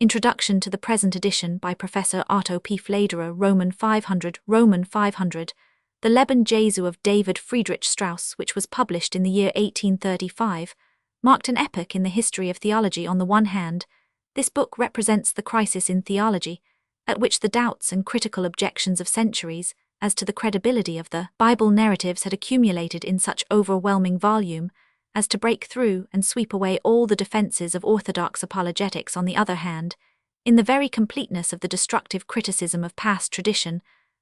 Introduction to the Present Edition by Professor Otto P. Flederer, Roman 500, The Leben Jesu of David Friedrich Strauss, which was published in the year 1835, marked an epoch in the history of theology. On the one hand, this book represents the crisis in theology, at which the doubts and critical objections of centuries as to the credibility of the Bible narratives had accumulated in such overwhelming volume as to break through and sweep away all the defenses of orthodox apologetics. On the other hand, in the very completeness of the destructive criticism of past tradition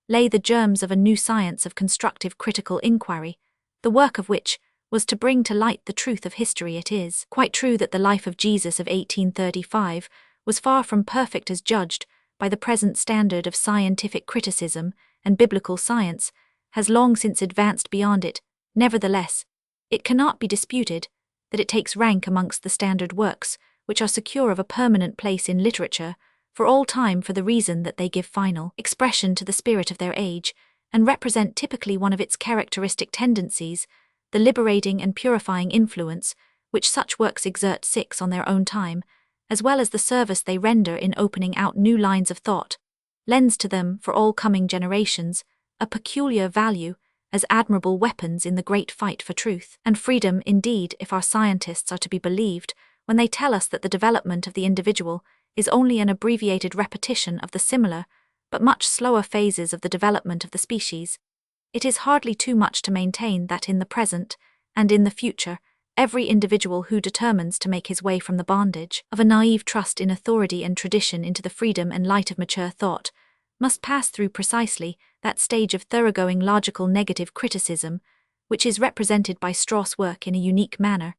lay the germs of a new science of constructive critical inquiry, the work of which was to bring to light the truth of history. It is quite true that the life of Jesus of 1835 was far from perfect as judged by the present standard of scientific criticism, and biblical science has long since advanced beyond it. Nevertheless, it cannot be disputed that it takes rank amongst the standard works which are secure of a permanent place in literature for all time, for the reason that they give final expression to the spirit of their age and represent typically one of its characteristic tendencies, the liberating and purifying influence which such works exert on their own time, as well as the service they render in opening out new lines of thought, lends to them for all coming generations a peculiar value as admirable weapons in the great fight for truth and freedom. Indeed, if our scientists are to be believed when they tell us that the development of the individual is only an abbreviated repetition of the similar but much slower phases of the development of the species, it is hardly too much to maintain that in the present and in the future, every individual who determines to make his way from the bondage of a naive trust in authority and tradition into the freedom and light of mature thought must pass through precisely that stage of thoroughgoing logical negative criticism which is represented by Strauss' work in a unique manner,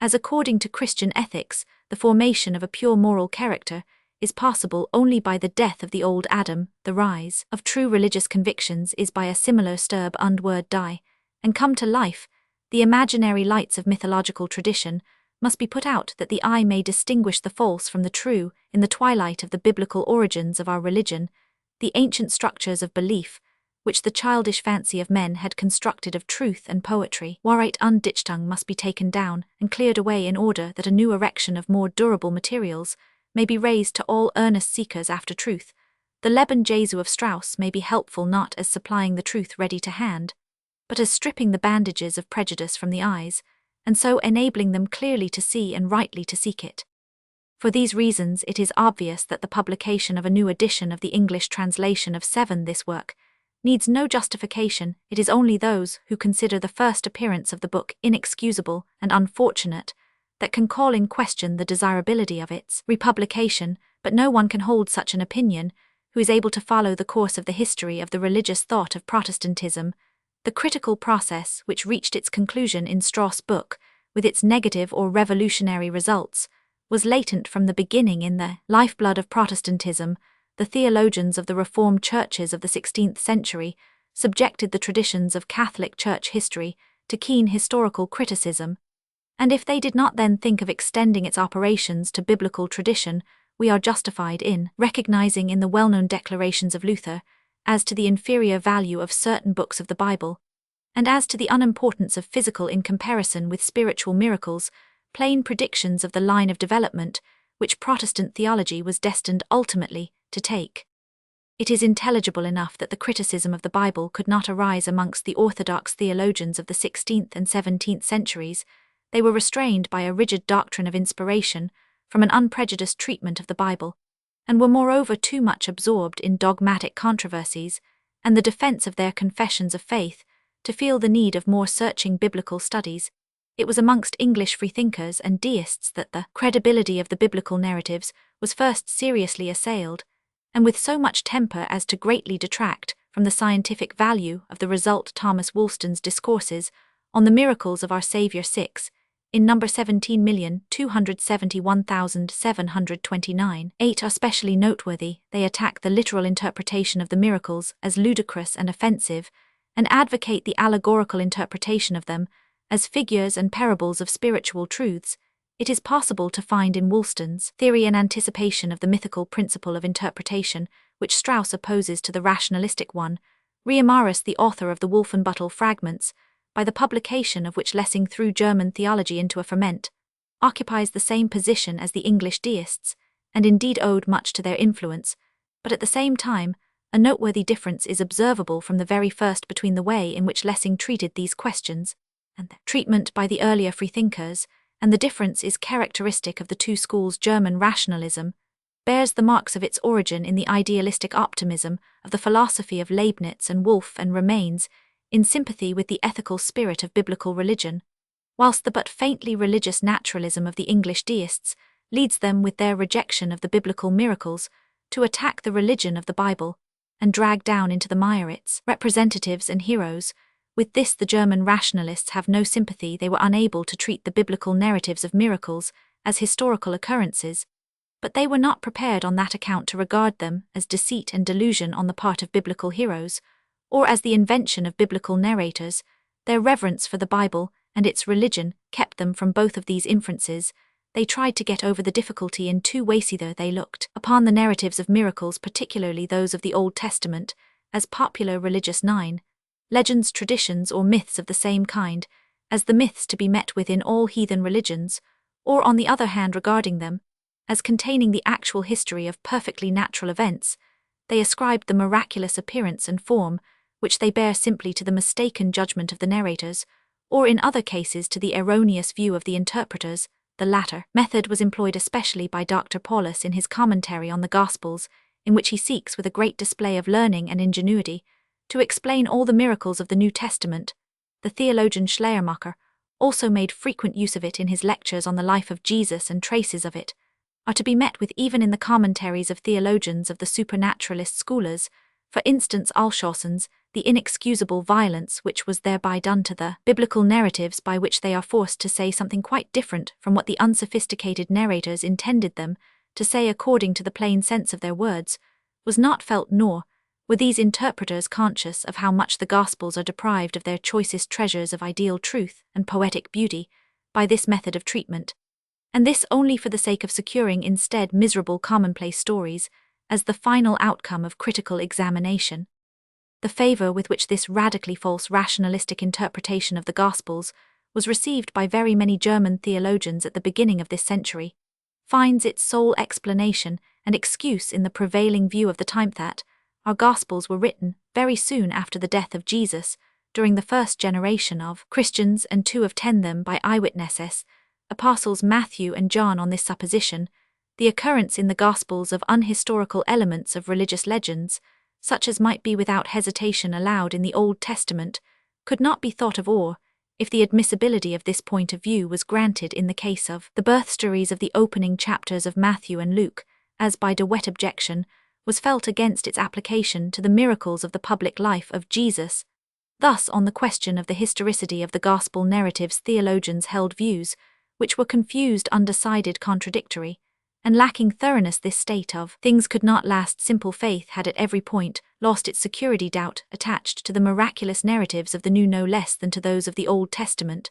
as according to Christian ethics, the formation of a pure moral character is possible only by the death of the old Adam. The rise of true religious convictions is by a similar stirb und word die, and come to life. The imaginary lights of mythological tradition must be put out that the eye may distinguish the false from the true in the twilight of the biblical origins of our religion, the ancient structures of belief, which the childish fancy of men had constructed of truth and poetry. Wahrheit und Dichtung must be taken down and cleared away in order that a new erection of more durable materials may be raised to all earnest seekers after truth. The Leben Jesu of Strauss may be helpful not as supplying the truth ready to hand, but as stripping the bandages of prejudice from the eyes, and so enabling them clearly to see and rightly to seek it. For these reasons it is obvious that the publication of a new edition of the English translation of this work needs no justification. It is only those who consider the first appearance of the book inexcusable and unfortunate that can call in question the desirability of its republication, but no one can hold such an opinion who is able to follow the course of the history of the religious thought of Protestantism. The critical process which reached its conclusion in Strauss' book, with its negative or revolutionary results, was latent from the beginning in the lifeblood of Protestantism. The theologians of the Reformed churches of the 16th century subjected the traditions of Catholic Church history to keen historical criticism, and if they did not then think of extending its operations to biblical tradition, we are justified in recognizing in the well-known declarations of Luther as to the inferior value of certain books of the Bible, and as to the unimportance of physical in comparison with spiritual miracles, plain predictions of the line of development which Protestant theology was destined ultimately to take. It is intelligible enough that the criticism of the Bible could not arise amongst the orthodox theologians of the 16th and 17th centuries. They were restrained by a rigid doctrine of inspiration from an unprejudiced treatment of the Bible, and were moreover too much absorbed in dogmatic controversies and the defense of their confessions of faith to feel the need of more searching biblical studies. It was amongst English freethinkers and deists that the credibility of the biblical narratives was first seriously assailed, and with so much temper as to greatly detract from the scientific value of the result. Thomas Woolston's discourses on the miracles of our Saviour in number 17,271,729, 8 are specially noteworthy. They attack the literal interpretation of the miracles as ludicrous and offensive, and advocate the allegorical interpretation of them as figures and parables of spiritual truths. It is possible to find in Woolston's theory an anticipation of the mythical principle of interpretation, which Strauss opposes to the rationalistic one. Reimarus, the author of the Wolfenbüttel fragments, by the publication of which Lessing threw German theology into a ferment, occupies the same position as the English deists, and indeed owed much to their influence, but at the same time, a noteworthy difference is observable from the very first between the way in which Lessing treated these questions and their treatment by the earlier freethinkers, and the difference is characteristic of the two schools. German rationalism bears the marks of its origin in the idealistic optimism of the philosophy of Leibniz and Wolff, and remains in sympathy with the ethical spirit of biblical religion, whilst the but faintly religious naturalism of the English deists leads them, with their rejection of the biblical miracles, to attack the religion of the Bible and drag down into the mire its representatives and heroes. With this, the German rationalists have no sympathy. They were unable to treat the biblical narratives of miracles as historical occurrences, but they were not prepared on that account to regard them as deceit and delusion on the part of biblical heroes, or as the invention of biblical narrators. Their reverence for the Bible and its religion kept them from both of these inferences. They tried to get over the difficulty in two ways. Either they looked upon the narratives of miracles, particularly those of the Old Testament, as popular religious legends, traditions, or myths of the same kind as the myths to be met with in all heathen religions, or on the other hand, regarding them as containing the actual history of perfectly natural events, they ascribed the miraculous appearance and form which they bear simply to the mistaken judgment of the narrators, or in other cases to the erroneous view of the interpreters. The latter method was employed especially by Dr. Paulus in his commentary on the Gospels, in which he seeks, with a great display of learning and ingenuity, to explain all the miracles of the New Testament. The theologian Schleiermacher also made frequent use of it in his lectures on the life of Jesus, and traces of it are to be met with even in the commentaries of theologians of the supernaturalist scholars. For instance, Alshausen's The Inexcusable Violence which was thereby done to the biblical narratives, by which they are forced to say something quite different from what the unsophisticated narrators intended them to say according to the plain sense of their words, was not felt, nor were these interpreters conscious of how much the Gospels are deprived of their choicest treasures of ideal truth and poetic beauty by this method of treatment, and this only for the sake of securing instead miserable commonplace stories as the final outcome of critical examination. The favor with which this radically false rationalistic interpretation of the Gospels was received by very many German theologians at the beginning of this century finds its sole explanation and excuse in the prevailing view of the time that our Gospels were written very soon after the death of Jesus, during the first generation of Christians, and 2 of 10 them by eyewitnesses, apostles Matthew and John. On this supposition, the occurrence in the Gospels of unhistorical elements of religious legends, such as might be without hesitation allowed in the Old Testament, could not be thought of, or, if the admissibility of this point of view was granted in the case of the birth stories of the opening chapters of Matthew and Luke, as by de wet objection, was felt against its application to the miracles of the public life of Jesus. Thus, on the question of the historicity of the Gospel narratives, theologians held views which were confused, undecided, contradictory, and lacking thoroughness. This state of things could not last. Simple faith had at every point lost its security. Doubt attached to the miraculous narratives of the New no less than to those of the Old Testament.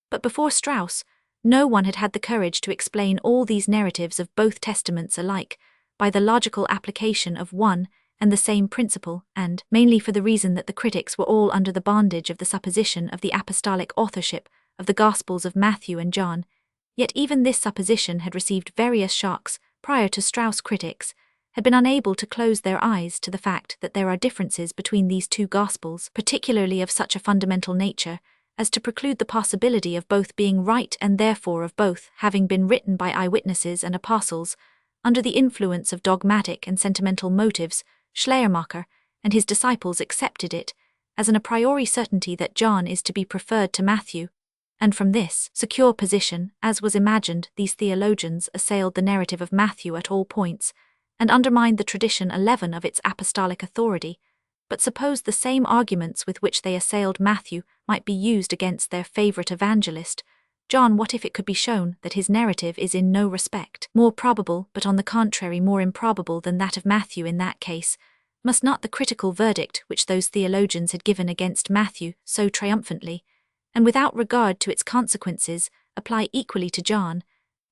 But before Strauss, no one had had the courage to explain all these narratives of both testaments alike by the logical application of one and the same principle, and mainly for the reason that the critics were all under the bondage of the supposition of the apostolic authorship of the Gospels of Matthew and John. Yet even this supposition had received various shocks. Prior to Strauss, critics had been unable to close their eyes to the fact that there are differences between these two Gospels, particularly of such a fundamental nature as to preclude the possibility of both being right, and therefore of both having been written by eyewitnesses and apostles under the influence of dogmatic and sentimental motives. Schleiermacher and his disciples accepted it as an a priori certainty that John is to be preferred to Matthew, and from this secure position, as was imagined, these theologians assailed the narrative of Matthew at all points, and undermined the tradition 11 of its apostolic authority. But suppose the same arguments with which they assailed Matthew might be used against their favorite evangelist, John. What if it could be shown that his narrative is in no respect more probable, but on the contrary more improbable than that of Matthew? In that case, must not the critical verdict which those theologians had given against Matthew so triumphantly, and without regard to its consequences, apply equally to John,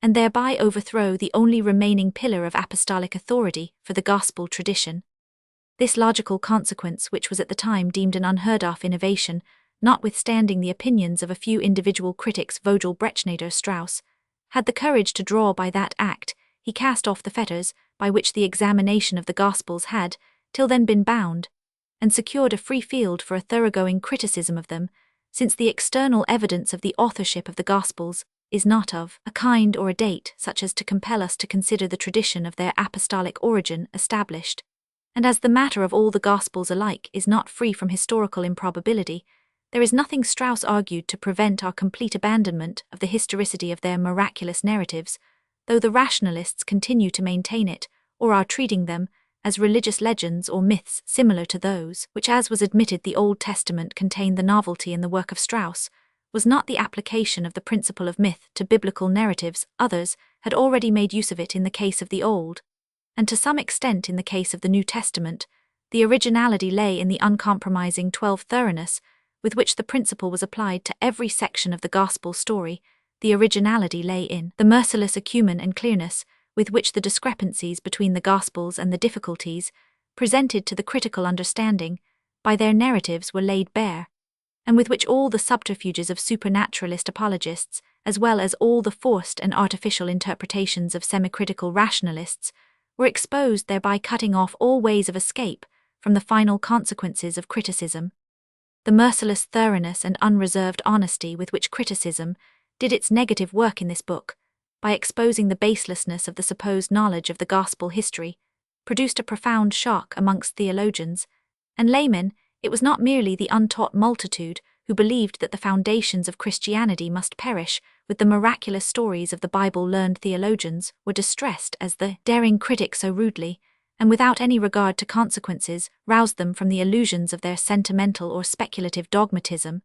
and thereby overthrow the only remaining pillar of apostolic authority for the gospel tradition? This logical consequence, which was at the time deemed an unheard-of innovation, notwithstanding the opinions of a few individual critics, Vogel, Bretschneider, Strauss, had the courage to draw by that act he cast off the fetters by which the examination of the Gospels had, till then, been bound, and secured a free field for a thoroughgoing criticism of them, since the external evidence of the authorship of the Gospels is not of a kind or a date such as to compel us to consider the tradition of their apostolic origin established, and as the matter of all the Gospels alike is not free from historical improbability, there is nothing, Strauss argued, to prevent our complete abandonment of the historicity of their miraculous narratives, though the rationalists continue to maintain it, or are treating them as religious legends or myths similar to those which, as was admitted, the Old Testament contained. The novelty in the work of Strauss was not the application of the principle of myth to biblical narratives. Others had already made use of it in the case of the Old, and to some extent in the case of the New Testament. The originality lay in the uncompromising thoroughness with which the principle was applied to every section of the Gospel story. The originality lay in the merciless acumen and clearness with which the discrepancies between the Gospels and the difficulties presented to the critical understanding by their narratives were laid bare, and with which all the subterfuges of supernaturalist apologists, as well as all the forced and artificial interpretations of semi-critical rationalists, were exposed, thereby cutting off all ways of escape from the final consequences of criticism. The merciless thoroughness and unreserved honesty with which criticism did its negative work in this book, by exposing the baselessness of the supposed knowledge of the Gospel history, produced a profound shock amongst theologians and laymen. It was not merely the untaught multitude who believed that the foundations of Christianity must perish with the miraculous stories of the Bible. Learned theologians were distressed as the daring critic so rudely, and without any regard to consequences, roused them from the illusions of their sentimental or speculative dogmatism,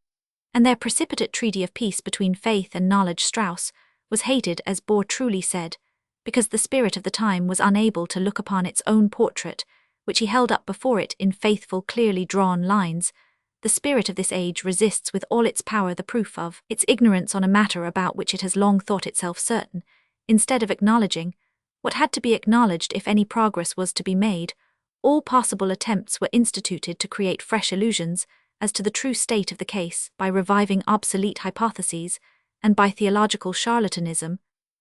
and their precipitate treaty of peace between faith and knowledge. Strauss was hated, as Bohr truly said, because the spirit of the time was unable to look upon its own portrait, which he held up before it in faithful, clearly drawn lines. The spirit of this age resists with all its power the proof of its ignorance on a matter about which it has long thought itself certain. Instead of acknowledging what had to be acknowledged if any progress was to be made, all possible attempts were instituted to create fresh illusions as to the true state of the case by reviving obsolete hypotheses and by theological charlatanism.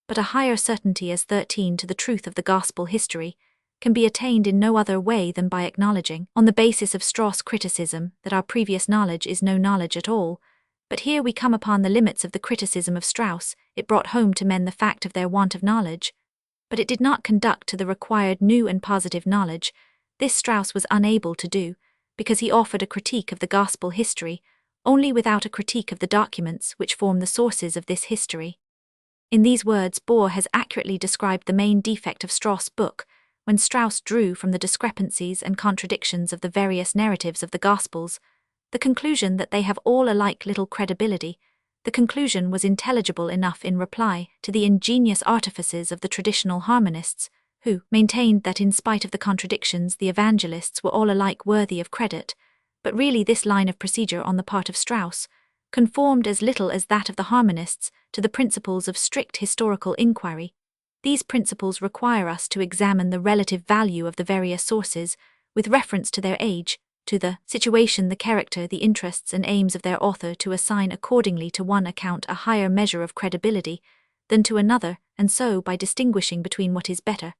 But a higher certainty as to the truth of the Gospel history can be attained in no other way than by acknowledging, on the basis of Strauss criticism, that our previous knowledge is no knowledge at all. But here we come upon the limits of the criticism of Strauss. It brought home to men the fact of their want of knowledge, but it did not conduct to the required new and positive knowledge. This Strauss was unable to do, because he offered a critique of the Gospel history only without a critique of the documents which form the sources of this history. In these words, Bohr has accurately described the main defect of Strauss' book. When Strauss drew from the discrepancies and contradictions of the various narratives of the Gospels the conclusion that they have all alike little credibility, the conclusion was intelligible enough in reply to the ingenious artifices of the traditional harmonists, who maintained that in spite of the contradictions the evangelists were all alike worthy of credit. But really this line of procedure on the part of Strauss conformed as little as that of the harmonists to the principles of strict historical inquiry. These principles require us to examine the relative value of the various sources with reference to their age, to the situation, the character, the interests and aims of their author, to assign accordingly to one account a higher measure of credibility than to another, and so, by distinguishing between what is better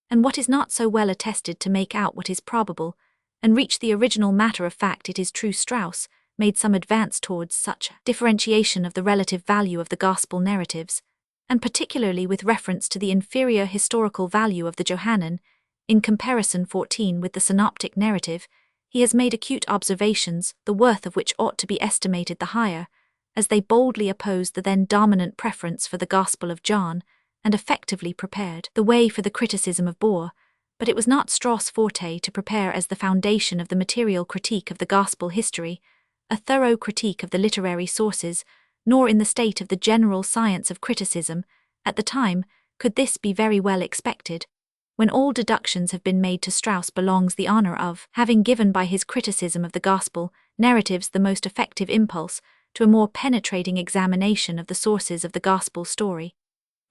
and what is not so well attested, to make out what is probable and reach the original matter of fact. It is true Strauss made some advance towards such differentiation of the relative value of the Gospel narratives, and particularly with reference to the inferior historical value of the Johannine, in comparison 14 with the synoptic narrative. He has made acute observations, the worth of which ought to be estimated the higher, as they boldly opposed the then dominant preference for the Gospel of John, and effectively prepared the way for the criticism of Bohr. But it was not Strauss' forte to prepare as the foundation of the material critique of the Gospel history a thorough critique of the literary sources, nor in the state of the general science of criticism at the time could this be very well expected. When all deductions have been made, to Strauss belongs the honor of having given by his criticism of the Gospel narratives the most effective impulse to a more penetrating examination of the sources of the Gospel story,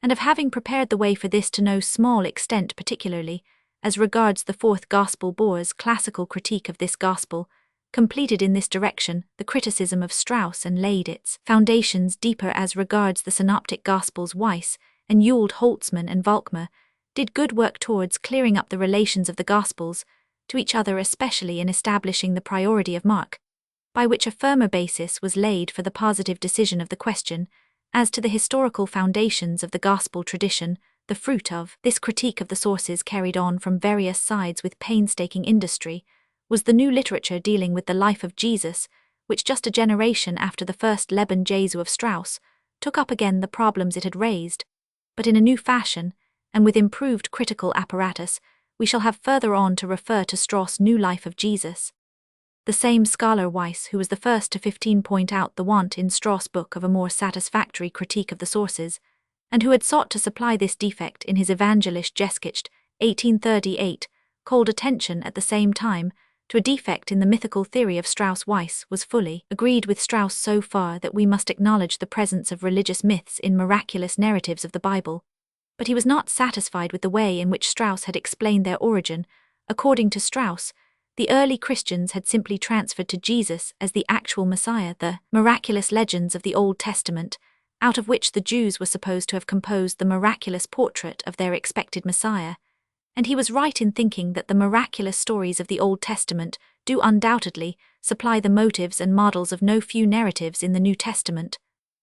and of having prepared the way for this to no small extent, particularly as regards the fourth Gospel. Bohr's classical critique of this Gospel completed in this direction the criticism of Strauss and laid its foundations deeper as regards the synoptic Gospels. Weiss and Ewald, Holtzmann and Volkmar did good work towards clearing up the relations of the Gospels to each other, especially in establishing the priority of Mark, by which a firmer basis was laid for the positive decision of the question as to the historical foundations of the Gospel tradition. The fruit of this critique of the sources, carried on from various sides with painstaking industry, was the new literature dealing with the life of Jesus, which just a generation after the first Leben Jesu of Strauss took up again the problems it had raised, but in a new fashion, and with improved critical apparatus. We shall have further on to refer to Strauss' new life of Jesus. The same scholar Weiss who was the first to point out the want in Strauss' book of a more satisfactory critique of the sources, and who had sought to supply this defect in his Evangelische Geschichte, 1838, called attention at the same time to a defect in the mythical theory of Strauss. Weiss was fully agreed with Strauss so far that we must acknowledge the presence of religious myths in miraculous narratives of the Bible, but he was not satisfied with the way in which Strauss had explained their origin. According to Strauss, the early Christians had simply transferred to Jesus as the actual Messiah the miraculous legends of the Old Testament, out of which the Jews were supposed to have composed the miraculous portrait of their expected Messiah, and he was right in thinking that the miraculous stories of the Old Testament do undoubtedly supply the motives and models of no few narratives in the New Testament,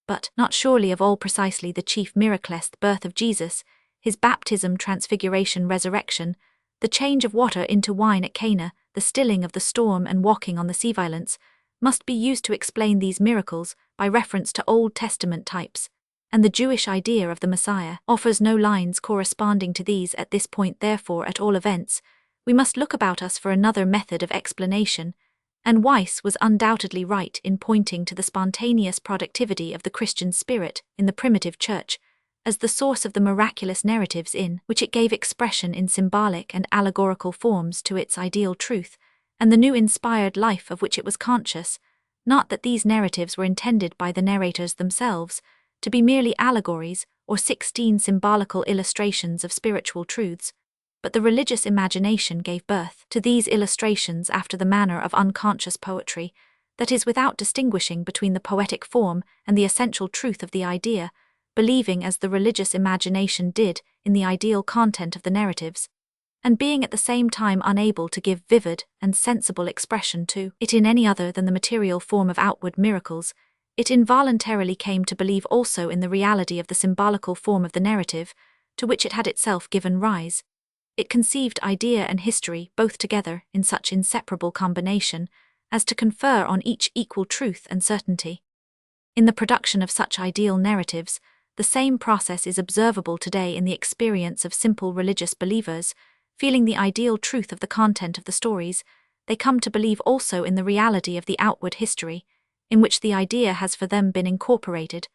but not surely of all precisely the chief miracles: the birth of Jesus, his baptism, transfiguration, resurrection, the change of water into wine at Cana, the stilling of the storm and walking on the sea. Violence must be used to explain these miracles by reference to Old Testament types, and the Jewish idea of the Messiah offers no lines corresponding to these at this point. Therefore, at all events, we must look about us for another method of explanation, and Weiss was undoubtedly right in pointing to the spontaneous productivity of the Christian spirit in the primitive church as the source of the miraculous narratives in which it gave expression in symbolic and allegorical forms to its ideal truth, and the new inspired life of which it was conscious. Not that these narratives were intended by the narrators themselves to be merely allegories or 16 symbolical illustrations of spiritual truths, but the religious imagination gave birth to these illustrations after the manner of unconscious poetry, that is, without distinguishing between the poetic form and the essential truth of the idea, believing as the religious imagination did in the ideal content of the narratives, and being at the same time unable to give vivid and sensible expression to it in any other than the material form of outward miracles, it involuntarily came to believe also in the reality of the symbolical form of the narrative, to which it had itself given rise. It conceived idea and history both together in such inseparable combination as to confer on each equal truth and certainty. In the production of such ideal narratives, the same process is observable today in the experience of simple religious believers. Feeling the ideal truth of the content of the stories, they come to believe also in the reality of the outward history, in which the idea has for them been incorporated,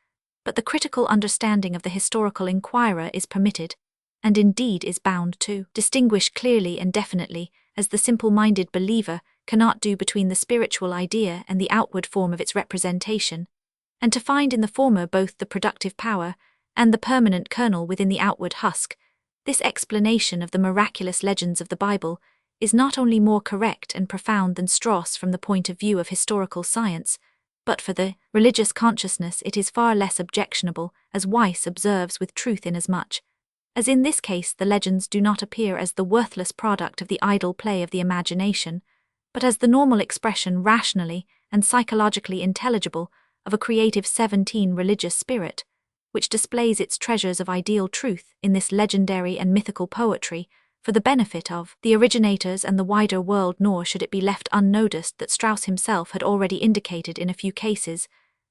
but the critical understanding of the historical inquirer is permitted, and indeed is bound to distinguish clearly and definitely, as the simple-minded believer cannot do, between the spiritual idea and the outward form of its representation, and to find in the former both the productive power and the permanent kernel within the outward husk. This explanation of the miraculous legends of the Bible is not only more correct and profound than Strauss from the point of view of historical science, but for the religious consciousness it is far less objectionable, as Weiss observes with truth, inasmuch as in this case the legends do not appear as the worthless product of the idle play of the imagination, but as the normal expression, rationally and psychologically intelligible, of a creative 17 religious spirit, which displays its treasures of ideal truth in this legendary and mythical poetry for the benefit of the originators and the wider world. Nor should it be left unnoticed that Strauss himself had already indicated in a few cases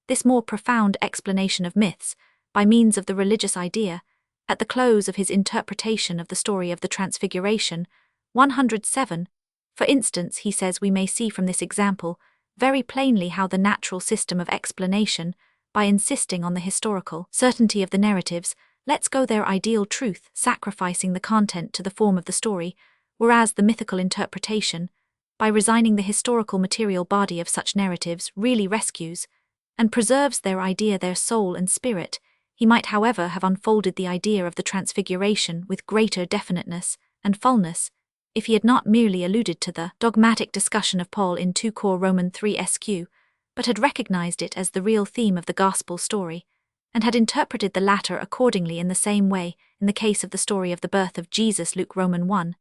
this more profound explanation of myths by means of the religious idea at the close of his interpretation of the story of the Transfiguration, 107. For instance, he says, we may see from this example very plainly how the natural system of explanation, by insisting on the historical certainty of the narratives, lets go their ideal truth, sacrificing the content to the form of the story, whereas the mythical interpretation, by resigning the historical material body of such narratives, really rescues and preserves their idea, their soul and spirit. He might, however, have unfolded the idea of the Transfiguration with greater definiteness and fullness if he had not merely alluded to the dogmatic discussion of Paul in 2 Cor Roman 3 SQ, but had recognized it as the real theme of the gospel story, and had interpreted the latter accordingly in the same way in the case of the story of the birth of Jesus, Luke Roman 1,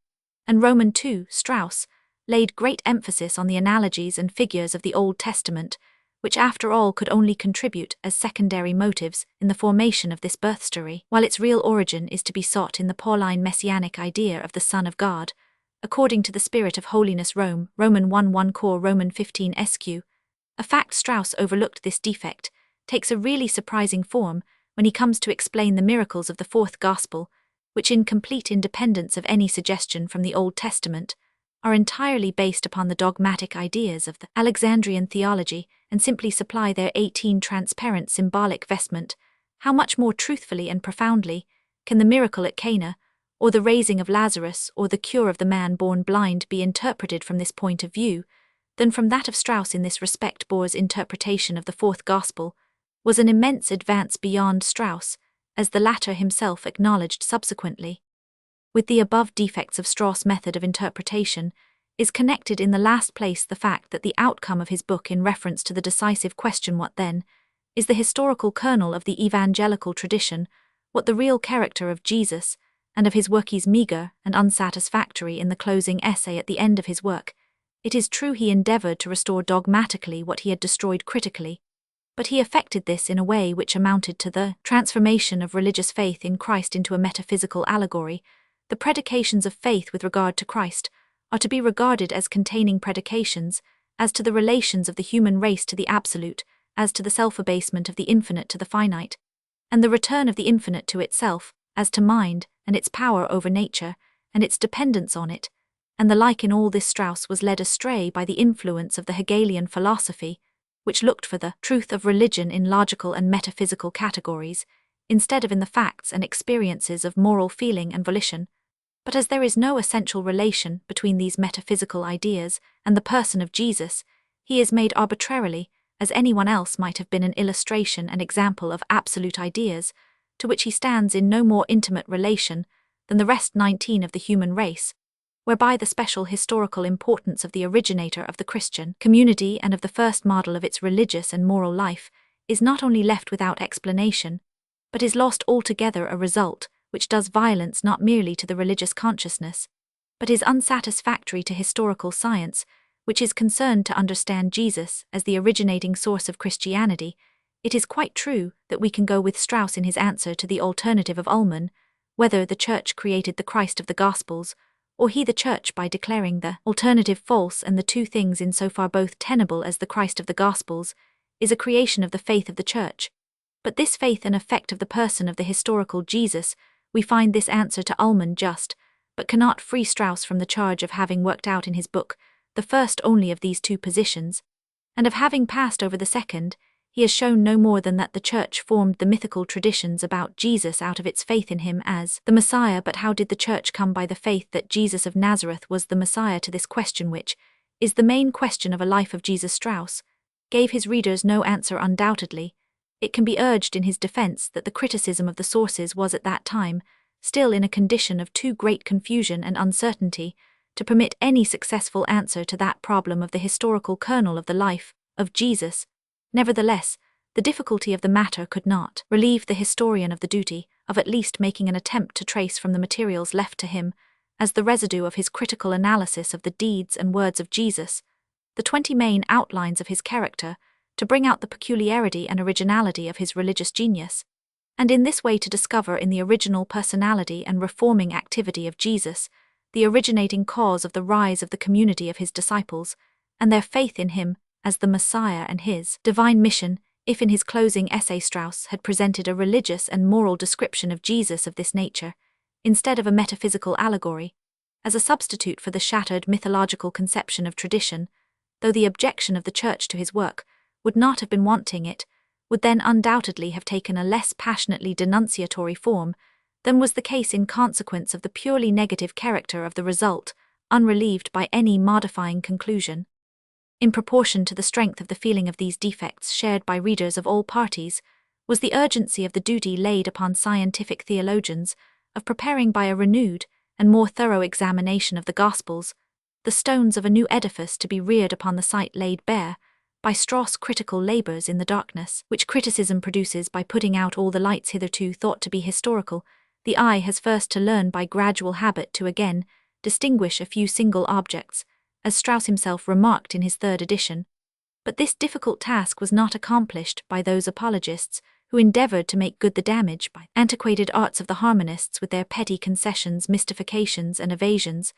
and Roman 2, Strauss, laid great emphasis on the analogies and figures of the Old Testament, which after all could only contribute as secondary motives in the formation of this birth story, while its real origin is to be sought in the Pauline messianic idea of the Son of God, according to the spirit of holiness Rome, Roman 1:1 Cor Roman 15 SQ. A fact Strauss overlooked this defect takes a really surprising form when he comes to explain the miracles of the fourth Gospel, which in complete independence of any suggestion from the Old Testament, are entirely based upon the dogmatic ideas of the Alexandrian theology and simply supply their 18 transparent symbolic vestment. How much more truthfully and profoundly can the miracle at Cana, or the raising of Lazarus, or the cure of the man born blind be interpreted from this point of view, than from that of Strauss in this respect? Bohr's interpretation of the fourth Gospel was an immense advance beyond Strauss, as the latter himself acknowledged subsequently. With the above defects of Strauss' method of interpretation is connected in the last place the fact that the outcome of his book in reference to the decisive question what then, is the historical kernel of the evangelical tradition, what the real character of Jesus, and of his work is meagre and unsatisfactory in the closing essay at the end of his work. It is true he endeavored to restore dogmatically what he had destroyed critically, but he effected this in a way which amounted to the transformation of religious faith in Christ into a metaphysical allegory. The predications of faith with regard to Christ are to be regarded as containing predications as to the relations of the human race to the absolute, as to the self-abasement of the infinite to the finite, and the return of the infinite to itself, as to mind and its power over nature and its dependence on it, and the like. In all this Strauss was led astray by the influence of the Hegelian philosophy, which looked for the truth of religion in logical and metaphysical categories, instead of in the facts and experiences of moral feeling and volition. But as there is no essential relation between these metaphysical ideas and the person of Jesus, he is made arbitrarily, as anyone else might have been, an illustration and example of absolute ideas, to which he stands in no more intimate relation than the rest 19 of the human race, whereby the special historical importance of the originator of the Christian community and of the first model of its religious and moral life is not only left without explanation, but is lost altogether, a result which does violence not merely to the religious consciousness, but is unsatisfactory to historical science, which is concerned to understand Jesus as the originating source of Christianity. It is quite true that we can go with Strauss in his answer to the alternative of Ullmann, whether the Church created the Christ of the Gospels, or he the Church, by declaring the alternative false, and the two things in so far both tenable as the Christ of the Gospels is a creation of the faith of the Church. But this faith and effect of the person of the historical Jesus, we find this answer to Ullmann just, but cannot free Strauss from the charge of having worked out in his book the first only of these two positions, and of having passed over the second. He has shown no more than that the Church formed the mythical traditions about Jesus out of its faith in him as the Messiah. But how did the Church come by the faith that Jesus of Nazareth was the Messiah? To this question, which is the main question of a life of Jesus, Strauss gave his readers no answer. Undoubtedly, it can be urged in his defense that the criticism of the sources was at that time still in a condition of too great confusion and uncertainty to permit any successful answer to that problem of the historical kernel of the life of Jesus. Nevertheless, the difficulty of the matter could not relieve the historian of the duty of at least making an attempt to trace from the materials left to him, as the residue of his critical analysis of the deeds and words of Jesus, the 20 main outlines of his character, to bring out the peculiarity and originality of his religious genius, and in this way to discover in the original personality and reforming activity of Jesus the originating cause of the rise of the community of his disciples, and their faith in him as the Messiah and his divine mission. If in his closing essay Strauss had presented a religious and moral description of Jesus of this nature, instead of a metaphysical allegory, as a substitute for the shattered mythological conception of tradition, though the objection of the Church to his work would not have been wanting, it would then undoubtedly have taken a less passionately denunciatory form than was the case in consequence of the purely negative character of the result, unrelieved by any modifying conclusion. In proportion to the strength of the feeling of these defects shared by readers of all parties, was the urgency of the duty laid upon scientific theologians of preparing by a renewed and more thorough examination of the Gospels the stones of a new edifice to be reared upon the site laid bare by Strauss' critical labors in the darkness, which criticism produces by putting out all the lights hitherto thought to be historical, the eye has first to learn by gradual habit to again distinguish a few single objects, as Strauss himself remarked in his third edition. But this difficult task was not accomplished by those apologists who endeavored to make good the damage by antiquated arts of the harmonists with their petty concessions, mystifications, and evasions,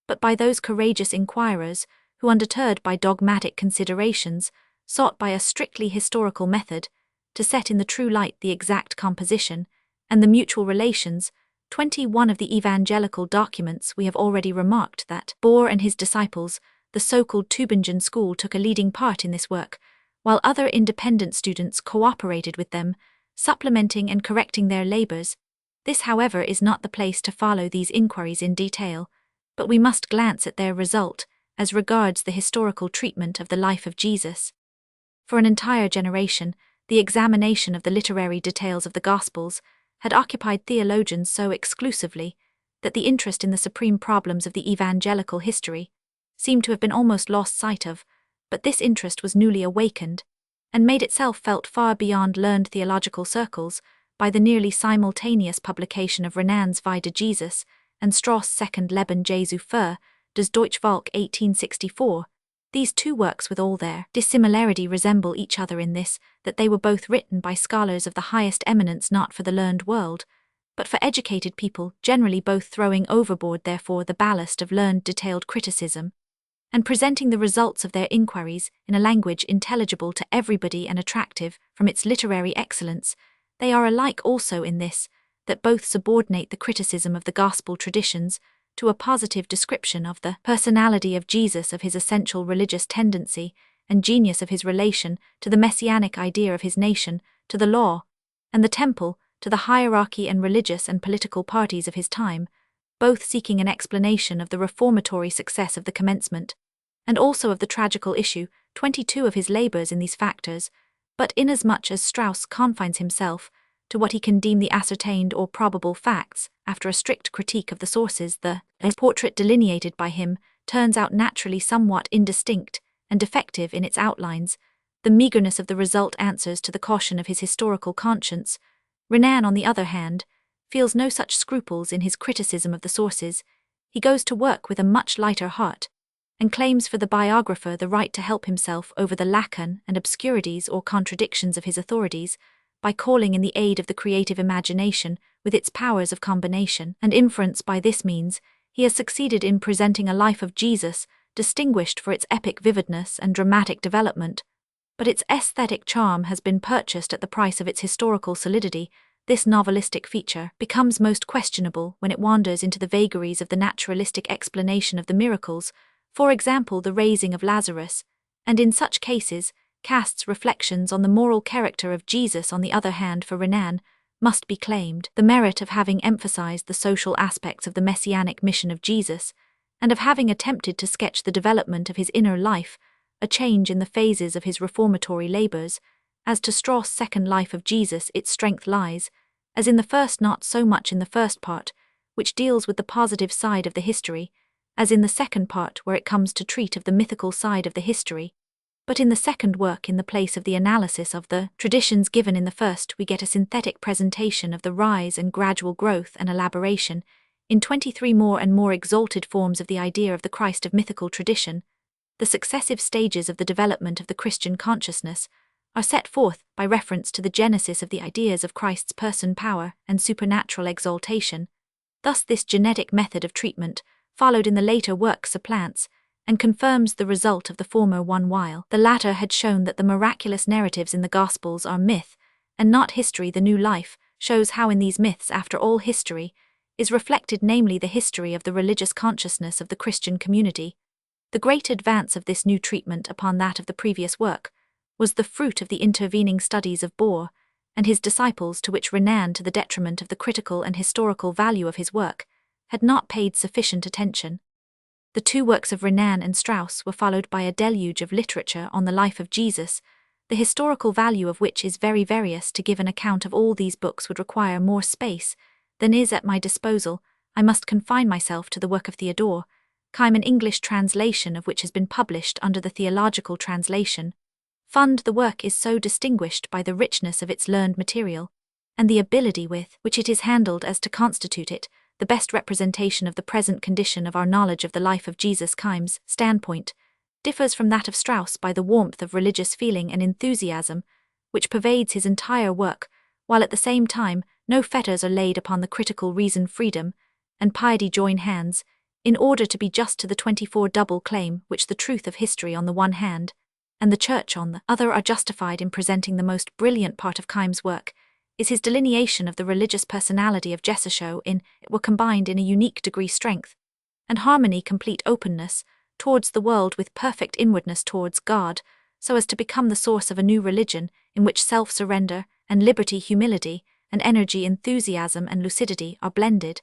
but by those courageous inquirers who, undeterred by dogmatic considerations, sought by a strictly historical method to set in the true light the exact composition and the mutual relations. 21 of the evangelical documents we have already remarked that Bohr and his disciples, the so-called Tübingen school, took a leading part in this work, while other independent students cooperated with them, supplementing and correcting their labors. This, however, is not the place to follow these inquiries in detail, but we must glance at their result as regards the historical treatment of the life of Jesus. For an entire generation, the examination of the literary details of the Gospels had occupied theologians so exclusively that the interest in the supreme problems of the evangelical history seemed to have been almost lost sight of, but this interest was newly awakened and made itself felt far beyond learned theological circles by the nearly simultaneous publication of Renan's Vie de Jesus and Strauss' second Leben Jesu für das Deutsche Volk 1864. These two works, with all their dissimilarity, resemble each other in this, that they were both written by scholars of the highest eminence, not for the learned world, but for educated people, generally both throwing overboard therefore the ballast of learned detailed criticism, and presenting the results of their inquiries in a language intelligible to everybody and attractive from its literary excellence. They are alike also in this, that both subordinate the criticism of the gospel traditions to a positive description of the personality of Jesus, of his essential religious tendency and genius, of his relation to the messianic idea, of his nation, to the law and the temple, to the hierarchy and religious and political parties of his time, both seeking an explanation of the reformatory success of the commencement, and also of the tragical issue. 22 of his labors in these factors, but inasmuch as Strauss confines himself to what he can deem the ascertained or probable facts, after a strict critique of the sources, the portrait delineated by him turns out naturally somewhat indistinct and defective in its outlines. The meagerness of the result answers to the caution of his historical conscience. Renan, on the other hand, feels no such scruples in his criticism of the sources. He goes to work with a much lighter heart, and claims for the biographer the right to help himself over the lacune and obscurities or contradictions of his authorities, by calling in the aid of the creative imagination with its powers of combination and inference. By this means, he has succeeded in presenting a life of Jesus distinguished for its epic vividness and dramatic development, but its aesthetic charm has been purchased at the price of its historical solidity. This novelistic feature becomes most questionable when it wanders into the vagaries of the naturalistic explanation of the miracles, for example the raising of Lazarus, and in such cases casts reflections on the moral character of Jesus. On the other hand, for Renan, must be claimed the merit of having emphasized the social aspects of the messianic mission of Jesus, and of having attempted to sketch the development of his inner life, a change in the phases of his reformatory labors. As to Strauss' second Life of Jesus, its strength lies, as in the first, not so much in the first part, which deals with the positive side of the history, as in the second part, where it comes to treat of the mythical side of the history. But in the second work, in the place of the analysis of the traditions given in the first, we get a synthetic presentation of the rise and gradual growth and elaboration, in 23 more and more exalted forms, of the idea of the Christ of mythical tradition. The successive stages of the development of the Christian consciousness are set forth by reference to the genesis of the ideas of Christ's person, power, and supernatural exaltation. Thus this genetic method of treatment, followed in the later work, supplants and confirms the result of the former one, while the latter had shown that the miraculous narratives in the Gospels are myth, and not history. The new life shows how in these myths, after all, history is reflected, namely the history of the religious consciousness of the Christian community. The great advance of this new treatment upon that of the previous work was the fruit of the intervening studies of Bohr and his disciples, to which Renan, to the detriment of the critical and historical value of his work, had not paid sufficient attention. The two works of Renan and Strauss were followed by a deluge of literature on the life of Jesus, the historical value of which is very various. To give an account of all these books would require more space than is at my disposal. I must confine myself to the work of Theodore Keim, an English translation of which has been published under the theological translation. The work is so distinguished by the richness of its learned material, and the ability with which it is handled as to constitute it the best representation of the present condition of our knowledge of the life of Jesus. Kime's standpoint differs from that of Strauss by the warmth of religious feeling and enthusiasm which pervades his entire work, while at the same time no fetters are laid upon the critical reason. Freedom and piety join hands in order to be just to the 24 double claim which the truth of history on the one hand and the Church on the other are justified in presenting. The most brilliant part of Kime's work is his delineation of the religious personality of Jesus. It were combined in a unique degree strength and harmony, complete openness towards the world with perfect inwardness towards God, so as to become the source of a new religion in which self-surrender and liberty, humility and energy, enthusiasm and lucidity are blended,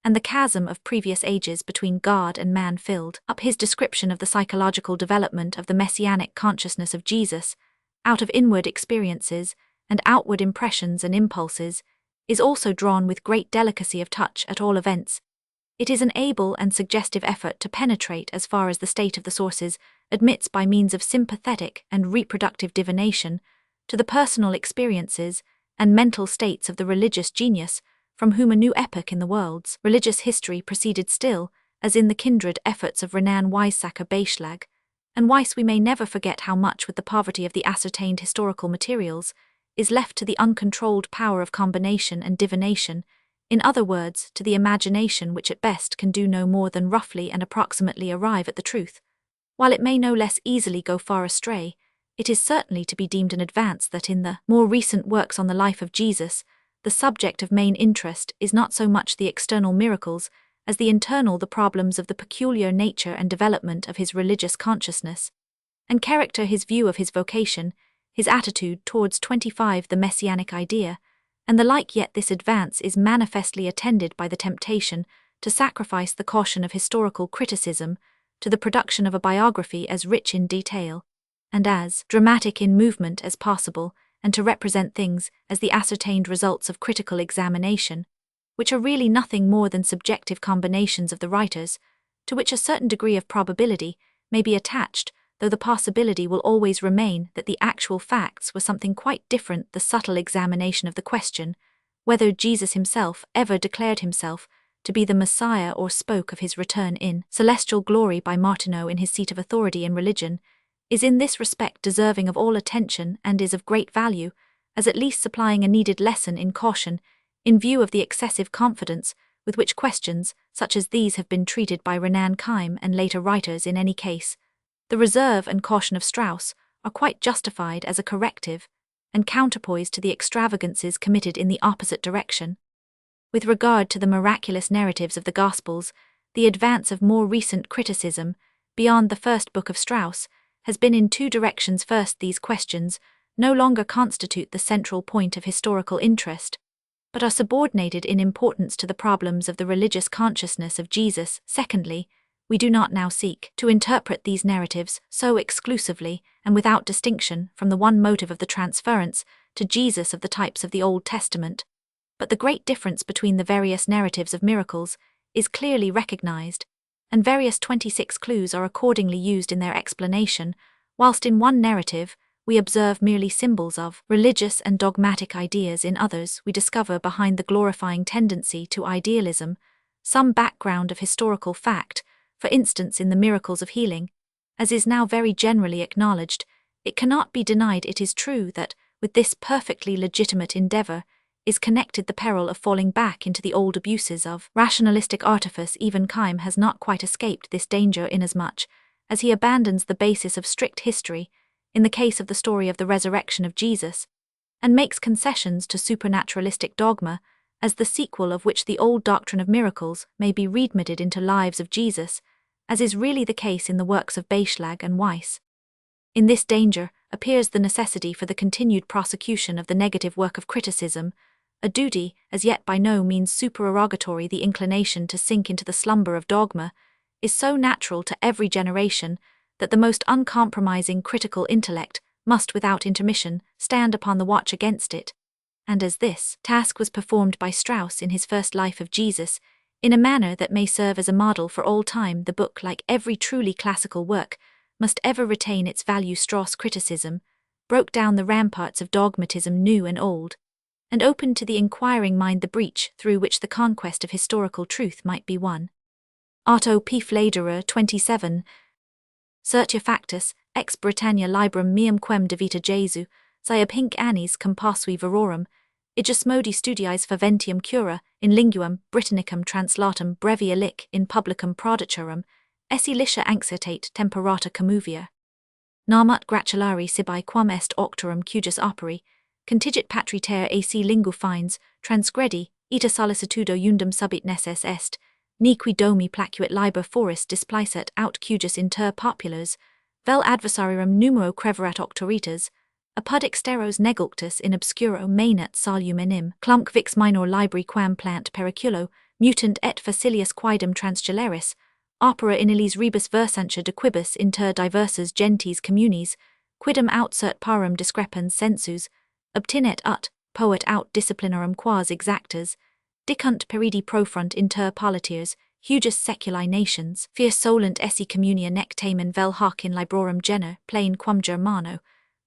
and the chasm of previous ages between God and man filled up. His description of the psychological development of the messianic consciousness of Jesus, out of inward experiences and outward impressions and impulses, is also drawn with great delicacy of touch. At all events, it is an able and suggestive effort to penetrate as far as the state of the sources admits by means of sympathetic and reproductive divination to the personal experiences and mental states of the religious genius from whom a new epoch in the world's religious history proceeded. Still, as in the kindred efforts of Renan Weizsäcker Beischlag and Weiss, we may never forget how much, with the poverty of the ascertained historical materials, is left to the uncontrolled power of combination and divination, in other words, to the imagination, which at best can do no more than roughly and approximately arrive at the truth. While it may no less easily go far astray, it is certainly to be deemed an advance that in the more recent works on the life of Jesus, the subject of main interest is not so much the external miracles as the internal, the problems of the peculiar nature and development of his religious consciousness and character, his view of his vocation, his attitude towards 25 the messianic idea, and the like. Yet this advance is manifestly attended by the temptation to sacrifice the caution of historical criticism to the production of a biography as rich in detail and as dramatic in movement as possible, and to represent things as the ascertained results of critical examination, which are really nothing more than subjective combinations of the writers, to which a certain degree of probability may be attached, though the possibility will always remain that the actual facts were something quite different. The subtle examination of the question, whether Jesus himself ever declared himself to be the Messiah or spoke of his return in celestial glory by Martineau in his Seat of Authority in Religion, is in this respect deserving of all attention and is of great value, as at least supplying a needed lesson in caution, in view of the excessive confidence with which questions such as these have been treated by Renan Kime and later writers. In any case, the reserve and caution of Strauss are quite justified as a corrective and counterpoise to the extravagances committed in the opposite direction. With regard to the miraculous narratives of the Gospels, the advance of more recent criticism, beyond the first book of Strauss, has been in two directions. First, these questions no longer constitute the central point of historical interest, but are subordinated in importance to the problems of the religious consciousness of Jesus. Secondly, we do not now seek to interpret these narratives so exclusively and without distinction from the one motive of the transference to Jesus of the types of the Old Testament, but the great difference between the various narratives of miracles is clearly recognized, and various 26 clues are accordingly used in their explanation, whilst in one narrative we observe merely symbols of religious and dogmatic ideas. In others we discover behind the glorifying tendency to idealism some background of historical fact. For instance, in the miracles of healing, as is now very generally acknowledged, it cannot be denied, it is true, that with this perfectly legitimate endeavor is connected the peril of falling back into the old abuses of rationalistic artifice. Even Kime has not quite escaped this danger, inasmuch as he abandons the basis of strict history in the case of the story of the resurrection of Jesus, and makes concessions to supernaturalistic dogma, as the sequel of which the old doctrine of miracles may be readmitted into lives of Jesus, as is really the case in the works of Beischlag and Weiss. In this danger appears the necessity for the continued prosecution of the negative work of criticism, a duty as yet by no means supererogatory. The inclination to sink into the slumber of dogma is so natural to every generation that the most uncompromising critical intellect must without intermission stand upon the watch against it, and as this task was performed by Strauss in his first Life of Jesus, in a manner that may serve as a model for all time, the book, like every truly classical work, must ever retain its value. Strauss criticism, broke down the ramparts of dogmatism new and old, and opened to the inquiring mind the breach through which the conquest of historical truth might be won. Otto P. Flederer, 27. Certia factus, ex Britannia librum meum quem devita Jesu, ab hinc annis comparsui verorum, igus modi studiis faventium cura, in linguam Britannicum translatum brevia lic in publicum prodicarum, esse licia anxietate temperata commuvia. Namut gratulari sibi quam est octorum cujus operi, contigit patri ter ac lingu fines, transgredi, ita solicitudo undum subit nesses est, ni qui domi placuit liber foris displicet aut cujus inter populars, vel adversarium numero creverat octoritas, apud exteros negulctus in obscuro manet solum enim, clunc vix minor libri quam plant periculo, mutant et facilius quaedam transgeleris, opera in illis rebus versantia de quibus inter diversas gentes communis, quidem outcert parum discrepans sensus, obtinet ut, poet aut disciplinarum quas exactas, dicunt peridi profrunt inter politiers, hugis seculi nations, fier solent esse communia nec tamen vel hoc in librorum gener, plain quam Germano,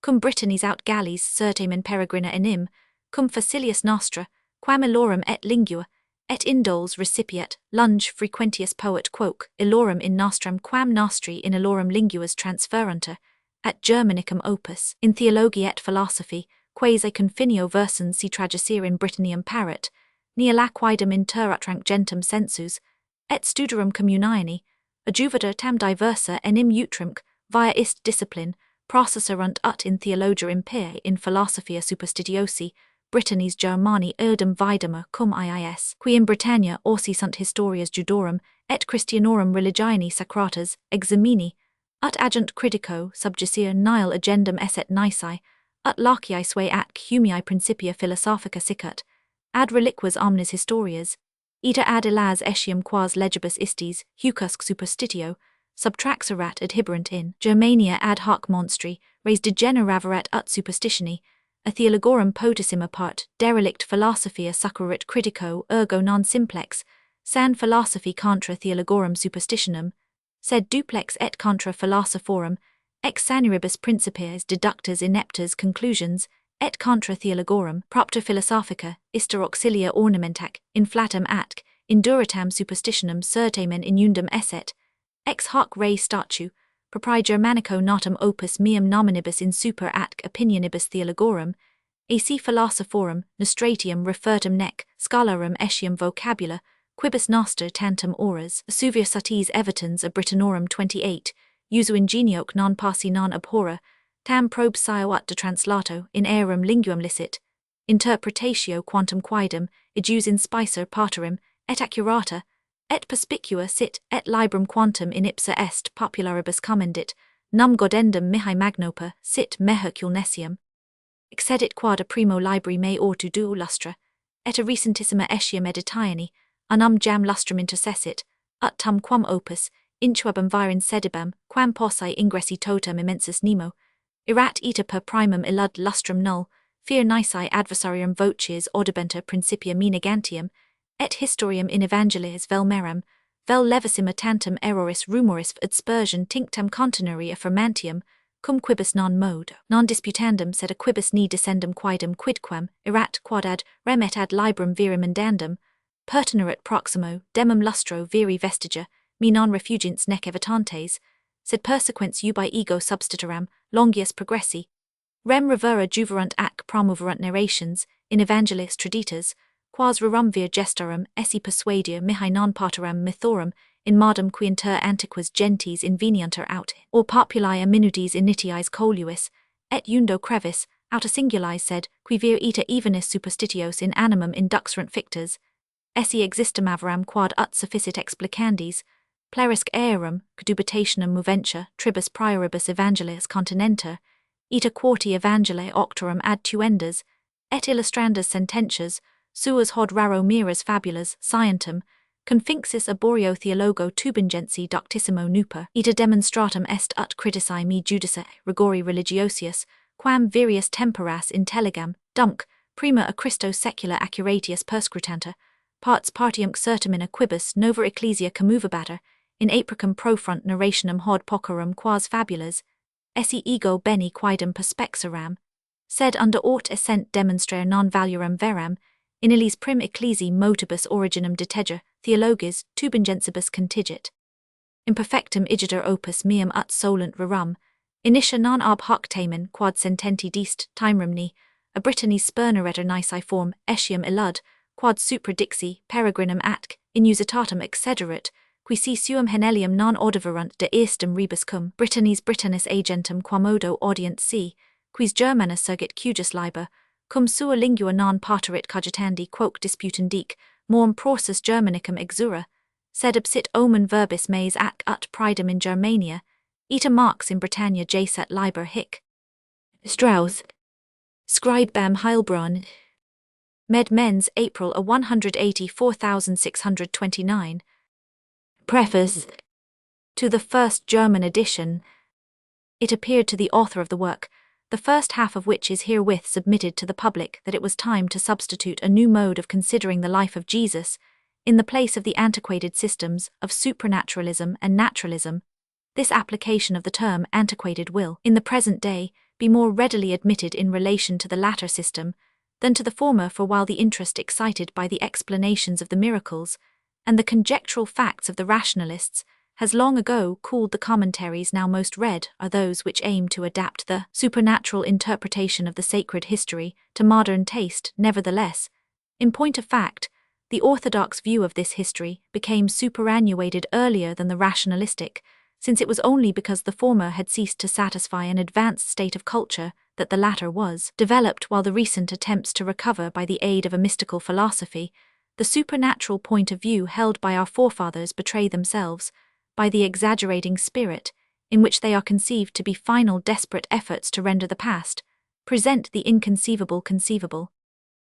cum Britannis aut Gallis certamen peregrina enim, cum facilius nostra, quam illorum et lingua, et indoles recipiet, lunge frequentius poet quoque, illorum in nostram quam nostri in illorum linguas transferunter, at Germanicum opus, in theologia et philosophy, quasi confinio versans si tragisir in Britannium paret, nia laquidem interutranc gentum sensus, et studerum communiani, adjuvator tam diversa enim utrimc, via ist discipline, processerunt ut in theologia impere in philosophia superstitiosi, Britannis Germani erdum vidamer cum iis, qui in Britannia orsi sunt historias judorum, et Christianorum religioni sacratas, examini, ut agunt critico subjicere nihil agendum esset nicae, ut laciae sue atque humii principia philosophica sicut, ad reliquas omnes historias, ita ad ilas etiam quas legibus istis, hucusque superstitio, subtraxerat adhiberent in Germania ad hoc monstri, res degeneraverat ut superstitioni, a theologorum potissim apart, derelict philosophia succurit critico ergo non simplex, san philosophi contra theologorum superstitionum, sed duplex et contra philosophorum, ex saniribus principies deductas ineptas conclusions, et contra theologorum propter philosophica, ister auxilia ornamentac, inflatam atque, induratam superstitionum certamen inundum esset, ex hoc re statu, propri Germanico notum opus meum nominibus in super atque opinionibus theologorum, ac philosophorum, nostratium refertum nec, scholarum etiam vocabula, quibus noster tantum oras, suvia satis evitans a Britannorum 28, usu ingenioque non passi non abhorra, tam probe scio ut de translato in aerum linguam licit, interpretatio quantum quaedam, ejus in spicer paterim, et accurata, et perspicua sit, et librum quantum in ipsa est popularibus commendit, num godendum mihi magnoper sit me Hercule nesium. Excedit quad a primo libri me ortu duo lustra, et a recentissima etiam editiani, anum jam lustrum intercessit, ut tum quam opus, intuabam virin sedibam, quam possae ingressi totum immensus nemo, erat ita per primum illud lustrum null, fear nicae adversarium voces audibenter principia menegantium, et historiam in evangelis vel meram, vel levisima tantum erroris rumoris adspersion tinctam contineri affirmantium, cum quibus non modo, non disputandum sed a quibus ni descendum quaedam quidquam, erat quad ad rem et ad librum virum mandandum, pertinerit proximo, demum lustro viri vestigia, me non refugins nec evitantes, sed persequens ubi ego substiteram, longius progressi, rem revera juverunt ac promoverunt narrations, in evangelis traditas, quas rerumvir gestarum esse persuadia mihi non pateram mythorum, in modum qui inter antiquas gentes inveniunter aut, or populi a minudis initiis coluis, et undo crevis, aut a singulis sed, qui vir ita evenis superstitios in animum induxerant fictas, esse existum averam quad ut sufficit explicandis, plerisc aerum, dubitationum moventia, tribus prioribus evangelis continenter, ita quarti evangelae octorum ad tuendas, et illustrandas sententias, suas hod raro miras fabulas, scientum, confinxis arborio theologo tubingensi doctissimo nuper, ita demonstratum est ut critici me judice, rigori religiosius, quam virius temperas intelligam, dunc, prima a Christo secula accuratius perscrutanter, parts partiumque certum in quibus nova ecclesia commovebater, in apricum profrunt narrationum hod pocorum quas fabulas, esse ego bene quidem perspexeram, sed under aut essent demonstrare non valuram veram, in illis prim ecclesi motibus originum deteger, theologes tubingensibus contigit. Imperfectum igiter opus meum ut solent rerum, initia non ab hoc tamen quad sententi dist timerumni, a Britannis spurneretter nisi form etiam illud, quad supra dixi peregrinum atque inusitatum excederit, qui si suum Hegelium non audiverunt de erstem rebus cum Britannis Britannis agentum quamodo audient si, quis Germanus surgit cujus liber, cum sua lingua non paterit cogitandi quoque disputandique, morm prorsus Germanicum exura, sed absit omen verbis meis ac ut pridem in Germania, ita marx in Britannia jacet liber hic. Strauss. Scribam Heilbronn. Med Mens April a 184,629. Preface. To the first German edition. It appeared to the author of the work, the first half of which is herewith submitted to the public, that it was time to substitute a new mode of considering the life of Jesus, in the place of the antiquated systems of supranaturalism and naturalism. This application of the term antiquated will, in the present day, be more readily admitted in relation to the latter system than to the former, for while the interest excited by the explanations of the miracles and the conjectural facts of the rationalists has long ago cooled the commentaries now most read are those which aim to adapt the supernatural interpretation of the sacred history to modern taste. Nevertheless, in point of fact, the orthodox view of this history became superannuated earlier than the rationalistic, since it was only because the former had ceased to satisfy an advanced state of culture that the latter was developed, while the recent attempts to recover by the aid of a mystical philosophy the supernatural point of view held by our forefathers betray themselves, by the exaggerating spirit, in which they are conceived to be final desperate efforts to render the past, present the inconceivable conceivable.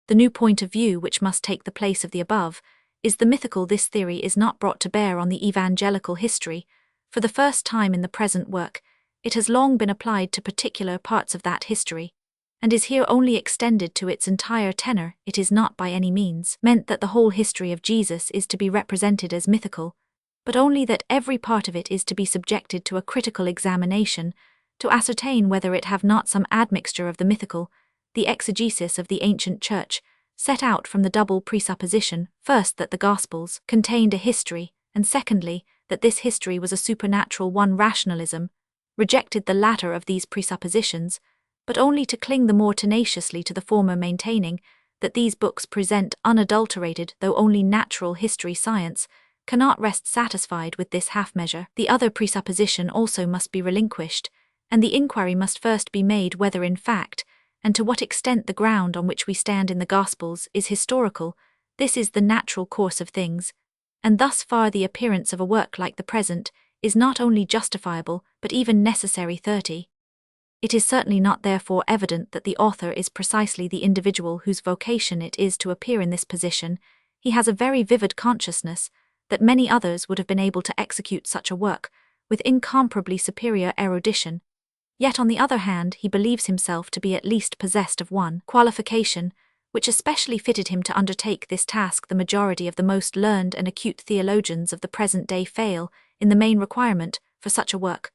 The new point of view which must take the place of the above is the mythical. This theory is not brought to bear on the evangelical history. For the first time in the present work, it has long been applied to particular parts of that history, and is here only extended to its entire tenor. It is not by any means meant that the whole history of Jesus is to be represented as mythical, but only that every part of it is to be subjected to a critical examination, to ascertain whether it have not some admixture of the mythical. The exegesis of the ancient Church set out from the double presupposition, first that the Gospels contained a history, and secondly, that this history was a supernatural one. Rationalism rejected the latter of these presuppositions, but only to cling the more tenaciously to the former, maintaining that these books present unadulterated though only natural history. Science cannot rest satisfied with this half measure. The other presupposition also must be relinquished, and the inquiry must first be made whether in fact, and to what extent, the ground on which we stand in the Gospels is historical. This is the natural course of things, and thus far the appearance of a work like the present is not only justifiable but even necessary. 30. It is certainly not therefore evident that the author is precisely the individual whose vocation it is to appear in this position. He has a very vivid consciousness that many others would have been able to execute such a work with incomparably superior erudition. Yet on the other hand, he believes himself to be at least possessed of one qualification which especially fitted him to undertake this task. The majority of the most learned and acute theologians of the present day fail in the main requirement for such a work,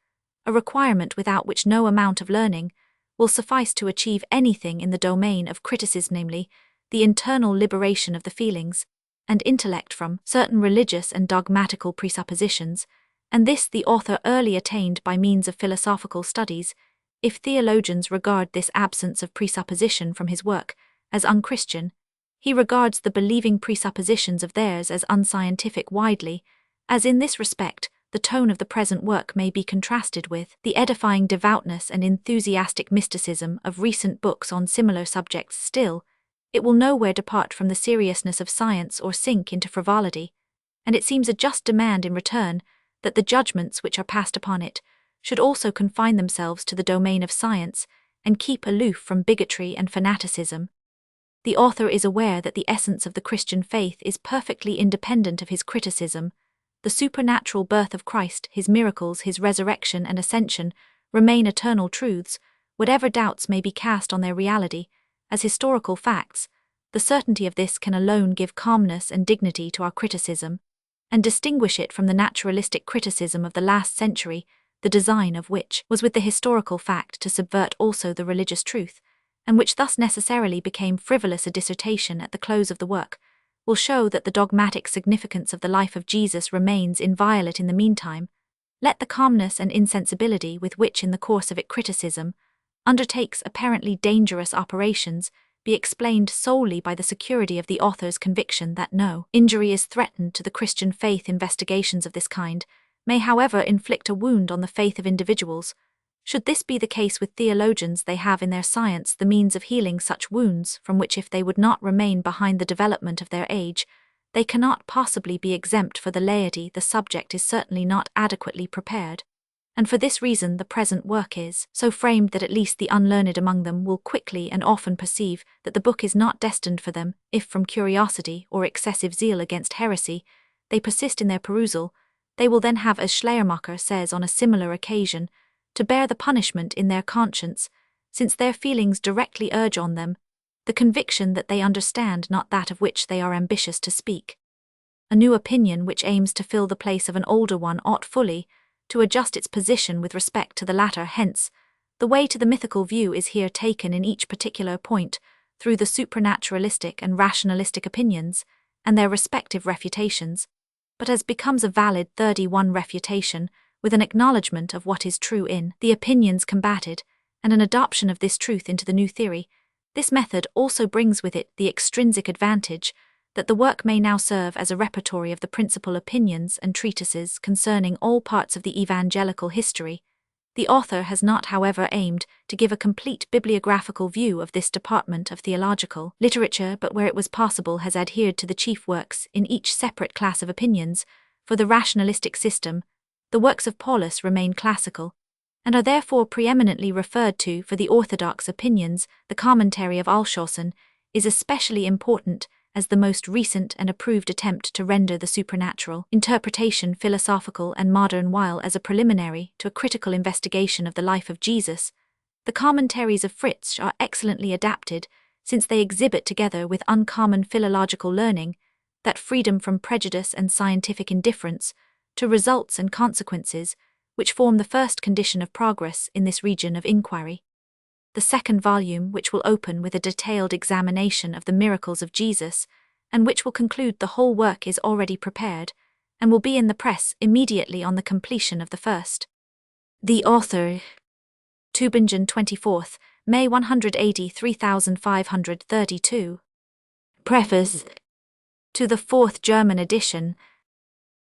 a requirement without which no amount of learning will suffice to achieve anything in the domain of criticism, namely, the internal liberation of the feelings and intellect from certain religious and dogmatical presuppositions, and this the author early attained by means of philosophical studies. If theologians regard this absence of presupposition from his work as unchristian, he regards the believing presuppositions of theirs as unscientific. Widely, as in this respect, the tone of the present work may be contrasted with the edifying devoutness and enthusiastic mysticism of recent books on similar subjects. Still, it will nowhere depart from the seriousness of science or sink into frivolity, and it seems a just demand in return that the judgments which are passed upon it should also confine themselves to the domain of science and keep aloof from bigotry and fanaticism. The author is aware that the essence of the Christian faith is perfectly independent of his criticism. The supernatural birth of Christ, his miracles, his resurrection and ascension remain eternal truths, whatever doubts may be cast on their reality. As historical facts, the certainty of this can alone give calmness and dignity to our criticism, and distinguish it from the naturalistic criticism of the last century. the design of which was with the historical fact to subvert also the religious truth, and which thus necessarily became frivolous a dissertation at the close of the work, will show that the dogmatic significance of the life of Jesus remains inviolate in the meantime. Let the calmness and insensibility with which in the course of it criticism undertakes apparently dangerous operations be explained solely by the security of the author's conviction that no injury is threatened to the Christian faith. Investigations of this kind may, however, inflict a wound on the faith of individuals. Should this be the case with theologians, they have in their science the means of healing such wounds, from which, if they would not remain behind the development of their age, they cannot possibly be exempt. For the laity, the subject is certainly not adequately prepared, and for this reason the present work is so framed that at least the unlearned among them will quickly and often perceive that the book is not destined for them. If from curiosity or excessive zeal against heresy they persist in their perusal, they will then have, as Schleiermacher says on a similar occasion, to bear the punishment in their conscience, since their feelings directly urge on them the conviction that they understand not that of which they are ambitious to speak. A new opinion which aims to fill the place of an older one ought fully to adjust its position with respect to the latter. Hence, the way to the mythical view is here taken in each particular point through the supranaturalistic and rationalistic opinions and their respective refutations, but as becomes a valid 31 refutation, with an acknowledgement of what is true in the opinions combated, and an adoption of this truth into the new theory. This method also brings with it the extrinsic advantage that the work may now serve as a repertory of the principal opinions and treatises concerning all parts of the evangelical history. The author has not, however, aimed to give a complete bibliographical view of this department of theological literature, but where it was possible has adhered to the chief works in each separate class of opinions. For the rationalistic system, the works of Paulus remain classical, and are therefore preeminently referred to. For the orthodox opinions, the commentary of Alshausen is especially important as the most recent and approved attempt to render the supernatural interpretation philosophical and modern, while as a preliminary to a critical investigation of the life of Jesus. The commentaries of Fritzsch are excellently adapted, since they exhibit, together with uncommon philological learning, that freedom from prejudice and scientific indifference to results and consequences which form the first condition of progress in this region of inquiry. The second volume, which will open with a detailed examination of the miracles of Jesus, and which will conclude the whole work, is already prepared, and will be in the press immediately on the completion of the first. The author, Tübingen, 24th May 180 3532. Preface to the fourth German edition.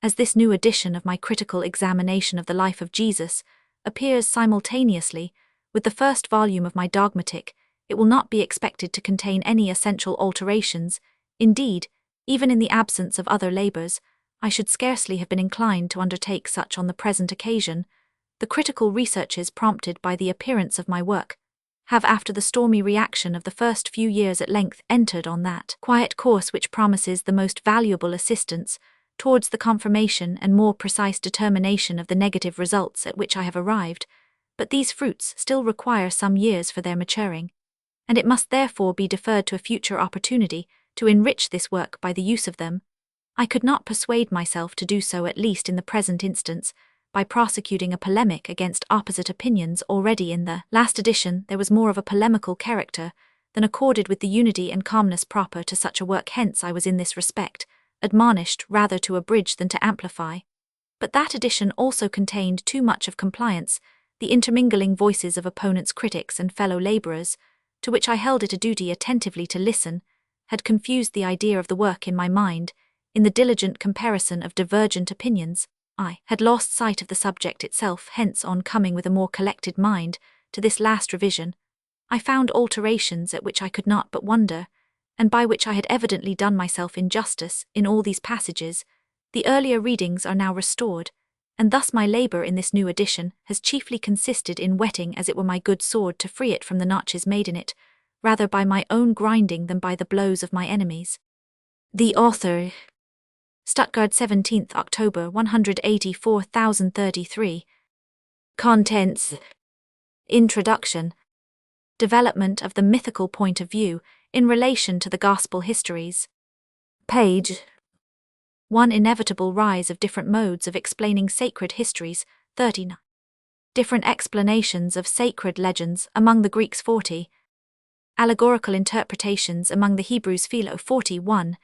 As this new edition of my critical examination of the life of Jesus appears simultaneously with the first volume of my dogmatic, it will not be expected to contain any essential alterations. Indeed, even in the absence of other labours, I should scarcely have been inclined to undertake such on the present occasion. The critical researches prompted by the appearance of my work have, after the stormy reaction of the first few years, at length entered on that quiet course which promises the most valuable assistance towards the confirmation and more precise determination of the negative results at which I have arrived. But these fruits still require some years for their maturing, and it must therefore be deferred to a future opportunity to enrich this work by the use of them. I could not persuade myself to do so, at least in the present instance, by prosecuting a polemic against opposite opinions. Already in the last edition there was more of a polemical character than accorded with the unity and calmness proper to such a work. Hence I was in this respect admonished rather to abridge than to amplify. But that edition also contained too much of compliance, the intermingling voices of opponents, critics, and fellow labourers, to which I held it a duty attentively to listen, had confused the idea of the work in my mind. In the diligent comparison of divergent opinions, I had lost sight of the subject itself. Hence, on coming with a more collected mind to this last revision, I found alterations at which I could not but wonder, and by which I had evidently done myself injustice in all these passages. The earlier readings are now restored, and thus my labour in this new edition has chiefly consisted in whetting as it were my good sword to free it from the notches made in it, rather by my own grinding than by the blows of my enemies. The author, Stuttgart, 17th October 184,033. Contents: Introduction. Development of the mythical point of view in relation to the Gospel histories. Page 1. Inevitable rise of different modes of explaining sacred histories, 39. Different explanations of sacred legends among the Greeks 40. Allegorical interpretations among the Hebrews Philo 41.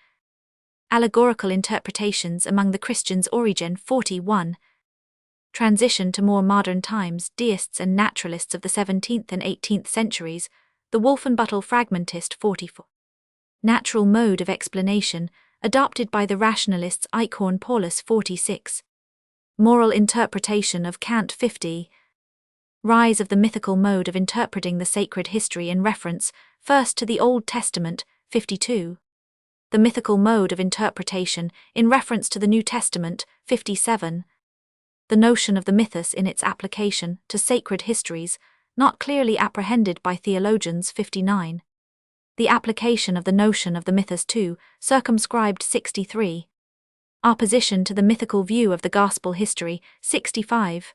Allegorical interpretations among the Christians Origen 41. Transition to more modern times, deists and naturalists of the 17th and 18th centuries, the Wolfenbüttel fragmentist 44. Natural mode of explanation, adopted by the rationalists Eichhorn Paulus 46. Moral interpretation of Kant 50. Rise of the mythical mode of interpreting the sacred history in reference, first to the Old Testament 52. The mythical mode of interpretation in reference to the New Testament 57. The notion of the mythos in its application to sacred histories, not clearly apprehended by theologians 59. The application of the notion of the mythos to, circumscribed 63. Opposition to the mythical view of the gospel history 65.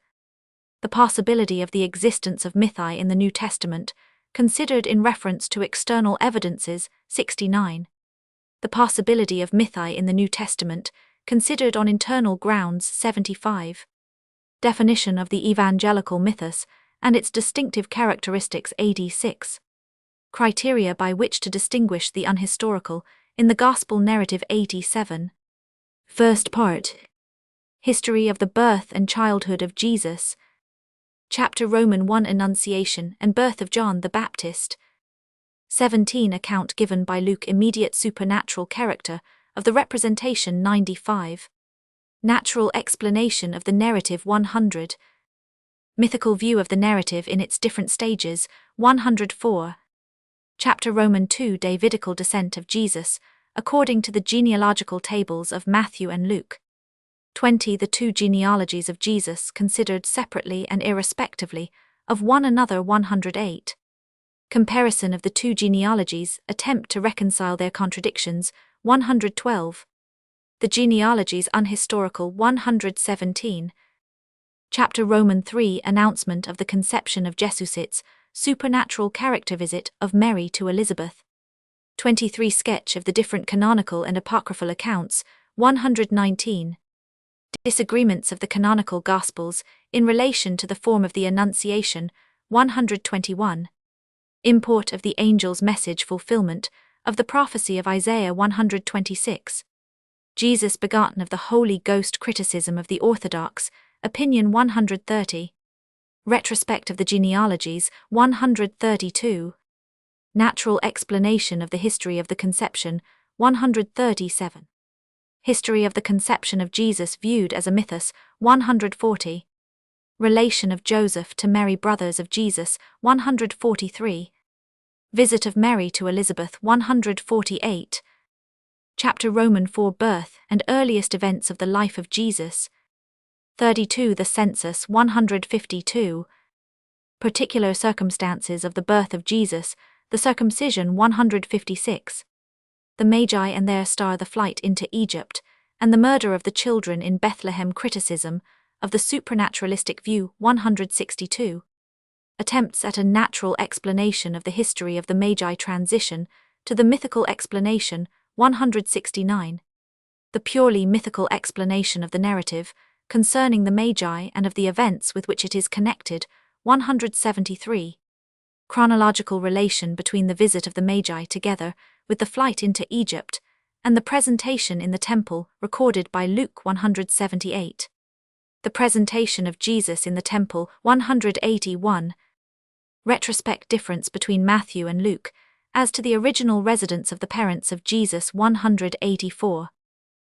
The possibility of the existence of mythi in the New Testament, considered in reference to external evidences 69. The possibility of mythi in the New Testament, considered on internal grounds 75. Definition of the evangelical mythos and its distinctive characteristics 86. Criteria by which to distinguish the unhistorical in the gospel narrative 87. First part. History of the birth and childhood of Jesus. Chapter Roman 1 Annunciation and birth of John the Baptist. 17 Account given by Luke immediate supernatural character of the representation 95. Natural explanation of the narrative 100. Mythical view of the narrative in its different stages 104. Chapter Roman 2 Davidical descent of Jesus, according to the genealogical tables of Matthew and Luke. 20 The two genealogies of Jesus considered separately and irrespectively of one another 108. Comparison of the two genealogies, attempt to reconcile their contradictions 112. The genealogies unhistorical 117. Chapter Roman 3 Announcement of the conception of Jesuits, supernatural character visit of Mary to Elizabeth. 23 Sketch of the different canonical and apocryphal accounts 119. Disagreements of the canonical Gospels in relation to the form of the Annunciation 121. Import of the angel's message fulfillment of the prophecy of Isaiah 126. Jesus begotten of the Holy Ghost criticism of the Orthodox, opinion 130. Retrospect of the genealogies 132. Natural explanation of the history of the conception 137. History of the conception of Jesus viewed as a mythos 140. Relation of Joseph to Mary brothers of Jesus 143. Visit of Mary to Elizabeth 148. Chapter Roman 4 Birth and earliest events of the life of Jesus. 32 The census 152. Particular circumstances of the birth of Jesus, the circumcision 156. The Magi and their star the flight into Egypt, and the murder of the children in Bethlehem criticism of the supernaturalistic view 162. Attempts at a natural explanation of the history of the Magi transition to the mythical explanation 169. The purely mythical explanation of the narrative concerning the Magi and of the events with which it is connected 173. Chronological relation between the visit of the Magi together with the flight into Egypt and the presentation in the temple recorded by Luke 178. The presentation of Jesus in the temple 181. Retrospect difference between Matthew and Luke as to the original residence of the parents of Jesus 184.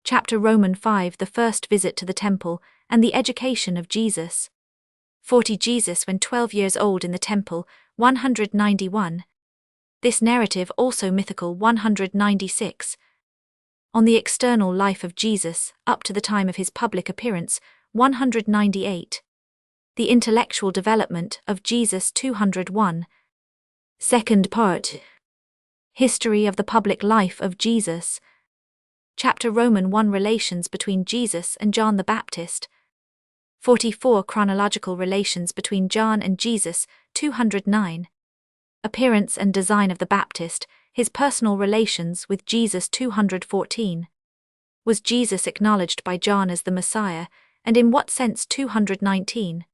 Chapter Roman 5 The first visit to the temple and the education of Jesus. 40 Jesus when 12 years old in the temple 191. This narrative also mythical 196. On the external life of Jesus up to the time of his public appearance 198. The intellectual development of Jesus 201. Second part. History of the public life of Jesus. Chapter Roman 1 Relations between Jesus and John the Baptist. 44 Chronological relations between John and Jesus 209. Appearance and design of the Baptist, his personal relations with Jesus 214. Was Jesus acknowledged by John as the Messiah, and in what sense 219.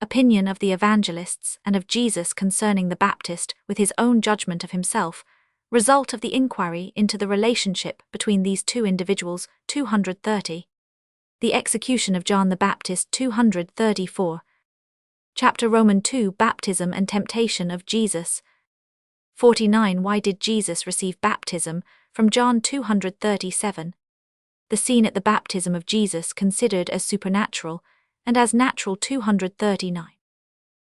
Opinion of the evangelists and of Jesus concerning the Baptist with his own judgment of himself, result of the inquiry into the relationship between these two individuals, 230. The execution of John the Baptist, 234. Chapter Roman 2, Baptism and temptation of Jesus. 49. Why did Jesus receive baptism? From John 237. The scene at the baptism of Jesus considered as supernatural, and as natural, 239.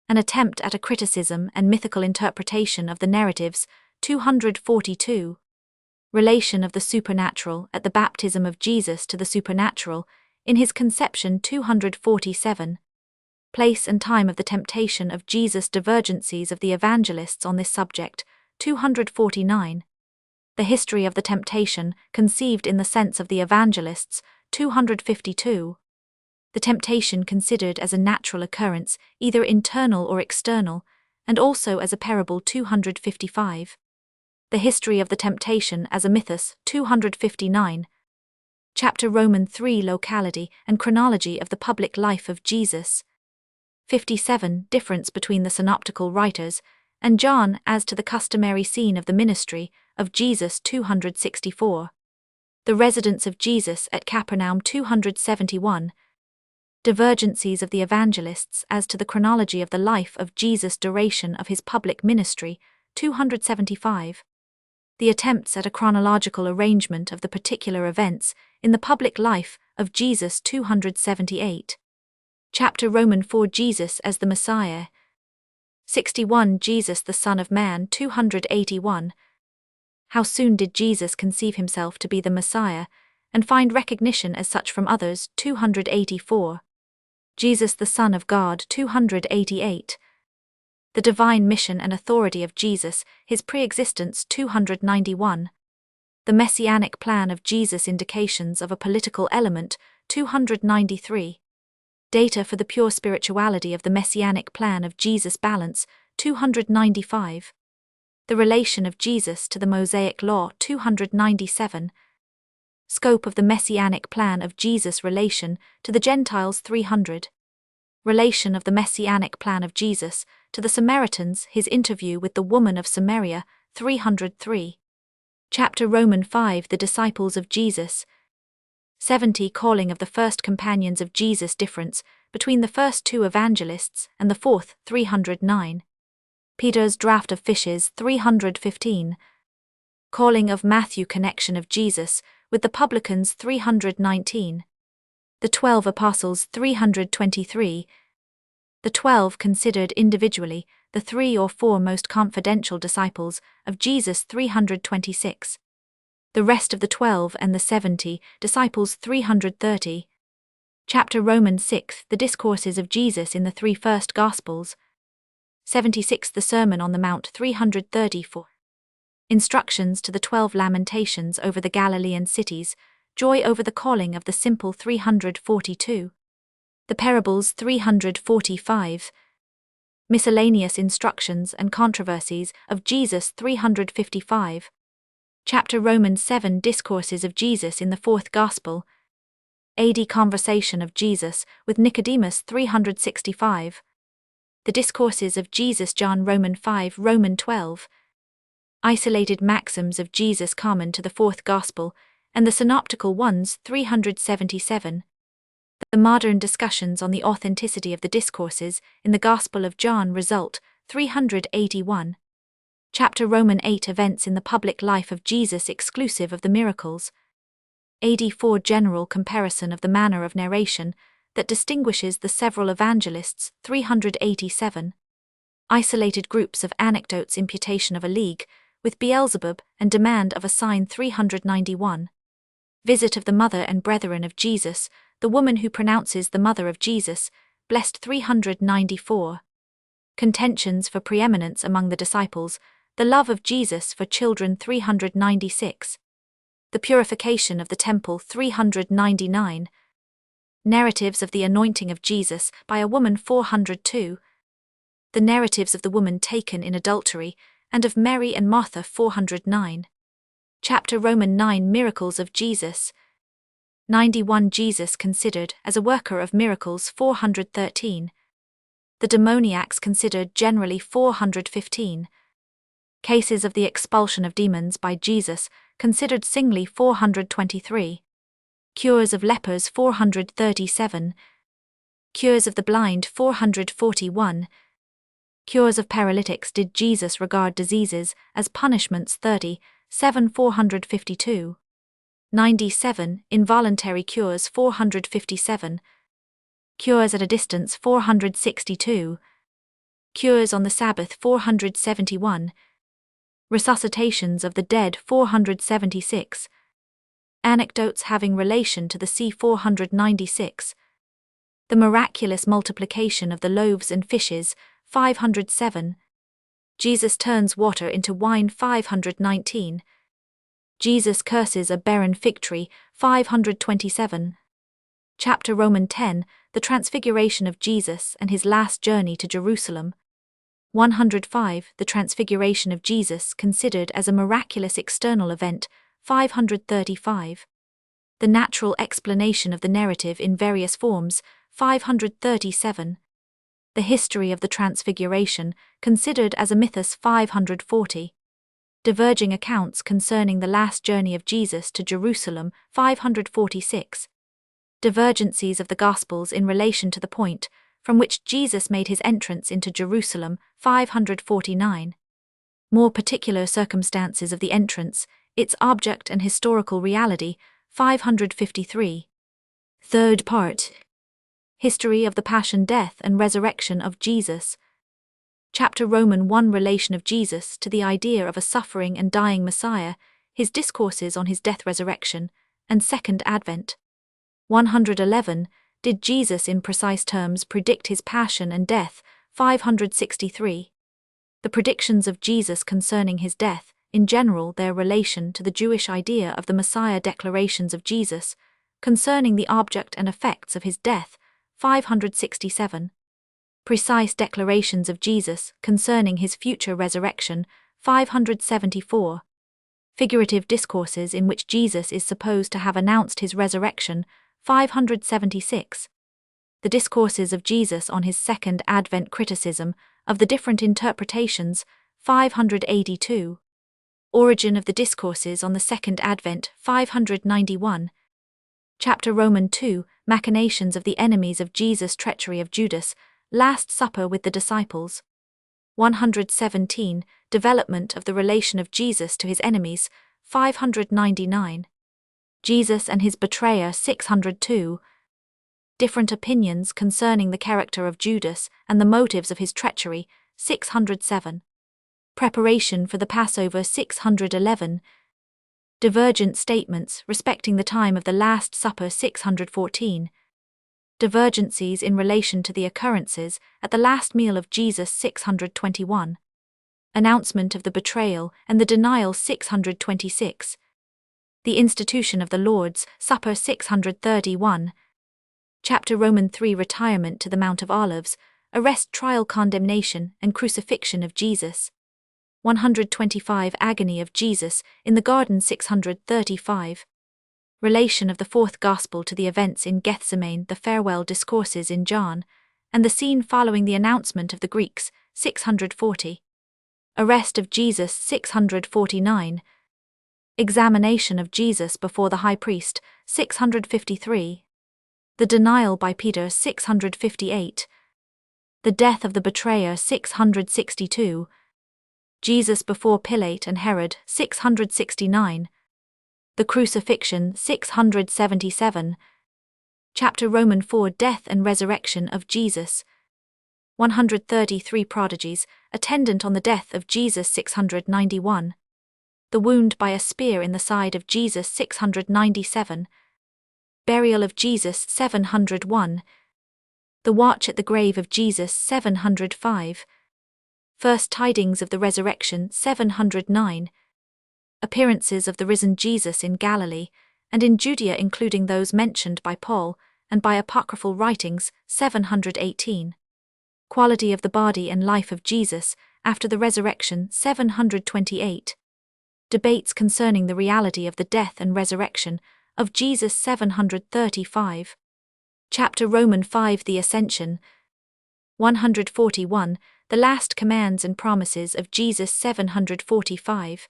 An attempt at a criticism and mythical interpretation of the narratives, 242. Relation of the supernatural at the baptism of Jesus to the supernatural, in his conception, 247. Place and time of the temptation of Jesus. Divergencies of the evangelists on this subject, 249. The history of the temptation, conceived in the sense of the evangelists, 252. The temptation considered as a natural occurrence, either internal or external, and also as a parable, 255. The history of the temptation as a mythos, 259. Chapter Roman 3, Locality and chronology of the public life of Jesus. 57. Difference between the synoptical writers and John as to the customary scene of the ministry of Jesus, 264. The residence of Jesus at Capernaum, 271. Divergencies of the evangelists as to the chronology of the life of Jesus. Duration of his public ministry, 275. The attempts at a chronological arrangement of the particular events in the public life of Jesus, 278. Chapter Roman 4, Jesus as the Messiah. 61. Jesus the Son of Man, 281. How soon did Jesus conceive himself to be the Messiah, and find recognition as such from others? 284. Jesus the Son of God, 288. The divine mission and authority of Jesus, his pre-existence, 291. The messianic plan of Jesus, indications of a political element, 293. Data for the pure spirituality of the messianic plan of Jesus, balance, 295. The relation of Jesus to the Mosaic Law, 297. Scope of the messianic plan of Jesus, relation to the Gentiles, 300. Relation of the messianic plan of Jesus to the Samaritans, his interview with the woman of Samaria, 303. Chapter Roman 5, the disciples of Jesus. 70. Calling of the first companions of Jesus. Difference between the first two evangelists and the fourth, 309. Peter's draught of fishes, 315. Calling of Matthew. Connection of Jesus with the publicans, 319. The 12 apostles, 323. The 12 considered individually, the 3 or 4 most confidential disciples of Jesus, 326. The rest of the 12 and the 70 disciples, 330. Chapter Roman 6, the discourses of Jesus in the 3 first Gospels. 76. The Sermon on the Mount, 334. Instructions to the 12 lamentations over the Galilean cities, joy over the calling of the simple, 342. The parables, 345. Miscellaneous instructions and controversies of Jesus, 355. Chapter Roman 7, discourses of Jesus in the 4th Gospel. AD conversation of Jesus with Nicodemus, 365. The discourses of Jesus, John, Roman 5, Roman 12. Isolated maxims of Jesus common to the 4th Gospel and the synoptical ones, 377. The modern discussions on the authenticity of the discourses in the Gospel of John result, 381. Chapter Roman 8, events in the public life of Jesus exclusive of the miracles. AD 4, general comparison of the manner of narration that distinguishes the several evangelists, 387. Isolated groups of anecdotes, imputation of a league with Beelzebub and demand of a sign, 391. Visit of the mother and brethren of Jesus, the woman who pronounces the mother of Jesus, blessed, 394. Contentions for preeminence among the disciples, the love of Jesus for children, 396. The purification of the temple, 399. Narratives of the anointing of Jesus by a woman, 402. The narratives of the woman taken in adultery, and of Mary and Martha, 409. Chapter Roman 9, miracles of Jesus. 91. Jesus considered as a worker of miracles, 413. The demoniacs considered generally 415. Cases of the expulsion of demons by Jesus considered singly 423. Cures of lepers 437. Cures of the blind 441. Cures of paralytics. Did Jesus regard diseases as punishments 30, 7 452. 97. Involuntary cures 457. Cures at a distance 462. Cures on the Sabbath 471. Resuscitations of the dead 476. Anecdotes having relation to the sea 496. The miraculous multiplication of the loaves and fishes 507. Jesus turns water into wine 519. Jesus curses a barren fig tree 527. Chapter Roman 10, the transfiguration of Jesus and his last journey to Jerusalem. 105. The transfiguration of Jesus considered as a miraculous external event 535. The natural explanation of the narrative in various forms 537. The history of the Transfiguration, considered as a mythos 540. Diverging accounts concerning the last journey of Jesus to Jerusalem 546. Divergencies of the Gospels in relation to the point from which Jesus made his entrance into Jerusalem 549. More particular circumstances of the entrance, its object and historical reality 553. Third part. History of the Passion, Death and Resurrection of Jesus. Chapter Roman 1, relation of Jesus to the idea of a suffering and dying Messiah, his discourses on his death, resurrection, and second advent. 111. Did Jesus in precise terms predict his passion and death? 563. The predictions of Jesus concerning his death, in general their relation to the Jewish idea of the Messiah, declarations of Jesus concerning the object and effects of his death 567. Precise declarations of Jesus concerning his future resurrection 574. Figurative discourses in which Jesus is supposed to have announced his resurrection 576. The discourses of Jesus on his second advent, criticism of the different interpretations 582. Origin of the discourses on the second advent 591. Chapter Roman 2, machinations of the enemies of Jesus, treachery of Judas, Last Supper with the disciples. 117. Development of the relation of Jesus to his enemies 599. Jesus and his betrayer 602. Different opinions concerning the character of Judas and the motives of his treachery 607. Preparation for the Passover 611. Divergent statements respecting the time of the Last Supper 614. Divergencies in relation to the occurrences at the last meal of Jesus 621. Announcement of the betrayal and the denial 626. The institution of the Lord's Supper 631. Chapter Roman 3, retirement to the Mount of Olives, arrest, trial, condemnation, and crucifixion of Jesus. 125. Agony of Jesus in the Garden 635. Relation of the fourth Gospel to the events in Gethsemane, the farewell discourses in John, and the scene following the announcement of the Greeks 640. Arrest of Jesus 649. Examination of Jesus before the high priest 653. The denial by Peter 658. The death of the betrayer 662. Jesus before Pilate and Herod 669. The crucifixion 677. Chapter Roman 4, death and resurrection of Jesus. 133. Prodigies attendant on the death of Jesus 691. The wound by a spear in the side of Jesus 697. Burial of Jesus 701. The watch at the grave of Jesus 705. First tidings of the resurrection 709. Appearances of the risen Jesus in Galilee and in Judea, including those mentioned by Paul and by apocryphal writings 718. Quality of the body and life of Jesus after the resurrection 728. Debates concerning the reality of the death and resurrection of Jesus 735. Chapter Roman 5, the Ascension. 141, the last commands and promises of Jesus 745.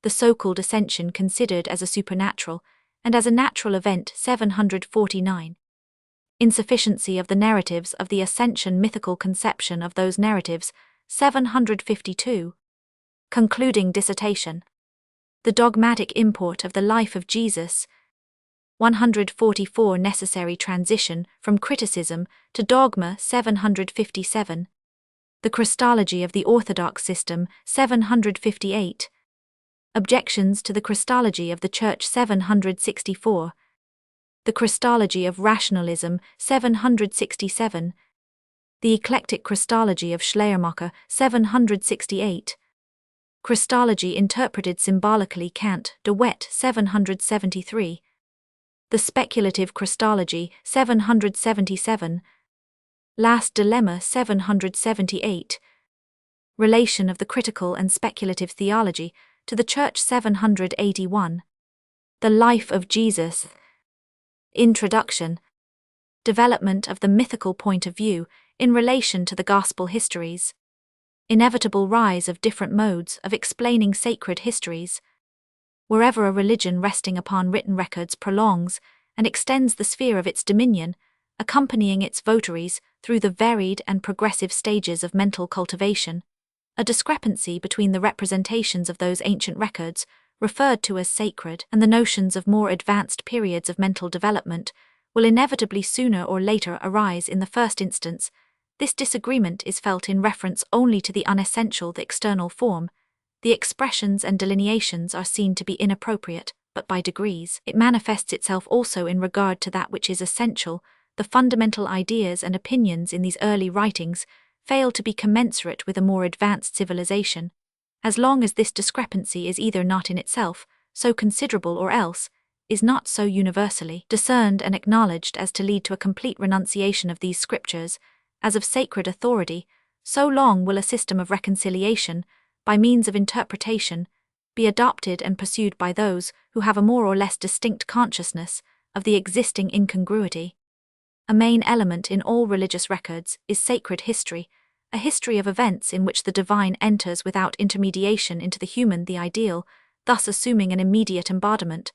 The so-called ascension considered as a supernatural, and as a natural event 749. Insufficiency of the narratives of the ascension, mythical conception of those narratives 752. Concluding dissertation. The dogmatic import of the life of Jesus 144, necessary transition from criticism to dogma 757. The Christology of the Orthodox system 758. Objections to the Christology of the Church 764. The Christology of Rationalism 767. The Eclectic Christology of Schleiermacher 768. Christology interpreted symbolically Kant, de Wet 773. The Speculative Christology 777. Last Dilemma 778. Relation of the critical and speculative theology to the Church 781. The Life of Jesus. Introduction. Development of the mythical point of view in relation to the Gospel histories. Inevitable rise of different modes of explaining sacred histories. Wherever a religion resting upon written records prolongs and extends the sphere of its dominion, accompanying its votaries through the varied and progressive stages of mental cultivation, a discrepancy between the representations of those ancient records, referred to as sacred, and the notions of more advanced periods of mental development, will inevitably sooner or later arise. In the first instance, this disagreement is felt in reference only to the unessential, the external form. The expressions and delineations are seen to be inappropriate, but by degrees it manifests itself also in regard to that which is essential. The fundamental ideas and opinions in these early writings fail to be commensurate with a more advanced civilization, as long as this discrepancy is either not in itself so considerable or else is not so universally discerned and acknowledged as to lead to a complete renunciation of these scriptures as of sacred authority. So long will a system of reconciliation, by means of interpretation, be adopted and pursued by those who have a more or less distinct consciousness of the existing incongruity. A main element in all religious records is sacred history, a history of events in which the divine enters without intermediation into the human, the ideal, thus assuming an immediate embodiment.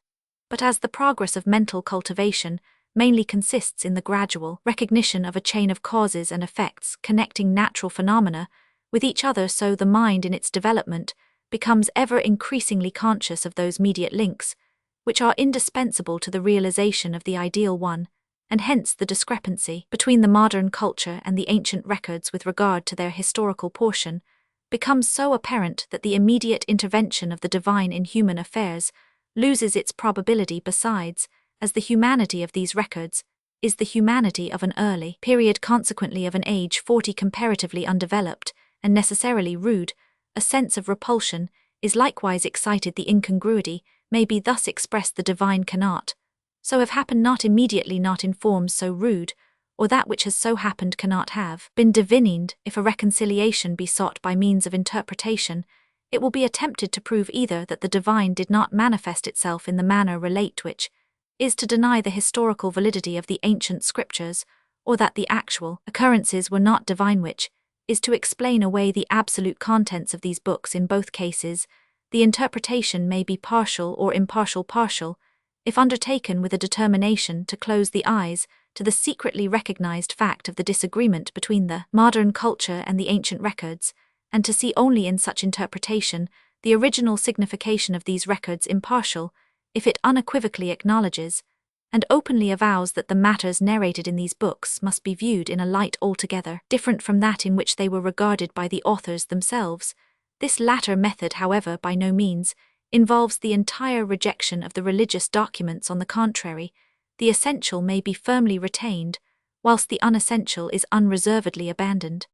But as the progress of mental cultivation mainly consists in the gradual recognition of a chain of causes and effects connecting natural phenomena with each other, so the mind in its development becomes ever increasingly conscious of those mediate links, which are indispensable to the realization of the ideal one, and hence the discrepancy between the modern culture and the ancient records with regard to their historical portion becomes so apparent that the immediate intervention of the divine in human affairs loses its probability. Besides, as the humanity of these records is the humanity of an early period, consequently of an age 40 comparatively undeveloped and necessarily rude, a sense of repulsion is likewise excited. The incongruity may be thus expressed: the divine cannot so have happened, not immediately, not in forms so rude, or that which has so happened cannot have been divined. If a reconciliation be sought by means of interpretation, it will be attempted to prove either that the divine did not manifest itself in the manner relate, which is to deny the historical validity of the ancient scriptures, or that the actual occurrences were not divine, which is to explain away the absolute contents of these books. In both cases, the interpretation may be partial or impartial. Partial, if undertaken with a determination to close the eyes to the secretly recognized fact of the disagreement between the modern culture and the ancient records, and to see only in such interpretation the original signification of these records. Impartial, if it unequivocally acknowledges and openly avows that the matters narrated in these books must be viewed in a light altogether different from that in which they were regarded by the authors themselves. This latter method, however, by no means involves the entire rejection of the religious documents. On the contrary, the essential may be firmly retained, whilst the unessential is unreservedly abandoned.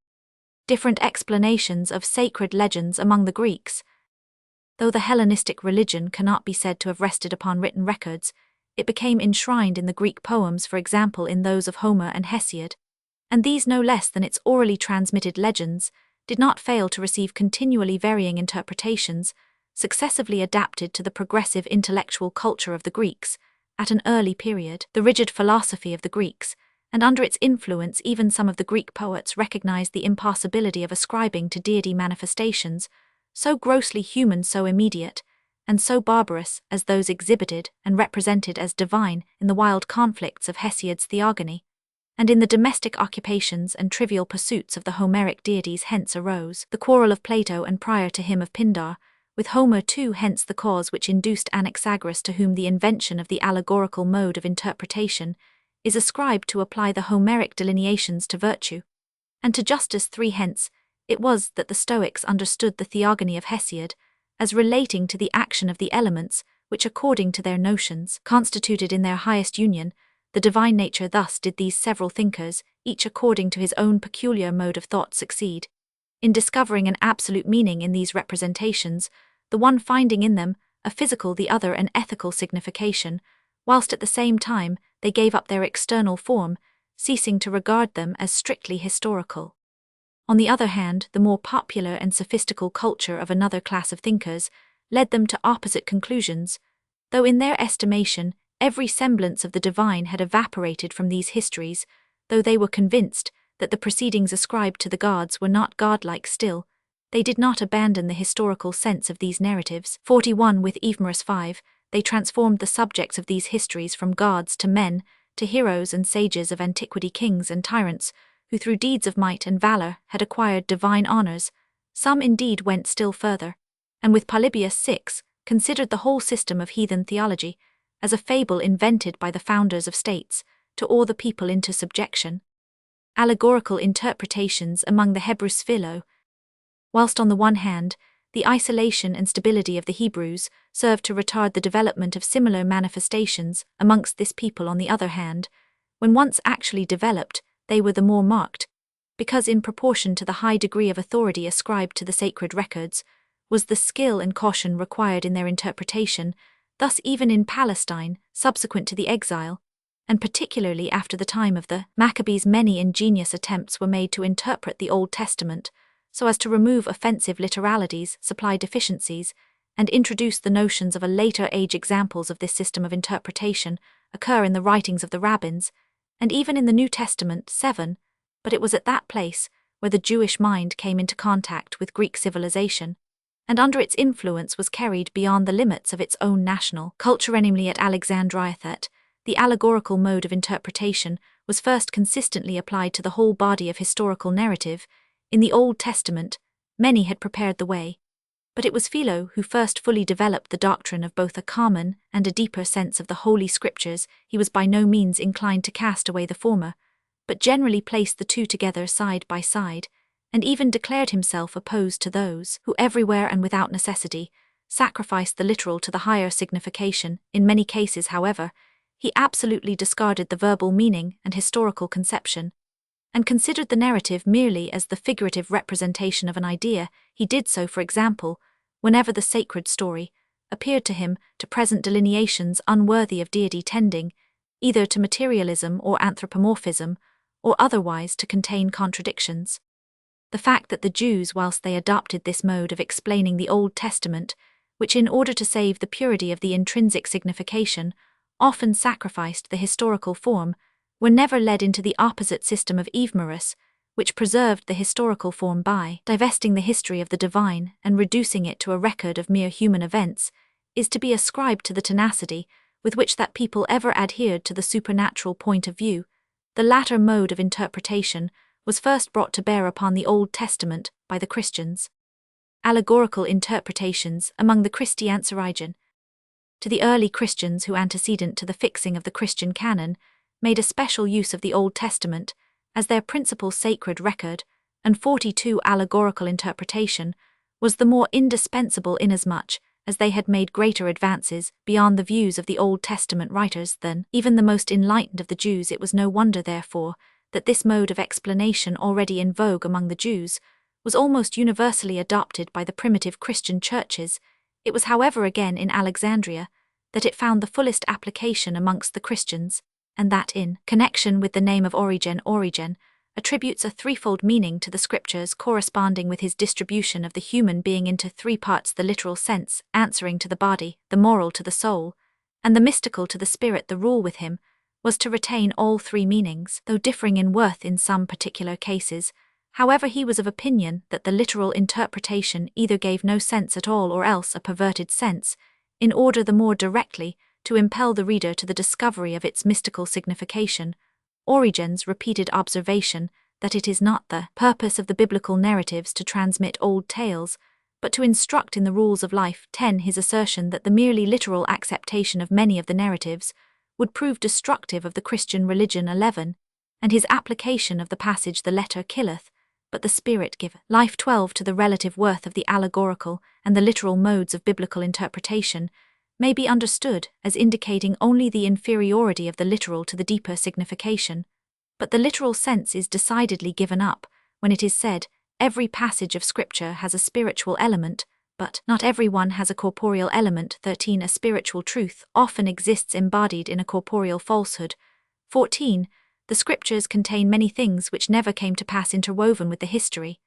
Different explanations of sacred legends among the Greeks. Though the Hellenistic religion cannot be said to have rested upon written records, it became enshrined in the Greek poems, for example in those of Homer and Hesiod, and these, no less than its orally transmitted legends, did not fail to receive continually varying interpretations, successively adapted to the progressive intellectual culture of the Greeks. At an early period, the rigid philosophy of the Greeks and under its influence even some of the Greek poets recognized the impossibility of ascribing to deity manifestations, so grossly human, so immediate, and so barbarous as those exhibited and represented as divine in the wild conflicts of Hesiod's theogony, and in the domestic occupations and trivial pursuits of the Homeric deities. Hence arose the quarrel of Plato and prior to him of Pindar, with Homer too. Hence the cause which induced Anaxagoras, to whom the invention of the allegorical mode of interpretation is ascribed, to apply the Homeric delineations to virtue and to justice. 3. Hence it was that the Stoics understood the theogony of Hesiod as relating to the action of the elements, which according to their notions constituted in their highest union the divine nature. Thus did these several thinkers, each according to his own peculiar mode of thought, succeed in discovering an absolute meaning in these representations, the one finding in them a physical, the other an ethical signification, whilst at the same time they gave up their external form, ceasing to regard them as strictly historical. On the other hand, the more popular and sophistical culture of another class of thinkers led them to opposite conclusions, though in their estimation every semblance of the divine had evaporated from these histories, though they were convinced that the proceedings ascribed to the gods were not godlike. Still, they did not abandon the historical sense of these narratives. 41. With Evemerus 5, they transformed the subjects of these histories from gods to men, to heroes and sages of antiquity, kings and tyrants, who through deeds of might and valor had acquired divine honors. Some indeed went still further, and with Polybius 6, considered the whole system of heathen theology as a fable invented by the founders of states, to awe the people into subjection. Allegorical interpretations among the Hebrews. Philo. Whilst on the one hand, the isolation and stability of the Hebrews served to retard the development of similar manifestations amongst this people, on the other hand, when once actually developed, they were the more marked, because in proportion to the high degree of authority ascribed to the sacred records, was the skill and caution required in their interpretation. Thus even in Palestine, subsequent to the exile, and particularly after the time of the Maccabees, many ingenious attempts were made to interpret the Old Testament so as to remove offensive literalities, supply deficiencies, and introduce the notions of a later age. Examples of this system of interpretation occur in the writings of the rabbins, and even in the New Testament. 7. But it was at that place where the Jewish mind came into contact with Greek civilization, and under its influence was carried beyond the limits of its own national culture. Namely, at Alexandria, that the allegorical mode of interpretation was first consistently applied to the whole body of historical narrative. In the Old Testament, many had prepared the way, but it was Philo who first fully developed the doctrine of both a common and a deeper sense of the Holy Scriptures. He was by no means inclined to cast away the former, but generally placed the two together side by side, and even declared himself opposed to those who everywhere and without necessity sacrificed the literal to the higher signification. In many cases, however, he absolutely discarded the verbal meaning and historical conception, and considered the narrative merely as the figurative representation of an idea. He did so, for example, whenever the sacred story appeared to him to present delineations unworthy of deity, tending either to materialism or anthropomorphism, or otherwise to contain contradictions. The fact that the Jews, whilst they adopted this mode of explaining the Old Testament, which in order to save the purity of the intrinsic signification, often sacrificed the historical form, were never led into the opposite system of Evemerus, which preserved the historical form by divesting the history of the divine and reducing it to a record of mere human events, is to be ascribed to the tenacity with which that people ever adhered to the supernatural point of view. The latter mode of interpretation was first brought to bear upon the Old Testament by the Christians. Allegorical interpretations among the Christians. Origin. To the early Christians who, antecedent to the fixing of the Christian canon, made a special use of the Old Testament as their principal sacred record, and 42 allegorical interpretation was the more indispensable inasmuch as they had made greater advances beyond the views of the Old Testament writers than even the most enlightened of the Jews. It was no wonder, therefore, that this mode of explanation, already in vogue among the Jews, was almost universally adopted by the primitive Christian churches. It was, however, again in Alexandria that it found the fullest application amongst the Christians, and that in connection with the name of Origen attributes a threefold meaning to the Scriptures, corresponding with his distribution of the human being into three parts: the literal sense, answering to the body; the moral to the soul; and the mystical to the spirit. The rule with him was to retain all three meanings, though differing in worth in some particular cases. However, he was of opinion that the literal interpretation either gave no sense at all or else a perverted sense, in order the more directly to impel the reader to the discovery of its mystical signification. Origen's repeated observation that it is not the purpose of the biblical narratives to transmit old tales, but to instruct in the rules of life. 10. His assertion that the merely literal acceptation of many of the narratives would prove destructive of the Christian religion. 11. And his application of the passage "the letter killeth, but the spirit giveth life." 12. To the relative worth of the allegorical and the literal modes of biblical interpretation may be understood as indicating only the inferiority of the literal to the deeper signification. But the literal sense is decidedly given up when it is said, "Every passage of Scripture has a spiritual element, but not every one has a corporeal element." 13. A spiritual truth often exists embodied in a corporeal falsehood. 14. The Scriptures contain many things which never came to pass interwoven with the history,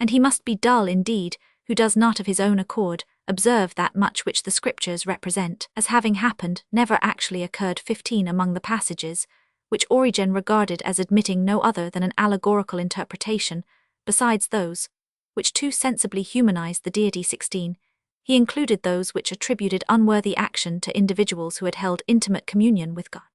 and he must be dull indeed who does not of his own accord observe that much which the Scriptures represent as having happened never actually occurred. 15. Among the passages which Origen regarded as admitting no other than an allegorical interpretation, besides those which too sensibly humanized the deity. 16. He included those which attributed unworthy action to individuals who had held intimate communion with God.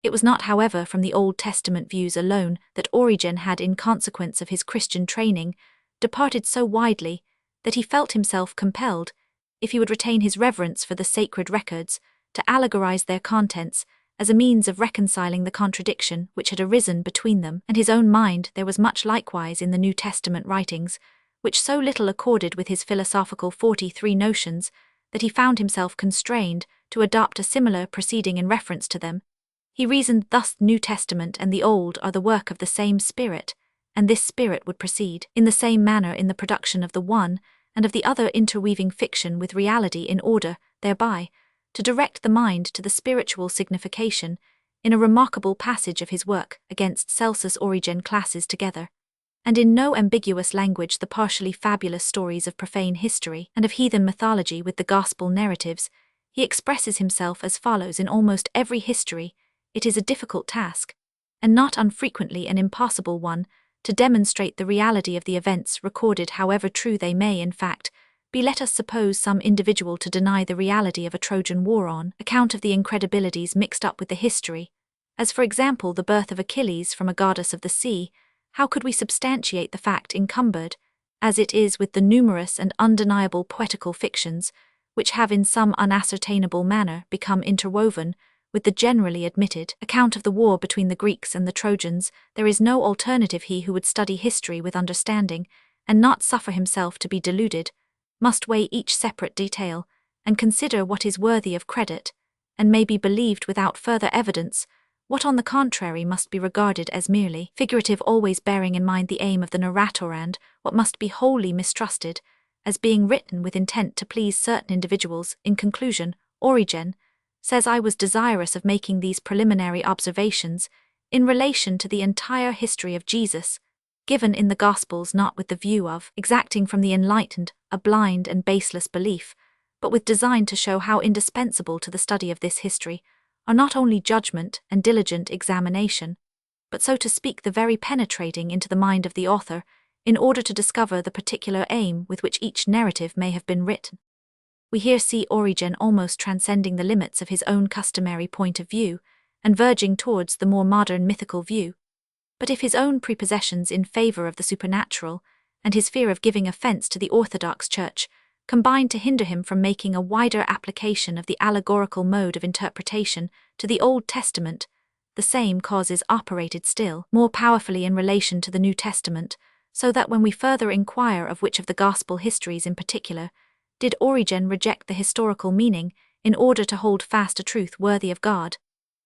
It was not, however, from the Old Testament views alone that Origen had, in consequence of his Christian training, departed so widely that he felt himself compelled, if he would retain his reverence for the sacred records, to allegorize their contents as a means of reconciling the contradiction which had arisen between them and his own mind. There was much likewise in the New Testament writings which so little accorded with his philosophical 43 notions that he found himself constrained to adopt a similar proceeding in reference to them. He reasoned thus: the New Testament and the Old are the work of the same Spirit, and this Spirit would proceed in the same manner in the production of the one and of the other, interweaving fiction with reality in order, thereby, to direct the mind to the spiritual signification. In a remarkable passage of his work Against Celsus, Origen classes together, and in no ambiguous language, the partially fabulous stories of profane history and of heathen mythology with the gospel narratives. He expresses himself as follows: in almost every history it is a difficult task, and not unfrequently an impossible one, to demonstrate the reality of the events recorded, however true they may in fact be. Let us suppose some individual to deny the reality of a Trojan war on account of the incredibilities mixed up with the history, as for example the birth of Achilles from a goddess of the sea. How could we substantiate the fact, encumbered as it is with the numerous and undeniable poetical fictions which have in some unascertainable manner become interwoven with the generally admitted account of the war between the Greeks and the Trojans? There is no alternative. He who would study history with understanding, and not suffer himself to be deluded, must weigh each separate detail, and consider what is worthy of credit, and may be believed without further evidence, what on the contrary must be regarded as merely figurative, always bearing in mind the aim of the narrator, and what must be wholly mistrusted, as being written with intent to please certain individuals. In conclusion, Origen says, "I was desirous of making these preliminary observations in relation to the entire history of Jesus, given in the Gospels, not with the view of exacting from the enlightened a blind and baseless belief, but with design to show how indispensable to the study of this history are not only judgment and diligent examination, but, so to speak, the very penetrating into the mind of the author, in order to discover the particular aim with which each narrative may have been written." We here see Origen almost transcending the limits of his own customary point of view, and verging towards the more modern mythical view. But if his own prepossessions in favor of the supernatural, and his fear of giving offense to the Orthodox Church, combined to hinder him from making a wider application of the allegorical mode of interpretation to the Old Testament, the same causes operated still more powerfully in relation to the New Testament, so that when we further inquire of which of the Gospel histories in particular did Origen reject the historical meaning in order to hold fast a truth worthy of God,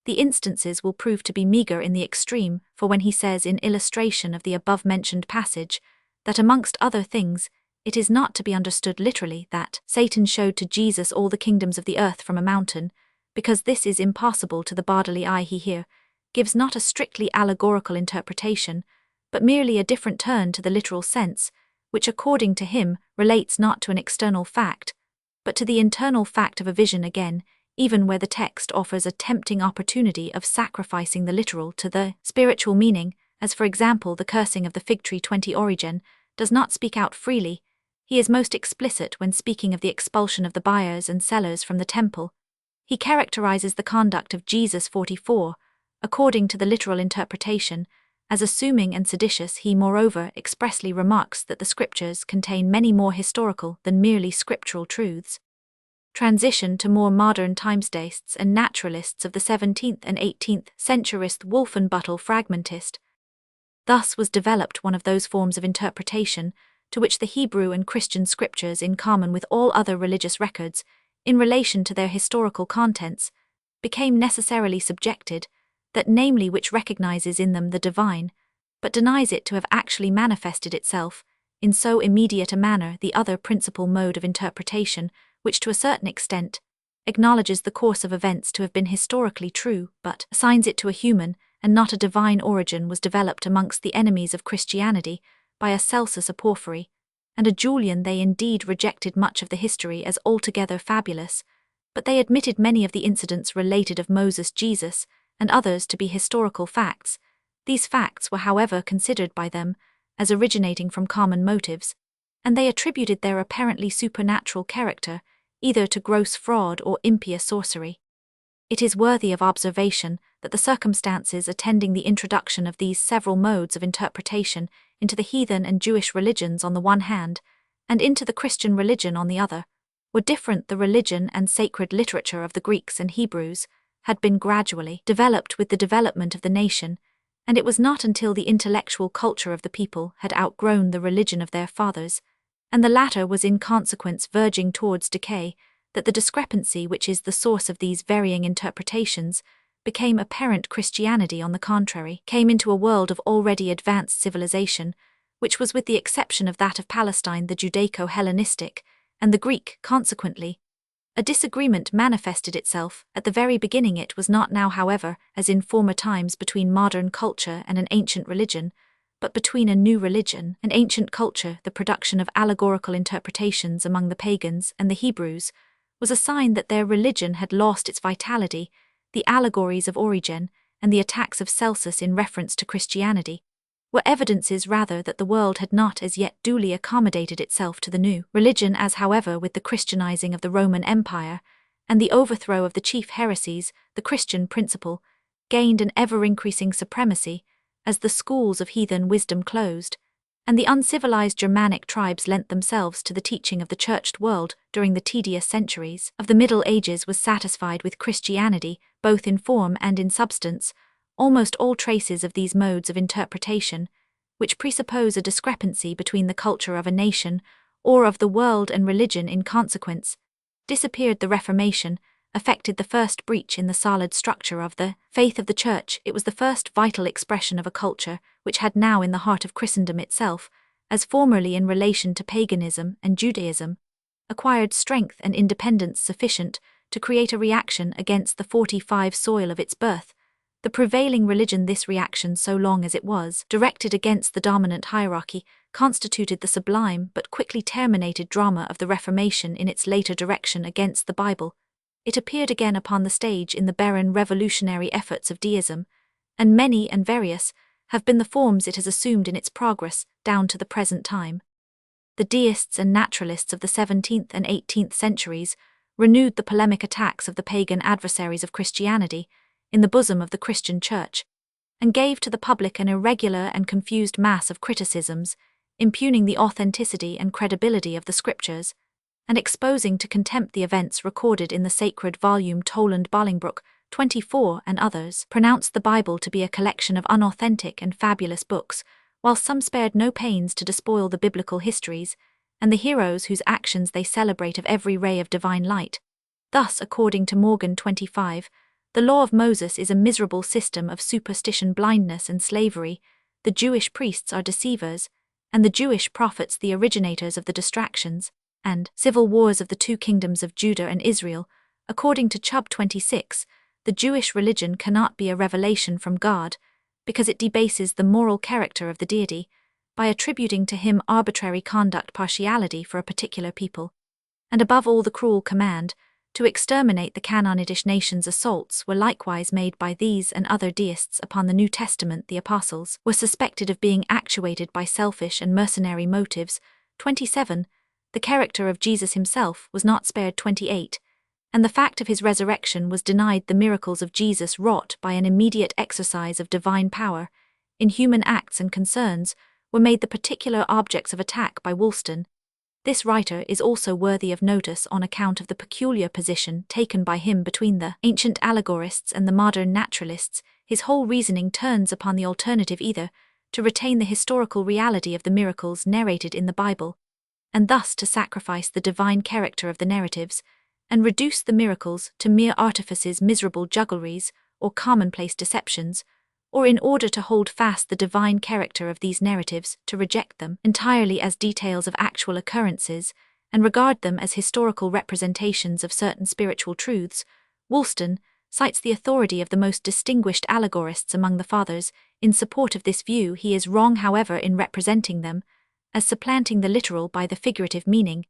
the instances will prove to be meagre in the extreme. For when he says in illustration of the above-mentioned passage that amongst other things it is not to be understood literally that Satan showed to Jesus all the kingdoms of the earth from a mountain, because this is impossible to the bodily eye, he here gives not a strictly allegorical interpretation, but merely a different turn to the literal sense, which according to him relates not to an external fact, but to the internal fact of a vision. Again, even where the text offers a tempting opportunity of sacrificing the literal to the spiritual meaning, as for example the cursing of the fig tree 20. Origen does not speak out freely. He is most explicit when speaking of the expulsion of the buyers and sellers from the temple. He characterizes the conduct of Jesus 44, according to the literal interpretation, as assuming and seditious. He moreover expressly remarks that the scriptures contain many more historical than merely scriptural truths. Transition to more modern timesdaists and naturalists of the 17th and 18th centurist Wolfenbüttel fragmentist. Thus was developed one of those forms of interpretation to which the Hebrew and Christian scriptures, in common with all other religious records, in relation to their historical contents, became necessarily subjected, that namely which recognizes in them the divine, but denies it to have actually manifested itself, in so immediate a manner, the other principal mode of interpretation, which to a certain extent acknowledges the course of events to have been historically true, but assigns it to a human and not a divine origin, was developed amongst the enemies of Christianity by a Celsus, a Porphyry, and a Julian. They indeed rejected much of the history as altogether fabulous, but they admitted many of the incidents related of Moses, Jesus, and others to be historical facts. These facts were, however, considered by them as originating from common motives, and they attributed their apparently supernatural character either to gross fraud or impious sorcery. It is worthy of observation that the circumstances attending the introduction of these several modes of interpretation into the heathen and Jewish religions on the one hand, and into the Christian religion on the other, were different. The religion and sacred literature of the Greeks and Hebrews had been gradually developed with the development of the nation, and it was not until the intellectual culture of the people had outgrown the religion of their fathers, and the latter was in consequence verging towards decay, that the discrepancy which is the source of these varying interpretations became apparent. Christianity, on the contrary, came into a world of already advanced civilization, which was, with the exception of that of Palestine, the Judaico-Hellenistic, and the Greek. Consequently, a disagreement manifested itself at the very beginning. It was not now, however, as in former times, between modern culture and an ancient religion, but between a new religion and ancient culture. The production of allegorical interpretations among the pagans and the Hebrews was a sign that their religion had lost its vitality. The allegories of Origen and the attacks of Celsus in reference to Christianity were evidences rather that the world had not as yet duly accommodated itself to the new religion, as, however, with the Christianizing of the Roman Empire and the overthrow of the chief heresies, the Christian principle gained an ever-increasing supremacy as the schools of heathen wisdom closed, and the uncivilized Germanic tribes lent themselves to the teaching of the churched world during the tedious centuries of the Middle Ages was satisfied with Christianity, both in form and in substance. Almost all traces of these modes of interpretation, which presuppose a discrepancy between the culture of a nation or of the world and religion in consequence, disappeared. The Reformation effected the first breach in the solid structure of the faith of the Church. It was the first vital expression of a culture which had now in the heart of Christendom itself, as formerly in relation to paganism and Judaism, acquired strength and independence sufficient to create a reaction against the 45 soil of its birth. The prevailing religion, this reaction, so long as it was directed against the dominant hierarchy, constituted the sublime but quickly terminated drama of the Reformation. In its later direction against the Bible, it appeared again upon the stage in the barren revolutionary efforts of deism, and many and various have been the forms it has assumed in its progress down to the present time. The deists and naturalists of the 17th and 18th centuries renewed the polemic attacks of the pagan adversaries of Christianity in the bosom of the Christian Church, and gave to the public an irregular and confused mass of criticisms, impugning the authenticity and credibility of the Scriptures, and exposing to contempt the events recorded in the sacred volume. Toland Bolingbroke, 24, and others pronounced the Bible to be a collection of unauthentic and fabulous books, while some spared no pains to despoil the biblical histories and the heroes whose actions they celebrate of every ray of divine light. Thus, according to Morgan, 25, the law of Moses is a miserable system of superstition, blindness, and slavery. The Jewish priests are deceivers, and the Jewish prophets the originators of the distractions and civil wars of the two kingdoms of Judah and Israel. According to Chubb, 26, the Jewish religion cannot be a revelation from God, because it debases the moral character of the deity by attributing to him arbitrary conduct, partiality for a particular people, and above all the cruel command to exterminate the Canaanitish nations' assaults were likewise made by these and other deists upon the New Testament. The apostles were suspected of being actuated by selfish and mercenary motives. 27. The character of Jesus himself was not spared. 28. And the fact of his resurrection was denied. The miracles of Jesus wrought by an immediate exercise of divine power in human acts and concerns were made the particular objects of attack by Woolston. This writer is also worthy of notice on account of the peculiar position taken by him between the ancient allegorists and the modern naturalists. His whole reasoning turns upon the alternative: either to retain the historical reality of the miracles narrated in the Bible, and thus to sacrifice the divine character of the narratives, and reduce the miracles to mere artifices, miserable juggleries, or commonplace deceptions, or in order to hold fast the divine character of these narratives, to reject them entirely as details of actual occurrences, and regard them as historical representations of certain spiritual truths. Woolston cites the authority of the most distinguished allegorists among the Fathers in support of this view. He is wrong, however, in representing them as supplanting the literal by the figurative meaning.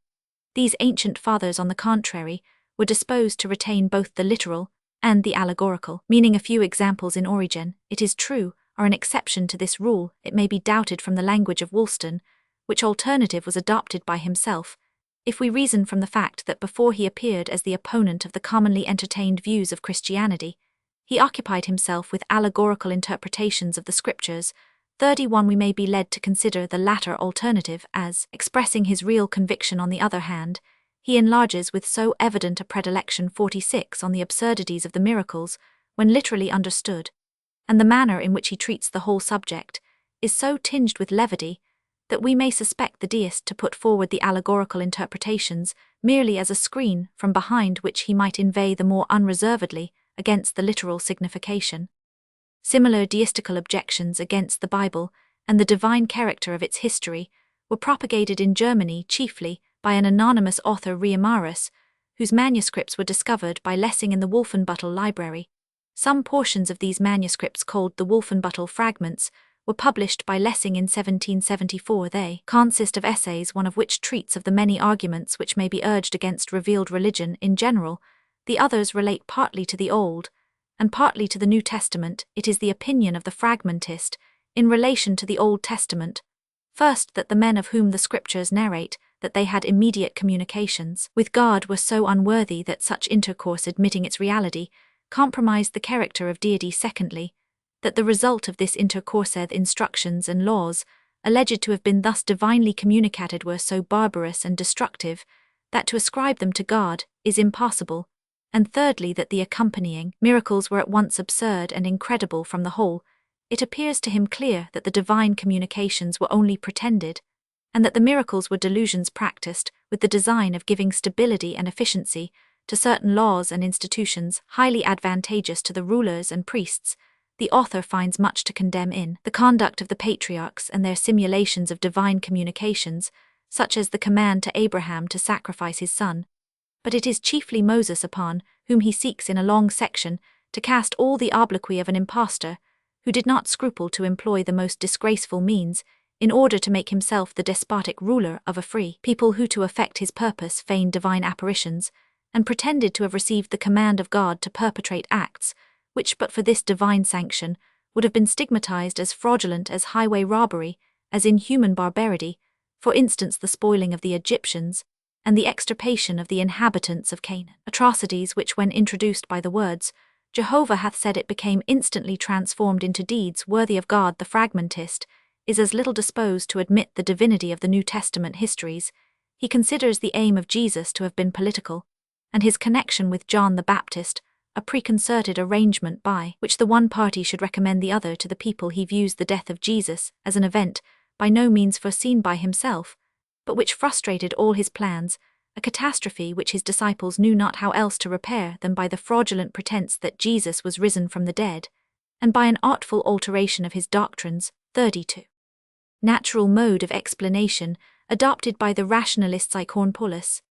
These ancient Fathers, on the contrary, were disposed to retain both the literal and the allegorical meaning. A few examples in Origen, it is true, are an exception to this rule. It may be doubted from the language of Woolston which alternative was adopted by himself, if we reason from the fact that before he appeared as the opponent of the commonly entertained views of Christianity, he occupied himself with allegorical interpretations of the Scriptures. 31. We may be led to consider the latter alternative as expressing his real conviction. On the other hand, he enlarges with so evident a predilection 46 on the absurdities of the miracles when literally understood, and the manner in which he treats the whole subject is so tinged with levity that we may suspect the deist to put forward the allegorical interpretations merely as a screen from behind which he might inveigh the more unreservedly against the literal signification. Similar deistical objections against the Bible and the divine character of its history were propagated in Germany chiefly by an anonymous author, Reimarus, whose manuscripts were discovered by Lessing in the Wolfenbüttel library. Some portions of these manuscripts, called the Wolfenbüttel fragments, were published by Lessing in 1774. They consist of essays, one of which treats of the many arguments which may be urged against revealed religion in general. The others relate partly to the Old and partly to the New Testament. It is the opinion of the fragmentist in relation to the Old Testament, first, that the men of whom the Scriptures narrate that they had immediate communications with God were so unworthy that such intercourse, admitting its reality, compromised the character of deity. Secondly, that the result of this intercourse, instructions and laws, alleged to have been thus divinely communicated, were so barbarous and destructive that to ascribe them to God is impossible. And thirdly, that the accompanying miracles were at once absurd and incredible. From the whole, it appears to him clear that the divine communications were only pretended, and that the miracles were delusions practiced with the design of giving stability and efficiency to certain laws and institutions highly advantageous to the rulers and priests. The author finds much to condemn in the conduct of the patriarchs and their simulations of divine communications, such as the command to Abraham to sacrifice his son. But it is chiefly Moses upon whom he seeks in a long section to cast all the obloquy of an impostor, who did not scruple to employ the most disgraceful means in order to make himself the despotic ruler of a free people, who to effect his purpose feigned divine apparitions, and pretended to have received the command of God to perpetrate acts which, but for this divine sanction, would have been stigmatized as fraudulent, as highway robbery, as inhuman barbarity, for instance the spoiling of the Egyptians, and the extirpation of the inhabitants of Canaan. Atrocities which, when introduced by the words, Jehovah hath said it, became instantly transformed into deeds worthy of God. The fragmentist is as little disposed to admit the divinity of the New Testament histories. He considers the aim of Jesus to have been political, and his connection with John the Baptist a preconcerted arrangement by which the one party should recommend the other to the people. He views the death of Jesus as an event by no means foreseen by himself, but which frustrated all his plans, a catastrophe which his disciples knew not how else to repair than by the fraudulent pretense that Jesus was risen from the dead, and by an artful alteration of his doctrines. 32. Natural mode of explanation adopted by the rationalists Icorn Paulus.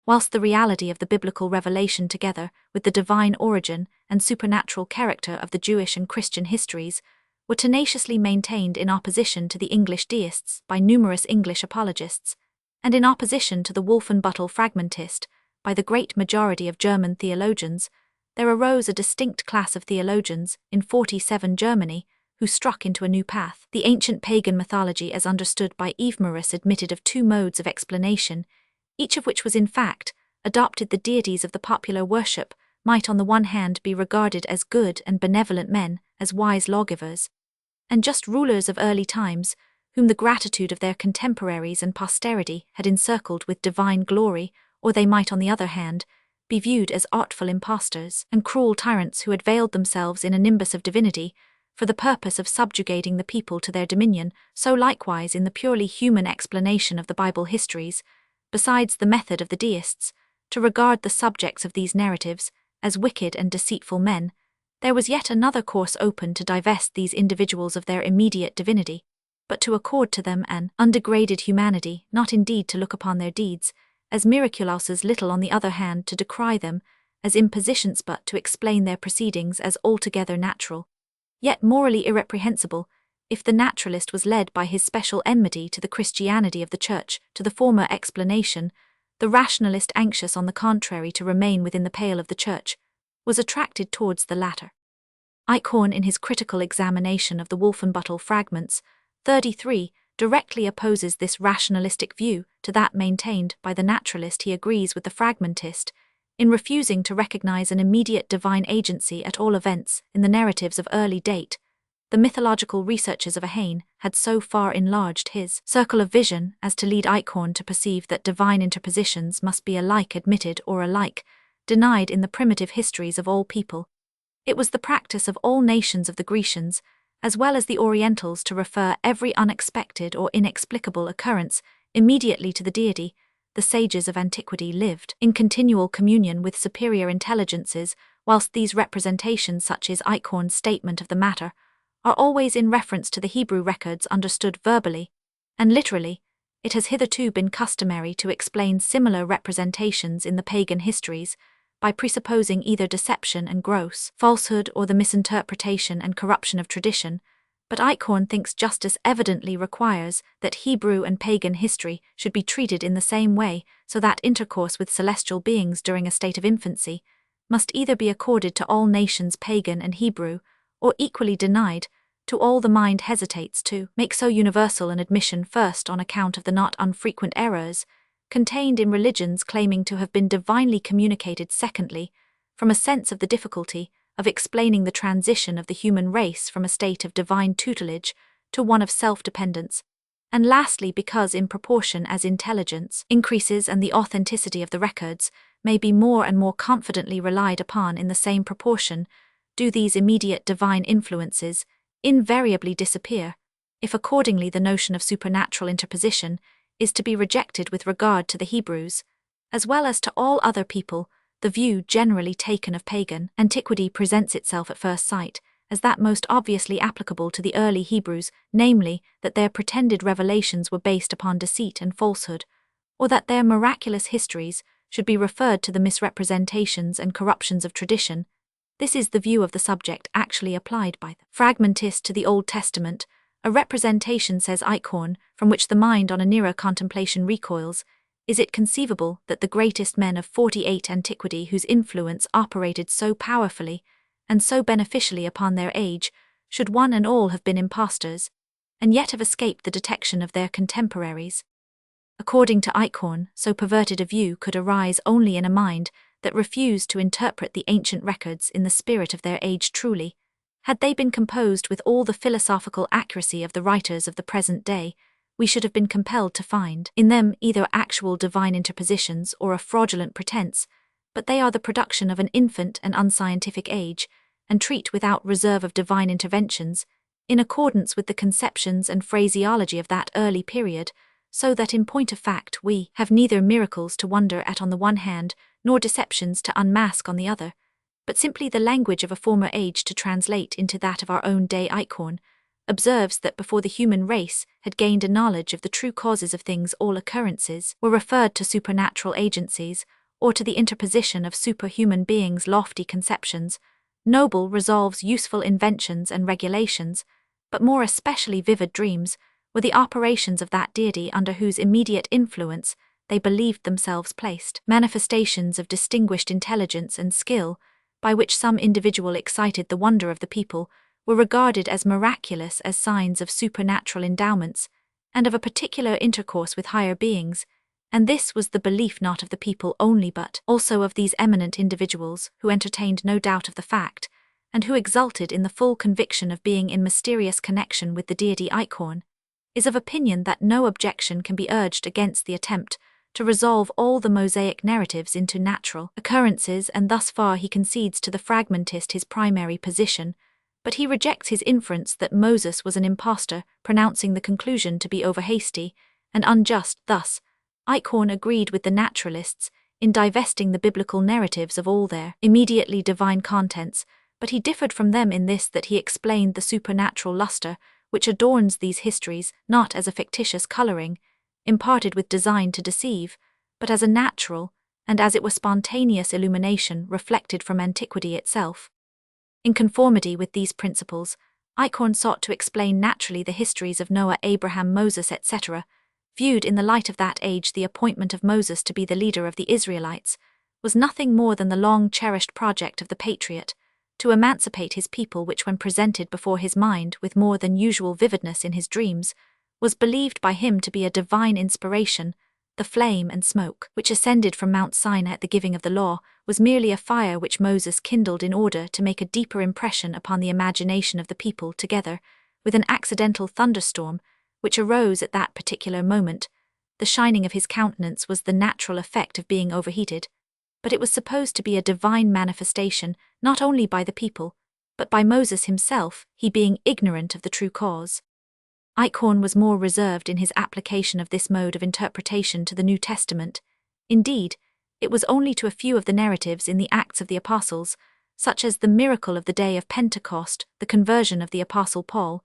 Whilst the reality of the biblical revelation, together with the divine origin and supernatural character of the Jewish and Christian histories, were tenaciously maintained in opposition to the English deists by numerous English apologists, and in opposition to the Wolfenbüttel fragmentist by the great majority of German theologians, there arose a distinct class of theologians in 47 Germany who struck into a new path. The ancient pagan mythology as understood by Ephemeris admitted of two modes of explanation, each of which was in fact adopted the deities of the popular worship might on the one hand be regarded as good and benevolent men, as wise lawgivers, and just rulers of early times, whom the gratitude of their contemporaries and posterity had encircled with divine glory, or they might on the other hand be viewed as artful impostors and cruel tyrants who had veiled themselves in a nimbus of divinity for the purpose of subjugating the people to their dominion. So likewise in the purely human explanation of the Bible histories, besides the method of the deists, to regard the subjects of these narratives as wicked and deceitful men, there was yet another course open to divest these individuals of their immediate divinity, but to accord to them an undegraded humanity, not indeed to look upon their deeds as miraculous, little on the other hand to decry them as impositions, but to explain their proceedings as altogether natural, yet morally irreprehensible, if the naturalist was led by his special enmity to the Christianity of the Church to the former explanation, the rationalist, anxious on the contrary to remain within the pale of the Church, was attracted towards the latter. Eichhorn, in his critical examination of the Wolfenbüttel fragments, 33, directly opposes this rationalistic view to that maintained by the naturalist. He agrees with the fragmentist in refusing to recognize an immediate divine agency at all events in the narratives of early date. The mythological researches of Heine had so far enlarged his circle of vision as to lead Eichhorn to perceive that divine interpositions must be alike admitted or alike denied in the primitive histories of all people. It was the practice of all nations of the Grecians, as well as the Orientals, to refer every unexpected or inexplicable occurrence immediately to the deity. The sages of antiquity lived in continual communion with superior intelligences, whilst these representations, such as Eichhorn's statement of the matter, are always in reference to the Hebrew records understood verbally and literally. It has hitherto been customary to explain similar representations in the pagan histories by presupposing either deception and gross falsehood or the misinterpretation and corruption of tradition, but Eichhorn thinks justice evidently requires that Hebrew and pagan history should be treated in the same way, so that intercourse with celestial beings during a state of infancy must either be accorded to all nations, pagan and Hebrew, or equally denied to all. The mind hesitates to make so universal an admission, first on account of the not unfrequent errors contained in religions claiming to have been divinely communicated, secondly, from a sense of the difficulty of explaining the transition of the human race from a state of divine tutelage to one of self-dependence, and lastly because in proportion as intelligence increases and the authenticity of the records may be more and more confidently relied upon, in the same proportion do these immediate divine influences invariably disappear. If accordingly the notion of supernatural interposition is to be rejected with regard to the Hebrews, as well as to all other people, the view generally taken of pagan antiquity presents itself at first sight as that most obviously applicable to the early Hebrews, namely, that their pretended revelations were based upon deceit and falsehood, or that their miraculous histories should be referred to the misrepresentations and corruptions of tradition. This is the view of the subject actually applied by the fragmentist to the Old Testament, a representation, says Eichhorn, from which the mind on a nearer contemplation recoils. Is it conceivable that the greatest men of 48 antiquity, whose influence operated so powerfully and so beneficially upon their age, should one and all have been impostors, and yet have escaped the detection of their contemporaries? According to Eichhorn, so perverted a view could arise only in a mind that refused to interpret the ancient records in the spirit of their age truly. Had they been composed with all the philosophical accuracy of the writers of the present day, we should have been compelled to find in them either actual divine interpositions or a fraudulent pretense, but they are the production of an infant and unscientific age, and treat without reserve of divine interventions, in accordance with the conceptions and phraseology of that early period, so that in point of fact we have neither miracles to wonder at on the one hand, nor deceptions to unmask on the other, but simply the language of a former age to translate into that of our own day. Eichhorn observes that before the human race had gained a knowledge of the true causes of things, all occurrences were referred to supernatural agencies, or to the interposition of superhuman beings' lofty conceptions, noble resolves, useful inventions and regulations, but more especially vivid dreams, were the operations of that deity under whose immediate influence they believed themselves placed. Manifestations of distinguished intelligence and skill, by which some individual excited the wonder of the people, were regarded as miraculous as signs of supernatural endowments, and of a particular intercourse with higher beings, and this was the belief not of the people only but also of these eminent individuals who entertained no doubt of the fact, and who exulted in the full conviction of being in mysterious connection with the deity Eichhorn, is of opinion that no objection can be urged against the attempt to resolve all the Mosaic narratives into natural occurrences, and thus far he concedes to the fragmentist his primary position, but he rejects his inference that Moses was an impostor, pronouncing the conclusion to be overhasty and unjust. Thus, Eichhorn agreed with the naturalists in divesting the biblical narratives of all their immediately divine contents, but he differed from them in this, that he explained the supernatural luster which adorns these histories not as a fictitious coloring, imparted with design to deceive, but as a natural, and as it were spontaneous illumination reflected from antiquity itself. In conformity with these principles, Eichhorn sought to explain naturally the histories of Noah, Abraham, Moses, etc. Viewed in the light of that age, the appointment of Moses to be the leader of the Israelites was nothing more than the long-cherished project of the patriot, to emancipate his people, which, when presented before his mind with more than usual vividness in his dreams, was believed by him to be a divine inspiration. The flame and smoke which ascended from Mount Sinai at the giving of the law was merely a fire which Moses kindled in order to make a deeper impression upon the imagination of the people, together with an accidental thunderstorm which arose at that particular moment. The shining of his countenance was the natural effect of being overheated, but it was supposed to be a divine manifestation not only by the people, but by Moses himself, he being ignorant of the true cause. Eichhorn was more reserved in his application of this mode of interpretation to the New Testament. Indeed, it was only to a few of the narratives in the Acts of the Apostles, such as the miracle of the day of Pentecost, the conversion of the Apostle Paul,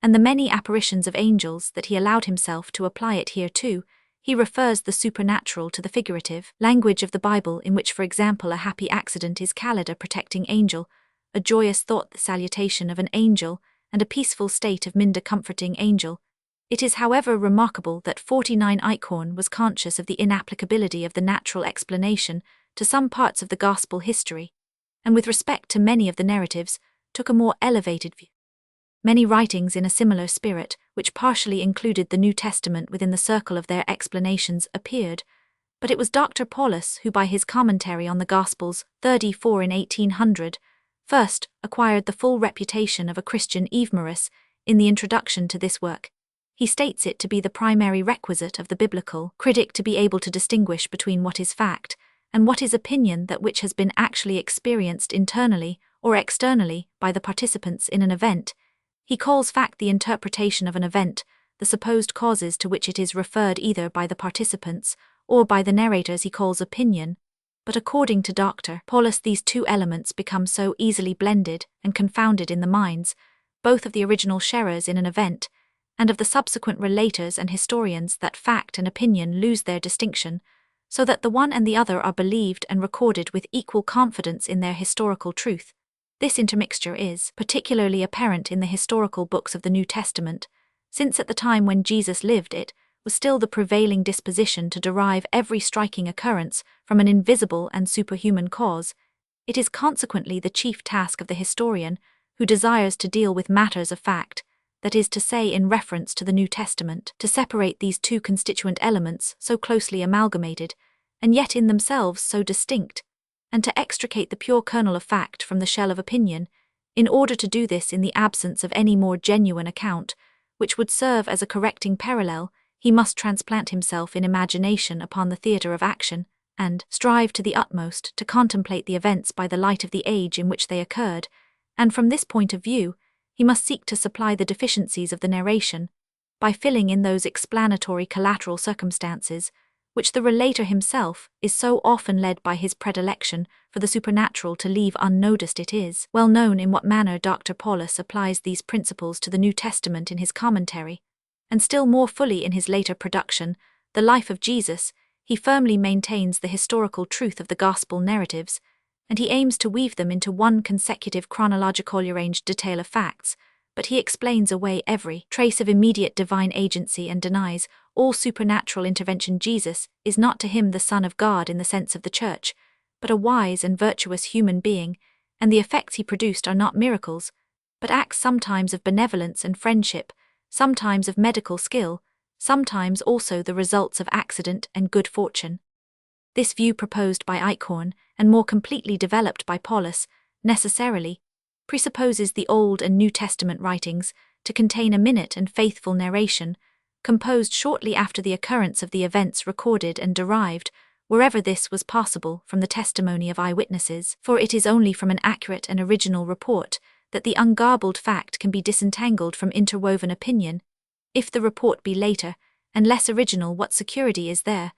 and the many apparitions of angels, that he allowed himself to apply it here too. He refers the supernatural to the figurative language of the Bible, in which, for example, a happy accident is called a protecting angel, a joyous thought the salutation of an angel, and a peaceful state of mind a comforting angel. It is, however, remarkable that 49 Eichhorn was conscious of the inapplicability of the natural explanation to some parts of the gospel history, and with respect to many of the narratives, took a more elevated view. Many writings in a similar spirit, which partially included the New Testament within the circle of their explanations, appeared, but it was Dr. Paulus who, by his commentary on the Gospels, 34 in 1800, first acquired the full reputation of a Christian Evemerus. In the introduction to this work, he states it to be the primary requisite of the biblical critic to be able to distinguish between what is fact and what is opinion, that which has been actually experienced internally or externally by the participants in an event. He calls fact the interpretation of an event, the supposed causes to which it is referred either by the participants or by the narrators he calls opinion. But according to Dr. Paulus, these two elements become so easily blended and confounded in the minds, both of the original sharers in an event, and of the subsequent relators and historians, that fact and opinion lose their distinction, so that the one and the other are believed and recorded with equal confidence in their historical truth. This intermixture is particularly apparent in the historical books of the New Testament, since at the time when Jesus lived it was still the prevailing disposition to derive every striking occurrence from an invisible and superhuman cause. It is consequently the chief task of the historian, who desires to deal with matters of fact, that is to say in reference to the New Testament, to separate these two constituent elements so closely amalgamated, and yet in themselves so distinct, and to extricate the pure kernel of fact from the shell of opinion. In order to do this in the absence of any more genuine account, which would serve as a correcting parallel, he must transplant himself in imagination upon the theatre of action, and strive to the utmost to contemplate the events by the light of the age in which they occurred, and from this point of view, he must seek to supply the deficiencies of the narration, by filling in those explanatory collateral circumstances, which the relator himself is so often led by his predilection for the supernatural to leave unnoticed. It is well known in what manner Dr. Paulus applies these principles to the New Testament in his commentary, and still more fully in his later production, The Life of Jesus. He firmly maintains the historical truth of the gospel narratives, and he aims to weave them into one consecutive chronologically arranged detail of facts, but he explains away every trace of immediate divine agency and denies all supernatural intervention. Jesus is not to him the Son of God in the sense of the Church, but a wise and virtuous human being, and the effects he produced are not miracles, but acts sometimes of benevolence and friendship, sometimes of medical skill, sometimes also the results of accident and good fortune. This view proposed by Eichhorn, and more completely developed by Paulus, necessarily presupposes the Old and New Testament writings to contain a minute and faithful narration, composed shortly after the occurrence of the events recorded and derived, wherever this was possible, from the testimony of eyewitnesses, for it is only from an accurate and original report that the ungarbled fact can be disentangled from interwoven opinion. If the report be later, and less original, what security is there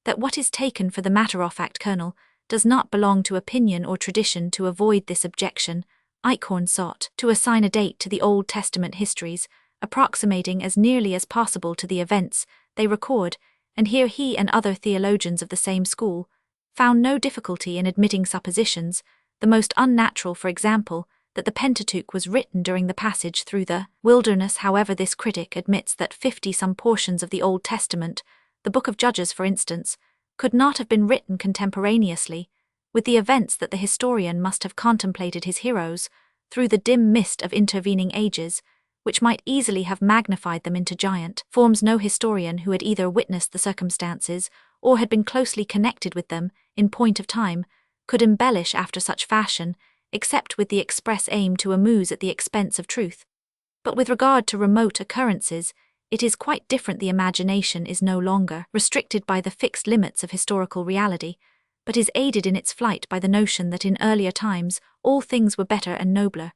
that what is taken for the matter-of-fact kernel does not belong to opinion or tradition? To avoid this objection, Eichhorn sought to assign a date to the Old Testament histories, approximating as nearly as possible to the events they record, and here he and other theologians of the same school found no difficulty in admitting suppositions, the most unnatural, for example, that the Pentateuch was written during the passage through the wilderness. However, this critic admits that 50-some portions of the Old Testament, the Book of Judges for instance, could not have been written contemporaneously with the events, that the historian must have contemplated his heroes through the dim mist of intervening ages, which might easily have magnified them into giant forms. No historian who had either witnessed the circumstances or had been closely connected with them in point of time could embellish after such fashion, except with the express aim to amuse at the expense of truth. But with regard to remote occurrences, it is quite different. The imagination is no longer restricted by the fixed limits of historical reality, but is aided in its flight by the notion that in earlier times all things were better and nobler,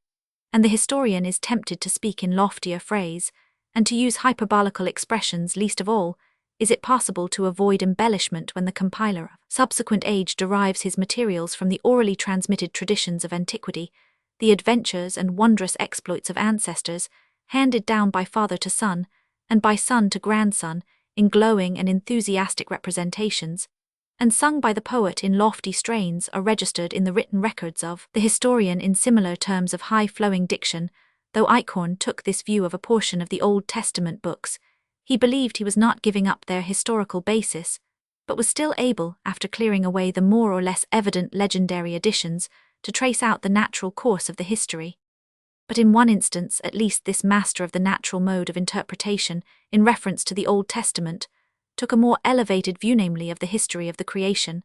and the historian is tempted to speak in loftier phrase, and to use hyperbolical expressions. Least of all is it possible to avoid embellishment when the compiler of subsequent age derives his materials from the orally transmitted traditions of antiquity, the adventures and wondrous exploits of ancestors, handed down by father to son, and by son to grandson, in glowing and enthusiastic representations, and sung by the poet in lofty strains, are registered in the written records of the historian in similar terms of high-flowing diction. Though Eichhorn took this view of a portion of the Old Testament books, he believed he was not giving up their historical basis, but was still able, after clearing away the more or less evident legendary additions, to trace out the natural course of the history. But in one instance, at least, this master of the natural mode of interpretation, in reference to the Old Testament, took a more elevated view, namely of the history of the creation,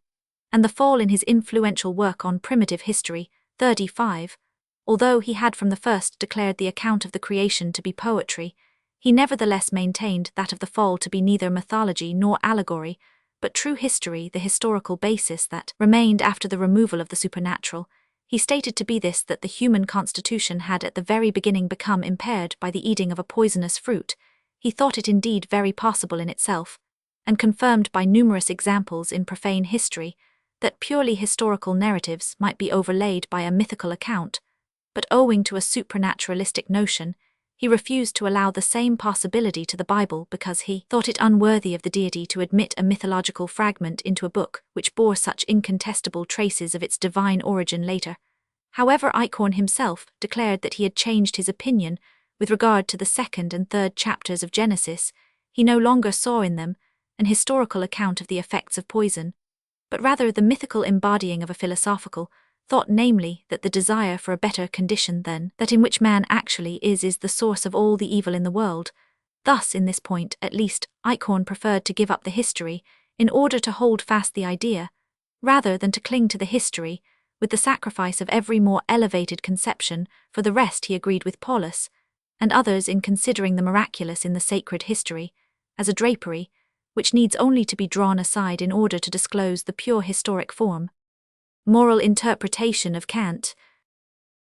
and the fall. In his influential work on primitive history, 35, although he had from the first declared the account of the creation to be poetry, he nevertheless maintained that of the fall to be neither mythology nor allegory, but true history, the historical basis that remained after the removal of the supernatural. He stated to be this: that the human constitution had at the very beginning become impaired by the eating of a poisonous fruit. He thought it indeed very possible in itself, and confirmed by numerous examples in profane history, that purely historical narratives might be overlaid by a mythical account, but owing to a supranaturalistic notion, he refused to allow the same possibility to the Bible, because he thought it unworthy of the deity to admit a mythological fragment into a book which bore such incontestable traces of its divine origin later. However, Eichhorn himself declared that he had changed his opinion with regard to the second and third chapters of Genesis. He no longer saw in them an historical account of the effects of poison, but rather the mythical embodying of a philosophical thought, namely, that the desire for a better condition than that in which man actually is the source of all the evil in the world. Thus, in this point, at least, Eichhorn preferred to give up the history in order to hold fast the idea, rather than to cling to the history with the sacrifice of every more elevated conception. For the rest, he agreed with Paulus and others in considering the miraculous in the sacred history as a drapery which needs only to be drawn aside in order to disclose the pure historic form. Moral interpretation of Kant.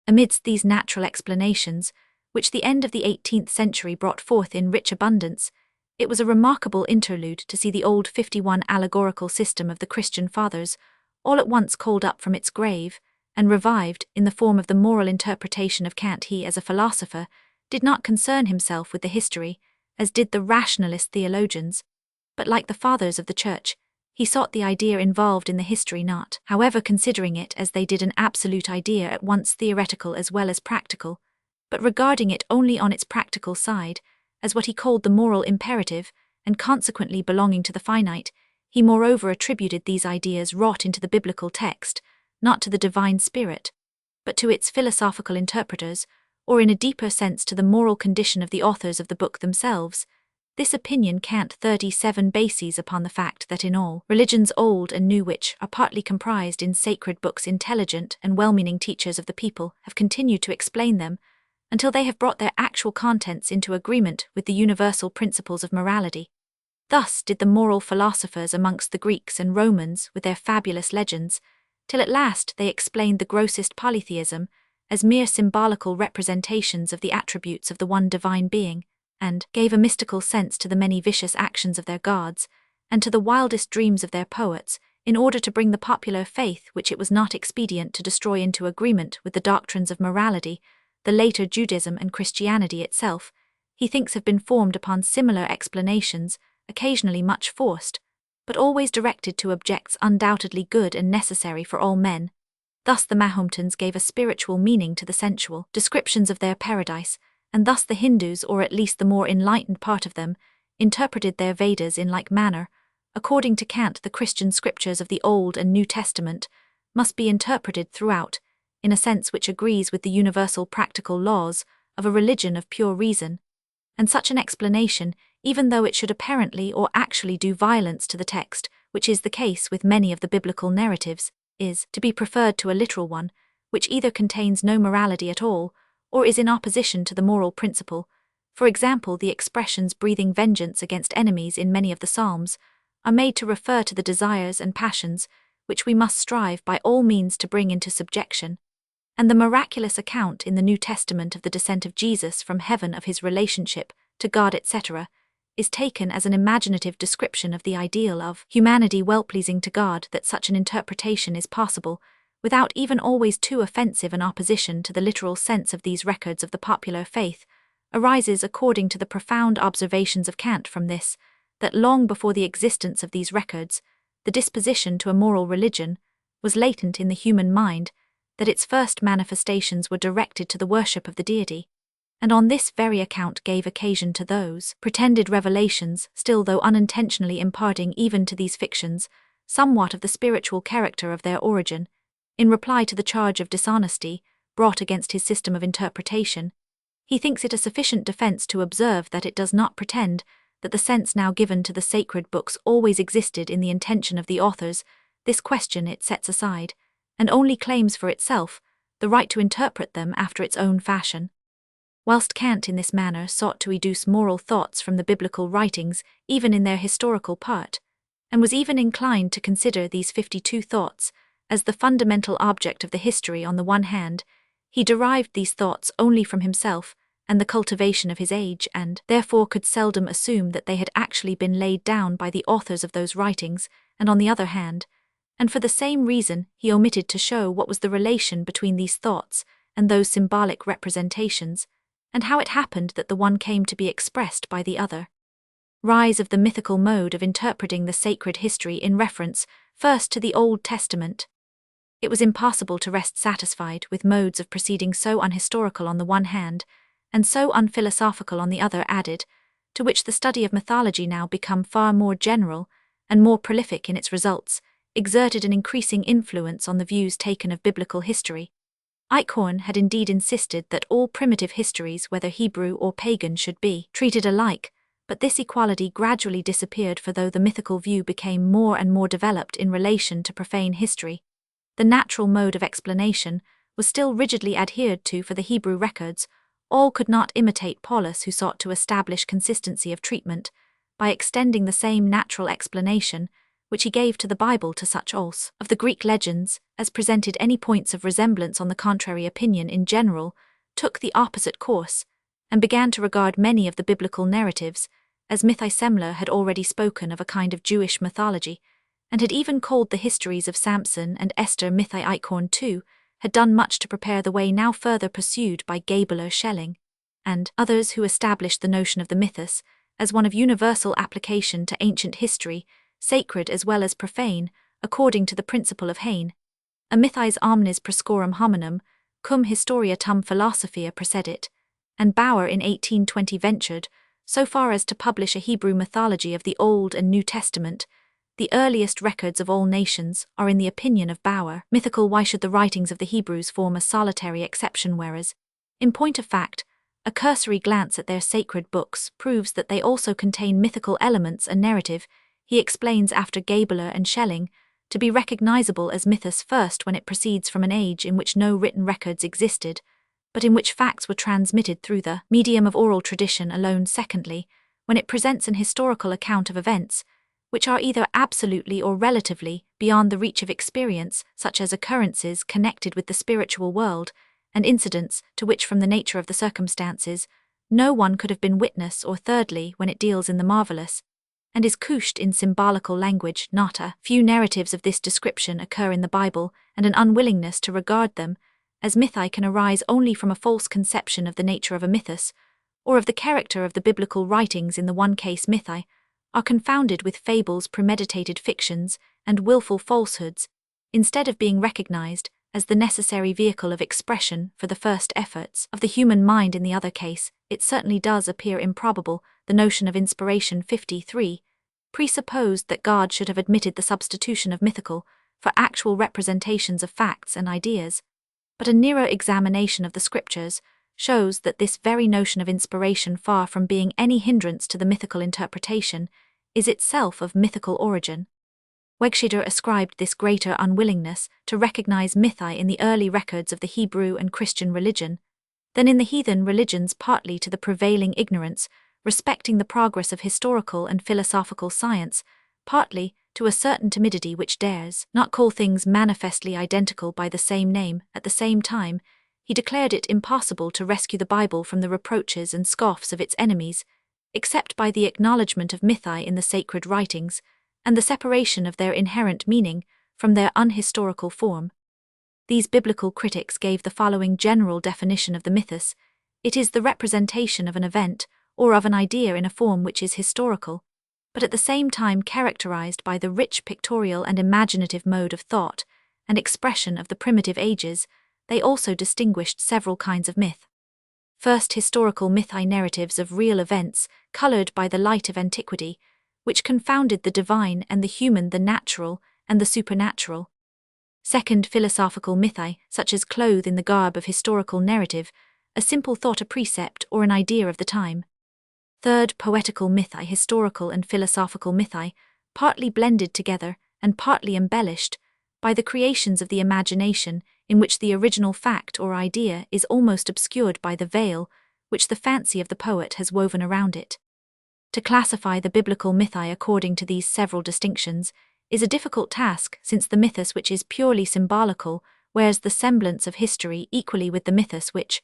Amidst these natural explanations, which the end of the 18th century brought forth in rich abundance, it was a remarkable interlude to see the old 51 allegorical system of the Christian fathers all at once called up from its grave and revived in the form of the moral interpretation of Kant. He, as a philosopher, did not concern himself with the history, as did the rationalist theologians, but like the fathers of the Church, he sought the idea involved in the history, not, however, considering it as they did an absolute idea at once theoretical as well as practical, but regarding it only on its practical side, as what he called the moral imperative, and consequently belonging to the finite, he moreover attributed these ideas wrought into the biblical text, not to the divine spirit, but to its philosophical interpreters, or in a deeper sense to the moral condition of the authors of the book themselves. This opinion Kant 37 bases upon the fact that in all religions old and new which are partly comprised in sacred books intelligent and well-meaning teachers of the people have continued to explain them, until they have brought their actual contents into agreement with the universal principles of morality. Thus did the moral philosophers amongst the Greeks and Romans with their fabulous legends, till at last they explained the grossest polytheism as mere symbolical representations of the attributes of the one divine being, and gave a mystical sense to the many vicious actions of their gods, and to the wildest dreams of their poets, in order to bring the popular faith which it was not expedient to destroy into agreement with the doctrines of morality. The later Judaism and Christianity itself, he thinks, have been formed upon similar explanations, occasionally much forced, but always directed to objects undoubtedly good and necessary for all men. Thus the Mahometans gave a spiritual meaning to the sensual descriptions of their paradise, and thus the Hindus, or at least the more enlightened part of them, interpreted their Vedas in like manner. According to Kant, the Christian scriptures of the Old and New Testament must be interpreted throughout, in a sense which agrees with the universal practical laws of a religion of pure reason, and such an explanation, even though it should apparently or actually do violence to the text, which is the case with many of the biblical narratives, is to be preferred to a literal one, which either contains no morality at all, or is in opposition to the moral principle. For example, the expressions breathing vengeance against enemies in many of the Psalms are made to refer to the desires and passions which we must strive by all means to bring into subjection. And the miraculous account in the New Testament of the descent of Jesus from heaven, of his relationship to God, etc., is taken as an imaginative description of the ideal of humanity well-pleasing to God. That such an interpretation is possible, without even always too offensive an opposition to the literal sense of these records of the popular faith, arises according to the profound observations of Kant from this, that long before the existence of these records, the disposition to a moral religion was latent in the human mind, that its first manifestations were directed to the worship of the deity, and on this very account gave occasion to those pretended revelations, still though unintentionally imparting even to these fictions somewhat of the spiritual character of their origin. In reply to the charge of dishonesty brought against his system of interpretation, he thinks it a sufficient defense to observe that it does not pretend that the sense now given to the sacred books always existed in the intention of the authors. This question it sets aside, and only claims for itself the right to interpret them after its own fashion. Whilst Kant in this manner sought to educe moral thoughts from the biblical writings, even in their historical part, and was even inclined to consider these 52 thoughts as the fundamental object of the history on the one hand, he derived these thoughts only from himself and the cultivation of his age, and therefore could seldom assume that they had actually been laid down by the authors of those writings, and on the other hand, and for the same reason he omitted to show what was the relation between these thoughts and those symbolic representations, and how it happened that the one came to be expressed by the other. Rise of the mythical mode of interpreting the sacred history in reference first to the Old Testament. It was impossible to rest satisfied with modes of proceeding so unhistorical on the one hand, and so unphilosophical on the other added, to which the study of mythology now become far more general and more prolific in its results, exerted an increasing influence on the views taken of biblical history. Eichhorn had indeed insisted that all primitive histories, whether Hebrew or pagan, should be treated alike, but this equality gradually disappeared, for though the mythical view became more and more developed in relation to profane history, the natural mode of explanation was still rigidly adhered to for the Hebrew records. All could not imitate Paulus, who sought to establish consistency of treatment by extending the same natural explanation which he gave to the Bible to such also of the Greek legends as presented any points of resemblance. On the contrary, opinion in general took the opposite course, and began to regard many of the biblical narratives as mythi. Semler had already spoken of a kind of Jewish mythology, and had even called the histories of Samson and Esther mythi. Eichhorn, too, had done much to prepare the way now further pursued by Gabeler, Schelling, and others who established the notion of the mythos as one of universal application to ancient history, sacred as well as profane, according to the principle of Heine, a mythis omnis prescorum hominum, cum historia tum philosophia precedit, and Bauer in 1820 ventured, so far as to publish a Hebrew mythology of the Old and New Testament. The earliest records of all nations are, in the opinion of Bauer, mythical. Why should the writings of the Hebrews form a solitary exception, whereas, in point of fact, a cursory glance at their sacred books proves that they also contain mythical elements and narrative? He explains after Gabler and Schelling, to be recognizable as mythos first when it proceeds from an age in which no written records existed, but in which facts were transmitted through the medium of oral tradition alone; secondly, when it presents an historical account of events, which are either absolutely or relatively beyond the reach of experience, such as occurrences connected with the spiritual world, and incidents to which from the nature of the circumstances no one could have been witness; or thirdly, when it deals in the marvelous, and is couched in symbolical language. Not a few narratives of this description occur in the Bible, and an unwillingness to regard them as mythi can arise only from a false conception of the nature of a mythos, or of the character of the biblical writings. In the one case, mythi are confounded with fables, premeditated fictions, and willful falsehoods, instead of being recognized as the necessary vehicle of expression for the first efforts of the human mind. In the other case, it certainly does appear improbable. The notion of inspiration 53 presupposed that God should have admitted the substitution of mythical for actual representations of facts and ideas, but a nearer examination of the scriptures shows that this very notion of inspiration, far from being any hindrance to the mythical interpretation, is itself of mythical origin. Wegscheder ascribed this greater unwillingness to recognize mythi in the early records of the Hebrew and Christian religion than in the heathen religions, partly to the prevailing ignorance respecting the progress of historical and philosophical science, partly to a certain timidity which dares not call things manifestly identical by the same name. At the same time, he declared it impossible to rescue the Bible from the reproaches and scoffs of its enemies, except by the acknowledgement of mythi in the sacred writings, and the separation of their inherent meaning from their unhistorical form. These biblical critics gave the following general definition of the mythos: it is the representation of an event or of an idea in a form which is historical, but at the same time characterized by the rich pictorial and imaginative mode of thought and expression of the primitive ages. They also distinguished several kinds of myth. First, historical mythi, narratives of real events colored by the light of antiquity, which confounded the divine and the human, the natural and the supernatural. Second, philosophical mythi, such as clothe in the garb of historical narrative a simple thought, a precept, or an idea of the time. Third, poetical mythi, historical and philosophical mythi, partly blended together and partly embellished by the creations of the imagination, in which the original fact or idea is almost obscured by the veil which the fancy of the poet has woven around it. To classify the biblical mythi according to these several distinctions is a difficult task, since the mythos which is purely symbolical wears the semblance of history equally with the mythos which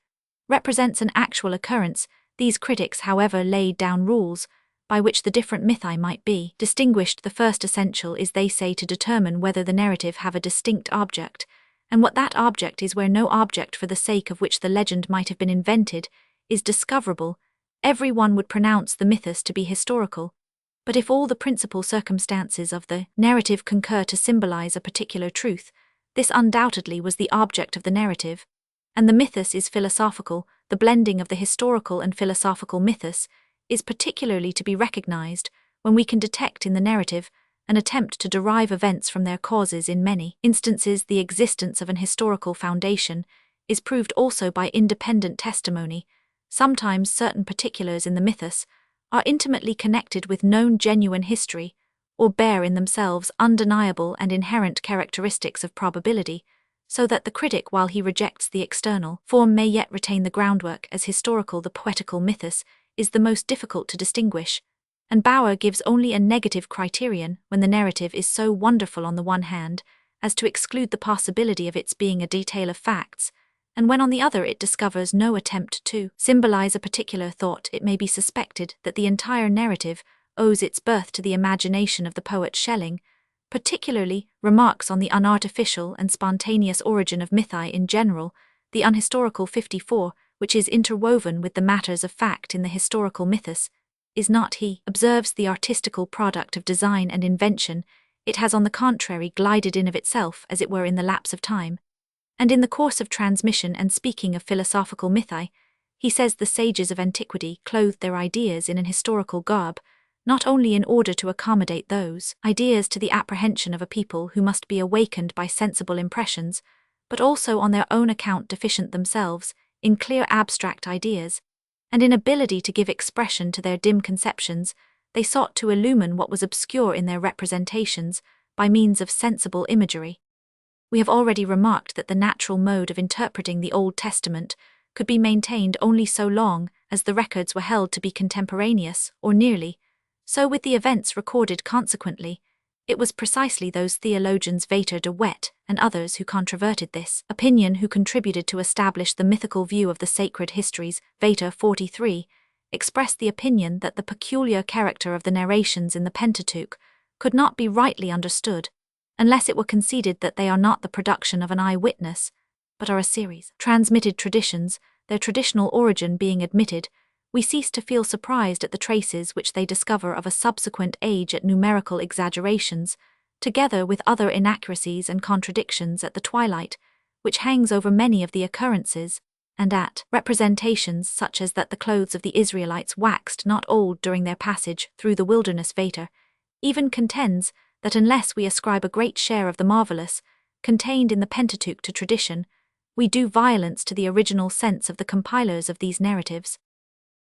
represents an actual occurrence. These critics, however, laid down rules by which the different mythi might be distinguished. The first essential is, they say, to determine whether the narrative have a distinct object, and what that object is. Where no object for the sake of which the legend might have been invented is discoverable, every one would pronounce the mythos to be historical. But if all the principal circumstances of the narrative concur to symbolize a particular truth, this undoubtedly was the object of the narrative, and the mythos is philosophical. The blending of the historical and philosophical mythos is particularly to be recognized when we can detect in the narrative an attempt to derive events from their causes. In many instances, the existence of an historical foundation is proved also by independent testimony. Sometimes certain particulars in the mythos are intimately connected with known genuine history, or bear in themselves undeniable and inherent characteristics of probability, so that the critic, while he rejects the external form, may yet retain the groundwork as historical. The poetical mythos is the most difficult to distinguish, and Bauer gives only a negative criterion when the narrative is so wonderful on the one hand as to exclude the possibility of its being a detail of facts, and when on the other it discovers no attempt to symbolize a particular thought. It may be suspected that the entire narrative owes its birth to the imagination of the poet Schelling, particularly remarks on the unartificial and spontaneous origin of mythi in general, the unhistorical 54, which is interwoven with the matters of fact in the historical mythos, is not, he observes, the artistical product of design and invention. It has on the contrary glided in of itself, as it were, in the lapse of time. And in the course of transmission. And speaking of philosophical mythi, He says the sages of antiquity clothed their ideas in an historical garb, not only in order to accommodate those ideas to the apprehension of a people who must be awakened by sensible impressions, but also on their own account deficient themselves in clear abstract ideas, and in ability to give expression to their dim conceptions. They sought to illumine what was obscure in their representations by means of sensible imagery. We have already remarked that the natural mode of interpreting the Old Testament could be maintained only so long as the records were held to be contemporaneous, or nearly. So with the events recorded consequently, it was precisely those theologians Vater de Wet and others who controverted this opinion who contributed to establish the mythical view of the sacred histories. Vater 43 expressed the opinion that the peculiar character of the narrations in the Pentateuch could not be rightly understood unless it were conceded that they are not the production of an eyewitness, but are a series transmitted traditions. Their traditional origin being admitted, we cease to feel surprised at the traces which they discover of a subsequent age at numerical exaggerations, together with other inaccuracies and contradictions at the twilight, which hangs over many of the occurrences, and at representations such as that the clothes of the Israelites waxed not old during their passage through the wilderness. Vater even contends that unless we ascribe a great share of the marvelous contained in the Pentateuch to tradition, we do violence to the original sense of the compilers of these narratives.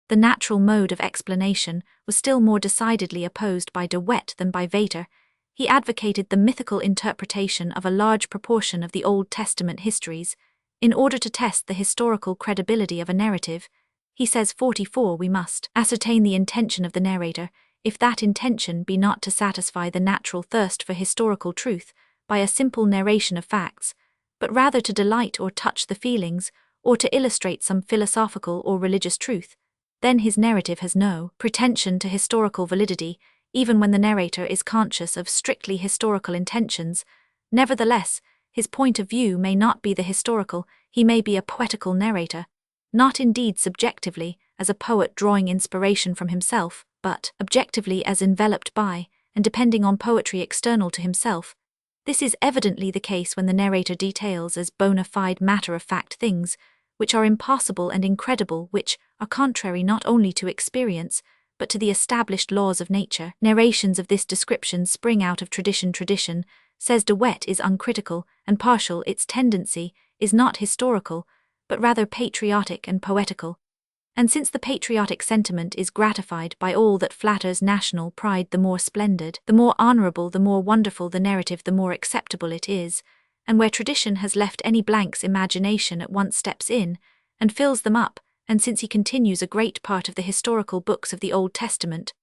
The natural mode of explanation was still more decidedly opposed by de Wet than by Vater. He advocated the mythical interpretation of a large proportion of the Old Testament histories. In order to test the historical credibility of a narrative, he says 44, we must ascertain the intention of the narrator, if that intention be not to satisfy the natural thirst for historical truth by a simple narration of facts, but rather to delight or touch the feelings, or to illustrate some philosophical or religious truth, then his narrative has no pretension to historical validity, even when the narrator is conscious of strictly historical intentions. Nevertheless, his point of view may not be the historical, he may be a poetical narrator, not indeed subjectively, as a poet drawing inspiration from himself, but objectively as enveloped by, and depending on poetry external to himself. This is evidently the case when the narrator details as bona fide matter-of-fact things, which are impossible and incredible, which are contrary not only to experience, but to the established laws of nature. Narrations of this description spring out of tradition. Tradition, says de Wet, is uncritical and partial. Its tendency is not historical, but rather patriotic and poetical. And since the patriotic sentiment is gratified by all that flatters national pride, the more splendid, the more honorable, the more wonderful the narrative, the more acceptable it is, and where tradition has left any blanks, imagination at once steps in and fills them up. And since he continues, a great part of the historical books of the Old Testament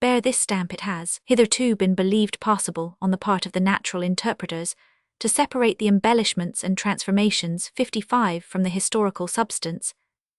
bear this stamp, it has hitherto been believed possible on the part of the natural interpreters to separate the embellishments and transformations 55 from the historical substance,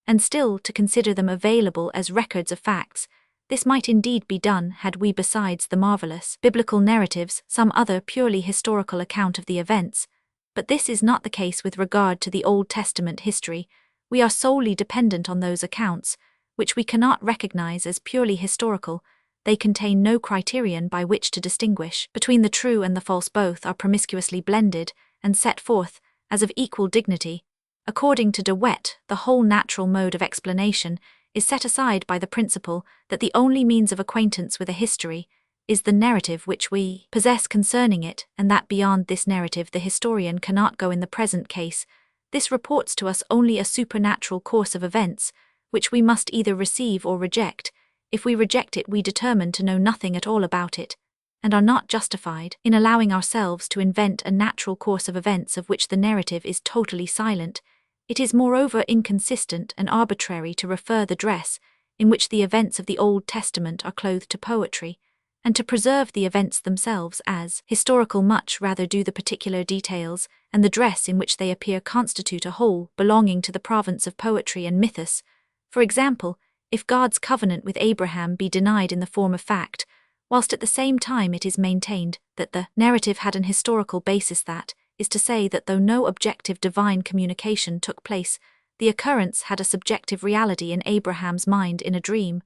and still to consider them available as records of facts. This might indeed be done had we, besides the marvelous biblical narratives, some other purely historical account of the events, but this is not the case with regard to the Old Testament history. We are solely dependent on those accounts, which we cannot recognize as purely historical. They contain no criterion by which to distinguish between the true and the false. Both are promiscuously blended and set forth as of equal dignity. According to de Wet, the whole natural mode of explanation is set aside by the principle that the only means of acquaintance with a history is the narrative which we possess concerning it, and that beyond this narrative the historian cannot go. In the present case, this reports to us only a supernatural course of events, which we must either receive or reject. If we reject it, we determine to know nothing at all about it, and are not justified in allowing ourselves to invent a natural course of events of which the narrative is totally silent. It is moreover inconsistent and arbitrary to refer the dress in which the events of the Old Testament are clothed to poetry, and to preserve the events themselves as historical. Much rather do the particular details and the dress in which they appear constitute a whole belonging to the province of poetry and mythos. For example, if God's covenant with Abraham be denied in the form of fact, whilst at the same time it is maintained that the narrative had an historical basis, that is to say that though no objective divine communication took place, the occurrence had a subjective reality in Abraham's mind in a dream,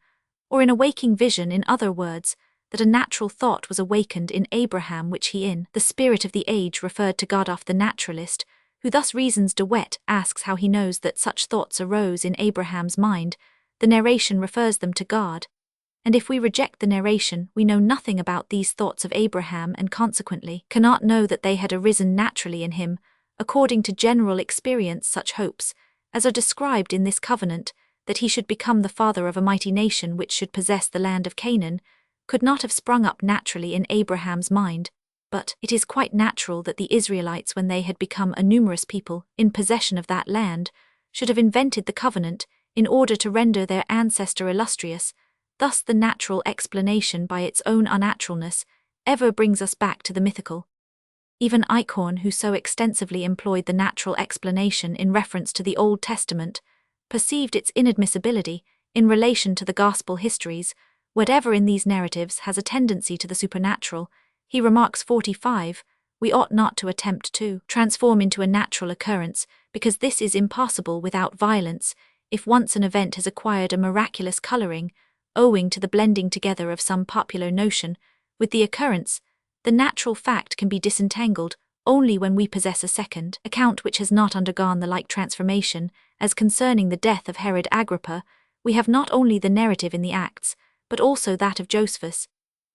or in a waking vision. In other words, that a natural thought was awakened in Abraham which he in the spirit of the age referred to God. Off the naturalist, who thus reasons. De Wet asks how he knows that such thoughts arose in Abraham's mind. The narration refers them to God. And if we reject the narration, we know nothing about these thoughts of Abraham and consequently cannot know that they had arisen naturally in him, according to general experience. Such hopes, as are described in this covenant, that he should become the father of a mighty nation which should possess the land of Canaan, could not have sprung up naturally in Abraham's mind, but it is quite natural that the Israelites, when they had become a numerous people in possession of that land, should have invented the covenant in order to render their ancestor illustrious. Thus the natural explanation, by its own unnaturalness, ever brings us back to the mythical. Even Eichhorn, who so extensively employed the natural explanation in reference to the Old Testament, perceived its inadmissibility in relation to the gospel histories. Whatever in these narratives has a tendency to the supernatural, he remarks 45, we ought not to attempt to transform into a natural occurrence, because this is impossible without violence. If once an event has acquired a miraculous colouring, owing to the blending together of some popular notion with the occurrence, the natural fact can be disentangled only when we possess a second account which has not undergone the like transformation. As concerning the death of Herod Agrippa, we have not only the narrative in the Acts, but also that of Josephus.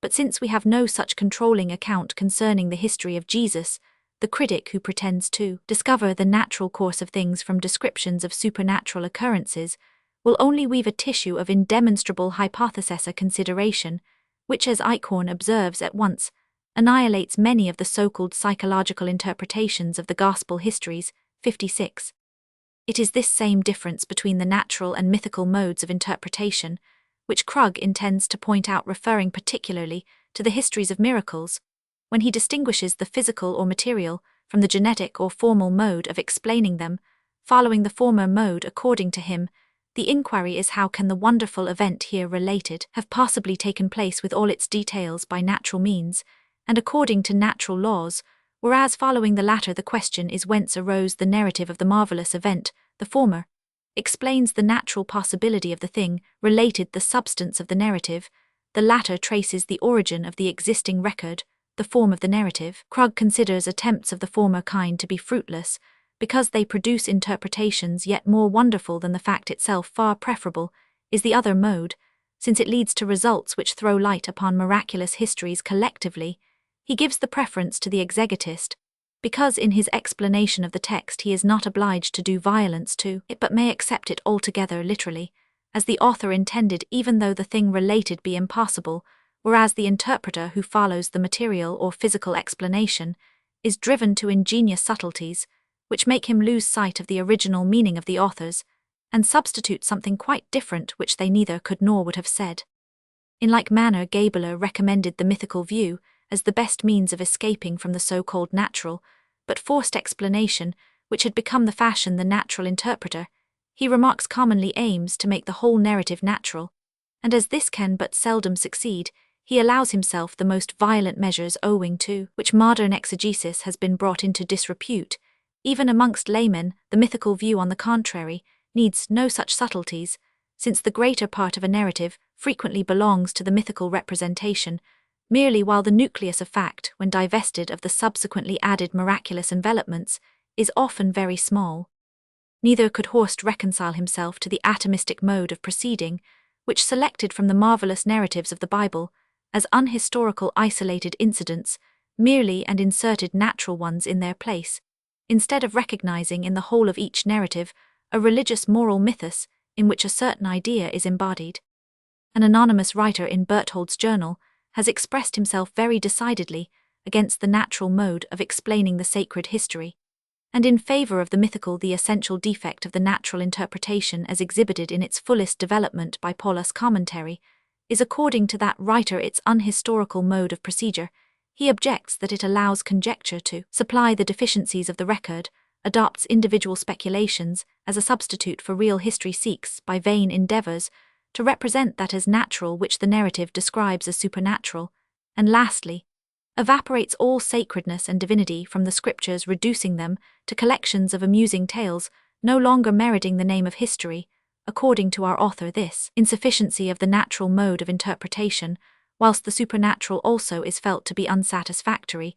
But since we have no such controlling account concerning the history of Jesus, the critic who pretends to discover the natural course of things from descriptions of supernatural occurrences will only weave a tissue of indemonstrable hypothesis, a consideration, which, as Eichhorn observes at once, annihilates many of the so-called psychological interpretations of the gospel histories. 56. It is this same difference between the natural and mythical modes of interpretation which Krug intends to point out, referring particularly to the histories of miracles, when he distinguishes the physical or material from the genetic or formal mode of explaining them. Following the former mode, according to him, the inquiry is how can the wonderful event here related have possibly taken place with all its details by natural means, and according to natural laws, whereas following the latter the question is whence arose the narrative of the marvelous event. The former explains the natural possibility of the thing related, the substance of the narrative. The latter traces the origin of the existing record, the form of the narrative. Krug considers attempts of the former kind to be fruitless, because they produce interpretations yet more wonderful than the fact itself. Far preferable is the other mode, since it leads to results which throw light upon miraculous histories collectively. He gives the preference to the exegetist, because in his explanation of the text he is not obliged to do violence to it but may accept it altogether literally, as the author intended, even though the thing related be impossible, whereas the interpreter who follows the material or physical explanation is driven to ingenious subtleties, which make him lose sight of the original meaning of the authors, and substitute something quite different which they neither could nor would have said. In like manner Gabler recommended the mythical view as the best means of escaping from the so-called natural, but forced explanation, which had become the fashion. The natural interpreter, he remarks, commonly aims to make the whole narrative natural, and as this can but seldom succeed, he allows himself the most violent measures, owing to which modern exegesis has been brought into disrepute. Even amongst laymen, the mythical view, on the contrary, needs no such subtleties, since the greater part of a narrative frequently belongs to the mythical representation, merely, while the nucleus of fact, when divested of the subsequently added miraculous envelopments, is often very small. Neither could Horst reconcile himself to the atomistic mode of proceeding, which selected from the marvelous narratives of the Bible, as unhistorical isolated incidents, merely, and inserted natural ones in their place, instead of recognizing in the whole of each narrative a religious moral mythos in which a certain idea is embodied. An anonymous writer in Berthold's journal has expressed himself very decidedly against the natural mode of explaining the sacred history, and in favor of the mythical. The essential defect of the natural interpretation, as exhibited in its fullest development by Paulus' commentary, is, according to that writer, its unhistorical mode of procedure. He objects that it allows conjecture to supply the deficiencies of the record, adopts individual speculations as a substitute for real history, seeks, by vain endeavors, to represent that as natural which the narrative describes as supernatural, and lastly, evaporates all sacredness and divinity from the scriptures, reducing them to collections of amusing tales, no longer meriting the name of history. According to our author, this insufficiency of the natural mode of interpretation, whilst the supernatural also is felt to be unsatisfactory,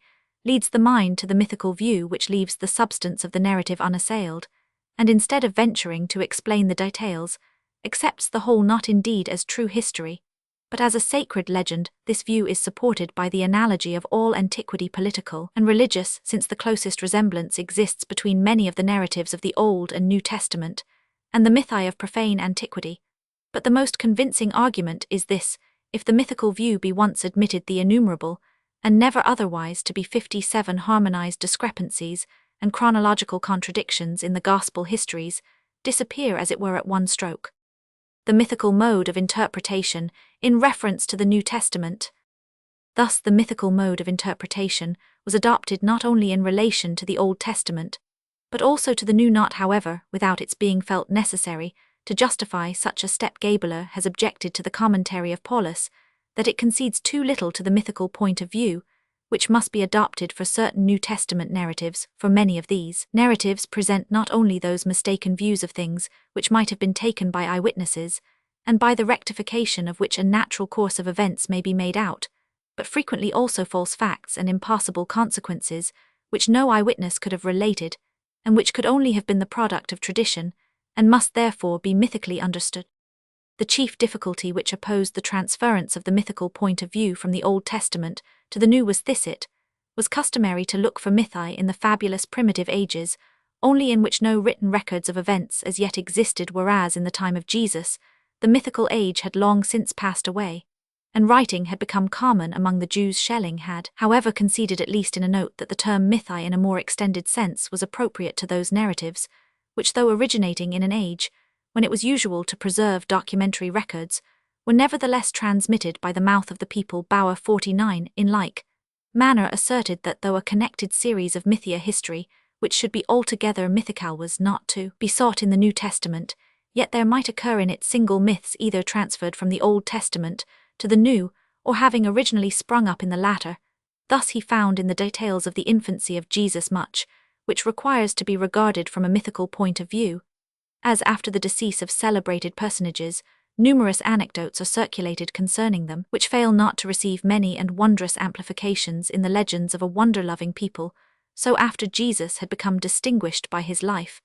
leads the mind to the mythical view which leaves the substance of the narrative unassailed, and instead of venturing to explain the details, accepts the whole not indeed as true history, but as a sacred legend. This view is supported by the analogy of all antiquity, political and religious, since the closest resemblance exists between many of the narratives of the Old and New Testament, and the mythi of profane antiquity. But the most convincing argument is this: if the mythical view be once admitted, the innumerable, and never otherwise to be 57 harmonized discrepancies and chronological contradictions in the gospel histories disappear as it were at one stroke. The mythical mode of interpretation in reference to the New Testament. Thus the mythical mode of interpretation was adopted not only in relation to the Old Testament, but also to the New, not however without its being felt necessary to justify such a step. Gabler has objected to the commentary of Paulus that it concedes too little to the mythical point of view, which must be adopted for certain New Testament narratives, for many of these narratives present not only those mistaken views of things which might have been taken by eyewitnesses, and by the rectification of which a natural course of events may be made out, but frequently also false facts and impossible consequences which no eyewitness could have related, and which could only have been the product of tradition, and must therefore be mythically understood. The chief difficulty which opposed the transference of the mythical point of view from the Old Testament to the New was this: it was customary to look for mythi in the fabulous primitive ages, only in which no written records of events as yet existed, whereas in the time of Jesus, the mythical age had long since passed away, and writing had become common among the Jews. Schelling had, however, conceded, at least in a note, that the term mythi in a more extended sense was appropriate to those narratives, which, though originating in an age when it was usual to preserve documentary records, were nevertheless transmitted by the mouth of the people. Bauer 49 in like manner asserted that though a connected series of mythia history, which should be altogether mythical, was not to be sought in the New Testament, yet there might occur in it single myths either transferred from the Old Testament to the New, or having originally sprung up in the latter. Thus he found in the details of the infancy of Jesus much which requires to be regarded from a mythical point of view, as after the decease of celebrated personages, numerous anecdotes are circulated concerning them, which fail not to receive many and wondrous amplifications in the legends of a wonder-loving people, so after Jesus had become distinguished by his life,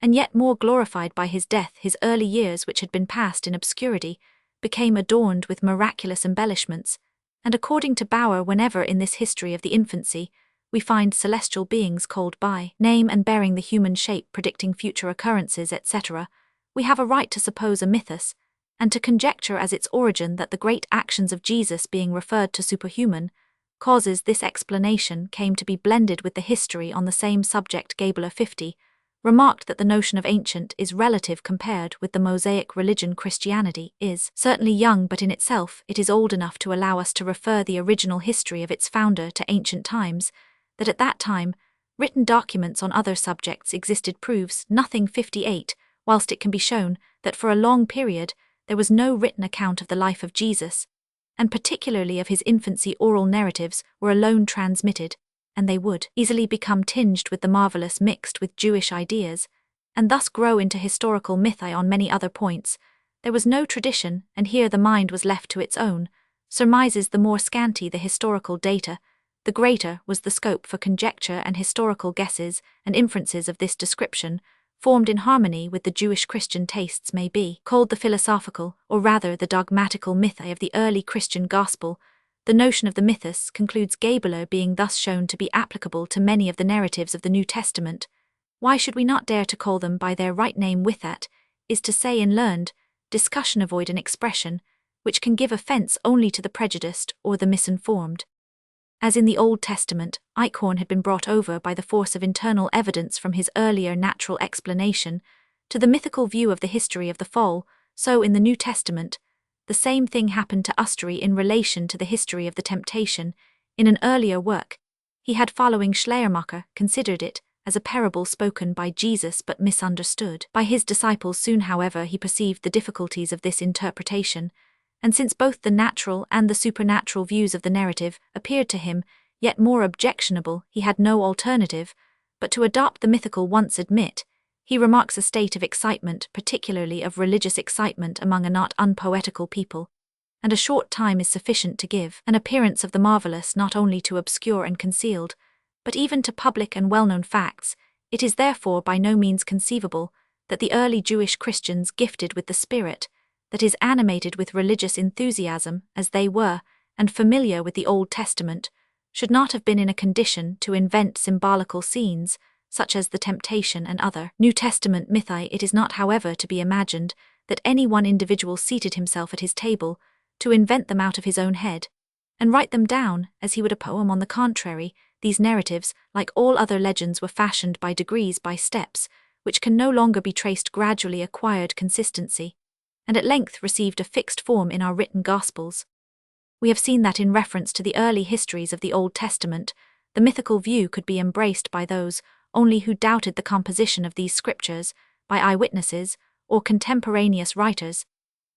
and yet more glorified by his death, his early years, which had been passed in obscurity, became adorned with miraculous embellishments, and according to Bauer, whenever in this history of the infancy we find celestial beings called by name and bearing the human shape, predicting future occurrences, etc., we have a right to suppose a mythos, and to conjecture as its origin that the great actions of Jesus, being referred to superhuman causes, this explanation came to be blended with the history on the same subject. Gabler 50 remarked that the notion of ancient is relative compared with the Mosaic religion. Christianity is certainly young, but in itself it is old enough to allow us to refer the original history of its founder to ancient times, that at that time written documents on other subjects existed proves nothing. 58 Whilst it can be shown that for a long period there was no written account of the life of Jesus, and particularly of his infancy, oral narratives were alone transmitted, and they would easily become tinged with the marvelous mixed with Jewish ideas, and thus grow into historical mythi on many other points. There was no tradition, and here the mind was left to its own surmises. The more scanty the historical data, the greater was the scope for conjecture, and historical guesses and inferences of this description, formed in harmony with the Jewish Christian tastes, may be called the philosophical, or rather the dogmatical mythi of the early Christian gospel. The notion of the mythos, concludes Gabler, being thus shown to be applicable to many of the narratives of the New Testament, why should we not dare to call them by their right name? With that is to say, in learned discussion avoid an expression which can give offense only to the prejudiced or the misinformed. As in the Old Testament, Eichhorn had been brought over by the force of internal evidence from his earlier natural explanation to the mythical view of the history of the fall, so in the New Testament, the same thing happened to Ustry in relation to the history of the temptation. In an earlier work, he had, following Schleiermacher, considered it as a parable spoken by Jesus but misunderstood by his disciples. Soon, however, he perceived the difficulties of this interpretation, and since both the natural and the supernatural views of the narrative appeared to him yet more objectionable, he had no alternative but to adopt the mythical. Once admit, he remarks a state of excitement, particularly of religious excitement, among a not unpoetical people, and a short time is sufficient to give an appearance of the marvelous not only to obscure and concealed, But even to public and well-known facts, it is therefore by no means conceivable that the early Jewish Christians gifted with the Spirit, that is animated with religious enthusiasm as they were, and familiar with the Old Testament, should not have been in a condition to invent symbolical scenes, such as the temptation and other New Testament mythi. It is not, however, to be imagined that any one individual seated himself at his table to invent them out of his own head, and write them down as he would a poem. On the contrary, these narratives, like all other legends, were fashioned by degrees, by steps, which can no longer be traced, gradually acquired consistency, and at length received a fixed form in our written Gospels. We have seen that in reference to the early histories of the Old Testament, the mythical view could be embraced by those only who doubted the composition of these scriptures, by eyewitnesses or contemporaneous writers.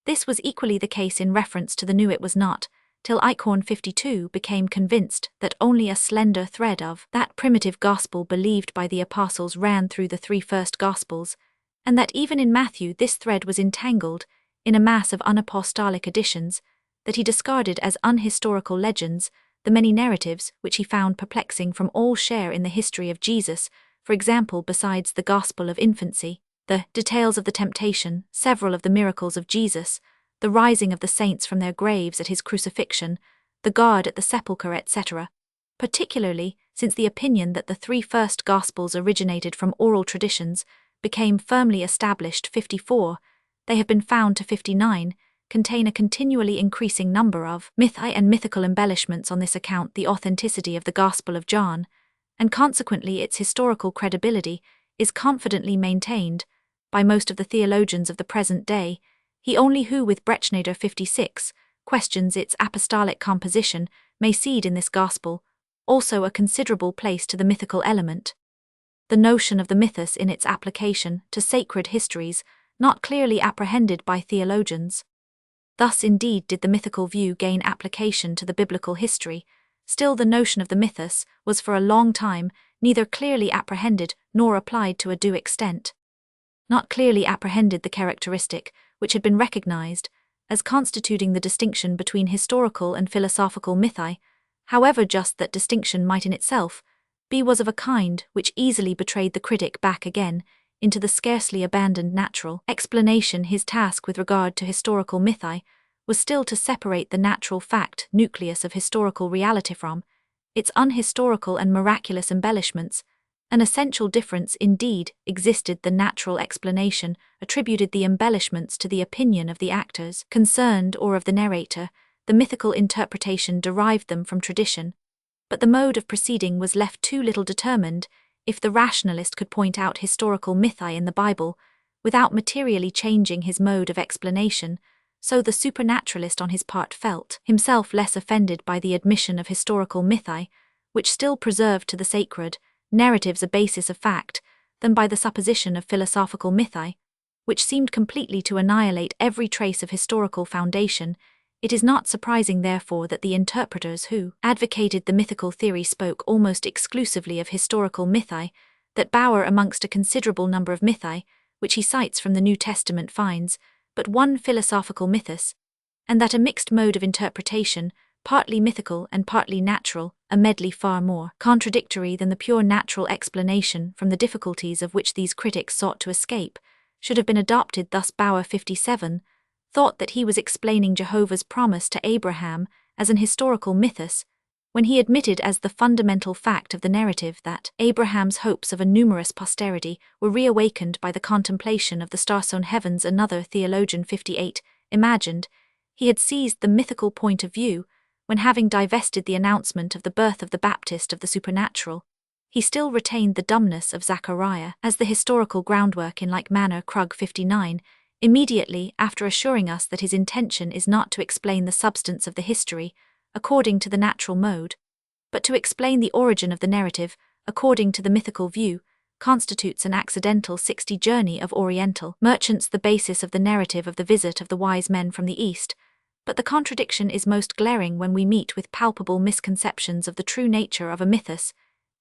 This was equally the case in reference to the New. It was not till Eichhorn 52 became convinced that only a slender thread of that primitive gospel believed by the apostles ran through the three first Gospels, and that even in Matthew this thread was entangled in a mass of unapostolic additions, that he discarded as unhistorical legends the many narratives which he found perplexing from all share in the history of Jesus. For example, besides the Gospel of Infancy, the details of the temptation, several of the miracles of Jesus, the rising of the saints from their graves at his crucifixion, the guard at the sepulchre, etc. Particularly since the opinion that the three first Gospels originated from oral traditions became firmly established. 54, they have been found to 59, contain a continually increasing number of mythi and mythical embellishments. On this account, the authenticity of the Gospel of John, and consequently its historical credibility, is confidently maintained by most of the theologians of the present day. He only who, with Bretschneider 56, questions its apostolic composition may cede in this Gospel also a considerable place to the mythical element. The notion of the mythos in its application to sacred histories not clearly apprehended by theologians. Thus indeed did the mythical view gain application to the biblical history. Still the notion of the mythos was for a long time neither clearly apprehended nor applied to a due extent. Not clearly apprehended the characteristic which had been recognized as constituting the distinction between historical and philosophical mythi, however just that distinction might in itself be, was of a kind which easily betrayed the critic back again into the scarcely abandoned natural explanation. His task with regard to historical mythi was still to separate the natural fact nucleus of historical reality from its unhistorical and miraculous embellishments. An essential difference indeed existed. The natural explanation attributed the embellishments to the opinion of the actors concerned or of the narrator, the mythical interpretation derived them from tradition, but the mode of proceeding was left too little determined. If the rationalist could point out historical mythi in the Bible without materially changing his mode of explanation, so the supernaturalist on his part felt himself less offended by the admission of historical mythi, which still preserved to the sacred narratives a basis of fact, than by the supposition of philosophical mythi, which seemed completely to annihilate every trace of historical foundation. It is not surprising, therefore, that the interpreters who advocated the mythical theory spoke almost exclusively of historical mythi, that Bauer, amongst a considerable number of mythi, which he cites from the New Testament, finds but one philosophical mythos, and that a mixed mode of interpretation, partly mythical and partly natural, a medley far more contradictory than the pure natural explanation from the difficulties of which these critics sought to escape, should have been adopted. Thus Bauer 57 thought that he was explaining Jehovah's promise to Abraham as an historical mythos, when he admitted as the fundamental fact of the narrative that Abraham's hopes of a numerous posterity were reawakened by the contemplation of the star-sown heavens. Another theologian 58 imagined he had seized the mythical point of view when, having divested the announcement of the birth of the Baptist of the supernatural, he still retained the dumbness of Zechariah as the historical groundwork. In like manner, Krug 59, immediately after assuring us that his intention is not to explain the substance of the history according to the natural mode, but to explain the origin of the narrative according to the mythical view, constitutes an accidental 60 journey of Oriental merchants the basis of the narrative of the visit of the wise men from the East. But the contradiction is most glaring when we meet with palpable misconceptions of the true nature of a mythos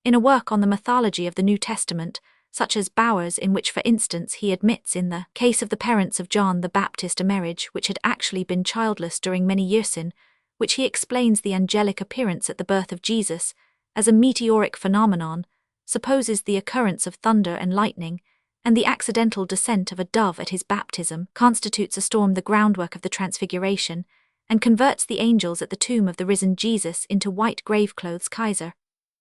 in a work on the mythology of the New Testament, such as Bauer's, in which, for instance, he admits in the case of the parents of John the Baptist a marriage which had actually been childless during many years, in which he explains the angelic appearance at the birth of Jesus as a meteoric phenomenon, supposes the occurrence of thunder and lightning, and the accidental descent of a dove at his baptism constitutes a storm, the groundwork of the Transfiguration, and converts the angels at the tomb of the risen Jesus into white graveclothes Kaiser.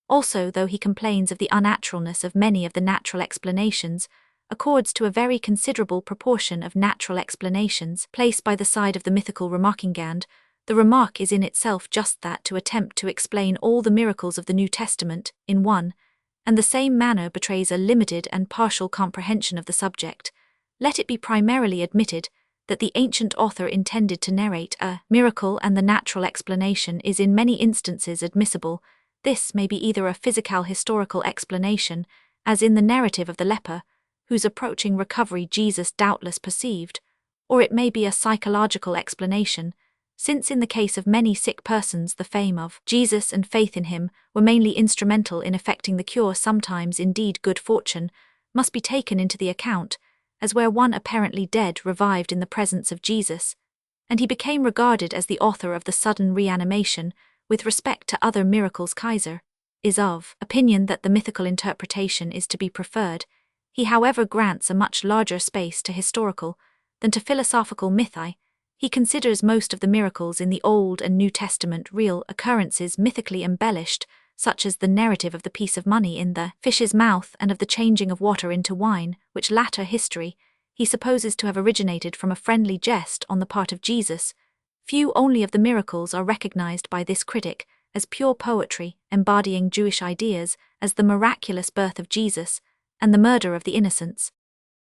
Also, though he complains of the unnaturalness of many of the natural explanations, accords to a very considerable proportion of natural explanations placed by the side of the mythical remarkingand, the remark is in itself just that, to attempt to explain all the miracles of the New Testament in one, and the same manner betrays a limited and partial comprehension of the subject. Let it be primarily admitted that the ancient author intended to narrate a miracle, and the natural explanation is in many instances admissible. This may be either a physical historical explanation, as in the narrative of the leper, whose approaching recovery Jesus doubtless perceived, or it may be a psychological explanation, since in the case of many sick persons the fame of Jesus and faith in him were mainly instrumental in effecting the cure. Sometimes indeed good fortune must be taken into the account, as where one apparently dead revived in the presence of Jesus, and he became regarded as the author of the sudden reanimation. With respect to other miracles, Kaiser is of opinion that the mythical interpretation is to be preferred. He however grants a much larger space to historical than to philosophical mythi. He considers most of the miracles in the Old and New Testament real occurrences mythically embellished, such as the narrative of the piece of money in the fish's mouth and of the changing of water into wine, which latter history he supposes to have originated from a friendly jest on the part of Jesus. Few only of the miracles are recognized by this critic as pure poetry embodying Jewish ideas, as the miraculous birth of Jesus and the murder of the innocents.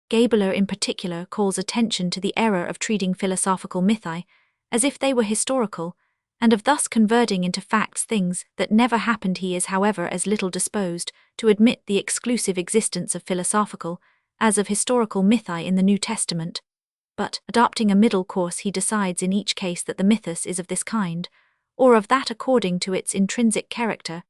Gabler in particular calls attention to the error of treating philosophical mythi as if they were historical, and of thus converting into facts things that never happened. He is however as little disposed to admit the exclusive existence of philosophical as of historical mythi in the New Testament, but, adopting a middle course, he decides in each case that the mythos is of this kind, or of that according to its intrinsic character.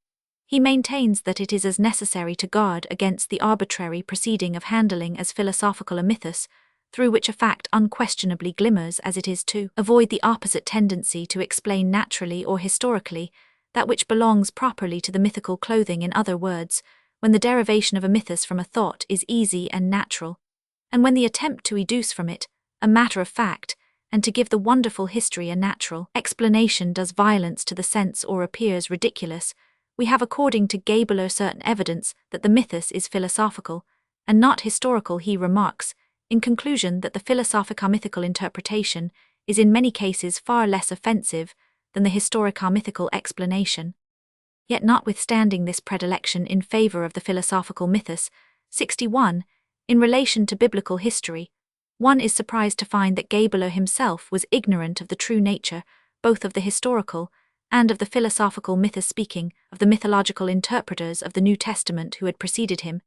He maintains that it is as necessary to guard against the arbitrary proceeding of handling as philosophical a mythos, through which a fact unquestionably glimmers, as it is to avoid the opposite tendency to explain naturally or historically that which belongs properly to the mythical clothing. In other words, when the derivation of a mythos from a thought is easy and natural, and when the attempt to educe from it a matter of fact, and to give the wonderful history a natural explanation does violence to the sense or appears ridiculous, we have, according to Gabler, certain evidence that the mythos is philosophical, and not historical. He remarks, in conclusion, that the philosophico-mythical interpretation is in many cases far less offensive than the historico-mythical explanation. Yet notwithstanding this predilection in favor of the philosophical mythos, 61, in relation to biblical history, one is surprised to find that Gabler himself was ignorant of the true nature, both of the historical and of the philosophical mythos. Speaking of the mythological interpreters of the New Testament who had preceded him,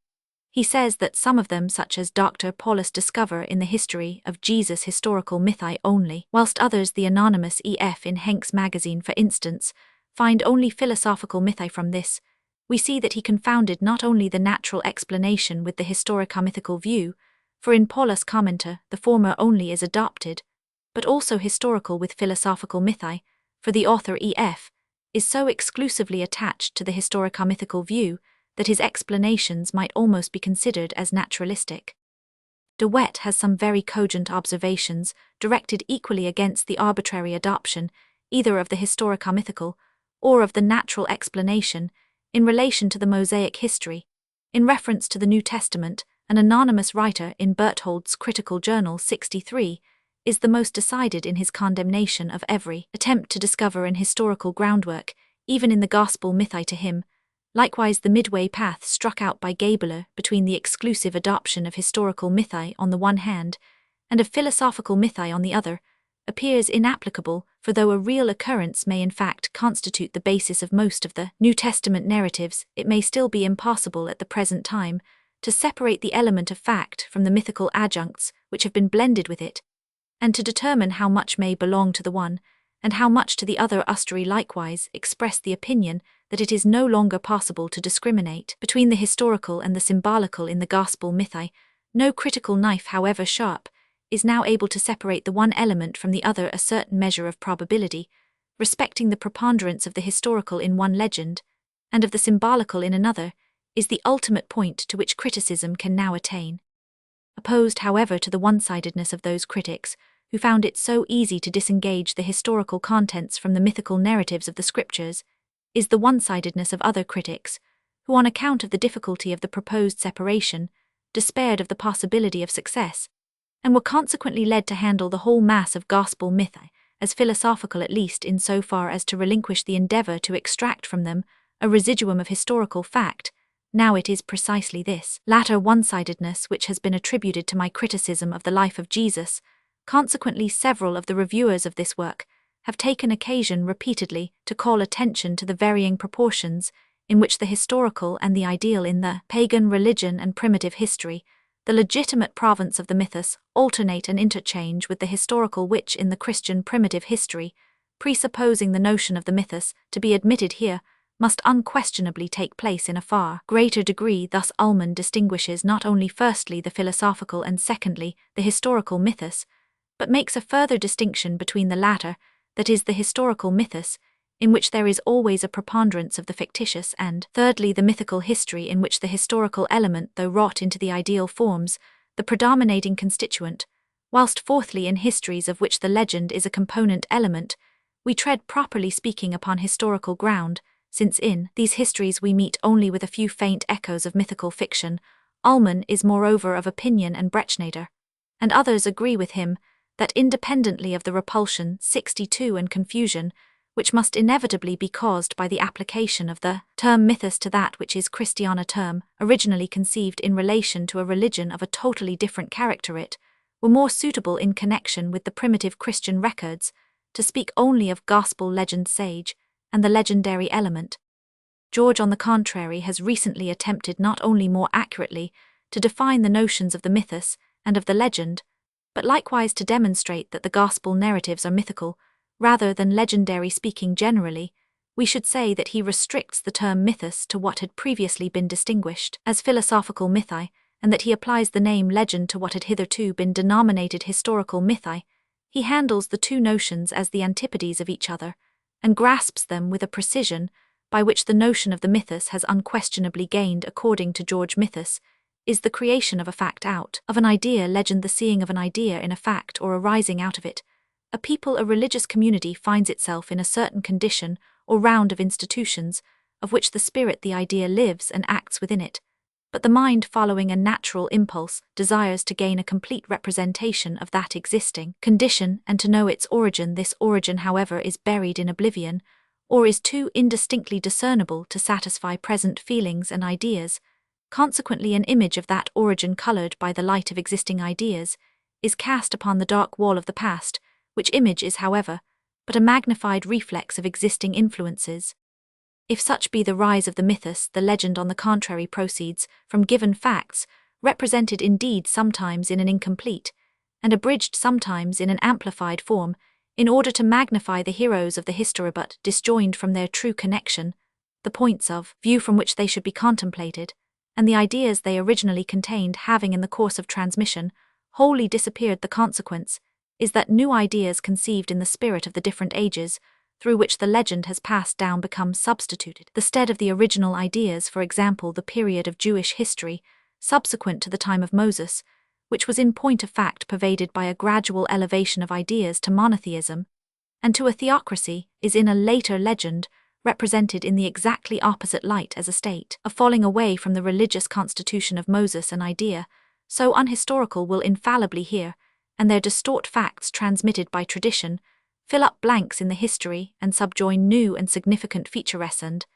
he says that some of them, such as Dr. Paulus, discover in the history of Jesus historical mythi only, whilst others, the anonymous E.F. in Henk's magazine for instance, find only philosophical mythi. From this, we see that he confounded not only the natural explanation with the historico-mythical view, for in Paulus' commenter the former only is adopted, but also historical with philosophical mythi, for the author E.F. is so exclusively attached to the historico-mythical view that his explanations might almost be considered as naturalistic. De Wet has some very cogent observations directed equally against the arbitrary adoption either of the historico-mythical or of the natural explanation in relation to the Mosaic history. In reference to the New Testament, an anonymous writer in Berthold's Critical Journal 63 is the most decided in his condemnation of every attempt to discover an historical groundwork, even in the gospel mythi. To him, likewise, the midway path struck out by Gabler between the exclusive adoption of historical mythi on the one hand and of philosophical mythi on the other appears inapplicable, for though a real occurrence may in fact constitute the basis of most of the New Testament narratives, it may still be impossible at the present time to separate the element of fact from the mythical adjuncts which have been blended with it, and to determine how much may belong to the one and how much to the other. Ustry likewise expressed the opinion that it is no longer possible to discriminate between the historical and the symbolical in the gospel mythi. No critical knife, however sharp, is now able to separate the one element from the other. A certain measure of probability, respecting the preponderance of the historical in one legend, and of the symbolical in another, is the ultimate point to which criticism can now attain. Opposed, however, to the one-sidedness of those critics who found it so easy to disengage the historical contents from the mythical narratives of the scriptures, is the one-sidedness of other critics who, on account of the difficulty of the proposed separation, despaired of the possibility of success, and were consequently led to handle the whole mass of gospel myth as philosophical, at least in so far as to relinquish the endeavor to extract from them a residuum of historical fact. Now it is precisely this latter one-sidedness which has been attributed to my criticism of the life of Jesus. Consequently, several of the reviewers of this work have taken occasion repeatedly to call attention to the varying proportions in which the historical and the ideal in the pagan religion and primitive history, the legitimate province of the mythos, alternate and interchange with the historical which in the Christian primitive history, presupposing the notion of the mythos to be admitted here, must unquestionably take place in a far greater degree. Thus Ullmann distinguishes not only firstly the philosophical and secondly the historical mythos, but makes a further distinction between the latter, that is the historical mythos, in which there is always a preponderance of the fictitious, and thirdly the mythical history, in which the historical element, though wrought into the ideal forms, the predominating constituent, whilst fourthly in histories of which the legend is a component element, we tread properly speaking upon historical ground, since in these histories we meet only with a few faint echoes of mythical fiction. Ullmann is moreover of opinion, and Brechneder, and others agree with him, that independently of the repulsion 62 and confusion, which must inevitably be caused by the application of the term mythos to that which is Christiana term, originally conceived in relation to a religion of a totally different character, it were more suitable in connection with the primitive Christian records to speak only of gospel legend sage and the legendary element. George, on the contrary, has recently attempted not only more accurately to define the notions of the mythos and of the legend, but likewise to demonstrate that the gospel narratives are mythical, rather than legendary. Speaking generally, we should say that he restricts the term mythos to what had previously been distinguished as philosophical mythi, and that he applies the name legend to what had hitherto been denominated historical mythi. He handles the two notions as the antipodes of each other, and grasps them with a precision by which the notion of the mythos has unquestionably gained. According to George, mythos is the creation of a fact out of an idea, legend the seeing of an idea in a fact or arising out of it. A people, a religious community, finds itself in a certain condition or round of institutions, of which the spirit, the idea, lives and acts within it. But the mind, following a natural impulse, desires to gain a complete representation of that existing condition and to know its origin. This origin, however, is buried in oblivion, or is too indistinctly discernible to satisfy present feelings and ideas. Consequently, an image of that origin, coloured by the light of existing ideas, is cast upon the dark wall of the past, which image is, however, but a magnified reflex of existing influences. If such be the rise of the mythos, the legend, on the contrary, proceeds from given facts, represented indeed sometimes in an incomplete, and abridged sometimes in an amplified form, in order to magnify the heroes of the history, but disjoined from their true connection, the points of view from which they should be contemplated, and the ideas they originally contained having in the course of transmission wholly disappeared. The consequence is that new ideas conceived in the spirit of the different ages through which the legend has passed down become substituted the stead of the original ideas. For example, the period of Jewish history subsequent to the time of Moses, which was in point of fact pervaded by a gradual elevation of ideas to monotheism and to a theocracy, is in a later legend represented in the exactly opposite light as a state of falling away from the religious constitution of Moses. An idea so unhistorical will infallibly hear, and their distort facts transmitted by tradition, fill up blanks in the history and subjoin new and significant features, and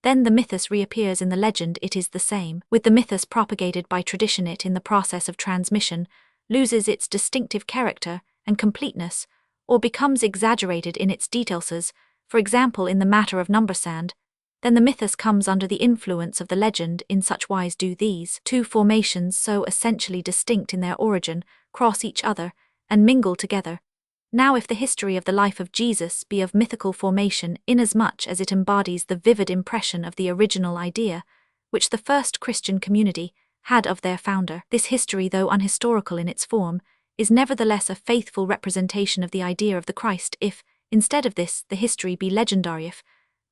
then the mythos reappears in the legend. It is the same with the mythos propagated by tradition. It, in the process of transmission, loses its distinctive character and completeness, or becomes exaggerated in its details, for example in the matter of number sand. Then the mythos comes under the influence of the legend. In such wise do these two formations, so essentially distinct in their origin, cross each other and mingle together. Now, if the history of the life of Jesus be of mythical formation, inasmuch as it embodies the vivid impression of the original idea, which the first Christian community had of their founder, this history, though unhistorical in its form, is nevertheless a faithful representation of the idea of the Christ. If, instead of this, the history be legendary, if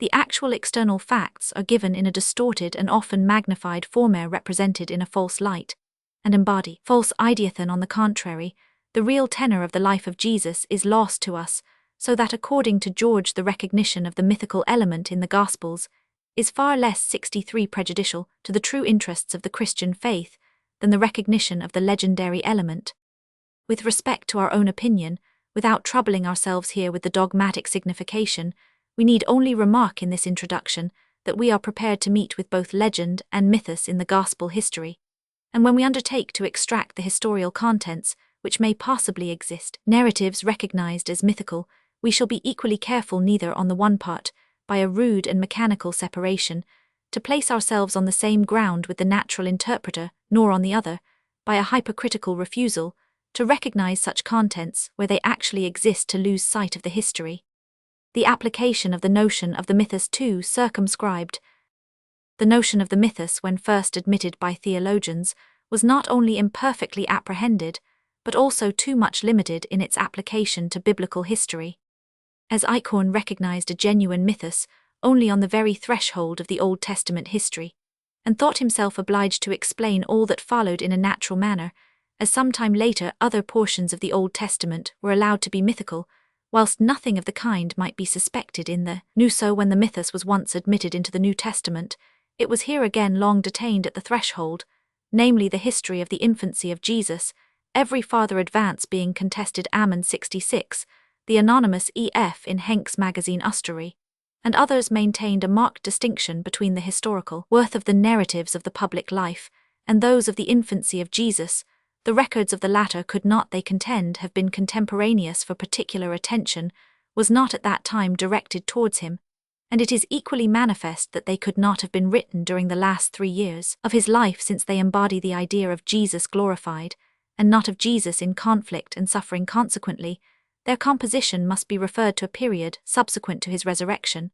the actual external facts are given in a distorted and often magnified form, represented in a false light, and embody false ideathon. On the contrary, the real tenor of the life of Jesus is lost to us, so that according to George, the recognition of the mythical element in the Gospels is far less 63 prejudicial to the true interests of the Christian faith than the recognition of the legendary element. With respect to our own opinion, without troubling ourselves here with the dogmatic signification, we need only remark in this introduction that we are prepared to meet with both legend and mythos in the Gospel history, and when we undertake to extract the historical contents which may possibly exist, narratives recognized as mythical, we shall be equally careful neither on the one part, by a rude and mechanical separation, to place ourselves on the same ground with the natural interpreter, nor on the other, by a hypercritical refusal, to recognize such contents where they actually exist, to lose sight of the history. The application of the notion of the mythos too circumscribed. The notion of the mythos, when first admitted by theologians, was not only imperfectly apprehended, but also too much limited in its application to biblical history. As Eichhorn recognized a genuine mythos only on the very threshold of the Old Testament history, and thought himself obliged to explain all that followed in a natural manner, as some time later other portions of the Old Testament were allowed to be mythical, whilst nothing of the kind might be suspected in the New. So when the mythos was once admitted into the New Testament, it was here again long detained at the threshold, namely the history of the infancy of Jesus, every farther advance being contested. Ammon 66, the anonymous E.F. in Henk's magazine Ustery, and others maintained a marked distinction between the historical worth of the narratives of the public life and those of the infancy of Jesus. The records of the latter could not, they contend, have been contemporaneous, for particular attention was not at that time directed towards him, and it is equally manifest that they could not have been written during the last 3 years of his life, since they embody the idea of Jesus glorified, and not of Jesus in conflict and suffering. Consequently, their composition must be referred to a period subsequent to his resurrection,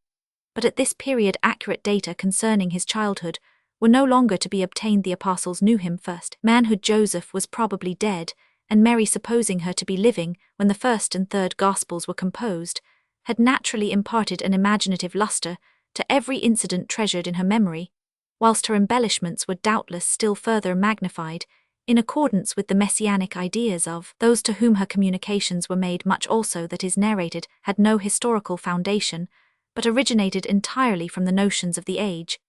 but at this period accurate data concerning his childhood were no longer to be obtained. The apostles knew him first. Manhood. Joseph was probably dead, and Mary, supposing her to be living when the first and third Gospels were composed, had naturally imparted an imaginative lustre to every incident treasured in her memory, whilst her embellishments were doubtless still further magnified, in accordance with the messianic ideas of those to whom her communications were made. Much also that is narrated had no historical foundation, but originated entirely from the notions of the age,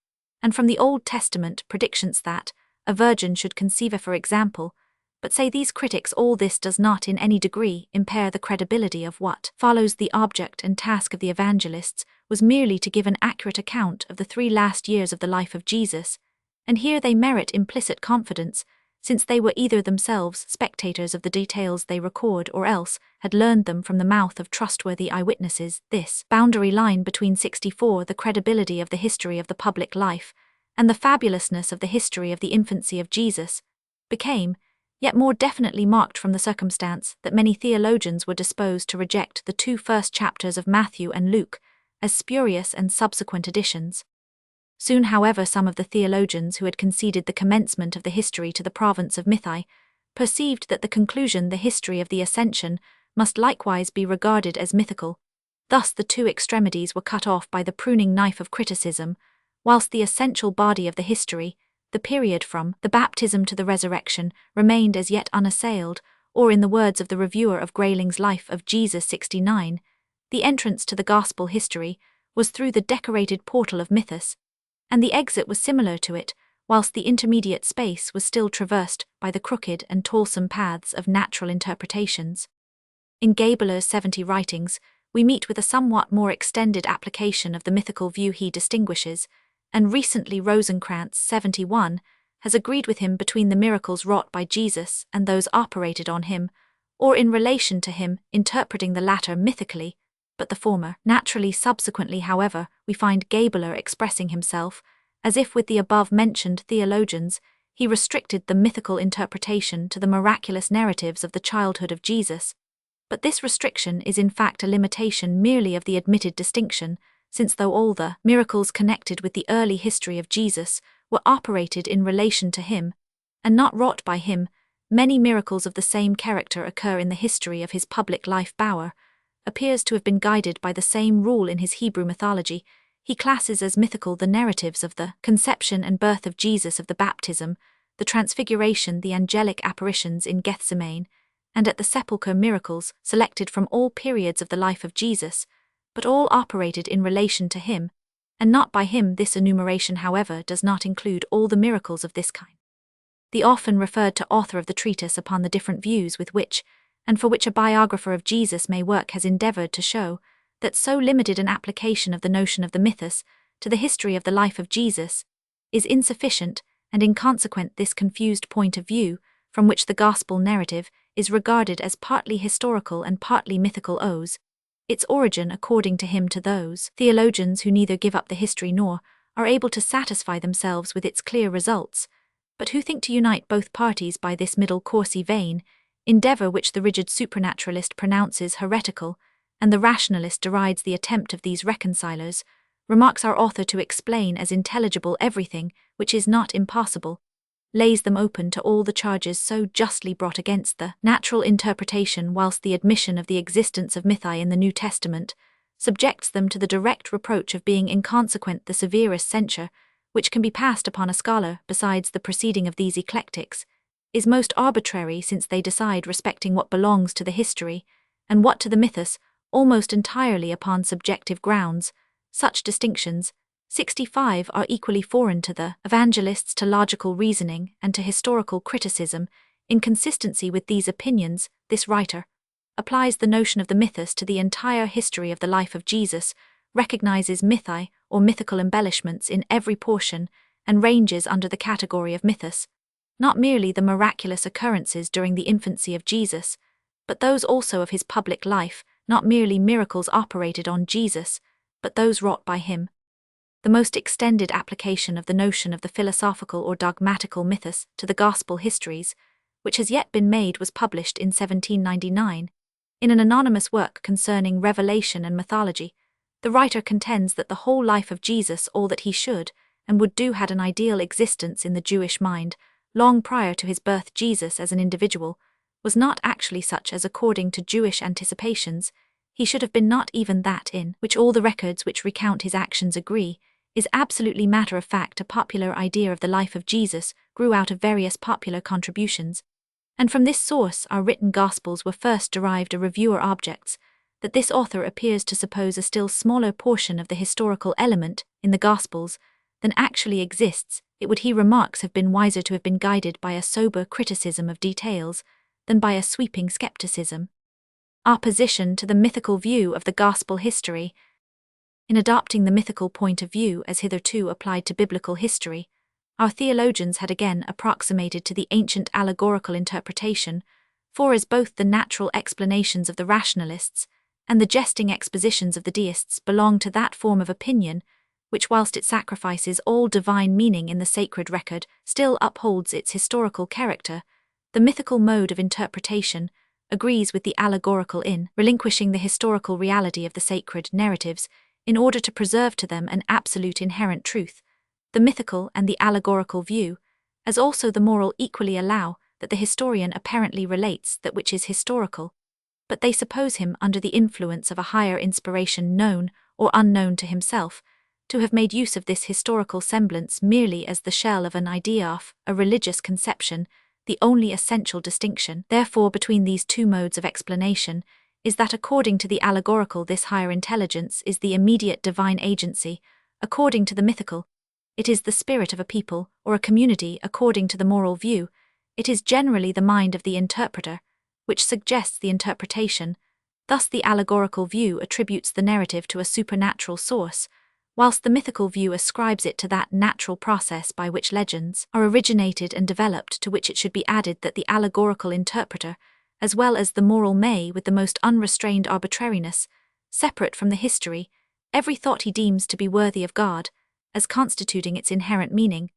and from the Old Testament predictions that a virgin should conceive, for example. But say these critics, all this does not in any degree impair the credibility of what follows. The object and task of the evangelists was merely to give an accurate account of the 3 last years of the life of Jesus, and here they merit implicit confidence, since they were either themselves spectators of the details they record or else had learned them from the mouth of trustworthy eyewitnesses. This boundary line between 64, the credibility of the history of the public life, and the fabulousness of the history of the infancy of Jesus, became yet more definitely marked from the circumstance that many theologians were disposed to reject the 2 first chapters of Matthew and Luke as spurious and subsequent additions. Soon, however, some of the theologians who had conceded the commencement of the history to the province of mythi perceived that the conclusion, the history of the Ascension, must likewise be regarded as mythical. Thus the 2 extremities were cut off by the pruning knife of criticism, whilst the essential body of the history, the period from the baptism to the resurrection, remained as yet unassailed, or in the words of the reviewer of Grayling's Life of Jesus 69, the entrance to the gospel history was through the decorated portal of mythos, and the exit was similar to it, whilst the intermediate space was still traversed by the crooked and toilsome paths of natural interpretations. In Gabeler's 70 writings, we meet with a somewhat more extended application of the mythical view he distinguishes, and recently Rosencrantz 71 has agreed with him between the miracles wrought by Jesus and those operated on him, or in relation to him, interpreting the latter mythically, but the former naturally. Subsequently, however, we find Gabeler expressing himself as if with the above-mentioned theologians he restricted the mythical interpretation to the miraculous narratives of the childhood of Jesus. But this restriction is in fact a limitation merely of the admitted distinction, since though all the miracles connected with the early history of Jesus were operated in relation to him, and not wrought by him, many miracles of the same character occur in the history of his public life. Bauer appears to have been guided by the same rule in his Hebrew mythology. He classes as mythical the narratives of the conception and birth of Jesus, of the baptism, the transfiguration, the angelic apparitions in Gethsemane, and at the sepulchre miracles selected from all periods of the life of Jesus, but all operated in relation to him, and not by him. This enumeration, however, does not include all the miracles of this kind. The often referred to author of the treatise upon the different views with which, and for which a biographer of Jesus may work, has endeavored to show that so limited an application of the notion of the mythos to the history of the life of Jesus is insufficient, and in consequence this confused point of view, from which the gospel narrative is regarded as partly historical and partly mythical, owes its origin, according to him, to those theologians who neither give up the history nor are able to satisfy themselves with its clear results, but who think to unite both parties by this middle coursey vain endeavour, which the rigid supranaturalist pronounces heretical, and the rationalist derides the attempt of these reconcilers. Remarks our author to explain as intelligible everything which is not impossible, lays them open to all the charges so justly brought against the natural interpretation, whilst the admission of the existence of mythi in the New Testament subjects them to the direct reproach of being inconsequent, the severest censure which can be passed upon a scholar, besides the proceeding of these eclectics, is most arbitrary, since they decide respecting what belongs to the history, and what to the mythos, almost entirely upon subjective grounds. Such distinctions, 65, are equally foreign to the evangelists, to logical reasoning, and to historical criticism. In consistency with these opinions, this writer applies the notion of the mythos to the entire history of the life of Jesus, recognizes mythi, or mythical embellishments, in every portion, and ranges under the category of mythos not merely the miraculous occurrences during the infancy of Jesus, but those also of his public life, not merely miracles operated on Jesus, but those wrought by him. The most extended application of the notion of the philosophical or dogmatical mythos to the gospel histories, which has yet been made, was published in 1799. In an anonymous work concerning revelation and mythology, the writer contends that the whole life of Jesus, all that he should and would do, had an ideal existence in the Jewish mind. Long prior to his birth, Jesus as an individual was not actually such as, according to Jewish anticipations, he should have been, not even that in which all the records which recount his actions agree, is absolutely matter of fact. A popular idea of the life of Jesus grew out of various popular contributions, and from this source our written Gospels were first derived. A reviewer objects that this author appears to suppose a still smaller portion of the historical element in the Gospels than actually exists. It would, he remarks, have been wiser to have been guided by a sober criticism of details than by a sweeping skepticism. Opposition to the mythical view of the gospel history. In adopting the mythical point of view as hitherto applied to biblical history, our theologians had again approximated to the ancient allegorical interpretation, for as both the natural explanations of the rationalists and the jesting expositions of the deists belong to that form of opinion which, whilst it sacrifices all divine meaning in the sacred record, still upholds its historical character, the mythical mode of interpretation agrees with the allegorical in relinquishing the historical reality of the sacred narratives in order to preserve to them an absolute inherent truth. The mythical and the allegorical view, as also the moral, equally allow that the historian apparently relates that which is historical, but they suppose him, under the influence of a higher inspiration known or unknown to himself, to have made use of this historical semblance merely as the shell of an idea of a religious conception. The only essential distinction, therefore, between these two modes of explanation is that, according to the allegorical, this higher intelligence is the immediate divine agency; according to the mythical, it is the spirit of a people or a community; according to the moral view, it is generally the mind of the interpreter, which suggests the interpretation. Thus the allegorical view attributes the narrative to a supernatural source, whilst the mythical view ascribes it to that natural process by which legends are originated and developed, to which it should be added that the allegorical interpreter, as well as the moral, may, with the most unrestrained arbitrariness, separate from the history every thought he deems to be worthy of God, as constituting its inherent meaning,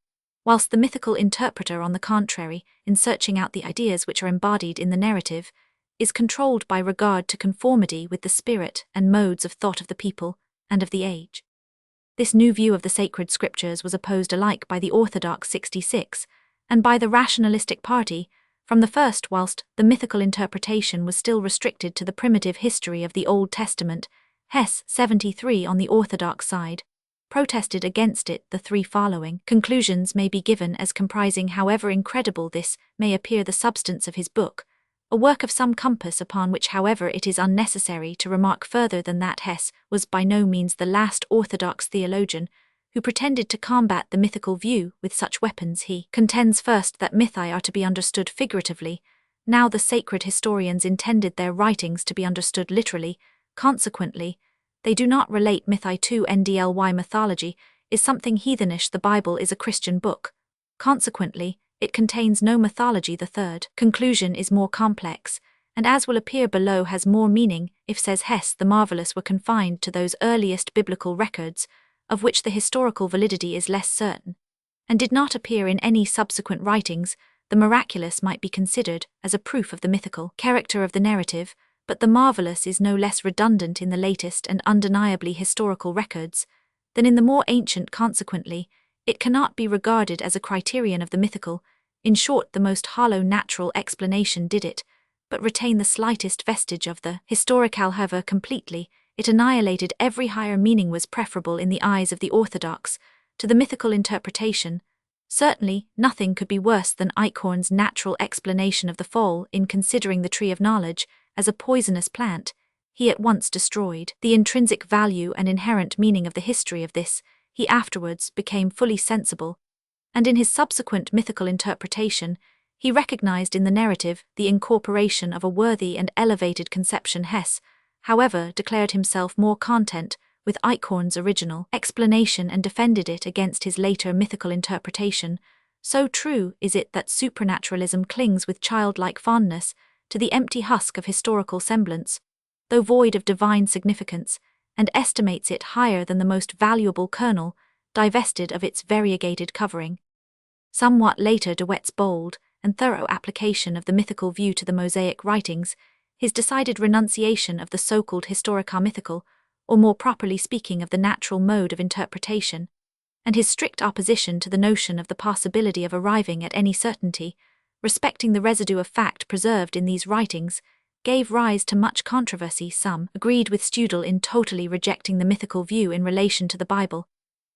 whilst the mythical interpreter, on the contrary, in searching out the ideas which are embodied in the narrative, is controlled by regard to conformity with the spirit and modes of thought of the people and of the age. This new view of the sacred scriptures was opposed alike by the orthodox 66 and by the rationalistic party from the first, whilst the mythical interpretation was still restricted to the primitive history of the Old Testament. Hess 73 on the orthodox side protested against it. The three following conclusions may be given as comprising, however incredible this may appear, the substance of his book, a work of some compass, upon which, however, it is unnecessary to remark further than that Hess was by no means the last orthodox theologian who pretended to combat the mythical view with such weapons. He contends first that mythi are to be understood figuratively. Now the sacred historians intended their writings to be understood literally. Consequently, they do not relate mythi to ndly. Mythology is something heathenish. The Bible is a Christian book. Consequently, it contains no mythology. The third conclusion is more complex, and as will appear below has more meaning if, says Hess, the marvelous were confined to those earliest biblical records, of which the historical validity is less certain, and did not appear in any subsequent writings. The miraculous might be considered as a proof of the mythical character of the narrative, but the marvelous is no less redundant in the latest and undeniably historical records than in the more ancient. Consequently, it cannot be regarded as a criterion of the mythical. In short, the most hollow natural explanation did it but retain the slightest vestige of the historical. However completely it annihilated every higher meaning was preferable in the eyes of the orthodox to the mythical interpretation. Certainly, nothing could be worse than Eichhorn's natural explanation of the fall. In considering the tree of knowledge as a poisonous plant, he at once destroyed the intrinsic value and inherent meaning of the history of this. He afterwards became fully sensible, and in his subsequent mythical interpretation, he recognized in the narrative the incorporation of a worthy and elevated conception. Hess, however, declared himself more content with Eichhorn's original explanation and defended it against his later mythical interpretation. So true is it that supernaturalism clings with childlike fondness to the empty husk of historical semblance, though void of divine significance, and estimates it higher than the most valuable kernel, divested of its variegated covering. Somewhat later, De Wet's bold and thorough application of the mythical view to the Mosaic writings, his decided renunciation of the so-called historico-mythical, or more properly speaking of the natural mode of interpretation, and his strict opposition to the notion of the possibility of arriving at any certainty respecting the residue of fact preserved in these writings, gave rise to much controversy. Some agreed with Studel in totally rejecting the mythical view in relation to the Bible,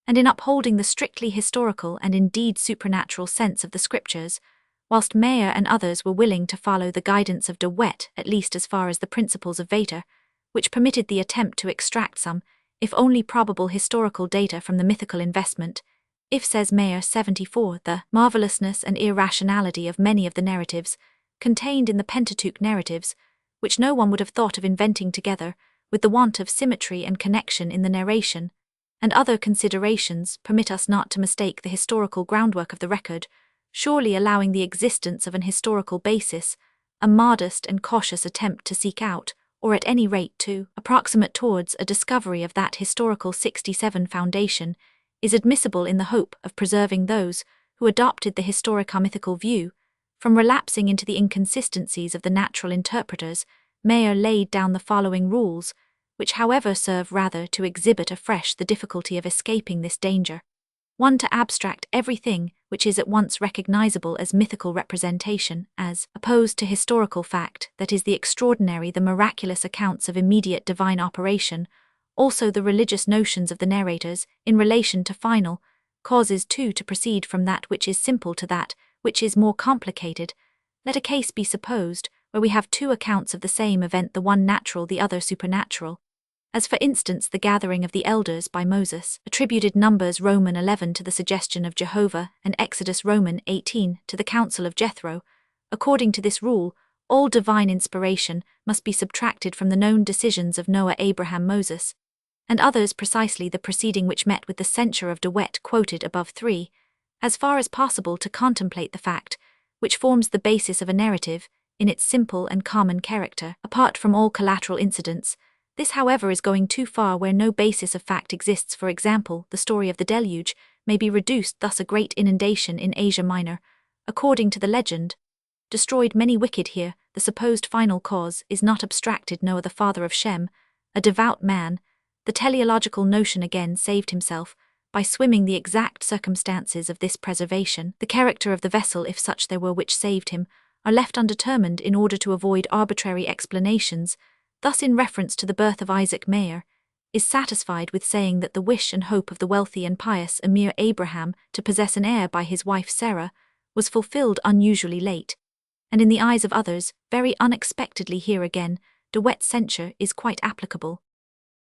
and in upholding the strictly historical and indeed supernatural sense of the Scriptures, whilst Mayer and others were willing to follow the guidance of De Wet at least as far as the principles of Vater, which permitted the attempt to extract some, if only probable, historical data from the mythical investment. If, says Mayer 74, the marvelousness and irrationality of many of the narratives contained in the Pentateuch narratives, which no one would have thought of inventing together, with the want of symmetry and connection in the narration, and other considerations, permit us not to mistake the historical groundwork of the record, surely allowing the existence of an historical basis, a modest and cautious attempt to seek out, or at any rate to approximate towards a discovery of that historical 67 foundation, is admissible in the hope of preserving those who adopted the historico-mythical view from relapsing into the inconsistencies of the natural interpreters. Mayer laid down the following rules, which however serve rather to exhibit afresh the difficulty of escaping this danger. 1. To abstract everything which is at once recognizable as mythical representation, as opposed to historical fact, that is the extraordinary, the miraculous accounts of immediate divine operation, also the religious notions of the narrators in relation to final causes. 2. To proceed from that which is simple to that which is more complicated. Let a case be supposed where we have two accounts of the same event, the one natural, the other supernatural, as for instance the gathering of the elders by Moses, attributed Numbers Roman 11 to the suggestion of Jehovah, and Exodus Roman 18 to the counsel of Jethro. According to this rule, all divine inspiration must be subtracted from the known decisions of Noah, Abraham, Moses, and others precisely the proceeding which met with the censure of De Wet quoted above. 3. As far as possible to contemplate the fact, which forms the basis of a narrative, in its simple and common character, apart from all collateral incidents. This, however, is going too far where no basis of fact exists. For example, the story of the deluge may be reduced thus: a great inundation in Asia Minor, according to the legend, destroyed many wicked here. The supposed final cause is not abstracted. Noah, the father of Shem, a devout man, the teleological notion again saved himself by swimming. The exact circumstances of this preservation, the character of the vessel, if such there were, which saved him, are left undetermined in order to avoid arbitrary explanations. Thus, in reference to the birth of Isaac, Mayer is satisfied with saying that the wish and hope of the wealthy and pious Emir Abraham to possess an heir by his wife Sarah was fulfilled unusually late, and in the eyes of others, very unexpectedly here again, de Wet's censure is quite applicable.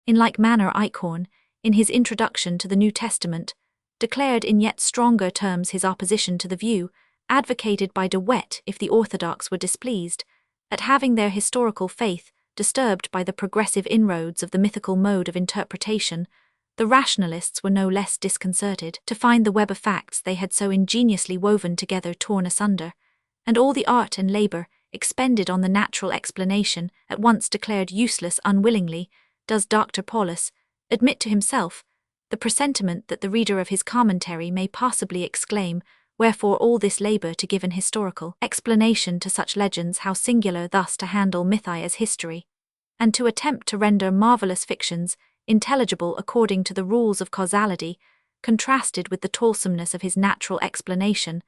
In like manner Eichhorn, in his introduction to the New Testament, declared in yet stronger terms his opposition to the view, advocated by de Wet if the orthodox were displeased, at having their historical faith disturbed by the progressive inroads of the mythical mode of interpretation. The rationalists were no less disconcerted to find the web of facts they had so ingeniously woven together torn asunder, and all the art and labour expended on the natural explanation at once declared useless unwillingly. Does Dr. Paulus admit to himself the presentiment that the reader of his commentary may possibly exclaim, "Wherefore all this labour to give an historical explanation to such legends? How singular thus to handle mythi as history, and to attempt to render marvellous fictions intelligible according to the rules of causality, contrasted with the toilsomeness of his natural explanation."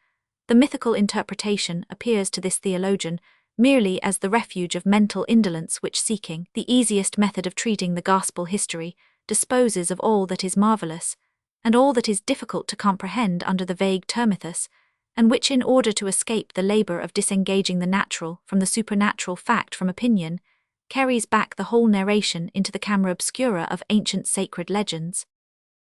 The mythical interpretation appears to this theologian merely as the refuge of mental indolence which, seeking the easiest method of treating the gospel history, disposes of all that is marvellous, and all that is difficult to comprehend under the vague termithus, and which, in order to escape the labour of disengaging the natural from the supernatural, fact from opinion, carries back the whole narration into the camera obscura of ancient sacred legends.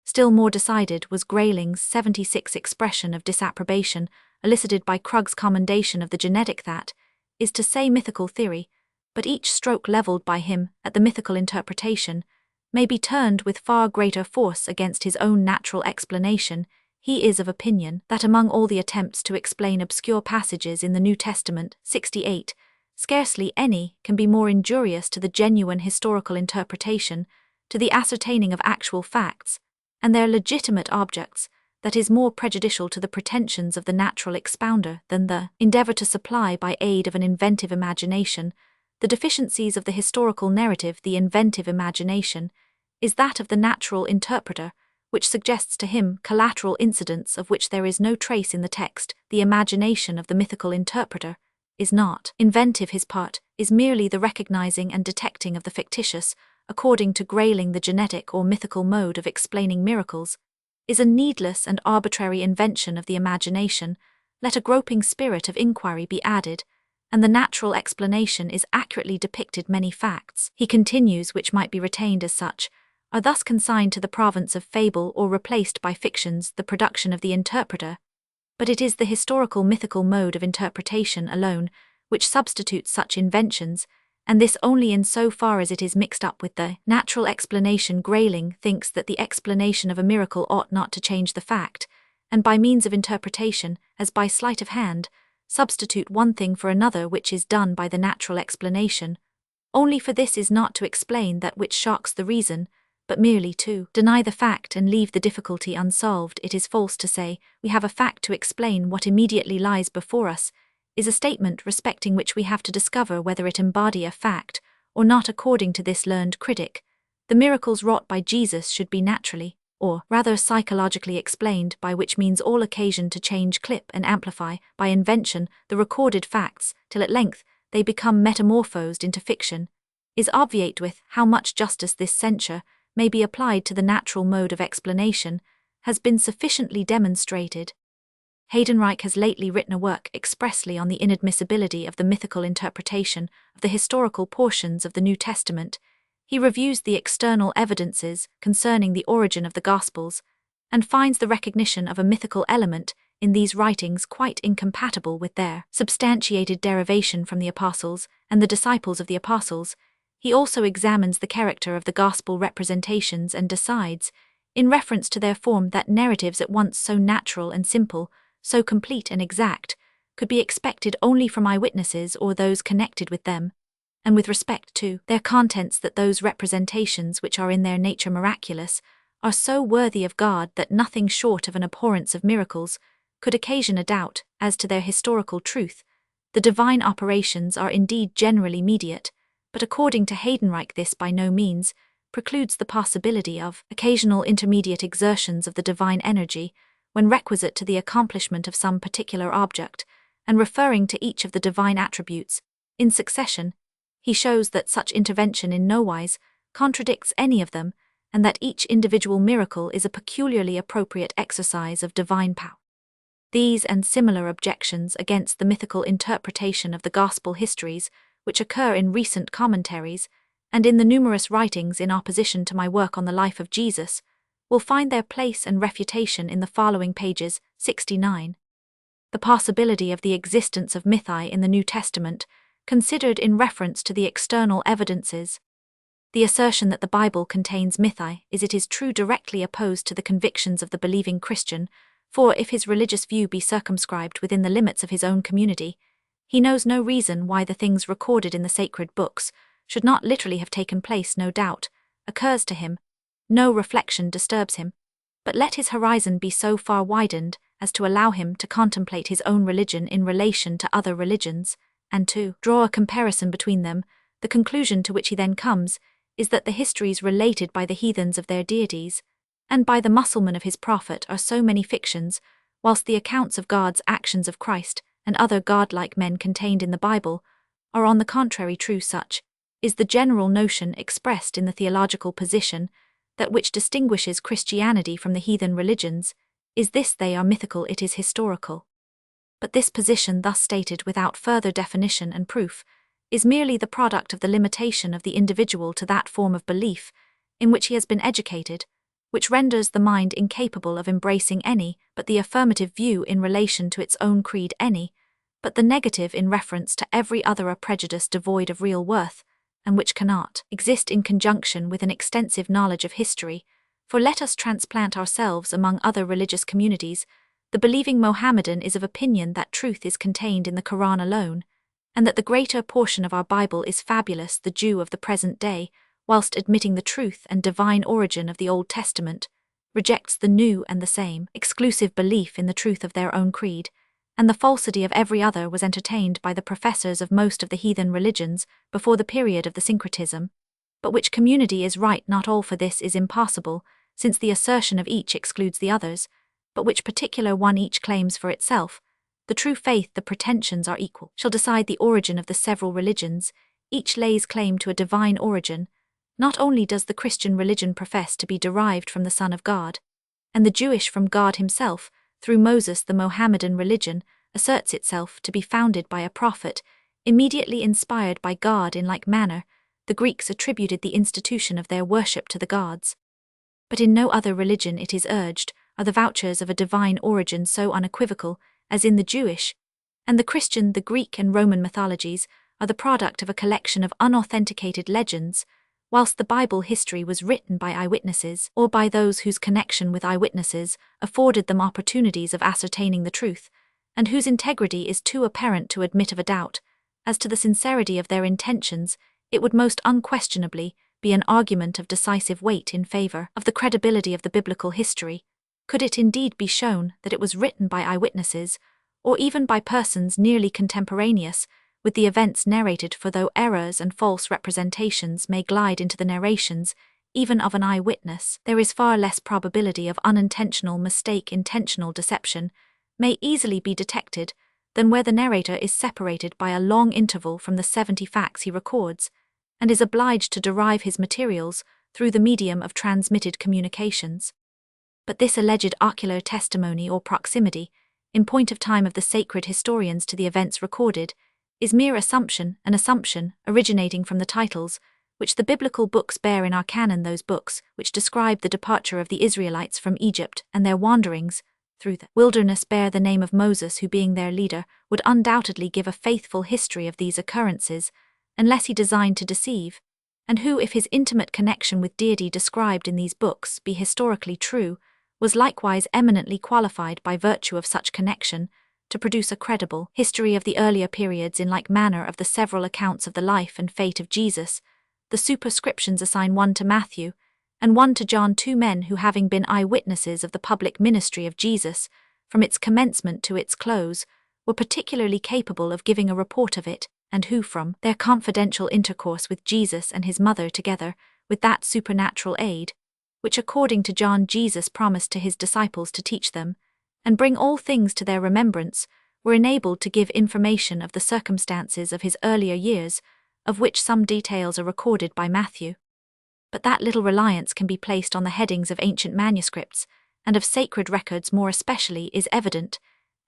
Still more decided was Grayling's 76 expression of disapprobation, elicited by Krug's commendation of the genetic that is to say mythical theory, but each stroke levelled by him at the mythical interpretation may be turned with far greater force against his own natural explanation. He is of opinion that among all the attempts to explain obscure passages in the New Testament, 68, scarcely any can be more injurious to the genuine historical interpretation, to the ascertaining of actual facts, and their legitimate objects, that is more prejudicial to the pretensions of the natural expounder than the endeavour to supply by aid of an inventive imagination the deficiencies of the historical narrative. The inventive imagination is that of the natural interpreter, which suggests to him collateral incidents of which there is no trace in the text. The imagination of the mythical interpreter is not inventive. His part is merely the recognizing and detecting of the fictitious. According to Grayling, the genetic or mythical mode of explaining miracles is a needless and arbitrary invention of the imagination. Let a groping spirit of inquiry be added, and the natural explanation is accurately depicted. Many facts, he continues, which might be retained as such, are thus consigned to the province of fable or replaced by fictions, the production of the interpreter. But it is the historical mythical mode of interpretation alone which substitutes such inventions, and this only in so far as it is mixed up with the natural explanation. Grayling thinks that the explanation of a miracle ought not to change the fact, and by means of interpretation, as by sleight of hand, substitute one thing for another which is done by the natural explanation. Only for this is not to explain that which shocks the reason, but merely to deny the fact and leave the difficulty unsolved. It is false to say, we have a fact to explain what immediately lies before us, is a statement respecting which we have to discover whether it embody a fact or not. According to this learned critic, the miracles wrought by Jesus should be naturally, or rather psychologically explained, by which means all occasion to change, clip and amplify, by invention, the recorded facts, till at length they become metamorphosed into fiction, is obviate. With how much justice this censure may be applied to the natural mode of explanation has been sufficiently demonstrated. Heydenreich has lately written a work expressly on the inadmissibility of the mythical interpretation of the historical portions of the New Testament. He reviews the external evidences concerning the origin of the Gospels, and finds the recognition of a mythical element in these writings quite incompatible with their substantiated derivation from the Apostles and the disciples of the Apostles. He also examines the character of the Gospel representations and decides, in reference to their form, that narratives at once so natural and simple, so complete and exact, could be expected only from eyewitnesses or those connected with them, and with respect to their contents, that those representations which are in their nature miraculous are so worthy of God that nothing short of an abhorrence of miracles could occasion a doubt as to their historical truth. The divine operations are indeed generally mediate, but according to Heydenreich this by no means precludes the possibility of occasional intermediate exertions of the divine energy, when requisite to the accomplishment of some particular object, and referring to each of the divine attributes in succession, he shows that such intervention in nowise contradicts any of them, and that each individual miracle is a peculiarly appropriate exercise of divine power. These and similar objections against the mythical interpretation of the gospel histories, which occur in recent commentaries, and in the numerous writings in opposition to my work on the life of Jesus, will find their place and refutation in the following pages. 69. The possibility of the existence of mythi in the New Testament, considered in reference to the external evidences. The assertion that the Bible contains mythi is true directly opposed to the convictions of the believing Christian, for if his religious view be circumscribed within the limits of his own community, he knows no reason why the things recorded in the sacred books should not literally have taken place. No doubt occurs to him, no reflection disturbs him, but let his horizon be so far widened as to allow him to contemplate his own religion in relation to other religions, and to draw a comparison between them. The conclusion to which he then comes is that the histories related by the heathens of their deities, and by the Mussulman of his prophet, are so many fictions, whilst the accounts of God's actions of Christ and other godlike men contained in the Bible are on the contrary true. Such is the general notion expressed in the theological position that which distinguishes Christianity from the heathen religions is this: they are mythical, it is historical. But this position, thus stated without further definition and proof, is merely the product of the limitation of the individual to that form of belief in which he has been educated, which renders the mind incapable of embracing any but the affirmative view in relation to its own creed, any but the negative in reference to every other, a prejudice devoid of real worth, and which cannot exist in conjunction with an extensive knowledge of history. For let us transplant ourselves among other religious communities. The believing Mohammedan is of opinion that truth is contained in the Quran alone, and that the greater portion of our Bible is fabulous. The Jew of the present day, whilst admitting the truth and divine origin of the Old Testament, rejects the new and the same exclusive belief in the truth of their own creed, and the falsity of every other was entertained by the professors of most of the heathen religions before the period of the syncretism. But which community is right? Not all, for this is impossible, since the assertion of each excludes the others, but which particular one each claims for itself. The true faith, the pretensions are equal, shall decide the origin of the several religions. Each lays claim to a divine origin. Not only does the Christian religion profess to be derived from the Son of God, and the Jewish from God himself, through Moses. The Mohammedan religion asserts itself to be founded by a prophet, immediately inspired by God. In like manner, the Greeks attributed the institution of their worship to the gods. But in no other religion, it is urged, are the vouchers of a divine origin so unequivocal as in the Jewish and the Christian. The Greek and Roman mythologies are the product of a collection of unauthenticated legends, whilst the Bible history was written by eyewitnesses, or by those whose connection with eyewitnesses afforded them opportunities of ascertaining the truth, and whose integrity is too apparent to admit of a doubt. As to the sincerity of their intentions, it would most unquestionably be an argument of decisive weight in favor of the credibility of the biblical history, could it indeed be shown that it was written by eyewitnesses, or even by persons nearly contemporaneous with the events narrated. For though errors and false representations may glide into the narrations even of an eyewitness, there is far less probability of unintentional mistake. Intentional deception may easily be detected than where the narrator is separated by a long interval from the 70 facts he records, and is obliged to derive his materials through the medium of transmitted communications. But this alleged ocular testimony or proximity, in point of time of the sacred historians to the events recorded, is mere assumption, an assumption originating from the titles which the biblical books bear in our canon. Those books which describe the departure of the Israelites from Egypt and their wanderings through the wilderness bear the name of Moses, who, being their leader, would undoubtedly give a faithful history of these occurrences, unless he designed to deceive, and who, if his intimate connection with deity described in these books be historically true, was likewise eminently qualified by virtue of such connection to produce a credible history of the earlier periods. In like manner of the several accounts of the life and fate of Jesus, the superscriptions assign one to Matthew and one to John, 2 men who, having been eyewitnesses of the public ministry of Jesus from its commencement to its close, were particularly capable of giving a report of it, and who, from their confidential intercourse with Jesus and his mother, together with that supernatural aid which according to John Jesus promised to his disciples to teach them, and bring all things to their remembrance, were enabled to give information of the circumstances of his earlier years, of which some details are recorded by Matthew. but that little reliance can be placed on the headings of ancient manuscripts, and of sacred records more especially, is evident,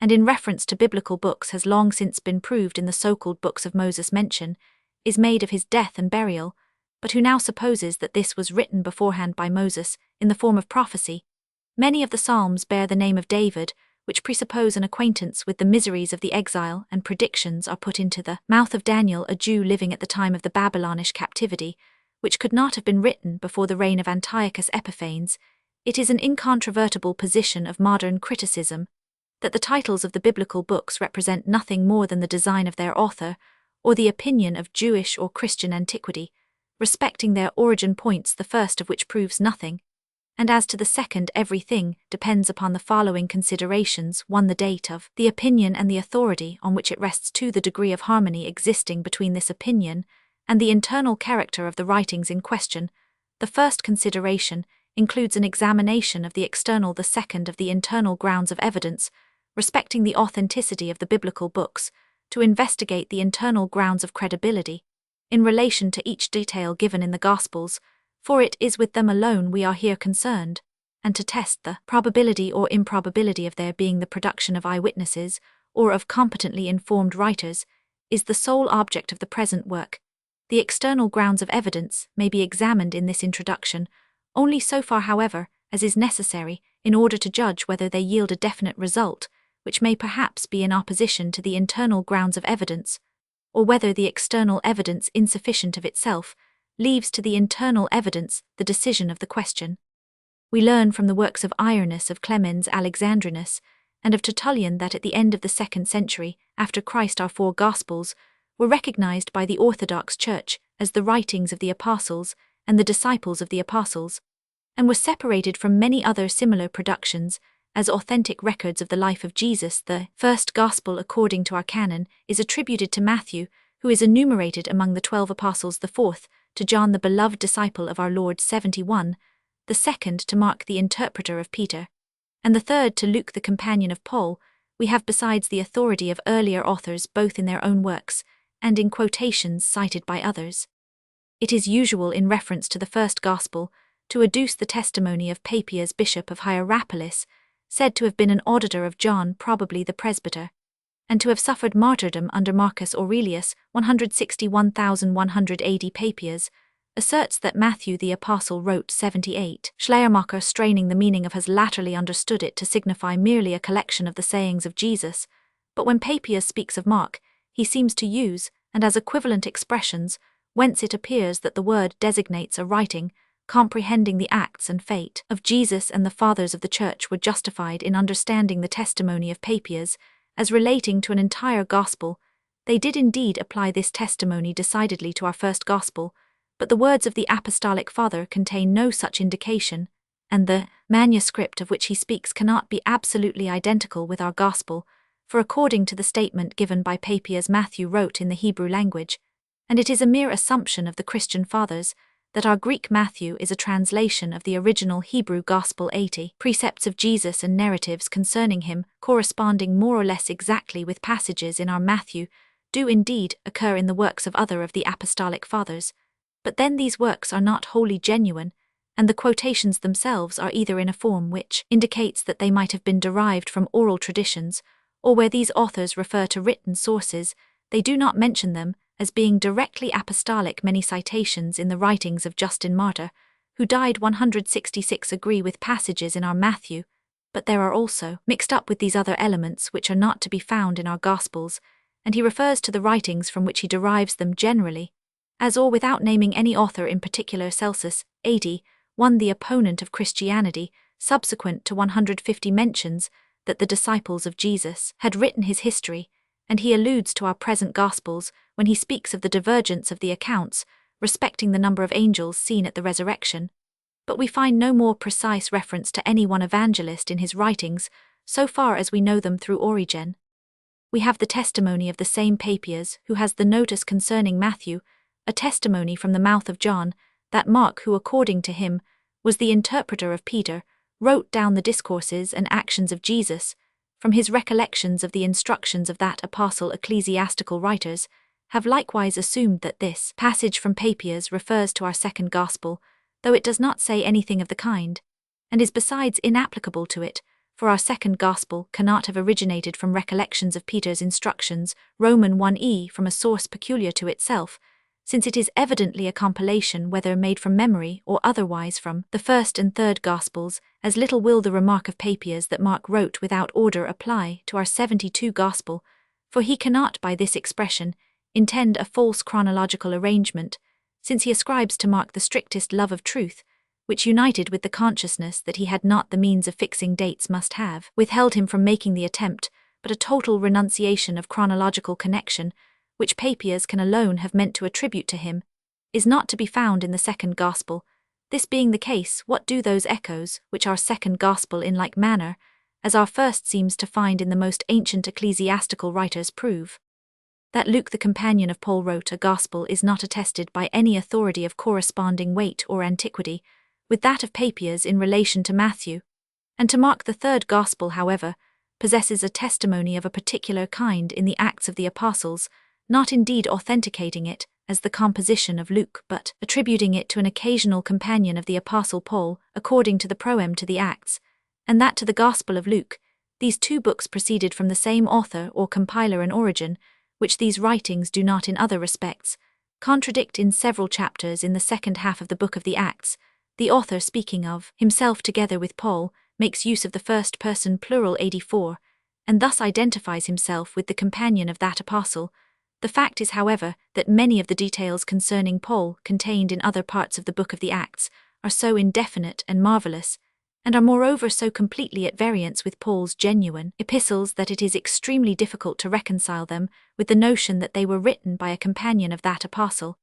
and in reference to biblical books has long since been proved in the so-called books of Moses mention, is made of his death and burial, but who now supposes that this was written beforehand by Moses, in the form of prophecy. Many of the Psalms bear the name of David, which presuppose an acquaintance with the miseries of the exile, and predictions are put into the mouth of Daniel, a Jew living at the time of the Babylonish captivity, which could not have been written before the reign of Antiochus Epiphanes. It is an incontrovertible position of modern criticism that the titles of the biblical books represent nothing more than the design of their author, or the opinion of Jewish or Christian antiquity, respecting their origin points, the first of which proves nothing, and as to the second everything depends upon the following considerations: 1. The date of the opinion and the authority on which it rests; 2. The degree of harmony existing between this opinion and the internal character of the writings in question. The first consideration includes an examination of the external, the second of the internal grounds of evidence respecting the authenticity of the biblical books, to investigate the internal grounds of credibility in relation to each detail given in the Gospels, for it is with them alone we are here concerned, and to test the probability or improbability of their being the production of eyewitnesses or of competently informed writers, is the sole object of the present work. The external grounds of evidence may be examined in this introduction, only so far, however, as is necessary in order to judge whether they yield a definite result, which may perhaps be in opposition to the internal grounds of evidence, or whether the external evidence, insufficient of itself, leaves to the internal evidence the decision of the question. We learn from the works of Irenaeus, of Clemens Alexandrinus, and of Tertullian that at the end of the 2nd century, after Christ, our 4 Gospels were recognized by the Orthodox Church as the writings of the Apostles and the disciples of the Apostles, and were separated from many other similar productions as authentic records of the life of Jesus. The first Gospel according to our canon is attributed to Matthew, who is enumerated among the 12 apostles; the fourth to John, the beloved disciple of our Lord, 71, the second to Mark, the interpreter of Peter, and the third to Luke, the companion of Paul. We have besides the authority of earlier authors both in their own works and in quotations cited by others. It is usual in reference to the first Gospel to adduce the testimony of Papias, bishop of Hierapolis, said to have been an auditor of John, probably the presbyter, and to have suffered martyrdom under Marcus Aurelius, 161,180. Papias asserts that Matthew the Apostle wrote 78. Schleiermacher, straining the meaning of, has latterly understood it to signify merely a collection of the sayings of Jesus, but when Papias speaks of Mark, he seems to use, and as equivalent expressions, whence it appears that the word designates a writing comprehending the acts and fate of Jesus, and the fathers of the Church were justified in understanding the testimony of Papias as relating to an entire Gospel. They did indeed apply this testimony decidedly to our first Gospel, but the words of the Apostolic Father contain no such indication, and the manuscript of which he speaks cannot be absolutely identical with our Gospel, for according to the statement given by Papias, Matthew wrote in the Hebrew language, and it is a mere assumption of the Christian Fathers that our Greek Matthew is a translation of the original Hebrew Gospel. 80 precepts of Jesus and narratives concerning him, corresponding more or less exactly with passages in our Matthew, do indeed occur in the works of other of the Apostolic Fathers, but then these works are not wholly genuine, and the quotations themselves are either in a form which indicates that they might have been derived from oral traditions, or where these authors refer to written sources, they do not mention them as being directly apostolic. Many citations in the writings of Justin Martyr, who died 166, agree with passages in our Matthew, but there are also mixed up with these other elements which are not to be found in our Gospels, and he refers to the writings from which he derives them generally, as or without naming any author in particular. Celsus, 80, 1. The opponent of Christianity, subsequent to 150, mentions that the disciples of Jesus had written his history, and he alludes to our present Gospels when he speaks of the divergence of the accounts respecting the number of angels seen at the resurrection. But we find no more precise reference to any one evangelist in his writings, so far as we know them through Origen. We have the testimony of the same Papias, who has the notice concerning Matthew, a testimony from the mouth of John, that Mark, who according to him was the interpreter of Peter, wrote down the discourses and actions of Jesus, from his recollections of the instructions of that apostle. Ecclesiastical writers have likewise assumed that this passage from Papias refers to our second Gospel, though it does not say anything of the kind, and is besides inapplicable to it, for our second Gospel cannot have originated from recollections of Peter's instructions, Roman 1e, from a source peculiar to itself, since it is evidently a compilation whether made from memory or otherwise from the first and third Gospels, as little will the remark of Papias that Mark wrote without order apply to our 72 Gospel, for he cannot by this expression intend a false chronological arrangement, since he ascribes to Mark the strictest love of truth, which united with the consciousness that he had not the means of fixing dates must have withheld him from making the attempt, but a total renunciation of chronological connection, which Papias can alone have meant to attribute to him, is not to be found in the second Gospel. This being the case, what do those echoes, which our second Gospel in like manner, as our first seems to find in the most ancient ecclesiastical writers, prove? That Luke the companion of Paul wrote a Gospel is not attested by any authority of corresponding weight or antiquity with that of Papias in relation to Matthew, and to Mark the third Gospel, however, possesses a testimony of a particular kind in the Acts of the Apostles, not indeed authenticating it as the composition of Luke, but attributing it to an occasional companion of the Apostle Paul, according to the proem to the Acts, and that to the Gospel of Luke. These two books proceeded from the same author or compiler in origin, which these writings do not in other respects contradict in several chapters in the second half of the book of the Acts. The author, speaking of himself together with Paul, makes use of the first person plural 84, and thus identifies himself with the companion of that apostle. The fact is, however, that many of the details concerning Paul contained in other parts of the book of the Acts are so indefinite and marvelous, and are moreover so completely at variance with Paul's genuine epistles that it is extremely difficult to reconcile them with the notion that they were written by a companion of that apostle.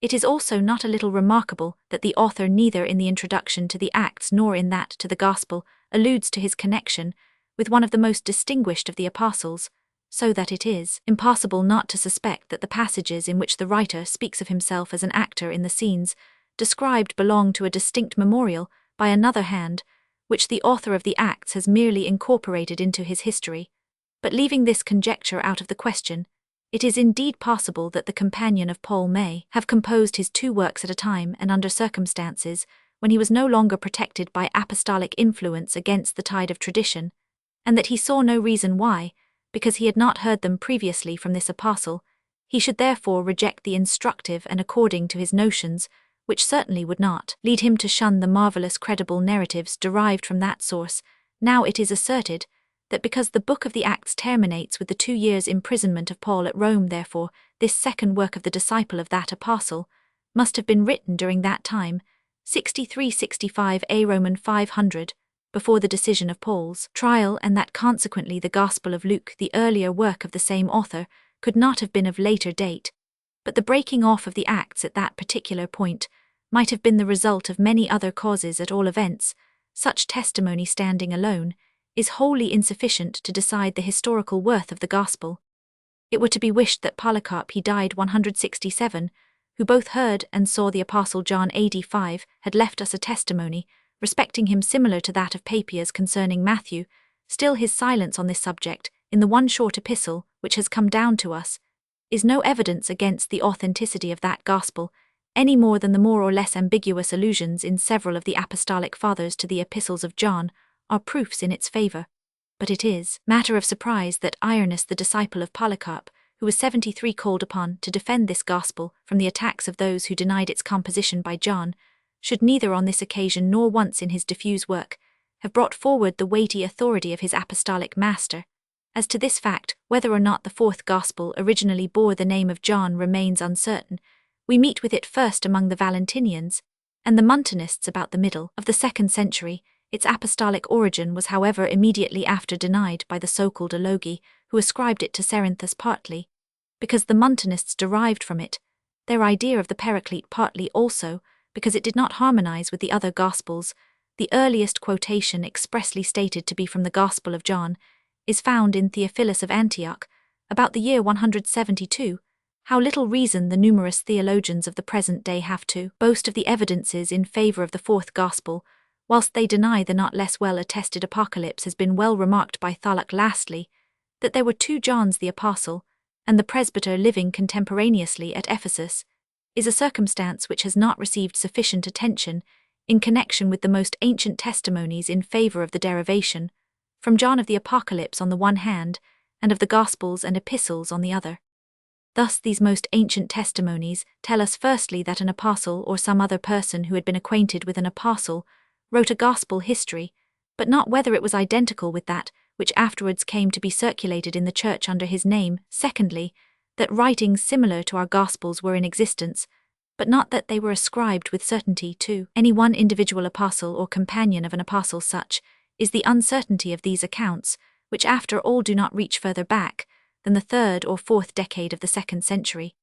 It is also not a little remarkable that the author neither in the introduction to the Acts nor in that to the Gospel alludes to his connection with one of the most distinguished of the apostles, so that it is impossible not to suspect that the passages in which the writer speaks of himself as an actor in the scenes described belong to a distinct memorial, by another hand, which the author of the Acts has merely incorporated into his history. But leaving this conjecture out of the question, it is indeed possible that the companion of Paul may have composed his two works at a time and under circumstances when he was no longer protected by apostolic influence against the tide of tradition, and that he saw no reason why, because he had not heard them previously from this apostle, he should therefore reject the instructive and according to his notions, which certainly would not lead him to shun the marvelous credible narratives derived from that source. Now it is asserted that because the book of the Acts terminates with the 2 years' imprisonment of Paul at Rome, therefore this second work of the disciple of that apostle must have been written during that time, 63-65 A Roman 500, before the decision of Paul's trial, and that consequently the Gospel of Luke, the earlier work of the same author, could not have been of later date. But the breaking off of the Acts at that particular point might have been the result of many other causes. At all events, such testimony standing alone is wholly insufficient to decide the historical worth of the Gospel. It were to be wished that Polycarp, he died 167, who both heard and saw the Apostle John AD 5, had left us a testimony respecting him similar to that of Papias concerning Matthew. Still his silence on this subject, in the one short epistle which has come down to us, is no evidence against the authenticity of that Gospel, any more than the more or less ambiguous allusions in several of the apostolic fathers to the epistles of John are proofs in its favour. But it is matter of surprise that Irenaeus, the disciple of Polycarp, who was 73 called upon to defend this Gospel from the attacks of those who denied its composition by John, should neither on this occasion nor once in his diffuse work have brought forward the weighty authority of his apostolic master. As to this fact, whether or not the fourth Gospel originally bore the name of John remains uncertain. We meet with it first among the Valentinians and the Montanists about the middle of the 2nd century. Its apostolic origin was, however, immediately after denied by the so-called Elogi, who ascribed it to Cerinthus, partly because the Montanists derived from it their idea of the Paraclete, partly also because it did not harmonize with the other Gospels. The earliest quotation, expressly stated to be from the Gospel of John, is found in Theophilus of Antioch, about the year 172. How little reason the numerous theologians of the present day have to boast of the evidences in favor of the fourth Gospel, whilst they deny the not less well-attested Apocalypse, has been well remarked by Tholuck. Lastly, that there were 2 Johns the Apostle, and the presbyter living contemporaneously at Ephesus, is a circumstance which has not received sufficient attention in connection with the most ancient testimonies in favor of the derivation, from John of the Apocalypse on the one hand, and of the Gospels and Epistles on the other. Thus these most ancient testimonies tell us firstly that an apostle or some other person who had been acquainted with an apostle wrote a gospel history, but not whether it was identical with that which afterwards came to be circulated in the church under his name. Secondly, that writings similar to our Gospels were in existence, but not that they were ascribed with certainty to any one individual apostle or companion of an apostle. Such is the uncertainty of these accounts, which after all do not reach further back than the 3rd or 4th decade of the 2nd century.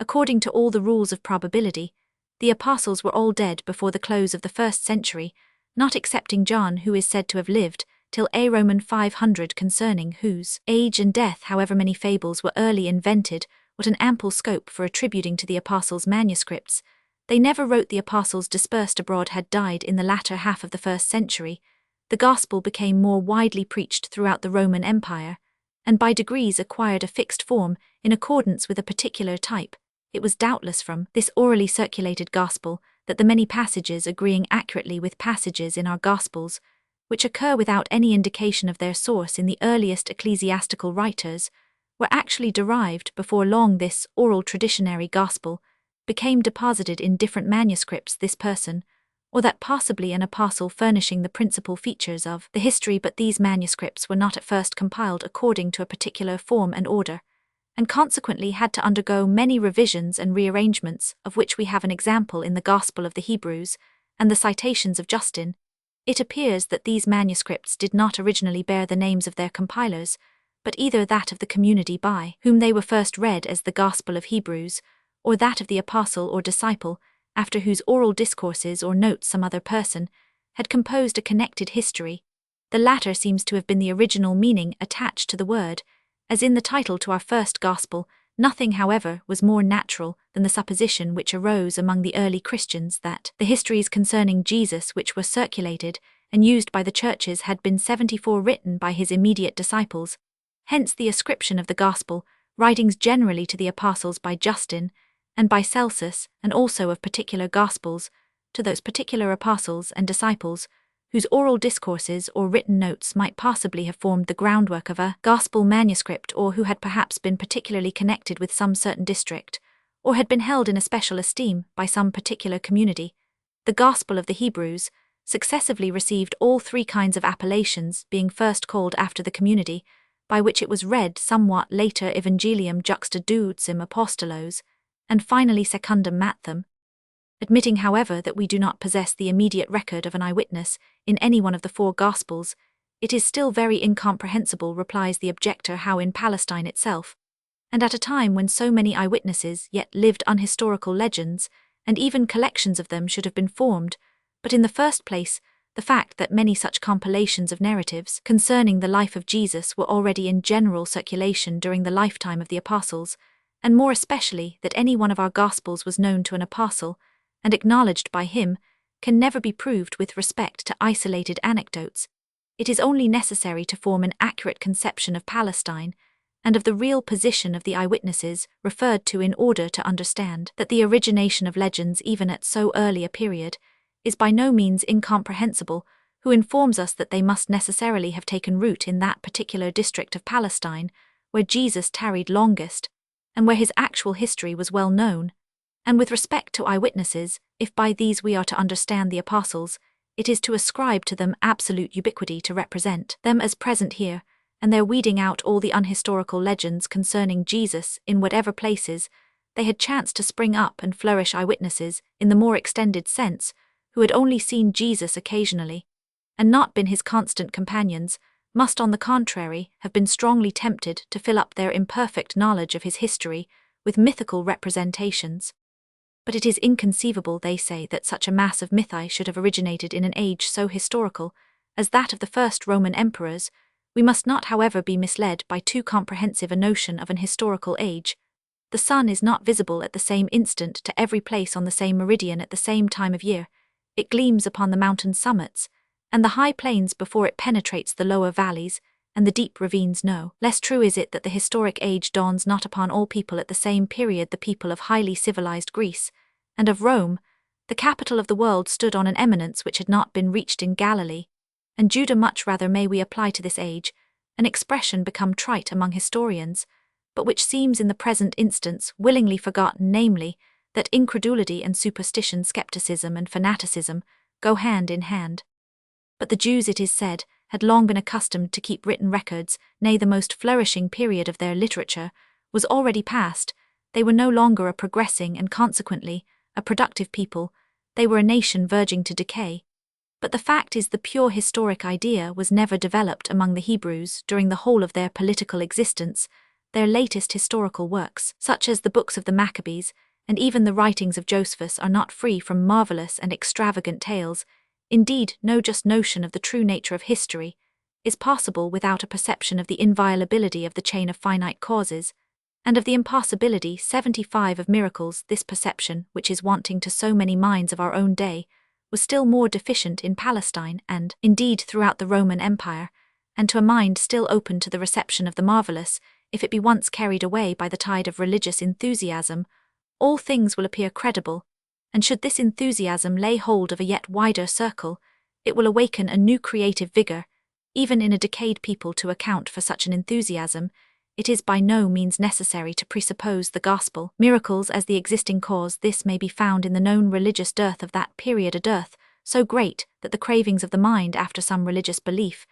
According to all the rules of probability, the apostles were all dead before the close of the 1st century, not excepting John, who is said to have lived till a Roman 500, concerning whose age and death however many fables were early invented, what an ample scope for attributing to the apostles' manuscripts. They never wrote. The apostles dispersed abroad had died in the latter half of the 1st century. The gospel became more widely preached throughout the Roman Empire, and by degrees acquired a fixed form in accordance with a particular type. It was doubtless from this orally circulated gospel that the many passages agreeing accurately with passages in our Gospels, which occur without any indication of their source in the earliest ecclesiastical writers, were actually derived. Before long this oral traditionary gospel became deposited in different manuscripts. This person, or that possibly an apostle, furnishing the principal features of the history, but these manuscripts were not at first compiled according to a particular form and order, and consequently had to undergo many revisions and rearrangements, of which we have an example in the Gospel of the Hebrews and the citations of Justin. It appears that these manuscripts did not originally bear the names of their compilers, but either that of the community by whom they were first read as the Gospel of Hebrews, or that of the apostle or disciple, after whose oral discourses or notes some other person had composed a connected history. The latter seems to have been the original meaning attached to the word, as in the title to our first Gospel. Nothing, however, was more natural than the supposition which arose among the early Christians that the histories concerning Jesus which were circulated and used by the churches had been 74 written by his immediate disciples. Hence the ascription of the Gospel writings generally to the apostles by Justin and by Celsus, and also of particular Gospels to those particular apostles and disciples whose oral discourses or written notes might possibly have formed the groundwork of a gospel manuscript, or who had perhaps been particularly connected with some certain district, or had been held in a special esteem by some particular community. The Gospel of the Hebrews successively received all 3 kinds of appellations, being first called after the community, by which it was read, somewhat later Evangelium juxta duodecim apostolos, and finally Secundum Mathem. Admitting, however, that we do not possess the immediate record of an eyewitness in any one of the 4 Gospels, it is still very incomprehensible, replies the objector, how in Palestine itself, and at a time when so many eyewitnesses yet lived, unhistorical legends, and even collections of them, should have been formed. But in the first place, the fact that many such compilations of narratives concerning the life of Jesus were already in general circulation during the lifetime of the apostles, and more especially that any one of our Gospels was known to an apostle and acknowledged by him, can never be proved with respect to isolated anecdotes. It is only necessary to form an accurate conception of Palestine and of the real position of the eyewitnesses referred to in order to understand that the origination of legends, even at so early a period, is by no means incomprehensible. Who informs us that they must necessarily have taken root in that particular district of Palestine where Jesus tarried longest, and where his actual history was well known. And with respect to eyewitnesses, if by these we are to understand the apostles, it is to ascribe to them absolute ubiquity, to represent them as present here, and their weeding out all the unhistorical legends concerning Jesus in whatever places they had chanced to spring up and flourish. Eyewitnesses, in the more extended sense, who had only seen Jesus occasionally, and not been his constant companions, must on the contrary have been strongly tempted to fill up their imperfect knowledge of his history with mythical representations. But it is inconceivable, they say, that such a mass of mythi should have originated in an age so historical as that of the first Roman emperors. We must not, however, be misled by too comprehensive a notion of an historical age. The sun is not visible at the same instant to every place on the same meridian at the same time of year. It gleams upon the mountain summits and the high plains before it penetrates the lower valleys and the deep ravines. No less true is it that the historic age dawns not upon all people at the same period. The people of highly civilized Greece and of Rome, the capital of the world stood on an eminence which had not been reached in Galilee, and Judah much rather may we apply to this age, an expression become trite among historians, but which seems in the present instance willingly forgotten, namely, that incredulity and superstition, skepticism and fanaticism, go hand in hand. But the Jews, it is said, had long been accustomed to keep written records, nay, the most flourishing period of their literature was already past. They were no longer a progressing and consequently a productive people, they were a nation verging to decay. But the fact is, the pure historic idea was never developed among the Hebrews during the whole of their political existence. Their latest historical works, such as the books of the Maccabees, and even the writings of Josephus, are not free from marvelous and extravagant tales. Indeed, no just notion of the true nature of history is possible without a perception of the inviolability of the chain of finite causes, and of the impossibility 75 of miracles. This perception, which is wanting to so many minds of our own day, was still more deficient in Palestine and, indeed, throughout the Roman Empire, and to a mind still open to the reception of the marvelous, if it be once carried away by the tide of religious enthusiasm, all things will appear credible, and should this enthusiasm lay hold of a yet wider circle, it will awaken a new creative vigor. Even in a decayed people, to account for such an enthusiasm, it is by no means necessary to presuppose the gospel miracles as the existing cause. This may be found in the known religious dearth of that period, a dearth so great that the cravings of the mind after some religious belief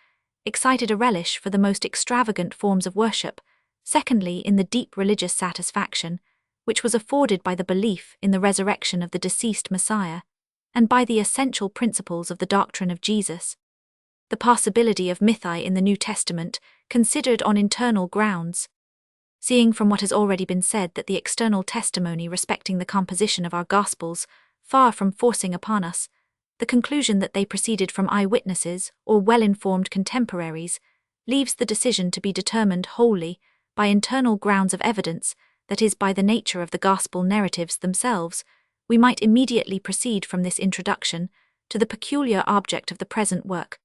excited a relish for the most extravagant forms of worship. Secondly, in the deep religious satisfaction which was afforded by the belief in the resurrection of the deceased Messiah, and by the essential principles of the doctrine of Jesus. The possibility of mythi in the New Testament, considered on internal grounds. Seeing from what has already been said that the external testimony respecting the composition of our Gospels, far from forcing upon us the conclusion that they proceeded from eyewitnesses or well-informed contemporaries, leaves the decision to be determined wholly by internal grounds of evidence, that is, by the nature of the Gospel narratives themselves, we might immediately proceed from this introduction to the peculiar object of the present work,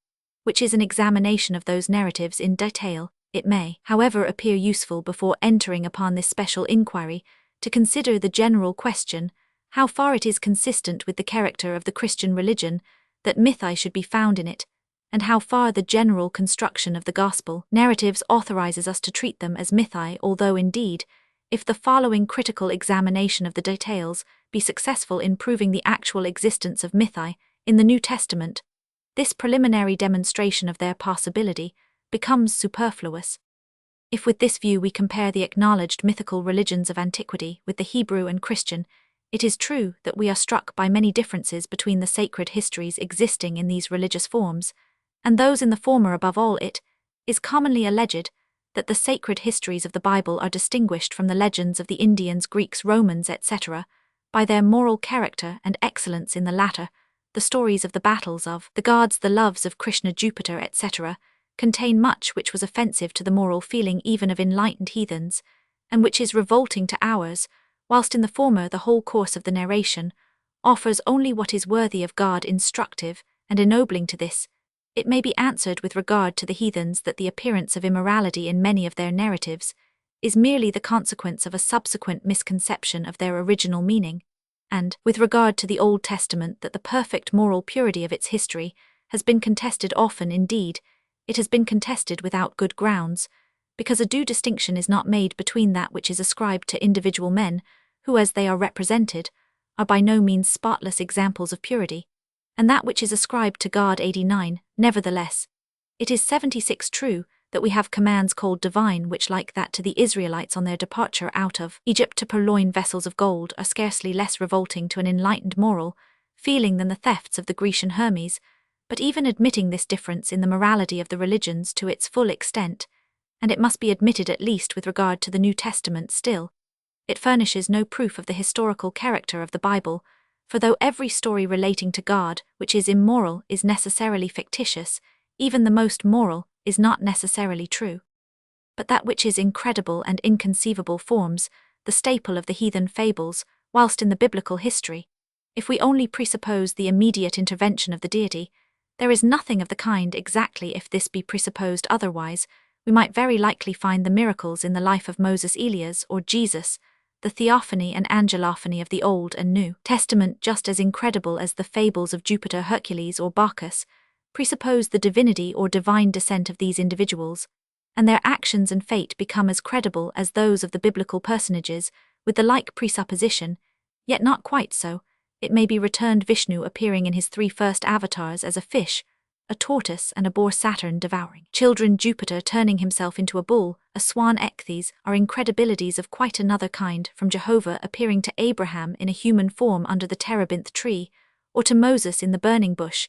which is an examination of those narratives in detail. It may, however, appear useful before entering upon this special inquiry to consider the general question, how far it is consistent with the character of the Christian religion that mythi should be found in it, and how far the general construction of the Gospel narratives authorizes us to treat them as mythi, although indeed, if the following critical examination of the details be successful in proving the actual existence of mythi in the New Testament, this preliminary demonstration of their possibility becomes superfluous. If with this view we compare the acknowledged mythical religions of antiquity with the Hebrew and Christian, it is true that we are struck by many differences between the sacred histories existing in these religious forms, and those in the former. Above all, it is commonly alleged that the sacred histories of the Bible are distinguished from the legends of the Indians, Greeks, Romans, etc., by their moral character and excellence. In the latter, the stories of the battles of the gods, the loves of Krishna, Jupiter, etc., contain much which was offensive to the moral feeling even of enlightened heathens, and which is revolting to ours, whilst in the former the whole course of the narration offers only what is worthy of God, instructive and ennobling. To this it may be answered with regard to the heathens that the appearance of immorality in many of their narratives is merely the consequence of a subsequent misconception of their original meaning, and, with regard to the Old Testament, that the perfect moral purity of its history has been contested often. Indeed, it has been contested without good grounds, because a due distinction is not made between that which is ascribed to individual men, who, as they are represented, are by no means spotless examples of purity, and that which is ascribed to God. 89. Nevertheless, it is 76 true that we have commands called divine which, like that to the Israelites on their departure out of Egypt to purloin vessels of gold, are scarcely less revolting to an enlightened moral feeling than the thefts of the Grecian Hermes. But even admitting this difference in the morality of the religions to its full extent, and it must be admitted at least with regard to the New Testament, still, it furnishes no proof of the historical character of the Bible, for though every story relating to God which is immoral is necessarily fictitious, even the most moral is not necessarily true. But that which is incredible and inconceivable forms the staple of the heathen fables, whilst in the biblical history, if we only presuppose the immediate intervention of the deity, there is nothing of the kind exactly. If this be presupposed otherwise, we might very likely find the miracles in the life of Moses, Elias, or Jesus, the theophany and angelophany of the Old and New Testament, just as incredible as the fables of Jupiter, Hercules, or Bacchus, presuppose the divinity or divine descent of these individuals, and their actions and fate become as credible as those of the biblical personages, with the like presupposition, yet not quite so. It may be returned Vishnu appearing in his 3 first avatars as a fish, a tortoise, and a boar, Saturn devouring children, Jupiter turning himself into a bull, a swan, Ecthes, are incredibilities of quite another kind, from Jehovah appearing to Abraham in a human form under the terebinth tree, or to Moses in the burning bush.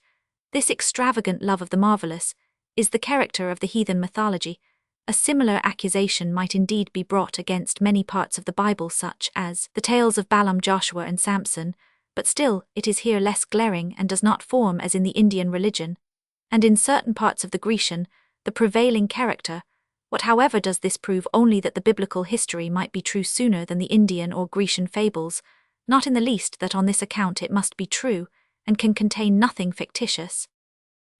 This extravagant love of the marvelous is the character of the heathen mythology. A similar accusation might indeed be brought against many parts of the Bible, such as the tales of Balaam, Joshua, and Samson, but still it is here less glaring and does not form as in the Indian religion, and in certain parts of the Grecian, the prevailing character. What, however, does this prove? Only that the biblical history might be true sooner than the Indian or Grecian fables, not in the least that on this account it must be true, and can contain nothing fictitious.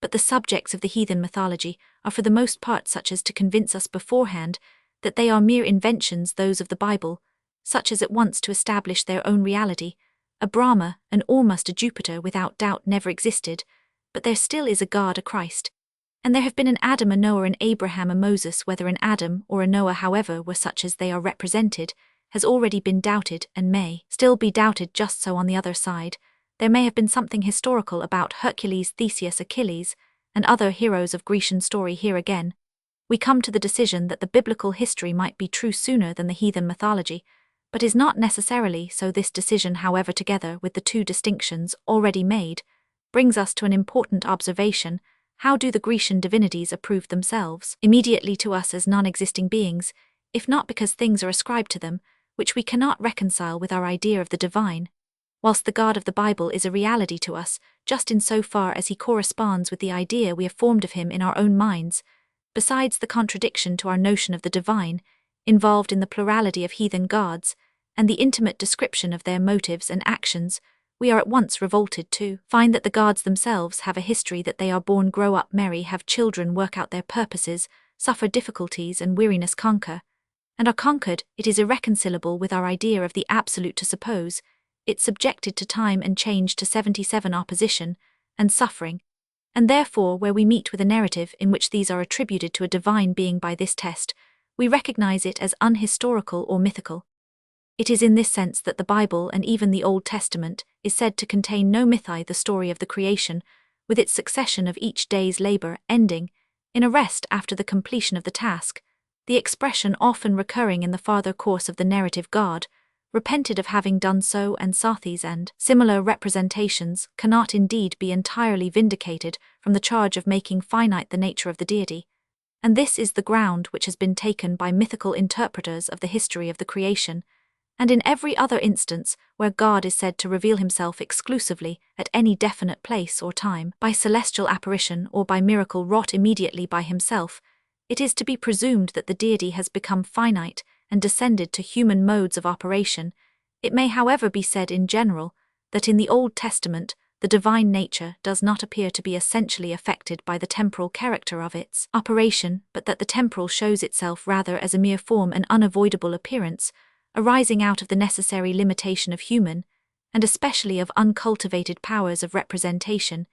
But the subjects of the heathen mythology are for the most part such as to convince us beforehand that they are mere inventions, those of the Bible, such as at once to establish their own reality. A Brahma, and almost a Jupiter, without doubt never existed, but there still is a God, a Christ. And there have been an Adam, a Noah, an Abraham, a Moses. Whether an Adam or a Noah, however, were such as they are represented, has already been doubted, and may still be doubted. Just so on the other side, there may have been something historical about Hercules, Theseus, Achilles, and other heroes of Grecian story. Here again, we come to the decision that the biblical history might be true sooner than the heathen mythology, but is not necessarily so. This decision, however, together with the 2 distinctions already made, brings us to an important observation. How do the Grecian divinities approve themselves immediately to us as non-existing beings, if not because things are ascribed to them, which we cannot reconcile with our idea of the divine, whilst the God of the Bible is a reality to us, just in so far as he corresponds with the idea we have formed of him in our own minds? Besides the contradiction to our notion of the divine, involved in the plurality of heathen gods, and the intimate description of their motives and actions, we are at once revolted to find that the gods themselves have a history, that they are born, grow up, marry, have children, work out their purposes, suffer difficulties and weariness, conquer, and are conquered. It is irreconcilable with our idea of the absolute to suppose it subjected to time and change, to 77 opposition and suffering, and therefore where we meet with a narrative in which these are attributed to a divine being by this test, we recognize it as unhistorical or mythical. It is in this sense that the Bible, and even the Old Testament, is said to contain no mythi, the story of the creation, with its succession of each day's labor ending in a rest after the completion of the task, the expression often recurring in the farther course of the narrative, God repented of having done so, and Sathis and similar representations cannot indeed be entirely vindicated from the charge of making finite the nature of the deity. And this is the ground which has been taken by mythical interpreters of the history of the creation, and in every other instance where God is said to reveal himself exclusively at any definite place or time, by celestial apparition or by miracle wrought immediately by himself, it is to be presumed that the deity has become finite and descended to human modes of operation. It may, however, be said in general that in the Old Testament the divine nature does not appear to be essentially affected by the temporal character of its operation, but that the temporal shows itself rather as a mere form, an unavoidable appearance, arising out of the necessary limitation of human, and especially of uncultivated powers of representation.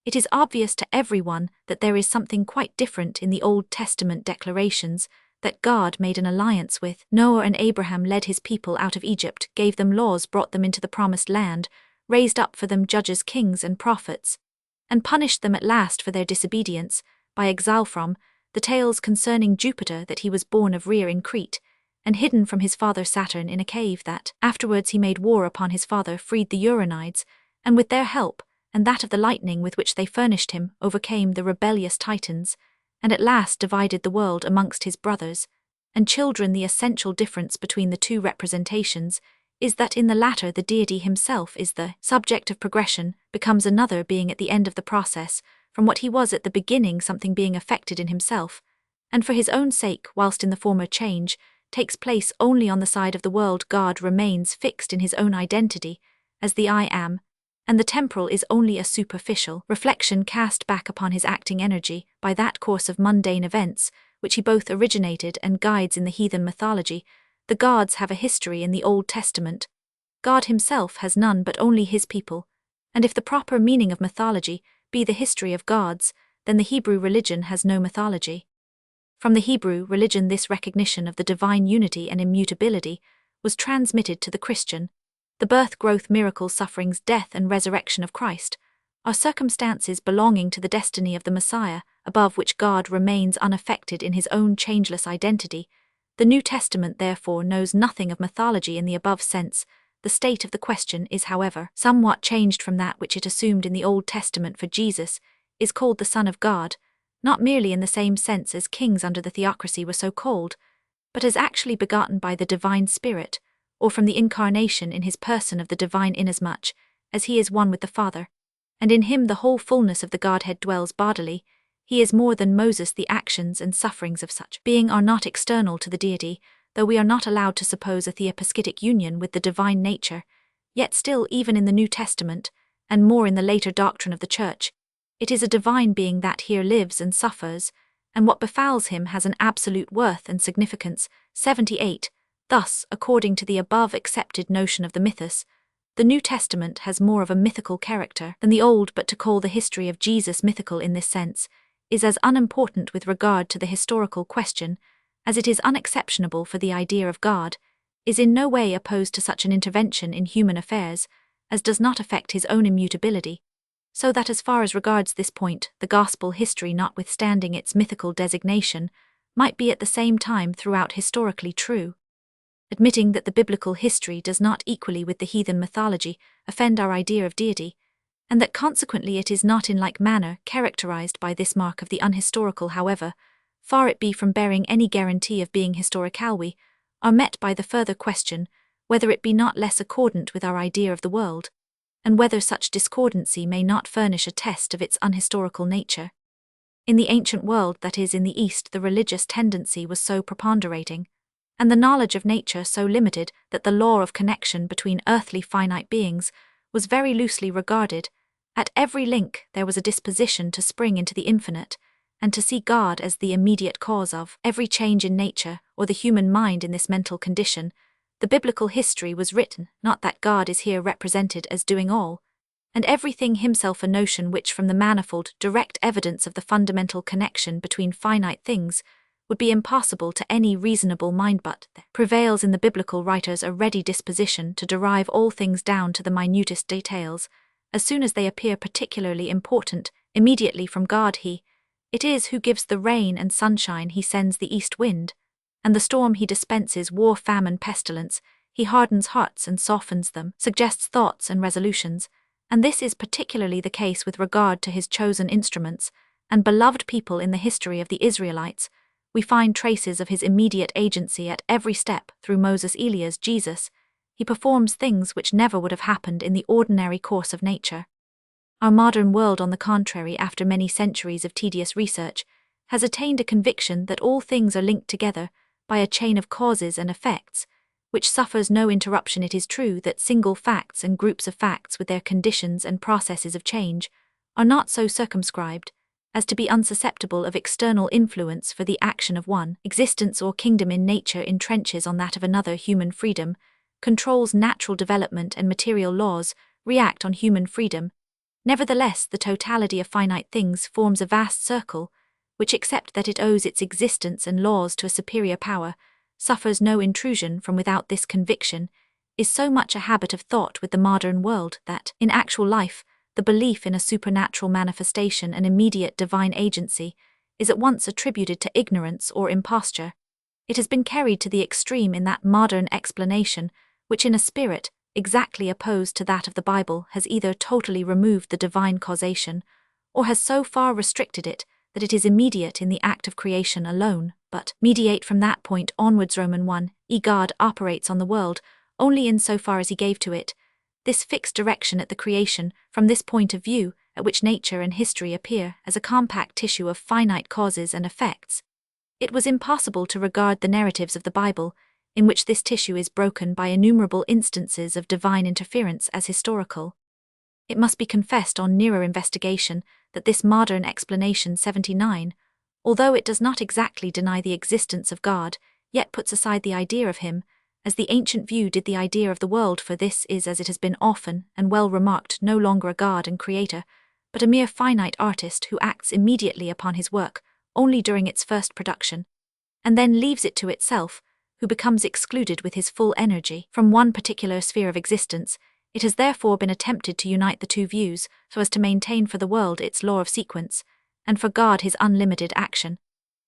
It is obvious to everyone that there is something quite different in the Old Testament declarations, that God made an alliance with Noah and Abraham, led his people out of Egypt, gave them laws, brought them into the promised land, raised up for them judges, kings, and prophets, and punished them at last for their disobedience by exile. From the tales concerning Jupiter, that he was born of Rhea in Crete, and hidden from his father Saturn in a cave, that afterwards he made war upon his father, freed the Uranides, and with their help, and that of the lightning with which they furnished him, overcame the rebellious Titans, and at last divided the world amongst his brothers and children. The essential difference between the 2 representations is that in the latter the deity himself is the subject of progression, becomes another being at the end of the process, from what he was at the beginning, something being affected in himself, and for his own sake, whilst in the former change takes place only on the side of the world, God remains fixed in his own identity as the I am, and the temporal is only a superficial reflection cast back upon his acting energy by that course of mundane events which he both originated and guides in the heathen mythology. The gods have a history in the Old Testament. God himself has none but only his people, and if the proper meaning of mythology be the history of gods, then the Hebrew religion has no mythology. From the Hebrew religion this recognition of the divine unity and immutability was transmitted to the Christian. The birth, growth, miracles, sufferings, death, and resurrection of Christ are circumstances belonging to the destiny of the Messiah, above which God remains unaffected in his own changeless identity. The New Testament therefore knows nothing of mythology in the above sense. The state of the question is, however, somewhat changed from that which it assumed in the Old Testament, for Jesus is called the Son of God, not merely in the same sense as kings under the theocracy were so called, but as actually begotten by the divine Spirit, or from the incarnation in his person of the divine, inasmuch as he is one with the Father, and in him the whole fullness of the Godhead dwells bodily. He is more than Moses. The actions and sufferings of such being are not external to the deity, though we are not allowed to suppose a theopaskitic union with the divine nature, yet still even in the New Testament, and more in the later doctrine of the Church, it is a divine being that here lives and suffers, and what befalls him has an absolute worth and significance. 78. Thus, according to the above accepted notion of the mythos, the New Testament has more of a mythical character than the Old, but to call the history of Jesus mythical in this sense is as unimportant with regard to the historical question as it is unexceptionable, for the idea of God is in no way opposed to such an intervention in human affairs as does not affect his own immutability, so that as far as regards this point, the gospel history, notwithstanding its mythical designation, might be at the same time throughout historically true. Admitting that the biblical history does not equally with the heathen mythology offend our idea of deity, and that consequently it is not in like manner characterized by this mark of the unhistorical, however, far it be from bearing any guarantee of being historical, we are met by the further question whether it be not less accordant with our idea of the world, and whether such discordancy may not furnish a test of its unhistorical nature. In the ancient world, that is, in the East, the religious tendency was so preponderating, and the knowledge of nature so limited, that the law of connection between earthly finite beings was very loosely regarded. At every link there was a disposition to spring into the infinite, and to see God as the immediate cause of every change in nature or the human mind in this mental condition. The biblical history was written, not that God is here represented as doing all, and everything himself, a notion which from the manifold direct evidence of the fundamental connection between finite things would be impossible to any reasonable mind, but there prevails in the biblical writers a ready disposition to derive all things down to the minutest details, as soon as they appear particularly important, immediately from God. It is who gives the rain and sunshine, he sends the east wind, and the storm he dispenses war, famine, pestilence. He hardens hearts and softens them, suggests thoughts and resolutions, and this is particularly the case with regard to his chosen instruments and beloved people. In the history of the Israelites, we find traces of his immediate agency at every step. Through Moses, Elias, Jesus, he performs things which never would have happened in the ordinary course of nature. Our modern world, on the contrary, after many centuries of tedious research, has attained a conviction that all things are linked together by a chain of causes and effects, which suffers no interruption. It is true that single facts and groups of facts with their conditions and processes of change are not so circumscribed as to be unsusceptible of external influence, for the action of one existence or kingdom in nature entrenches on that of another. Human freedom controls natural development, and material laws react on human freedom. Nevertheless, the totality of finite things forms a vast circle, which, except that it owes its existence and laws to a superior power, suffers no intrusion from without. This conviction is so much a habit of thought with the modern world that, in actual life, the belief in a supernatural manifestation and immediate divine agency is at once attributed to ignorance or imposture. It has been carried to the extreme in that modern explanation, which in a spirit exactly opposed to that of the Bible has either totally removed the divine causation, or has so far restricted it that it is immediate in the act of creation alone, but mediate from that point onwards. Roman 1, God operates on the world only in so far as he gave to it this fixed direction at the creation. From this point of view, at which nature and history appear as a compact tissue of finite causes and effects, it was impossible to regard the narratives of the Bible, in which this tissue is broken by innumerable instances of divine interference, as historical. It must be confessed on nearer investigation that this modern explanation 79, although it does not exactly deny the existence of God, yet puts aside the idea of him, as the ancient view did the idea of the world, for this is, as it has been often and well remarked, no longer a god and creator, but a mere finite artist who acts immediately upon his work, only during its first production, and then leaves it to itself, who becomes excluded with his full energy from one particular sphere of existence. It has therefore been attempted to unite the two views so as to maintain for the world its law of sequence, and for God his unlimited action,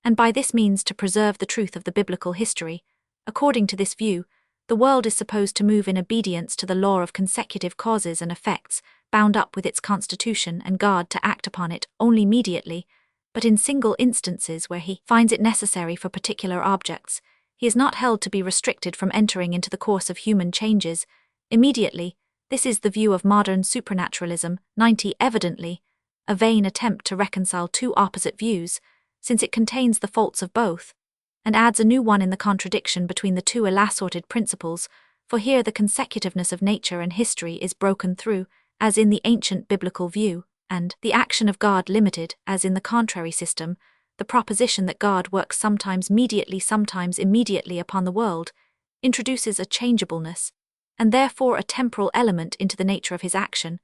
and by this means to preserve the truth of the biblical history. According to this view, the world is supposed to move in obedience to the law of consecutive causes and effects, bound up with its constitution, and God to act upon it only mediately, but in single instances where he finds it necessary for particular objects. He is not held to be restricted from entering into the course of human changes immediately. This is the view of modern supernaturalism. 90. Evidently, a vain attempt to reconcile two opposite views, since it contains the faults of both, and adds a new one in the contradiction between the two ill-assorted principles, for here the consecutiveness of nature and history is broken through, as in the ancient biblical view, and the action of God limited, as in the contrary system. The proposition that God works sometimes mediately, sometimes immediately upon the world, introduces a changeableness, and therefore a temporal element into the nature of his action,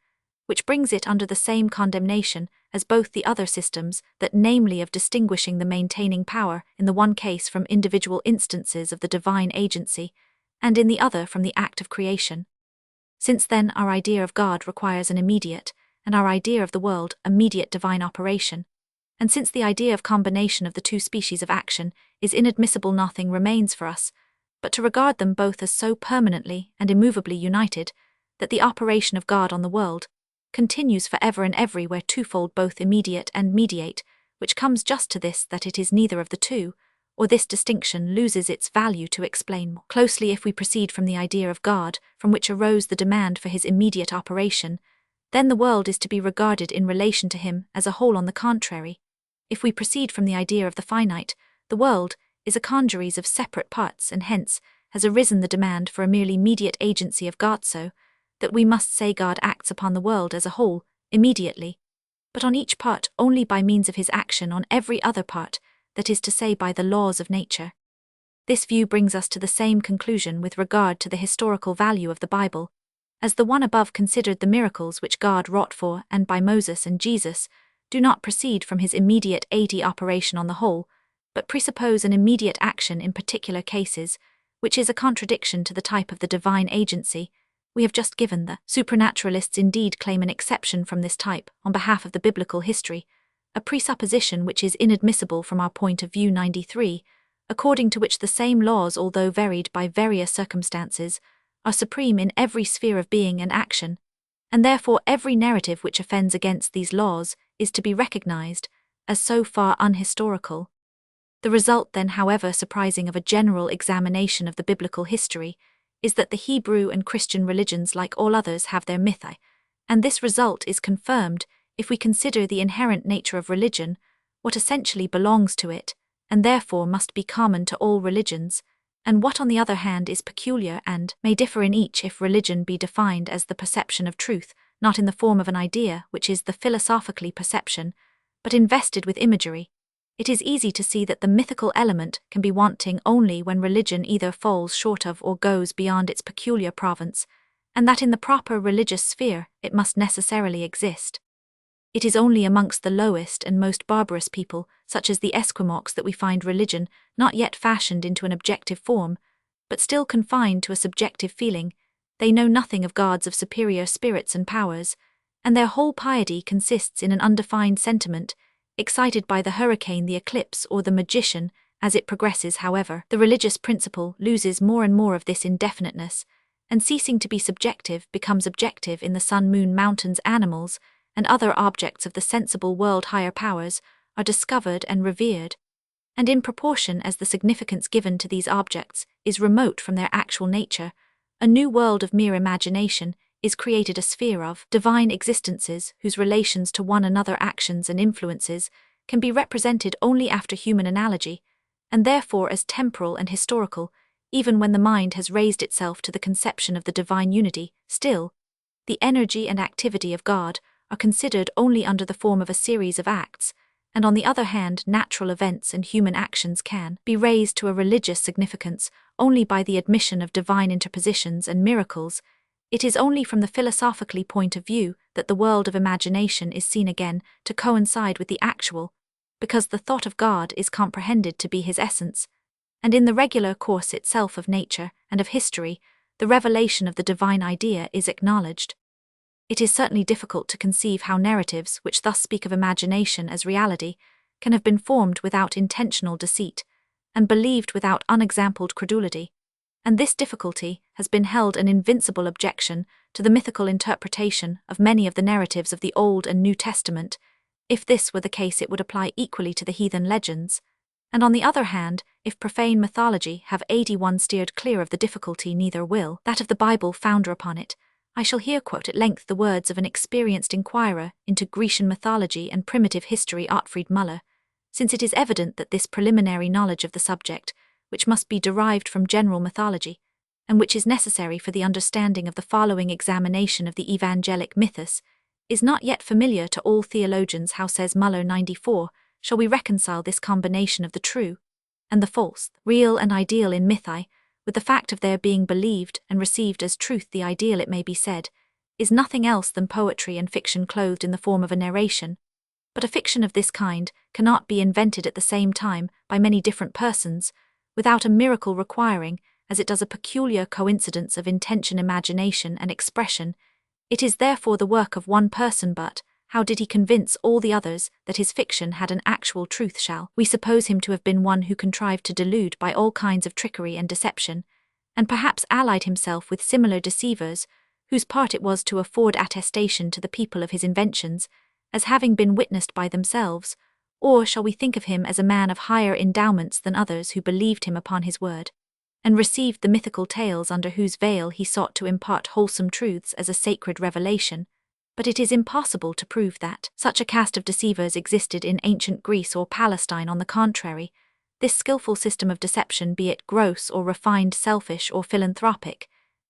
which brings it under the same condemnation as both the other systems, that namely of distinguishing the maintaining power in the one case from individual instances of the divine agency, and in the other from the act of creation. Since then our idea of God requires an immediate, and our idea of the world immediate divine operation, and since the idea of combination of the two species of action is inadmissible, nothing remains for us but to regard them both as so permanently and immovably united that the operation of God on the world continues forever and everywhere, twofold, both immediate and mediate, which comes just to this, that it is neither of the two, or this distinction loses its value. To explain more closely, if we proceed from the idea of God, from which arose the demand for his immediate operation, then the world is to be regarded in relation to him as a whole. On the contrary, if we proceed from the idea of the finite, the world is a congeries of separate parts, and hence has arisen the demand for a merely mediate agency of God, so that we must say God acts upon the world as a whole, immediately, but on each part only by means of his action on every other part, that is to say by the laws of nature. This view brings us to the same conclusion with regard to the historical value of the Bible, as the one above considered. The miracles which God wrought for and by Moses and Jesus do not proceed from his immediate operation on the whole, but presuppose an immediate action in particular cases, which is a contradiction to the type of the divine agency we have just given. The supernaturalists indeed claim an exception from this type on behalf of the biblical history, a presupposition which is inadmissible from our point of view. 93, according to which the same laws, although varied by various circumstances, are supreme in every sphere of being and action, and therefore every narrative which offends against these laws is to be recognized as so far unhistorical. The result then, however surprising, of a general examination of the biblical history is that the Hebrew and Christian religions, like all others, have their mythi, and this result is confirmed if we consider the inherent nature of religion, what essentially belongs to it, and therefore must be common to all religions, and what on the other hand is peculiar and may differ in each. If religion be defined as the perception of truth, not in the form of an idea, which is the philosophically perception, but invested with imagery, it is easy to see that the mythical element can be wanting only when religion either falls short of or goes beyond its peculiar province, and that in the proper religious sphere it must necessarily exist. It is only amongst the lowest and most barbarous people, such as the Esquimaux, that we find religion not yet fashioned into an objective form, but still confined to a subjective feeling. They know nothing of gods, of superior spirits and powers, and their whole piety consists in an undefined sentiment, excited by the hurricane, the eclipse, or the magician. As it progresses, however, the religious principle loses more and more of this indefiniteness, and ceasing to be subjective becomes objective in the sun, moon, mountains, animals, and other objects of the sensible world. Higher powers are discovered and revered, and in proportion as the significance given to these objects is remote from their actual nature, a new world of mere imagination is created, a sphere of divine existences whose relations to one another, actions and influences, can be represented only after human analogy, and therefore as temporal and historical, even when the mind has raised itself to the conception of the divine unity. Still, the energy and activity of God are considered only under the form of a series of acts, and on the other hand natural events and human actions can be raised to a religious significance only by the admission of divine interpositions and miracles, it is only from the philosophically point of view that the world of imagination is seen again to coincide with the actual, because the thought of God is comprehended to be his essence, and in the regular course itself of nature and of history, the revelation of the divine idea is acknowledged. It is certainly difficult to conceive how narratives which thus speak of imagination as reality can have been formed without intentional deceit, and believed without unexampled credulity, and this difficulty has been held an invincible objection to the mythical interpretation of many of the narratives of the Old and New Testament. If this were the case, it would apply equally to the heathen legends, and on the other hand, if profane mythology have 81 steered clear of the difficulty, neither will that of the Bible founder upon it. I shall here quote at length the words of an experienced inquirer into Grecian mythology and primitive history, Ottfried Müller, since it is evident that this preliminary knowledge of the subject, which must be derived from general mythology, and which is necessary for the understanding of the following examination of the evangelic mythos, is not yet familiar to all theologians. How, says Müller 94, shall we reconcile this combination of the true and the false, real and ideal in mythi, with the fact of their being believed and received as truth? The ideal, it may be said, is nothing else than poetry and fiction clothed in the form of a narration, but a fiction of this kind cannot be invented at the same time by many different persons, without a miracle requiring, as it does, a peculiar coincidence of intention, imagination, and expression. It is therefore the work of one person, but how did he convince all the others that his fiction had an actual truth? Shall we suppose him to have been one who contrived to delude by all kinds of trickery and deception, and perhaps allied himself with similar deceivers, whose part it was to afford attestation to the people of his inventions, as having been witnessed by themselves? Or shall we think of him as a man of higher endowments than others, who believed him upon his word, and received the mythical tales under whose veil he sought to impart wholesome truths as a sacred revelation? But it is impossible to prove that such a caste of deceivers existed in ancient Greece or Palestine. On the contrary, this skillful system of deception, be it gross or refined, selfish or philanthropic,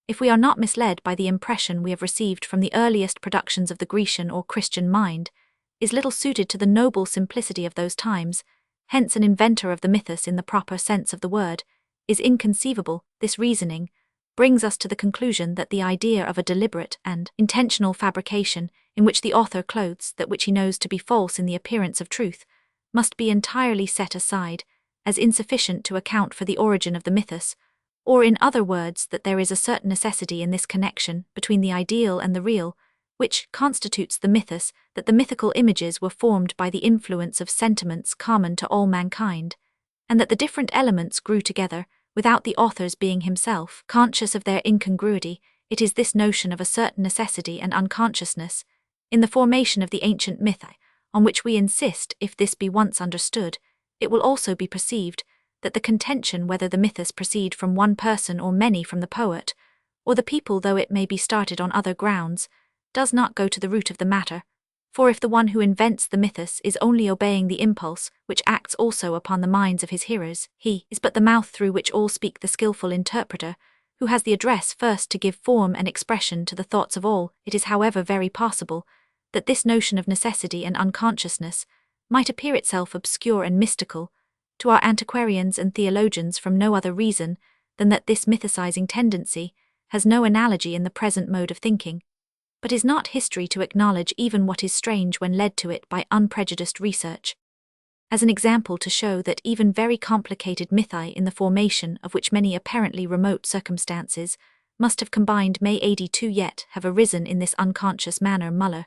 if we are not misled by the impression we have received from the earliest productions of the Grecian or Christian mind, is little suited to the noble simplicity of those times. Hence an inventor of the mythos in the proper sense of the word is inconceivable. This reasoning brings us to the conclusion that the idea of a deliberate and intentional fabrication, in which the author clothes that which he knows to be false in the appearance of truth, must be entirely set aside, as insufficient to account for the origin of the mythos, or in other words, that there is a certain necessity in this connection between the ideal and the real, which constitutes the mythos, that the mythical images were formed by the influence of sentiments common to all mankind, and that the different elements grew together, without the author's being himself conscious of their incongruity. It is this notion of a certain necessity and unconsciousness in the formation of the ancient mythi on which we insist. If this be once understood, it will also be perceived that the contention whether the mythos proceed from one person or many from the poet or the people, though it may be started on other grounds, does not go to the root of the matter. For if the one who invents the mythos is only obeying the impulse which acts also upon the minds of his hearers, he is but the mouth through which all speak. The skillful interpreter, who has the address first to give form and expression to the thoughts of all. It is, however, very possible that this notion of necessity and unconsciousness might appear itself obscure and mystical to our antiquarians and theologians from no other reason than that this mythicizing tendency has no analogy in the present mode of thinking. But is not history to acknowledge even what is strange when led to it by unprejudiced research, as an example to show that even very complicated mythi, in the formation of which many apparently remote circumstances must have combined, may 82 yet have arisen in this unconscious manner? Müller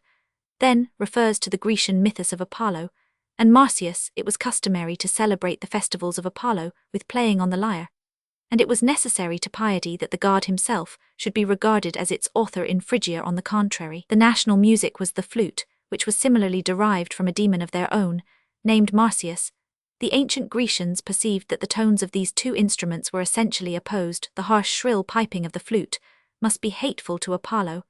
then refers to the Grecian mythos of Apollo, and Marsyas. It was customary to celebrate the festivals of Apollo with playing on the lyre, and it was necessary to piety that the god himself should be regarded as its author. In Phrygia, on the contrary, the national music was the flute, which was similarly derived from a demon of their own, named Marsyas. The ancient Grecians perceived that the tones of these two instruments were essentially opposed. The harsh, shrill piping of the flute must be hateful to Apollo,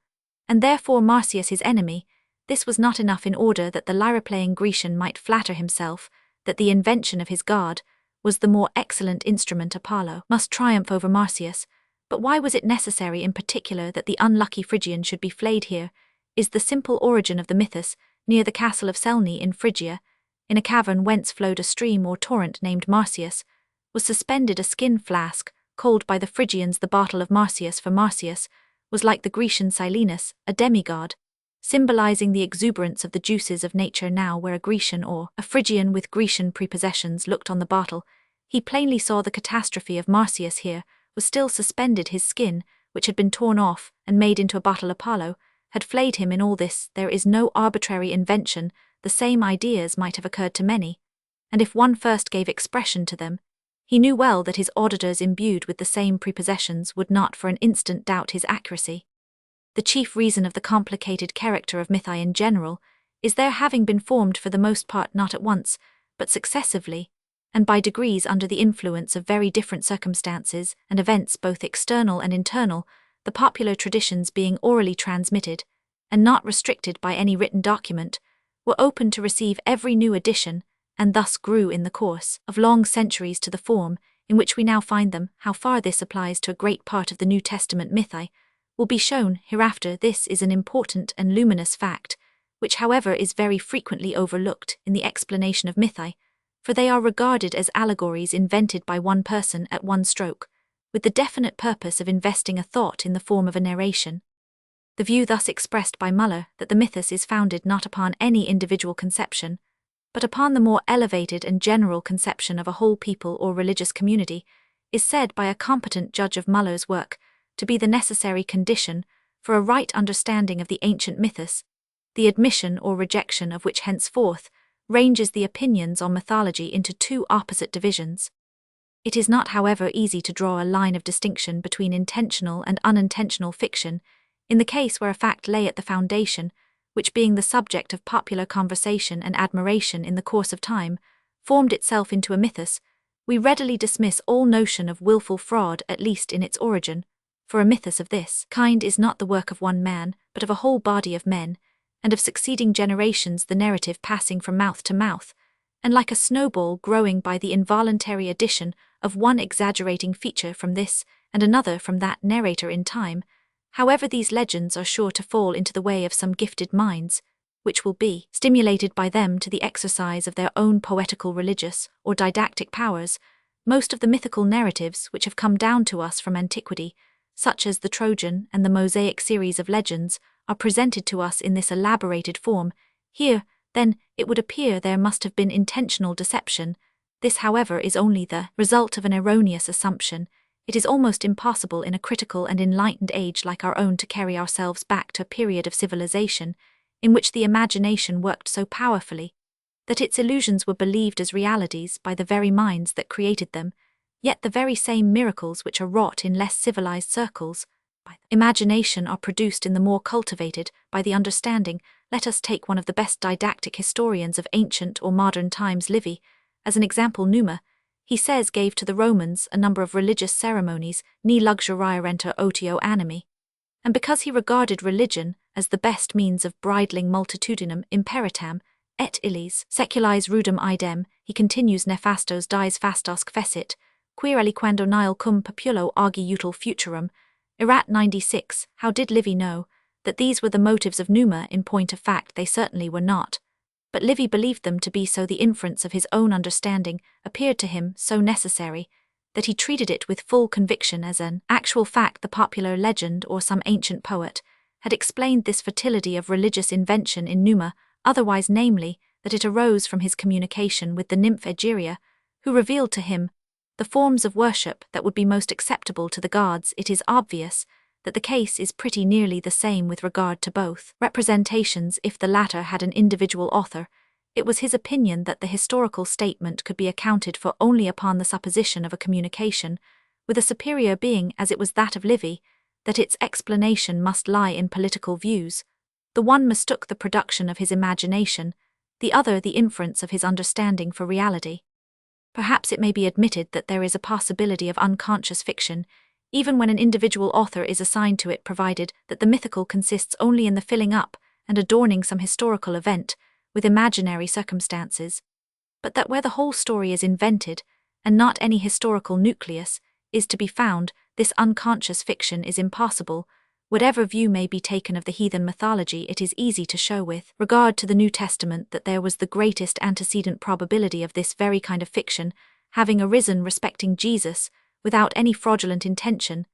and therefore Marsyas his enemy. This was not enough. In order that the lyre-playing Grecian might flatter himself that the invention of his god was the more excellent instrument, Apollo must triumph over Marsyas. But why was it necessary in particular that the unlucky Phrygian should be flayed? Here is the simple origin of the mythos. Near the castle of Selne in Phrygia, in a cavern whence flowed a stream or torrent named Marsyas, was suspended a skin flask called by the Phrygians the Battle of Marsyas, for Marsyas was like the Grecian Silenus, a demigod, symbolizing the exuberance of the juices of nature. Now where a Grecian or a Phrygian with Grecian prepossessions looked on the battle, he plainly saw the catastrophe of Marsyas. Here was still suspended his skin, which had been torn off and made into a battle. Apollo had flayed him. In all this there is no arbitrary invention, the same ideas might have occurred to many, and if one first gave expression to them, he knew well that his auditors imbued with the same prepossessions would not for an instant doubt his accuracy. The chief reason of the complicated character of mythi in general is their having been formed for the most part not at once, but successively, and by degrees under the influence of very different circumstances and events both external and internal, the popular traditions being orally transmitted, and not restricted by any written document, were open to receive every new addition, and thus grew in the course of long centuries to the form in which we now find them. How far this applies to a great part of the New Testament mythi will be shown hereafter. This is an important and luminous fact, which however is very frequently overlooked in the explanation of mythi, for they are regarded as allegories invented by one person at one stroke, with the definite purpose of investing a thought in the form of a narration. The view thus expressed by Muller, that the mythos is founded not upon any individual conception, but upon the more elevated and general conception of a whole people or religious community, is said by a competent judge of Muller's work to be the necessary condition for a right understanding of the ancient mythos, the admission or rejection of which henceforth ranges the opinions on mythology into two opposite divisions. It is not, however, easy to draw a line of distinction between intentional and unintentional fiction in the case where a fact lay at the foundation, which being the subject of popular conversation and admiration in the course of time, formed itself into a mythos. We readily dismiss all notion of wilful fraud, at least in its origin, for a mythos of this kind is not the work of one man, but of a whole body of men, and of succeeding generations, the narrative passing from mouth to mouth, and like a snowball growing by the involuntary addition of one exaggerating feature from this and another from that narrator in time. However, these legends are sure to fall into the way of some gifted minds, which will be stimulated by them to the exercise of their own poetical, religious, or didactic powers. Most of the mythical narratives which have come down to us from antiquity, such as the Trojan and the Mosaic series of legends, are presented to us in this elaborated form. Here, then, it would appear there must have been intentional deception. This, however, is only the result of an erroneous assumption. It is almost impossible in a critical and enlightened age like our own to carry ourselves back to a period of civilization in which the imagination worked so powerfully that its illusions were believed as realities by the very minds that created them, yet the very same miracles which are wrought in less civilized circles by the imagination are produced in the more cultivated by the understanding. Let us take one of the best didactic historians of ancient or modern times, Livy, as an example. Numa, he says, gave to the Romans a number of religious ceremonies, ni luxuriarenter otio animi, and because he regarded religion as the best means of bridling multitudinem imperitam, et illis seculis rudum idem, he continues, nefastos dies fastasque fecit, quir aliquando nihil cum populo agi util futurum. Erat 96. How did Livy know that these were the motives of Numa? In point of fact, they certainly were not. But Livy believed them to be so. The inference of his own understanding appeared to him so necessary that he treated it with full conviction as an actual fact. The popular legend or some ancient poet had explained this fertility of religious invention in Numa, otherwise, namely, that it arose from his communication with the nymph Egeria, who revealed to him the forms of worship that would be most acceptable to the gods. It is obvious that the case is pretty nearly the same with regard to both representations. If the latter had an individual author, it was his opinion that the historical statement could be accounted for only upon the supposition of a communication with a superior being, as it was that of Livy, that its explanation must lie in political views. The one mistook the production of his imagination, the other the inference of his understanding for reality. Perhaps it may be admitted that there is a possibility of unconscious fiction, even when an individual author is assigned to it, provided that the mythical consists only in the filling up and adorning some historical event with imaginary circumstances, but that where the whole story is invented, and not any historical nucleus is to be found, this unconscious fiction is impossible. Whatever view may be taken of the heathen mythology, it is easy to show with regard to the New Testament that there was the greatest antecedent probability of this very kind of fiction having arisen respecting Jesus, without any fraudulent intention.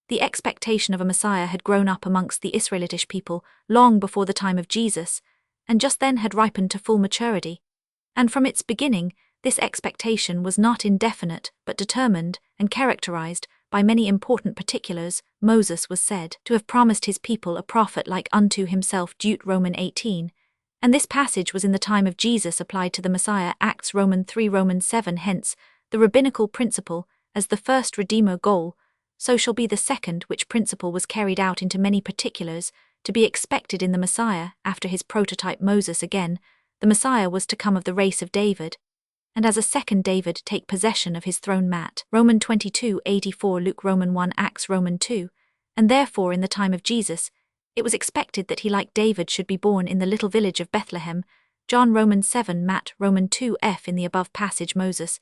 The expectation of a Messiah had grown up amongst the Israelitish people long before the time of Jesus, and just then had ripened to full maturity. And from its beginning, this expectation was not indefinite but determined and characterized by many important particulars. Moses was said to have promised his people a prophet like unto himself, Deut. Romans 18, and this passage was in the time of Jesus applied to the Messiah, Acts Romans 3 Romans 7. Hence, the rabbinical principle, as the first Redeemer goal, so shall be the second, which principle was carried out into many particulars, to be expected in the Messiah. After his prototype Moses again, the Messiah was to come of the race of David, and as a second David take possession of his throne. Matt Romans 22:84, Luke Romans 1, Acts Romans 2, and therefore in the time of Jesus, it was expected that he like David should be born in the little village of Bethlehem. John Romans 7, Matt Romans 2. In the above passage Moses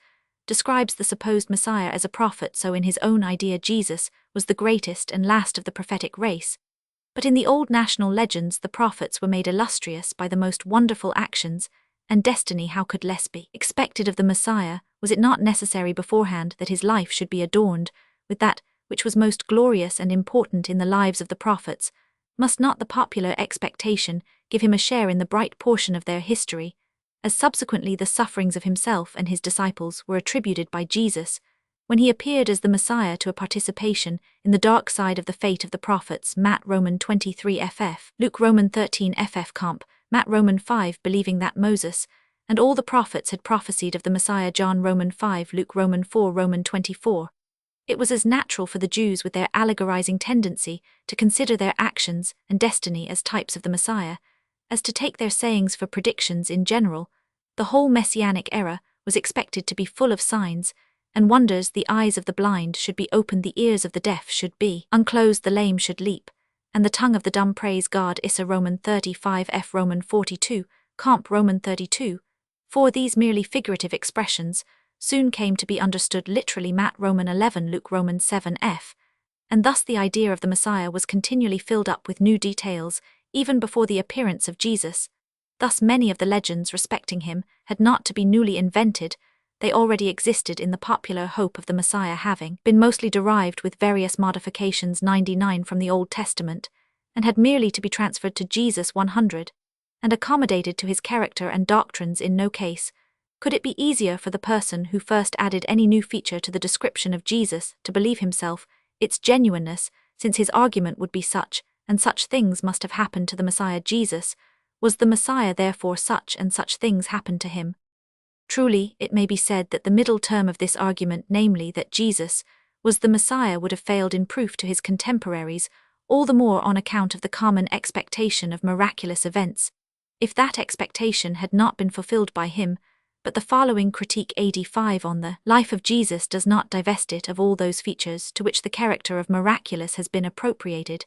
describes the supposed Messiah as a prophet, so in his own idea Jesus was the greatest and last of the prophetic race. But in the old national legends the prophets were made illustrious by the most wonderful actions, and destiny how could less be expected of the Messiah? Was it not necessary beforehand that his life should be adorned with that which was most glorious and important in the lives of the prophets? Must not the popular expectation give him a share in the bright portion of their history, as subsequently the sufferings of himself and his disciples were attributed by Jesus, when he appeared as the Messiah, to a participation in the dark side of the fate of the prophets? Matt Romans 23 Luke Romans 13 comp. Matt Romans 5, believing that Moses and all the prophets had prophesied of the Messiah. John Romans 5, Luke Romans 4, Romans 24. It was as natural for the Jews, with their allegorizing tendency to consider their actions and destiny as types of the Messiah, as to take their sayings for predictions in general. The whole messianic era was expected to be full of signs and wonders. The eyes of the blind should be opened, the ears of the deaf should be unclosed, the lame should leap, and the tongue of the dumb praise God. Issa Romans 35 Romans 42, comp. Romans 32. For these merely figurative expressions soon came to be understood literally. Matt Romans 11, Luke Romans 7 and thus the idea of the Messiah was continually filled up with new details, even before the appearance of Jesus. Thus many of the legends respecting him had not to be newly invented, they already existed in the popular hope of the Messiah, having been mostly derived with various modifications 99 from the Old Testament, and had merely to be transferred to Jesus 100, and accommodated to his character and doctrines. In no case could it be easier for the person who first added any new feature to the description of Jesus to believe himself its genuineness, since his argument would be such and such things must have happened to the Messiah. Jesus was the Messiah, therefore such and such things happened to him. Truly, it may be said that the middle term of this argument, namely that Jesus was the Messiah, would have failed in proof to his contemporaries, all the more on account of the common expectation of miraculous events, if that expectation had not been fulfilled by him. But the following critique AD 5 on the life of Jesus does not divest it of all those features to which the character of miraculous has been appropriated,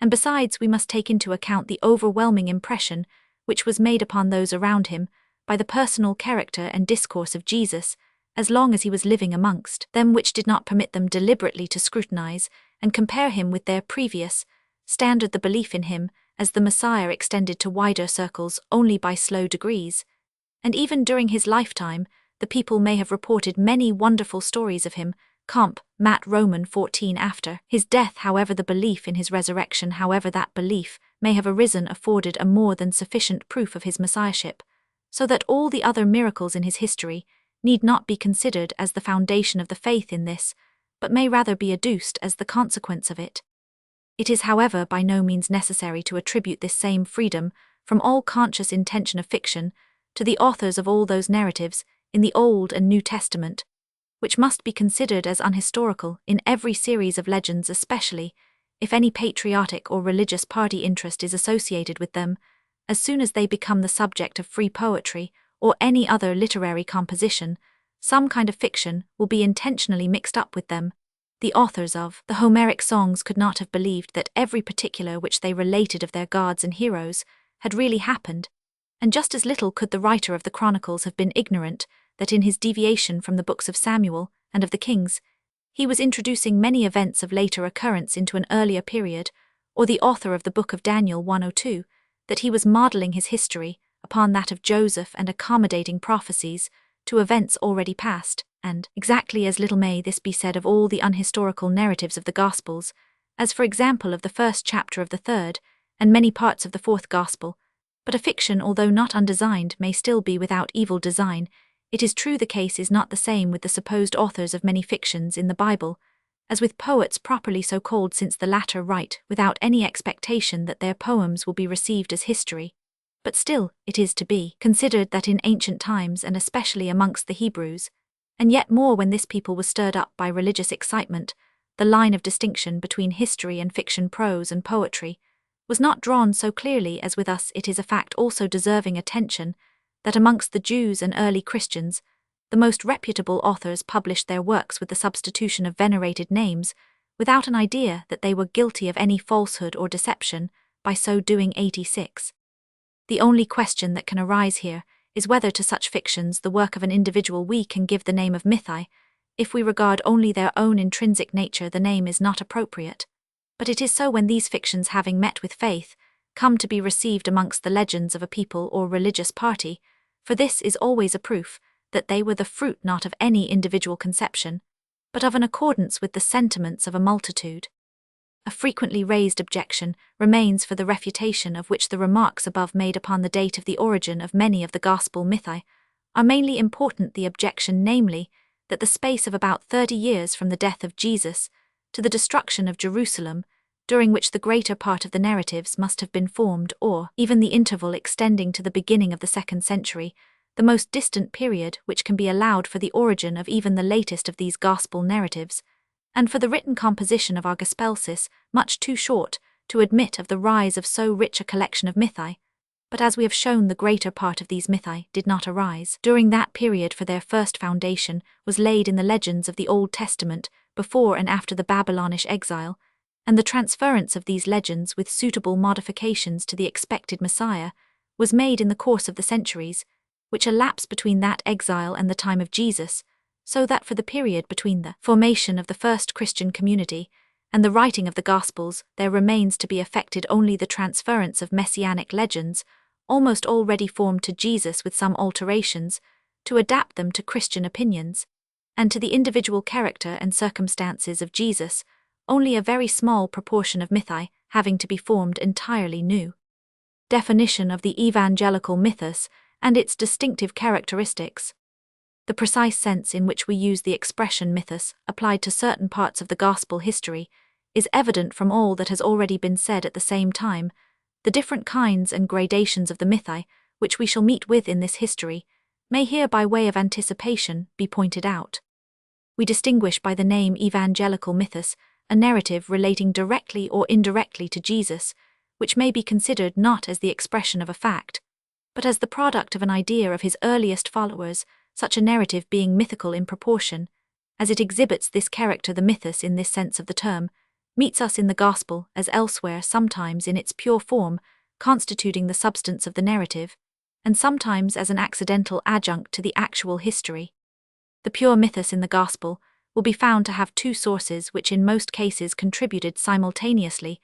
and besides we must take into account the overwhelming impression which was made upon those around him by the personal character and discourse of Jesus, as long as he was living amongst them, which did not permit them deliberately to scrutinize and compare him with their previous standard. The belief in him as the Messiah extended to wider circles only by slow degrees, and even during his lifetime the people may have reported many wonderful stories of him. Comp. Matt Romans 14. After his death, however, the belief in his resurrection, however that belief may have arisen, afforded a more than sufficient proof of his messiahship, so that all the other miracles in his history need not be considered as the foundation of the faith in this, but may rather be adduced as the consequence of it. It is, however, by no means necessary to attribute this same freedom from all conscious intention of fiction to the authors of all those narratives in the Old and New Testament, which must be considered as unhistorical in every series of legends, especially if any patriotic or religious party interest is associated with them. As soon as they become the subject of free poetry or any other literary composition, some kind of fiction will be intentionally mixed up with them. The authors of the Homeric songs could not have believed that every particular which they related of their gods and heroes had really happened, and just as little could the writer of the Chronicles have been ignorant that in his deviation from the books of Samuel and of the Kings, he was introducing many events of later occurrence into an earlier period, or the author of the book of Daniel 1:02, that he was modeling his history upon that of Joseph and accommodating prophecies to events already past, and exactly as little may this be said of all the unhistorical narratives of the Gospels, as for example of the first chapter of the third, and many parts of the fourth Gospel. But a fiction, although not undesigned, may still be without evil design. It is true the case is not the same with the supposed authors of many fictions in the Bible, as with poets properly so called, since the latter write without any expectation that their poems will be received as history. But still, it is to be considered that in ancient times, and especially amongst the Hebrews, and yet more when this people was stirred up by religious excitement, the line of distinction between history and fiction, prose and poetry, was not drawn so clearly as with us. It is a fact also deserving attention that amongst the Jews and early Christians, the most reputable authors published their works with the substitution of venerated names, without an idea that they were guilty of any falsehood or deception by so doing. 86. The only question that can arise here is whether to such fictions, the work of an individual, we can give the name of mythi. If we regard only their own intrinsic nature, the name is not appropriate. But it is so when these fictions, having met with faith, come to be received amongst the legends of a people or religious party, for this is always a proof that they were the fruit not of any individual conception, but of an accordance with the sentiments of a multitude. A frequently raised objection remains for the refutation of which the remarks above made upon the date of the origin of many of the Gospel mythi are mainly important. The objection, namely, that the space of about 30 years from the death of Jesus to the destruction of Jerusalem, during which the greater part of the narratives must have been formed, or even the interval extending to the beginning of the 2nd century, the most distant period which can be allowed for the origin of even the latest of these Gospel narratives, and for the written composition of our Gospelsis, much too short to admit of the rise of so rich a collection of mythi. But as we have shown, the greater part of these mythi did not arise during that period, for their first foundation was laid in the legends of the Old Testament before and after the Babylonish exile, and the transference of these legends with suitable modifications to the expected Messiah was made in the course of the centuries which elapsed between that exile and the time of Jesus, so that for the period between the formation of the first Christian community and the writing of the Gospels there remains to be effected only the transference of messianic legends, almost already formed to Jesus with some alterations, to adapt them to Christian opinions, and to the individual character and circumstances of Jesus, only a very small proportion of mythi having to be formed entirely new. Definition of the evangelical mythos and its distinctive characteristics. The precise sense in which we use the expression mythos applied to certain parts of the Gospel history is evident from all that has already been said. At the same time, the different kinds and gradations of the mythi which we shall meet with in this history may here, by way of anticipation, be pointed out. We distinguish by the name evangelical mythos a narrative relating directly or indirectly to Jesus, which may be considered not as the expression of a fact, but as the product of an idea of his earliest followers, such a narrative being mythical in proportion as it exhibits this character. The mythos, in this sense of the term, meets us in the Gospel as elsewhere, sometimes in its pure form, constituting the substance of the narrative, and sometimes as an accidental adjunct to the actual history. The pure mythos in the Gospel will be found to have two sources which in most cases contributed simultaneously,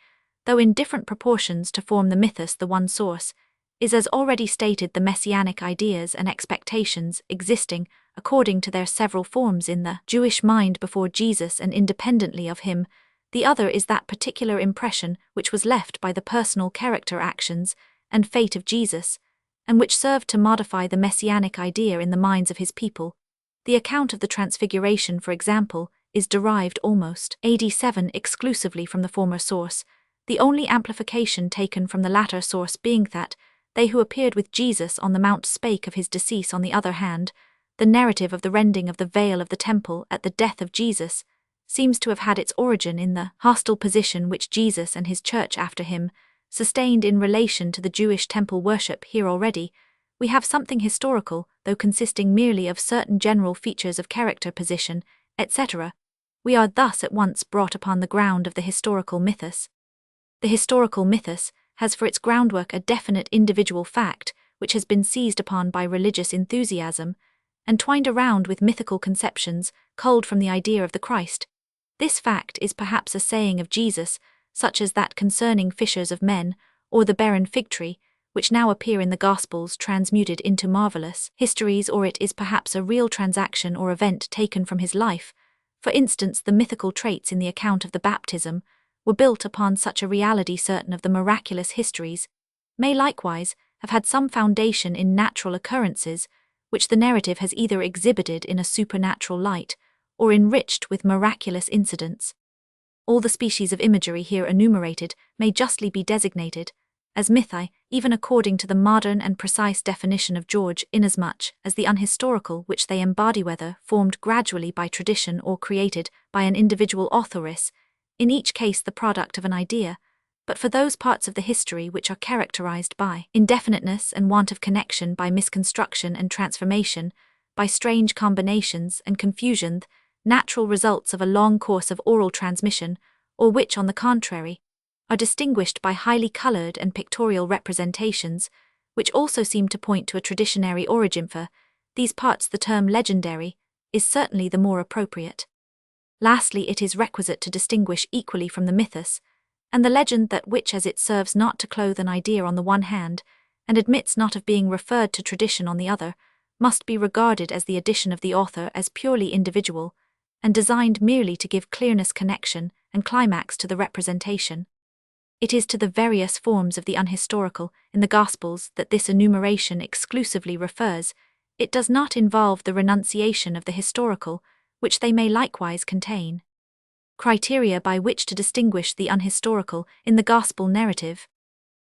though in different proportions, to form the mythos. The one source is, as already stated, the messianic ideas and expectations existing according to their several forms in the Jewish mind before Jesus and independently of him. The other is that particular impression which was left by the personal character, actions, and fate of Jesus, and which served to modify the messianic idea in the minds of his people. The account of the Transfiguration, for example, is derived almost AD 7 exclusively from the former source, the only amplification taken from the latter source being that they who appeared with Jesus on the mount spake of his decease. On the other hand, the narrative of the rending of the veil of the temple at the death of Jesus seems to have had its origin in the hostile position which Jesus and his church after him sustained in relation to the Jewish temple worship. Here already we have something historical, though consisting merely of certain general features of character, position, etc. We are thus at once brought upon the ground of the historical mythos. The historical mythos has for its groundwork a definite individual fact which has been seized upon by religious enthusiasm and twined around with mythical conceptions culled from the idea of the Christ. This fact is perhaps a saying of Jesus, such as that concerning fishers of men, or the barren fig tree, which now appear in the Gospels transmuted into marvelous histories, or it is perhaps a real transaction or event taken from his life. For instance, the mythical traits in the account of the baptism were built upon such a reality. Certain of the miraculous histories may likewise have had some foundation in natural occurrences, which the narrative has either exhibited in a supernatural light or enriched with miraculous incidents. All the species of imagery here enumerated may justly be designated as mythi, even according to the modern and precise definition of George, inasmuch as the unhistorical which they embody, whether formed gradually by tradition or created by an individual authoress, in each case the product of an idea, but for those parts of the history which are characterized by indefiniteness and want of connection, by misconstruction and transformation, by strange combinations and confusion, natural results of a long course of oral transmission, or which, on the contrary, are distinguished by highly colored and pictorial representations, which also seem to point to a traditionary origin. For these parts the term legendary is certainly the more appropriate. Lastly, it is requisite to distinguish equally from the mythos and the legend that which, as it serves not to clothe an idea on the one hand, and admits not of being referred to tradition on the other, must be regarded as the addition of the author as purely individual, and designed merely to give clearness, connection, and climax to the representation. It is to the various forms of the unhistorical in the Gospels that this enumeration exclusively refers. It does not involve the renunciation of the historical, which they may likewise contain. Criteria by which to distinguish the unhistorical in the Gospel narrative.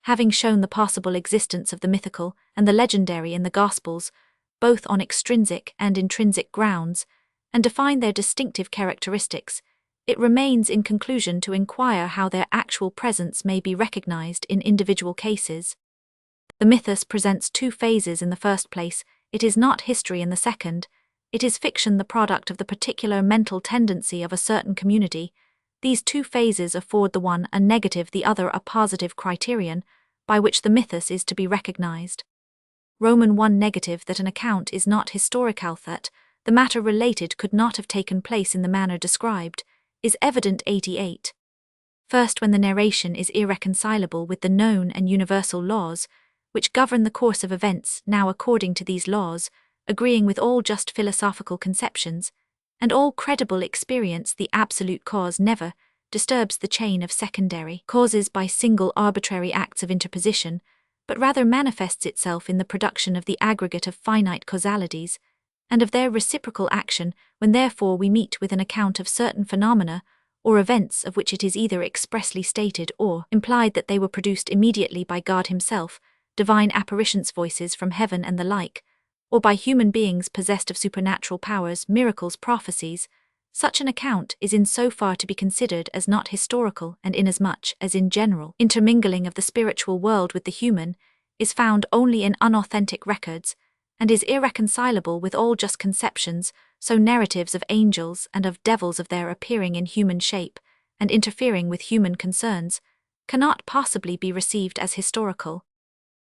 Having shown the possible existence of the mythical and the legendary in the Gospels, both on extrinsic and intrinsic grounds, and defined their distinctive characteristics, it remains in conclusion to inquire how their actual presence may be recognized in individual cases. The mythos presents two phases. In the first place, it is not history. In the second, it is fiction, the product of the particular mental tendency of a certain community. These two phases afford the one a negative, the other a positive criterion, by which the mythos is to be recognized. Roman 1 negative, that an account is not historical, that the matter related could not have taken place in the manner described, is evident. 88. First, when the narration is irreconcilable with the known and universal laws, which govern the course of events, now according to these laws, agreeing with all just philosophical conceptions, and all credible experience, the absolute cause never disturbs the chain of secondary causes by single arbitrary acts of interposition, but rather manifests itself in the production of the aggregate of finite causalities, and of their reciprocal action. When therefore we meet with an account of certain phenomena or events of which it is either expressly stated or implied that they were produced immediately by God himself, divine apparitions, voices from heaven and the like, or by human beings possessed of supernatural powers, miracles, prophecies, such an account is in so far to be considered as not historical, and inasmuch as in general intermingling of the spiritual world with the human is found only in unauthentic records, and is irreconcilable with all just conceptions, so narratives of angels and of devils, of their appearing in human shape and interfering with human concerns, cannot possibly be received as historical.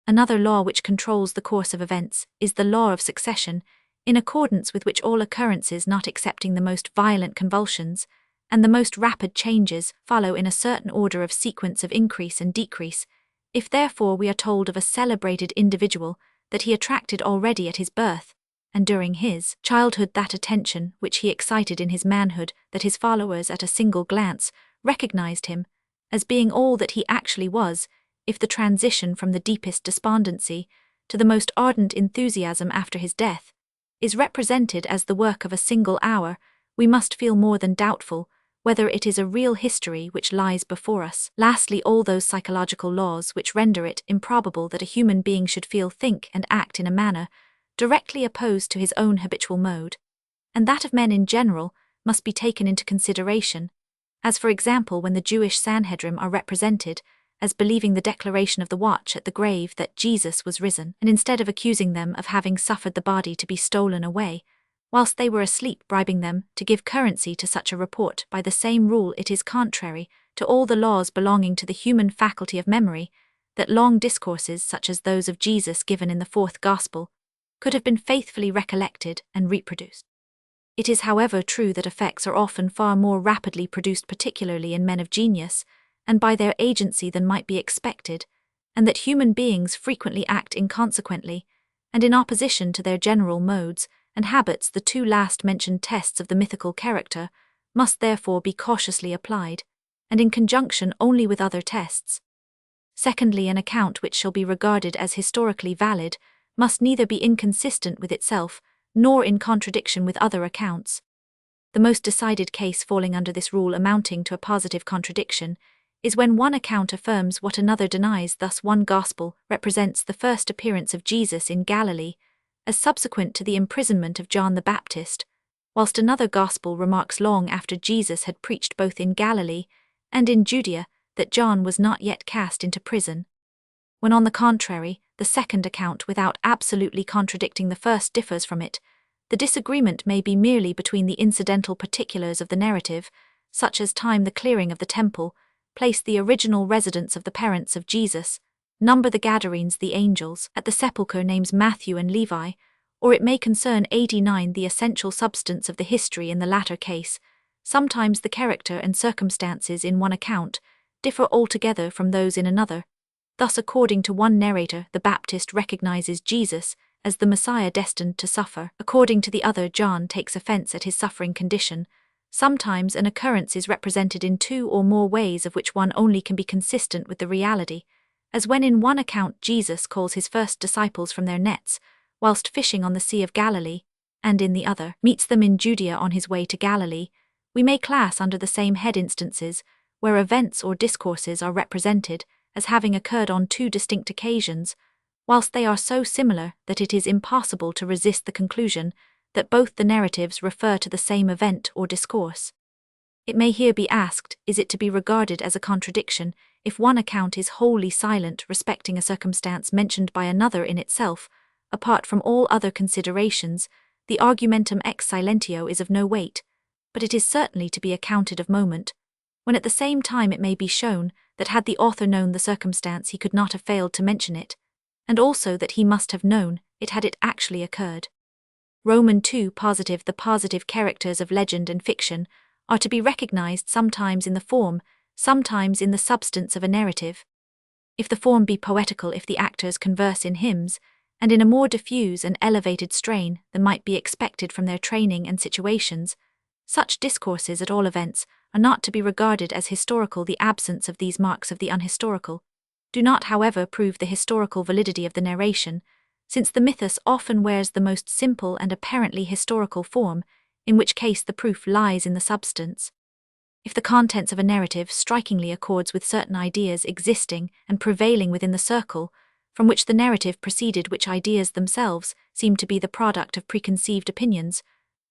Another law which controls the course of events is the law of succession, in accordance with which all occurrences, not excepting the most violent convulsions and the most rapid changes, follow in a certain order of sequence of increase and decrease. If therefore we are told of a celebrated individual that he attracted already at his birth, and during his childhood that attention which he excited in his manhood, that his followers at a single glance recognized him as being all that he actually was, if the transition from the deepest despondency to the most ardent enthusiasm after his death is represented as the work of a single hour, we must feel more than doubtful whether it is a real history which lies before us. Lastly, all those psychological laws which render it improbable that a human being should feel, think, and act in a manner directly opposed to his own habitual mode, and that of men in general, must be taken into consideration, as for example when the Jewish Sanhedrim are represented as believing the declaration of the watch at the grave that Jesus was risen, and instead of accusing them of having suffered the body to be stolen away, whilst they were asleep, bribing them to give currency to such a report. By the same rule it is contrary to all the laws belonging to the human faculty of memory, that long discourses such as those of Jesus given in the fourth Gospel could have been faithfully recollected and reproduced. It is however true that effects are often far more rapidly produced, particularly in men of genius, and by their agency than might be expected, and that human beings frequently act inconsequently, and in opposition to their general modes and habits. The two last mentioned tests of the mythical character must therefore be cautiously applied, and in conjunction only with other tests. Secondly, an account which shall be regarded as historically valid must neither be inconsistent with itself, nor in contradiction with other accounts. The most decided case falling under this rule, amounting to a positive contradiction, is when one account affirms what another denies. Thus one gospel represents the first appearance of Jesus in Galilee as subsequent to the imprisonment of John the Baptist, whilst another gospel remarks long after Jesus had preached both in Galilee and in Judea that John was not yet cast into prison. When on the contrary, the second account, without absolutely contradicting the first, differs from it, the disagreement may be merely between the incidental particulars of the narrative, such as time the clearing of the temple, place the original residence of the parents of Jesus, number the Gadarenes, the angels at the sepulchre, names Matthew and Levi, or it may concern AD 9, the essential substance of the history. In the latter case, sometimes the character and circumstances in one account differ altogether from those in another. Thus, according to one narrator, the Baptist recognizes Jesus as the Messiah destined to suffer. According to the other, John takes offense at his suffering condition. Sometimes an occurrence is represented in two or more ways, of which one only can be consistent with the reality, as when in one account Jesus calls his first disciples from their nets whilst fishing on the Sea of Galilee, and in the other meets them in Judea on his way to Galilee. We may class under the same head instances where events or discourses are represented as having occurred on two distinct occasions, whilst they are so similar that it is impossible to resist the conclusion that both the narratives refer to the same event or discourse. It may here be asked, is it to be regarded as a contradiction if one account is wholly silent respecting a circumstance mentioned by another in itself, apart from all other considerations? The argumentum ex silentio is of no weight, but it is certainly to be accounted of moment, when at the same time it may be shown that had the author known the circumstance he could not have failed to mention it, and also that he must have known it had it actually occurred. Roman 2 positive. The positive characters of legend and fiction are to be recognized sometimes in the form, sometimes in the substance of a narrative. If the form be poetical, if the actors converse in hymns, and in a more diffuse and elevated strain than might be expected from their training and situations, such discourses at all events are not to be regarded as historical. The absence of these marks of the unhistorical do not, however, prove the historical validity of the narration, since the mythos often wears the most simple and apparently historical form, in which case the proof lies in the substance. If the contents of a narrative strikingly accords with certain ideas existing and prevailing within the circle from which the narrative proceeded, which ideas themselves seem to be the product of preconceived opinions,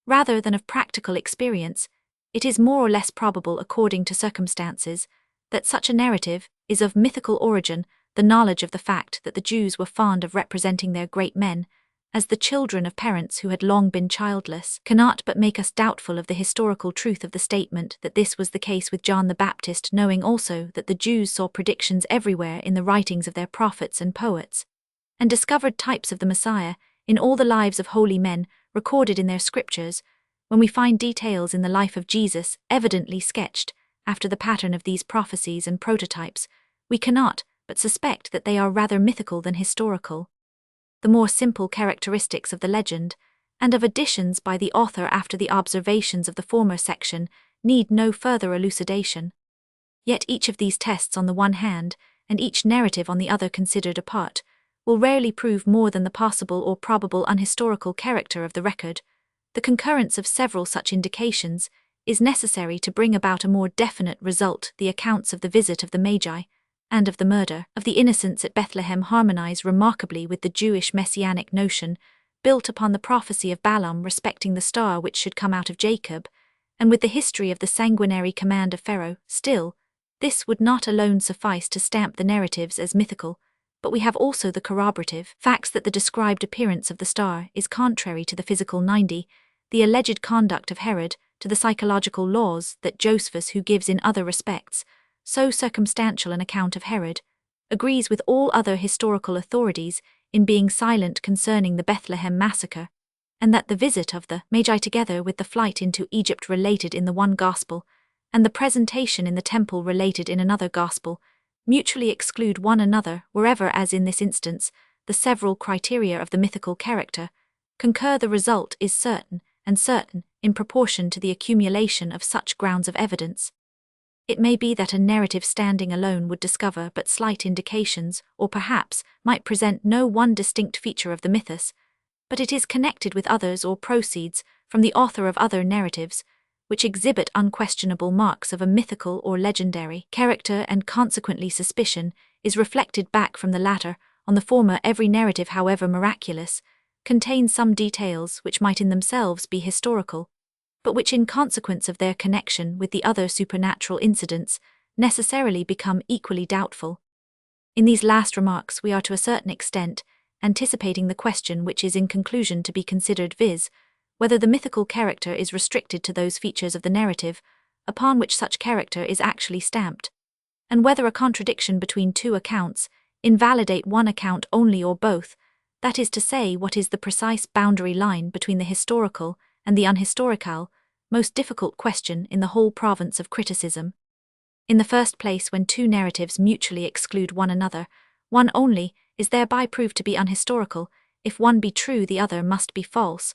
rather than of practical experience, it is more or less probable, according to circumstances, that such a narrative is of mythical origin. The knowledge of the fact that the Jews were fond of representing their great men as the children of parents who had long been childless cannot but make us doubtful of the historical truth of the statement that this was the case with John the Baptist, knowing also that the Jews saw predictions everywhere in the writings of their prophets and poets, and discovered types of the Messiah in all the lives of holy men recorded in their scriptures. When we find details in the life of Jesus evidently sketched after the pattern of these prophecies and prototypes, we cannot but suspect that they are rather mythical than historical. The more simple characteristics of the legend, and of additions by the author after the observations of the former section, need no further elucidation. Yet each of these tests on the one hand, and each narrative on the other considered apart, will rarely prove more than the possible or probable unhistorical character of the record. The concurrence of several such indications is necessary to bring about a more definite result. The accounts of the visit of the Magi and of the murder of the innocents at Bethlehem harmonize remarkably with the Jewish messianic notion built upon the prophecy of Balaam respecting the star which should come out of Jacob, and with the history of the sanguinary command of Pharaoh. Still, this would not alone suffice to stamp the narratives as mythical, but we have also the corroborative facts that the described appearance of the star is contrary to the physical 90, the alleged conduct of Herod, to the psychological laws that Josephus, who gives in other respects so circumstantial an account of Herod, agrees with all other historical authorities in being silent concerning the Bethlehem massacre, and that the visit of the Magi together with the flight into Egypt related in the one gospel, and the presentation in the temple related in another gospel, mutually exclude one another wherever, as in this instance, the several criteria of the mythical character concur, the result is certain, and certain in proportion to the accumulation of such grounds of evidence. It may be that a narrative standing alone would discover but slight indications, or perhaps might present no one distinct feature of the mythos, but it is connected with others or proceeds from the author of other narratives, which exhibit unquestionable marks of a mythical or legendary character, and consequently suspicion is reflected back from the latter on the former. Every narrative, however miraculous, contains some details which might in themselves be historical, but which in consequence of their connection with the other supernatural incidents necessarily become equally doubtful. In these last remarks we are to a certain extent anticipating the question which is in conclusion to be considered, viz., whether the mythical character is restricted to those features of the narrative upon which such character is actually stamped, and whether a contradiction between two accounts invalidate one account only or both, that is to say, what is the precise boundary line between the historical and the unhistorical, most difficult question in the whole province of criticism. In the first place, when two narratives mutually exclude one another, one only is thereby proved to be unhistorical. If one be true, the other must be false.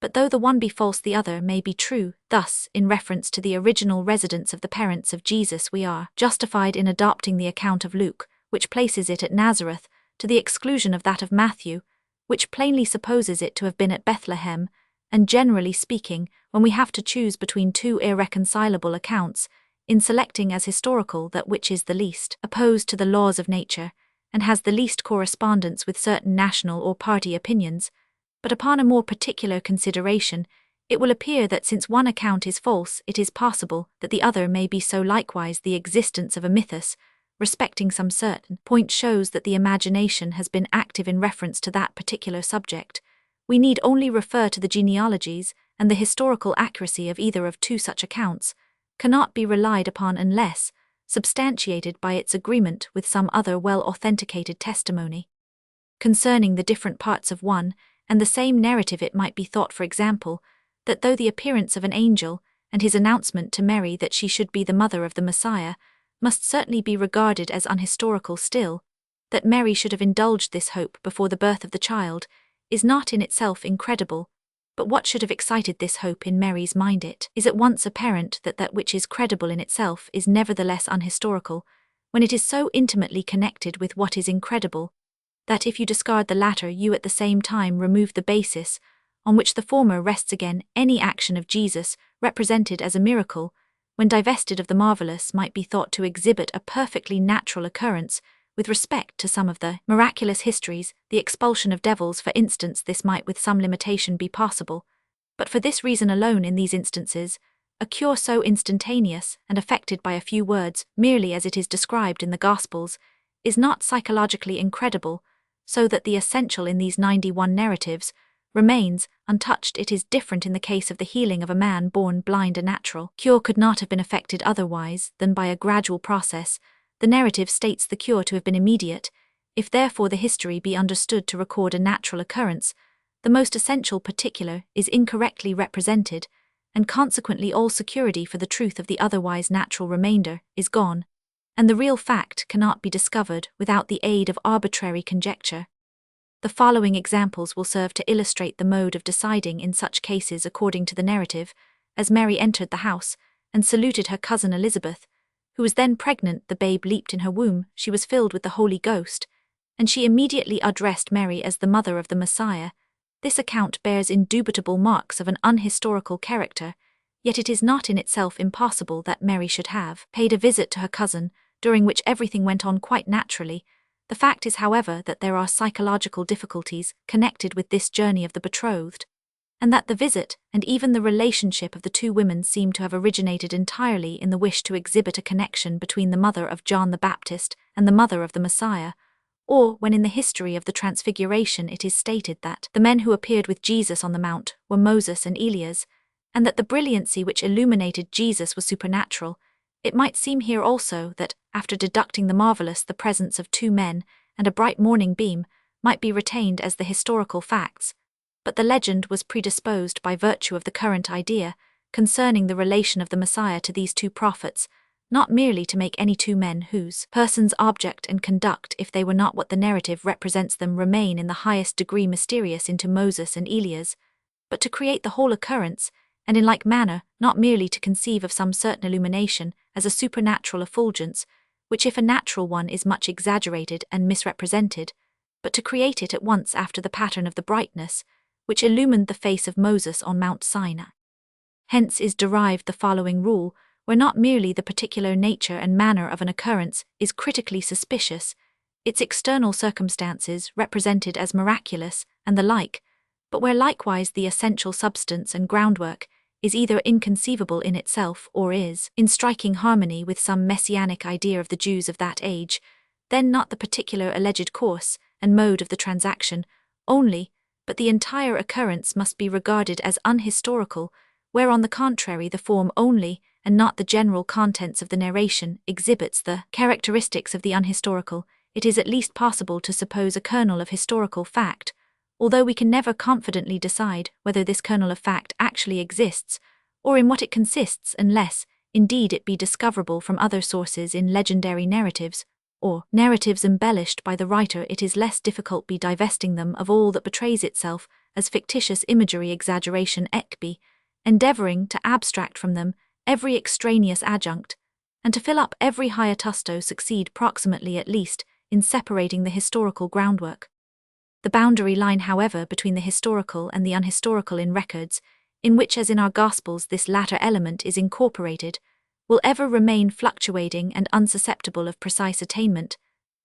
But though the one be false, the other may be true. Thus, in reference to the original residence of the parents of Jesus, we are justified in adopting the account of Luke, which places it at Nazareth, to the exclusion of that of Matthew, which plainly supposes it to have been at Bethlehem, and generally speaking, when we have to choose between two irreconcilable accounts, in selecting as historical that which is the least opposed to the laws of nature, and has the least correspondence with certain national or party opinions, but upon a more particular consideration, it will appear that since one account is false, it is possible that the other may be so. Likewise, the existence of a mythos respecting some certain point shows that the imagination has been active in reference to that particular subject. We need only refer to the genealogies, and the historical accuracy of either of two such accounts cannot be relied upon unless substantiated by its agreement with some other well-authenticated testimony. Concerning the different parts of one and the same narrative, it might be thought, for example, that though the appearance of an angel and his announcement to Mary that she should be the mother of the Messiah must certainly be regarded as unhistorical, still, that Mary should have indulged this hope before the birth of the child is not in itself incredible, but what should have excited this hope in Mary's mind, it is at once apparent that that which is credible in itself is nevertheless unhistorical, when it is so intimately connected with what is incredible, that if you discard the latter you at the same time remove the basis on which the former rests. Again, any action of Jesus, represented as a miracle, when divested of the marvelous, might be thought to exhibit a perfectly natural occurrence. With respect to some of the miraculous histories, the expulsion of devils, for instance, this might with some limitation be possible, but for this reason alone in these instances, a cure so instantaneous and effected by a few words, merely as it is described in the Gospels, is not psychologically incredible, so that the essential in these 91 narratives remains untouched. It is different in the case of the healing of a man born blind. A natural cure could not have been effected otherwise than by a gradual process. The narrative states the cure to have been immediate. If therefore the history be understood to record a natural occurrence, the most essential particular is incorrectly represented, and consequently all security for the truth of the otherwise natural remainder is gone, and the real fact cannot be discovered without the aid of arbitrary conjecture. The following examples will serve to illustrate the mode of deciding in such cases according to the narrative. As Mary entered the house and saluted her cousin Elizabeth, who was then pregnant, the babe leaped in her womb, she was filled with the Holy Ghost, and she immediately addressed Mary as the mother of the Messiah. This account bears indubitable marks of an unhistorical character, yet it is not in itself impossible that Mary should have paid a visit to her cousin, during which everything went on quite naturally. The fact is, however, that there are psychological difficulties connected with this journey of the betrothed, and that the visit and even the relationship of the two women seem to have originated entirely in the wish to exhibit a connection between the mother of John the Baptist and the mother of the Messiah, or when in the history of the Transfiguration it is stated that the men who appeared with Jesus on the mount were Moses and Elias, and that the brilliancy which illuminated Jesus was supernatural. It might seem here also that, after deducting the marvelous, the presence of two men and a bright morning beam might be retained as the historical facts, but the legend was predisposed by virtue of the current idea concerning the relation of the Messiah to these two prophets, not merely to make any two men whose persons, object, and conduct, if they were not what the narrative represents them, remain in the highest degree mysterious into Moses and Elias, but to create the whole occurrence, and in like manner, not merely to conceive of some certain illumination as a supernatural effulgence, which if a natural one is much exaggerated and misrepresented, but to create it at once after the pattern of the brightness, which illumined the face of Moses on Mount Sinai. Hence is derived the following rule, where not merely the particular nature and manner of an occurrence is critically suspicious, its external circumstances represented as miraculous, and the like, but where likewise the essential substance and groundwork is either inconceivable in itself or is in striking harmony with some messianic idea of the Jews of that age, then not the particular alleged course and mode of the transaction only, but the entire occurrence must be regarded as unhistorical, where on the contrary the form only, and not the general contents of the narration, exhibits the characteristics of the unhistorical. It is at least possible to suppose a kernel of historical fact, although we can never confidently decide whether this kernel of fact actually exists, or in what it consists, unless, indeed, it be discoverable from other sources in legendary narratives, or narratives embellished by the writer. It is less difficult be divesting them of all that betrays itself as fictitious imagery, exaggeration, ekbe, endeavoring to abstract from them every extraneous adjunct, and to fill up every hiatusto succeed proximately at least in separating the historical groundwork. The boundary line, however, between the historical and the unhistorical in records, in which as in our Gospels this latter element is incorporated, will ever remain fluctuating and unsusceptible of precise attainment.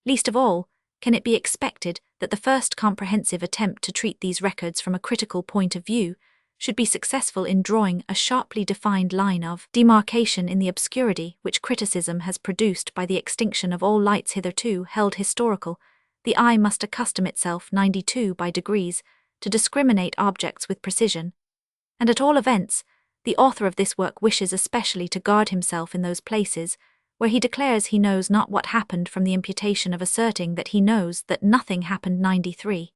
Least of all can it be expected that the first comprehensive attempt to treat these records from a critical point of view should be successful in drawing a sharply defined line of demarcation in the obscurity which criticism has produced by the extinction of all lights hitherto held historical. The eye must accustom itself 92 by degrees to discriminate objects with precision, and at all events, the author of this work wishes especially to guard himself in those places where he declares he knows not what happened from the imputation of asserting that he knows that nothing happened. 93.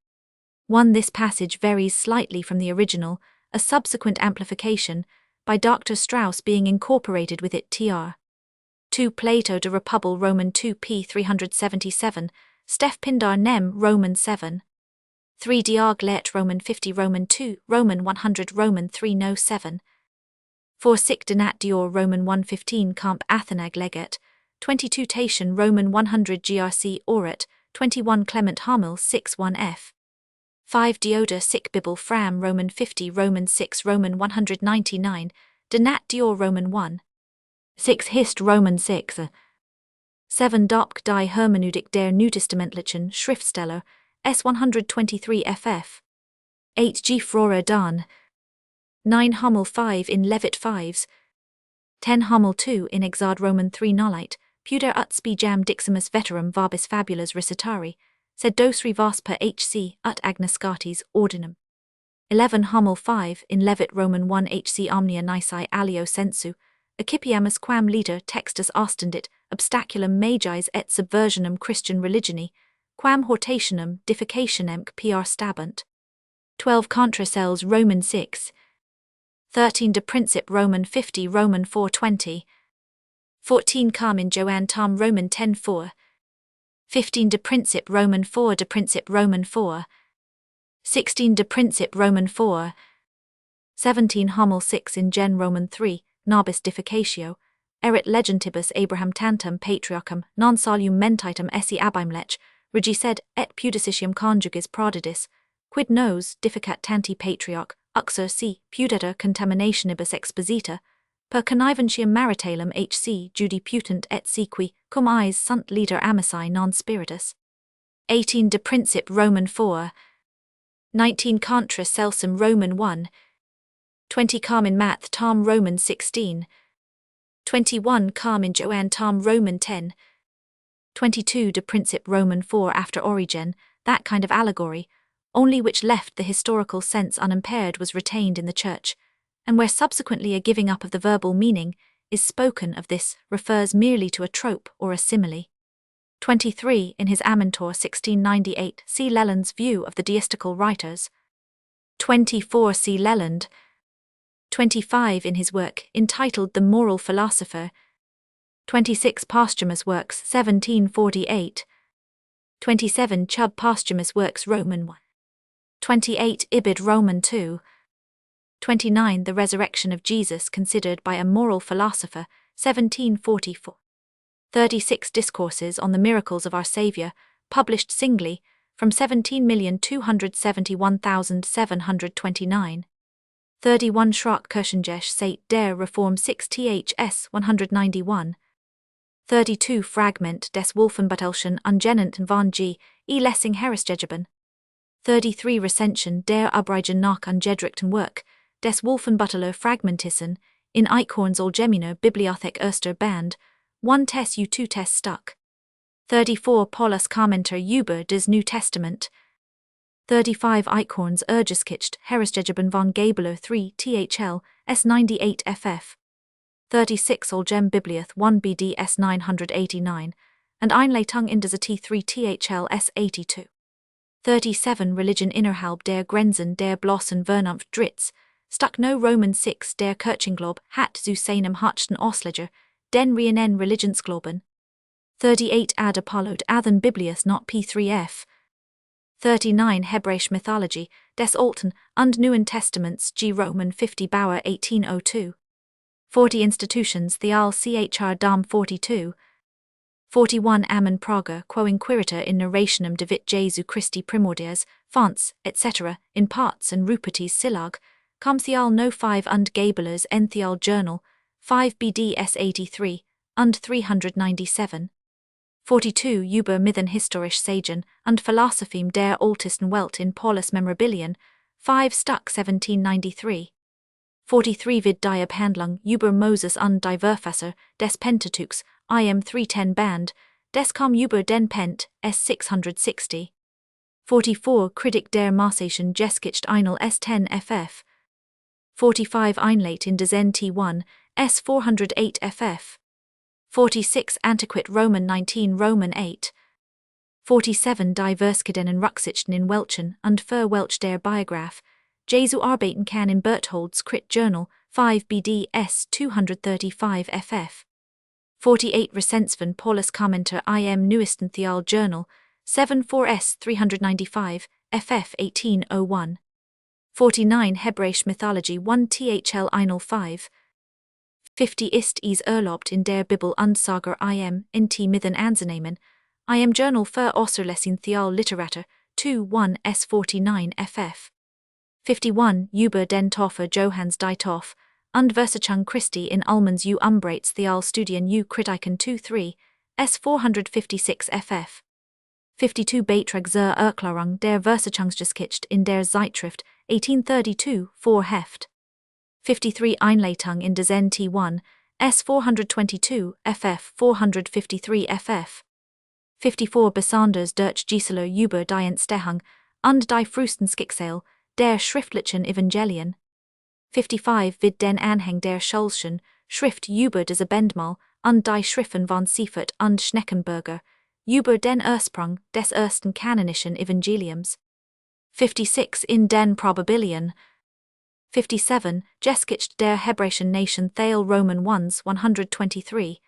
1. This passage varies slightly from the original, a subsequent amplification by Dr. Strauss being incorporated with it. Tr. 2. Plato de Repubal Roman 2 p. 377, Steph Pindar Nem Roman 7. 3. Diag let Roman 50 Roman 2, Roman 100 Roman 3 no 7. 4. Sic Donat Dior Roman 115 Camp Athenag Leget, 22 Tatian Roman 100 GRC Orat, 21 Clement Hamel 6 1 f. 5. Dioda Sic Bibel Fram Roman 50 Roman 6 Roman 199, Donat Dior Roman 1. 6. Hist Roman 6. 7. Dopk die Hermeneutik der Neutestamentlichen Schriftsteller, S 123 ff. 8. G. Frora Dan. 9. Hummel 5 in Levit 5s. 10. Hummel 2 in Exard Roman 3 Nolite, Puder ut Spijam Diximus Veterum Varbis Fabulas Recitari, sed dosri Vasper HC ut Agnescatis Ordinum. 11. Hummel 5 in Levit Roman 1 HC Omnia Nisi Alio Sensu, Accipiamus quam liter textus ostendit, obstaculum magis et subversionum Christian religioni, quam hortationum defecationem pr stabunt. 12. Contrasels Roman 6. 13. De Princip Roman 50 Roman 420. 14. Carmen Joanne Tom Roman 10 4. 15. De Princip Roman 4 De Princip Roman 4. 16. De Princip Roman 4. 17. Hummel 6 in Gen Roman 3, Nobis Defecatio, erit legentibus Abraham tantum patriarchum non solum mentitum esse abimlech, regised et pudicitium conjugis prodidis, quid nos difficat tanti patriarch, uxor si pudeta contaminationibus exposita, per conniventium maritalum HC judi putant et sequi, cum iis sunt liter amici non spiritus. 18. De Princip Roman 4. 19. Contra Celsum Roman 1. 20. Carmen Math Tom Roman 16. 21. Carmen Joanne Tom Roman 10. 22. De Princip Roman 4 after Origen, that kind of allegory, only which left the historical sense unimpaired was retained in the Church, and where subsequently a giving up of the verbal meaning is spoken of, this refers merely to a trope or a simile. 23. In his Amintor 1698, see Leland's view of the deistical writers. 24. See Leland. 25. In his work entitled The Moral Philosopher. 26 posthumous works 1748. 27 Chubb posthumous works Roman 1. 28 Ibid Roman 2. 29 The resurrection of Jesus considered by a moral philosopher 1744. 36 Discourses on the miracles of our Saviour, published singly, from 17,271,729. 31 Schrock Kirchengesch Seit der Reform 6 Ths 191. 32 Fragment des Wolfenbüttelchen Ungenannten von G. E. Lessing Herausgegeben. 33 Recension der Übrigen nach ungedruckten Werk, des Wolfenbütteler Fragmentissen, in Eichhorns Allgemeine Bibliothek Erster Band, 1 Tess U2 Tess Stuck. 34 Paulus Kommentar über das New Testament. 35 Eichhorns Ergeschichte Herausgegeben von Gabler 3 THL S98 FF. 36 Allgem Biblioth 1 BDS 989, and Einleitung in das T3 THL S82. 37 Religion innerhalb der Grenzen der bloßen Vernunft Dritz, stuck no Roman 6 der Kirchenglob hat zu seinem höchsten Ausleger, den reinen Religionsgloben. 38 Ad Apollod Athen Biblias not P3F. 39 Hebräisch Mythology, des Alten und Neuen Testaments G. Roman 50 Bauer 1802. 40 Institutions Theal Chr. Dam 42. 41 Ammon Prager quo inquiritur in narrationem Davit Jesu Christi Primordias, fonts, etc., in parts and Rupertis Sillag, com Theal no 5 und Gabelers en Theal Journal, 5 BDS 83, und 397. 42 Über Mithen historisch Sagen und Philosophiem der Altesten Welt in Paulus Memorabilien, 5 Stuck 1793. 43 Vid die Abhandlung über Moses und die Verfasser des Pentateuchs, IM 310 Band, des com über den Pent, S 660. 44 Kritik der Marsaischen Geschichte Einl S10 FF. 45 Einleit in des NT1, S 408 FF. 46 Antiquit Roman 19 Roman 8. 47 Die Verskidenen Ruxichten in Welchen und für Welch der Biograph, Jesu Arbeiten kann in Berthold's Crit Journal, 5 BDS 235 FF. 48 Recension Paulus Kommentar im Neuesten Theal Journal, 7 4S 395, FF 1801. 49 Hebräisch Mythology 1 THL Einl 5. 50 Ist es erlaubt in der Bibel und Sager im nt Mithen anzunehmen, im Journal für Außerlessing Theal Literatur, 2 1 S49 FF. 51 Über den Taufer Johannes die Taufe, und Versachung Christi in Almans u Umbrates Theal Studien u Kritiken 2 3, S 456 FF. 52 Beitrag zur Erklärung der Versachungsgeschichte in der Zeitschrift, 1832, 4 Heft. 53 Einleitung in des NT1, S 422, FF 453 FF. 54 Besonders durch Gisela über die Entstehung und die frühesten Schicksal der schriftlichen Evangelien. 55 Vid den Anhang der Schulschen Schrift über das Abendmahl und die Schriften von Seifert und Schneckenburger, über den Ursprung des ersten kanonischen Evangeliums. 56 In den Probabilien. 57 Geschichte der Hebräischen Nation Theal Roman 1 123.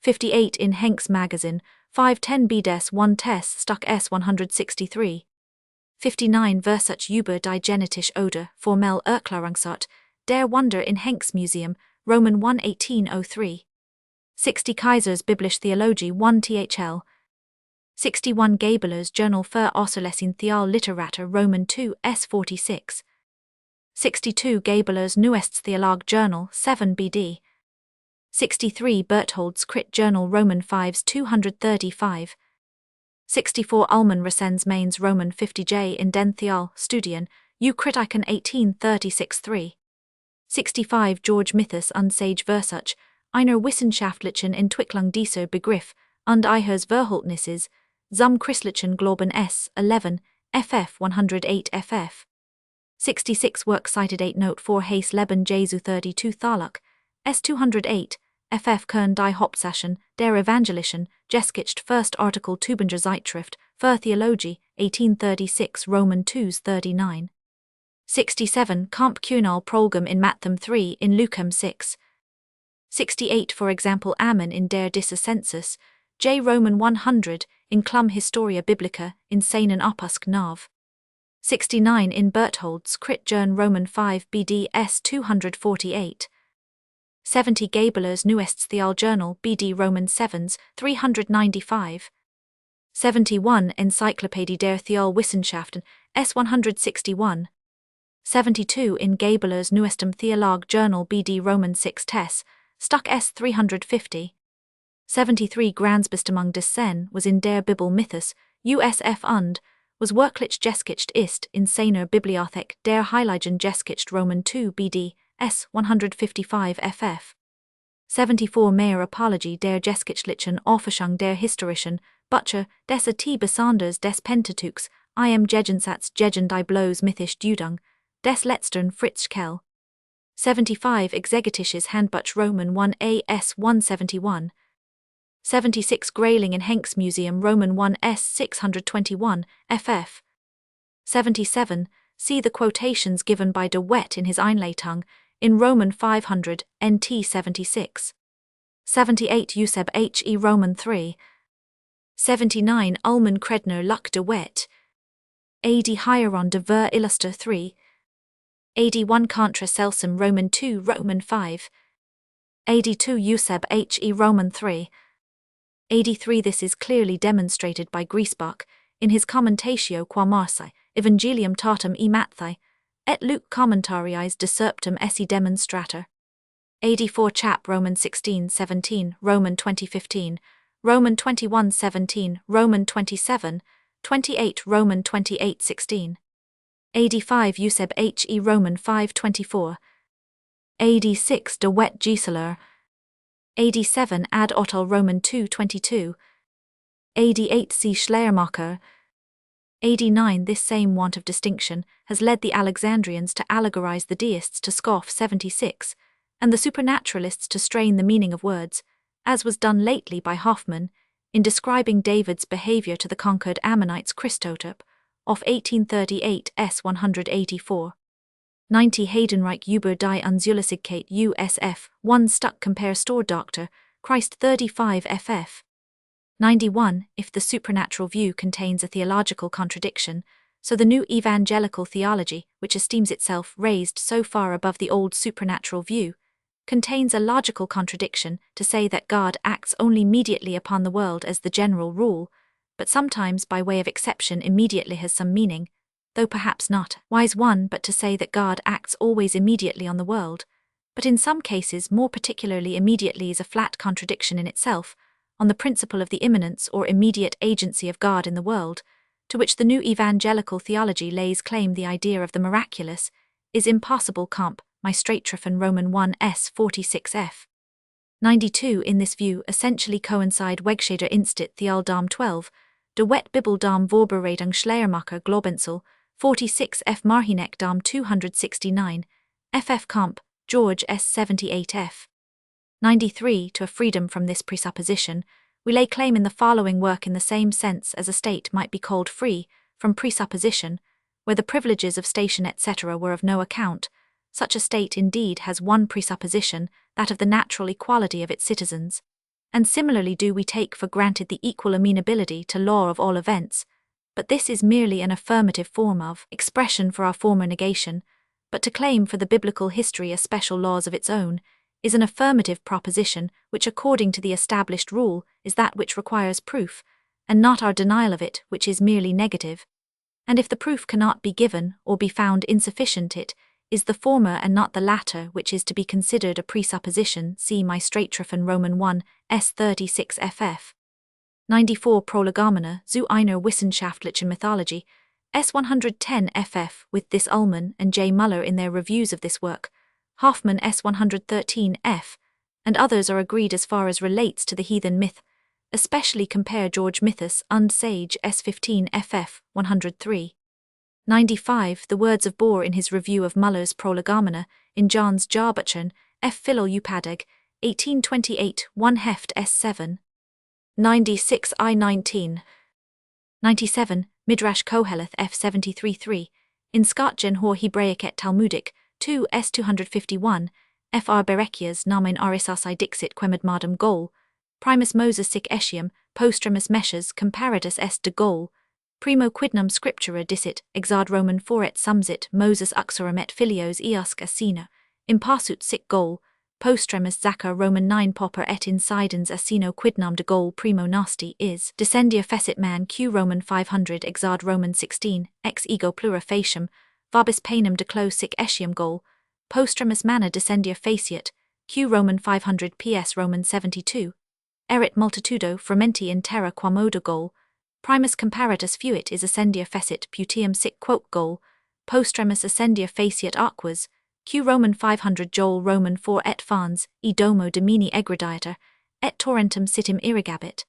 58 In Henk's Magazine, 510 BDS 1 Tess Stuck S 163. 59 Versuch über die genetische oder formelle Erklärungsart der Wunder in Henk's Museum, Roman 1 1803. 60 Kaisers Biblische Theologie 1 THL. 61 Gabelers Journal für Außerlessing Theal Literatur Roman 2 S 46. 62 Gabelers Neuestes Theolog Journal 7 BD. 63 Berthold's Crit Journal Roman 5 235. 64 Ullmann Recens Mains Roman 50J in den Theal Studien, U Kritiken 1836 3. 65 George Mythus und Sage Versuch, einer wissenschaftlichen Entwicklung dieser Begriff und ihres Verhältnisses, zum christlichen Glauben S. 11, FF 108 FF. 66 Works cited 8 Note 4 Hayes Leben Jesu 32 Thalak, S. 208, FF Kern die Hauptsachen der Evangelischen Geschichte First Article Tübinger Zeitschrift für Theologie, 1836 Roman 2s 39. 67 Comp Cunal Prolgum in Mathem 3 in Lucam 6. 68 for example Ammon in der Dissensus, J Roman 100, in Clum Historia Biblica, in Seinen Opusc Nav. 69 in Berthold's Crit Journ Roman 5 BD S 248. 70 Gabler's Neuestes Theal Journal BD Roman 7s 395. 71 Encyclopädie der Theolwissenschaften S 161. 72 in Gabler's Neuestem Theolog Journal BD Roman 6 Tess, Stuck S 350. 73 Grandsbestimmung des Sen was in der Bibel Mythos, USF und, was wirklich Geschichte ist in seiner Bibliothek der Heiligen Geschichte Roman 2 BD, S 155 ff. 74 Mehr Apologie der geschichtlichen Auffassung der historischen, Butcher, des T. Besonders des Pentateuchs, im Gegensatz gegen die bloß mythisch Deutung, des letztern Fritz Kell. 75 Exegetisches Handbuch Roman 1 AS 171. 76 Grayling in Henk's Museum Roman 1 S 621, ff. 77 See the quotations given by de Wet in his Einleitung, in Roman 500, NT 76. 78 Euseb He Roman 3. 79 Ullmann Credner Luck de Wet. AD Hieron de Ver Illuster 3. AD 1 Contra Celsum Roman 2 Roman 5. AD 2 Euseb He Roman 3. AD 3 This is clearly demonstrated by Griesbach, in his Commentatio qua Marsi, Evangelium Tatum e Matthai, et Luke Commentariis de Serptum esse Demonstrator. AD 4 Chap Roman 16:17, Roman 20:15, Roman 21:17, Roman 27:28, Roman 28:16. AD 5 Euseb He Roman 5:24. AD 6 de Wet Gieseler. AD 7 Ad Otto Roman 2:22. AD 8 C. Schleiermacher. AD 9 This same want of distinction has led the Alexandrians to allegorize the deists to scoff 76, and the supernaturalists to strain the meaning of words, as was done lately by Hoffmann, in describing David's behavior to the conquered Ammonites Christotop, of 1838 S. 184. 90 Heidenreich über die Unzulässigkeit USF 1 Stuck Compare Store Doctor, Christ 35 ff. 91 If the supernatural view contains a theological contradiction, so the new evangelical theology, which esteems itself raised so far above the old supernatural view, contains a logical contradiction to say that God acts only mediately upon the world as the general rule, but sometimes by way of exception immediately has some meaning, though perhaps not wise one, but to say that God acts always immediately on the world, but in some cases more particularly immediately is a flat contradiction in itself, on the principle of the immanence or immediate agency of God in the world, to which the new evangelical theology lays claim the idea of the miraculous, is impossible comp. My Straightrofen Roman 1 S 46 f. 92 In this view essentially coincide Wegscheder Instit Thealdam 12, de Wet Bibeldam Vorbereitung Schleiermacher Globensel, 46 F. Marhinek Dam 269, ff. Comp. George S. 78 f. 93 To a freedom from this presupposition, we lay claim in the following work in the same sense as a state might be called free from presupposition, where the privileges of station etc. were of no account. Such a state indeed has one presupposition, that of the natural equality of its citizens, and similarly do we take for granted the equal amenability to law of all events, but this is merely an affirmative form of expression for our former negation, but to claim for the biblical history a special laws of its own, is an affirmative proposition which according to the established rule is that which requires proof, and not our denial of it which is merely negative. And if the proof cannot be given or be found insufficient, it is the former and not the latter which is to be considered a presupposition. See my Straightrofen Roman 1 S 36 ff. 94 Prolegomena zu einer wissenschaftlichen Mythology, S 110 ff. With this Ullmann and J. Muller in their reviews of this work, Hoffmann S 113 f. and others are agreed as far as relates to the heathen myth, especially compare George Mythos und Sage S 15 ff. 103. 95 The words of Bohr in his review of Muller's Prolegomena, in John's Jahrbuchen, F. Philol Upadag, 1828 1 Heft S 7. 96 I 19. 97 Midrash Koheleth F 73 3, in Skotgen Hor Hebraic et Talmudic, 2 S 251, fr berechias namen arisasi dixit quemadmadam gol, primus Moses sic etiam, postremus meshes comparatus est de gol, primo quidnum scriptura dicit, exad Roman 4 et sumsit Moses uxorum et filios eosc asina, impassut sic gol, postremus Zachar Roman 9 popper et incidens asino quidnam de gol primo nasti is, descendia fecit man q Roman 500 exad Roman 16, ex ego plura facium, vabis panem declo sic etiam gol, postremus manna descendia faciat, q Roman 500 ps Roman 72, erit multitudo frumenti in terra quamodo gol, primus comparatus fuit is ascendia fecit putium sic quote gol, postremus ascendia faciat aquas, q Roman 500 Joel Roman 4 et fans, e domo domini egredietur, et torrentum sitim irrigabit.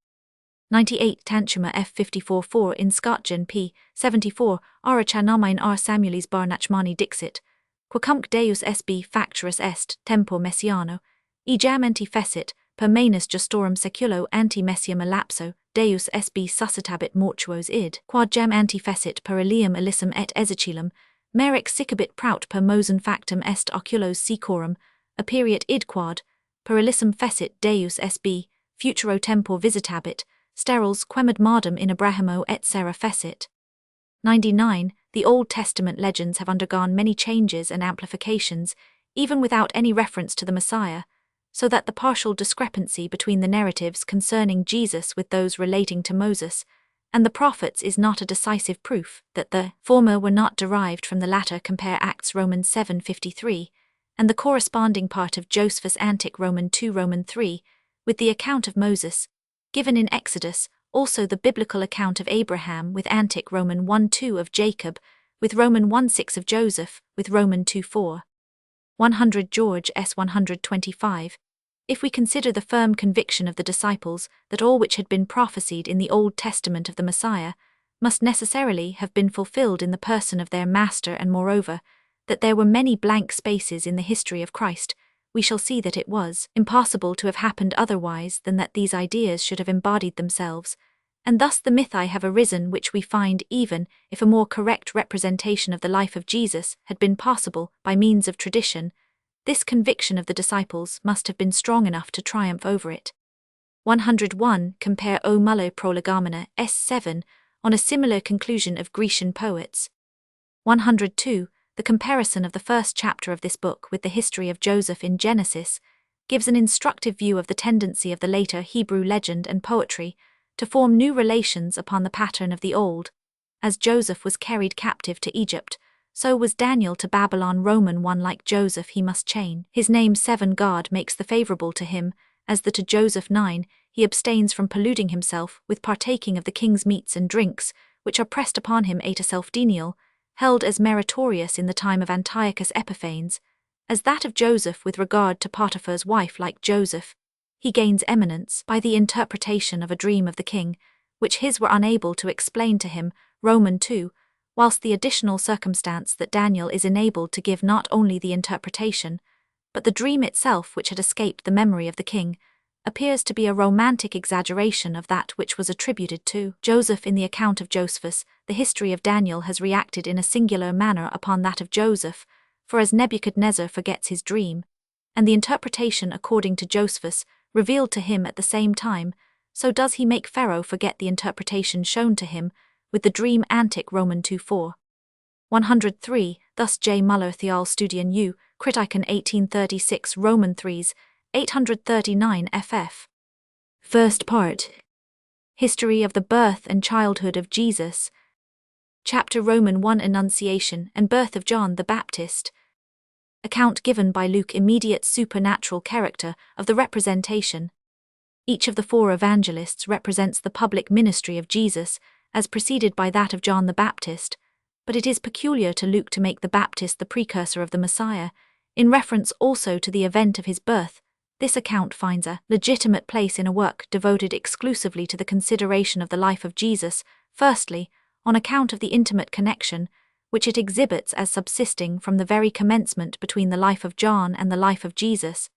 98 Tanchuma f54 4 in Scotgen p. 74, arachanamain r Samuelis barnachmani dixit, quacumc Deus sb facturus est, tempor messiano, e jam enti fecit, per manus justorum seculo anti messium elapso, Deus sb suscitabit mortuos id, quad jam anti fecit per elium elissum et ezechielum, meric sicabit prout per mosen factum est oculos secorum, aperiat id quad, per elissum fecit Deus sb, futuro tempor visitabit, sterils quemadmadam in Abrahamo et Sarah fecit. 99 The Old Testament legends have undergone many changes and amplifications, even without any reference to the Messiah, so that the partial discrepancy between the narratives concerning Jesus with those relating to Moses and the prophets is not a decisive proof that the former were not derived from the latter. Compare Acts Romans 7:53, and the corresponding part of Josephus Antic Roman 2 Roman 3, with the account of Moses, given in Exodus, also the biblical account of Abraham with Antic Roman 1:2 of Jacob, with Roman 1:6 of Joseph, with Roman 2:4. 100 George s. 125. If we consider the firm conviction of the disciples that all which had been prophesied in the Old Testament of the Messiah must necessarily have been fulfilled in the person of their Master, and moreover, that there were many blank spaces in the history of Christ, we shall see that it was impossible to have happened otherwise than that these ideas should have embodied themselves, and thus the mythi have arisen which we find even if a more correct representation of the life of Jesus had been possible by means of tradition. This conviction of the disciples must have been strong enough to triumph over it. 101 Compare O Muller Prolegomena S7 on a similar conclusion of Grecian poets. 102 The comparison of the first chapter of this book with the history of Joseph in Genesis gives an instructive view of the tendency of the later Hebrew legend and poetry to form new relations upon the pattern of the old. As Joseph was carried captive to Egypt, so was Daniel to Babylon. Roman 1 Like Joseph he must chain his name 7 God makes the favorable to him, as the to Joseph 9 he abstains from polluting himself with partaking of the king's meats and drinks, which are pressed upon him 8 a self-denial, held as meritorious in the time of Antiochus Epiphanes, as that of Joseph with regard to Potiphar's wife. Like Joseph, he gains eminence by the interpretation of a dream of the king, which his were unable to explain to him. Roman 2, whilst the additional circumstance that Daniel is enabled to give not only the interpretation, but the dream itself which had escaped the memory of the king, appears to be a romantic exaggeration of that which was attributed to Joseph in the account of Josephus. The history of Daniel has reacted in a singular manner upon that of Joseph, for as Nebuchadnezzar forgets his dream, and the interpretation according to Josephus revealed to him at the same time, so does he make Pharaoh forget the interpretation shown to him with the dream. Antic Roman 2:4. 103 Thus J. Muller Theolstudien U. Kritikon 1836 Roman 3s, 839 ff. First part. History of the birth and childhood of Jesus. Chapter Roman 1 Annunciation and birth of John the Baptist. Account given by Luke. Immediate supernatural character of the representation. Each of the 4 evangelists represents the public ministry of Jesus, as preceded by that of John the Baptist, but it is peculiar to Luke to make the Baptist the precursor of the Messiah, in reference also to the event of his birth. This account finds a legitimate place in a work devoted exclusively to the consideration of the life of Jesus, firstly, on account of the intimate connection which it exhibits as subsisting from the very commencement between the life of John and the life of Jesus,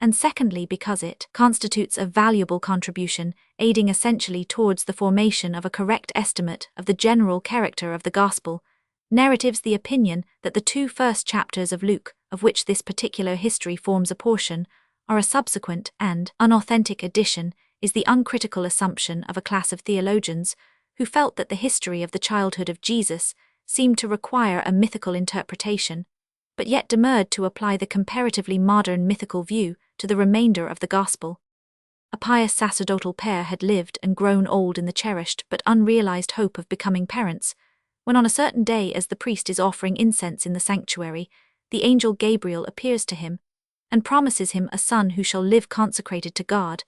and secondly because it constitutes a valuable contribution, aiding essentially towards the formation of a correct estimate of the general character of the Gospel, Narratives the opinion that the two first chapters of Luke, of which this particular history forms a portion, are a subsequent and unauthentic addition, is the uncritical assumption of a class of theologians who felt that the history of the childhood of Jesus seemed to require a mythical interpretation, but yet demurred to apply the comparatively modern mythical view to the remainder of the Gospel. A pious sacerdotal pair had lived and grown old in the cherished but unrealized hope of becoming parents, when on a certain day, as the priest is offering incense in the sanctuary, the angel Gabriel appears to him and promises him a son who shall live consecrated to God,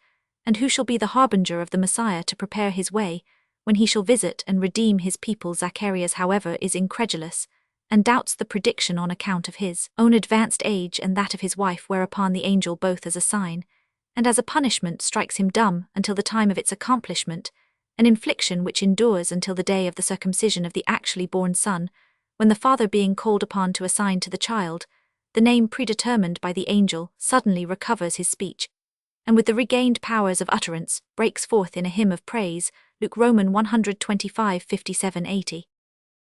and who shall be the harbinger of the Messiah to prepare his way, when he shall visit and redeem his people. Zacharias, however, is incredulous, and doubts the prediction on account of his own advanced age and that of his wife, whereupon the angel, both as a sign and as a punishment, strikes him dumb until the time of its accomplishment, an infliction which endures until the day of the circumcision of the actually born son, when the father, being called upon to assign to the child the name predetermined by the angel, suddenly recovers his speech, and with the regained powers of utterance, breaks forth in a hymn of praise. Luke Roman 125:57-80.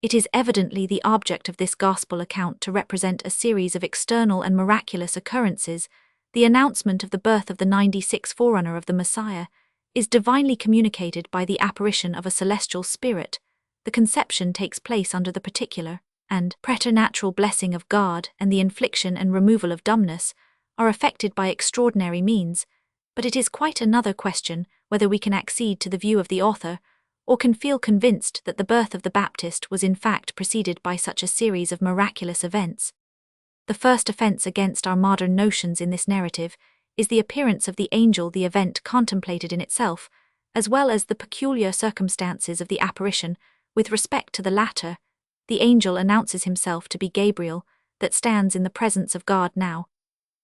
It is evidently the object of this gospel account to represent a series of external and miraculous occurrences. The announcement of the birth of the 96 forerunner of the Messiah is divinely communicated by the apparition of a celestial spirit. The conception takes place under the particular and preternatural blessing of God, and the infliction and removal of dumbness are effected by extraordinary means, but it is quite another question whether we can accede to the view of the author, or can feel convinced that the birth of the Baptist was in fact preceded by such a series of miraculous events. The first offense against our modern notions in this narrative is the appearance of the angel, the event contemplated in itself, as well as the peculiar circumstances of the apparition. With respect to the latter, the angel announces himself to be Gabriel, that stands in the presence of God now.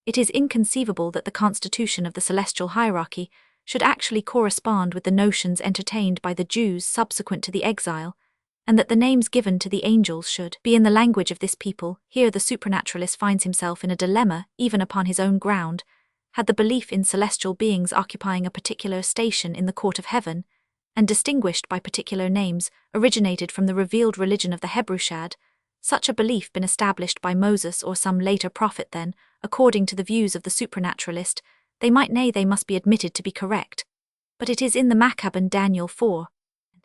It is inconceivable that the constitution of the celestial hierarchy should actually correspond with the notions entertained by the Jews subsequent to the exile, and that the names given to the angels should be in the language of this people. Here the supernaturalist finds himself in a dilemma, even upon his own ground. Had the belief in celestial beings occupying a particular station in the court of heaven, and distinguished by particular names, originated from the revealed religion of the Hebrushad, such a belief been established by Moses or some later prophet, then, according to the views of the supernaturalist, they must be admitted to be correct. But it is in the Maccabean Daniel 4,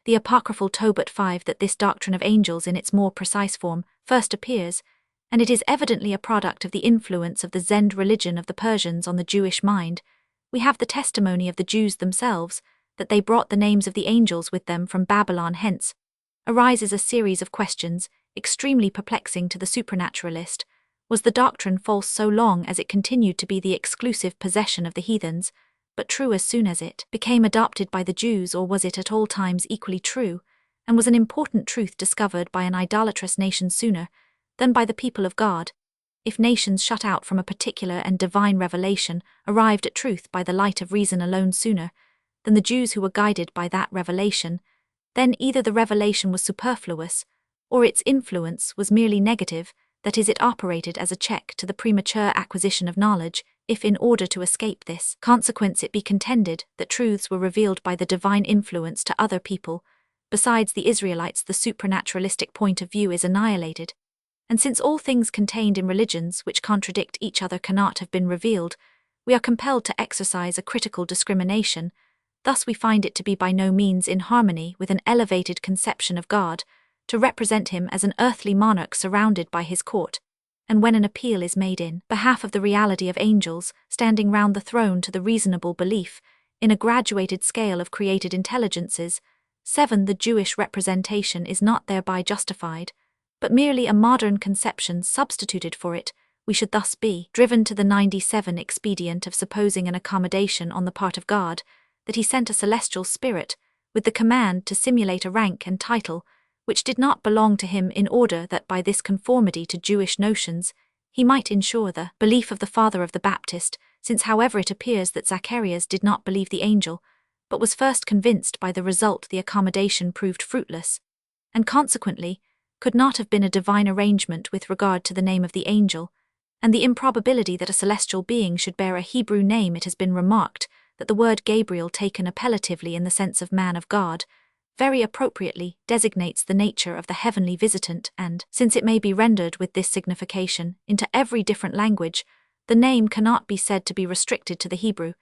the apocryphal Tobit 5, that this doctrine of angels in its more precise form first appears, and it is evidently a product of the influence of the Zend religion of the Persians on the Jewish mind. We have the testimony of the Jews themselves, that they brought the names of the angels with them from Babylon. Hence arises a series of questions, extremely perplexing to the supernaturalist. Was the doctrine false so long as it continued to be the exclusive possession of the heathens, but true as soon as it became adopted by the Jews, or was it at all times equally true, and was an important truth discovered by an idolatrous nation sooner than by the people of God? If nations shut out from a particular and divine revelation arrived at truth by the light of reason alone sooner than the Jews who were guided by that revelation, then either the revelation was superfluous, or its influence was merely negative, that is, it operated as a check to the premature acquisition of knowledge. If in order to escape this consequence it be contended that truths were revealed by the divine influence to other people, besides the Israelites, the supernaturalistic point of view is annihilated. And since all things contained in religions which contradict each other cannot have been revealed, we are compelled to exercise a critical discrimination. Thus we find it to be by no means in harmony with an elevated conception of God, to represent him as an earthly monarch surrounded by his court, and when an appeal is made in behalf of the reality of angels standing round the throne to the reasonable belief in a graduated scale of created intelligences, 7. The Jewish representation is not thereby justified, but merely a modern conception substituted for it. We should thus be driven to the 97 expedient of supposing an accommodation on the part of God, that he sent a celestial spirit with the command to simulate a rank and title which did not belong to him, in order that by this conformity to Jewish notions he might ensure the belief of the father of the Baptist, since however it appears that Zacharias did not believe the angel, but was first convinced by the result, the accommodation proved fruitless, and consequently could not have been a divine arrangement with regard to the name of the angel, and the improbability that a celestial being should bear a Hebrew name. It has been remarked that the word Gabriel, taken appellatively in the sense of man of God, very appropriately designates the nature of the heavenly visitant and, since it may be rendered with this signification into every different language, the name cannot be said to be restricted to the Hebrew.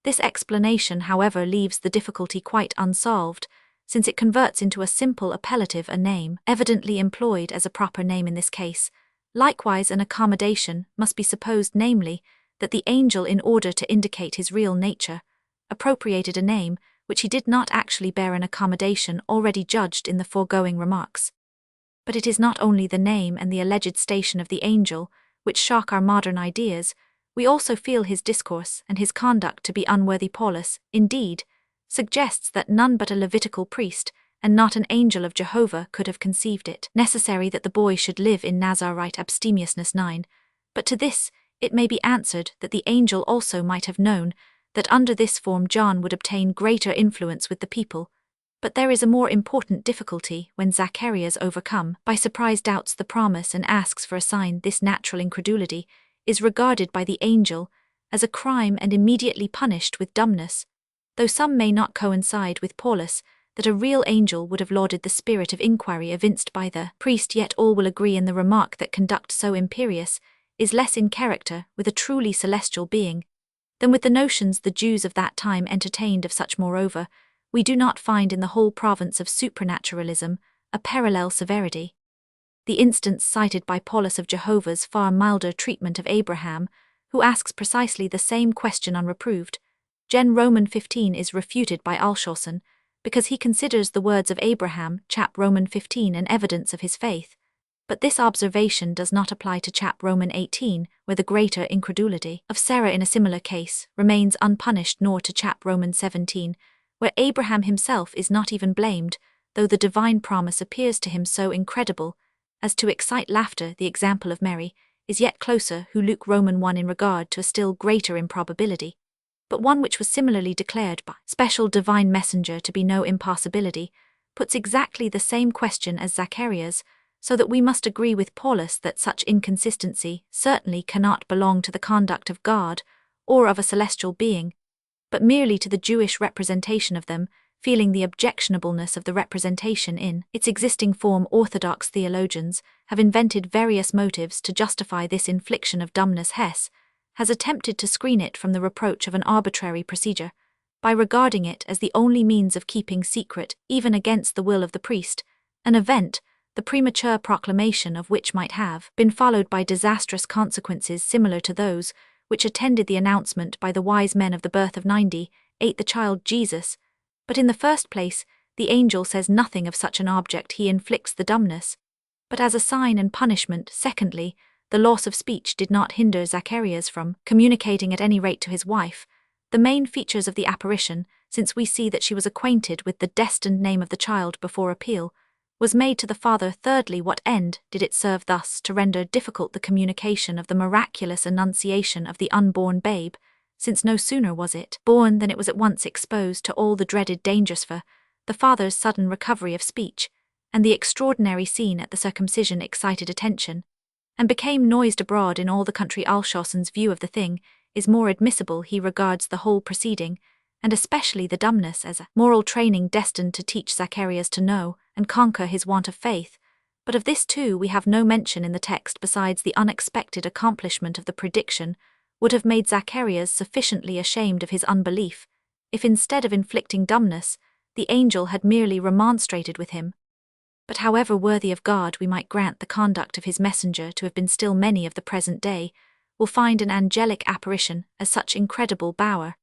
This explanation, however, leaves the difficulty quite unsolved, since it converts into a simple appellative a name, evidently employed as a proper name in this case. Likewise, an accommodation must be supposed, namely, that the angel, in order to indicate his real nature, appropriated a name which he did not actually bear, an accommodation already judged in the foregoing remarks. But it is not only the name and the alleged station of the angel which shock our modern ideas, we also feel his discourse and his conduct to be unworthy. Paulus, indeed, suggests that none but a Levitical priest, and not an angel of Jehovah, could have conceived it necessary that the boy should live in Nazarite abstemiousness 9. But to this it may be answered that the angel also might have known that under this form John would obtain greater influence with the people. But there is a more important difficulty when Zacharias, overcome by surprise, doubts the promise and asks for a sign. This natural incredulity is regarded by the angel as a crime and immediately punished with dumbness, though some may not coincide with Paulus that a real angel would have lauded the spirit of inquiry evinced by the priest, yet all will agree in the remark that conduct so imperious is less in character with a truly celestial being than with the notions the Jews of that time entertained of such. Moreover, we do not find in the whole province of supranaturalism a parallel severity. The instance cited by Paulus of Jehovah's far milder treatment of Abraham, who asks precisely the same question unreproved, Gen. Roman 15, is refuted by Alshausen, because he considers the words of Abraham, chap. Roman 15, an evidence of his faith. But this observation does not apply to chap. Roman 18, where the greater incredulity of Sarah in a similar case remains unpunished, nor to chap. Roman 17, where Abraham himself is not even blamed, though the divine promise appears to him so incredible as to excite laughter. The example of Mary is yet closer, who Luke Roman 1, in regard to a still greater improbability, but one which was similarly declared by special divine messenger to be no impossibility, puts exactly the same question as Zacharias, so that we must agree with Paulus that such inconsistency certainly cannot belong to the conduct of God or of a celestial being, but merely to the Jewish representation of them, feeling the objectionableness of the representation in its existing form. Orthodox theologians have invented various motives to justify this infliction of dumbness. Hess has attempted to screen it from the reproach of an arbitrary procedure, by regarding it as the only means of keeping secret, even against the will of the priest, an event, the premature proclamation of which might have been followed by disastrous consequences similar to those which attended the announcement by the wise men of the birth of 98 the child Jesus. But in the first place, the angel says nothing of such an object, he inflicts the dumbness, but as a sign and punishment. Secondly, the loss of speech did not hinder Zacharias from communicating, at any rate to his wife, the main features of the apparition, since we see that she was acquainted with the destined name of the child before appeal was made to the father. Thirdly, what end did it serve thus to render difficult the communication of the miraculous annunciation of the unborn babe, since no sooner was it born than it was at once exposed to all the dreaded dangers? For the father's sudden recovery of speech, and the extraordinary scene at the circumcision excited attention, and became noised abroad in all the country. Alshausen's view of the thing is more admissible. He regards the whole proceeding, and especially the dumbness, as a moral training destined to teach Zacharias to know and conquer his want of faith. But of this too we have no mention in the text, besides the unexpected accomplishment of the prediction would have made Zacharias sufficiently ashamed of his unbelief, if instead of inflicting dumbness, the angel had merely remonstrated with him. But however worthy of God we might grant the conduct of his messenger to have been, still many of the present day will find an angelic apparition as such incredible. Bauer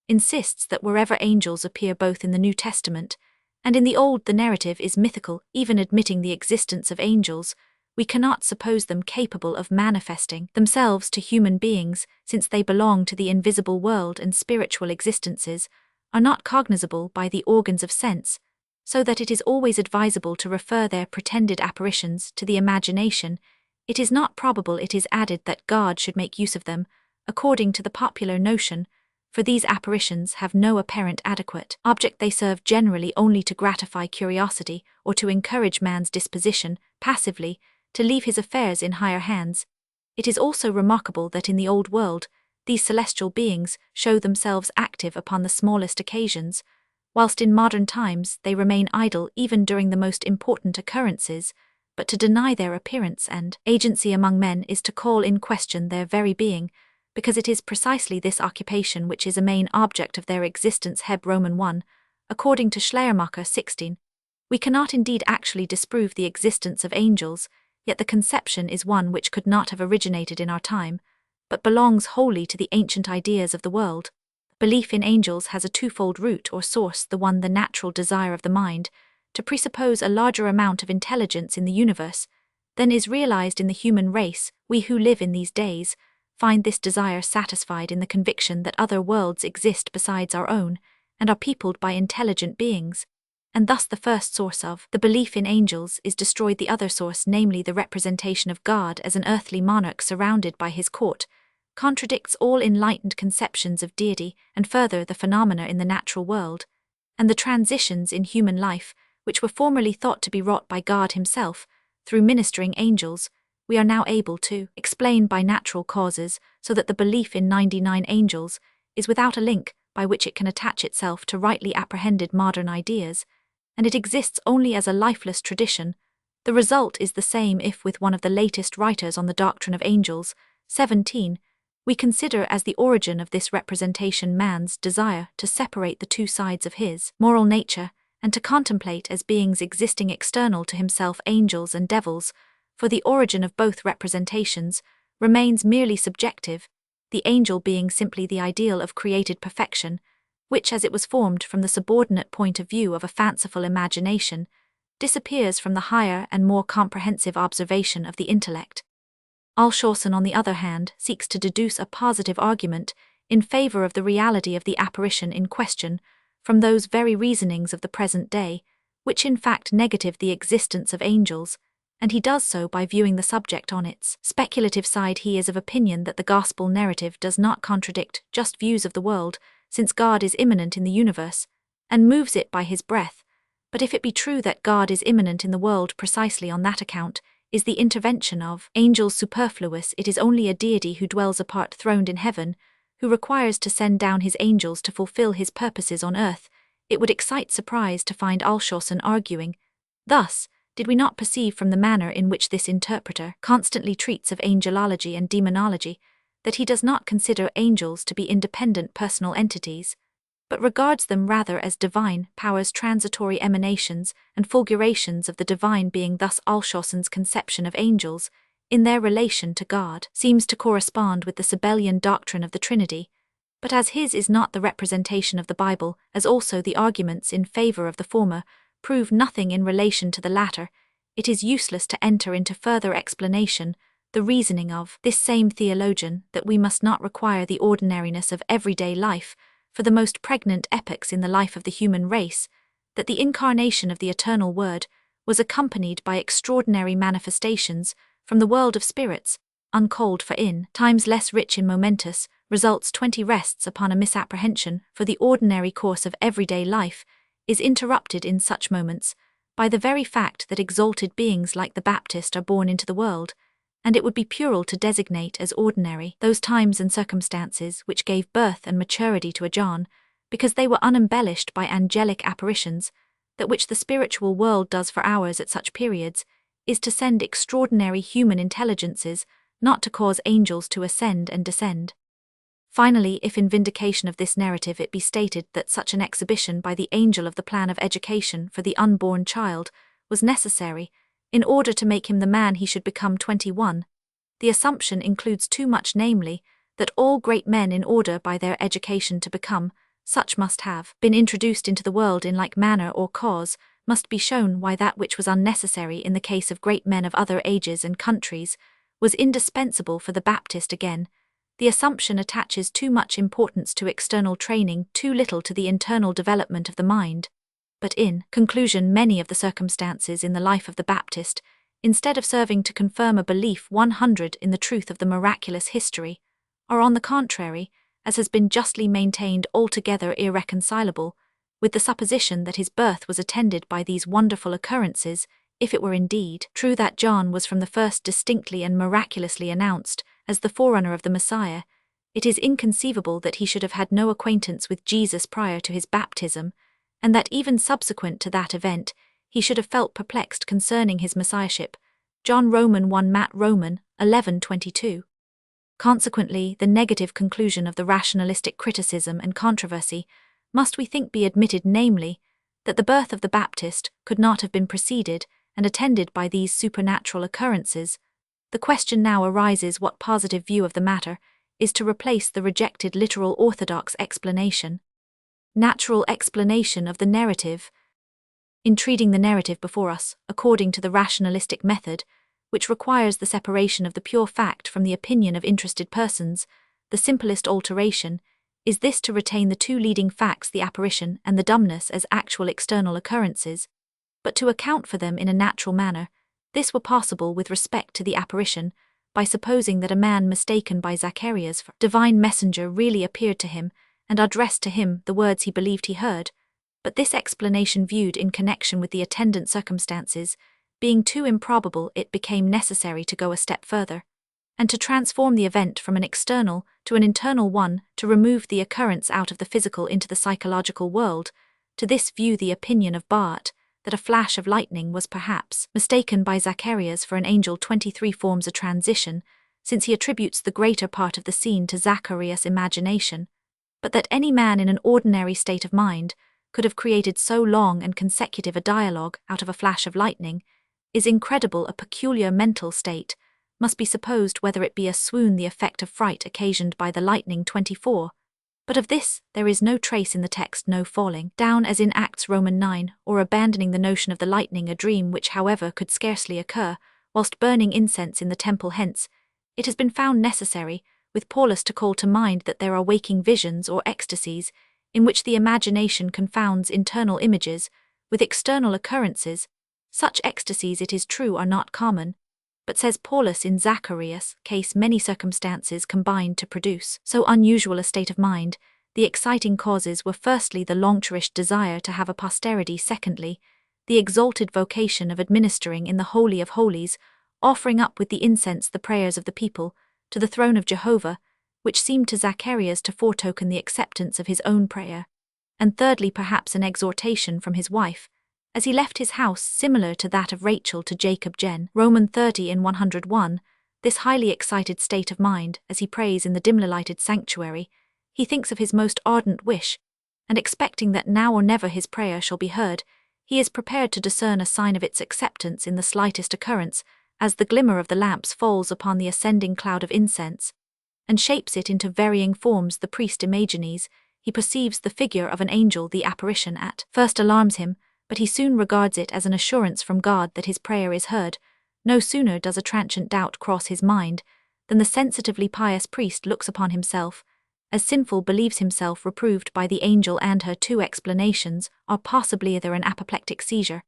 insists that wherever angels appear both in the New Testament and in the Old, the narrative is mythical. Even admitting the existence of angels, we cannot suppose them capable of manifesting themselves to human beings, since they belong to the invisible world and spiritual existences are not cognizable by the organs of sense, so that it is always advisable to refer their pretended apparitions to the imagination. It is not probable, it is added, that God should make use of them, according to the popular notion, for these apparitions have no apparent adequate object. They serve generally only to gratify curiosity or to encourage man's disposition, passively, to leave his affairs in higher hands. It is also remarkable that in the Old World, these celestial beings show themselves active upon the smallest occasions, whilst in modern times they remain idle even during the most important occurrences, but to deny their appearance and agency among men is to call in question their very being, because it is precisely this occupation which is a main object of their existence. Heb Roman 1, according to Schleiermacher 16. We cannot indeed actually disprove the existence of angels, yet the conception is one which could not have originated in our time, but belongs wholly to the ancient ideas of the world. Belief in angels has a twofold root or source, the one the natural desire of the mind, to presuppose a larger amount of intelligence in the universe than is realized in the human race. We who live in these days find this desire satisfied in the conviction that other worlds exist besides our own, and are peopled by intelligent beings, and thus the first source of the belief in angels is destroyed. The other source, namely the representation of God as an earthly monarch surrounded by his court, contradicts all enlightened conceptions of deity, and further the phenomena in the natural world, and the transitions in human life, which were formerly thought to be wrought by God himself, through ministering angels, we are now able to explain by natural causes, so that the belief in 99 angels is without a link by which it can attach itself to rightly apprehended modern ideas, and it exists only as a lifeless tradition. The result is the same if, with one of the latest writers on the doctrine of angels, 17, we consider as the origin of this representation man's desire to separate the two sides of his moral nature, and to contemplate as beings existing external to himself angels and devils, for the origin of both representations remains merely subjective, the angel being simply the ideal of created perfection, which, as it was formed from the subordinate point of view of a fanciful imagination, disappears from the higher and more comprehensive observation of the intellect. Althusser, on the other hand, seeks to deduce a positive argument in favor of the reality of the apparition in question from those very reasonings of the present day, which in fact negative the existence of angels, and he does so by viewing the subject on its speculative side. He is of opinion that the gospel narrative does not contradict just views of the world, since God is immanent in the universe, and moves it by his breath, but if it be true that God is immanent in the world precisely on that account, is the intervention of angels superfluous. It is only a deity who dwells apart, throned in heaven, who requires to send down his angels to fulfill his purposes on earth. It would excite surprise to find Althusser arguing thus. Did we not perceive from the manner in which this interpreter constantly treats of angelology and demonology, that he does not consider angels to be independent personal entities, but regards them rather as divine powers, transitory emanations and fulgurations of the divine being? Thus Althusser's conception of angels, in their relation to God, seems to correspond with the Sabellian doctrine of the Trinity, but as his is not the representation of the Bible, as also the arguments in favor of the former prove nothing in relation to the latter, it is useless to enter into further explanation. The reasoning of this same theologian that we must not require the ordinariness of everyday life for the most pregnant epochs in the life of the human race, that the incarnation of the eternal Word was accompanied by extraordinary manifestations from the world of spirits, uncalled for in times less rich in momentous results. 20 rests upon a misapprehension, for the ordinary course of everyday life is interrupted in such moments by the very fact that exalted beings like the Baptist are born into the world, and it would be puerile to designate as ordinary those times and circumstances which gave birth and maturity to a John, because they were unembellished by angelic apparitions. That which the spiritual world does for ours at such periods is to send extraordinary human intelligences, not to cause angels to ascend and descend. Finally, if in vindication of this narrative it be stated that such an exhibition by the angel of the plan of education for the unborn child was necessary in order to make him the man he should become, 21, the assumption includes too much, namely, that all great men in order by their education to become such must have been introduced into the world in like manner or cause. Must be shown why that which was unnecessary in the case of great men of other ages and countries was indispensable for the Baptist. Again, the assumption attaches too much importance to external training, too little to the internal development of the mind. But in conclusion, many of the circumstances in the life of the Baptist, instead of serving to confirm a belief 100 in the truth of the miraculous history, are on the contrary, as has been justly maintained, altogether irreconcilable with the supposition that his birth was attended by these wonderful occurrences. If it were indeed true that John was from the first distinctly and miraculously announced as the forerunner of the Messiah, it is inconceivable that he should have had no acquaintance with Jesus prior to his baptism, and that even subsequent to that event, he should have felt perplexed concerning his messiahship. John Roman 1 Matt Roman 11:22. Consequently, the negative conclusion of the rationalistic criticism and controversy must, we think, be admitted, namely, that the birth of the Baptist could not have been preceded and attended by these supernatural occurrences. The question now arises what positive view of the matter is to replace the rejected literal orthodox explanation. Natural explanation of the narrative. In treating the narrative before us, according to the rationalistic method, which requires the separation of the pure fact from the opinion of interested persons, the simplest alteration is this: to retain the two leading facts, the apparition and the dumbness, as actual external occurrences, but to account for them in a natural manner. This were possible with respect to the apparition, by supposing that a man mistaken by Zacharias for divine messenger really appeared to him, and addressed to him the words he believed he heard. But this explanation, viewed in connection with the attendant circumstances, being too improbable, it became necessary to go a step further, and to transform the event from an external to an internal one, to remove the occurrence out of the physical into the psychological world. To this view, the opinion of Barth, that a flash of lightning was perhaps mistaken by Zacharias for an angel 23 forms a transition, since he attributes the greater part of the scene to Zacharias' imagination. But that any man in an ordinary state of mind could have created so long and consecutive a dialogue out of a flash of lightning is incredible. A peculiar mental state must be supposed, whether it be a swoon, the effect of fright occasioned by the lightning 24. But of this there is no trace in the text, no falling down as in Acts Roman 9, or abandoning the notion of the lightning, a dream which however could scarcely occur whilst burning incense in the temple. Hence, it has been found necessary, with Paulus, to call to mind that there are waking visions or ecstasies, in which the imagination confounds internal images with external occurrences. Such ecstasies, it is true, are not common, but, says Paulus in Zacharias' case, many circumstances combined to produce so unusual a state of mind. The exciting causes were firstly the long cherished desire to have a posterity, secondly the exalted vocation of administering in the Holy of Holies, offering up with the incense the prayers of the people to the throne of Jehovah, which seemed to Zacharias to foretoken the acceptance of his own prayer, and thirdly perhaps an exhortation from his wife, as he left his house, similar to that of Rachel to Jacob, Gen. Roman 30 in 101. This highly excited state of mind, as he prays in the dimly lighted sanctuary, he thinks of his most ardent wish, and expecting that now or never his prayer shall be heard, he is prepared to discern a sign of its acceptance in the slightest occurrence, as the glimmer of the lamps falls upon the ascending cloud of incense, and shapes it into varying forms. The priest imagines he perceives the figure of an angel. The apparition at first alarms him, but he soon regards it as an assurance from God that his prayer is heard. No sooner does a transient doubt cross his mind than the sensitively pious priest looks upon himself as sinful, believes himself reproved by the angel, and her two explanations are possibly either an apoplectic seizure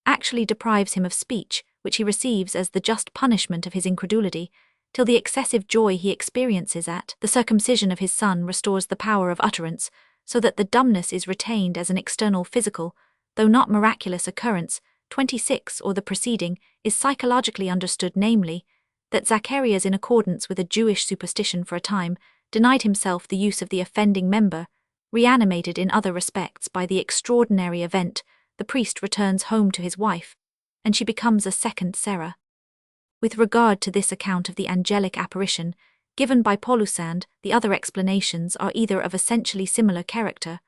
actually deprives him of speech, which he receives as the just punishment of his incredulity, till the excessive joy he experiences at the circumcision of his son restores the power of utterance, so that the dumbness is retained as an external physical, though not miraculous occurrence. 26. Or the preceding is psychologically understood, namely, that Zacharias, in accordance with a Jewish superstition for a time, denied himself the use of the offending member. Reanimated in other respects by the extraordinary event, the priest returns home to his wife, and she becomes a second Sarah. With regard to this account of the angelic apparition given by Paulusand, the other explanations are either of essentially similar character,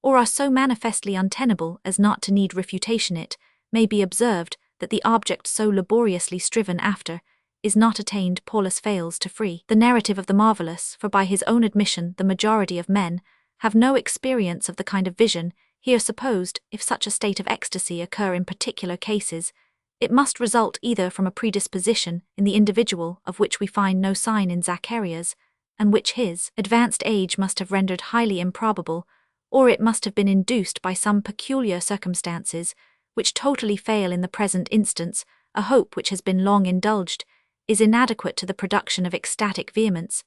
or are so manifestly untenable as not to need refutation. It may be observed that the object so laboriously striven after is not attained. Paulus fails to free the narrative of the marvelous, for by his own admission the majority of men have no experience of the kind of vision here supposed. If such a state of ecstasy occur in particular cases, it must result either from a predisposition in the individual of which we find no sign in Zacharias, and which his advanced age must have rendered highly improbable, or it must have been induced by some peculiar circumstances which totally fail in the present instance. A hope which has been long indulged is inadequate to the production of ecstatic vehemence,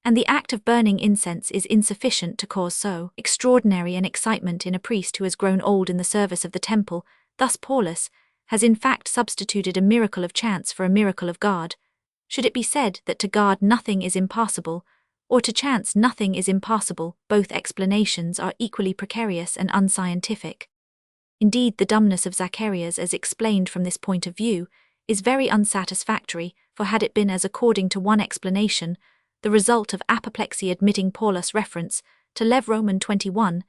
and the act of burning incense is insufficient to cause so extraordinary an excitement in a priest who has grown old in the service of the temple. Thus Paulus has in fact substituted a miracle of chance for a miracle of God. Should it be said that to God nothing is impossible, or to chance nothing is impossible, both explanations are equally precarious and unscientific. Indeed, the dumbness of Zacharias as explained from this point of view is very unsatisfactory, for had it been as according to one explanation, the result of apoplexy admitting Paulus' reference to Lev Roman 21,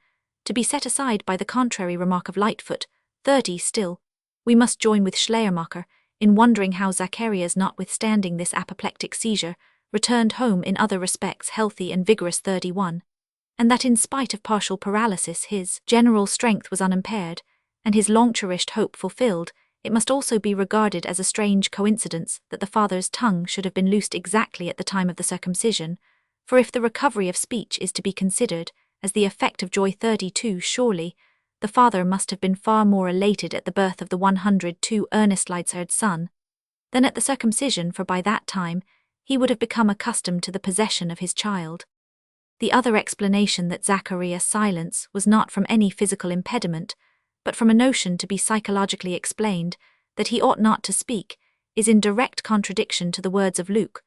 to be set aside by the contrary remark of Lightfoot, 30 still, we must join with Schleiermacher in wondering how Zacharias, notwithstanding this apoplectic seizure, returned home in other respects healthy and vigorous 31, and that in spite of partial paralysis his general strength was unimpaired, and his long-cherished hope fulfilled. It must also be regarded as a strange coincidence that the father's tongue should have been loosed exactly at the time of the circumcision, for if the recovery of speech is to be considered as the effect of joy 32, surely the father must have been far more elated at the birth of the 102 earnest Leitzer's son than at the circumcision, for by that time he would have become accustomed to the possession of his child. The other explanation that Zacharias' silence was not from any physical impediment, but from a notion to be psychologically explained, that he ought not to speak, is in direct contradiction to the words of Luke.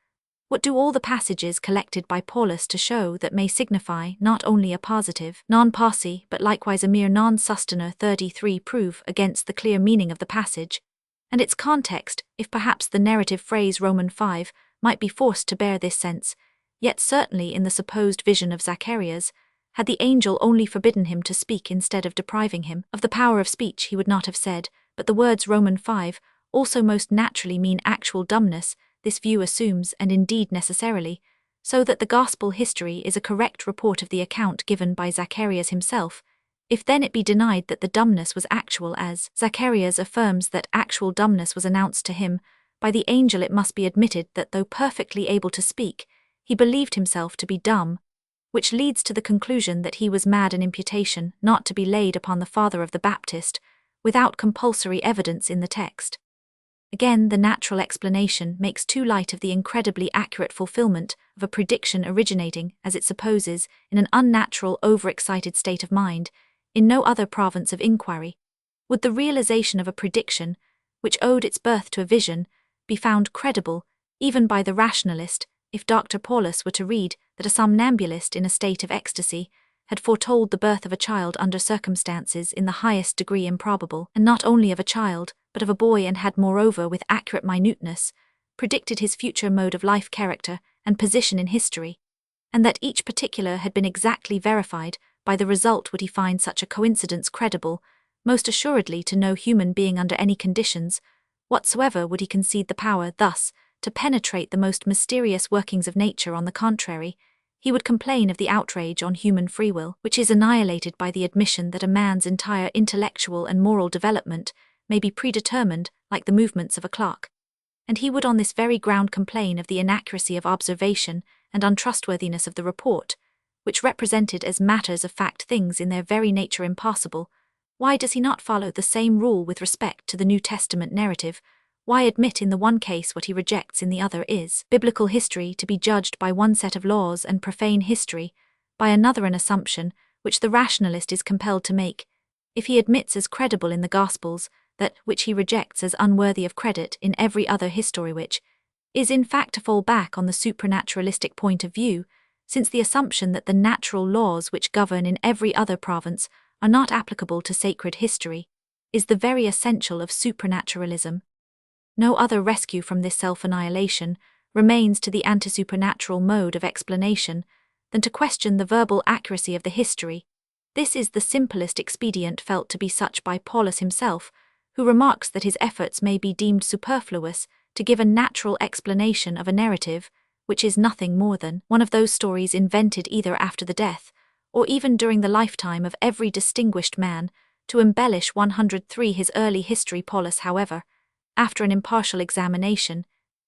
What do all the passages collected by Paulus to show that may signify not only a positive, non-posse, but likewise a mere non-sustainer 33 prove against the clear meaning of the passage, and its context, if perhaps the narrative phrase Roman 5 might be forced to bear this sense, yet certainly in the supposed vision of Zacharias, had the angel only forbidden him to speak instead of depriving him of the power of speech, he would not have said, but the words Roman 5 also most naturally mean actual dumbness. This view assumes, and indeed necessarily, so that the gospel history is a correct report of the account given by Zacharias himself. If then it be denied that the dumbness was actual, as Zacharias affirms that actual dumbness was announced to him by the angel, it must be admitted that though perfectly able to speak, he believed himself to be dumb, which leads to the conclusion that he was mad, an imputation not to be laid upon the father of the Baptist, without compulsory evidence in the text. Again, the natural explanation makes too light of the incredibly accurate fulfillment of a prediction originating, as it supposes, in an unnatural, overexcited state of mind. In no other province of inquiry would the realization of a prediction, which owed its birth to a vision, be found credible, even by the rationalist, if Dr. Paulus were to read that a somnambulist in a state of ecstasy had foretold the birth of a child under circumstances in the highest degree improbable, and not only of a child, but of a boy, and had moreover with accurate minuteness predicted his future mode of life, character, and position in history, and that each particular had been exactly verified. By the result would he find such a coincidence credible? Most assuredly to no human being under any conditions whatsoever would he concede the power thus to penetrate the most mysterious workings of nature. On the contrary, he would complain of the outrage on human free will, which is annihilated by the admission that a man's entire intellectual and moral development may be predetermined like the movements of a clock, and he would on this very ground complain of the inaccuracy of observation and untrustworthiness of the report, which represented as matters of fact things in their very nature impossible. Why does he not follow the same rule with respect to the New Testament narrative? Why admit in the one case what he rejects in the other? Is biblical history to be judged by one set of laws and profane history by another, an assumption which the rationalist is compelled to make, if he admits as credible in the Gospels that which he rejects as unworthy of credit in every other history, which is in fact to fall back on the supranaturalistic point of view, since the assumption that the natural laws which govern in every other province are not applicable to sacred history is the very essential of supranaturalism. No other rescue from this self-annihilation remains to the anti-supernatural mode of explanation than to question the verbal accuracy of the history. This is the simplest expedient felt to be such by Paulus himself, who remarks that his efforts may be deemed superfluous to give a natural explanation of a narrative, which is nothing more than one of those stories invented either after the death, or even during the lifetime of every distinguished man, to embellish 103 his early history. Paulus, however, after an impartial examination,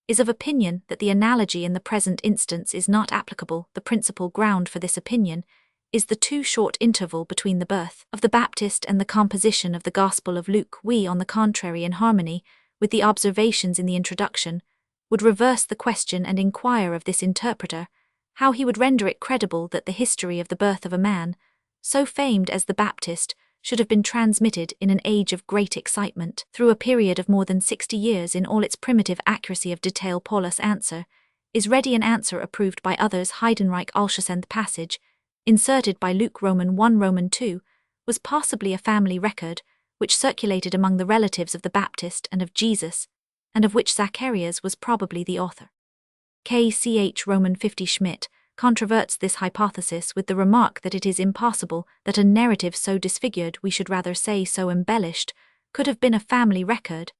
is of opinion that the analogy in the present instance is not applicable. The principal ground for this opinion is the too short interval between the birth of the Baptist and the composition of the Gospel of Luke. We, on the contrary, in harmony with the observations in the introduction, would reverse the question and inquire of this interpreter how he would render it credible that the history of the birth of a man, so famed as the Baptist, should have been transmitted in an age of great excitement through a period of more than 60 years in all its primitive accuracy of detail. Paulus' answer is ready, an answer approved by others. Heidenreich Alschassenth passage, inserted by Luke Roman 1 Roman 2, was possibly a family record, which circulated among the relatives of the Baptist and of Jesus, and of which Zacharias was probably the author. K.Ch. Roman 50 Schmidt controverts this hypothesis with the remark that it is impossible that a narrative so disfigured, we should rather say so embellished, could have been a family record,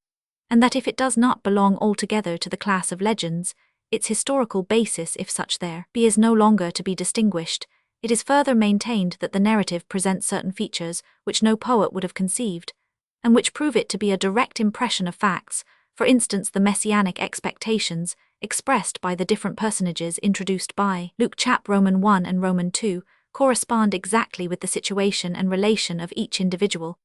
and that if it does not belong altogether to the class of legends, its historical basis, if such there be, is no longer to be distinguished. It is further maintained that the narrative presents certain features which no poet would have conceived, and which prove it to be a direct impression of facts, for instance the messianic expectations expressed by the different personages introduced by Luke chap Roman 1 and Roman 2, correspond exactly with the situation and relation of each individual.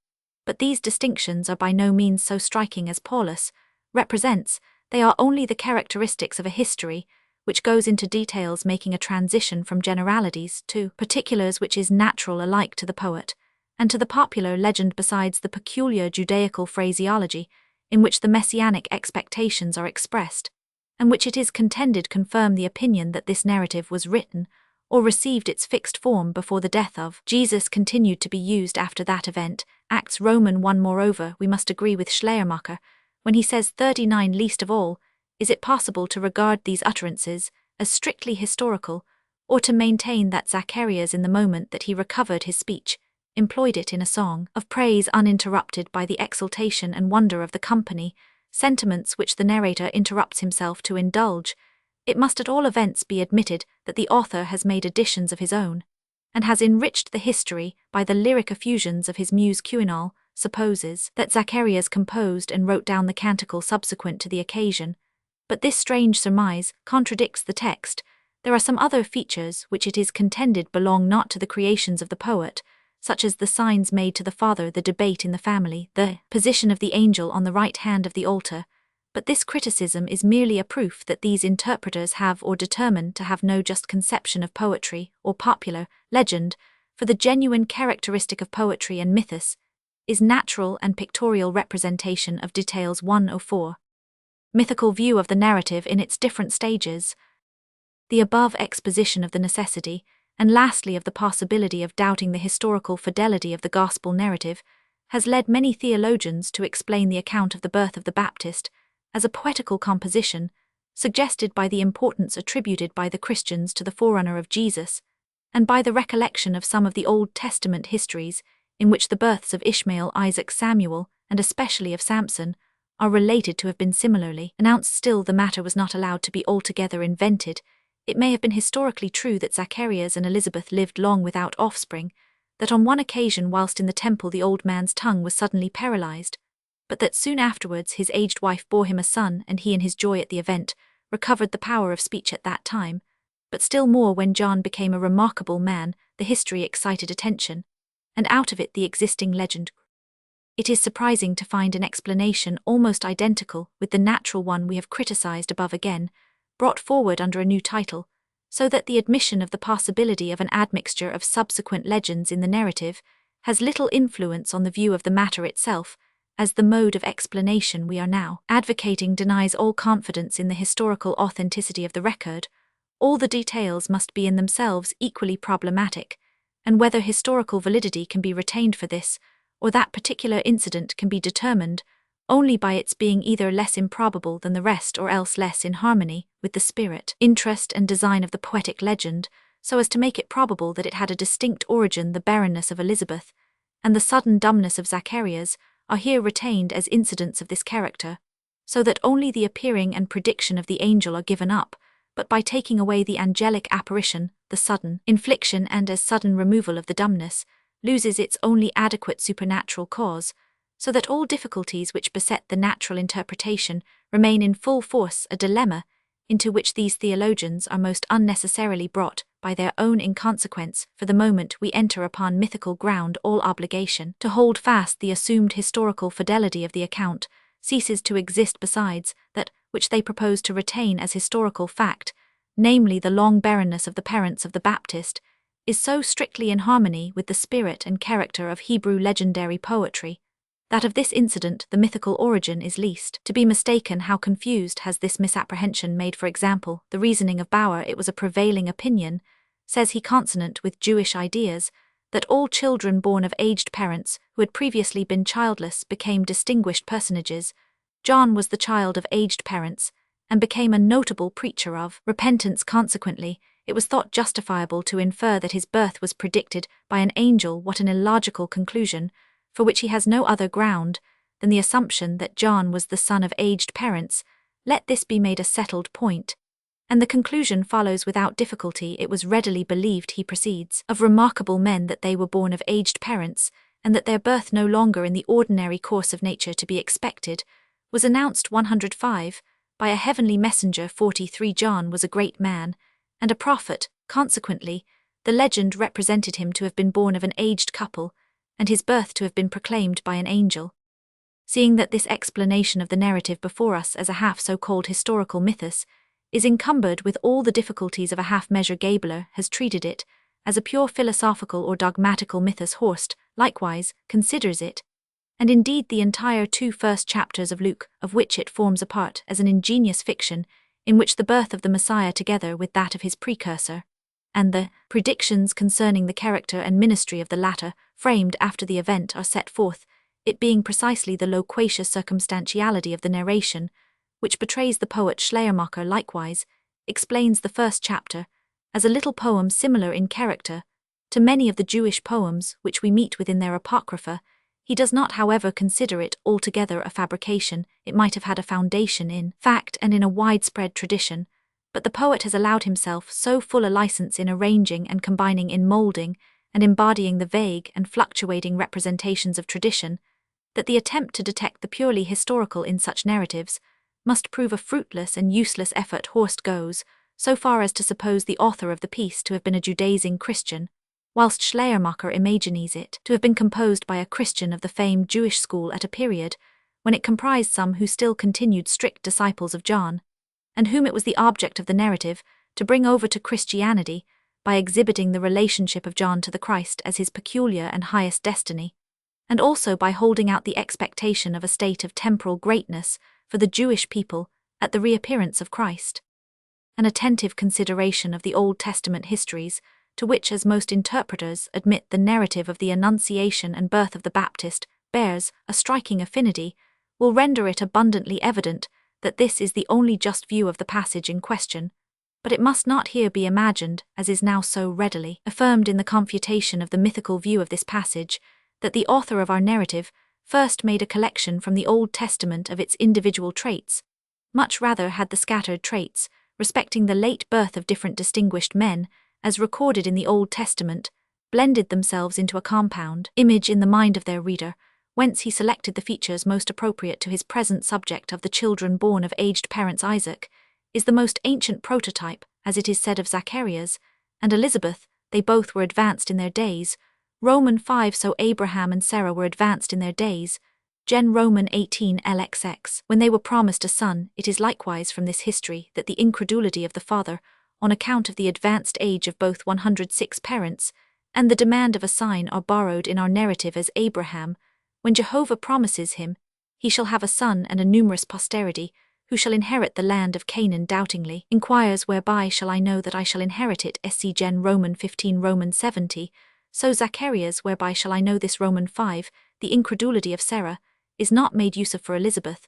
But these distinctions are by no means so striking as Paulus represents. They are only the characteristics of a history which goes into details, making a transition from generalities to particulars, which is natural alike to the poet and to the popular legend, besides the peculiar Judaical phraseology in which the messianic expectations are expressed, and which it is contended confirm the opinion that this narrative was written or received its fixed form before the death of Jesus continued to be used after that event. Acts Roman 1. Moreover, we must agree with Schleiermacher when he says 39, least of all is it possible to regard these utterances as strictly historical, or to maintain that Zacharias, in the moment that he recovered his speech, employed it in a song of praise uninterrupted by the exultation and wonder of the company, sentiments which the narrator interrupts himself to indulge. It must at all events be admitted that the author has made additions of his own, and has enriched the history by the lyric effusions of his muse Communal. Supposes that Zacharias composed and wrote down the canticle subsequent to the occasion, but this strange surmise contradicts the text. There are some other features which it is contended belong not to the creations of the poet, such as the signs made to the Father, the debate in the family, the position of the angel on the right hand of the altar, but this criticism is merely a proof that these interpreters have or determine to have no just conception of poetry or popular legend, for the genuine characteristic of poetry and mythos is natural and pictorial representation of details. 104. Mythical view of the narrative in its different stages. The above exposition of the necessity, and lastly of the possibility of doubting the historical fidelity of the gospel narrative, has led many theologians to explain the account of the birth of the Baptist as a poetical composition, suggested by the importance attributed by the Christians to the forerunner of Jesus, and by the recollection of some of the Old Testament histories in which the births of Ishmael, Isaac, Samuel, and especially of Samson, are related to have been similarly announced. Still, the matter was not allowed to be altogether invented. It may have been historically true that Zacharias and Elizabeth lived long without offspring, that on one occasion whilst in the temple the old man's tongue was suddenly paralyzed, but that soon afterwards his aged wife bore him a son, and he in his joy at the event recovered the power of speech at that time. But still more, when John became a remarkable man, the history excited attention, and out of it the existing legend. It is surprising to find an explanation almost identical with the natural one we have criticized above again, brought forward under a new title, so that the admission of the possibility of an admixture of subsequent legends in the narrative has little influence on the view of the matter itself, as the mode of explanation we are now advocating denies all confidence in the historical authenticity of the record. All the details must be in themselves equally problematic, and whether historical validity can be retained for this, or that particular incident can be determined only by its being either less improbable than the rest or else less in harmony with the spirit, interest and design of the poetic legend, so as to make it probable that it had a distinct origin. The barrenness of Elizabeth and the sudden dumbness of Zacharias are here retained as incidents of this character, so that only the appearing and prediction of the angel are given up, but by taking away the angelic apparition, the sudden infliction and as sudden removal of the dumbness loses its only adequate supernatural cause, so that all difficulties which beset the natural interpretation remain in full force, a dilemma into which these theologians are most unnecessarily brought by their own inconsequence. For the moment we enter upon mythical ground, all obligation to hold fast the assumed historical fidelity of the account ceases to exist. Besides, that which they propose to retain as historical fact, namely the long barrenness of the parents of the Baptist, is so strictly in harmony with the spirit and character of Hebrew legendary poetry, that of this incident the mythical origin is least to be mistaken. How confused has this misapprehension made, for example, the reasoning of Bauer. It was a prevailing opinion, says he, consonant with Jewish ideas, that all children born of aged parents who had previously been childless became distinguished personages. John was the child of aged parents, and became a notable preacher of repentance. Consequently, it was thought justifiable to infer that his birth was predicted by an angel. What an illogical conclusion, for which he has no other ground than the assumption that John was the son of aged parents. Let this be made a settled point, and the conclusion follows without difficulty. It was readily believed, he proceeds, of remarkable men that they were born of aged parents, and that their birth no longer in the ordinary course of nature to be expected, was announced 105, by a heavenly messenger. 43 John was a great man, and a prophet. Consequently, the legend represented him to have been born of an aged couple, and his birth to have been proclaimed by an angel. Seeing that this explanation of the narrative before us as a half so-called historical mythos is encumbered with all the difficulties of a half-measure, Gabler has treated it as a pure philosophical or dogmatical mythos. Horst, likewise, considers it, and indeed the entire 2 first chapters of Luke, of which it forms a part, as an ingenious fiction, in which the birth of the Messiah together with that of his precursor, and the predictions concerning the character and ministry of the latter, framed after the event, are set forth, it being precisely the loquacious circumstantiality of the narration, which betrays the poet. Schleiermacher likewise explains the first chapter as a little poem similar in character to many of the Jewish poems which we meet with in their Apocrypha. He does not, however, consider it altogether a fabrication. It might have had a foundation in fact and in a widespread tradition, but the poet has allowed himself so full a license in arranging and combining, in moulding and embodying the vague and fluctuating representations of tradition, that the attempt to detect the purely historical in such narratives must prove a fruitless and useless effort. Horst goes so far as to suppose the author of the piece to have been a Judaizing Christian, whilst Schleiermacher imagines it to have been composed by a Christian of the famed Jewish school at a period when it comprised some who still continued strict disciples of John, and whom it was the object of the narrative to bring over to Christianity by exhibiting the relationship of John to the Christ as his peculiar and highest destiny, and also by holding out the expectation of a state of temporal greatness for the Jewish people at the reappearance of Christ. An attentive consideration of the Old Testament histories, to which as most interpreters admit the narrative of the Annunciation and birth of the Baptist bears a striking affinity, will render it abundantly evident that this is the only just view of the passage in question, but it must not here be imagined, as is now so readily affirmed in the confutation of the mythical view of this passage, that the author of our narrative first made a collection from the Old Testament of its individual traits. Much rather had the scattered traits, respecting the late birth of different distinguished men, as recorded in the Old Testament, blended themselves into a compound image in the mind of their reader, whence he selected the features most appropriate to his present subject. Of the children born of aged parents, Isaac is the most ancient prototype, as it is said of Zacharias and Elizabeth, they both were advanced in their days. Roman 5 So Abraham and Sarah were advanced in their days. Gen Roman 18 LXX When they were promised a son. It is likewise from this history that the incredulity of the father, on account of the advanced age of both 106 parents, and the demand of a sign are borrowed in our narrative, as Abraham, when Jehovah promises him, he shall have a son and a numerous posterity, who shall inherit the land of Canaan, doubtingly inquires, whereby shall I know that I shall inherit it? SC Gen Roman 15 Roman 70 So Zacharias, whereby shall I know this? Roman 5 The incredulity of Sarah is not made use of for Elizabeth,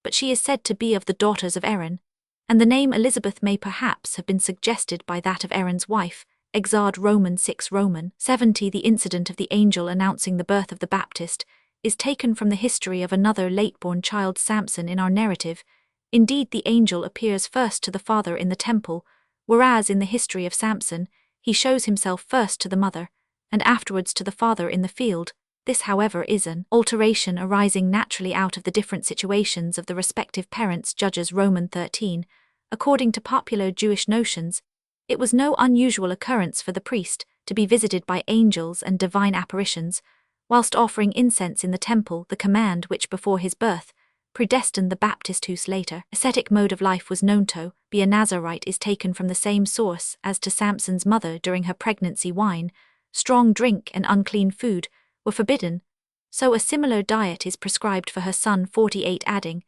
but she is said to be of the daughters of Aaron, and the name Elizabeth may perhaps have been suggested by that of Aaron's wife. Exard Roman 6 Roman 70 The incident of the angel announcing the birth of the Baptist is taken from the history of another late-born child, Samson, in our narrative. Indeed, the angel appears first to the father in the temple, whereas in the history of Samson, he shows himself first to the mother, and afterwards to the father in the field. This, however, is an alteration arising naturally out of the different situations of the respective parents. Judges Roman 13. According to popular Jewish notions, it was no unusual occurrence for the priest to be visited by angels and divine apparitions, whilst offering incense in the temple, the command which before his birth predestined the Baptist, whose later ascetic mode of life was known to be a Nazarite, is taken from the same source as to Samson's mother. During her pregnancy, wine, strong drink and unclean food were forbidden, so a similar diet is prescribed for her son. 48 Adding,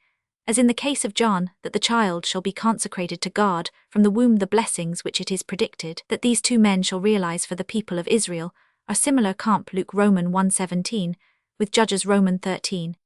as in the case of John, that the child shall be consecrated to God from the womb. The blessings which it is predicted that these two men shall realize for the people of Israel are similar comp Luke Roman 1:17, with Judges Roman 13,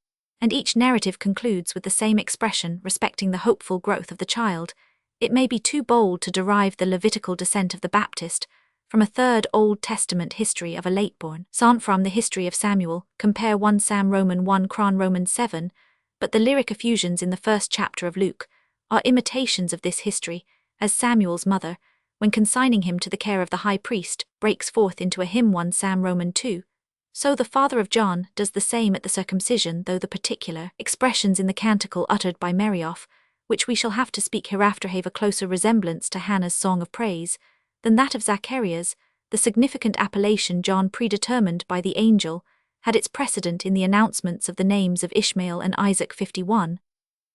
and each narrative concludes with the same expression respecting the hopeful growth of the child. It may be too bold to derive the Levitical descent of the Baptist from a third Old Testament history of a late-born son from the history of Samuel, compare 1 Sam Roman 1 Cron Roman 7, but the lyric effusions in the first chapter of Luke are imitations of this history, as Samuel's mother, when consigning him to the care of the high priest, breaks forth into a hymn 1 Sam Roman 2. So the father of John does the same at the circumcision, though the particular expressions in the canticle uttered by Merioff, which we shall have to speak hereafter, have a closer resemblance to Hannah's song of praise than that of Zacharias. The significant appellation John predetermined by the angel had its precedent in the announcements of the names of Ishmael and Isaac 51,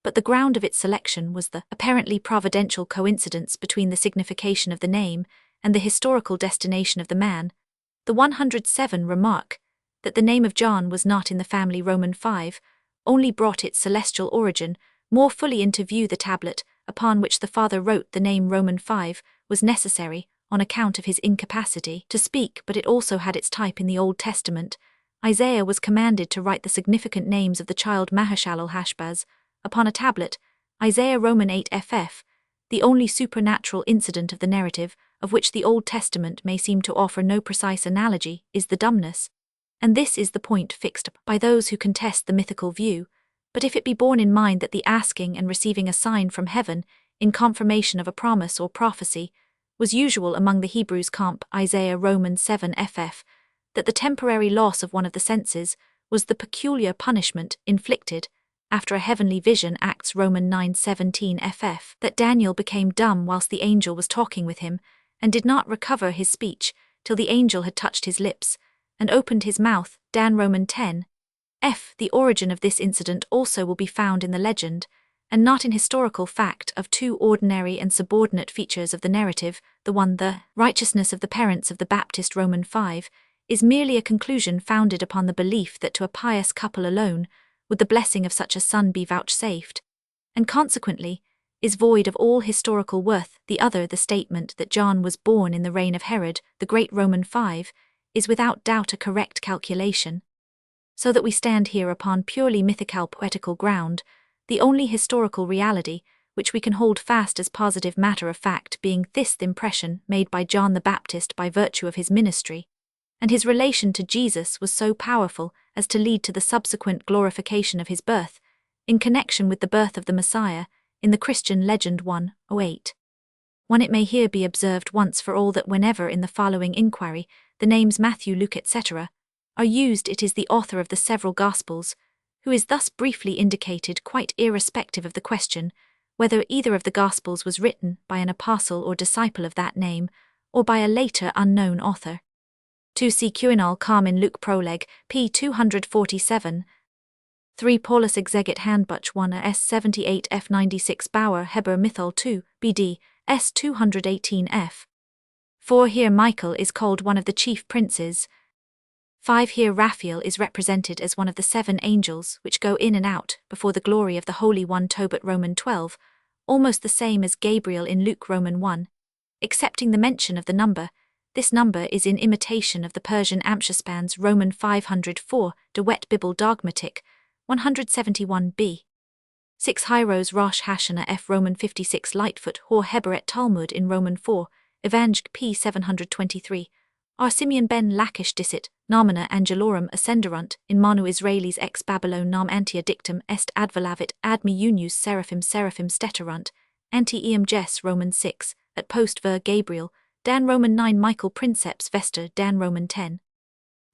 but the ground of its selection was the apparently providential coincidence between the signification of the name and the historical destination of the man. The 107 remark that the name of John was not in the family Roman 5 only brought its celestial origin more fully into view. The tablet upon which the father wrote the name Roman 5 was necessary on account of his incapacity to speak, but it also had its type in the Old Testament. Isaiah was commanded to write the significant names of the child Maher-shalal-Hashbaz upon a tablet. Isaiah Roman 8 ff. The only supernatural incident of the narrative, of which the Old Testament may seem to offer no precise analogy, is the dumbness. And this is the point fixed by those who contest the mythical view. But if it be borne in mind that the asking and receiving a sign from heaven, in confirmation of a promise or prophecy, was usual among the Hebrews comp Isaiah Roman 7 ff, that the temporary loss of one of the senses was the peculiar punishment inflicted after a heavenly vision Acts Roman 9:17 ff, that Daniel became dumb whilst the angel was talking with him, and did not recover his speech till the angel had touched his lips, and opened his mouth, Dan Roman 10 f. The origin of this incident also will be found in the legend, and not in historical fact, of two ordinary and subordinate features of the narrative. The one, the righteousness of the parents of the Baptist Roman 5, is merely a conclusion founded upon the belief that to a pious couple alone would the blessing of such a son be vouchsafed, and consequently is void of all historical worth. The other, the statement that John was born in the reign of Herod, the great Roman 5, is without doubt a correct calculation. So that we stand here upon purely mythical poetical ground, the only historical reality which we can hold fast as positive matter of fact being this impression made by John the Baptist by virtue of his ministry, and his relation to Jesus was so powerful as to lead to the subsequent glorification of his birth, in connection with the birth of the Messiah, in the Christian legend 1:08. It may here be observed once for all that whenever in the following inquiry the names Matthew, Luke, etc. are used, it is the author of the several Gospels who is thus briefly indicated, quite irrespective of the question whether either of the Gospels was written by an apostle or disciple of that name, or by a later unknown author. 2 see Communal in Luke Proleg, p. 247. 3 Paulus Exegete Handbuch 1 s 78 f 96 Bauer Heber Mythol 2, bd. s 218 f. 4 Here Michael is called one of the chief princes. 5 Here Raphael is represented as one of the 7 angels which go in and out before the glory of the Holy One. Tobit Roman 12, almost the same as Gabriel in Luke Roman 1, excepting the mention of the number. This number is in imitation of the Persian Amshaspan's Roman 504, De Wet Bibel Dogmatic, 171b. 6 Hyros Rosh Hashanah f Roman 56 Lightfoot Hor Heber et Talmud in Roman 4, Evangel p. 723. R. Simeon ben Lachish dicit, nomina angelorum ascenderunt, in Manu Israelis ex Babylon nam antia dictum est advolavit ad me unius seraphim steterunt, anti eam jes Roman 6, at post ver Gabriel, Dan Roman 9 Michael Princeps Vester Dan Roman 10.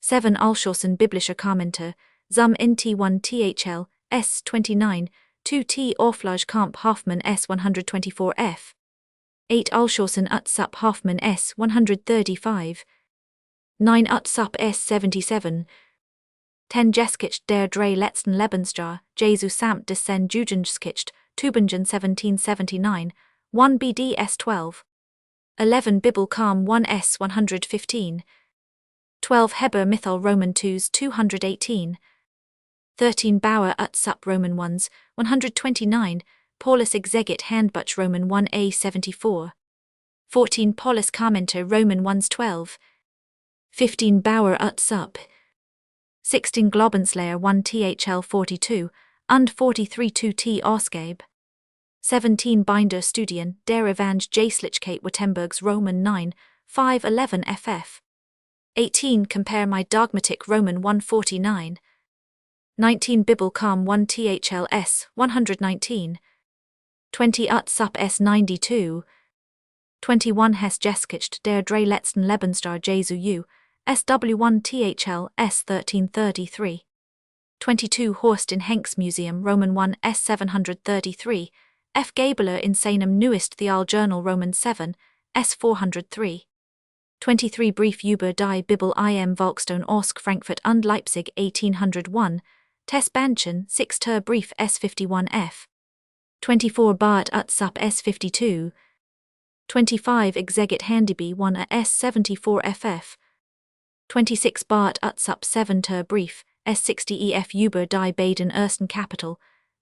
7 Alshorsen Biblischer Kommentar, zum NT1 THL, S 29, 2 T Orflage Kamp Hoffmann S 124F. 8 Alshorsen Utsup Hoffmann S 135. 9 Utsup S 77. 10 Jeskicht der drei letzten Lebensjahre, Jesu samt des sen Jugendskicht, Tübingen 1779, 1 BDS 12. 11 Bibel 1 S 115. 12 Heber Mythol Roman 2s 218. 13 Bauer Utsup Roman 1s, 129, Paulus Exegete Handbuch Roman 1a 74. 14 Paulus Commentar Roman 1s 12. 15 Bauer ut sup. 16 Globenslayer 1 thl 42, und 43 2 t Ausgabe. 17 Binder Studien, der Evangelislichkeit Wittenberg's Roman 9, 511 ff. 18 Compare my dogmatic Roman 149. 19 Bibel Calm 1 thls 119. 20 Ut sup s 92. 21 Hes Geschichte der drei letzten Lebensjahre Jesu U, SW1 THL S 1333. 22 Horst in Henk's Museum Roman 1 S 733, F. Gabeler in seinem Neuest Theoljournal Roman 7, S 403. 23 Brief über die Bibel im Volkston Orsk Frankfurt und Leipzig 1801, Tess Banchen 6 Brief S 51 F. 24 Bart ut sup S 52. 25 Exegit Handyby 1 S 74 ff. 26 Bart ut sup 7 Brief S 60 ef über die beiden ersten Kapitel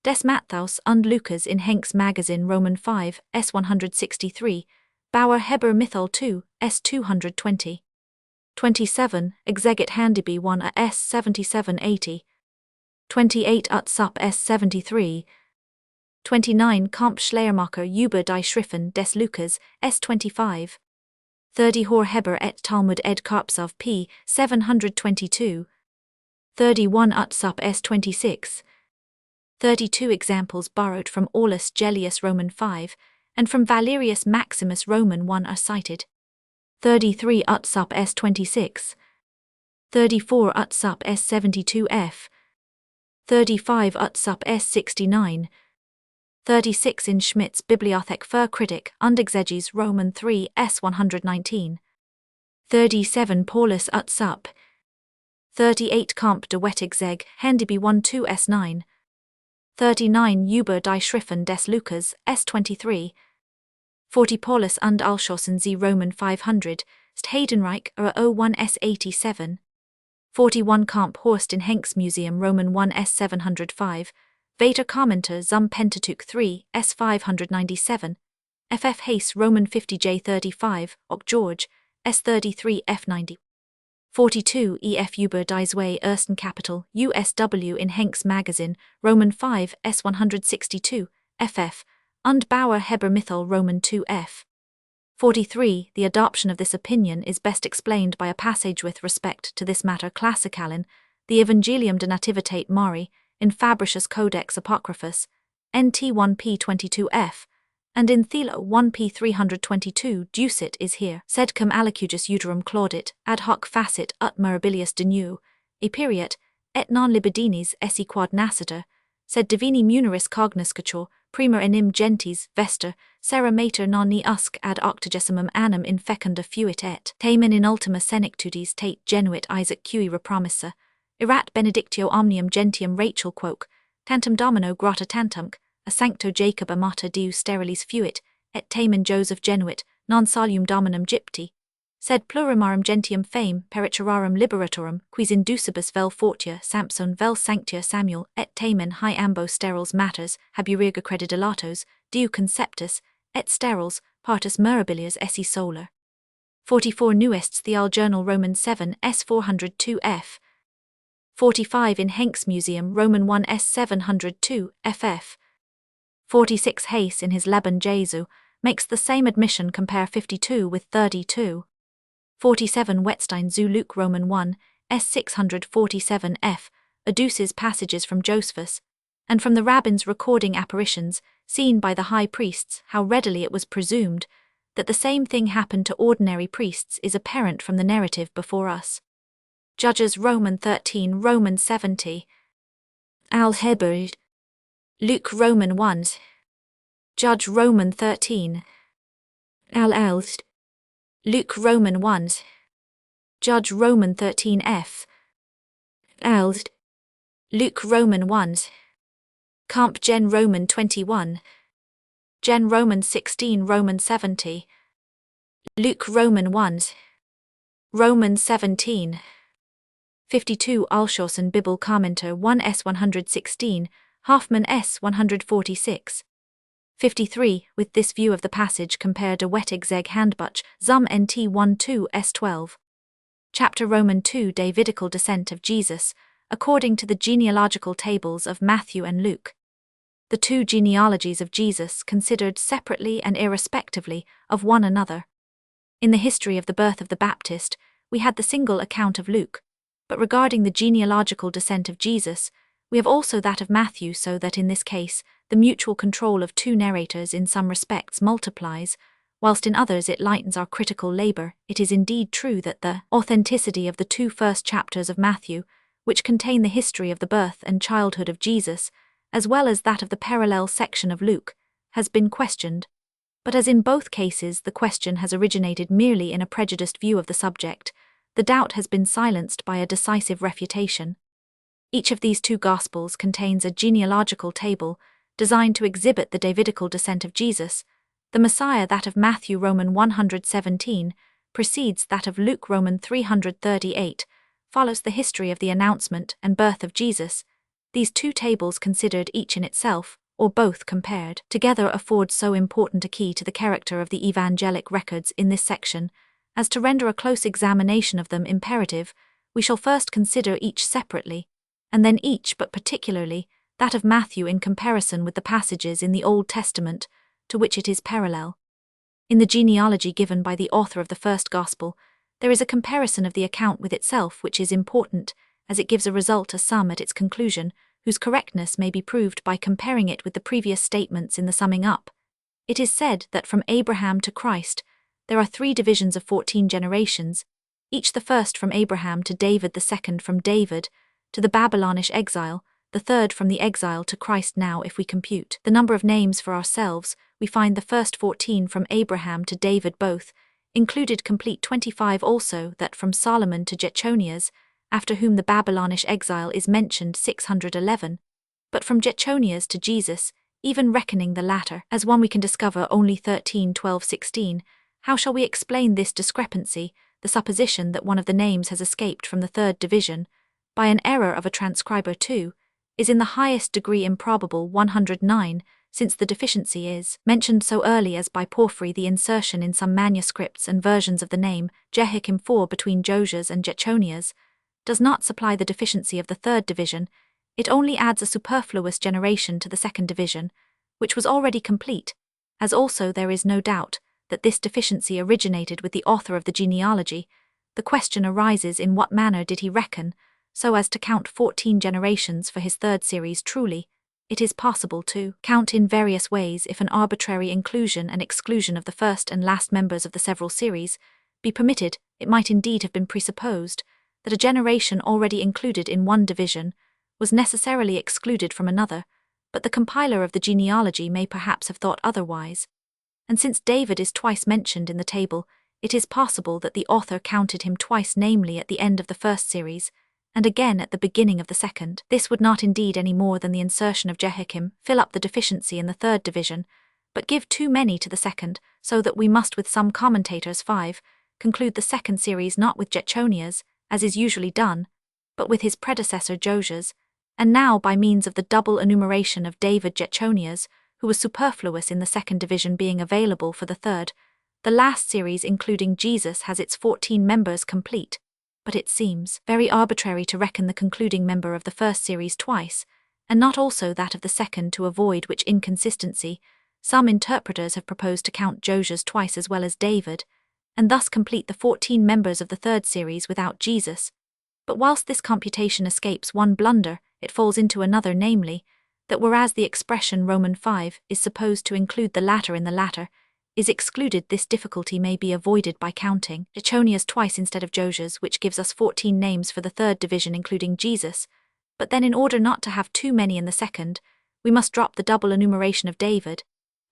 des Matthäus und Lukas in Henk's Magazine Roman 5 S 163, Bauer Heber Mythol 2 S 220. 27 Exegit Handyby 1 S 7780. 28 ut sup S 73. 29 Comp Schleiermacher über die Schriften des Lukas S 25. 30 Hor Heber et Talmud ed Karpsov p. 722. 31 ut sup S 26. 32 examples borrowed from Aulus Gellius Roman 5, and from Valerius Maximus Roman 1 are cited. 33 ut sup S 26. 34 ut sup S 72 f. 35 ut sup S 69. 36 in Schmidt's Bibliothek für Kritik und Exeges Roman 3 S 119. 37 Paulus ut sup. 38 Comp de Wettigzeg Handyby 1 2 S 9. 39 Über die Schriften des Lukas S 23. 40 Paulus und Alschossen Z Roman 500, St Heidenreich o 1 S 87. 41 Comp Horst in Henk's Museum Roman 1 S 705, Vater Commenter zum Pentateuch 3 S 597, FF Hayes Roman 50 J 35, Ock George, S 33 F 90. 42 EF über die zwei ersten Kapitel USW in Henk's Magazine Roman 5 S 162, FF, und Bauer Heber Mythol Roman 2 F. 43 The adoption of this opinion is best explained by a passage with respect to this matter classical in the Evangelium de Nativitate Mari, in Fabricius Codex Apocryphus, NT 1p 22f, and in Thelo 1p 322 Ducit is here, sed cum alicugus uterum claudit, ad hoc facit ut mirabilius denu, eperiet, et non libidinis esse quad nascitur, sed divini muneris cognoscitur, prima enim gentis vester, sera mater non ni usc ad octogesimum annum in fecunda fuit et, tamen in ultima senectudis tate genuit Isaac cui repromissa, erat benedictio omnium gentium Rachel quoque, tantum domino grotta tantumc, a sancto Jacob amata Deus sterilis fuit, et tamen Joseph genuit, non solum dominum gypti, sed plurimarum gentium fame pericerarum liberatorum, quis inducibus vel fortia Samson vel sanctia Samuel, et tamen hi ambo sterils matters, haburerga credidilatos, Deu conceptus, et sterils, partus mirabilias esse solar. 44 Neuest's Theoljournal Roman 7 S 402 f. 45 in Henk's Museum Roman 1 S 702 ff. 46 Hayes in his Leben Jesu makes the same admission. Compare 52 with 32. 47 Wettstein zu Luke Roman 1 S 647 f. adduces passages from Josephus, and from the rabbins recording apparitions seen by the high priests. How readily it was presumed that the same thing happened to ordinary priests is apparent from the narrative before us. Judges Roman 13 Roman 70. Al-Hebrew Luke Roman 1. Judge Roman 13. Al-Alst Luke Roman 1. Judge Roman 13 f. Alst Luke Roman 1. Comp Gen Roman 21. Gen Roman 16 Roman 70. Luke Roman 1. Roman 17. 52 Alschossen Bibel Commenter 1 S 116, Hoffman S 146. 53 With this view of the passage compare de Wettig Zeg Handbuch, zum NT 12 S 12. Chapter Roman 2 Davidical descent of Jesus, according to the genealogical tables of Matthew and Luke. The two genealogies of Jesus considered separately and irrespectively of one another. In the history of the birth of the Baptist, we had the single account of Luke, but regarding the genealogical descent of Jesus, we have also that of Matthew, so that in this case, the mutual control of two narrators in some respects multiplies, whilst in others it lightens our critical labour. It is indeed true that the authenticity of the two first chapters of Matthew, which contain the history of the birth and childhood of Jesus, as well as that of the parallel section of Luke, has been questioned. But as in both cases the question has originated merely in a prejudiced view of the subject, the doubt has been silenced by a decisive refutation. Each of these two Gospels contains a genealogical table designed to exhibit the Davidical descent of Jesus. The Messiah, that of Matthew Roman 117, precedes that of Luke Roman 338, follows the history of the announcement and birth of Jesus. These two tables considered each in itself, or both compared together, afford so important a key to the character of the evangelic records in this section, as to render a close examination of them imperative. We shall first consider each separately, and then each, but particularly that of Matthew, in comparison with the passages in the Old Testament to which it is parallel. In the genealogy given by the author of the first Gospel, there is a comparison of the account with itself which is important, as it gives a result, a sum at its conclusion, whose correctness may be proved by comparing it with the previous statements in the summing up. It is said that from Abraham to Christ, there are 3 divisions of 14 generations, each the first from Abraham to David, the second from David to the Babylonish exile, the third from the exile to Christ. Now, if we compute the number of names for ourselves, we find the first 14 from Abraham to David both included complete 25, also that from Solomon to Jechonias, after whom the Babylonish exile is mentioned, 611, but from Jechonias to Jesus, even reckoning the latter as one, we can discover only 13, 12, 16. How shall we explain this discrepancy, the supposition that one of the names has escaped from the third division, by an error of a transcriber too, is in the highest degree improbable. 109, since the deficiency is mentioned so early as by Porphyry, the insertion in some manuscripts and versions of the name Jehoiakim 4 between Josias and Jechonias does not supply the deficiency of the third division. It only adds a superfluous generation to the second division, which was already complete, as also there is no doubt that this deficiency originated with the author of the genealogy. The question arises, in what manner did he reckon so as to count 14 generations for his third series? Truly, it is possible to count in various ways. If an arbitrary inclusion and exclusion of the first and last members of the several series be permitted, it might indeed have been presupposed that a generation already included in one division was necessarily excluded from another, but the compiler of the genealogy may perhaps have thought otherwise. And since David is twice mentioned in the table, it is possible that the author counted him twice, namely at the end of the first series, and again at the beginning of the second. This would not indeed, any more than the insertion of Jehoiakim, fill up the deficiency in the third division, but give too many to the second, so that we must, with some commentators 5, conclude the second series not with Jechonias, as is usually done, but with his predecessor Josias, and now by means of the double enumeration of David Jechonias, who was superfluous in the second division being available for the third, the last series including Jesus has its 14 members complete. But it seems very arbitrary to reckon the concluding member of the first series twice, and not also that of the second, to avoid which inconsistency some interpreters have proposed to count Josias twice as well as David, and thus complete the 14 members of the third series without Jesus. But whilst this computation escapes one blunder, it falls into another, namely, that whereas the expression Roman 5 is supposed to include the latter in the latter, is excluded, this difficulty may be avoided by counting Jechonias twice instead of Josias, which gives us 14 names for the third division including Jesus. But then, in order not to have too many in the second, we must drop the double enumeration of David,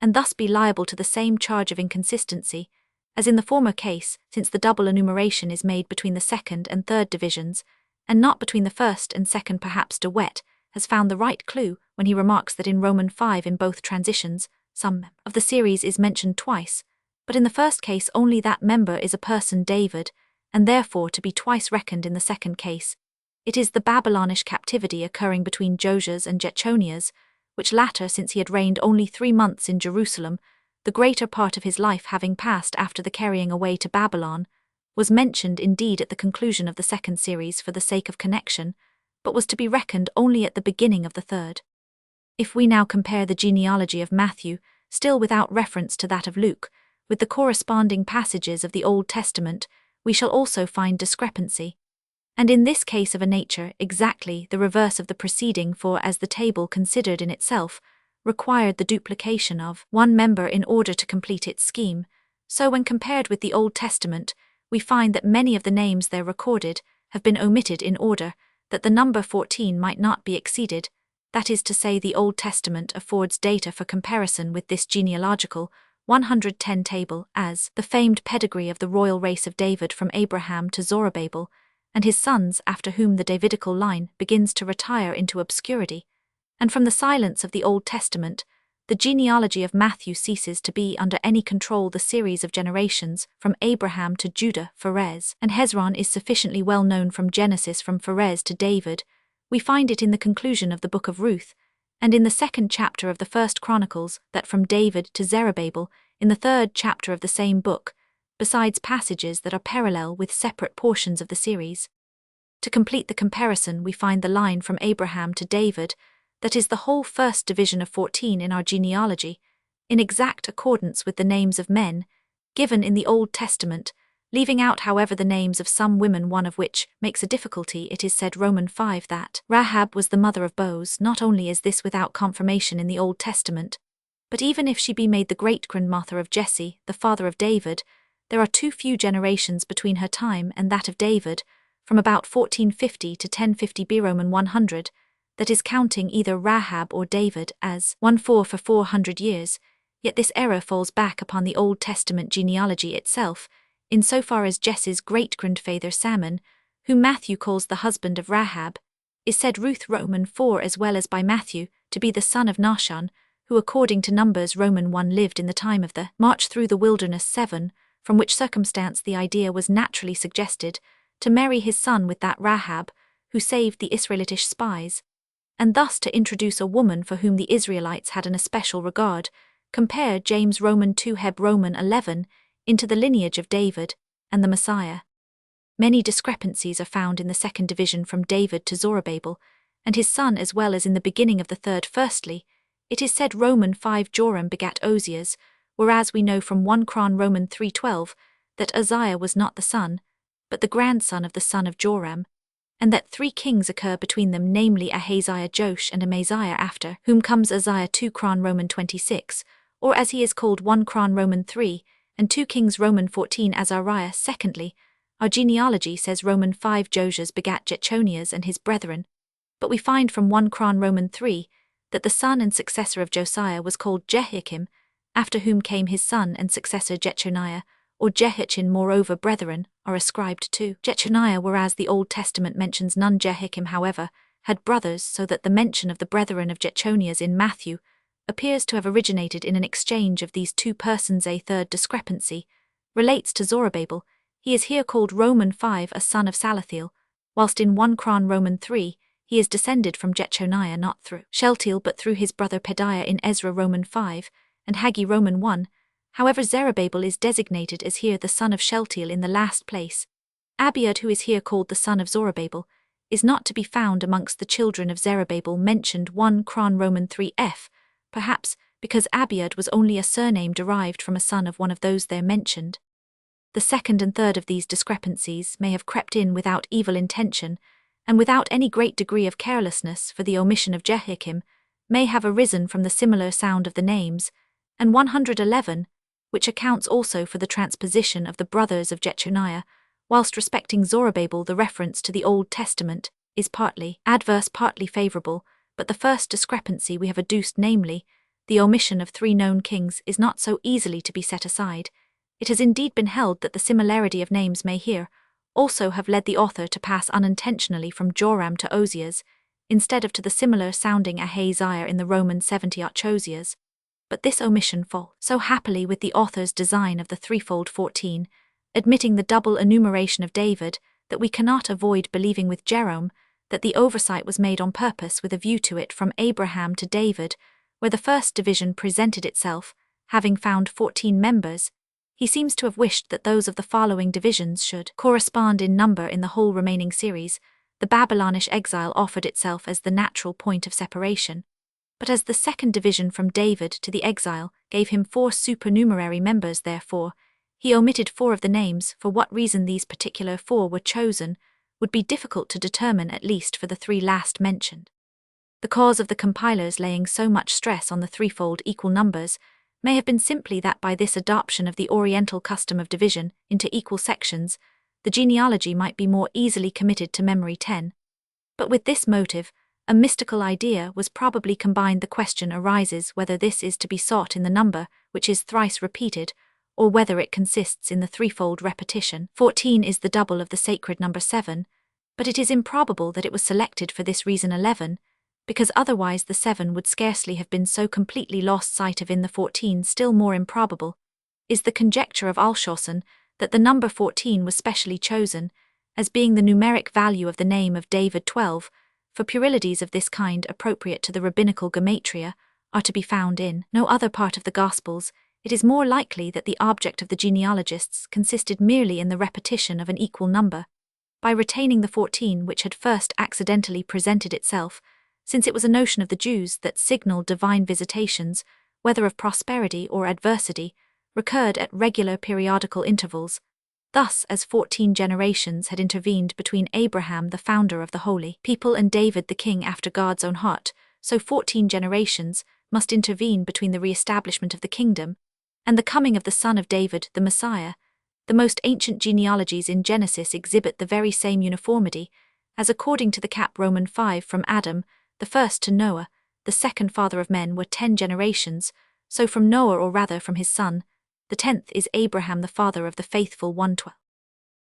and thus be liable to the same charge of inconsistency as in the former case, since the double enumeration is made between the second and third divisions, and not between the first and second. Perhaps De Wet has found the right clue when he remarks that in Roman 5 in both transitions, some of the series is mentioned twice, but in the first case only that member is a person David, and therefore to be twice reckoned in the second case. It is the Babylonish captivity occurring between Josias and Jechonias, which latter, since he had reigned only 3 months in Jerusalem, the greater part of his life having passed after the carrying away to Babylon, was mentioned indeed at the conclusion of the second series for the sake of connection, but was to be reckoned only at the beginning of the third. If we now compare the genealogy of Matthew, still without reference to that of Luke, with the corresponding passages of the Old Testament, we shall also find discrepancy. And in this case of a nature exactly the reverse of the preceding, for as the table considered in itself required the duplication of one member in order to complete its scheme, so when compared with the Old Testament, we find that many of the names there recorded have been omitted in order that the number 14 might not be exceeded. That is to say, the Old Testament affords data for comparison with this genealogical 110 table, as the famed pedigree of the royal race of David from Abraham to Zorobabel, and his sons after whom the Davidical line begins to retire into obscurity. And from the silence of the Old Testament, the genealogy of Matthew ceases to be under any control. The series of generations from Abraham to Judah, Pharez, and Hezron is sufficiently well known from Genesis from Pharez to David. We find it in the conclusion of the book of Ruth, and in the second chapter of the First Chronicles that from David to Zerubbabel, in the third chapter of the same book, besides passages that are parallel with separate portions of the series. To complete the comparison, we find the line from Abraham to David, that is the whole first division of 14 in our genealogy, in exact accordance with the names of men, given in the Old Testament, leaving out however the names of some women, one of which makes a difficulty. It is said Romans 5 that Rahab was the mother of Boaz. Not only is this without confirmation in the Old Testament, but even if she be made the great-grandmother of Jesse, the father of David, there are too few generations between her time and that of David, from about 1450 to 1050 B. Roman 100, that is counting either Rahab or David as 1/4 for 400 years, yet this error falls back upon the Old Testament genealogy itself, insofar as Jesse's great-grandfather Salmon, whom Matthew calls the husband of Rahab, is said Ruth Roman 4 as well as by Matthew to be the son of Nahshon, who according to Numbers Roman 1 lived in the time of the march through the wilderness 7, from which circumstance the idea was naturally suggested to marry his son with that Rahab, who saved the Israelitish spies, and thus to introduce a woman for whom the Israelites had an especial regard. Compare James Roman 2 Heb Roman 11, into the lineage of David and the Messiah. Many discrepancies are found in the second division from David to Zorobabel, and his son as well as in the beginning of the third. Firstly, it is said Roman 5 Joram begat Ozias, whereas we know from 1 Chron Roman 3:12 that Uzziah was not the son, but the grandson of the son of Joram, and that 3 kings occur between them, namely Ahaziah, Joash, and Amaziah, after whom comes Uzziah 2 Chron Roman 26, or as he is called 1 Chron Roman 3, and 2 Kings Roman 14 Azariah. Secondly, our genealogy says Roman 5 Josias begat Jechonias and his brethren, but we find from 1 Chron Roman 3 that the son and successor of Josiah was called Jehoiakim, after whom came his son and successor Jechoniah, or Jehoiachin. Moreover, brethren are ascribed to Jechoniah, whereas the Old Testament mentions none. Jehoiakim, however, had brothers, so that the mention of the brethren of Jechonias in Matthew appears to have originated in an exchange of these 2 persons. A third discrepancy relates to Zorobabel. He is here called Roman 5 a son of Salathiel, whilst in 1 Chron Roman 3 he is descended from Jechoniah not through Shealtiel but through his brother Pedaiah in Ezra Roman 5, and Haggai Roman 1. However, Zerubbabel is designated as here the son of Shealtiel in the last place. Abiud, who is here called the son of Zorobabel, is not to be found amongst the children of Zerubbabel mentioned 1 Chron Roman 3f, perhaps because Abiud was only a surname derived from a son of one of those there mentioned. The second and third of these discrepancies may have crept in without evil intention, and without any great degree of carelessness, for the omission of Jehoiakim may have arisen from the similar sound of the names, and 111, which accounts also for the transposition of the brothers of Jechoniah, whilst respecting Zorobabel the reference to the Old Testament is partly adverse, partly favourable, but the first discrepancy we have adduced, namely, the omission of 3 known kings, is not so easily to be set aside. It has indeed been held that the similarity of names may here also have led the author to pass unintentionally from Joram to Ozias, instead of to the similar-sounding Ahaziah in the Roman 70 Archosias. But this omission falls so happily with the author's design of the threefold 14, admitting the double enumeration of David, that we cannot avoid believing with Jerome that the oversight was made on purpose with a view to it from Abraham to David, where the first division presented itself, having found 14 members. He seems to have wished that those of the following divisions should correspond in number in the whole remaining series. The Babylonish exile offered itself as the natural point of separation. But as the second division from David to the exile gave him 4 supernumerary members, therefore, he omitted 4 of the names. For what reason these particular 4 were chosen would be difficult to determine, at least for the 3 last mentioned. The cause of the compilers laying so much stress on the threefold equal numbers may have been simply that by this adoption of the Oriental custom of division into equal sections, the genealogy might be more easily committed to memory 10. But with this motive, a mystical idea was probably combined. The question arises whether this is to be sought in the number which is thrice repeated, or whether it consists in the threefold repetition. 14 is the double of the sacred number 7, but it is improbable that it was selected for this reason 11, because otherwise the 7 would scarcely have been so completely lost sight of in the 14. Still more improbable is the conjecture of Alshausen that the number 14 was specially chosen, as being the numeric value of the name of David 12, for puerilities of this kind appropriate to the rabbinical gematria are to be found in no other part of the Gospels. It is more likely that the object of the genealogists consisted merely in the repetition of an equal number, by retaining the 14 which had first accidentally presented itself, since it was a notion of the Jews that signal divine visitations, whether of prosperity or adversity, recurred at regular periodical intervals. Thus, as 14 generations had intervened between Abraham, the founder of the holy people, and David, the king after God's own heart, so 14 generations must intervene between the re-establishment of the kingdom and the coming of the son of David, the Messiah. The most ancient genealogies in Genesis exhibit the very same uniformity, as according to the cap Roman 5 from Adam, the first, to Noah, the second father of men, were 10 generations, so from Noah, or rather from his son, the 10th is Abraham, the father of the faithful 112.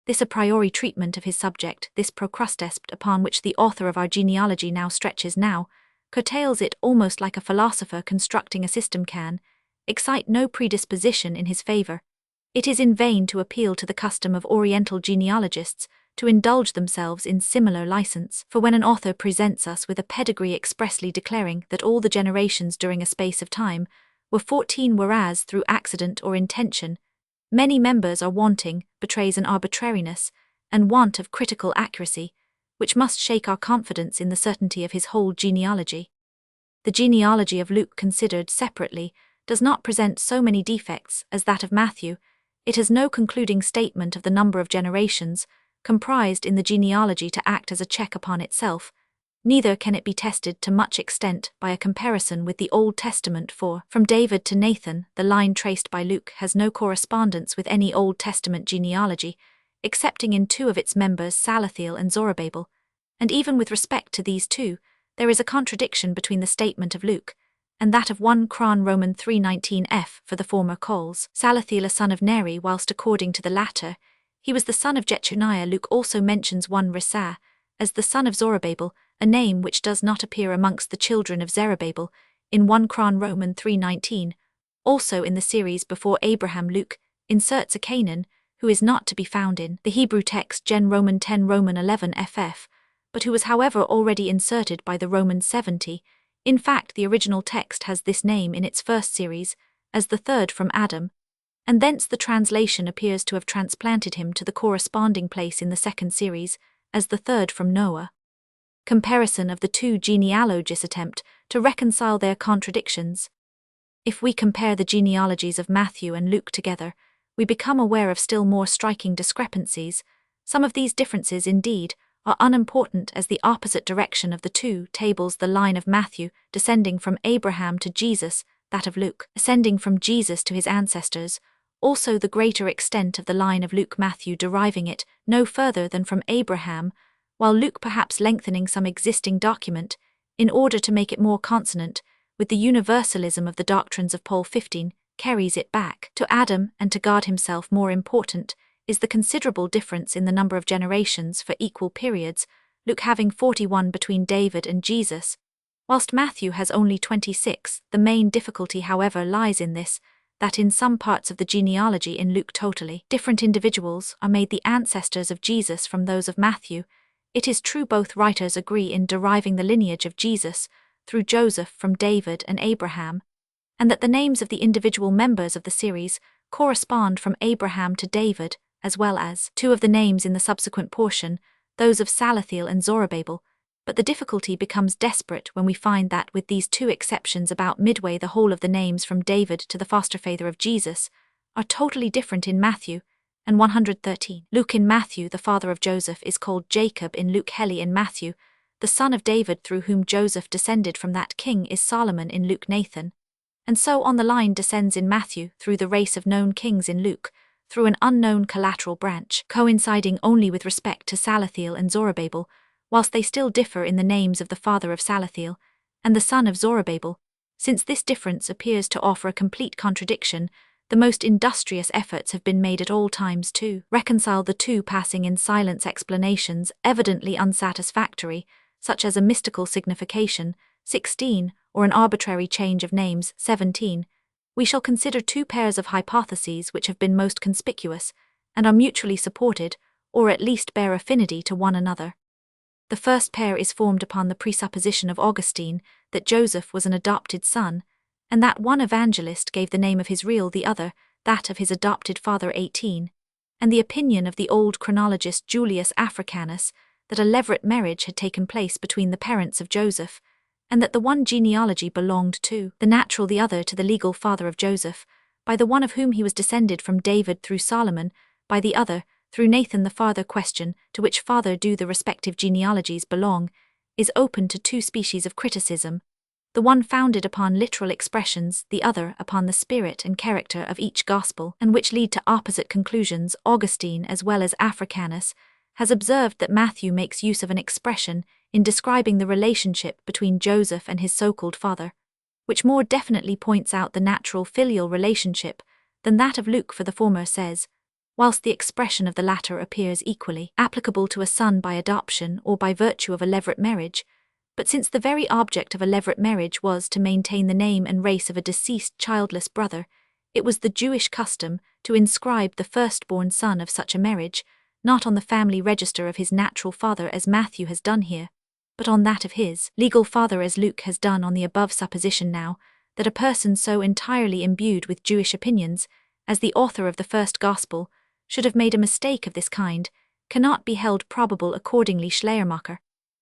This a priori treatment of his subject, this procrustespt upon which the author of our genealogy now stretches, now curtails it almost like a philosopher constructing a system can excite no predisposition in his favor. It is in vain to appeal to the custom of Oriental genealogists to indulge themselves in similar license, for when an author presents us with a pedigree expressly declaring that all the generations during a space of time were 14, whereas through accident or intention many members are wanting, betrays an arbitrariness and want of critical accuracy which must shake our confidence in the certainty of his whole genealogy. The genealogy of Luke, considered separately, does not present so many defects as that of Matthew. It has no concluding statement of the number of generations comprised in the genealogy to act as a check upon itself, neither can it be tested to much extent by a comparison with the Old Testament, for, from David to Nathan, the line traced by Luke has no correspondence with any Old Testament genealogy, excepting in 2 of its members, Salathiel and Zorobabel, and even with respect to these 2, there is a contradiction between the statement of Luke and that of 1 Cron Roman 3:19f, for the former calls Salathiel a son of Neri, whilst according to the latter, he was the son of Jechuniah. Luke also mentions 1 Risah as the son of Zorobabel, a name which does not appear amongst the children of Zerubbabel, in 1 Cron Roman 3:19. Also in the series before Abraham, Luke inserts a Canaan, who is not to be found in the Hebrew text Gen Roman 10 Roman 11 ff, but who was however already inserted by the Roman 70. In fact, the original text has this name in its first series, as the third from Adam, and thence the translation appears to have transplanted him to the corresponding place in the second series, as the third from Noah. Comparison of the 2 genealogies attempt to reconcile their contradictions. If we compare the genealogies of Matthew and Luke together, we become aware of still more striking discrepancies. Some of these differences, indeed, are unimportant, as the opposite direction of the 2 tables, the line of Matthew descending from Abraham to Jesus, that of Luke ascending from Jesus to his ancestors, also the greater extent of the line of Luke, Matthew deriving it no further than from Abraham, while Luke perhaps lengthening some existing document in order to make it more consonant with the universalism of the doctrines of Paul 15, carries it back to Adam and to God himself. More important is the considerable difference in the number of generations for equal periods, Luke having 41 between David and Jesus, whilst Matthew has only 26. The main difficulty, however, lies in this, that in some parts of the genealogy in Luke totally different individuals are made the ancestors of Jesus from those of Matthew. It is true both writers agree in deriving the lineage of Jesus through Joseph from David and Abraham, and that the names of the individual members of the series correspond from Abraham to David, as well as two of the names in the subsequent portion, those of Salathiel and Zorobabel, but the difficulty becomes desperate when we find that with these two exceptions about midway the whole of the names from David to the foster father of Jesus are totally different in Matthew, and 113. Luke in Matthew, the father of Joseph, is called Jacob in Luke. Heli in Matthew, the son of David through whom Joseph descended from that king is Solomon in Luke. Nathan. And so on the line descends in Matthew through the race of known kings in Luke, through an unknown collateral branch, coinciding only with respect to Salathiel and Zorobabel, whilst they still differ in the names of the father of Salathiel and the son of Zorobabel. Since this difference appears to offer a complete contradiction, the most industrious efforts have been made at all times to reconcile the two, passing in silence explanations evidently unsatisfactory, such as a mystical signification, 16, or an arbitrary change of names, 17. We shall consider two pairs of hypotheses which have been most conspicuous, and are mutually supported, or at least bear affinity to one another. The first pair is formed upon the presupposition of Augustine that Joseph was an adopted son, and that one evangelist gave the name of his real, the other, that of his adopted father, 18, and the opinion of the old chronologist Julius Africanus that a levirate marriage had taken place between the parents of Joseph, and that the one genealogy belonged to the natural, the other to the legal father of Joseph, by the one of whom he was descended from David through Solomon, by the other, through Nathan. The farther question, to which father do the respective genealogies belong, is open to two species of criticism, the one founded upon literal expressions, the other upon the spirit and character of each gospel, and which lead to opposite conclusions. Augustine, as well as Africanus, has observed that Matthew makes use of an expression in describing the relationship between Joseph and his so-called father, which more definitely points out the natural filial relationship than that of Luke, for the former says, whilst the expression of the latter appears equally applicable to a son by adoption or by virtue of a levirate marriage. But since the very object of a levirate marriage was to maintain the name and race of a deceased childless brother, it was the Jewish custom to inscribe the firstborn son of such a marriage, not on the family register of his natural father as Matthew has done here, but on that of his legal father as Luke has done. On the above supposition now, that a person so entirely imbued with Jewish opinions as the author of the first gospel should have made a mistake of this kind, cannot be held probable. Accordingly Schleiermacher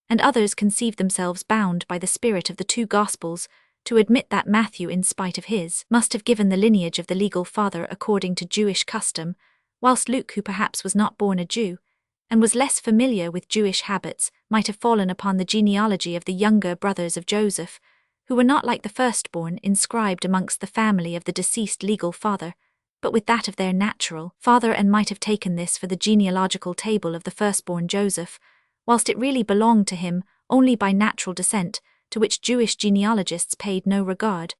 and others conceive themselves bound by the spirit of the two Gospels to admit that Matthew, in spite of his, must have given the lineage of the legal father according to Jewish custom, whilst Luke, who perhaps was not born a Jew, and was less familiar with Jewish habits, might have fallen upon the genealogy of the younger brothers of Joseph, who were not like the firstborn inscribed amongst the family of the deceased legal father, but with that of their natural father, and might have taken this for the genealogical table of the firstborn Joseph, whilst it really belonged to him only by natural descent, to which Jewish genealogists paid no regard.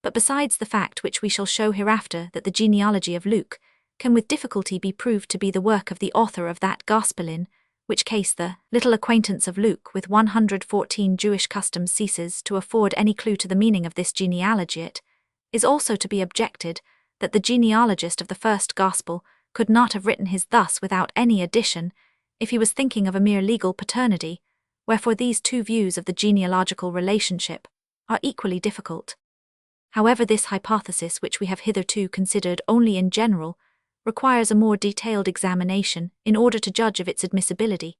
But besides the fact which we shall show hereafter that the genealogy of Luke can with difficulty be proved to be the work of the author of that Gospel, in which case the little acquaintance of Luke with 114 Jewish customs ceases to afford any clue to the meaning of this genealogy, it is also to be objected that the genealogist of the first Gospel could not have written his thus without any addition, if he was thinking of a mere legal paternity, wherefore these two views of the genealogical relationship are equally difficult. However, this hypothesis, which we have hitherto considered only in general, requires a more detailed examination in order to judge of its admissibility.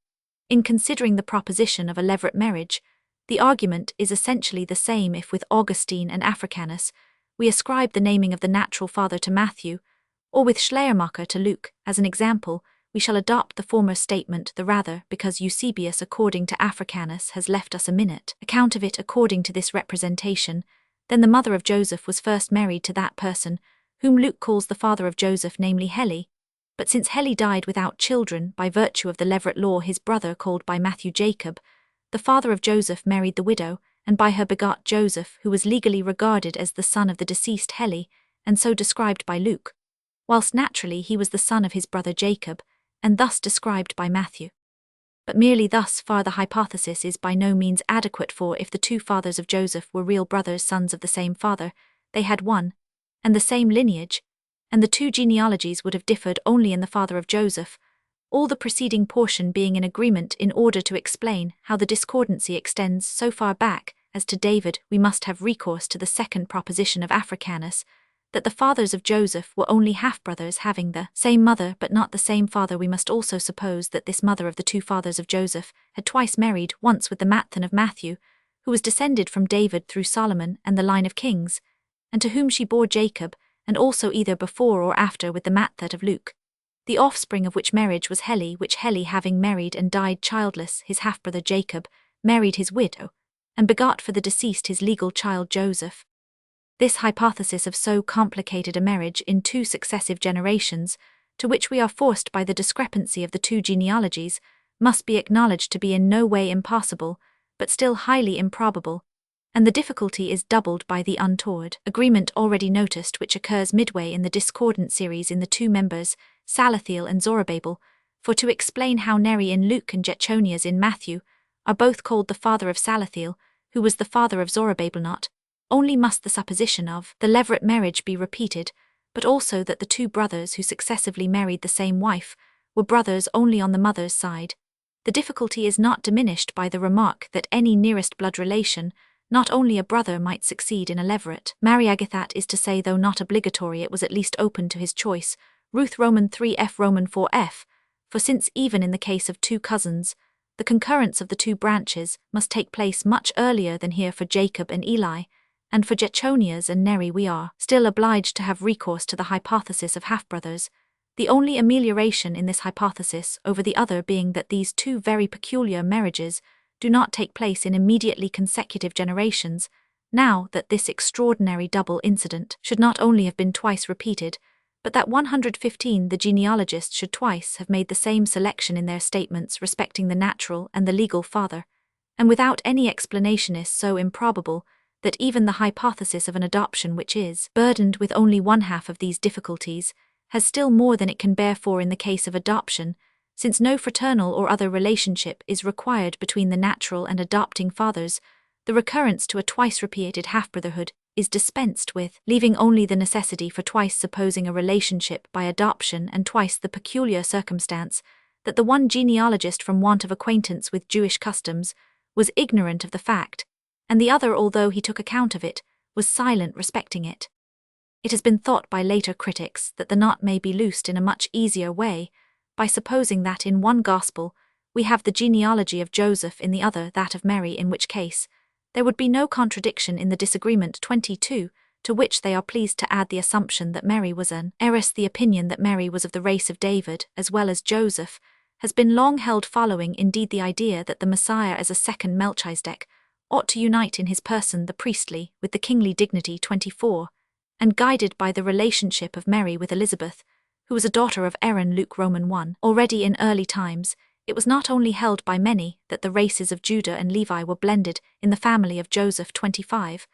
In considering the proposition of a levirate marriage, the argument is essentially the same if with Augustine and Africanus we ascribe the naming of the natural father to Matthew, or with Schleiermacher to Luke. As an example, we shall adopt the former statement the rather because Eusebius, according to Africanus, has left us a minute account of it. According to this representation, then the mother of Joseph was first married to that person whom Luke calls the father of Joseph, namely Heli. But since Heli died without children by virtue of the levirate law, his brother, called by Matthew Jacob, the father of Joseph, married the widow, and by her begot Joseph, who was legally regarded as the son of the deceased Heli, and so described by Luke, whilst naturally he was the son of his brother Jacob, and thus described by Matthew. But merely thus far the hypothesis is by no means adequate, for if the two fathers of Joseph were real brothers, sons of the same father, they had one and the same lineage, and the two genealogies would have differed only in the father of Joseph, all the preceding portion being in agreement. In order to explain how the discordancy extends so far back as to David, we must have recourse to the second proposition of Africanus, that the fathers of Joseph were only half-brothers having the same mother but not the same father, we must also suppose that this mother of the two fathers of Joseph had twice married, once with the Mathan of Matthew, who was descended from David through Solomon and the line of kings, and to whom she bore Jacob, and also either before or after with the Mathat of Luke, the offspring of which marriage was Heli, which Heli having married and died childless, his half-brother Jacob married his widow, and begot for the deceased his legal child Joseph. This hypothesis of so complicated a marriage in two successive generations, to which we are forced by the discrepancy of the two genealogies, must be acknowledged to be in no way impossible, but still highly improbable, and the difficulty is doubled by the untoward agreement already noticed, which occurs midway in the discordant series in the two members, Salathiel and Zorobabel, for to explain how Neri in Luke and Jechonias in Matthew are both called the father of Salathiel, who was the father of Zorobabel, not only must the supposition of the levirate marriage be repeated, but also that the two brothers who successively married the same wife were brothers only on the mother's side. The difficulty is not diminished by the remark that any nearest blood relation, not only a brother, might succeed in a levirate marriage. That is to say, though not obligatory, it was at least open to his choice. Ruth Roman 3f Roman 4f, for since even in the case of two cousins, the concurrence of the two branches must take place much earlier than here for Jacob and Eli, and for Jechonias and Neri we are still obliged to have recourse to the hypothesis of half-brothers, the only amelioration in this hypothesis over the other being that these two very peculiar marriages do not take place in immediately consecutive generations, now that this extraordinary double incident should not only have been twice repeated, but that 115 the genealogists should twice have made the same selection in their statements respecting the natural and the legal father, and without any explanation is so improbable that even the hypothesis of an adoption which is burdened with only one half of these difficulties has still more than it can bear for in the case of adoption, since no fraternal or other relationship is required between the natural and adopting fathers, the recurrence to a twice-repeated half-brotherhood is dispensed with, leaving only the necessity for twice supposing a relationship by adoption and twice the peculiar circumstance that the one genealogist from want of acquaintance with Jewish customs was ignorant of the fact, and the other, although he took account of it, was silent respecting it. It has been thought by later critics that the knot may be loosed in a much easier way, by supposing that in one gospel we have the genealogy of Joseph, in the other that of Mary, in which case there would be no contradiction in the disagreement 22, to which they are pleased to add the assumption that Mary was an heiress. The opinion that Mary was of the race of David as well as Joseph has been long held, following indeed the idea that the Messiah as a second Melchizedek ought to unite in his person the priestly with the kingly dignity 24, and guided by the relationship of Mary with Elizabeth, who was a daughter of Aaron Luke Roman 1. Already in early times, it was not only held by many that the races of Judah and Levi were blended in the family of Joseph 25,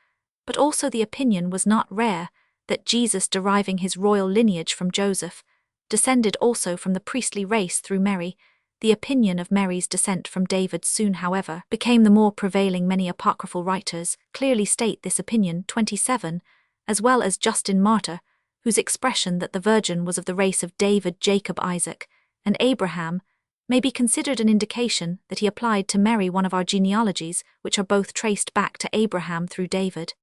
but also the opinion was not rare that Jesus, deriving his royal lineage from Joseph, descended also from the priestly race through Mary. The opinion of Mary's descent from David soon, however, became the more prevailing. Many apocryphal writers clearly state this opinion 27, as well as Justin Martyr, whose expression that the Virgin was of the race of David, Jacob, Isaac, and Abraham may be considered an indication that he applied to Mary one of our genealogies, which are both traced back to Abraham through David.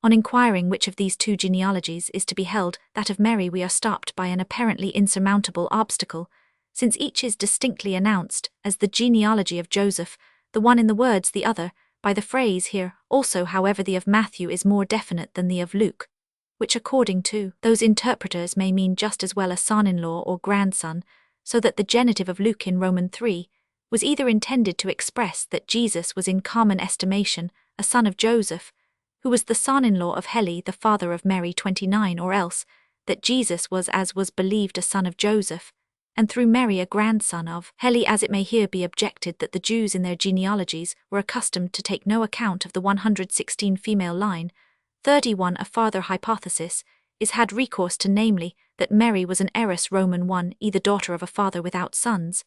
On inquiring which of these two genealogies is to be held that of Mary, we are stopped by an apparently insurmountable obstacle, since each is distinctly announced as the genealogy of Joseph, the one in the words, the other by the phrase here also. However, the of Matthew is more definite than the of Luke, which according to those interpreters may mean just as well a son-in-law or grandson, so that the genitive of Luke in Roman 3 was either intended to express that Jesus was in common estimation a son of Joseph, who was the son-in-law of Heli, the father of Mary 29, or else that Jesus was, as was believed, a son of Joseph, and through Mary a grandson of Heli, as it may here be objected that the Jews in their genealogies were accustomed to take no account of the 116 female line. 31 A farther hypothesis is had recourse to, namely, that Mary was an heiress Roman 1, either daughter of a father without sons,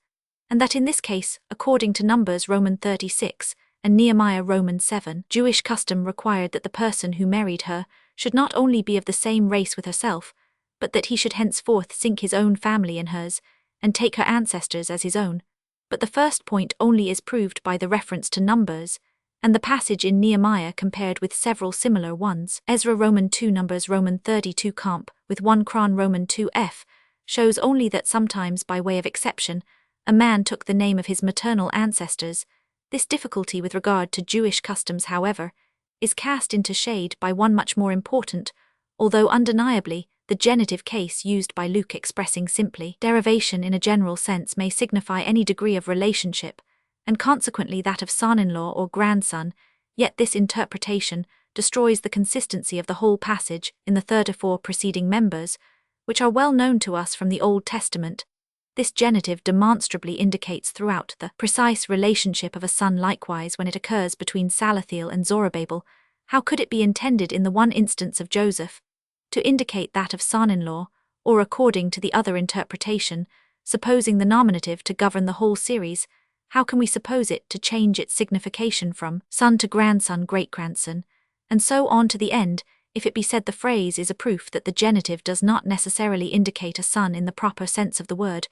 and that in this case, according to Numbers Roman 36 and Nehemiah Roman 7, Jewish custom required that the person who married her should not only be of the same race with herself, but that he should henceforth sink his own family in hers, and take her ancestors as his own. But the first point only is proved by the reference to Numbers, and the passage in Nehemiah compared with several similar ones. Ezra Roman 2 Numbers Roman 32 Comp, with 1 Cron Roman 2f, shows only that sometimes by way of exception, a man took the name of his maternal ancestors. This difficulty with regard to Jewish customs, however, is cast into shade by one much more important, although undeniably the genitive case used by Luke expressing simply derivation in a general sense may signify any degree of relationship, and consequently that of son-in-law or grandson, yet this interpretation destroys the consistency of the whole passage in the 34 preceding members, which are well known to us from the Old Testament. This genitive demonstrably indicates throughout the precise relationship of a son. Likewise, when it occurs between Salathiel and Zorobabel, how could it be intended in the one instance of Joseph to indicate that of son-in-law, or according to the other interpretation, supposing the nominative to govern the whole series, how can we suppose it to change its signification from son to grandson, great-grandson, and so on to the end, if it be said the phrase is a proof that the genitive does not necessarily indicate a son in the proper sense of the word?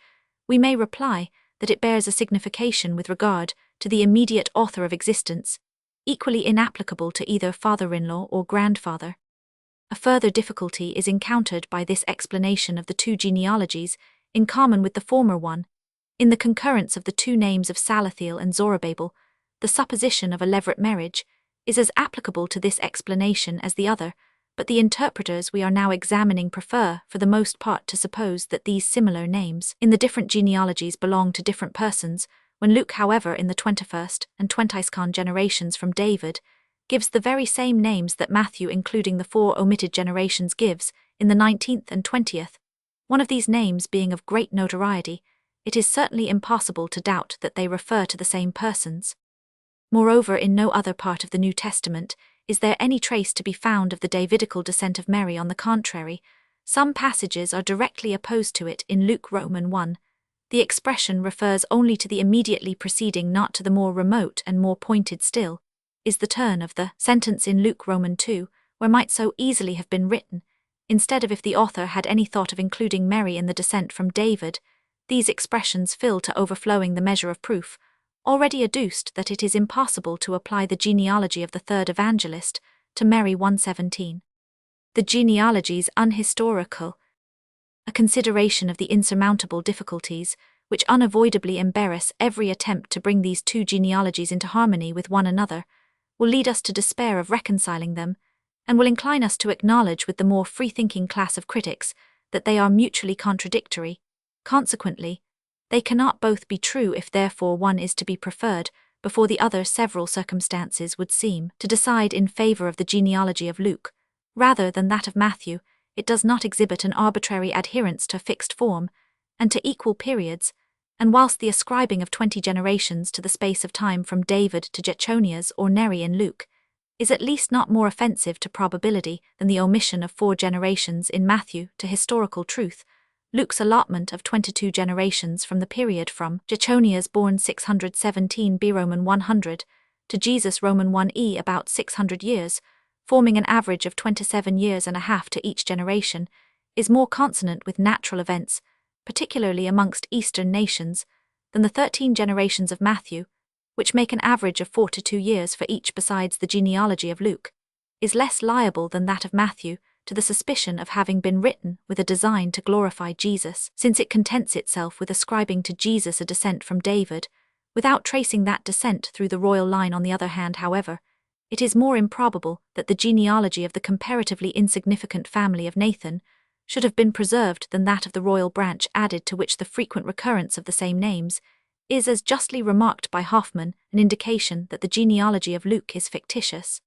We may reply that it bears a signification with regard to the immediate author of existence, equally inapplicable to either father-in-law or grandfather. A further difficulty is encountered by this explanation of the two genealogies, in common with the former one. In the concurrence of the two names of Salathiel and Zorobabel, the supposition of a levirate marriage is as applicable to this explanation as the other, but the interpreters we are now examining prefer, for the most part, to suppose that these similar names in the different genealogies belong to different persons, when Luke, however, in the 21st and 22nd generations from David, gives the very same names that Matthew, including the 4 omitted generations, gives in the 19th and 20th. One of these names being of great notoriety, it is certainly impossible to doubt that they refer to the same persons. Moreover, in no other part of the New Testament is there any trace to be found of the Davidical descent of Mary. On the contrary, some passages are directly opposed to it in Luke Roman 1. The expression refers only to the immediately preceding, not to the more remote and more pointed still, is the turn of the sentence in Luke Roman 2, where might so easily have been written, instead of if the author had any thought of including Mary in the descent from David. These expressions fill to overflowing the measure of proof, already adduced, that it is impossible to apply the genealogy of the third evangelist to Mary 1:17. The genealogies unhistorical. A consideration of the insurmountable difficulties which unavoidably embarrass every attempt to bring these two genealogies into harmony with one another will lead us to despair of reconciling them, and will incline us to acknowledge with the more free-thinking class of critics that they are mutually contradictory. Consequently, they cannot both be true. If therefore one is to be preferred before the other, several circumstances would seem to decide in favor of the genealogy of Luke, rather than that of Matthew. It does not exhibit an arbitrary adherence to a fixed form, and to equal periods, and whilst the ascribing of 20 generations to the space of time from David to Jechonias or Neri in Luke is at least not more offensive to probability than the omission of 4 generations in Matthew to historical truth. Luke's allotment of 22 generations from the period from Jechonias born 617 B Roman 100 to Jesus Roman 1e about 600 years, forming an average of 27 years and a half to each generation, is more consonant with natural events, particularly amongst Eastern nations, than the 13 generations of Matthew, which make an average of 4 to 2 years for each. Besides, the genealogy of Luke is less liable than that of Matthew to the suspicion of having been written with a design to glorify Jesus, since it contents itself with ascribing to Jesus a descent from David, without tracing that descent through the royal line. On the other hand, however, it is more improbable that the genealogy of the comparatively insignificant family of Nathan should have been preserved than that of the royal branch, added to which the frequent recurrence of the same names is, as justly remarked by Hoffman, an indication that the genealogy of Luke is fictitious.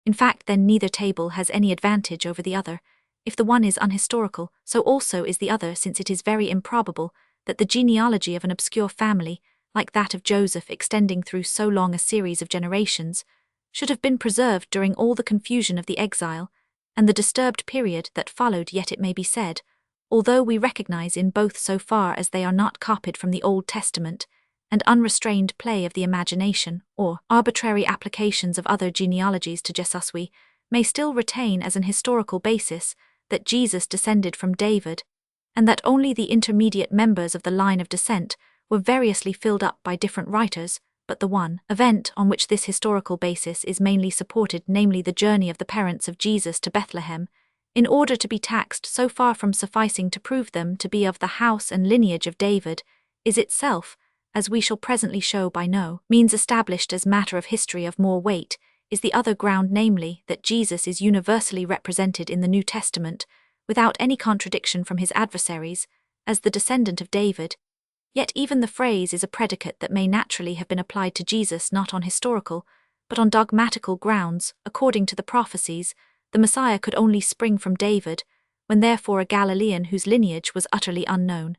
In fact, then, neither table has any advantage over the other. If the one is unhistorical, so also is the other, since it is very improbable that the genealogy of an obscure family, like that of Joseph extending through so long a series of generations, should have been preserved during all the confusion of the exile and the disturbed period that followed. Yet it may be said, although we recognize in both, so far as they are not copied from the Old Testament, and unrestrained play of the imagination, or arbitrary applications of other genealogies to Jesus, we may still retain as an historical basis that Jesus descended from David, and that only the intermediate members of the line of descent were variously filled up by different writers, but the one event on which this historical basis is mainly supported, namely the journey of the parents of Jesus to Bethlehem, in order to be taxed so far from sufficing to prove them to be of the house and lineage of David, is itself, as we shall presently show by no means established as matter of history of more weight, is the other ground, namely, that Jesus is universally represented in the New Testament, without any contradiction from his adversaries, as the descendant of David. Yet even the phrase is a predicate that may naturally have been applied to Jesus not on historical, but on dogmatical grounds. According to the prophecies, the Messiah could only spring from David, when therefore a Galilean whose lineage was utterly unknown,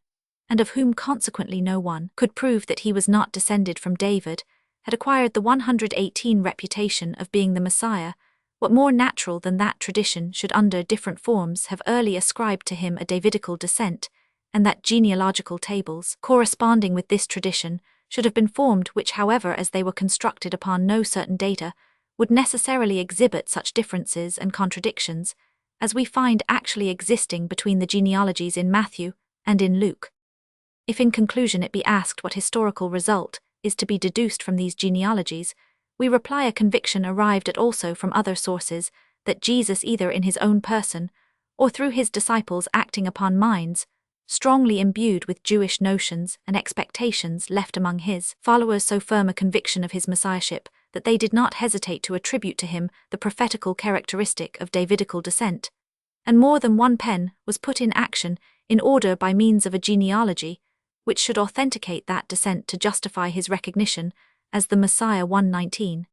and of whom consequently no one could prove that he was not descended from David, had acquired the 118 reputation of being the Messiah. What more natural than that tradition should under different forms have early ascribed to him a Davidical descent, and that genealogical tables corresponding with this tradition should have been formed, which, however, as they were constructed upon no certain data, would necessarily exhibit such differences and contradictions as we find actually existing between the genealogies in Matthew and in Luke. If in conclusion it be asked what historical result is to be deduced from these genealogies, we reply a conviction arrived at also from other sources, that Jesus, either in his own person or through his disciples acting upon minds strongly imbued with Jewish notions and expectations, left among his followers so firm a conviction of his messiahship that they did not hesitate to attribute to him the prophetical characteristic of Davidical descent, and more than one pen was put in action in order by means of a genealogy which should authenticate that descent to justify his recognition as the Messiah. 119.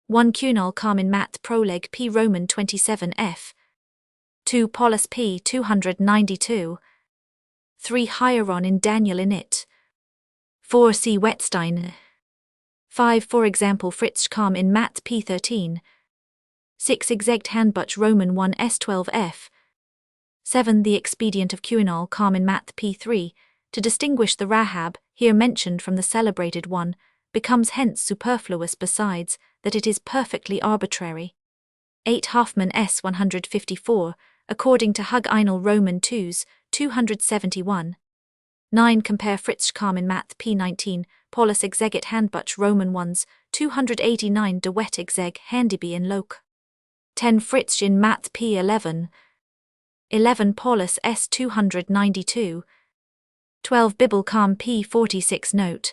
1 Cunal Carmen Mat Proleg P Roman 27 F. 2 Paulus P 292. 3 Hieron in Daniel in it. 4 C Wettstein. 5 For example Fritz Kam in Mat P 13. 6 Exegt Handbuch Roman 1 S 12 F. 7 The expedient of Cunal Kam in Mat P 3, to distinguish the Rahab, here mentioned from the celebrated one, becomes hence superfluous, besides that it is perfectly arbitrary. 8 Hoffman S 154, according to Hug Einl Roman 2s, 271. 9 Compare Fritz Kam in Mat P 19, Paulus Exeget Handbuch Roman 1s, 289 De Wet Exeg Handyby in Loc. 10 Fritz in Mat P 11. 11 Paulus S 292. 12 Bibel Kam P 46 Note.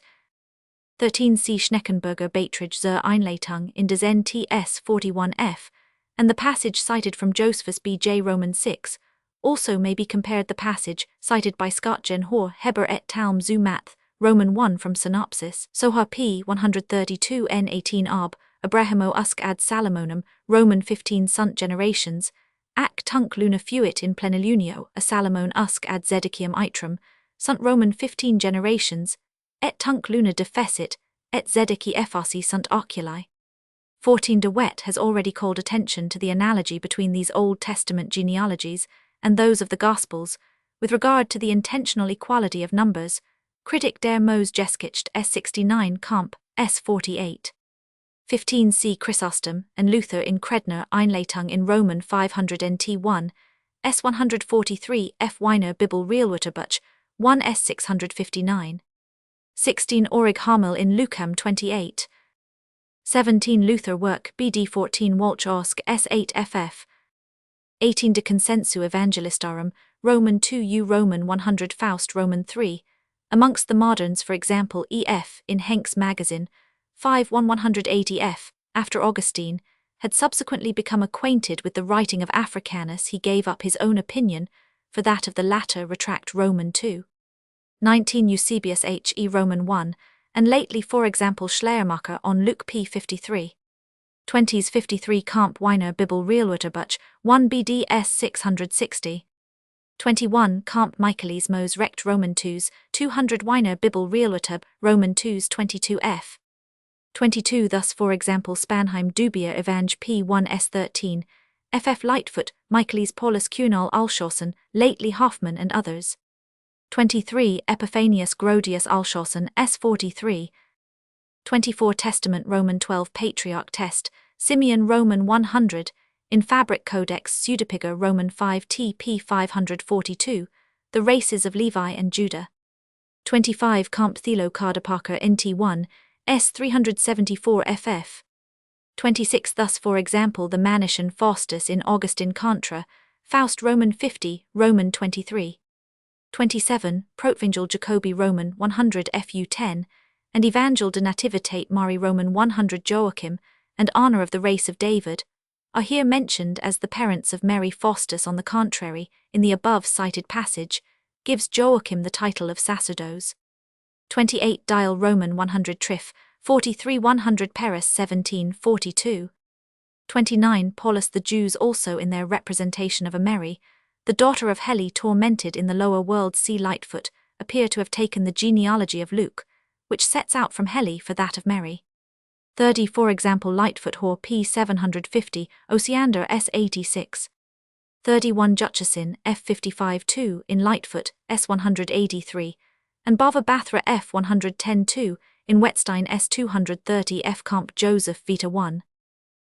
13 C Schneckenburger Beiträge zur Einleitung in des NTS 41 F, and the passage cited from Josephus B. J. Roman 6, also may be compared the passage cited by Scott Gen Hor Heber et Talm zu Math, Roman 1 from Synopsis, Soha P 132 N 18 Ab, Abrahamo Usk ad Salomonum, Roman 15 Sunt generations, Ac tunc luna fuit in plenilunio, a Salomon Usk ad Zedekiam Itram, Sunt Roman 15 generations, et tunc luna defecit, et Zedeki effosi sunt oculi. 14 De Wet has already called attention to the analogy between these Old Testament genealogies and those of the Gospels, with regard to the intentional equality of numbers. Critic der Mose Geschichte S69 Comp. S48. 15 C Chrysostom and Luther in Credner Einleitung in Roman 500 NT1, S143 F Weiner Bibel Realwörterbuch, 1 S659. 16 Orig Hamel in Lucam 28. 17 Luther Work BD 14 Walch Osk S8 FF. 18 De Consensu Evangelistarum, Roman 2 U Roman 100 Faust Roman 3. Amongst the moderns, for example, E.F. in Henk's Magazine, 5 180 F, after Augustine had subsequently become acquainted with the writing of Africanus, he gave up his own opinion for that of the latter. Retract Roman 2. 19 Eusebius H. E. Roman 1, and lately, for example, Schleiermacher on Luke P. 53. 20s 53 Kamp Weiner Bibel Realwörterbuch, 1 BDS 660. 21 Kamp Michaelis Mose Recht Roman 2s, 200 Weiner Bibel Realwörterb, Roman 2s 22 F. 22 Thus, for example, Spanheim Dubia Evange P. 1 S 13, FF Lightfoot, Michaelis Paulus Cunal Alshausen, lately Hoffman and others. 23 Epiphanius Grodius Alshausen S 43. 24 Testament Roman 12 Patriarch Test, Simeon Roman 100, in Fabric Codex Pseudepiger Roman 5 TP 542, the races of Levi and Judah. 25 Comp Thelo Cardapacher NT1, S. 374 ff. 26. Thus, for example, the Manichean Faustus in Augustin contra, Faust Roman 50, Roman 23. 27. Protvangel Jacobi Roman 100 fu 10, and Evangel de Nativitate Mari Roman 100 Joachim, and Honor of the Race of David, are here mentioned as the parents of Mary. Faustus, on the contrary, in the above cited passage, gives Joachim the title of sacerdos. 28. Dial Roman 100 Trif, 43 100 Paris 1742. 29. Paulus. The Jews also, in their representation of a Mary, the daughter of Heli tormented in the lower world, see Lightfoot, appear to have taken the genealogy of Luke, which sets out from Heli, for that of Mary. 30. For example, Lightfoot Hor p. 750, Osiander s. 86. 31. Jutchesin f. 55 2 in Lightfoot s. 183, and Bava Bathra f. 110 2 in Wetstein s. 230 f. Comp. Joseph Vita 1.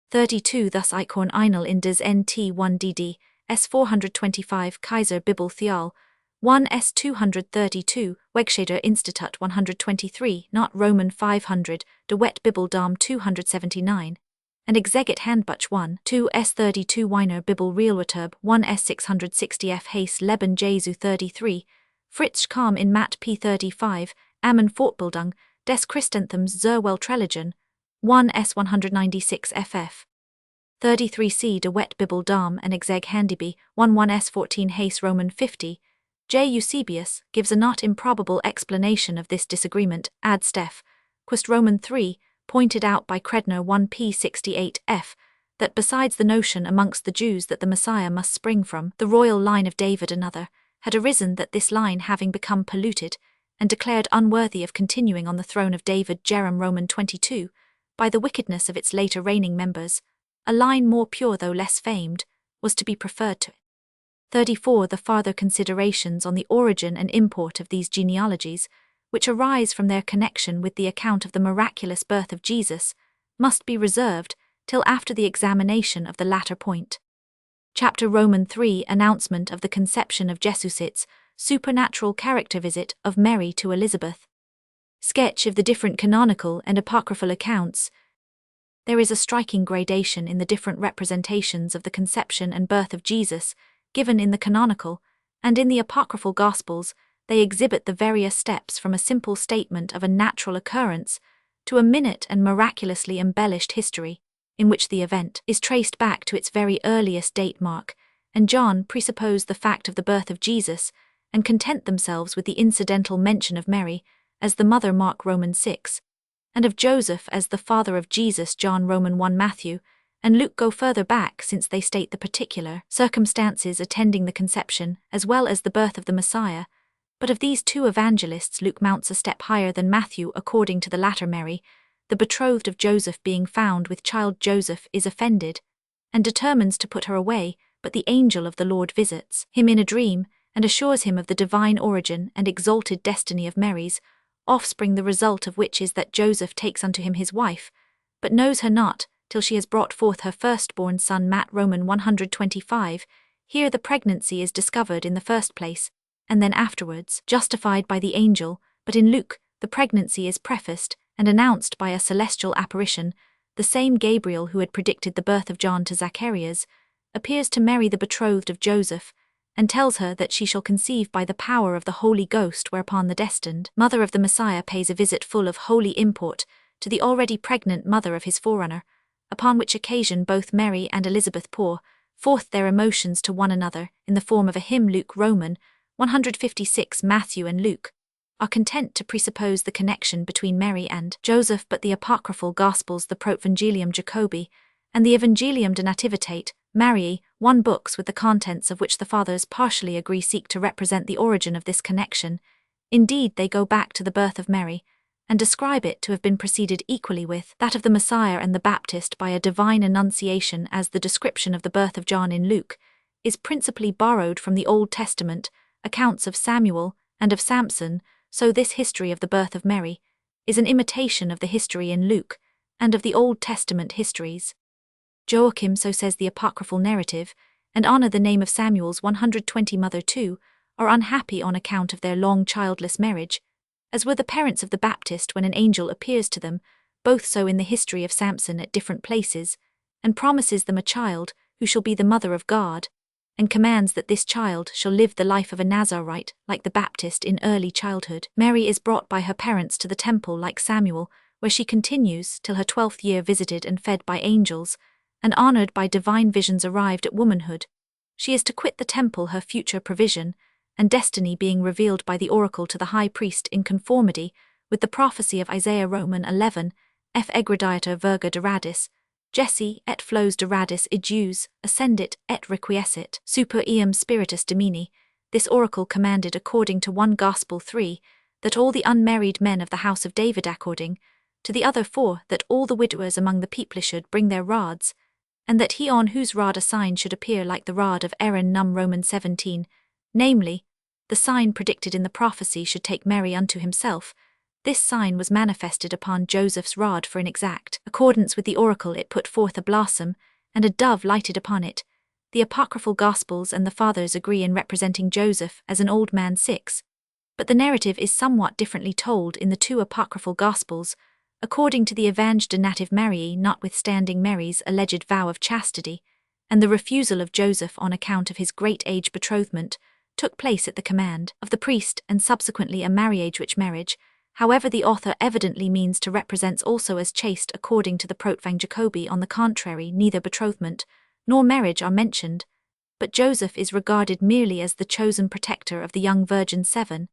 32. Thus Eichhorn Einel in des Nt 1 dd, s. 425 Kaiser Bibel Theal, 1 s. 232, Wegscheder Institut 123, not Roman 500, de Wet Bibel Dam 279, and Exeget Handbuch 1, 2 s. 32 Weiner Bibel Realreturb 1 s. 660 f. Hayes Leben Jesu 33, Fritz Scham in Mat p. 35, Ammon Fortbildung, des Christenthums zur Weltreligion, 1 s. 196 ff. 33 c. de Wet Bibel Dam and Exeg Handyby, 1 s. 14 Hayes Roman 50, J. Eusebius gives a not improbable explanation of this disagreement, ad Steph, quest Roman 3, pointed out by Credner 1 p. 68 f, that besides the notion amongst the Jews that the Messiah must spring from the royal line of David, another had arisen, that this line having become polluted, and declared unworthy of continuing on the throne of David, Jerem Roman 22, by the wickedness of its later reigning members, a line more pure though less famed, was to be preferred to it. 34. The farther considerations on the origin and import of these genealogies, which arise from their connection with the account of the miraculous birth of Jesus, must be reserved till after the examination of the latter point. Chapter Roman 3, Announcement of the Conception of Jesusit's supernatural character, visit of Mary to Elizabeth. Sketch of the different canonical and apocryphal accounts. There is a striking gradation in the different representations of the conception and birth of Jesus, given in the canonical, and in the apocryphal Gospels. They exhibit the various steps from a simple statement of a natural occurrence to a minute and miraculously embellished history, in which the event is traced back to its very earliest date. Mark and John presuppose the fact of the birth of Jesus, and content themselves with the incidental mention of Mary as the mother, Mark Roman 6, and of Joseph as the father of Jesus, John Roman 1. Matthew and Luke go further back, since they state the particular circumstances attending the conception as well as the birth of the Messiah. But of these two evangelists, Luke mounts a step higher than Matthew. According to the latter, Mary, the betrothed of Joseph, being found with child Joseph, is offended, and determines to put her away, but the angel of the Lord visits him in a dream, and assures him of the divine origin and exalted destiny of Mary's offspring, the result of which is that Joseph takes unto him his wife, but knows her not, till she has brought forth her firstborn son. Matt Roman 125, here the pregnancy is discovered in the first place, and then afterwards justified by the angel, but in Luke, the pregnancy is prefaced and announced by a celestial apparition. The same Gabriel who had predicted the birth of John to Zacharias appears to Mary, the betrothed of Joseph, and tells her that she shall conceive by the power of the Holy Ghost, whereupon the destined mother of the Messiah pays a visit full of holy import to the already pregnant mother of his forerunner, upon which occasion both Mary and Elizabeth pour forth their emotions to one another in the form of a hymn. Luke Roman 156. Matthew and Luke are content to presuppose the connection between Mary and Joseph, but the apocryphal Gospels, the Protvangelium Jacobi and the Evangelium de Nativitate Mariae, one books with the contents of which the fathers partially agree, seek to represent the origin of this connection. Indeed, they go back to the birth of Mary, and describe it to have been preceded equally with that of the Messiah and the Baptist by a divine annunciation, as the description of the birth of John in Luke is principally borrowed from the Old Testament accounts of Samuel and of Samson. So this history of the birth of Mary is an imitation of the history in Luke and of the Old Testament histories. Joachim, so says the apocryphal narrative, and honor the name of Samuel's 120 mother too, are unhappy on account of their long childless marriage, as were the parents of the Baptist when an angel appears to them, both so in the history of Samson at different places, and promises them a child, who shall be the mother of God, and commands that this child shall live the life of a Nazarite, like the Baptist in early childhood. Mary is brought by her parents to the temple like Samuel, where she continues till her 12th year, visited and fed by angels, and honored by divine visions arrived at womanhood. She is to quit the temple, her future provision, and destiny being revealed by the oracle to the high priest in conformity with the prophecy of Isaiah. Roman 11, F. Egredietur virga de radis, Jesse et flos de radis ejus, ascendit et requiescit, super eum spiritus domini. This oracle commanded according to one Gospel 3, that all the unmarried men of the house of David, according to the other 4, that all the widowers among the people should bring their rods, and that he on whose rod a sign should appear like the rod of Aaron. Num. Roman 17, namely, the sign predicted in the prophecy should take Mary unto himself. This sign was manifested upon Joseph's rod, for in exact accordance with the oracle it put forth a blossom, and a dove lighted upon it. The apocryphal Gospels and the Fathers agree in representing Joseph as an old man 6, but the narrative is somewhat differently told in the 2 apocryphal Gospels, according to the Evangel de Native Mariae. Notwithstanding Mary's alleged vow of chastity, and the refusal of Joseph on account of his great age, betrothment took place at the command of the priest, and subsequently a marriage, which marriage, however, the author evidently means to represents also as chaste according to the Protvang Jacobi. On the contrary, neither betrothment nor marriage are mentioned, but Joseph is regarded merely as the chosen protector of the young Virgin 7,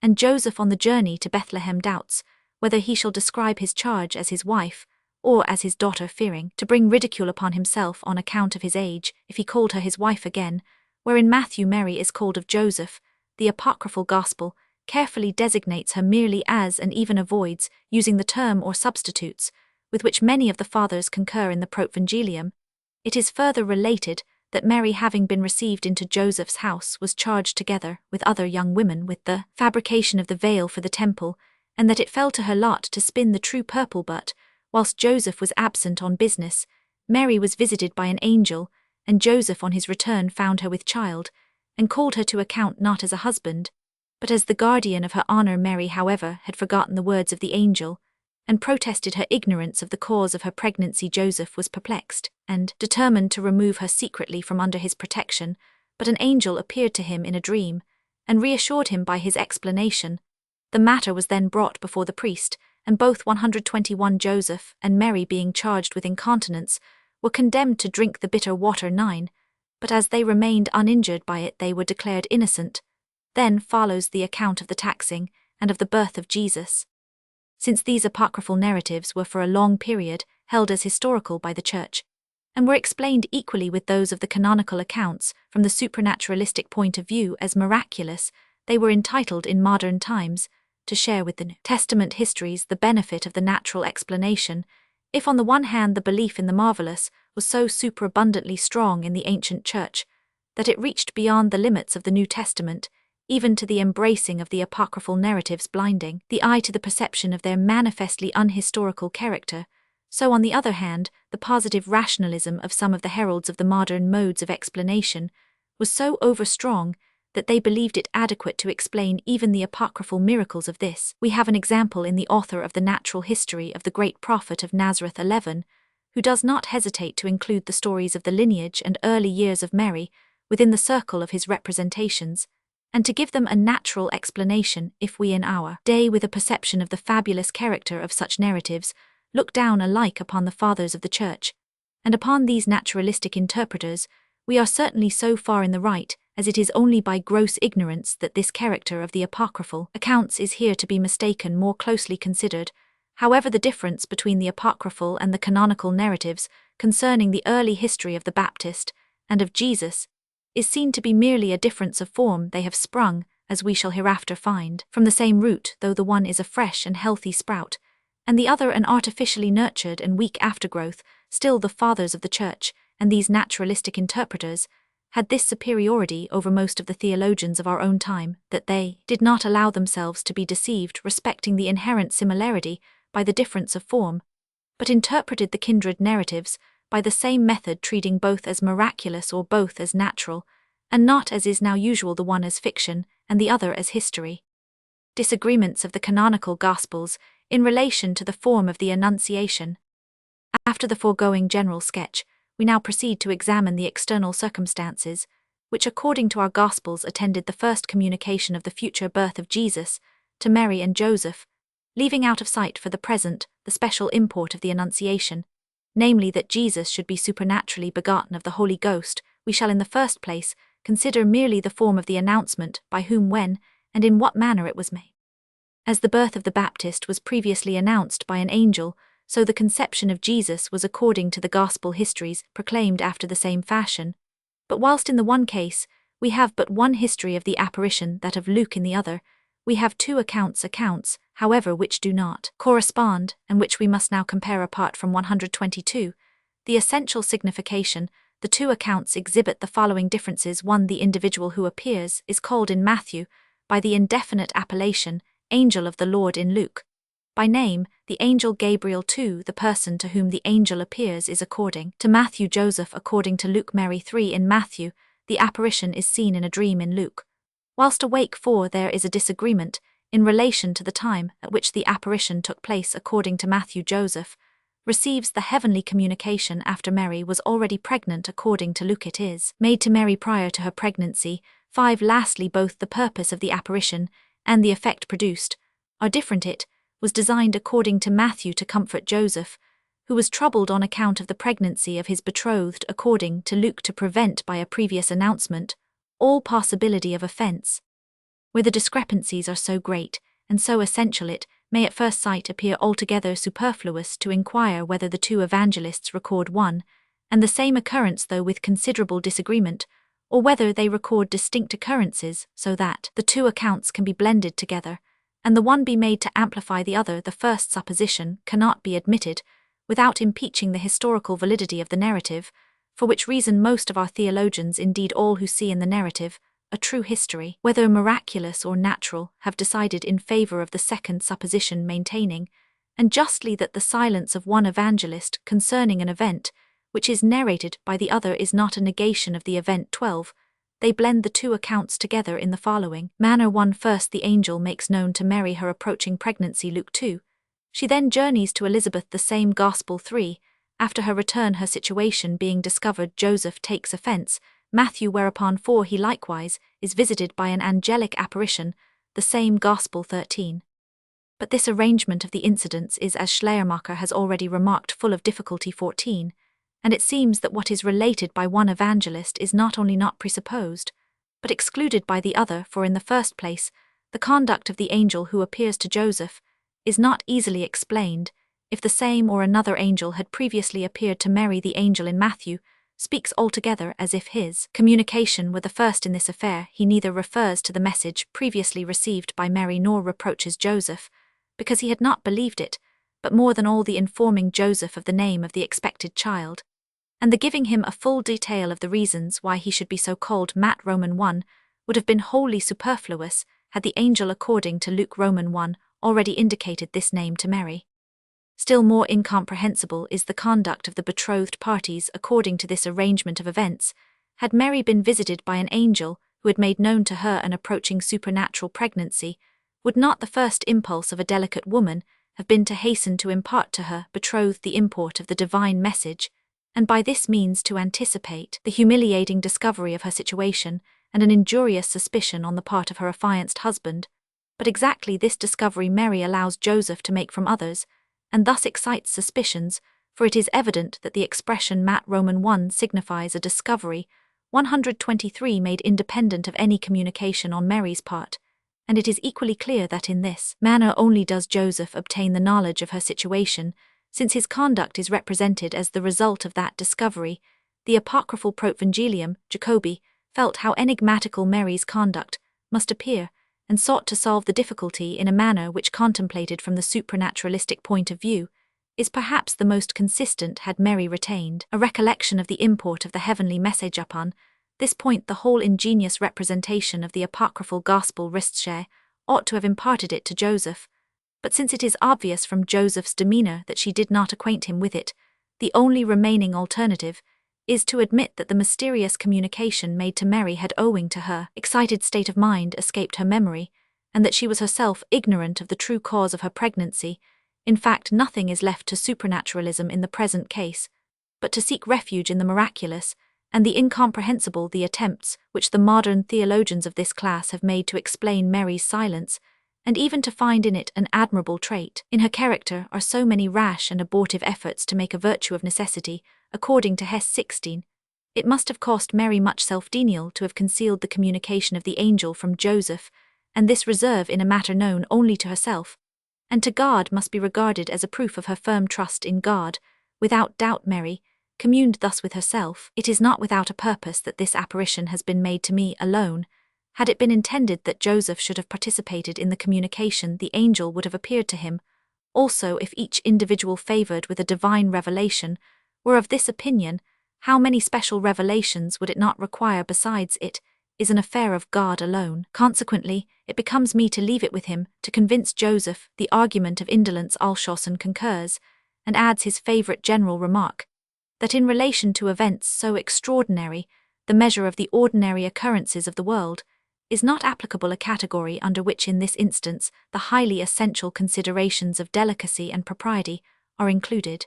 and Joseph on the journey to Bethlehem doubts whether he shall describe his charge as his wife, or as his daughter, fearing to bring ridicule upon himself on account of his age, if he called her his wife again, where in Matthew Mary is called of Joseph. The apocryphal Gospel carefully designates her merely as, and even avoids using the term or substitutes, with which many of the Fathers concur in the Protvangelium. It is further related that Mary, having been received into Joseph's house, was charged together with other young women with the fabrication of the veil for the temple, and that it fell to her lot to spin the true purple. But, whilst Joseph was absent on business, Mary was visited by an angel, and Joseph on his return found her with child, and called her to account not as a husband, but as the guardian of her honor. Mary, however, had forgotten the words of the angel, and protested her ignorance of the cause of her pregnancy. Joseph was perplexed, and determined to remove her secretly from under his protection, but an angel appeared to him in a dream, and reassured him by his explanation. The matter was then brought before the priest, and both 121, Joseph and Mary, being charged with incontinence, were condemned to drink the bitter water 9, but as they remained uninjured by it, they were declared innocent. Then follows the account of the taxing, and of the birth of Jesus. Since these apocryphal narratives were for a long period held as historical by the Church, and were explained equally with those of the canonical accounts from the supranaturalistic point of view as miraculous, they were entitled in modern times to share with the New Testament histories the benefit of the natural explanation. If on the one hand the belief in the marvelous was so superabundantly strong in the ancient Church that it reached beyond the limits of the New Testament, even to the embracing of the apocryphal narratives, blinding the eye to the perception of their manifestly unhistorical character, so on the other hand the positive rationalism of some of the heralds of the modern modes of explanation was so overstrong that they believed it adequate to explain even the apocryphal miracles of this. We have an example in the author of the Natural History of the Great Prophet of Nazareth 11, who does not hesitate to include the stories of the lineage and early years of Mary within the circle of his representations, and to give them a natural explanation. If we in our day, with a perception of the fabulous character of such narratives, look down alike upon the Fathers of the Church, and upon these naturalistic interpreters, we are certainly so far in the right, as it is only by gross ignorance that this character of the apocryphal accounts is here to be mistaken. More closely considered, however, the difference between the apocryphal and the canonical narratives concerning the early history of the Baptist and of Jesus is seen to be merely a difference of form. They have sprung, as we shall hereafter find, from the same root, though the one is a fresh and healthy sprout, and the other an artificially nurtured and weak aftergrowth. Still the Fathers of the Church, and these naturalistic interpreters, had this superiority over most of the theologians of our own time, that they did not allow themselves to be deceived respecting the inherent similarity by the difference of form, but interpreted the kindred narratives by the same method, treating both as miraculous or both as natural, and not, as is now usual, the one as fiction and the other as history. disagreements of the canonical Gospels in relation to the form of the Annunciation. After the foregoing general sketch, we now proceed to examine the external circumstances, which according to our Gospels attended the first communication of the future birth of Jesus to Mary and Joseph, leaving out of sight for the present the special import of the Annunciation, namely that Jesus should be supernaturally begotten of the Holy Ghost. We shall in the first place consider merely the form of the announcement, by whom, when, and in what manner it was made. As the birth of the Baptist was previously announced by an angel, so the conception of Jesus was according to the Gospel histories proclaimed after the same fashion. But whilst in the one case we have but one history of the apparition, that of Luke; in the other we have two accounts, however, which do not correspond, and which we must now compare apart from 122. The essential signification: the two accounts exhibit the following differences. 1. The individual who appears is called in Matthew by the indefinite appellation, angel of the Lord; in Luke, by name, the angel Gabriel. 2. The person to whom the angel appears is according to Matthew Joseph, according to Luke Mary. 3. In Matthew, the apparition is seen in a dream; in Luke, whilst awake. 4. There is a disagreement in relation to the time at which the apparition took place. According to Matthew, Joseph receives the heavenly communication after Mary was already pregnant. According to Luke, it is made to Mary prior to her pregnancy. 5. Lastly, both the purpose of the apparition and the effect produced are different. It was designed, according to Matthew, to comfort Joseph, who was troubled on account of the pregnancy of his betrothed; according to Luke, to prevent by a previous announcement all possibility of offense. Where the discrepancies are so great and so essential, it may at first sight appear altogether superfluous to inquire whether the two evangelists record one and the same occurrence, though with considerable disagreement, or whether they record distinct occurrences, so that the two accounts can be blended together, and the one be made to amplify the other. The first supposition cannot be admitted without impeaching the historical validity of the narrative, for which reason most of our theologians, indeed all who see in the narrative a true history, whether miraculous or natural, have decided in favor of the second supposition, maintaining, and justly, that the silence of one evangelist concerning an event which is narrated by the other is not a negation of the event. 12. They blend the two accounts together in the following manner. 1. First, the angel makes known to Mary her approaching pregnancy. Luke 2. She then journeys to Elizabeth. The same Gospel. 3. After her return, her situation being discovered, Joseph takes offense. Matthew. Whereupon 4. He likewise is visited by an angelic apparition. The same Gospel. 13. But this arrangement of the incidents is, as Schleiermacher has already remarked, full of difficulty. 14. And it seems that what is related by one evangelist is not only not presupposed, but excluded by the other. For in the first place, the conduct of the angel who appears to Joseph is not easily explained. If the same or another angel had previously appeared to Mary, the angel in Matthew speaks altogether as if his communication were the first in this affair. He neither refers to the message previously received by Mary nor reproaches Joseph because he had not believed it, but more than all the informing Joseph of the name of the expected child, and the giving him a full detail of the reasons why he should be so called. Matt Roman 1 would have been wholly superfluous had the angel, according to Luke Roman 1, already indicated this name to Mary. Still more incomprehensible is the conduct of the betrothed parties according to this arrangement of events. Had Mary been visited by an angel who had made known to her an approaching supernatural pregnancy, would not the first impulse of a delicate woman have been to hasten to impart to her betrothed the import of the divine message, and by this means to anticipate the humiliating discovery of her situation and an injurious suspicion on the part of her affianced husband? But exactly this discovery Mary allows Joseph to make from others, and thus excites suspicions, for it is evident that the expression Matt Roman 1 signifies a discovery 123 made independent of any communication on Mary's part, and it is equally clear that in this manner only does Joseph obtain the knowledge of her situation, since his conduct is represented as the result of that discovery. The apocryphal Protvangelium, Jacobi, felt how enigmatical Mary's conduct must appear, and sought to solve the difficulty in a manner which, contemplated from the supranaturalistic point of view, is perhaps the most consistent. Had Mary retained a recollection of the import of the heavenly message upon this point, the whole ingenious representation of the apocryphal gospel Ristschä ought to have imparted it to Joseph. But since it is obvious from Joseph's demeanor that she did not acquaint him with it, the only remaining alternative is to admit that the mysterious communication made to Mary had, owing to her excited state of mind, escaped her memory, and that she was herself ignorant of the true cause of her pregnancy. In fact, nothing is left to supernaturalism in the present case, but to seek refuge in the miraculous, and the incomprehensible the attempts which the modern theologians of this class have made to explain Mary's silence, and even to find in it an admirable trait. In her character are so many rash and abortive efforts to make a virtue of necessity, according to Hess 16. It must have cost Mary much self-denial to have concealed the communication of the angel from Joseph, and this reserve in a matter known only to herself, and to God must be regarded as a proof of her firm trust in God. Without doubt Mary communed thus with herself. It is not without a purpose that this apparition has been made to me alone. Had it been intended that Joseph should have participated in the communication, the angel would have appeared to him. Also, if each individual favored with a divine revelation were of this opinion, how many special revelations would it not require besides? It is an affair of God alone. Consequently, it becomes me to leave it with him, to convince Joseph. The argument of indolence Alshausen concurs, and adds his favorite general remark, that in relation to events so extraordinary, the measure of the ordinary occurrences of the world is not applicable, a category under which in this instance the highly essential considerations of delicacy and propriety are included.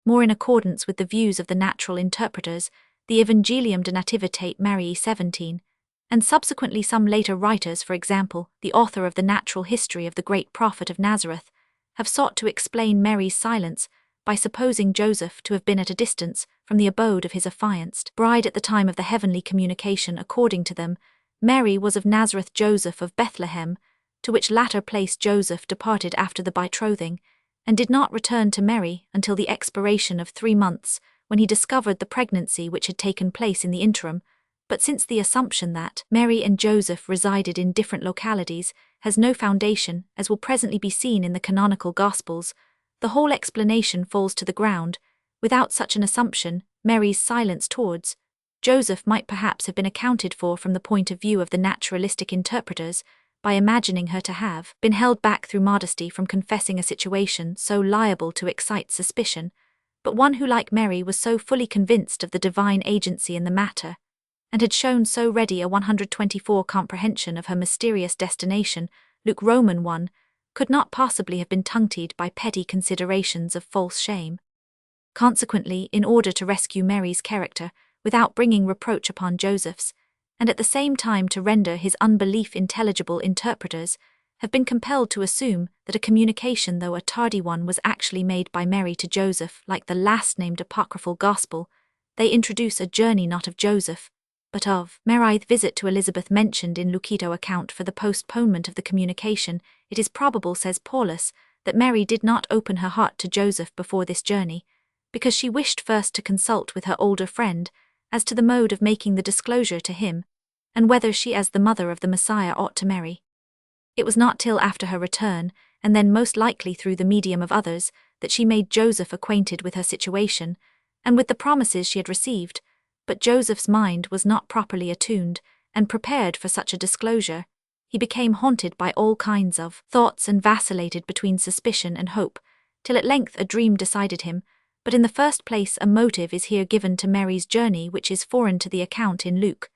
More in accordance with the views of the natural interpreters, the Evangelium de Nativitate Mariae 17, and subsequently some later writers, for example, the author of the Natural History of the Great Prophet of Nazareth, have sought to explain Mary's silence by supposing Joseph to have been at a distance from the abode of his affianced bride at the time of the heavenly communication. According to them, Mary was of Nazareth, Joseph of Bethlehem, to which latter place Joseph departed after the betrothing, and did not return to Mary until the expiration of 3 months, when he discovered the pregnancy which had taken place in the interim. But since the assumption that Mary and Joseph resided in different localities has no foundation, as will presently be seen in the canonical Gospels, the whole explanation falls to the ground. Without such an assumption, Mary's silence towards Joseph might perhaps have been accounted for from the point of view of the naturalistic interpreters, by imagining her to have been held back through modesty from confessing a situation so liable to excite suspicion, but one who, like Mary, was so fully convinced of the divine agency in the matter, and had shown so ready a 124 comprehension of her mysterious destination, Luke Roman 1, could not possibly have been tongue-tied by petty considerations of false shame. Consequently, in order to rescue Mary's character, without bringing reproach upon Joseph's, and at the same time to render his unbelief intelligible, interpreters have been compelled to assume that a communication, though a tardy one, was actually made by Mary to Joseph. Like the last-named apocryphal gospel, they introduce a journey not of Joseph, but of Mary's visit to Elizabeth mentioned in Lucito account for the postponement of the communication. It is probable, says Paulus, that Mary did not open her heart to Joseph before this journey, because she wished first to consult with her older friend as to the mode of making the disclosure to him, and whether she as the mother of the Messiah ought to marry. It was not till after her return, and then most likely through the medium of others, that she made Joseph acquainted with her situation, and with the promises she had received. But Joseph's mind was not properly attuned and prepared for such a disclosure. He became haunted by all kinds of thoughts and vacillated between suspicion and hope, till at length a dream decided him. But in the first place, a motive is here given to Mary's journey which is foreign to the account in Luke.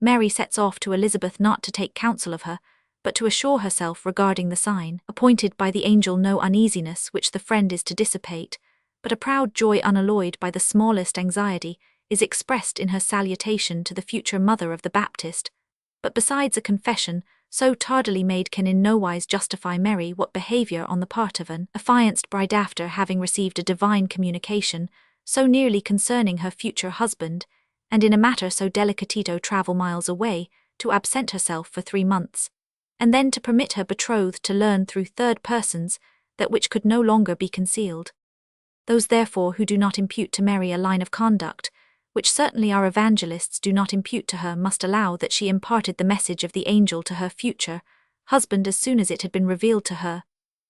Mary sets off to Elizabeth not to take counsel of her, but to assure herself regarding the sign appointed by the angel. No uneasiness which the friend is to dissipate, but a proud joy unalloyed by the smallest anxiety, is expressed in her salutation to the future mother of the Baptist. But besides a confession so tardily made can in no wise justify Mary, what behavior on the part of an affianced bride after having received a divine communication so nearly concerning her future husband, and in a matter so delicatito travel miles away, to absent herself for 3 months, and then to permit her betrothed to learn through third persons that which could no longer be concealed. Those therefore who do not impute to Mary a line of conduct, which certainly our evangelists do not impute to her, must allow that she imparted the message of the angel to her future husband as soon as it had been revealed to her,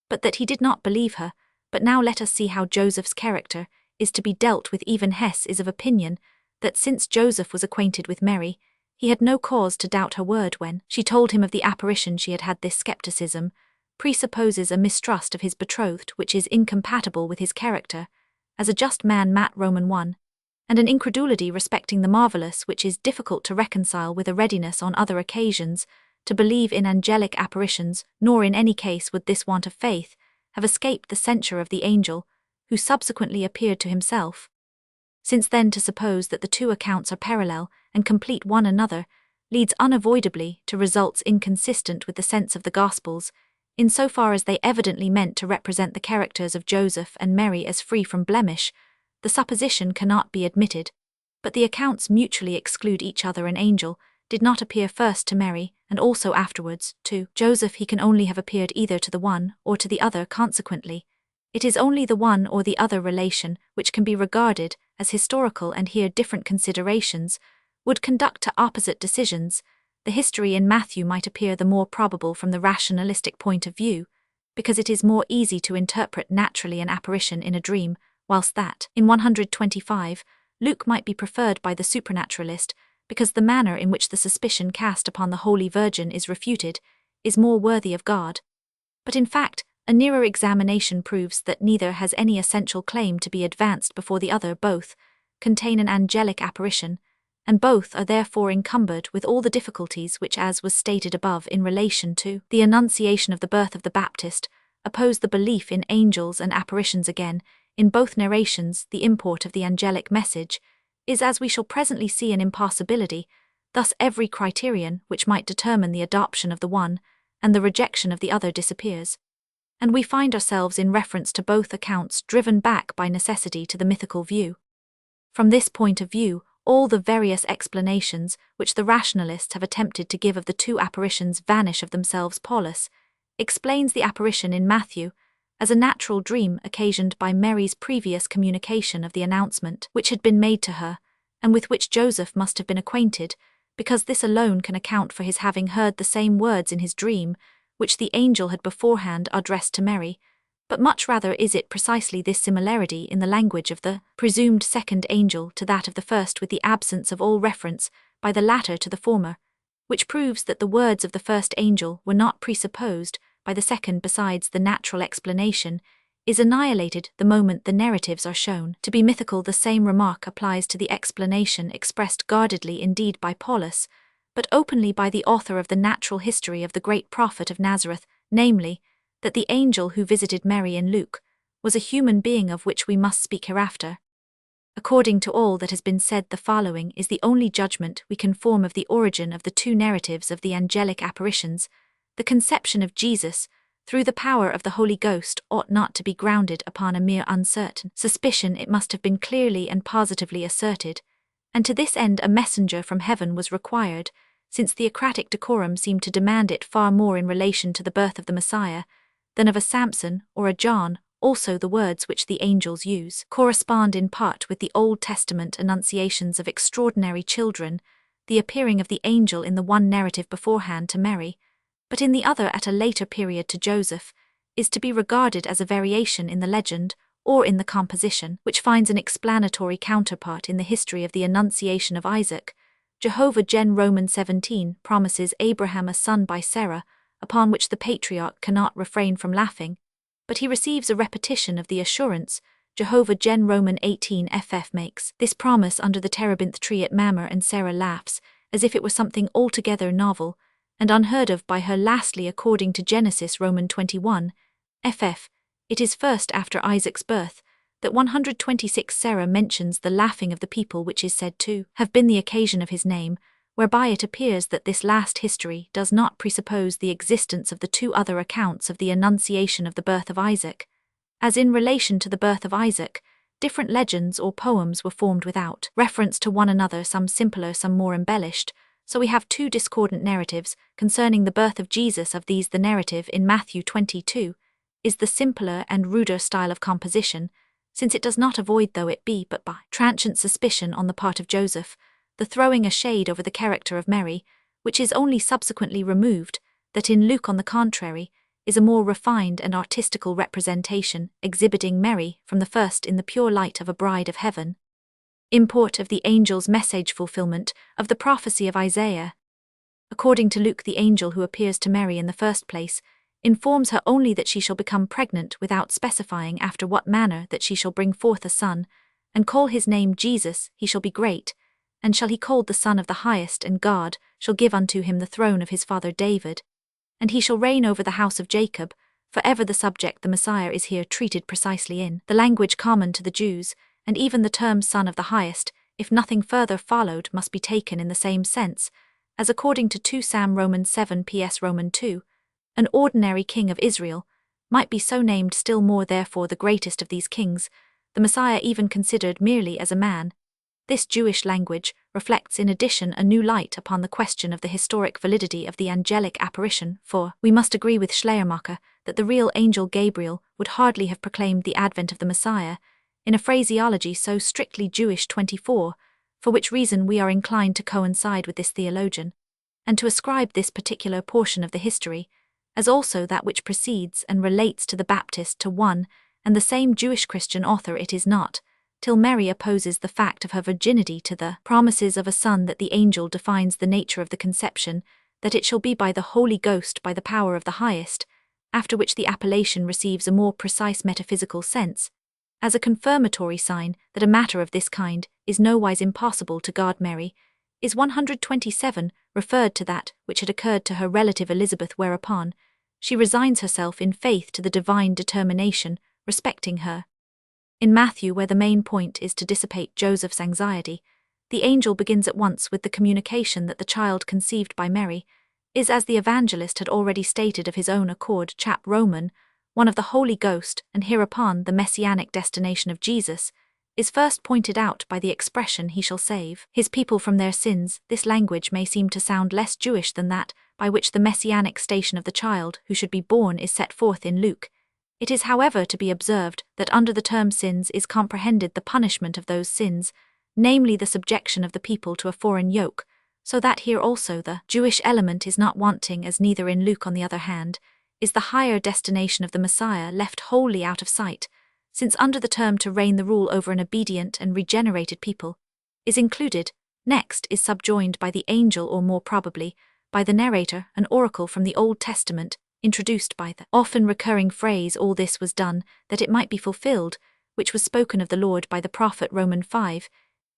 but that he did not believe her. But now let us see how Joseph's character is to be dealt with. Even Hess is of opinion that since Joseph was acquainted with Mary, he had no cause to doubt her word when she told him of the apparition. She had this skepticism presupposes a mistrust of his betrothed which is incompatible with his character as a just man, Matt Roman 1, and an incredulity respecting the marvelous which is difficult to reconcile with a readiness on other occasions to believe in angelic apparitions, nor in any case would this want of faith have escaped the censure of the angel, who subsequently appeared to himself. Since then to suppose that the two accounts are parallel and complete one another leads unavoidably to results inconsistent with the sense of the Gospels, insofar as they evidently meant to represent the characters of Joseph and Mary as free from blemish. The supposition cannot be admitted, but the accounts mutually exclude each other. An angel did not appear first to Mary, and also afterwards to Joseph. He can only have appeared either to the one or to the other. Consequently, it is only the one or the other relation which can be regarded as historical, and here different considerations would conduct to opposite decisions. The history in Matthew might appear the more probable from the rationalistic point of view, because it is more easy to interpret naturally an apparition in a dream, whilst that, in 125, Luke might be preferred by the supernaturalist, because the manner in which the suspicion cast upon the Holy Virgin is refuted is more worthy of God. But in fact, a nearer examination proves that neither has any essential claim to be advanced before the other. Both contain an angelic apparition, and both are therefore encumbered with all the difficulties which, as was stated above in relation to the annunciation of the birth of the Baptist, oppose the belief in angels and apparitions. Again, in both narrations, the import of the angelic message is, as we shall presently see, an impossibility. Thus every criterion which might determine the adoption of the one and the rejection of the other disappears, and we find ourselves in reference to both accounts driven back by necessity to the mythical view. From this point of view, all the various explanations which the rationalists have attempted to give of the two apparitions vanish of themselves. Paulus explains the apparition in Matthew as a natural dream occasioned by Mary's previous communication of the announcement which had been made to her, and with which Joseph must have been acquainted, because this alone can account for his having heard the same words in his dream which the angel had beforehand addressed to Mary. But much rather is it precisely this similarity in the language of the presumed second angel to that of the first, with the absence of all reference by the latter to the former, which proves that the words of the first angel were not presupposed by the second. Besides, the natural explanation is annihilated the moment the narratives are shown to be mythical. The same remark applies to the explanation expressed guardedly indeed by Paulus, but openly by the author of the natural history of the great prophet of Nazareth, namely, that the angel who visited Mary in Luke was a human being, of which we must speak hereafter. According to all that has been said, the following is the only judgment we can form of the origin of the two narratives of the angelic apparitions. The conception of Jesus, through the power of the Holy Ghost, ought not to be grounded upon a mere uncertain suspicion. It must have been clearly and positively asserted, and to this end a messenger from heaven was required, since theocratic decorum seemed to demand it far more in relation to the birth of the Messiah than of a Samson or a John. Also, the words which the angels use correspond in part with the Old Testament annunciations of extraordinary children, the appearing of the angel in the one narrative beforehand to Mary, but in the other at a later period to Joseph, is to be regarded as a variation in the legend or in the composition, which finds an explanatory counterpart in the history of the Annunciation of Isaac. Jehovah Gen Roman 17 promises Abraham a son by Sarah, upon which the patriarch cannot refrain from laughing, but he receives a repetition of the assurance Jehovah Gen Roman 18 ff makes this promise under the terebinth tree at Mamre, and Sarah laughs, as if it were something altogether novel and unheard of by her. Lastly, according to Genesis Roman 21 ff, it is first after Isaac's birth that 126 Sarah mentions the laughing of the people, which is said to have been the occasion of his name, whereby it appears that this last history does not presuppose the existence of the two other accounts of the annunciation of the birth of Isaac. As in relation to the birth of Isaac, different legends or poems were formed without reference to one another, some simpler, some more embellished, so we have two discordant narratives concerning the birth of Jesus. Of these, the narrative in Matthew 22 is the simpler and ruder style of composition, since it does not avoid, though it be but by transient suspicion on the part of Joseph, the throwing a shade over the character of Mary, which is only subsequently removed. That in Luke, on the contrary, is a more refined and artistical representation, exhibiting Mary from the first in the pure light of a bride of heaven. Import of the angel's message: fulfillment of the prophecy of Isaiah. According to Luke, the angel who appears to Mary in the first place informs her only that she shall become pregnant, without specifying after what manner, that she shall bring forth a son, and call his name Jesus. He shall be great, and shall he called the Son of the Highest, and God shall give unto him the throne of his father David, and he shall reign over the house of Jacob, forever. The subject the Messiah is here treated precisely in the language common to the Jews, and even the term Son of the Highest, if nothing further followed, must be taken in the same sense, as according to 2 Sam Romans 7 ps Roman 2, an ordinary king of Israel might be so named. Still more therefore the greatest of these kings, the Messiah even considered merely as a man. This Jewish language reflects in addition a new light upon the question of the historic validity of the angelic apparition, for we must agree with Schleiermacher that the real angel Gabriel would hardly have proclaimed the advent of the Messiah in a phraseology so strictly Jewish. 24, for which reason we are inclined to coincide with this theologian, and to ascribe this particular portion of the history, as also that which precedes and relates to the Baptist, to one and the same Jewish Christian author. It is not till Mary opposes the fact of her virginity to the promises of a son that the angel defines the nature of the conception, that it shall be by the Holy Ghost by the power of the highest, after which the appellation receives a more precise metaphysical sense, as a confirmatory sign that a matter of this kind is nowise impossible to God. Mary is 127 referred to that which had occurred to her relative Elizabeth, whereupon she resigns herself in faith to the divine determination respecting her. In Matthew, where the main point is to dissipate Joseph's anxiety, the angel begins at once with the communication that the child conceived by Mary is, as the evangelist had already stated of his own accord, chap Roman, one of the Holy Ghost, and hereupon the messianic destination of Jesus is first pointed out by the expression, he shall save his people from their sins. This language may seem to sound less Jewish than that by which the messianic station of the child who should be born is set forth in Luke. It is, however, to be observed that under the term sins is comprehended the punishment of those sins, namely the subjection of the people to a foreign yoke, so that here also the Jewish element is not wanting, as neither in Luke, on the other hand, is the higher destination of the Messiah left wholly out of sight, since under the term to reign the rule over an obedient and regenerated people is included. Next is subjoined by the angel, or more probably by the narrator, an oracle from the Old Testament, introduced by the often recurring phrase, all this was done that it might be fulfilled, which was spoken of the Lord by the prophet. Roman 5.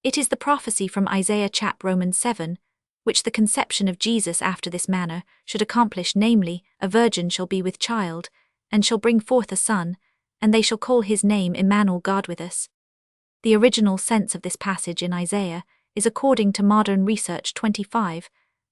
It is the prophecy from Isaiah chap Romans 7, which the conception of Jesus after this manner should accomplish, namely, a virgin shall be with child, and shall bring forth a son, and they shall call his name Emmanuel, God with us. The original sense of this passage in Isaiah is, according to modern research, 25.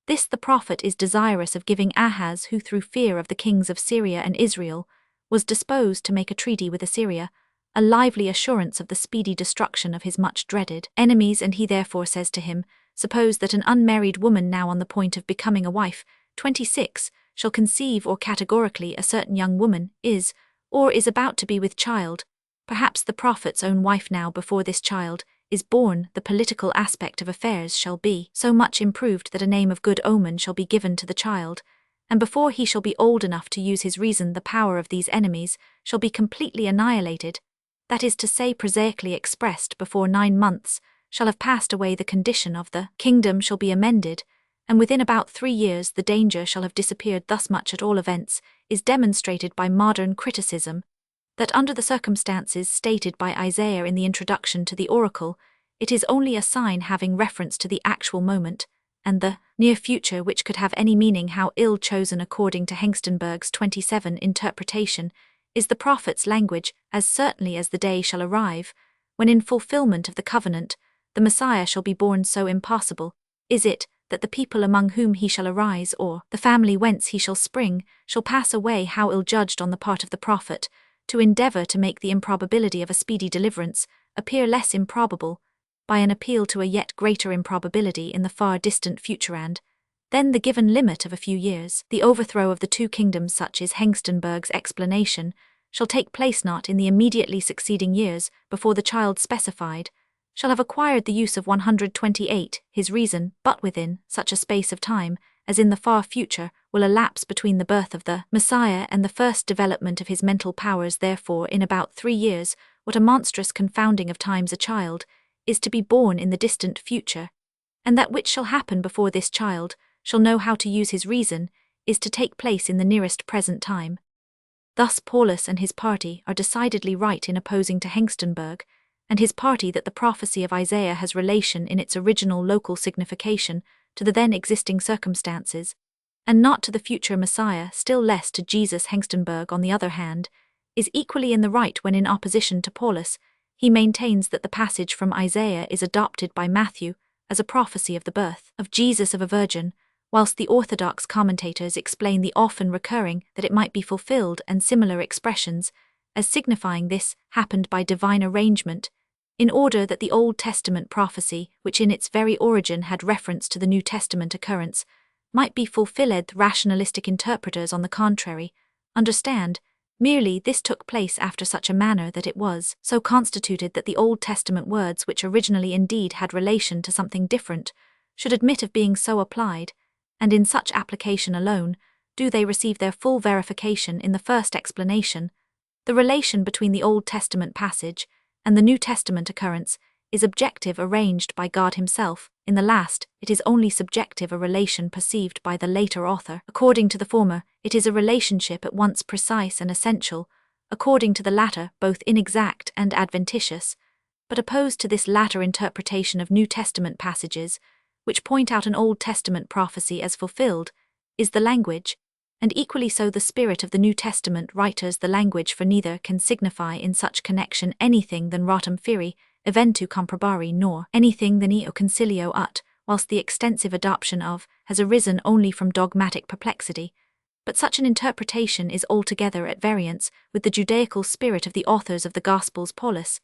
This the prophet is desirous of giving Ahaz, who through fear of the kings of Syria and Israel was disposed to make a treaty with Assyria, a lively assurance of the speedy destruction of his much dreaded enemies, and he therefore says to him, suppose that an unmarried woman now on the point of becoming a wife, 26, shall conceive, or categorically a certain young woman is, or is about to be with child, perhaps the prophet's own wife now before this child is born, the political aspect of affairs shall be so much improved that a name of good omen shall be given to the child, and before he shall be old enough to use his reason the power of these enemies shall be completely annihilated, that is to say, prosaically expressed, before 9 months shall have passed away the condition of the kingdom shall be amended, and within about 3 years the danger shall have disappeared. Thus much at all events is demonstrated by modern criticism, that under the circumstances stated by Isaiah in the introduction to the oracle, it is only a sign having reference to the actual moment, and the near future which could have any meaning how ill chosen. According to Hengstenberg's 27 interpretation, is the prophet's language, as certainly as the day shall arrive, when in fulfillment of the covenant, the Messiah shall be born. So impossible is it that the people among whom he shall arise, or the family whence he shall spring, shall pass away. How ill-judged on the part of the prophet, to endeavour to make the improbability of a speedy deliverance appear less improbable, by an appeal to a yet greater improbability in the far distant future, and then the given limit of a few years. The overthrow of the 2 kingdoms, such is Hengstenberg's explanation, shall take place not in the immediately succeeding years before the child specified shall have acquired the use of 128, his reason, but within such a space of time as in the far future will elapse between the birth of the Messiah and the first development of his mental powers. Therefore, in about 3 years, what a monstrous confounding of times a child is to be born in the distant future, and that which shall happen before this child shall know how to use his reason is to take place in the nearest present time. Thus Paulus and his party are decidedly right in opposing to Hengstenberg and his party that the prophecy of Isaiah has relation in its original local signification to the then existing circumstances, and not to the future Messiah, still less to Jesus. Hengstenberg, on the other hand, is equally in the right when, in opposition to Paulus, he maintains that the passage from Isaiah is adopted by Matthew as a prophecy of the birth of Jesus of a virgin, whilst the orthodox commentators explain the often recurring that it might be fulfilled and similar expressions as signifying this happened by divine arrangement, in order that the Old Testament prophecy, which in its very origin had reference to the New Testament occurrence, might be fulfilled. Rationalistic interpreters, on the contrary, understand merely this took place after such a manner that it was so constituted that the Old Testament words, which originally indeed had relation to something different, should admit of being so applied, and in such application alone do they receive their full verification. In the first explanation, the relation between the Old Testament passage and the New Testament occurrence is objective, arranged by God himself. In the last, it is only subjective, a relation perceived by the later author. According to the former, it is a relationship at once precise and essential; according to the latter, both inexact and adventitious. But opposed to this latter interpretation of New Testament passages, which point out an Old Testament prophecy as fulfilled, is the language, and equally so the spirit of the New Testament writers. The language for neither can signify in such connection anything than rotum feri, eventu comprobari, nor anything than eo concilio ut, whilst the extensive adoption of has arisen only from dogmatic perplexity. But such an interpretation is altogether at variance with the Judaical spirit of the authors of the Gospels. Paulus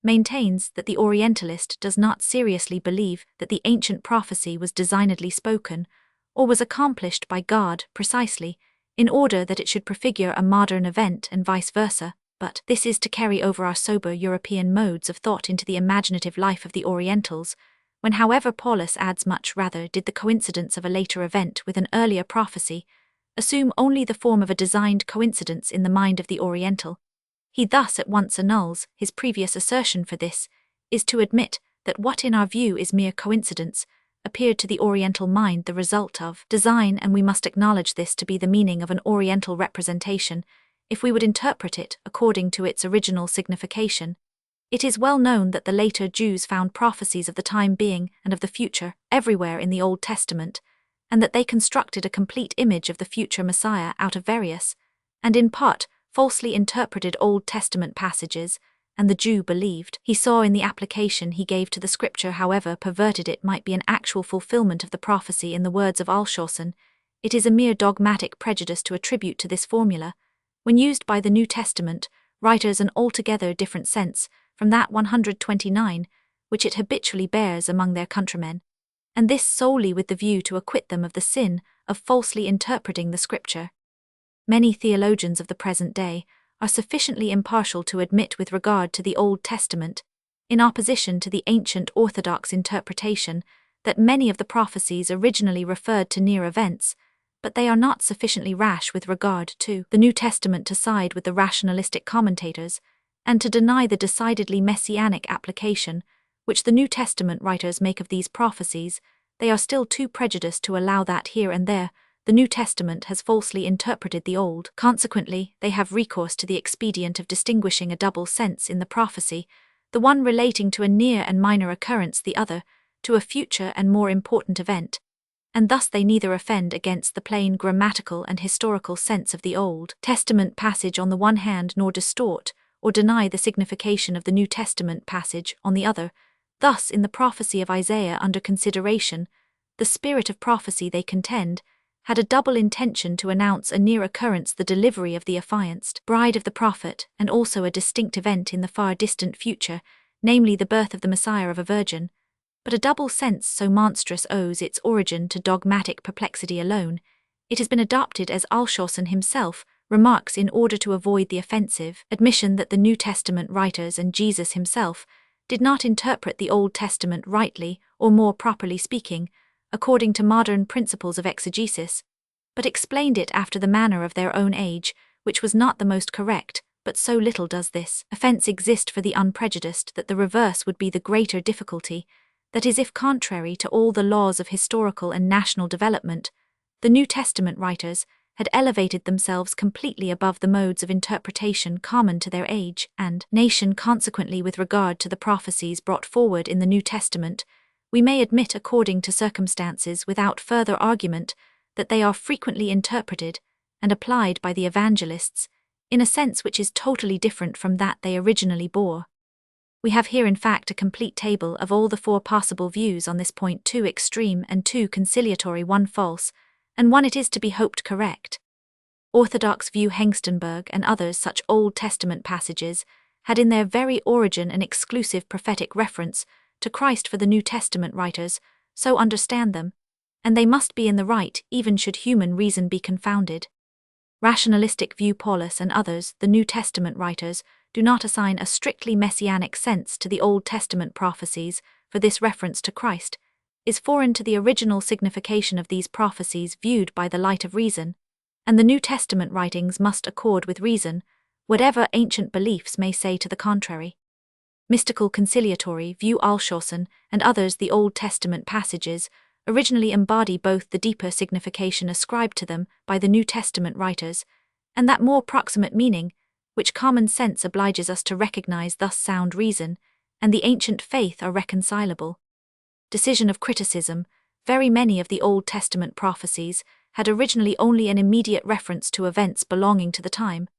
maintains that the Orientalist does not seriously believe that the ancient prophecy was designedly spoken, or was accomplished by God precisely, in order that it should prefigure a modern event, and vice versa, but this is to carry over our sober European modes of thought into the imaginative life of the Orientals, when, however, Paulus adds much rather did the coincidence of a later event with an earlier prophecy assume only the form of a designed coincidence in the mind of the Oriental. He thus at once annuls his previous assertion, for this is to admit that what in our view is mere coincidence appeared to the Oriental mind the result of design, and we must acknowledge this to be the meaning of an Oriental representation if we would interpret it according to its original signification. It is well known that the later Jews found prophecies of the time being and of the future everywhere in the Old Testament, and that they constructed a complete image of the future Messiah out of various, and in part, falsely interpreted Old Testament passages, and the Jew believed he saw in the application he gave to the scripture, however perverted it might be, an actual fulfillment of the prophecy. In the words of Alshausen, it is a mere dogmatic prejudice to attribute to this formula, when used by the New Testament writers, an altogether different sense from that 129 which it habitually bears among their countrymen, and this solely with the view to acquit them of the sin of falsely interpreting the scripture. Many theologians of the present day are sufficiently impartial to admit with regard to the Old Testament, in opposition to the ancient Orthodox interpretation, that many of the prophecies originally referred to near events, but they are not sufficiently rash with regard to the New Testament to side with the rationalistic commentators, and to deny the decidedly messianic application which the New Testament writers make of these prophecies. They are still too prejudiced to allow that here and there the New Testament has falsely interpreted the Old. Consequently, they have recourse to the expedient of distinguishing a double sense in the prophecy, the one relating to a near and minor occurrence, the other to a future and more important event, and thus they neither offend against the plain grammatical and historical sense of the Old Testament passage on the one hand, nor distort or deny the signification of the New Testament passage on the other. Thus, in the prophecy of Isaiah under consideration, the spirit of prophecy, they contend, had a double intention to announce a near occurrence, the delivery of the affianced bride of the prophet, and also a distinct event in the far distant future, namely the birth of the Messiah of a virgin. But a double sense so monstrous owes its origin to dogmatic perplexity alone. It has been adopted, as Alshausen himself remarks, in order to avoid the offensive admission that the New Testament writers and Jesus himself did not interpret the Old Testament rightly, or more properly speaking, according to modern principles of exegesis, but explained it after the manner of their own age, which was not the most correct. But so little does this offence exist for the unprejudiced that the reverse would be the greater difficulty, that is, if contrary to all the laws of historical and national development, the New Testament writers had elevated themselves completely above the modes of interpretation common to their age and nation. Consequently, with regard to the prophecies brought forward in the New Testament, we may admit according to circumstances without further argument that they are frequently interpreted and applied by the evangelists in a sense which is totally different from that they originally bore. We have here in fact a complete table of all the four possible views on this point, two extreme and two conciliatory, one false, and one it is to be hoped correct. Orthodox view Hengstenberg and others such Old Testament passages had in their very origin an exclusive prophetic reference to Christ for the New Testament writers, so understand them, and they must be in the right even should human reason be confounded. Rationalistic view Paulus and others, the New Testament writers, do not assign a strictly messianic sense to the Old Testament prophecies, for this reference to Christ is foreign to the original signification of these prophecies viewed by the light of reason, and the New Testament writings must accord with reason, whatever ancient beliefs may say to the contrary. Mystical conciliatory view Alshausen and others, the Old Testament passages originally embody both the deeper signification ascribed to them by the New Testament writers, and that more proximate meaning, which common sense obliges us to recognize, thus sound reason, and the ancient faith are reconcilable. Decision of criticism, very many of the Old Testament prophecies had originally only an immediate reference to events belonging to the time,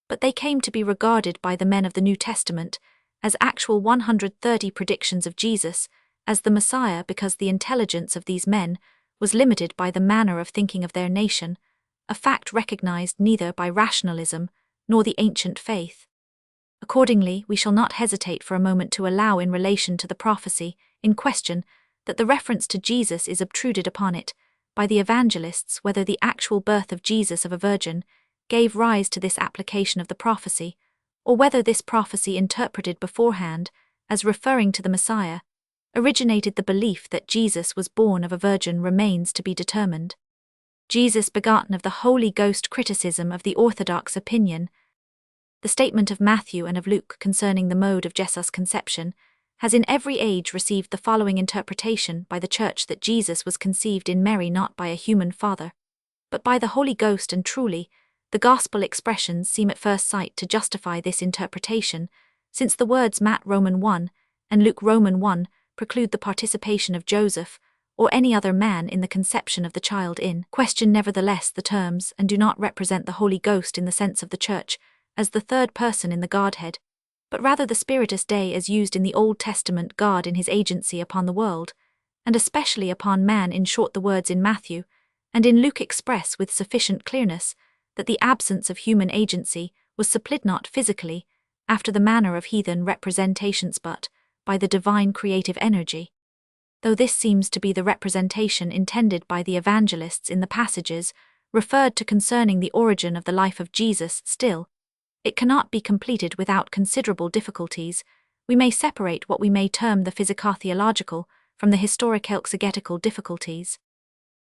but they came to be regarded by the men of the New Testament as actual 130 predictions of Jesus as the Messiah, because the intelligence of these men was limited by the manner of thinking of their nation, a fact recognized neither by rationalism nor the ancient faith. Accordingly, we shall not hesitate for a moment to allow in relation to the prophecy in question that the reference to Jesus is obtruded upon it by the evangelists, whether the actual birth of Jesus of a virgin gave rise to this application of the prophecy, or whether this prophecy interpreted beforehand as referring to the Messiah originated the belief that Jesus was born of a virgin remains to be determined. Jesus begotten of the Holy Ghost criticism of the orthodox opinion. The statement of Matthew and of Luke concerning the mode of Jesus' conception has in every age received the following interpretation by the Church, that Jesus was conceived in Mary not by a human father, but by the Holy Ghost, and truly, the Gospel expressions seem at first sight to justify this interpretation, since the words Matt Roman 1 and Luke Roman 1 preclude the participation of Joseph or any other man in the conception of the child in question. Nevertheless, the terms and do not represent the Holy Ghost in the sense of the Church as the third person in the Godhead, but rather the Spiritus Dei as used in the Old Testament, God in his agency upon the world, and especially upon man. In short, the words in Matthew and in Luke express with sufficient clearness that the absence of human agency was supplied not physically, after the manner of heathen representations, but by the divine creative energy. Though this seems to be the representation intended by the evangelists in the passages referred to concerning the origin of the life of Jesus, still, it cannot be completed without considerable difficulties. We may separate what we may term the physico-theological from the historico-exegetical difficulties.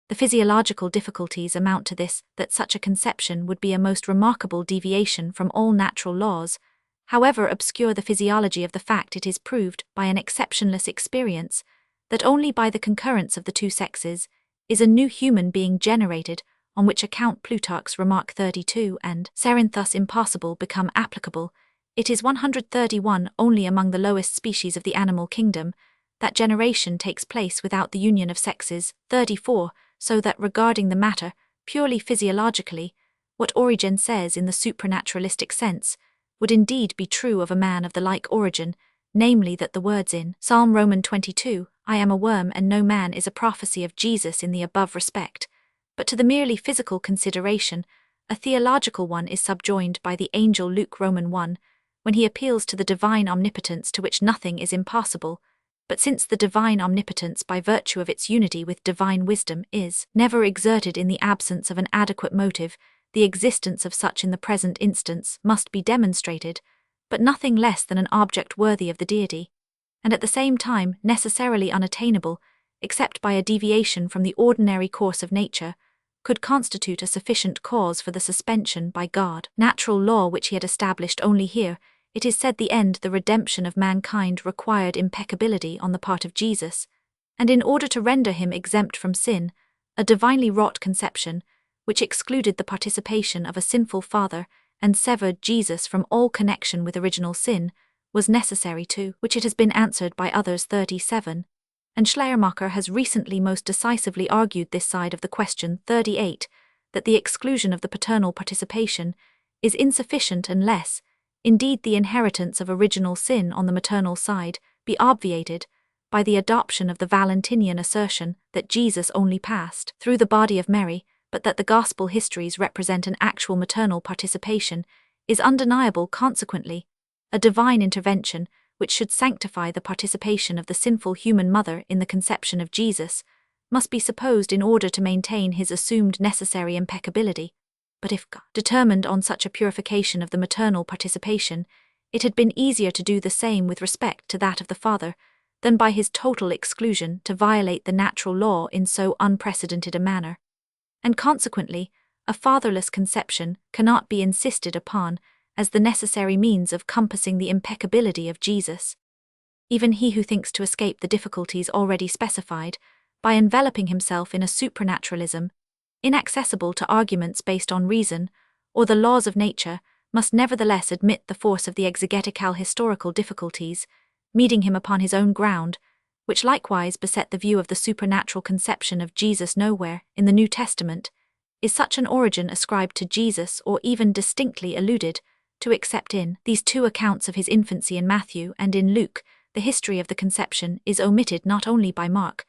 The physiological difficulties amount to this, that such a conception would be a most remarkable deviation from all natural laws. However obscure the physiology of the fact, it is proved by an exceptionless experience that only by the concurrence of the two sexes is a new human being generated, on which account Plutarch's remark 32 and Cerinthus impossible become applicable. It is 131 only among the lowest species of the animal kingdom that generation takes place without the union of sexes. 34, so that regarding the matter purely physiologically, what Origen says in the supranaturalistic sense would indeed be true of a man of the like origin, namely that the words in Psalm Roman 22, I am a worm and no man, is a prophecy of Jesus in the above respect, but to the merely physical consideration, a theological one is subjoined by the angel Luke Roman 1, when he appeals to the divine omnipotence to which nothing is impossible. But since the divine omnipotence, by virtue of its unity with divine wisdom, is never exerted in the absence of an adequate motive, the existence of such in the present instance must be demonstrated, but nothing less than an object worthy of the deity, and at the same time necessarily unattainable, except by a deviation from the ordinary course of nature, could constitute a sufficient cause for the suspension by God natural law which he had established. Only here, it is said, the end, the redemption of mankind, required impeccability on the part of Jesus, and in order to render him exempt from sin, a divinely wrought conception, which excluded the participation of a sinful father and severed Jesus from all connection with original sin, was necessary to which it has been answered by others. 37. and Schleiermacher has recently most decisively argued this side of the question 38, that the exclusion of the paternal participation is insufficient unless, indeed, the inheritance of original sin on the maternal side be obviated by the adoption of the Valentinian assertion that Jesus only passed through the body of Mary, but that the gospel histories represent an actual maternal participation, is undeniable. Consequently, a divine intervention which should sanctify the participation of the sinful human mother in the conception of Jesus must be supposed in order to maintain his assumed necessary impeccability. But if God determined on such a purification of the maternal participation, it had been easier to do the same with respect to that of the father than by his total exclusion to violate the natural law in so unprecedented a manner. And consequently, a fatherless conception cannot be insisted upon as the necessary means of compassing the impeccability of Jesus. Even he who thinks to escape the difficulties already specified by enveloping himself in a supranaturalism, inaccessible to arguments based on reason or the laws of nature, must nevertheless admit the force of the exegetical historical difficulties, meeting him upon his own ground, which likewise beset the view of the supernatural conception of Jesus. Nowhere, in the New Testament, is such an origin ascribed to Jesus or even distinctly alluded to except in these two accounts of his infancy in Matthew and in Luke. The history of the conception is omitted not only by Mark,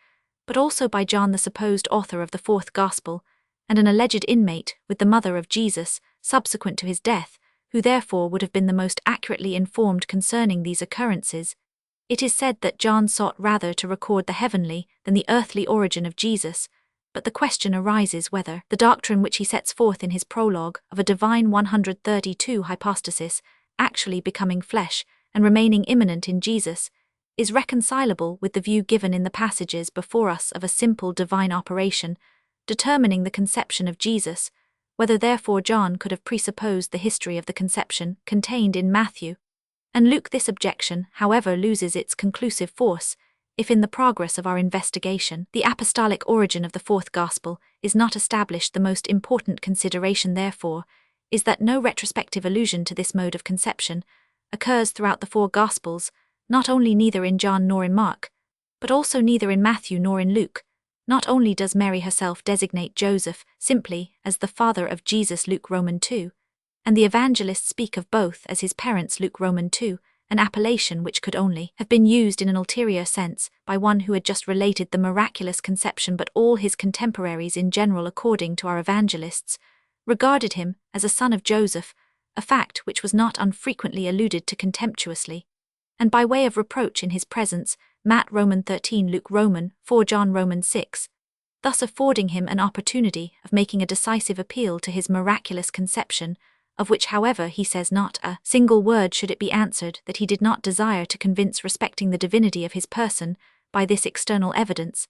but also by John, the supposed author of the fourth Gospel, and an alleged inmate with the mother of Jesus subsequent to his death, who therefore would have been the most accurately informed concerning these occurrences. It is said that John sought rather to record the heavenly than the earthly origin of Jesus, but the question arises whether the doctrine which he sets forth in his prologue of a divine 132 hypostasis, actually becoming flesh and remaining immanent in Jesus, is reconcilable with the view given in the passages before us of a simple divine operation determining the conception of Jesus, whether therefore John could have presupposed the history of the conception contained in Matthew and Luke. This objection, however, loses its conclusive force if in the progress of our investigation the apostolic origin of the fourth Gospel is not established. The most important consideration, therefore, is that no retrospective allusion to this mode of conception occurs throughout the four Gospels, not only neither in John nor in Mark, but also neither in Matthew nor in Luke. Not only does Mary herself designate Joseph simply as the father of Jesus, Luke Roman 2, and the evangelists speak of both as his parents, Luke Roman 2, an appellation which could only have been used in an ulterior sense by one who had just related the miraculous conception, but all his contemporaries in general, according to our evangelists, regarded him as a son of Joseph, a fact which was not unfrequently alluded to contemptuously, and by way of reproach in his presence, Matt Roman 13, Luke Roman 4, John Roman 6, thus affording him an opportunity of making a decisive appeal to his miraculous conception, of which, however, he says not a single word should it be answered that he did not desire to convince respecting the divinity of his person by this external evidence,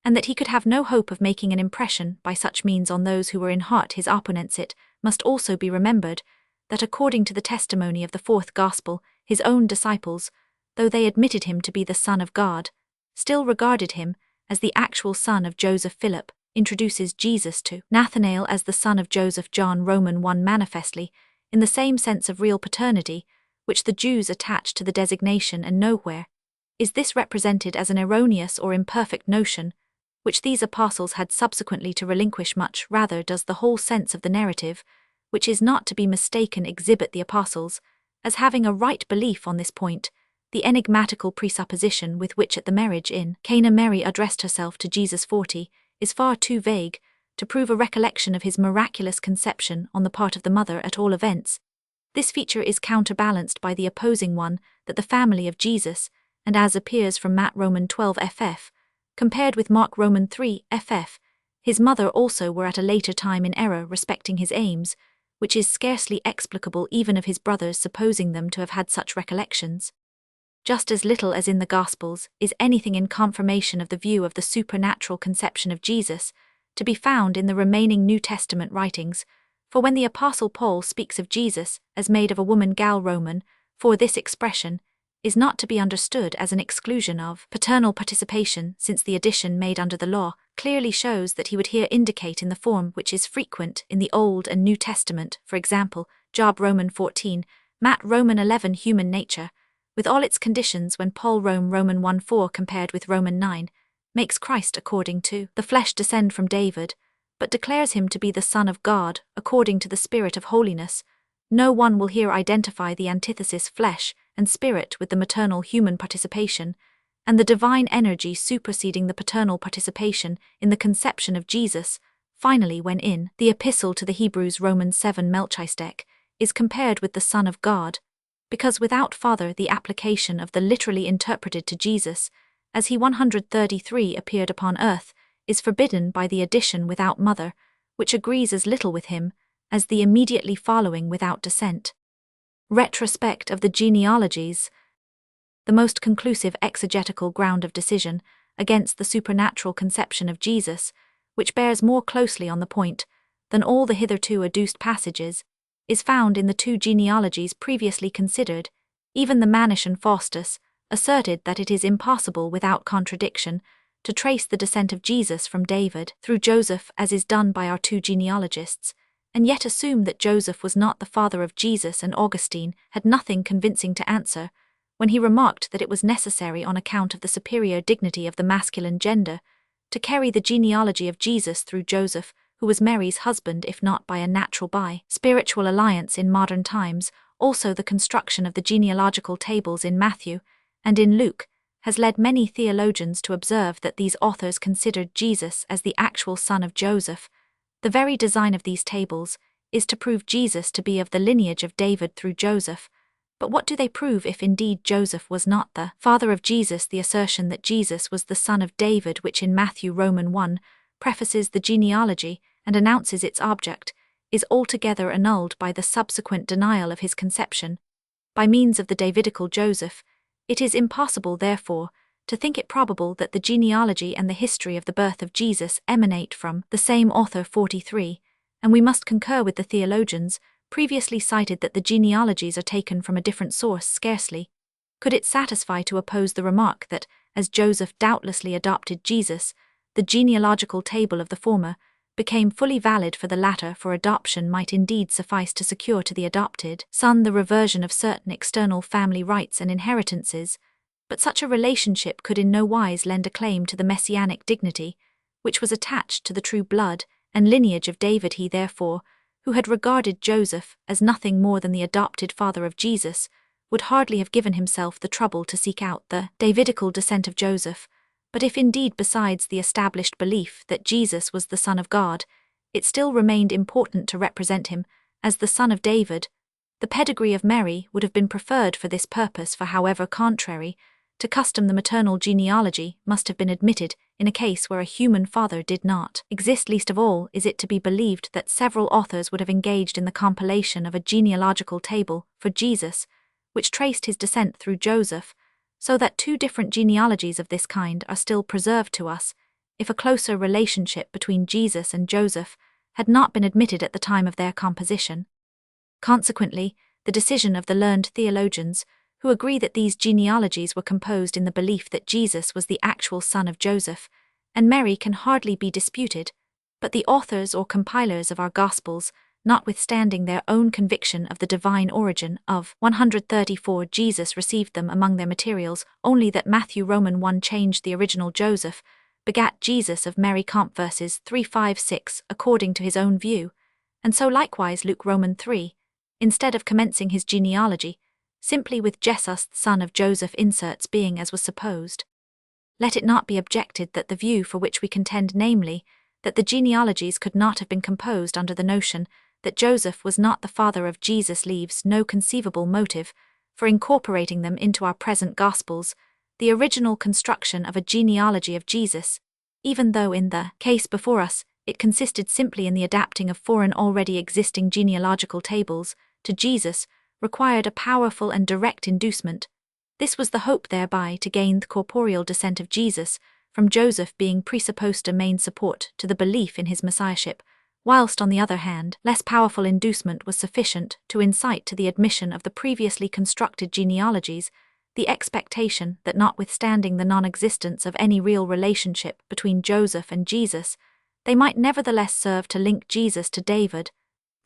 and that he could have no hope of making an impression by such means on those who were in heart his opponents. It must also be remembered that according to the testimony of the fourth Gospel, his own disciples, though they admitted him to be the Son of God, still regarded him as the actual son of Joseph. Philip introduces Jesus to Nathanael as the son of Joseph, John Roman 1, manifestly in the same sense of real paternity which the Jews attach to the designation, and nowhere is this represented as an erroneous or imperfect notion which these apostles had subsequently to relinquish. Much rather does the whole sense of the narrative, which is not to be mistaken, exhibit the apostles as having a right belief on this point. The enigmatical presupposition with which at the marriage in Cana Mary addressed herself to Jesus 40 is far too vague to prove a recollection of his miraculous conception on the part of the mother. At all events, this feature is counterbalanced by the opposing one that the family of Jesus, and as appears from Matt Roman 12 ff, compared with Mark Roman 3 ff, his mother also were at a later time in error respecting his aims, which is scarcely explicable even of his brothers supposing them to have had such recollections. Just as little as in the Gospels is anything in confirmation of the view of the supernatural conception of Jesus to be found in the remaining New Testament writings, for when the Apostle Paul speaks of Jesus as made of a woman, Gal Roman, for this expression is not to be understood as an exclusion of paternal participation, since the addition made under the law clearly shows that he would here indicate in the form which is frequent in the Old and New Testament, for example, Job Roman 14, Matt Roman 11, human nature, with all its conditions, when Paul Roman 1:4 compared with Roman 9, makes Christ according to the flesh descend from David, but declares him to be the Son of God according to the Spirit of holiness, no one will here identify the antithesis flesh and spirit with the maternal human participation, and the divine energy superseding the paternal participation in the conception of Jesus. Finally, when in the Epistle to the Hebrews Romans 7 Melchizedek is compared with the Son of God, because without Father the application of the literally interpreted to Jesus, as he 133 appeared upon earth, is forbidden by the addition without mother, which agrees as little with him as the immediately following without descent. Retrospect of the genealogies. The most conclusive exegetical ground of decision against the supernatural conception of Jesus, which bears more closely on the point than all the hitherto adduced passages, is found in the two genealogies previously considered. Even the Manish and Faustus asserted that it is impossible without contradiction to trace the descent of Jesus from David through Joseph as is done by our two genealogists, and yet assume that Joseph was not the father of Jesus, and Augustine had nothing convincing to answer when he remarked that it was necessary on account of the superior dignity of the masculine gender to carry the genealogy of Jesus through Joseph, who was Mary's husband if not by a natural by spiritual alliance in modern times. Also the construction of the genealogical tables in Matthew and in Luke has led many theologians to observe that these authors considered Jesus as the actual son of Joseph. The very design of these tables is to prove Jesus to be of the lineage of David through Joseph. But what do they prove if indeed Joseph was not the father of Jesus? The assertion that Jesus was the son of David, which in Matthew Roman 1 prefaces the genealogy and announces its object, is altogether annulled by the subsequent denial of his conception by means of the Davidical Joseph. It is impossible, therefore, to think it probable that the genealogy and the history of the birth of Jesus emanate from the same author. 43, and we must concur with the theologians previously cited that the genealogies are taken from a different source. Scarcely could it satisfy to oppose the remark that, as Joseph doubtlessly adopted Jesus, the genealogical table of the former became fully valid for the latter, for adoption might indeed suffice to secure to the adopted son the reversion of certain external family rights and inheritances, but such a relationship could in no wise lend a claim to the messianic dignity which was attached to the true blood and lineage of David. He therefore, who had regarded Joseph as nothing more than the adopted father of Jesus, would hardly have given himself the trouble to seek out the Davidical descent of Joseph. But if indeed besides the established belief that Jesus was the Son of God, it still remained important to represent him as the son of David, the pedigree of Mary would have been preferred for this purpose, for however contrary to custom the maternal genealogy must have been admitted in a case where a human father did not exist. Least of all is it to be believed that several authors would have engaged in the compilation of a genealogical table for Jesus, which traced his descent through Joseph, so that two different genealogies of this kind are still preserved to us, if a closer relationship between Jesus and Joseph had not been admitted at the time of their composition. Consequently, the decision of the learned theologians, who agree that these genealogies were composed in the belief that Jesus was the actual son of Joseph, and Mary, can hardly be disputed, but the authors or compilers of our Gospels, notwithstanding their own conviction of the divine origin of 134 Jesus, received them among their materials only that Matthew Roman 1 changed the original Joseph, begat Jesus of Mary comp verses 3-5-6 according to his own view, and so likewise Luke Roman 3, instead of commencing his genealogy, simply with Jesus son of Joseph inserts being as was supposed. Let it not be objected that the view for which we contend, namely, that the genealogies could not have been composed under the notion that Joseph was not the father of Jesus, leaves no conceivable motive for incorporating them into our present Gospels, the original construction of a genealogy of Jesus, even though in the case before us it consisted simply in the adapting of foreign already existing genealogical tables to Jesus, required a powerful and direct inducement. This was the hope thereby to gain the corporeal descent of Jesus from Joseph, being presupposed a main support to the belief in his messiahship, whilst on the other hand less powerful inducement was sufficient to incite to the admission of the previously constructed genealogies, the expectation that notwithstanding the non-existence of any real relationship between Joseph and Jesus, they might nevertheless serve to link Jesus to David.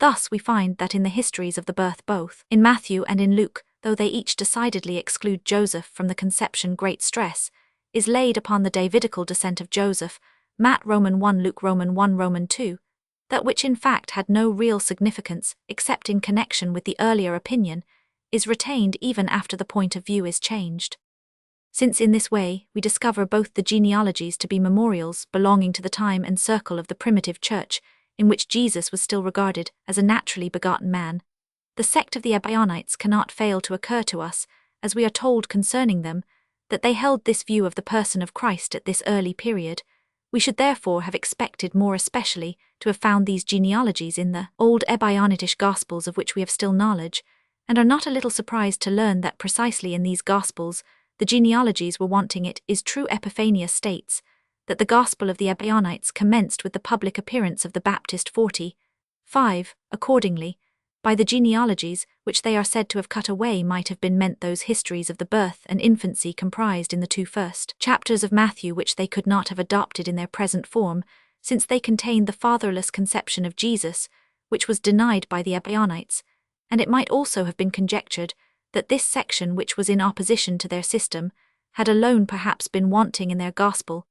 Thus we find that in the histories of the birth both in Matthew and in Luke, though they each decidedly exclude Joseph from the conception, great stress is laid upon the Davidical descent of Joseph, Matt Roman 1 Luke Roman 1 Roman 2, that which in fact had no real significance except in connection with the earlier opinion, is retained even after the point of view is changed. Since in this way we discover both the genealogies to be memorials belonging to the time and circle of the primitive church, in which Jesus was still regarded as a naturally begotten man, the sect of the Ebionites cannot fail to occur to us, as we are told concerning them, that they held this view of the person of Christ at this early period. We should therefore have expected more especially to have found these genealogies in the old Ebionitish Gospels of which we have still knowledge, and are not a little surprised to learn that precisely in these Gospels the genealogies were wanting. It is true Epiphanius states that the Gospel of the Ebionites commenced with the public appearance of the Baptist 45. Accordingly, by the genealogies which they are said to have cut away might have been meant those histories of the birth and infancy comprised in the 2 first chapters of Matthew, which they could not have adopted in their present form, since they contained the fatherless conception of Jesus, which was denied by the Ebionites, and it might also have been conjectured that this section, which was in opposition to their system, had alone perhaps been wanting in their gospel,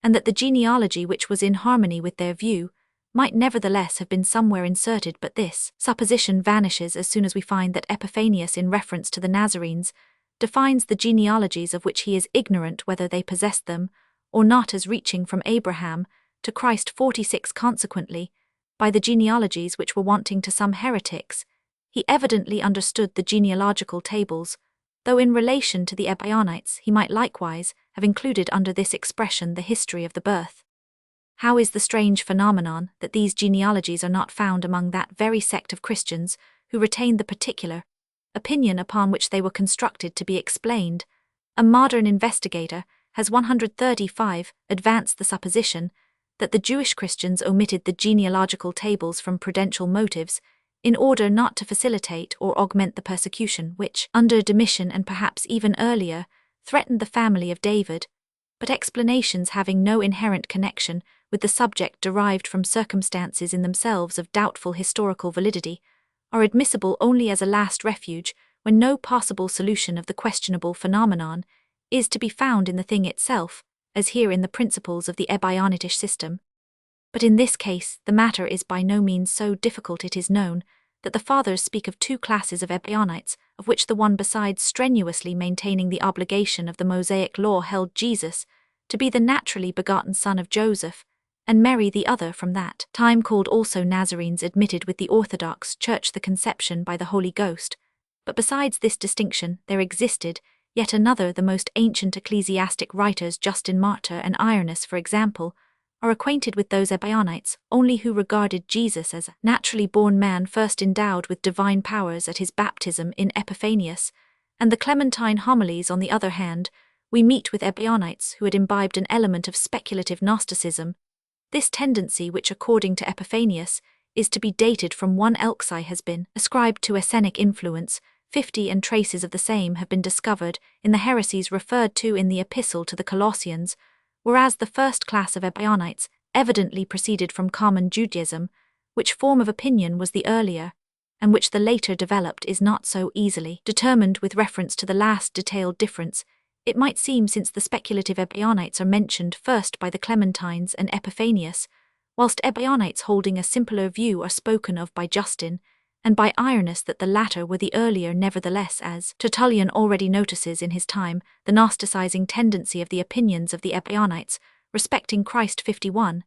and that the genealogy which was in harmony with their view might nevertheless have been somewhere inserted, but this supposition vanishes as soon as we find that Epiphanius, in reference to the Nazarenes, defines the genealogies of which he is ignorant whether they possessed them or not as reaching from Abraham to Christ 46. Consequently, by the genealogies which were wanting to some heretics, he evidently understood the genealogical tables, though in relation to the Ebionites he might likewise have included under this expression the history of the birth. How is the strange phenomenon that these genealogies are not found among that very sect of Christians who retained the particular opinion upon which they were constructed to be explained? A modern investigator has 135 advanced the supposition that the Jewish Christians omitted the genealogical tables from prudential motives in order not to facilitate or augment the persecution which, under Domitian and perhaps even earlier, threatened the family of David, but explanations having no inherent connection with the subject derived from circumstances in themselves of doubtful historical validity, are admissible only as a last refuge when no possible solution of the questionable phenomenon is to be found in the thing itself, as here in the principles of the Ebionitish system. But in this case the matter is by no means so difficult. It is known that the Fathers speak of 2 classes of Ebionites, of which the one, besides strenuously maintaining the obligation of the Mosaic law, held Jesus to be the naturally begotten son of Joseph, and Mary the other, from that time called also Nazarenes, admitted with the Orthodox Church the conception by the Holy Ghost. But besides this distinction there existed yet another. The most ancient ecclesiastic writers, Justin Martyr and Irenaeus for example, are acquainted with those Ebionites only who regarded Jesus as a naturally born man first endowed with divine powers at his baptism in Epiphanius, and the Clementine homilies. On the other hand, we meet with Ebionites who had imbibed an element of speculative Gnosticism. This tendency, which according to Epiphanius is to be dated from 1 Elxai, has been ascribed to Essenic influence. 50 and traces of the same have been discovered in the heresies referred to in the Epistle to the Colossians, whereas the first class of Ebionites evidently proceeded from common Judaism, which form of opinion was the earlier, and which the later developed is not so easily determined. With reference to the last detailed difference, it might seem, since the speculative Ebionites are mentioned first by the Clementines and Epiphanius, whilst Ebionites holding a simpler view are spoken of by Justin and by Irenaeus, that the latter were the earlier. Nevertheless, as Tertullian already notices in his time, the Gnosticizing tendency of the opinions of the Ebionites respecting Christ 51,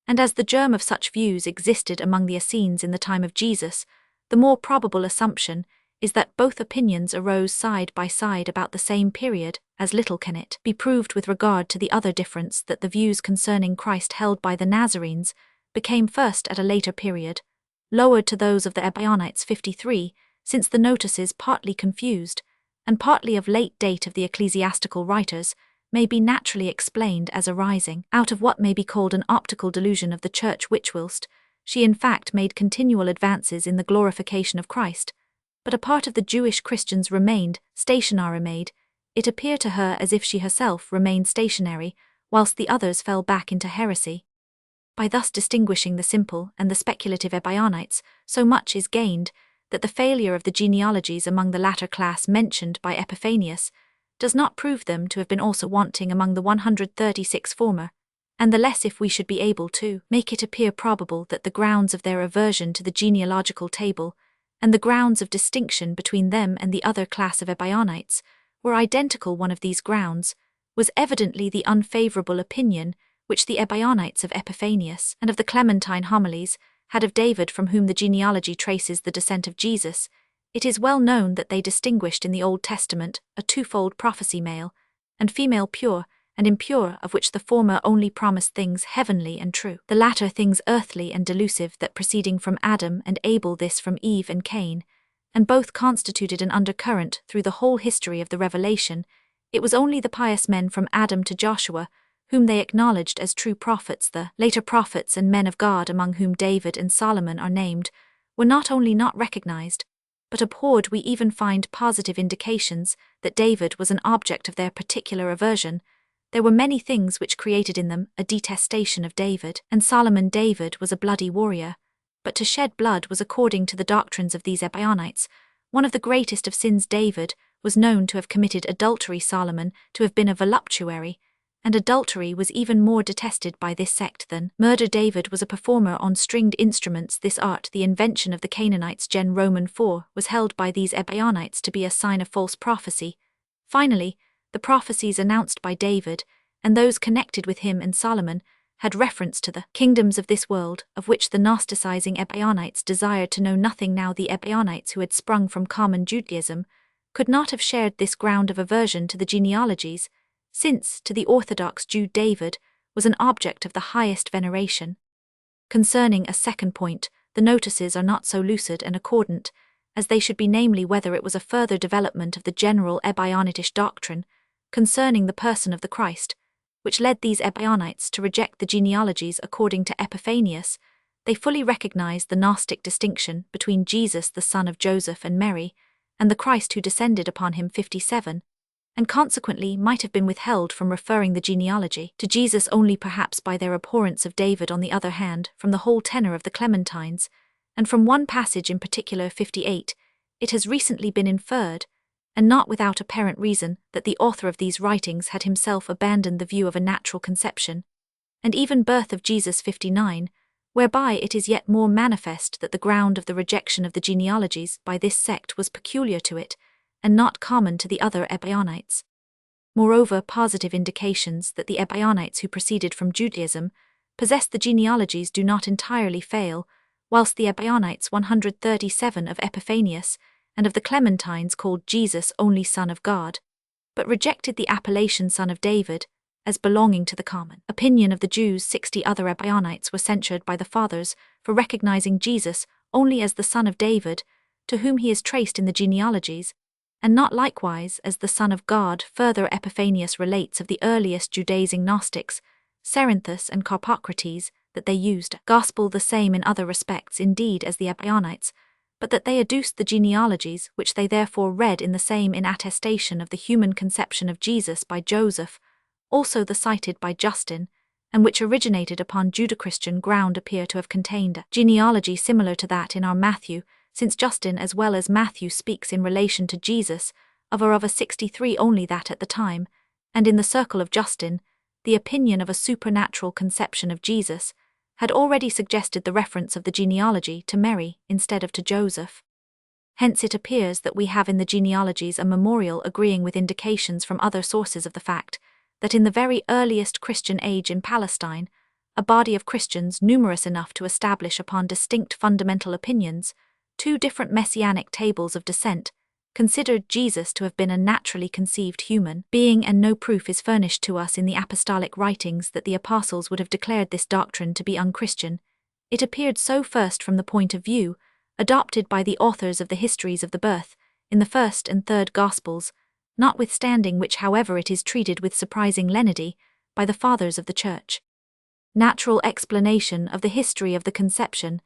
and as the germ of such views existed among the Essenes in the time of Jesus, the more probable assumption is that both opinions arose side by side about the same period, as little can it be proved with regard to the other difference that the views concerning Christ held by the Nazarenes became first at a later period, lowered to those of the Ebionites 53, since the notices, partly confused and partly of late date of the ecclesiastical writers, may be naturally explained as arising out of what may be called an optical delusion of the Church, which whilst she in fact made continual advances in the glorification of Christ, but a part of the Jewish Christians remained stationary. It appeared to her as if she herself remained stationary, whilst the others fell back into heresy. By thus distinguishing the simple and the speculative Ebionites, so much is gained that the failure of the genealogies among the latter class mentioned by Epiphanius does not prove them to have been also wanting among the 136 former, and the less if we should be able to make it appear probable that the grounds of their aversion to the genealogical table, and the grounds of distinction between them and the other class of Ebionites, were identical. One of these grounds was evidently the unfavourable opinion which the Ebionites of Epiphanius and of the Clementine homilies had of David, from whom the genealogy traces the descent of Jesus. It is well known that they distinguished in the Old Testament a twofold prophecy, male and female, pure and impure, of which the former only promised things heavenly and true, the latter things earthly and delusive, that proceeding from Adam and Abel, this from Eve and Cain, and both constituted an undercurrent through the whole history of the Revelation. It was only the pious men from Adam to Joshua, whom they acknowledged as true prophets. The later prophets and men of God, among whom David and Solomon are named, were not only not recognized, but abhorred. We even find positive indications that David was an object of their particular aversion. There were many things which created in them a detestation of David and Solomon. David was a bloody warrior, but to shed blood was, according to the doctrines of these Ebionites, one of the greatest of sins. David was known to have committed adultery, Solomon to have been a voluptuary, and adultery was even more detested by this sect than murder. David was a performer on stringed instruments. This art, the invention of the Canaanites, Gen. Roman 4, was held by these Ebionites to be a sign of false prophecy. Finally, the prophecies announced by David, and those connected with him and Solomon, had reference to the kingdoms of this world, of which the Gnosticizing Ebionites desired to know nothing. Now the Ebionites, who had sprung from common Judaism, could not have shared this ground of aversion to the genealogies, since, to the Orthodox Jew, David was an object of the highest veneration. Concerning a second point, the notices are not so lucid and accordant as they should be, namely, whether it was a further development of the general Ebionitish doctrine concerning the person of the Christ, which led these Ebionites to reject the genealogies. According to Epiphanius, they fully recognized the Gnostic distinction between Jesus, the son of Joseph and Mary, and the Christ who descended upon him 57, and consequently might have been withheld from referring the genealogy to Jesus only, perhaps by their abhorrence of David. On the other hand, from the whole tenor of the Clementines, and from one passage in particular, 58, it has recently been inferred, and not without apparent reason, that the author of these writings had himself abandoned the view of a natural conception, and even birth of Jesus, 59, whereby it is yet more manifest that the ground of the rejection of the genealogies by this sect was peculiar to it, and not common to the other Ebionites. Moreover, positive indications that the Ebionites who proceeded from Judaism possessed the genealogies do not entirely fail, whilst the Ebionites 137 of Epiphanius and of the Clementines called Jesus only Son of God, but rejected the appellation Son of David as belonging to the common opinion of the Jews. 60 other Ebionites were censured by the Fathers for recognizing Jesus only as the Son of David, to whom he is traced in the genealogies, and not likewise as the Son of God. Further, Epiphanius relates of the earliest Judaizing Gnostics, Cerinthus and Carpocrates, that they used gospel the same in other respects indeed as the Ebionites, but that they adduced the genealogies which they therefore read in the same in attestation of the human conception of Jesus by Joseph, also the cited by Justin, and which originated upon Judeo-Christian ground, appear to have contained a genealogy similar to that in our Matthew, since Justin as well as Matthew speaks in relation to Jesus of a 63 only, that at the time, and in the circle of Justin, the opinion of a supernatural conception of Jesus had already suggested the reference of the genealogy to Mary instead of to Joseph. Hence it appears that we have in the genealogies a memorial agreeing with indications from other sources of the fact that in the very earliest Christian age in Palestine, a body of Christians numerous enough to establish upon distinct fundamental opinions 2 different messianic tables of descent, considered Jesus to have been a naturally conceived human being, and no proof is furnished to us in the apostolic writings that the apostles would have declared this doctrine to be unchristian. It appeared so first from the point of view adopted by the authors of the histories of the birth in the first and third Gospels, notwithstanding which, however, it is treated with surprising lenity by the Fathers of the Church. Natural explanation of the history of the conception.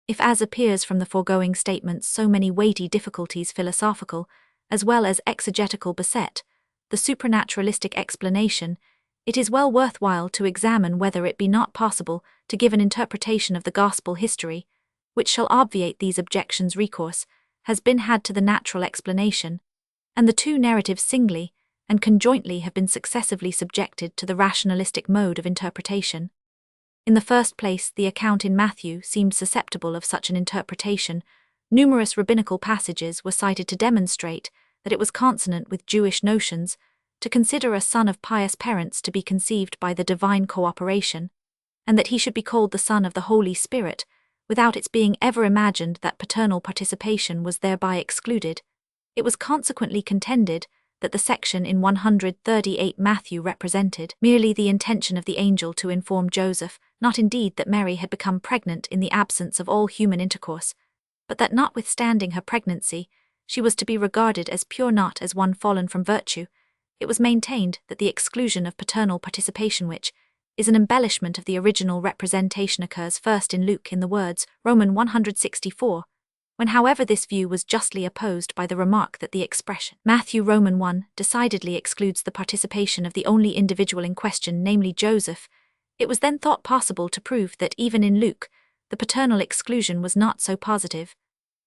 If, as appears from the foregoing statements, so many weighty difficulties philosophical as well as exegetical beset the supernaturalistic explanation, it is well worthwhile to examine whether it be not possible to give an interpretation of the gospel history, which shall obviate these objections. Recourse has been had to the natural explanation, and the 2 narratives singly and conjointly have been successively subjected to the rationalistic mode of interpretation. In the first place, the account in Matthew seemed susceptible of such an interpretation. Numerous rabbinical passages were cited to demonstrate that it was consonant with Jewish notions to consider a son of pious parents to be conceived by the divine cooperation, and that he should be called the Son of the Holy Spirit, without its being ever imagined that paternal participation was thereby excluded. It was consequently contended that the section in 138 Matthew represented merely the intention of the angel to inform Joseph, not indeed that Mary had become pregnant in the absence of all human intercourse, but that notwithstanding her pregnancy, she was to be regarded as pure, not as one fallen from virtue. It was maintained that the exclusion of paternal participation, which is an embellishment of the original representation, occurs first in Luke in the words Roman 164, when however this view was justly opposed by the remark that the expression Matthew Roman 1 decidedly excludes the participation of the only individual in question, namely Joseph. It was then thought possible to prove that even in Luke, the paternal exclusion was not so positive.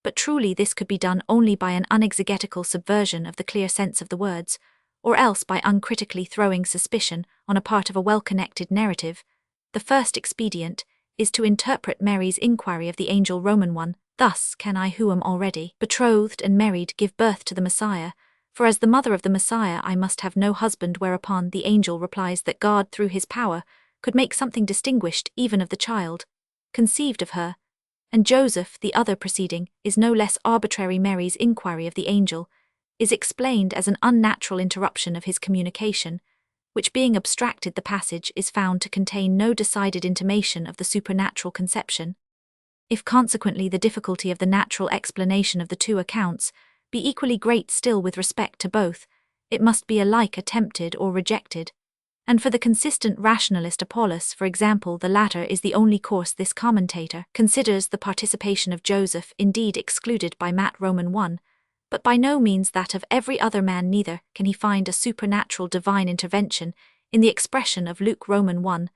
But truly this could be done only by an unexegetical subversion of the clear sense of the words, or else by uncritically throwing suspicion on a part of a well-connected narrative. The first expedient is to interpret Mary's inquiry of the angel Roman 1, thus, can I who am already betrothed and married give birth to the Messiah? For as the mother of the Messiah I must have no husband, whereupon the angel replies that God through his power could make something distinguished even of the child conceived of her. And Joseph, the other proceeding, is no less arbitrary. Mary's inquiry of the angel is explained as an unnatural interruption of his communication, which being abstracted the passage is found to contain no decided intimation of the supernatural conception. If consequently the difficulty of the natural explanation of the two accounts be equally great still with respect to both, it must be alike attempted or rejected. And for the consistent rationalist Apollos, for example, the latter is the only course. This commentator considers the participation of Joseph indeed excluded by Matt Roman 1, but by no means that of every other man, neither can he find a supernatural divine intervention in the expression of Luke Roman 1.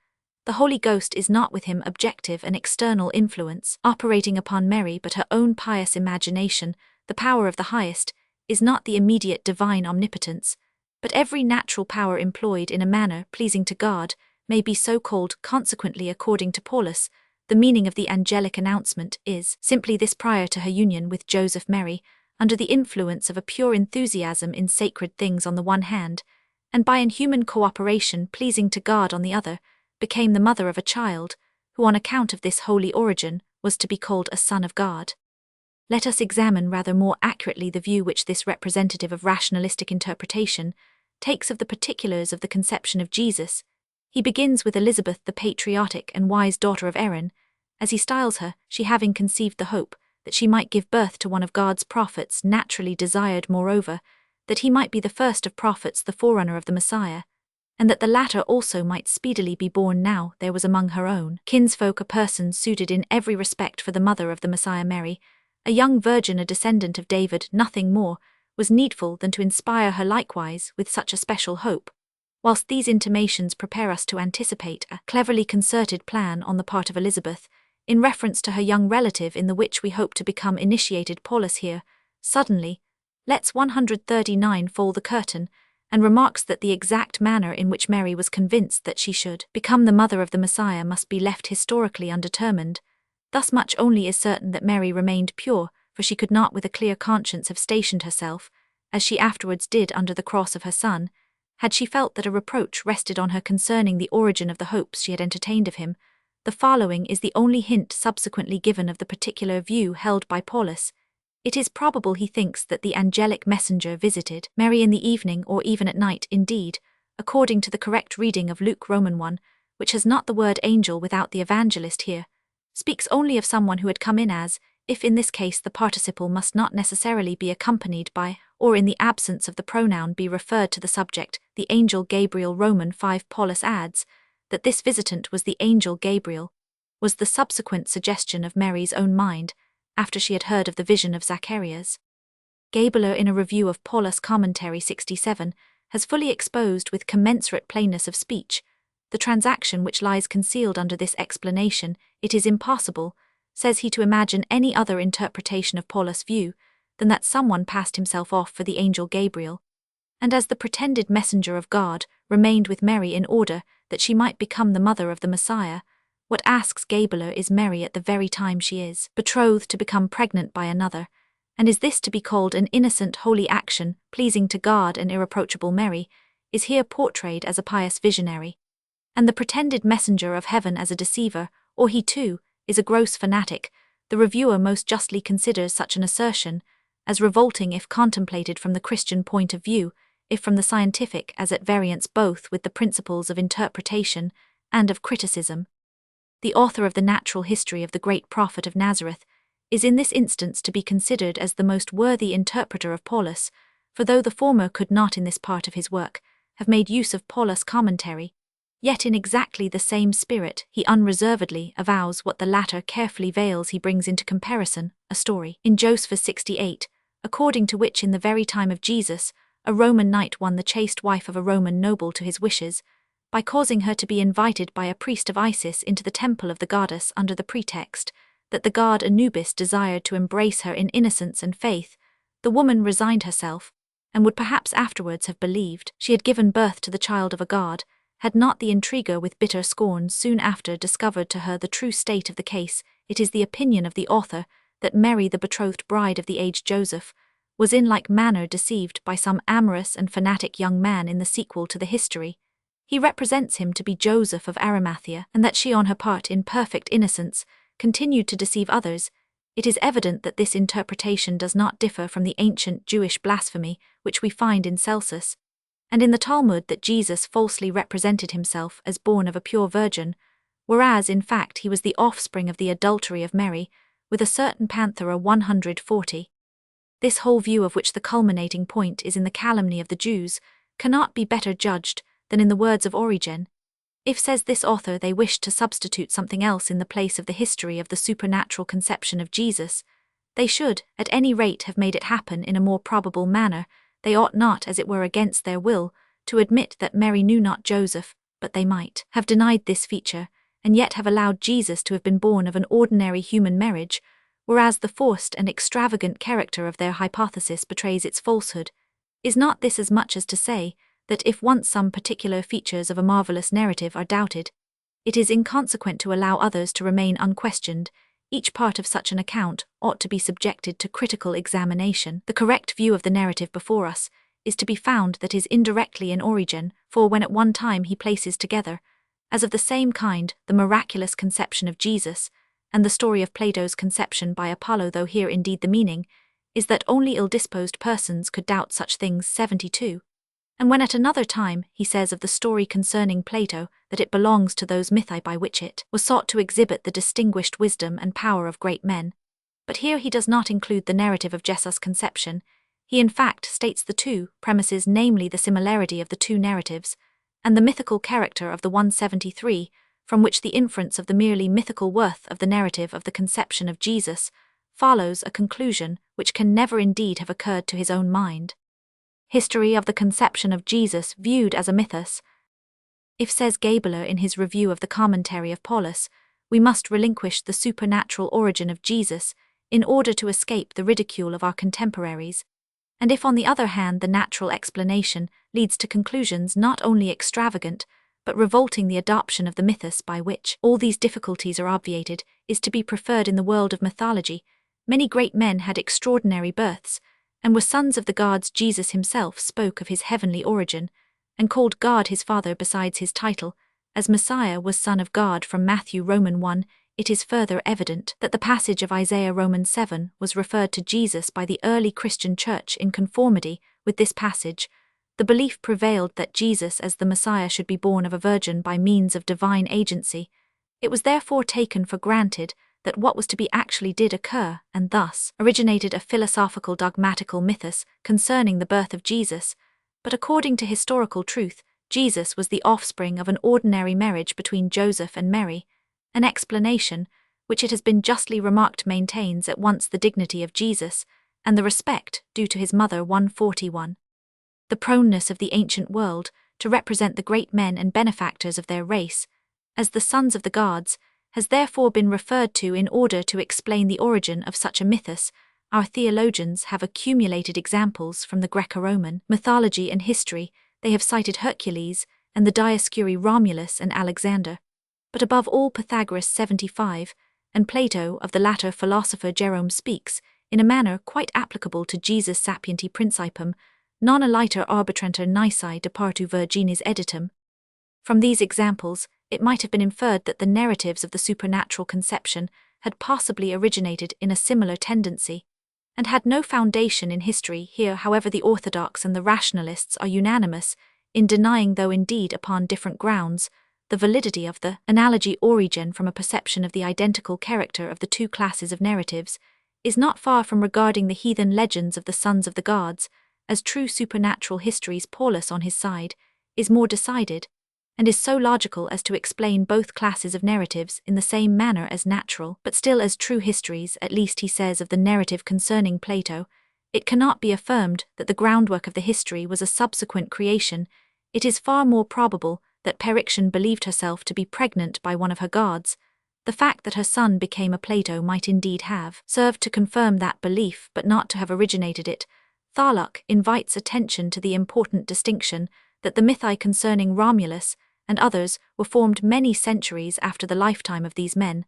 The Holy Ghost is not with him objective and external influence operating upon Mary, but her own pious imagination. The power of the highest is not the immediate divine omnipotence, but every natural power employed in a manner pleasing to God may be so called. Consequently, according to Paulus, the meaning of the angelic announcement is simply this: prior to her union with Joseph, Mary, under the influence of a pure enthusiasm in sacred things on the one hand, and by an human cooperation pleasing to God on the other, became the mother of a child, who on account of this holy origin was to be called a son of God. Let us examine rather more accurately the view which this representative of rationalistic interpretation takes of the particulars of the conception of Jesus. He begins with Elizabeth, the patriotic and wise daughter of Aaron, as he styles her, she having conceived the hope that she might give birth to one of God's prophets, naturally desired moreover that he might be the first of prophets, the forerunner of the Messiah, and that the latter also might speedily be born. Now there was among her own kinsfolk a person suited in every respect for the mother of the Messiah, Mary, a young virgin, a descendant of David. Nothing more was needful than to inspire her likewise with such a special hope, whilst these intimations prepare us to anticipate a cleverly concerted plan on the part of Elizabeth in reference to her young relative, in the which we hope to become initiated. Paulus here suddenly lets 139 fall the curtain, and remarks that the exact manner in which Mary was convinced that she should become the mother of the Messiah must be left historically undetermined. Thus much only is certain, that Mary remained pure, for she could not with a clear conscience have stationed herself, as she afterwards did, under the cross of her Son, had she felt that a reproach rested on her concerning the origin of the hopes she had entertained of him. The following is the only hint subsequently given of the particular view held by Paulus. It is probable he thinks that the angelic messenger visited Mary in the evening, or even at night. Indeed, according to the correct reading of Luke Roman 1, which has not the word angel without the evangelist here, speaks only of someone who had come in, as if in this case the participle must not necessarily be accompanied by, or in the absence of the pronoun be referred to the subject, the angel Gabriel. Roman 5. Paulus adds that this visitant was the angel Gabriel, was the subsequent suggestion of Mary's own mind, after she had heard of the vision of Zacharias. Gabeler, in a review of Paulus Commentary 67, has fully exposed with commensurate plainness of speech the transaction which lies concealed under this explanation. It is impossible, says he, to imagine any other interpretation of Paulus' view than that someone passed himself off for the angel Gabriel, and as the pretended messenger of God, remained with Mary in order that she might become the mother of the Messiah, what asks Gabeler is Mary at the very time she is betrothed to become pregnant by another, and is this to be called an innocent holy action, pleasing to God and irreproachable Mary, is here portrayed as a pious visionary, and the pretended messenger of heaven as a deceiver, or he too, is a gross fanatic. The reviewer most justly considers such an assertion as revolting if contemplated from the Christian point of view, if from the scientific as at variance both with the principles of interpretation and of criticism. The author of the natural history of the great prophet of Nazareth is in this instance to be considered as the most worthy interpreter of Paulus, for though the former could not in this part of his work have made use of Paulus' commentary, yet in exactly the same spirit he unreservedly avows what the latter carefully veils. He brings into comparison a story in Josephus 68, according to which in the very time of Jesus, a Roman knight won the chaste wife of a Roman noble to his wishes, by causing her to be invited by a priest of Isis into the temple of the goddess under the pretext that the god Anubis desired to embrace her in innocence and faith. The woman resigned herself, and would perhaps afterwards have believed she had given birth to the child of a god, had not the intriguer with bitter scorn soon after discovered to her the true state of the case. It is the opinion of the author that Mary, the betrothed bride of the aged Joseph, was in like manner deceived by some amorous and fanatic young man in the sequel to the history. He represents him to be Joseph of Arimathea, and that she on her part in perfect innocence continued to deceive others. It is evident that this interpretation does not differ from the ancient Jewish blasphemy which we find in Celsus, and in the Talmud, that Jesus falsely represented himself as born of a pure virgin, whereas in fact he was the offspring of the adultery of Mary, with a certain Panthera 140. This whole view, of which the culminating point is in the calumny of the Jews, cannot be better judged than in the words of Origen. If, says this author, they wished to substitute something else in the place of the history of the supernatural conception of Jesus, they should, at any rate, have made it happen in a more probable manner. They ought not, as it were against their will, to admit that Mary knew not Joseph, but they might have denied this feature, and yet have allowed Jesus to have been born of an ordinary human marriage, whereas the forced and extravagant character of their hypothesis betrays its falsehood. Is not this as much as to say that if once some particular features of a marvelous narrative are doubted, it is inconsequent to allow others to remain unquestioned? Each part of such an account ought to be subjected to critical examination. The correct view of the narrative before us is to be found that is indirectly in Origen, for when at one time he places together, as of the same kind, the miraculous conception of Jesus, and the story of Plato's conception by Apollo, though here indeed the meaning is that only ill-disposed persons could doubt such things. 72. And when at another time he says of the story concerning Plato that it belongs to those mythi by which it was sought to exhibit the distinguished wisdom and power of great men. But here he does not include the narrative of Jesus' conception. He in fact states the two premises, namely the similarity of the two narratives, and the mythical character of the 173, from which the inference of the merely mythical worth of the narrative of the conception of Jesus follows a conclusion which can never indeed have occurred to his own mind. History of the conception of Jesus viewed as a mythos. If, says Gabeler in his review of the commentary of Paulus, we must relinquish the supernatural origin of Jesus in order to escape the ridicule of our contemporaries, and if on the other hand the natural explanation leads to conclusions not only extravagant, but revolting, the adoption of the mythos by which all these difficulties are obviated is to be preferred. In the world of mythology, many great men had extraordinary births, and were sons of the gods. Jesus himself spoke of his heavenly origin, and called God his Father besides his title, as Messiah was Son of God from Matthew Roman 1. It is further evident that the passage of Isaiah Roman 7 was referred to Jesus by the early Christian Church in conformity with this passage. The belief prevailed that Jesus as the Messiah should be born of a virgin by means of divine agency. It was therefore taken for granted that what was to be actually did occur, and thus originated a philosophical dogmatical mythos concerning the birth of Jesus. But according to historical truth, Jesus was the offspring of an ordinary marriage between Joseph and Mary, an explanation which it has been justly remarked maintains at once the dignity of Jesus and the respect due to his mother. 141. The proneness of the ancient world to represent the great men and benefactors of their race as the sons of the gods has therefore been referred to in order to explain the origin of such a mythos. Our theologians have accumulated examples from the Greco-Roman mythology and history. They have cited Hercules and the Dioscuri Romulus and Alexander, but above all Pythagoras 75, and Plato. Of the latter philosopher Jerome speaks, in a manner quite applicable to Jesus sapienti principium, non aliter arbitranter nisi departu virginis editum. From these examples, it might have been inferred that the narratives of the supernatural conception had possibly originated in a similar tendency, and had no foundation in history. Here, however, the orthodox and the rationalists are unanimous in denying, though indeed upon different grounds, the validity of the analogy. Origen, from a perception of the identical character of the two classes of narratives, is not far from regarding the heathen legends of the sons of the gods as true supernatural histories. Paulus, on his side, is more decided, and is so logical as to explain both classes of narratives in the same manner as natural, but still as true histories. At least he says of the narrative concerning Plato, it cannot be affirmed that the groundwork of the history was a subsequent creation. It is far more probable that Periction believed herself to be pregnant by one of her gods. The fact that her son became a Plato might indeed have served to confirm that belief, but not to have originated it. Tholuck invites attention to the important distinction that the mythi concerning Romulus and others were formed many centuries after the lifetime of these men.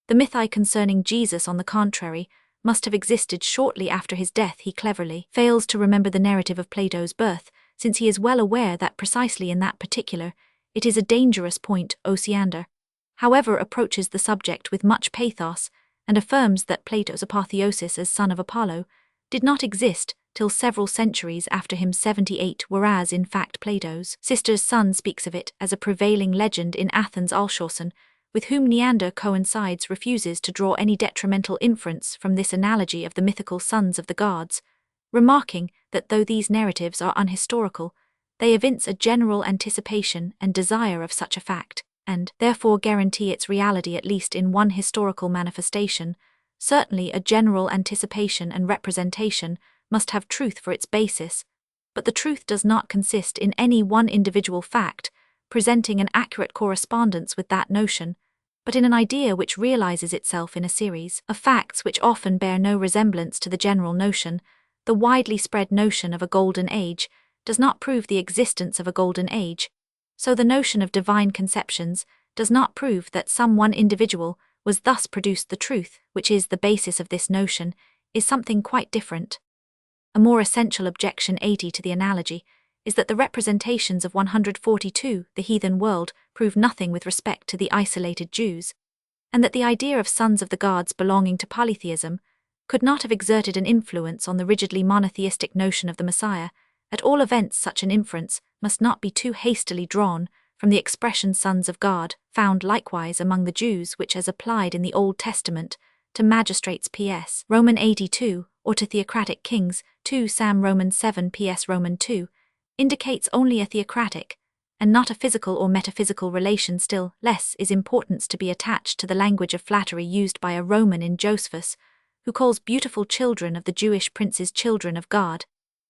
The mythi concerning Jesus, on the contrary, must have existed shortly after his death. He cleverly fails to remember the narrative of Plato's birth, since he is well aware that precisely in that particular it is a dangerous point. Osiander, however, approaches the subject with much pathos and affirms that Plato's apotheosis as son of Apollo did not exist till several centuries after him 78, whereas in fact Plato's sister's son speaks of it as a prevailing legend in Athens. Alshausen, with whom Neander coincides, refuses to draw any detrimental inference from this analogy of the mythical sons of the gods, remarking that though these narratives are unhistorical, they evince a general anticipation and desire of such a fact, and therefore guarantee its reality at least in one historical manifestation. Certainly a general anticipation and representation must have truth for its basis, but the truth does not consist in any one individual fact presenting an accurate correspondence with that notion, but in an idea which realizes itself in a series of facts which often bear no resemblance to the general notion. The widely spread notion of a golden age does not prove the existence of a golden age, so the notion of divine conceptions does not prove that some one individual was thus produced. The truth, which is the basis of this notion, is something quite different. A more essential objection 80 to the analogy is that the representations of 142, the heathen world, prove nothing with respect to the isolated Jews, and that the idea of sons of the gods belonging to polytheism could not have exerted an influence on the rigidly monotheistic notion of the Messiah. At all events, such an inference must not be too hastily drawn from the expression sons of God, found likewise among the Jews, which as applied in the Old Testament to magistrates ps. Roman 82, or to theocratic kings 2 Sam Roman 7 ps. Roman 2, indicates only a theocratic, and not a physical or metaphysical relation. Still less is importance to be attached to the language of flattery used by a Roman in Josephus, who calls beautiful children of the Jewish princes children of God.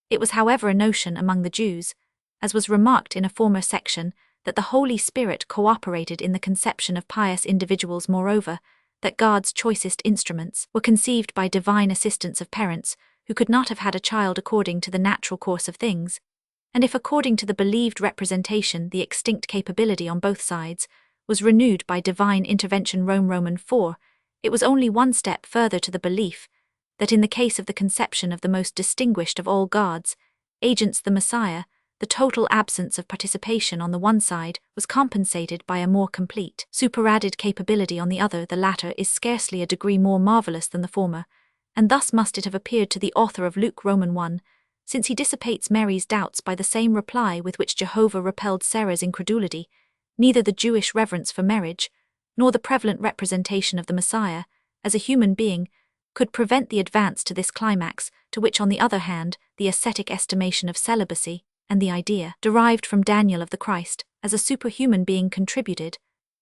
It was, however, a notion among the Jews, as was remarked in a former section, that the Holy Spirit cooperated in the conception of pious individuals. Moreover, that God's choicest instruments were conceived by divine assistance of parents who could not have had a child according to the natural course of things, and if according to the believed representation the extinct capability on both sides was renewed by divine intervention. Roman 4, it was only one step further to the belief that in the case of the conception of the most distinguished of all gods, agents the Messiah, the total absence of participation on the one side was compensated by a more complete, superadded capability on the other. The latter is scarcely a degree more marvelous than the former, and thus must it have appeared to the author of Luke. Roman 1, since he dissipates Mary's doubts by the same reply with which Jehovah repelled Sarah's incredulity. Neither the Jewish reverence for marriage, nor the prevalent representation of the Messiah, as a human being, could prevent the advance to this climax, to which on the other hand the ascetic estimation of celibacy, and the idea derived from Daniel of the Christ as a superhuman being contributed,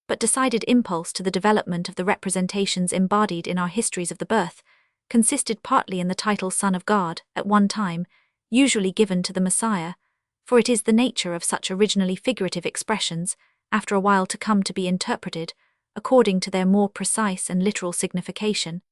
but decided impulse to the development of the representations embodied in our histories of the birth, consisted partly in the title Son of God, at one time, usually given to the Messiah, for it is the nature of such originally figurative expressions, after a while to come to be interpreted, according to their more precise and literal signification.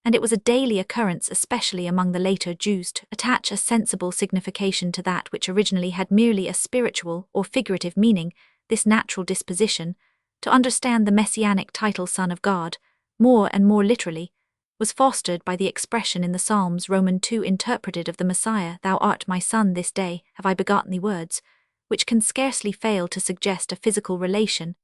and it was a daily occurrence, especially among the later Jews, to attach a sensible signification to that which originally had merely a spiritual or figurative meaning. This natural disposition to understand the messianic title Son of God more and more literally was fostered by the expression in the Psalms Romans 2 interpreted of the Messiah, "Thou art my Son, this day have I begotten thee," words, which can scarcely fail to suggest a physical relation.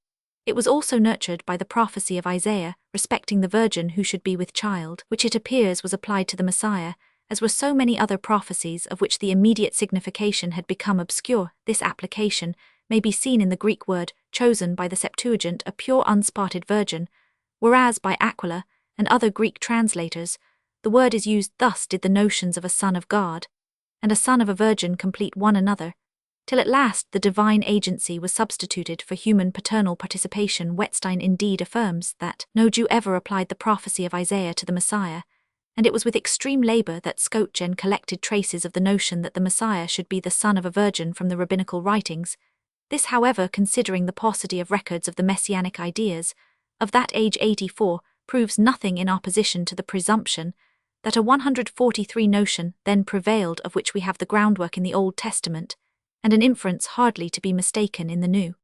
It was also nurtured by the prophecy of Isaiah respecting the virgin who should be with child, which it appears was applied to the Messiah, as were so many other prophecies of which the immediate signification had become obscure. This application may be seen in the Greek word chosen by the Septuagint, a pure unspotted virgin, whereas by Aquila and other Greek translators, the word is used thus: did the notions of a son of God and a son of a virgin complete one another, till at last the divine agency was substituted for human paternal participation. Wettstein indeed affirms that no Jew ever applied the prophecy of Isaiah to the Messiah, and it was with extreme labor that Schottgen collected traces of the notion that the Messiah should be the son of a virgin from the rabbinical writings. This, however, considering the paucity of records of the messianic ideas of that age 84, proves nothing in opposition to the presumption that a 143 notion then prevailed of which we have the groundwork in the Old Testament, and an inference hardly to be mistaken in the New.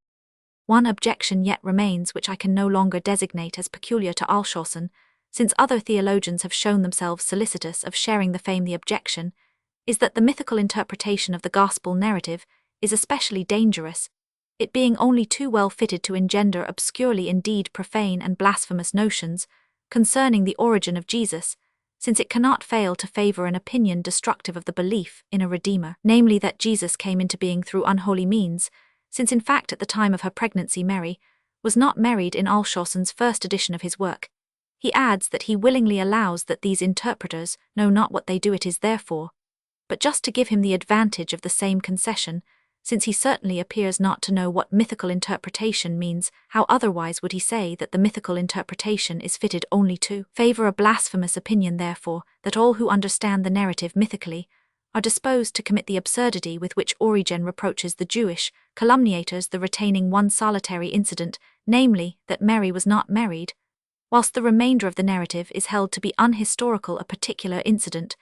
One objection yet remains which I can no longer designate as peculiar to Althusser, since other theologians have shown themselves solicitous of sharing the fame. The objection is that the mythical interpretation of the gospel narrative is especially dangerous, it being only too well fitted to engender obscurely, indeed profane and blasphemous notions concerning the origin of Jesus, since it cannot fail to favor an opinion destructive of the belief in a Redeemer, namely that Jesus came into being through unholy means, since in fact at the time of her pregnancy Mary was not married in Althusser's first edition of his work. He adds that he willingly allows that these interpreters know not what they do. It is therefore but just to give him the advantage of the same concession, since he certainly appears not to know what mythical interpretation means, how otherwise would he say that the mythical interpretation is fitted only to favor a blasphemous opinion? Therefore, that all who understand the narrative mythically are disposed to commit the absurdity with which Origen reproaches the Jewish calumniators, the retaining one solitary incident, namely, that Mary was not married, whilst the remainder of the narrative is held to be unhistorical, a particular incident,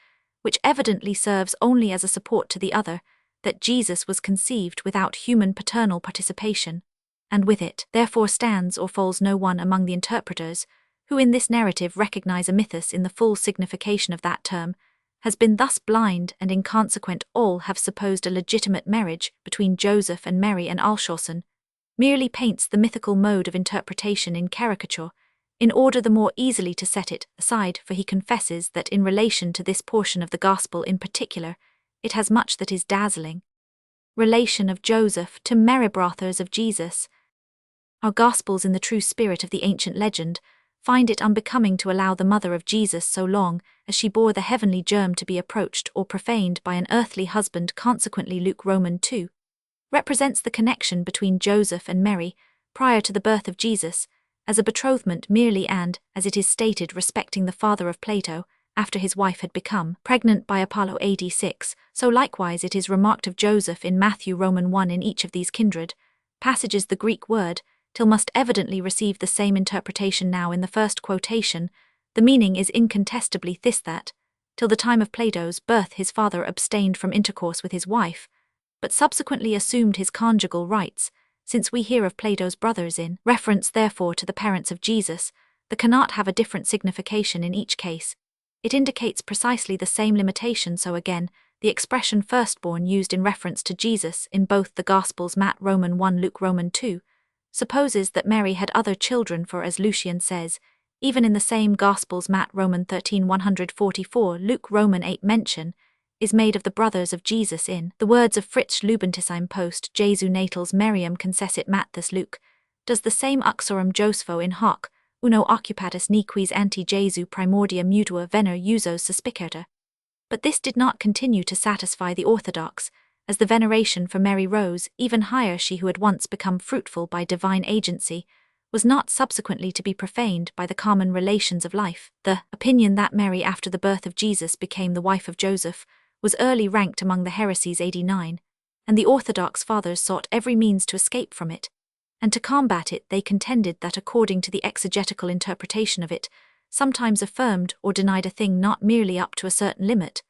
which evidently serves only as a support to the other, that Jesus was conceived without human paternal participation, and with it therefore stands or falls no one among the interpreters, who in this narrative recognize a mythos in the full signification of that term, has been thus blind, and inconsequent all have supposed a legitimate marriage between Joseph and Mary, and Althusser merely paints the mythical mode of interpretation in caricature, in order the more easily to set it aside, for he confesses that in relation to this portion of the Gospel in particular, it has much that is dazzling. Relation of Joseph to Mary, brothers of Jesus. Our Gospels, in the true spirit of the ancient legend, find it unbecoming to allow the mother of Jesus so long as she bore the heavenly germ to be approached or profaned by an earthly husband. Consequently, Luke Romans 2 represents the connection between Joseph and Mary prior to the birth of Jesus as a betrothment merely, and, as it is stated respecting the father of Plato, after his wife had become pregnant by Apollo AD 6, so likewise it is remarked of Joseph in Matthew Romans 1. In each of these kindred passages the Greek word till must evidently receive the same interpretation. Now in the first quotation, the meaning is incontestably this, that, till the time of Plato's birth his father abstained from intercourse with his wife, but subsequently assumed his conjugal rights, since we hear of Plato's brothers in reference therefore to the parents of Jesus, that cannot have a different signification in each case. It indicates precisely the same limitation. So again, the expression firstborn used in reference to Jesus in both the Gospels, Matt Romans 1, Luke Romans 2, supposes that Mary had other children, for as Lucian says, even in the same Gospels, Matt Romans 13 144, Luke Romans 8, mention is made of the brothers of Jesus in the words of Fritz Lubentissime post Jesu natals Meriam concessit Matthus. Luke does the same uxorum Josepho in hoc uno occupatus nequis anti Jesu primordia mutua vener usos suspicerta. But this did not continue to satisfy the Orthodox, as the veneration for Mary rose even higher. She who had once become fruitful by divine agency was not subsequently to be profaned by the common relations of life. The opinion that Mary after the birth of Jesus became the wife of Joseph was early ranked among the heresies 89, and the Orthodox fathers sought every means to escape from it, and to combat it they contended that according to the exegetical interpretation of it, sometimes affirmed or denied a thing not merely up to a certain limit,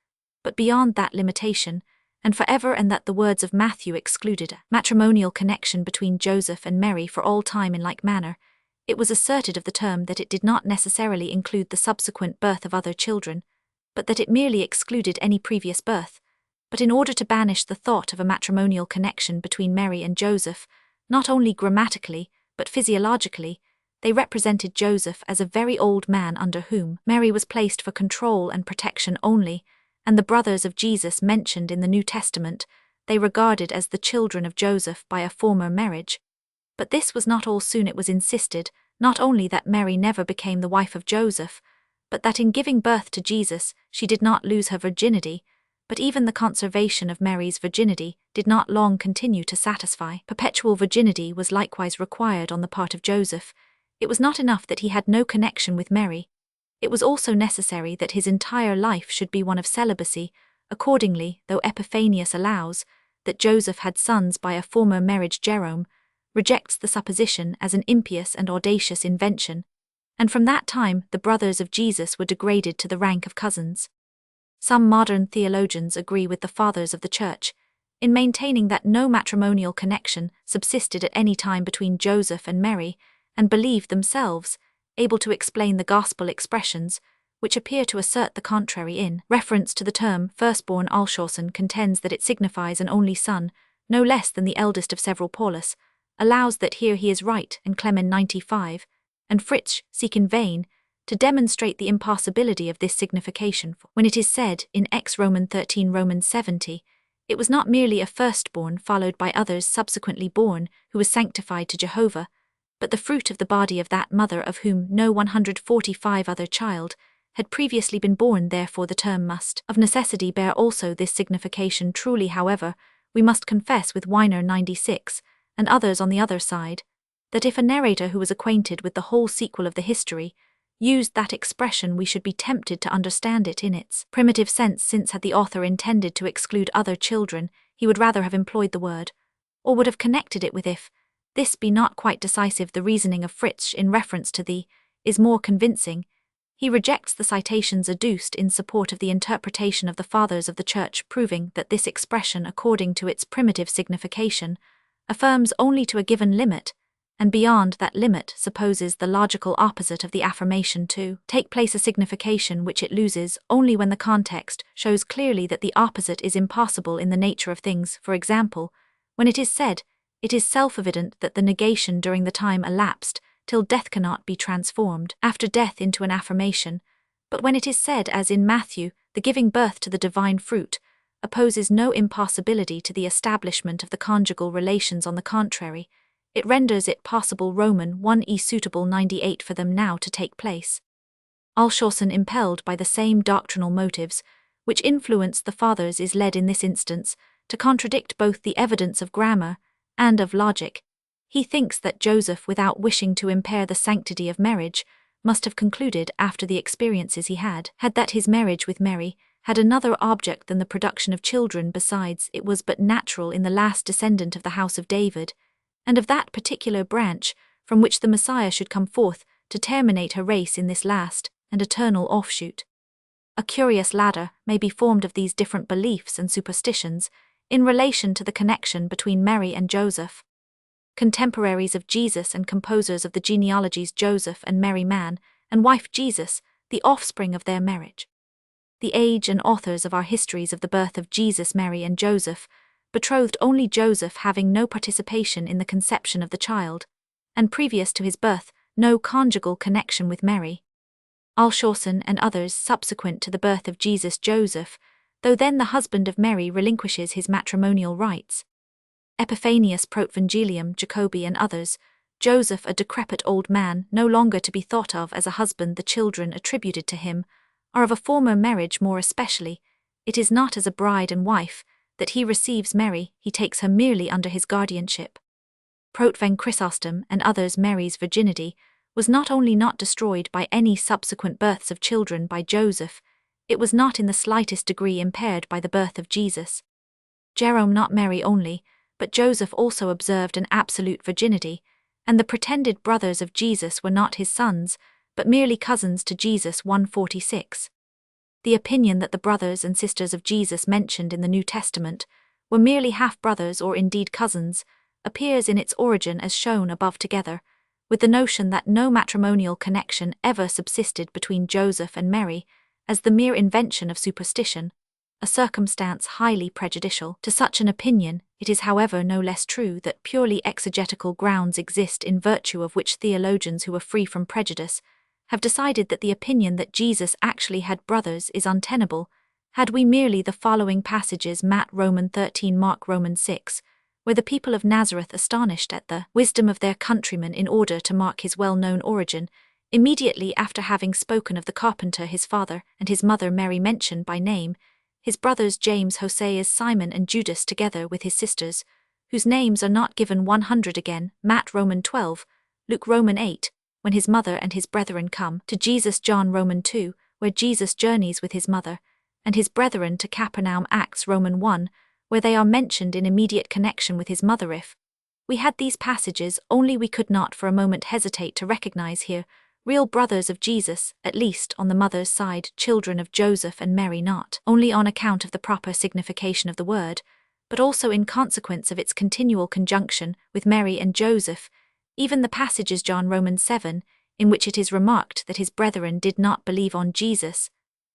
but beyond that limitation, and forever, and that the words of Matthew excluded a matrimonial connection between Joseph and Mary for all time. In like manner, it was asserted of the term that it did not necessarily include the subsequent birth of other children, but that it merely excluded any previous birth. But in order to banish the thought of a matrimonial connection between Mary and Joseph, not only grammatically, but physiologically, they represented Joseph as a very old man under whom Mary was placed for control and protection only, and the brothers of Jesus mentioned in the New Testament they regarded as the children of Joseph by a former marriage. But this was not all. Soon it was insisted not only that Mary never became the wife of Joseph, but that in giving birth to Jesus she did not lose her virginity, but even the conservation of Mary's virginity did not long continue to satisfy. Perpetual virginity was likewise required on the part of Joseph. It was not enough that he had no connection with Mary. It was also necessary that his entire life should be one of celibacy. Accordingly, though Epiphanius allows that Joseph had sons by a former marriage, Jerome rejects the supposition as an impious and audacious invention, and from that time the brothers of Jesus were degraded to the rank of cousins. Some modern theologians agree with the Fathers of the Church in maintaining that no matrimonial connection subsisted at any time between Joseph and Mary, and believe themselves able to explain the gospel expressions which appear to assert the contrary. In reference to the term firstborn, Alshausen contends that it signifies an only son, no less than the eldest of several. Paulus allows that here he is right, and Clement 95, and Fritzsch seek in vain to demonstrate the impossibility of this signification. For when it is said in Ex Roman 13 Romans 70, it was not merely a firstborn followed by others subsequently born who was sanctified to Jehovah, but the fruit of the body of that mother of whom no 145 other child had previously been born. Therefore the term must of necessity bear also this signification. Truly, however, we must confess with Weiner 96, and others on the other side, that if a narrator who was acquainted with the whole sequel of the history used that expression, we should be tempted to understand it in its primitive sense, since had the author intended to exclude other children, he would rather have employed the word, or would have connected it with if. This be not quite decisive. The reasoning of Fritzsch in reference to the is more convincing. He rejects the citations adduced in support of the interpretation of the Fathers of the Church, proving that this expression, according to its primitive signification, affirms only to a given limit, and beyond that limit supposes the logical opposite of the affirmation to take place, a signification which it loses only when the context shows clearly that the opposite is impossible in the nature of things. For example, when it is said, it is self-evident that the negation during the time elapsed till death cannot be transformed after death into an affirmation, but when it is said, as in Matthew, the giving birth to the divine fruit opposes no impossibility to the establishment of the conjugal relations. On the contrary, it renders it possible. Roman 1e suitable 98 for them now to take place. Alshausen, impelled by the same doctrinal motives which influenced the Fathers, is led in this instance to contradict both the evidence of grammar and of logic. He thinks that Joseph, without wishing to impair the sanctity of marriage, must have concluded after the experiences he had that his marriage with Mary had another object than the production of children. Besides, it was but natural in the last descendant of the house of David, and of that particular branch from which the Messiah should come forth, to terminate her race in this last and eternal offshoot. A curious ladder may be formed of these different beliefs and superstitions in relation to the connection between Mary and Joseph. Contemporaries of Jesus and composers of the genealogies Joseph and Mary, man and wife Jesus, the offspring of their marriage. The age and authors of our histories of the birth of Jesus, Mary and Joseph, betrothed only Joseph, having no participation in the conception of the child, and previous to his birth, no conjugal connection with Mary. Alshausen and others subsequent to the birth of Jesus, Joseph, though then the husband of Mary, relinquishes his matrimonial rights. Epiphanius, Protvangelium, Jacobi and others, Joseph, a decrepit old man, no longer to be thought of as a husband. The children attributed to him are of a former marriage. More especially, it is not as a bride and wife that he receives Mary, he takes her merely under his guardianship. Protvang Chrysostom and others, Mary's virginity was not only not destroyed by any subsequent births of children by Joseph, it was not in the slightest degree impaired by the birth of Jesus. Jerome, not Mary only, but Joseph also observed an absolute virginity, and the pretended brothers of Jesus were not his sons, but merely cousins to Jesus 146. The opinion that the brothers and sisters of Jesus mentioned in the New Testament were merely half-brothers or indeed cousins appears in its origin as shown above together, with the notion that no matrimonial connection ever subsisted between Joseph and Mary as the mere invention of superstition, a circumstance highly prejudicial to such an opinion. It is however no less true that purely exegetical grounds exist in virtue of which theologians who are free from prejudice have decided that the opinion that Jesus actually had brothers is untenable, had we merely the following passages: Matt Roman 13, Mark Roman 6, where the people of Nazareth, astonished at the wisdom of their countrymen in order to mark his well-known origin, immediately after having spoken of the carpenter his father and his mother Mary mentioned by name, his brothers James, Hoseas, Simon and Judas together with his sisters, whose names are not given 100 again, Matt Roman 12, Luke Roman 8, when his mother and his brethren come to Jesus, John Roman 2, where Jesus journeys with his mother and his brethren to Capernaum, Acts Roman 1, where they are mentioned in immediate connection with his mother. If we had these passages only, we could not for a moment hesitate to recognize here real brothers of Jesus, at least on the mother's side, children of Joseph and Mary, not only on account of the proper signification of the word, but also in consequence of its continual conjunction with Mary and Joseph. Even the passages John Roman 7, in which it is remarked that his brethren did not believe on Jesus,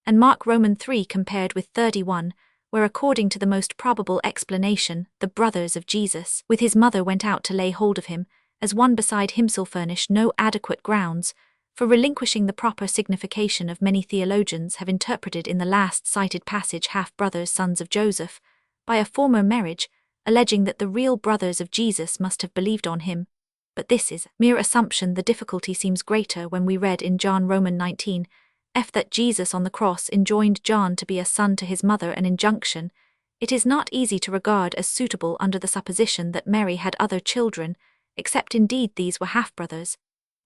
and Mark Roman 3 compared with 31, where according to the most probable explanation, the brothers of Jesus with his mother went out to lay hold of him, as one beside himself, furnish no adequate grounds for relinquishing the proper signification of many theologians have interpreted in the last cited passage half-brothers, sons of Joseph, by a former marriage, alleging that the real brothers of Jesus must have believed on him. But this is mere assumption. The difficulty seems greater when we read in John Roman 19, that Jesus on the cross enjoined John to be a son to his mother, an injunction it is not easy to regard as suitable under the supposition that Mary had other children, except indeed these were half-brothers,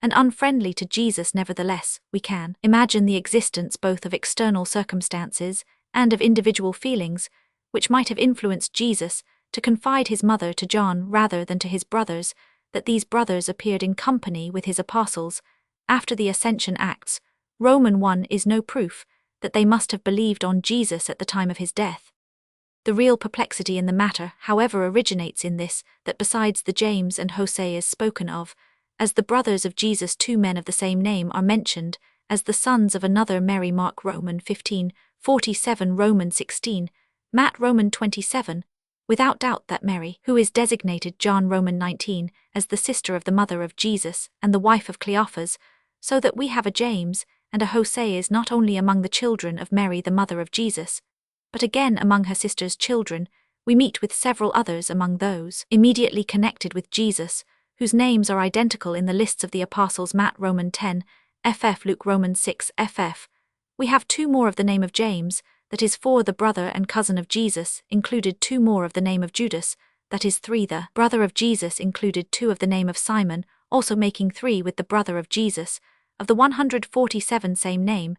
and unfriendly to Jesus. Nevertheless, we can imagine the existence both of external circumstances and of individual feelings, which might have influenced Jesus to confide his mother to John rather than to his brothers, that these brothers appeared in company with his apostles after the Ascension Acts. Roman 1 is no proof that they must have believed on Jesus at the time of his death. The real perplexity in the matter, however, originates in this, that besides the James and Hoseas spoken of as the brothers of Jesus, 2 men of the same name are mentioned as the sons of another Mary. Mark Roman 15, 47, Roman 16, Matt Roman 27, without doubt that Mary, who is designated John Roman 19 as the sister of the mother of Jesus and the wife of Cleophas, so that we have a James and a Hoseas not only among the children of Mary the mother of Jesus, but again among her sister's children. We meet with several others among those immediately connected with Jesus, whose names are identical in the lists of the apostles. Matt Roman 10, ff. Luke Roman 6, ff. We have 2 more of the name of James, that is 4 the brother and cousin of Jesus, included 2 more of the name of Judas, that is 3 the brother of Jesus, included 2 of the name of Simon, also making 3 with the brother of Jesus, of the 147 same name.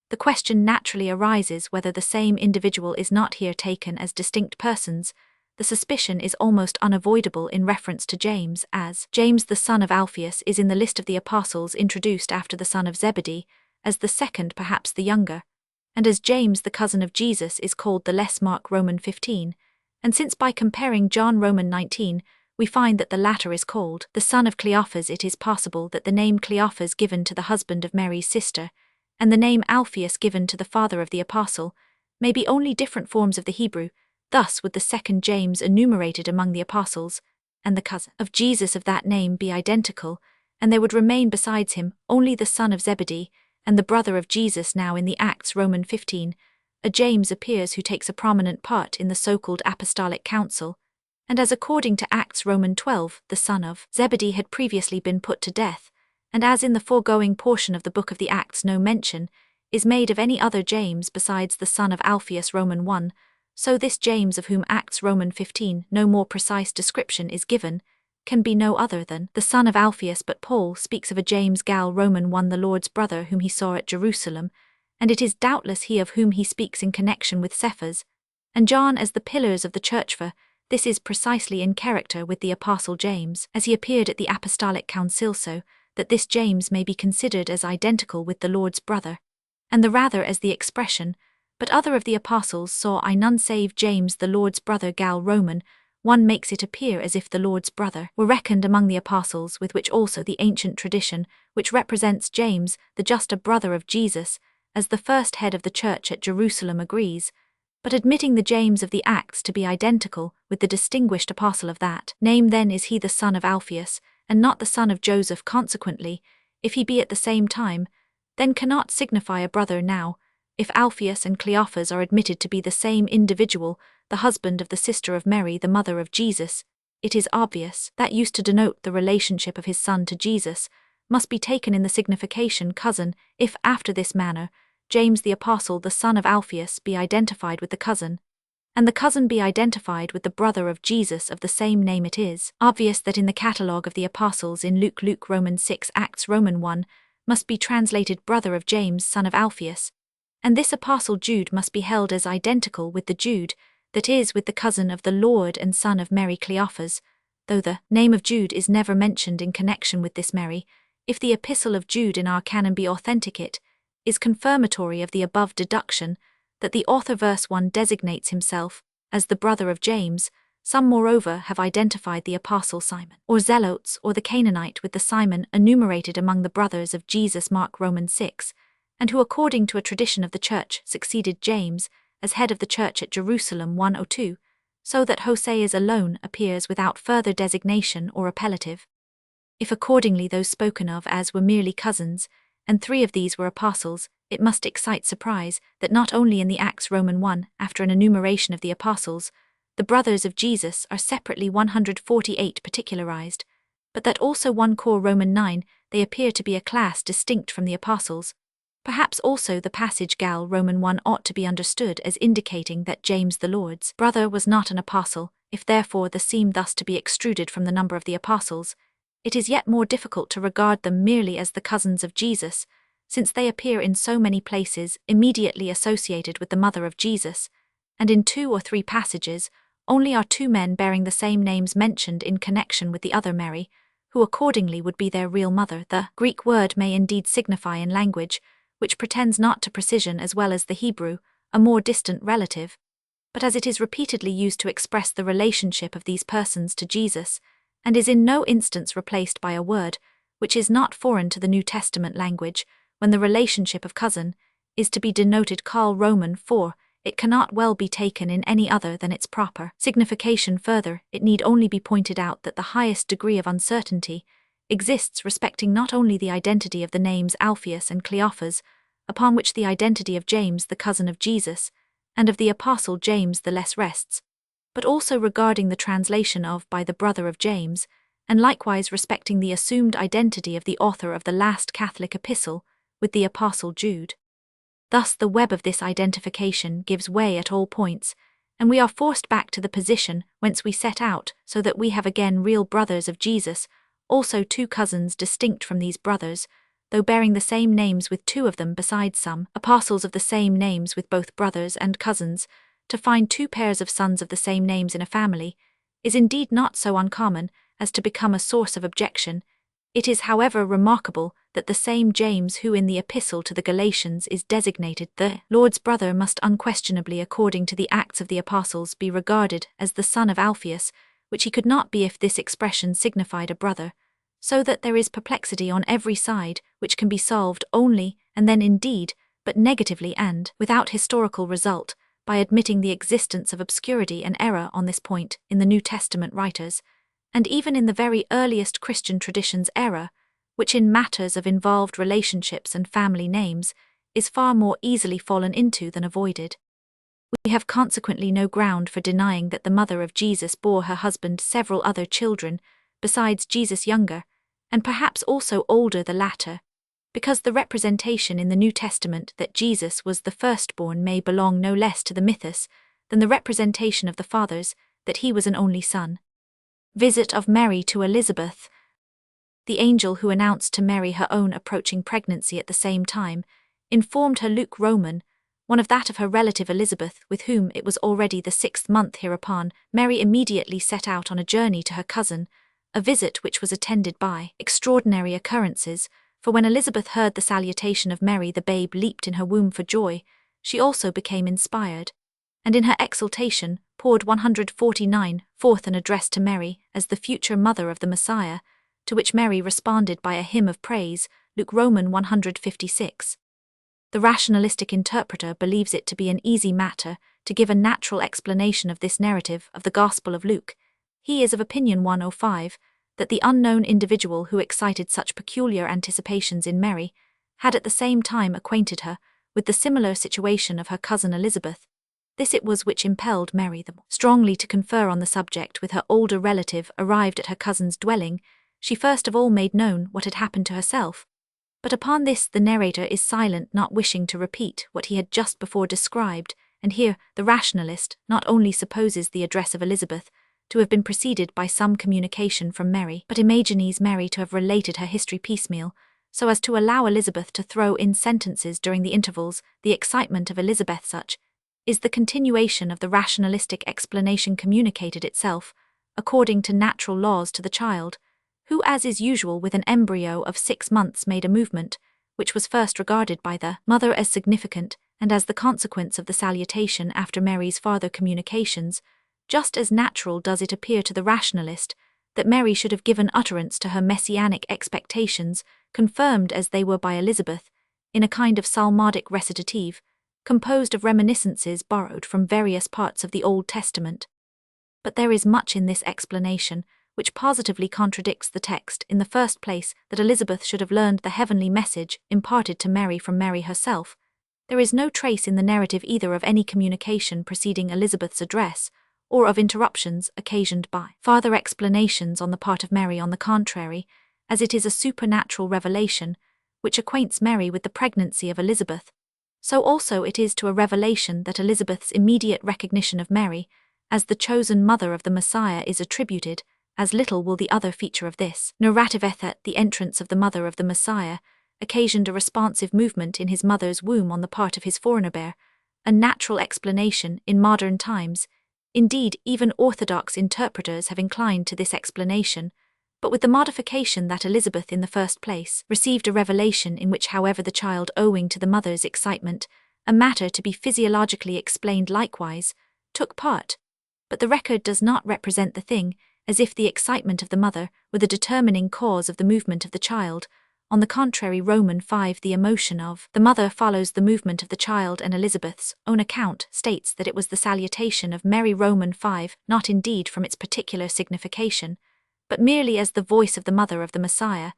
The question naturally arises whether the same individual is not here taken as distinct persons. The suspicion is almost unavoidable in reference to James, as James the son of Alphaeus is in the list of the apostles introduced after the son of Zebedee, as the second, perhaps the younger, and as James the cousin of Jesus is called the less. Mark Roman 15, and since by comparing John Roman 19 we find that the latter is called the son of Cleophas, it is possible that the name Cleophas given to the husband of Mary's sister, and the name Alphaeus given to the father of the apostle, may be only different forms of the Hebrew. Thus would the second James enumerated among the apostles, and the cousin of Jesus of that name be identical, and there would remain besides him only the son of Zebedee, and the brother of Jesus. Now in the Acts Roman 15, a James appears who takes a prominent part in the so-called Apostolic Council, and as according to Acts Roman 12, the son of Zebedee had previously been put to death, and as in the foregoing portion of the book of the Acts no mention is made of any other James besides the son of Alphaeus. Roman 1, so this James of whom Acts Roman 15 no more precise description is given, can be no other than the son of Alphaeus. But Paul speaks of a James Gal. Roman 1, the Lord's brother whom he saw at Jerusalem, and it is doubtless he of whom he speaks in connection with Cephas, and John as the pillars of the church, for this is precisely in character with the apostle James, as he appeared at the Apostolic Council. So that this James may be considered as identical with the Lord's brother, and the rather as the expression, but other of the apostles saw I none save James the Lord's brother Gal Roman, one makes it appear as if the Lord's brother were reckoned among the apostles, with which also the ancient tradition, which represents James, the juster brother of Jesus, as the first head of the church at Jerusalem agrees, but admitting the James of the Acts to be identical with the distinguished apostle of that name, then is he the son of Alphaeus, and not the son of Joseph. Consequently, if he be at the same time, then cannot signify a brother. Now, if Alphaeus and Cleophas are admitted to be the same individual, the husband of the sister of Mary, the mother of Jesus, it is obvious that used to denote the relationship of his son to Jesus must be taken in the signification cousin, if after this manner James the apostle, the son of Alphaeus, be identified with the cousin, and the cousin be identified with the brother of Jesus of the same name. It is obvious that in the catalogue of the apostles in Luke Romans 6, Acts Roman 1, must be translated brother of James, son of Alphaeus, and this apostle Jude must be held as identical with the Jude, that is, with the cousin of the Lord and son of Mary Cleophas, though the name of Jude is never mentioned in connection with this Mary. If the epistle of Jude in our canon be authentic, it is confirmatory of the above deduction, that the author verse 1 designates himself as the brother of James. Some moreover have identified the apostle Simon, or Zelotes, or the Canaanite with the Simon enumerated among the brothers of Jesus, Mark Romans 6, and who according to a tradition of the church succeeded James as head of the church at Jerusalem 102, so that Hosea's alone appears without further designation or appellative. If accordingly those spoken of as were merely cousins, and 3 of these were apostles, it must excite surprise that not only in the Acts Roman 1, after an enumeration of the apostles, the brothers of Jesus are separately 148 particularized, but that also 1 Cor Roman 9, they appear to be a class distinct from the apostles. Perhaps also the passage Gal Roman 1 ought to be understood as indicating that James the Lord's brother was not an apostle. If therefore the seem thus to be extruded from the number of the apostles, it is yet more difficult to regard them merely as the cousins of Jesus, since they appear in so many places immediately associated with the mother of Jesus, and in 2 or 3 passages only are 2 men bearing the same names mentioned in connection with the other Mary, who accordingly would be their real mother. The Greek word may indeed signify in language, which pretends not to precision as well as the Hebrew, a more distant relative, but as it is repeatedly used to express the relationship of these persons to Jesus, and is in no instance replaced by a word, which is not foreign to the New Testament language, when the relationship of cousin is to be denoted Carl Roman 4, it cannot well be taken in any other than its proper signification. Further, it need only be pointed out that the highest degree of uncertainty exists respecting not only the identity of the names Alphaeus and Cleophas, upon which the identity of James the cousin of Jesus, and of the apostle James the less rests, but also regarding the translation of by the brother of James, and likewise respecting the assumed identity of the author of the last Catholic epistle with the apostle Jude. Thus the web of this identification gives way at all points, and we are forced back to the position whence we set out, so that we have again real brothers of Jesus, also 2 cousins distinct from these brothers, though bearing the same names with 2 of them besides some apostles of the same names with both brothers and cousins. To find 2 pairs of sons of the same names in a family is indeed not so uncommon as to become a source of objection. It is however remarkable that the same James who in the epistle to the Galatians is designated the Lord's brother must unquestionably according to the Acts of the Apostles be regarded as the son of Alphaeus, which he could not be if this expression signified a brother, so that there is perplexity on every side which can be solved only, and then indeed, but negatively and without historical result, by admitting the existence of obscurity and error on this point in the New Testament writers, and even in the very earliest Christian traditions error, which in matters of involved relationships and family names, is far more easily fallen into than avoided. We have consequently no ground for denying that the mother of Jesus bore her husband several other children, besides Jesus younger, and perhaps also older the latter, because the representation in the New Testament that Jesus was the firstborn may belong no less to the mythos than the representation of the fathers that he was an only son. Visit of Mary to Elizabeth. The angel who announced to Mary her own approaching pregnancy at the same time informed her Luke Roman, one of that of her relative Elizabeth, with whom it was already the 6th month. Hereupon, Mary immediately set out on a journey to her cousin, a visit which was attended by extraordinary occurrences, for when Elizabeth heard the salutation of Mary, the babe leaped in her womb for joy. She also became inspired, and in her exultation poured 149 forth an address to Mary as the future mother of the Messiah, to which Mary responded by a hymn of praise, Luke Roman 156. The rationalistic interpreter believes it to be an easy matter to give a natural explanation of this narrative of the Gospel of Luke. He is of opinion 105, that the unknown individual who excited such peculiar anticipations in Mary had at the same time acquainted her with the similar situation of her cousin Elizabeth. This it was which impelled Mary the more strongly to confer on the subject with her older relative. Arrived at her cousin's dwelling, she first of all made known what had happened to herself. But upon this the narrator is silent, not wishing to repeat what he had just before described, and here the rationalist not only supposes the address of Elizabeth to have been preceded by some communication from Mary, but imagines Mary to have related her history piecemeal, so as to allow Elizabeth to throw in sentences during the intervals. The excitement of Elizabeth, such is the continuation of the rationalistic explanation, communicated itself, according to natural laws, to the child, who, as is usual with an embryo of 6 months, made a movement which was first regarded by the mother as significant, and as the consequence of the salutation after Mary's farther communications. Just as natural does it appear to the rationalist that Mary should have given utterance to her messianic expectations, confirmed as they were by Elizabeth, in a kind of psalmodic recitative, composed of reminiscences borrowed from various parts of the Old Testament. But there is much in this explanation which positively contradicts the text. In the first place, that Elizabeth should have learned the heavenly message imparted to Mary from Mary herself. There is no trace in the narrative either of any communication preceding Elizabeth's address, or of interruptions occasioned by farther explanations on the part of Mary. On the contrary, as it is a supernatural revelation which acquaints Mary with the pregnancy of Elizabeth, so also it is to a revelation that Elizabeth's immediate recognition of Mary as the chosen mother of the Messiah is attributed. As little will the other feature of this narrative, that the entrance of the mother of the Messiah occasioned a responsive movement in his mother's womb on the part of his foreigner, a natural explanation in modern times. Indeed, even orthodox interpreters have inclined to this explanation, but with the modification that Elizabeth in the first place received a revelation in which, however, the child, owing to the mother's excitement, a matter to be physiologically explained, likewise took part. But the record does not represent the thing as if the excitement of the mother were the determining cause of the movement of the child. On the contrary, Roman 5, the emotion of the mother follows the movement of the child, and Elizabeth's own account states that it was the salutation of Mary. Roman 5, not indeed from its particular signification, but merely as the voice of the mother of the Messiah,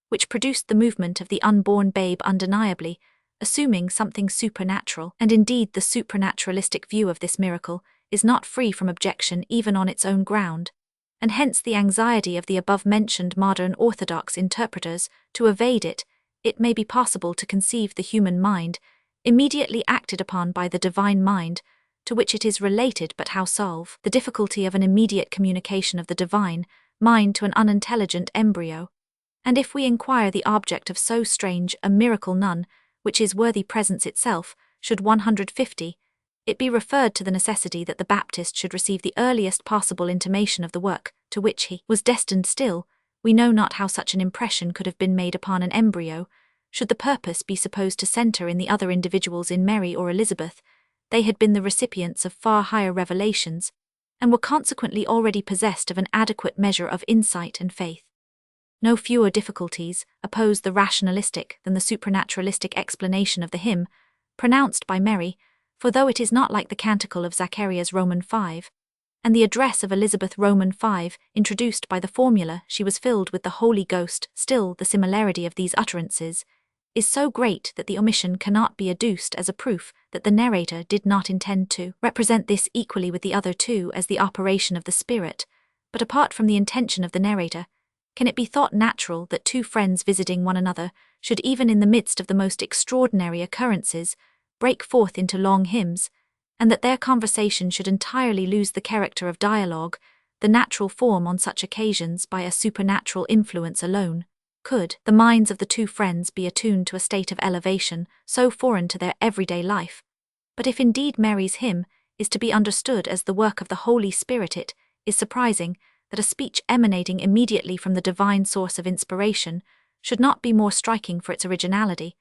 which produced the movement of the unborn babe undeniably, assuming something supernatural. And indeed the supernaturalistic view of this miracle is not free from objection even on its own ground, and hence the anxiety of the above-mentioned modern orthodox interpreters to evade it. It may be possible to conceive the human mind immediately acted upon by the divine mind, to which it is related, but how solve the difficulty of an immediate communication of the divine mind to an unintelligent embryo? And if we inquire the object of so strange a miracle, none which is worthy presence itself, should 150 it be referred to the necessity that the Baptist should receive the earliest possible intimation of the work to which he was destined. Still, we know not how such an impression could have been made upon an embryo. Should the purpose be supposed to center in the other individuals, in Mary or Elizabeth, they had been the recipients of far higher revelations, and were consequently already possessed of an adequate measure of insight and faith. No fewer difficulties oppose the rationalistic than the supernaturalistic explanation of the hymn pronounced by Mary, for though it is not like the canticle of Zacharias Roman 5, and the address of Elizabeth Roman 5, introduced by the formula, she was filled with the Holy Ghost, still the similarity of these utterances is so great that the omission cannot be adduced as a proof that the narrator did not intend to represent this equally with the other two as the operation of the Spirit. But apart from the intention of the narrator, can it be thought natural that two friends visiting one another should, even in the midst of the most extraordinary occurrences, break forth into long hymns, and that their conversation should entirely lose the character of dialogue, the natural form on such occasions, by a supernatural influence alone? Could the minds of the two friends be attuned to a state of elevation so foreign to their everyday life? But if indeed Mary's hymn is to be understood as the work of the Holy Spirit, it is surprising that a speech emanating immediately from the divine source of inspiration should not be more striking for its originality,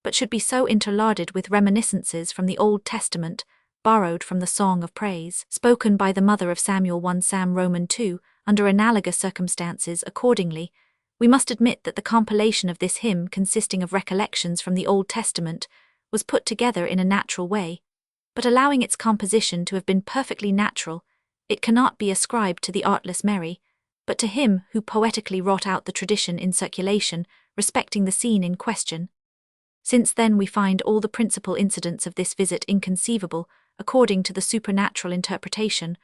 but should be so interlarded with reminiscences from the Old Testament, borrowed from the Song of Praise, spoken by the mother of Samuel 1 Sam Roman 2, under analogous circumstances. Accordingly, we must admit that the compilation of this hymn, consisting of recollections from the Old Testament, was put together in a natural way, but allowing its composition to have been perfectly natural, it cannot be ascribed to the artless Mary, but to him who poetically wrought out the tradition in circulation respecting the scene in question. Since then we find all the principal incidents of this visit inconceivable, according to the supernatural interpretation,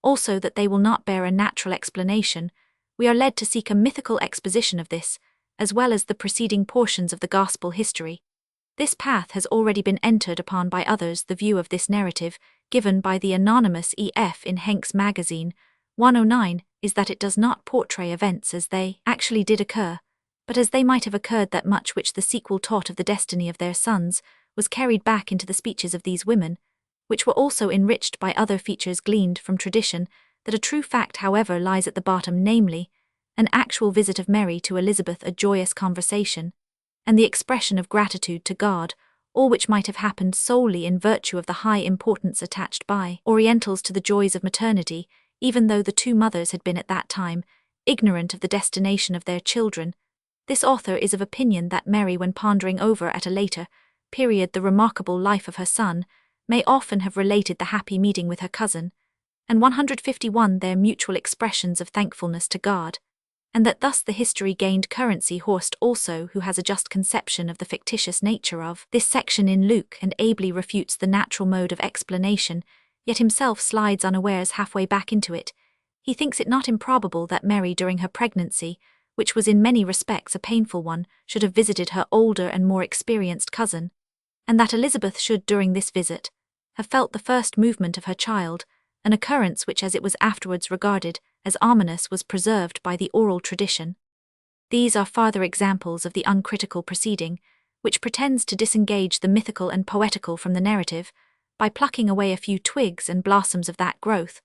also that they will not bear a natural explanation, we are led to seek a mythical exposition of this, as well as the preceding portions of the gospel history. This path has already been entered upon by others. The view of this narrative, given by the anonymous E.F. in Henk's magazine, 109, is that it does not portray events as they actually did occur, but as they might have occurred. That much which the sequel taught of the destiny of their sons was carried back into the speeches of these women, which were also enriched by other features gleaned from tradition. That a true fact, however, lies at the bottom, namely, an actual visit of Mary to Elizabeth, a joyous conversation, and the expression of gratitude to God, all which might have happened solely in virtue of the high importance attached by Orientals to the joys of maternity, even though the two mothers had been at that time ignorant of the destination of their children. This author is of opinion that Mary, when pondering over at a later period the remarkable life of her son, may often have related the happy meeting with her cousin, and 151 their mutual expressions of thankfulness to God, and that thus the history gained currency. Horst also, who has a just conception of the fictitious nature of this section in Luke and ably refutes the natural mode of explanation, yet himself slides unawares halfway back into it. He thinks it not improbable that Mary, during her pregnancy, which was in many respects a painful one, should have visited her older and more experienced cousin, and that Elizabeth should, during this visit, have felt the first movement of her child, an occurrence which, as it was afterwards regarded as ominous, was preserved by the oral tradition. These are farther examples of the uncritical proceeding, which pretends to disengage the mythical and poetical from the narrative, by plucking away a few twigs and blossoms of that growth,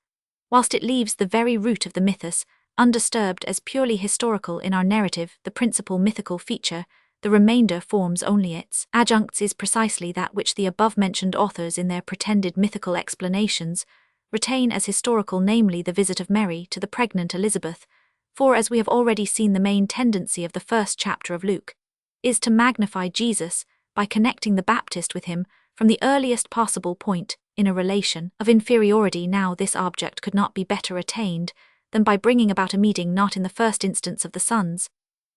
whilst it leaves the very root of the mythos undisturbed as purely historical. In our narrative, the principal mythical feature, the remainder forms only its adjuncts, is precisely that which the above-mentioned authors in their pretended mythical explanations retain as historical, namely the visit of Mary to the pregnant Elizabeth, for, as we have already seen, the main tendency of the first chapter of Luke is to magnify Jesus by connecting the Baptist with him from the earliest possible point in a relation of inferiority. Now this object could not be better attained than by bringing about a meeting not in the first instance of the sons,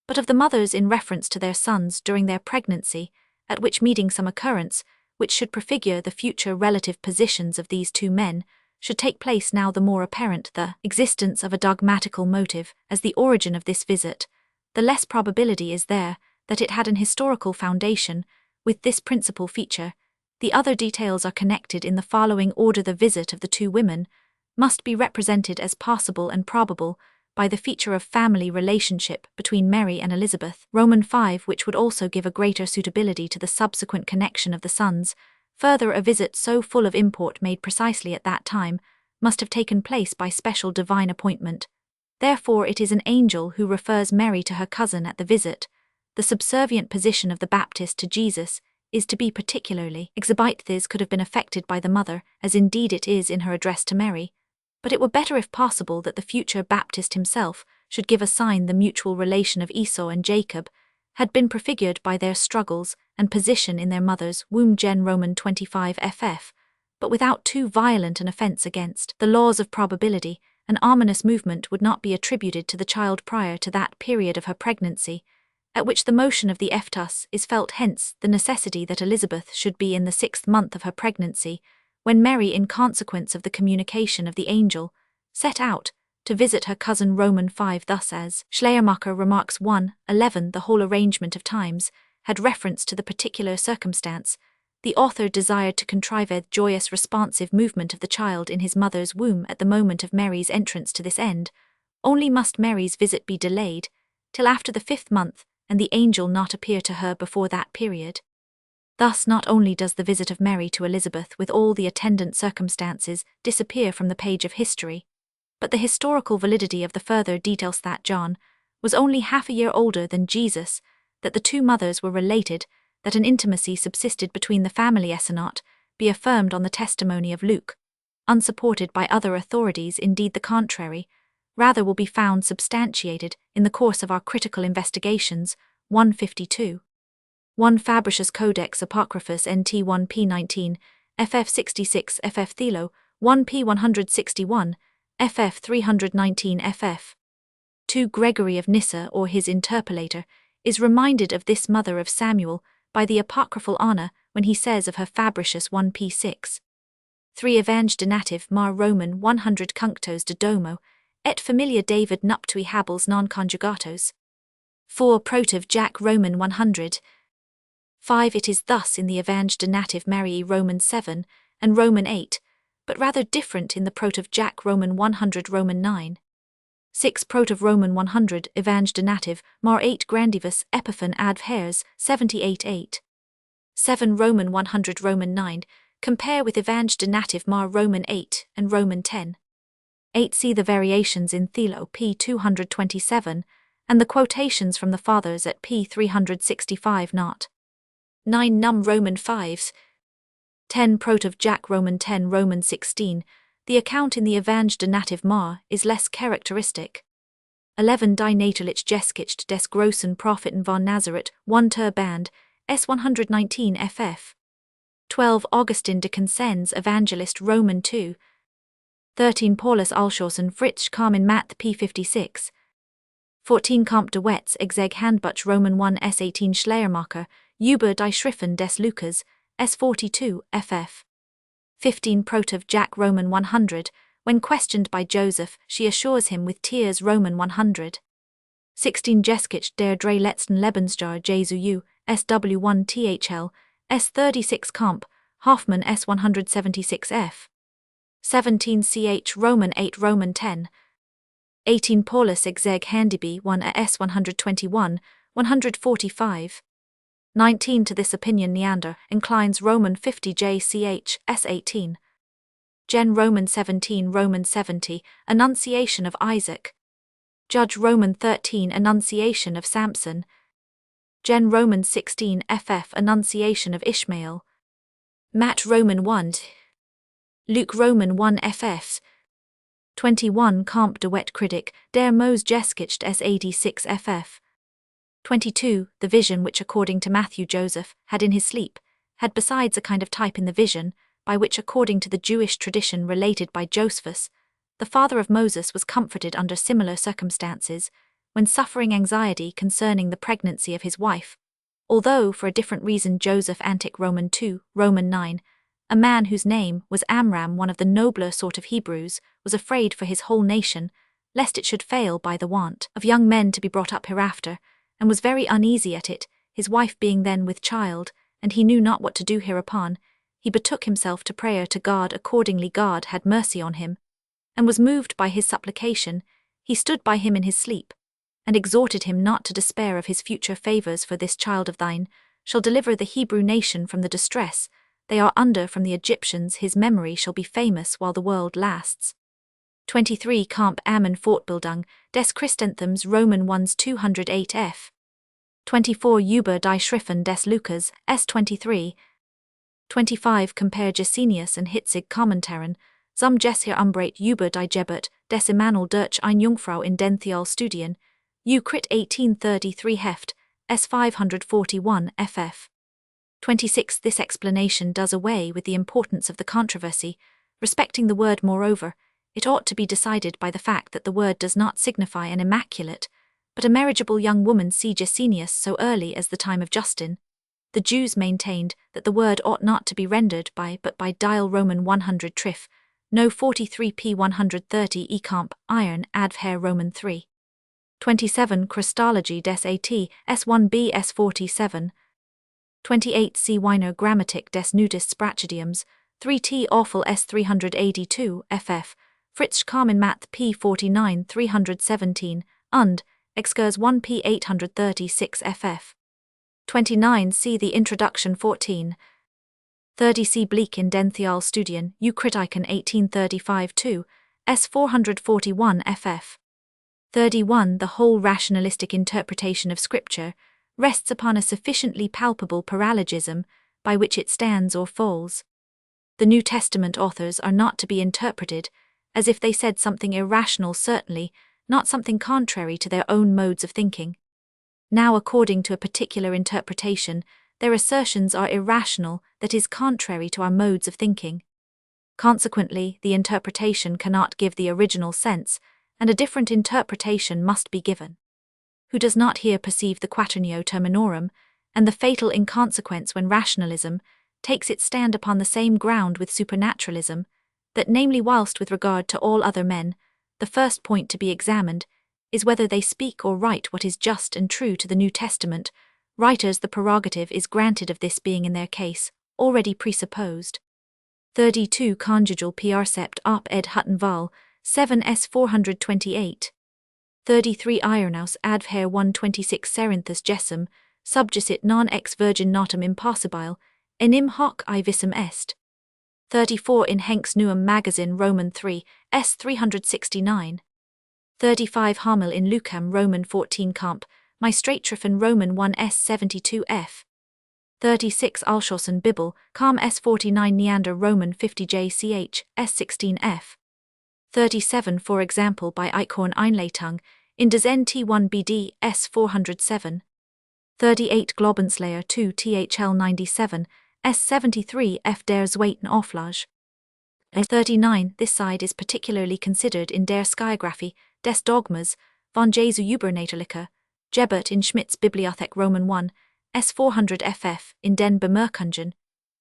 but of the mothers in reference to their sons during their pregnancy, at which meeting some occurrence which should prefigure the future relative positions of these two men should take place. Now the more apparent the existence of a dogmatical motive as the origin of this visit, the less probability is there that it had an historical foundation. With this principal feature, the other details are connected in the following order. The visit of the two women must be represented as possible and probable by the feature of family relationship between Mary and Elizabeth, Roman 5, which would also give a greater suitability to the subsequent connection of the sons. Further, a visit so full of import, made precisely at that time, must have taken place by special divine appointment. Therefore it is an angel who refers Mary to her cousin at the visit. The subservient position of the Baptist to Jesus is to be particularly exhibited. This could have been effected by the mother, as indeed it is in her address to Mary, but it were better, if possible, that the future Baptist himself should give a sign. The mutual relation of Esau and Jacob had been prefigured by their struggles and position in their mother's womb, Gen. Roman 25 ff, but without too violent an offence against the laws of probability. An ominous movement would not be attributed to the child prior to that period of her pregnancy, at which the motion of the fetus is felt. Hence the necessity that Elizabeth should be in the 6th month of her pregnancy, when Mary, in consequence of the communication of the angel, set out to visit her cousin. Roman 5. Thus, as Schleiermacher remarks 1:11, the whole arrangement of times had reference to the particular circumstance. The author desired to contrive a joyous responsive movement of the child in his mother's womb at the moment of Mary's entrance. To this end only must Mary's visit be delayed till after the 5th month, and the angel not appear to her before that period. Thus not only does the visit of Mary to Elizabeth with all the attendant circumstances disappear from the page of history, but the historical validity of the further details that John was only half a year older than Jesus, that the two mothers were related, that an intimacy subsisted between the family cannot be affirmed on the testimony of Luke, unsupported by other authorities. Indeed, the contrary rather will be found substantiated in the course of our critical investigations. 152. 1 Fabricius Codex Apocryphus NT 1 P19, FF 66 FF Thelo, 1 P 161, FF 319 FF. 2 Gregory of Nyssa, or his interpolator, is reminded of this mother of Samuel by the apocryphal Anna when he says of her Fabricius 1 P6. 3 Evange donative mar Roman 100 cunctos de domo, et familia David nuptui habels non conjugatos. 4 Protiv Jac Roman 100. 5 It is thus in the Evange donative Marii Roman 7 and Roman 8, but rather different in the Protiv Jac Roman 100 Roman 9. 6 Protiv Roman 100 Evange donative mar 8 Grandivus Epiphan ad Hares 78 8. 7 Roman 100 Roman 9, compare with Evange donative mar Roman 8 and Roman 10. 8 See the variations in Thelo p. 227, and the quotations from the Fathers at p. 365 not. 9 Num Roman 5s. 10 Protiv Jac Roman 10 Roman 16, the account in the Evange donative mar is less characteristic. 11 Die Naturlich Geschichte des großen Propheten von Nazareth 1 Band, S 119 ff. 12 Augustin de Consens Evangelist Roman 2. 13 Paulus Alschorsen Fritsch Carmen Math p. 56. 14 Comte de Wetz Exeg Handbuch Roman 1 S 18 Schleiermacher, Über die Schriften des Lukas, S 42 ff. 15 Protiv Jac Roman 100, when questioned by Joseph, she assures him with tears Roman 100. 16 Geschichte der drei letzten Lebensjahre Jesu SW1 THL, S 36 Comp, Hoffmann S 176 f. 17 Ch Roman 8 Roman 10. 18 Paulus Exeg Handiby 1 S 121, 145. 19 To this opinion Neander inclines Roman 50 JCH S 18. Gen Roman 17 Roman 70 Annunciation of Isaac. Judge Roman 13 Annunciation of Samson. Gen Roman 16 FF Annunciation of Ishmael. Matt Roman 1. Luke Roman 1 FFs. 21 Comte de Wet Critic der Mose Geschichte S 86 FF. 22 The vision which according to Matthew Joseph had in his sleep, had besides a kind of type in the vision, by which according to the Jewish tradition related by Josephus, the father of Moses was comforted under similar circumstances, when suffering anxiety concerning the pregnancy of his wife, although for a different reason Joseph Antic Roman 2, Roman 9, a man whose name was Amram, one of the nobler sort of Hebrews, was afraid for his whole nation, lest it should fail by the want of young men to be brought up hereafter, and was very uneasy at it, his wife being then with child, and he knew not what to do hereupon. He betook himself to prayer to God. Accordingly God had mercy on him, and was moved by his supplication. He stood by him in his sleep, and exhorted him not to despair of his future favors, for this child of thine shall deliver the Hebrew nation from the distress they are under from the Egyptians. His memory shall be famous while the world lasts. 23 Camp Ammon Fortbildung des Christenthums Roman 1s 208 f. 24 Über die Schriften des Lukas, S 23. 25 Compare Gesenius and Hitzig Kommentaren, zum Geshir Umbrate über die Geburt des Immanuel durch eine Jungfrau in den Theolstudien, U. Crit 1833 Heft, S 541 ff. 26 This explanation does away with the importance of the controversy respecting the word. Moreover, it ought to be decided by the fact that the word does not signify an immaculate, but a marriageable young woman. See Gesenius. So early as the time of Justin, the Jews maintained that the word ought not to be rendered by but by dial Roman 100 trif, no 43 p 130 e comp, iron ad hair Roman 3. 27 Christology des At, S1b S47. 28 C Weiner Grammatik des Nudists Brachydioms, 3t Awful S382 ff. Fritsch Carmen Math p 49 317, und, Excurs 1 p 836 ff. 29 See the Introduction 14. 30 See Bleak in den Theolstudien, U. Kritiken 1835 2, S. 441 ff. 31. The whole rationalistic interpretation of Scripture rests upon a sufficiently palpable paralogism by which it stands or falls. The New Testament authors are not to be interpreted as if they said something irrational, certainly not something contrary to their own modes of thinking. Now, according to a particular interpretation, their assertions are irrational, that is, contrary to our modes of thinking. Consequently, the interpretation cannot give the original sense, and a different interpretation must be given. Who does not here perceive the quaternio terminorum, and the fatal inconsequence when rationalism takes its stand upon the same ground with supernaturalism, that namely, whilst with regard to all other men, the first point to be examined is whether they speak or write what is just and true to the New Testament, writers the prerogative is granted of this being in their case already presupposed. 32. Conjugal percept op ed Hutton Val, 7s 428. 33. Irenaus adver 126 Cerinthus Jessum, subjacit non ex virgin notum impossibile, enim hoc visum est. 34. In Henks Nuum Magazine Roman 3, s. 369. 35. Homil in Lucam Roman 14 Comp, my Straightriffen Roman 1 s. 72 f. 36. Alschossen Bibel, com s. 49 Neander Roman 50 jch, s. 16 f. 37. For example by Eichhorn Einleitung, in des NT1 BD, s. 407. 38. Globenslayer 2 THL 97, s. 73 f. Der Zweiten Auflage. 39. This side is particularly considered in Der Skiography, des Dogmas, von Jesu Übernatürlicher, Gebert in Schmidt's Bibliothek Roman 1, s. 400 ff. In den Bemerkungen,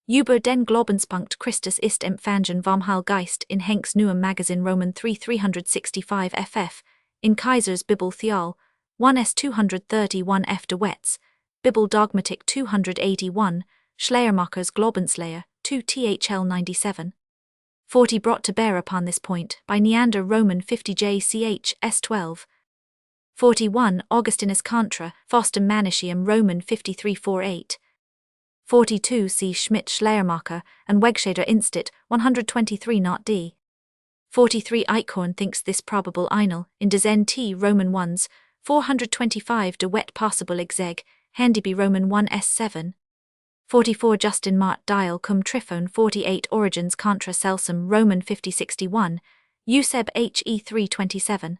über den Glaubenspunkt Christus ist empfangen vom Heilgeist in Henks Neuem Magazin Roman 3 365 ff. In Kaiser's Bibel Theol, 1 s. 231 f. de Wetz, Bibel Dogmatik 281, Schleiermacher's Glaubenslehre, 2 THL 97. 40. Brought to bear upon this point by Neander Roman 50 jch, s. 12. 41. Augustinus Contra, Fostum Manichaeum Roman 5348. 42. See Schmidt Schleiermacher and Wegscheder Instit, 123 not d. 43. Eichhorn thinks this probable Einel, in des NT Roman 1s, 425 de wet possible exeg, Handyby Roman 1 s. 7. 44. Justin Mart Dial cum Trifone 48. Origins contra Celsum Roman 5061, Euseb he 327.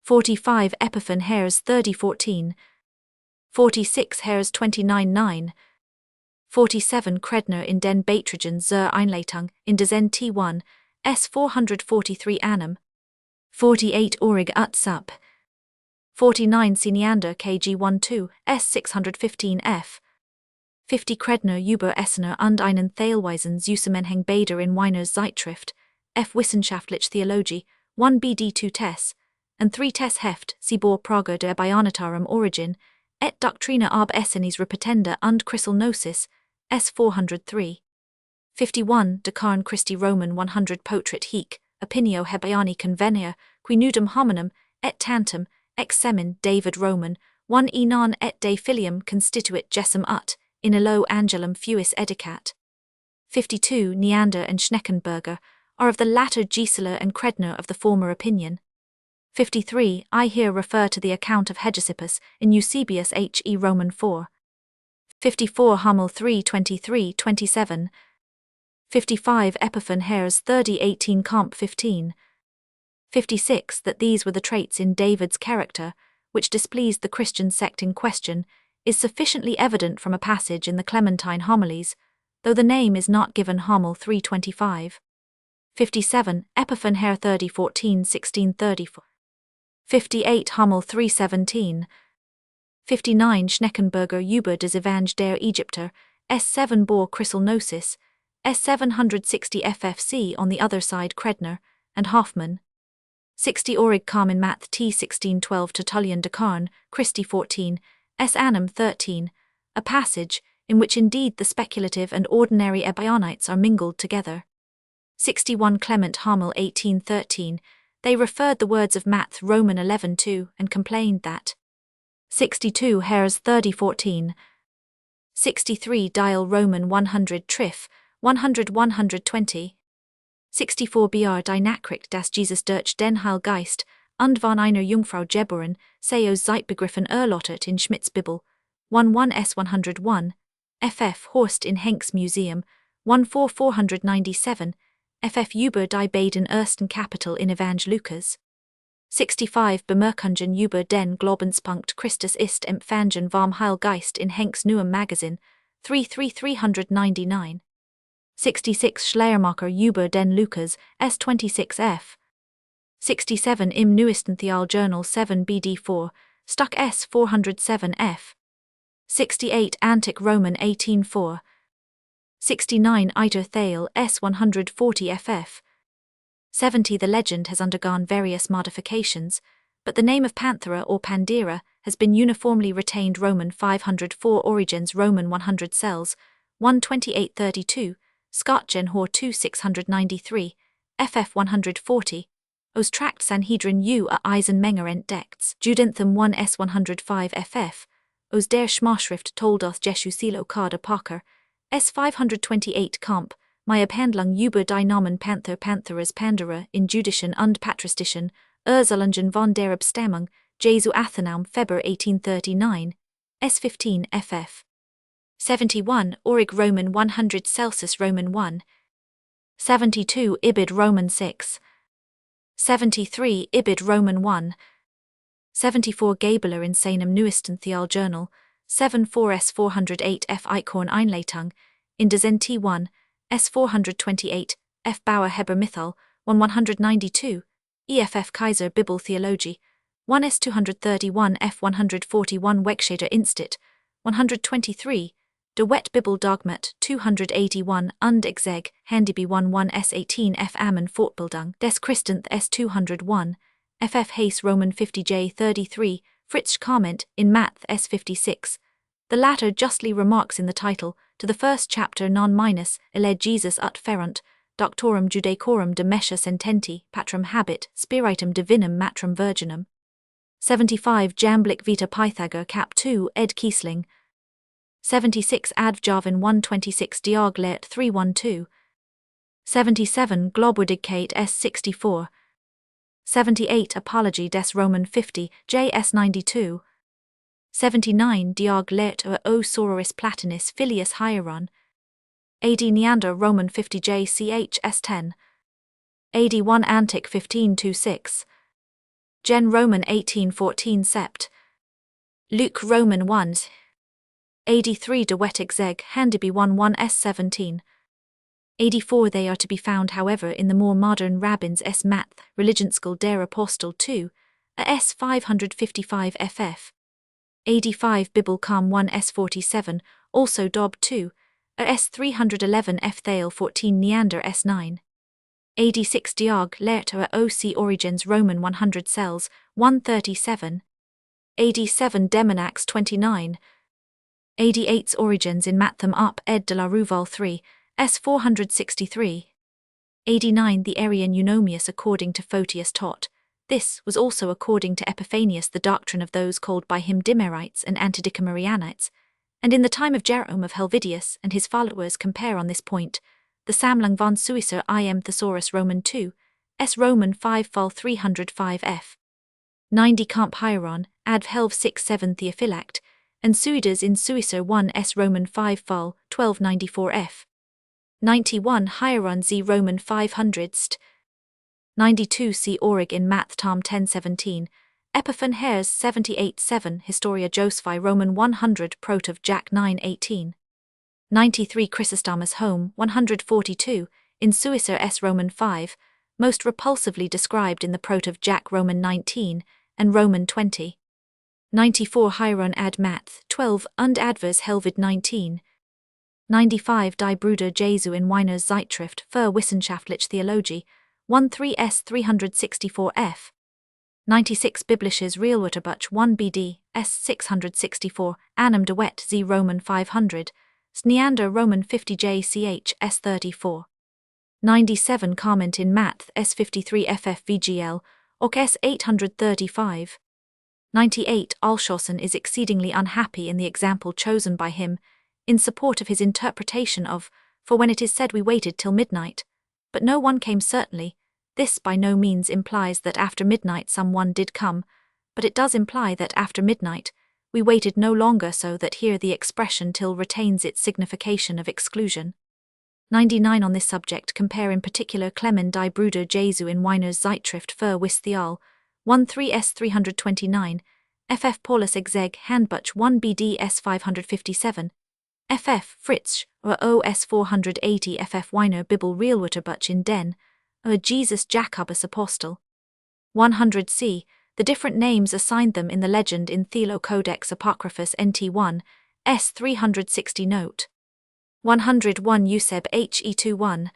45. Epiphan Hares 3014. 46. Hares 29-9. 47. Kredner in den Beiträgen zur Einleitung, in des NT1, s. 443 annum. 48. Orig ut sup. 49. Neander KG12, s. 615 f. 50. Kredner über Essener und einen Theilweisen Zusammenhang beider in Weiner's Zeitschrift, F. Wissenschaftliche Theologie, 1 BD2 Tess, and 3 Tess Heft, sie bor Prager der Bionatarum Origin, et Doctrina ab Essenis Repetenda und Christelgnosis, S. 403. 51. De Carn Christi Roman 100 Potrit Hic, Opinio Hebaiani Convenia, qui nudum hominum, et tantum, ex semin David Roman, 1 e non et de filium constituit gessum ut, in illo angelum fuis edicat. 52. Neander and Schneckenberger are of the latter Gisela and Kredner of the former opinion. 53. I here refer to the account of Hegesippus in Eusebius he Roman 4. 54. Hummel 3 23 27. 55. Epiphan Hares 30 18 Comp 15. 56. That these were the traits in David's character which displeased the Christian sect in question is sufficiently evident from a passage in the Clementine Homilies, though the name is not given. Hommel 325. 57. Epiphan Hare 30 14 16 34. 58. Hommel 317. 59. Schneckenberger über des Evang der Ägypter, S7 bor Christelgnosis, S760 FFC on the other side Kredner, and Hoffman. 60. Orig Carmen Math T 1612 Tertullian de Carn, Christi 14, S. Annam 13, a passage in which indeed the speculative and ordinary Ebionites are mingled together. 61. Clement Hommel 1813, they referred the words of Math Roman 11 to and complained that. 62. Hares 3014. 63. Dial Roman 100 Triff, 100 120. 64 Br die Nachricht das Jesus durch den Heilgeist und von einer Jungfrau geboren, sei aus Zeitbegriffen erläutert in Schmidts Bibel, 11s101, ff. Horst in Henks Museum, 14497, ff. über die beiden ersten Kapitel in Evangelikas. 65 Bemerkungen über den Glaubenspunkt Christus ist empfangen vom Heilgeist in Henks Neuem Magazin, 33399. 66 Schleiermacher über den Lukas, S26f. 67 im neuesten Theoljournal 7bd4, Stock S407f. 68 Antic Roman 184. 69 Iter Thale S140ff. 70 The legend has undergone various modifications, but the name of Panthera or Pandera has been uniformly retained. Roman 504 Origins Roman 100 cells, 12832, Scotgen Hor 2693, ff 140, Os Tract Sanhedrin U a Eisenmenger entdeckt, Judenthum 1s 105 ff, Os der Schmarschrift Toldoth Jeschu Silo Kader Parker, S 528 Comp, my Abhandlung über die Namen Panther Pantheras Pandera in Judischen und Patristischen, Ursulagen von der Abstammung, Jesu Athenaum Februar 1839, S 15 ff. 71 Orig Roman 100 Celsus Roman 1. 72 Ibid Roman 6. 73 Ibid Roman 1. 74 Gabeler in seinem neuesten Theoljournal, 74s 408 f Eichhorn Einleitung, in des NT 1, s 428, f Bauer Heber Mythal, 192, EFF Kaiser Bibel Theology, 1s 231 f 141 Wegscheder Instit, 123, De Wet Bibel Dogmat 281 und Exeg, Handyby 11s18 f Ammon Fortbildung des Christenth s 201, ff Hayes Roman 50j 33, Fritz Comment in Math s 56. The latter justly remarks in the title, to the first chapter non minus, eled Jesus ut ferunt, doctorum Judaecorum de mesha sententi, patrum habit, spiritum divinum matrum virginum. 75 Jamblick Vita Pythagor cap 2 ed Kiesling. 76 Adv Jarvin 126 Diag Let 312. 77 Globwürdigkeit s 64. 78 Apology des Roman 50 JS 92. 79 Diag Let o Sororis Platonis Filius Hieron. 80 Neander Roman 50 JCH S10. 81 Antic 1526. Gen Roman 1814 Sept. Luke Roman 1. 83 De Wet Exeg Handyby 11s17. 84 They are to be found however in the more modern Rabbins s Math, Religionsschule der Apostel 2, a s 555 ff. 85 Bibelcom 1s47, also Dob 2, a s 311 f Thale 14 Neander s9. 86 Diog Lert a oc Origins Roman 100 cells, 137. 87 Demonax 29. 88's Origins in Matham up ed de la Rouval 3, s 463. 89 The Arian Eunomius according to Photius taught. This was also according to Epiphanius the doctrine of those called by him Dimerites and Antidicamarianites, and in the time of Jerome of Helvidius and his followers compare on this point, the Sammlung von Suicer im Thesaurus Roman 2, s Roman 5 Fol 305 f. 90 Comp Hieron, adv Helv 6-7 Theophylact, and Suidas in Suicer 1 s Roman 5 Fol 1294 f. 91 Hieron z Roman 500 st. 92 C. Orig in Math Tom 1017, Epiphan Hares 78-7 Historia Josephi Roman 100 Protov Jack 918. 93 Chrysostomus Home 142, in Suicer s Roman 5, most repulsively described in the Protov Jack Roman 19, and Roman 20. 94 Hieron ad Math 12 und Advers Helvid 19. 95 Die Brüder Jesu in Weiners Zeitschrift für Wissenschaftliche Theologie, 13s 364 f. 96 Biblisches Realwörterbuch 1 BD, s 664, Annam de Wet z Roman 500, Sneander Roman 50 JCH s 34. 97 Comment in Math s 53 FFVGL, och s 835. 98 Alschossen is exceedingly unhappy in the example chosen by him, in support of his interpretation of, for when it is said we waited till midnight, but no one came certainly. This by no means implies that after midnight someone did come, but it does imply that after midnight, we waited no longer, so that here the expression till retains its signification of exclusion. 99 On this subject compare in particular Clement die Bruder Jesu in Weiner's Zeitschrift für Wissenschaft, 1-3s 329, ff Paulus Exeg Handbuch 1bds 557, ff Fritsch or os 480 ff Weiner Bibel Realwörterbuch in den, Jesus Jacobus Apostel. 100c The different names assigned them in the legend in Codex Apocryphus NT1, s 360 note. 101 Euseb He21,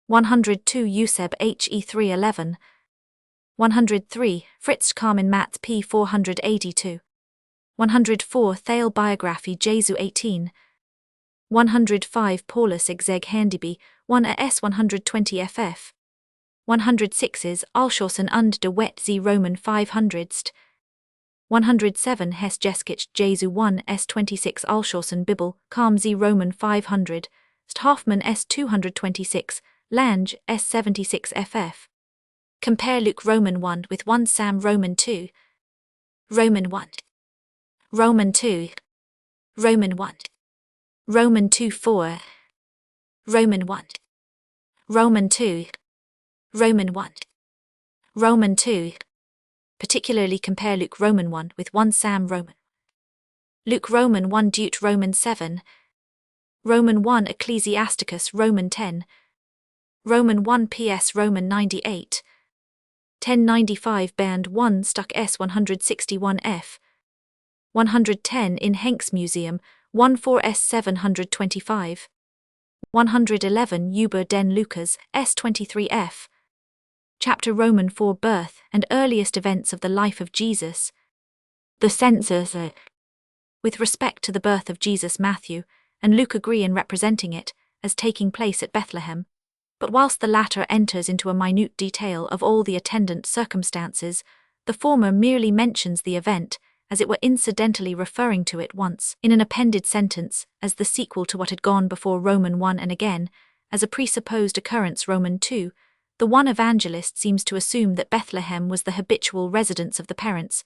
102 Euseb He311, 103 Fritz Carmen Matz P 482, 104 Thale Biography Jesu 18, 105 Paulus Exeg Handiby 1 AS 120 ff, 106 Alschossen und de Wet z Roman 500st, 107 Hess Jeskich Jesu 1 S26 Alschossen Bibel, Calm z Roman 500, St. Hoffmann S 226, Lange S 76 ff. Compare Luke Roman 1 with 1 Sam Roman 2. Roman 1. Roman 2. Roman 1. Roman 2 4. Roman 1. Roman 2. Roman 1. Roman 2. Particularly compare Luke Roman 1 with 1 Sam Roman. Luke Roman 1 Deut Roman 7. Roman 1 Ecclesiasticus Roman 10. Roman 1 PS Roman 98. 1095 Band 1 Stuck S 161F. 110 in Henck's Museum, 14S 725. 111 Uber den Lucas, S23F. Chapter Roman 4 Birth and earliest events of the life of Jesus. The censures with respect to the birth of Jesus, Matthew and Luke agree in representing it as taking place at Bethlehem, but whilst the latter enters into a minute detail of all the attendant circumstances, the former merely mentions the event, as it were incidentally referring to it once, in an appended sentence, as the sequel to what had gone before Roman 1 and again, as a presupposed occurrence Roman 2, the one evangelist seems to assume that Bethlehem was the habitual residence of the parents,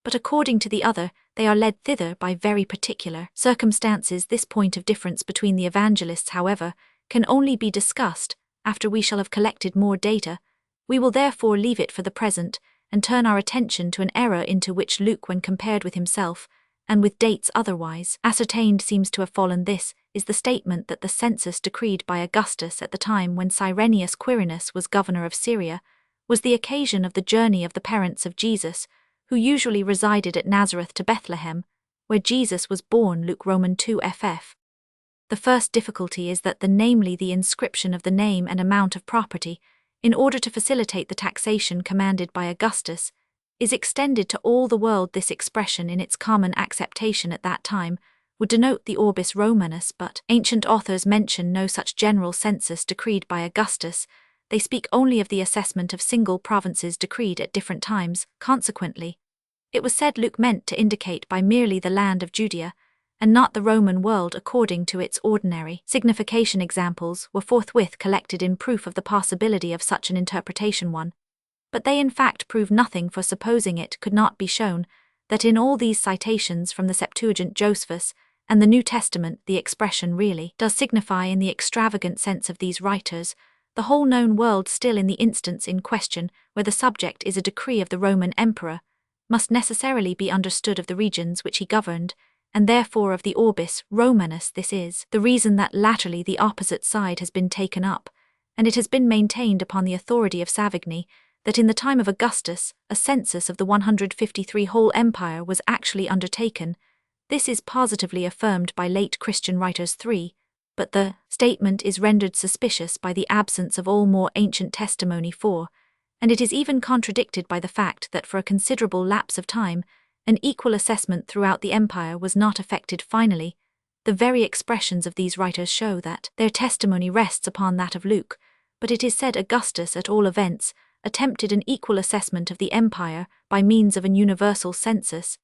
but according to the other, they are led thither by very particular circumstances. This point of difference between the evangelists, however, can only be discussed after we shall have collected more data. We will therefore leave it for the present, and turn our attention to an error into which Luke, when compared with himself, and with dates otherwise ascertained, seems to have fallen. This is the statement that the census decreed by Augustus at the time when Cyrenius Quirinus was governor of Syria was the occasion of the journey of the parents of Jesus, who usually resided at Nazareth to Bethlehem, where Jesus was born. Luke Roman 2 ff. The first difficulty is that namely the inscription of the name and amount of property, in order to facilitate the taxation commanded by Augustus, is extended to all the world. This expression in its common acceptation at that time would denote the orbis Romanus, but ancient authors mention no such general census decreed by Augustus. They speak only of the assessment of single provinces decreed at different times. Consequently, it was said Luke meant to indicate by merely the land of Judea, and not the Roman world according to its ordinary signification. Examples were forthwith collected in proof of the possibility of such an interpretation. But they in fact prove nothing, for supposing it could not be shown that in all these citations from the Septuagint Josephus and the New Testament the expression really does signify, in the extravagant sense of these writers, the whole known world, still in the instance in question, where the subject is a decree of the Roman emperor, must necessarily be understood of the regions which he governed, and therefore of the orbis Romanus. This is the reason that latterly the opposite side has been taken up, and it has been maintained upon the authority of Savigny that in the time of Augustus a census of the 153 whole empire was actually undertaken. This is positively affirmed by late Christian writers 3, but the statement is rendered suspicious by the absence of all more ancient testimony 4, and it is even contradicted by the fact that for a considerable lapse of time an equal assessment throughout the empire was not effected. Finally, the very expressions of these writers show that their testimony rests upon that of Luke, but it is said Augustus at all events attempted an equal assessment of the empire by means of an universal census,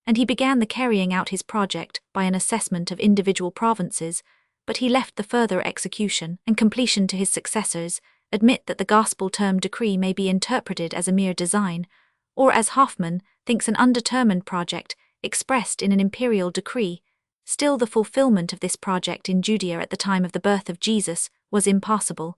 and he began the carrying out his project by an assessment of individual provinces, but he left the further execution and completion to his successors, admit that the gospel term decree may be interpreted as a mere design, or as Hoffman thinks an undetermined project expressed in an imperial decree. Still, the fulfillment of this project in Judea at the time of the birth of Jesus was impossible.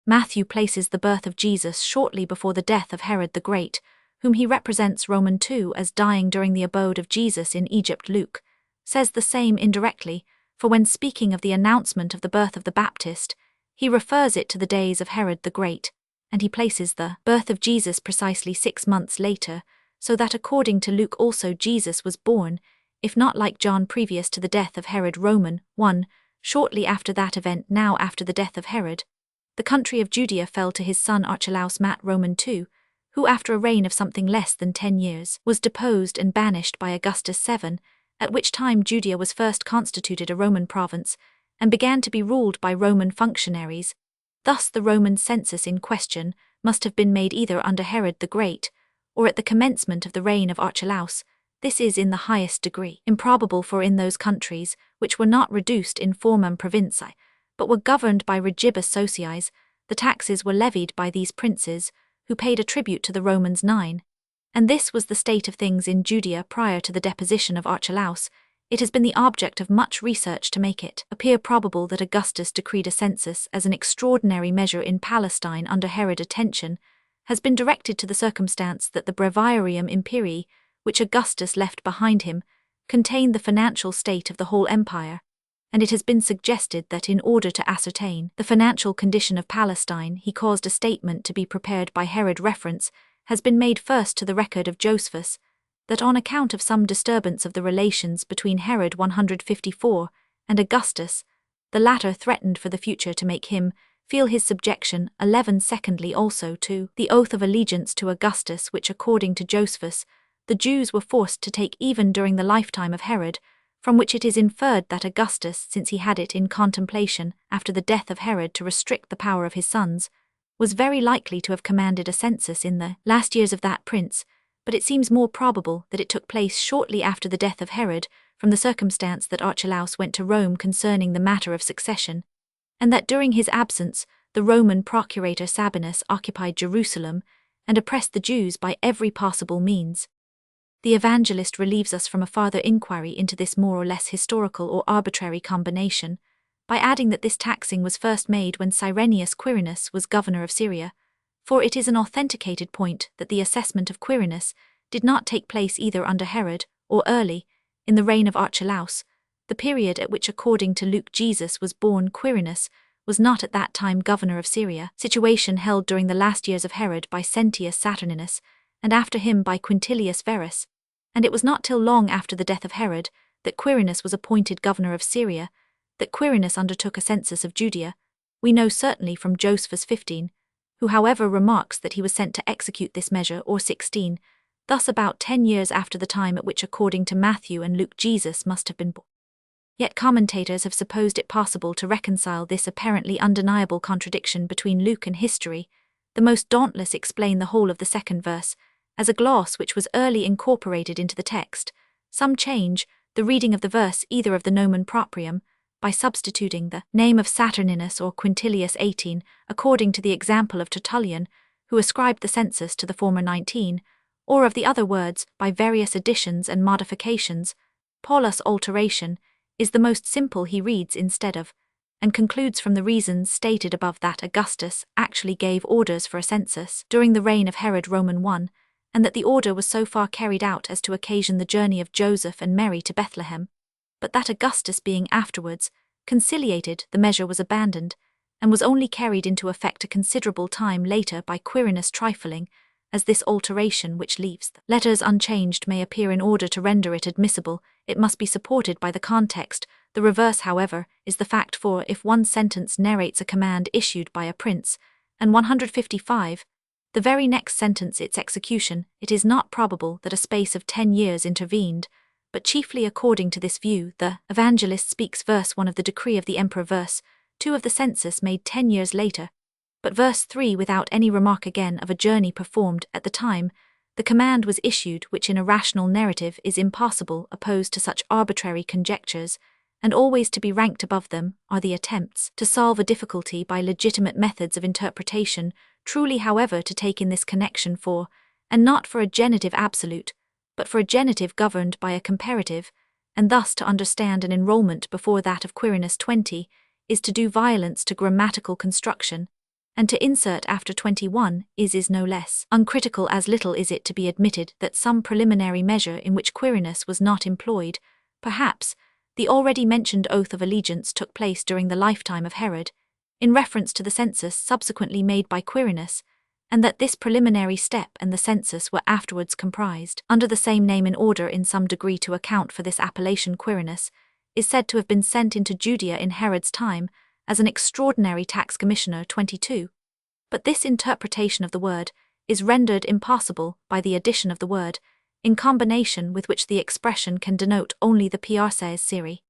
Matthew places the birth of Jesus shortly before the death of Herod the Great, whom he represents Roman 2 as dying during the abode of Jesus in Egypt. Luke says the same indirectly, for when speaking of the announcement of the birth of the Baptist, he refers it to the days of Herod the Great, and he places the birth of Jesus precisely 6 months later, so that according to Luke also Jesus was born, if not like John previous to the death of Herod. Roman 1, shortly after that event. Now after the death of Herod, the country of Judea fell to his son Archelaus. Matt. Roman 2, who after a reign of something less than 10 years was deposed and banished by Augustus 7, at which time Judea was first constituted a Roman province, and began to be ruled by Roman functionaries. Thus the Roman census in question must have been made either under Herod the Great, or at the commencement of the reign of Archelaus. This is in the highest degree improbable, for in those countries, which were not reduced in formam provinciae, but were governed by regibus sociis, the taxes were levied by these princes, who paid a tribute to the Romans 9. And this was the state of things in Judea prior to the deposition of Archelaus. It has been the object of much research to make it appear probable that Augustus decreed a census as an extraordinary measure in Palestine under Herod. Attention has been directed to the circumstance that the Breviarium Imperii, which Augustus left behind him, contained the financial state of the whole empire, and it has been suggested that in order to ascertain the financial condition of Palestine he caused a statement to be prepared by Herod. Reference has been made first to the record of Josephus, that on account of some disturbance of the relations between Herod 154 and Augustus, the latter threatened for the future to make him feel his subjection. 11. Secondly, also to the oath of allegiance to Augustus, which according to Josephus the Jews were forced to take even during the lifetime of Herod, from which it is inferred that Augustus, since he had it in contemplation after the death of Herod to restrict the power of his sons, was very likely to have commanded a census in the last years of that prince, but it seems more probable that it took place shortly after the death of Herod, from the circumstance that Archelaus went to Rome concerning the matter of succession, and that during his absence the Roman procurator Sabinus occupied Jerusalem and oppressed the Jews by every possible means. The evangelist relieves us from a farther inquiry into this more or less historical or arbitrary combination, by adding that this taxing was first made when Cyrenius Quirinus was governor of Syria, for it is an authenticated point that the assessment of Quirinus did not take place either under Herod or early in the reign of Archelaus. The period at which according to Luke Jesus was born Quirinus was not at that time governor of Syria, situation held during the last years of Herod by Sentius Saturninus, and after him by Quintilius Verus, and it was not till long after the death of Herod that Quirinus was appointed governor of Syria, that Quirinus undertook a census of Judea. We know certainly from Josephus 15, who however remarks that he was sent to execute this measure, or 16, thus about 10 years after the time at which according to Matthew and Luke Jesus must have been born. Yet commentators have supposed it possible to reconcile this apparently undeniable contradiction between Luke and history. The most dauntless explain the whole of the second verse as a gloss which was early incorporated into the text. Some change the reading of the verse either of the nomen proprium, by substituting the name of Saturninus or Quintilius 18, according to the example of Tertullian, who ascribed the census to the former 19, or of the other words by various additions and modifications. Paulus' alteration is the most simple he reads instead of, and concludes from the reasons stated above that Augustus actually gave orders for a census during the reign of Herod. Roman 1, and that the order was so far carried out as to occasion the journey of Joseph and Mary to Bethlehem, but that Augustus being afterwards conciliated, the measure was abandoned, and was only carried into effect a considerable time later by Quirinus trifling, as this alteration which leaves the letters unchanged may appear in order to render it admissible, it must be supported by the context. The reverse, however, is the fact, for if one sentence narrates a command issued by a prince, and 155, the very next sentence its execution, it is not probable that a space of 10 years intervened, but chiefly according to this view, the evangelist speaks verse 1 of the decree of the emperor, verse 2 of the census made 10 years later, but verse 3 without any remark again of a journey performed at the time the command was issued, which in a rational narrative is impossible opposed to such arbitrary conjectures, and always to be ranked above them, are the attempts to solve a difficulty by legitimate methods of interpretation, truly however to take in this connection for, and not for a genitive absolute, but for a genitive governed by a comparative, and thus to understand an enrolment before that of Quirinus 20, is to do violence to grammatical construction, and to insert after 21 is no less uncritical, as little is it to be admitted that some preliminary measure in which Quirinus was not employed, perhaps, the already mentioned oath of allegiance took place during the lifetime of Herod, in reference to the census subsequently made by Quirinus, and that this preliminary step and the census were afterwards comprised under the same name in order in some degree to account for this appellation. Quirinus is said to have been sent into Judea in Herod's time as an extraordinary tax commissioner 22. But this interpretation of the word is rendered impossible by the addition of the word, in combination with which the expression can denote only the piarses seri.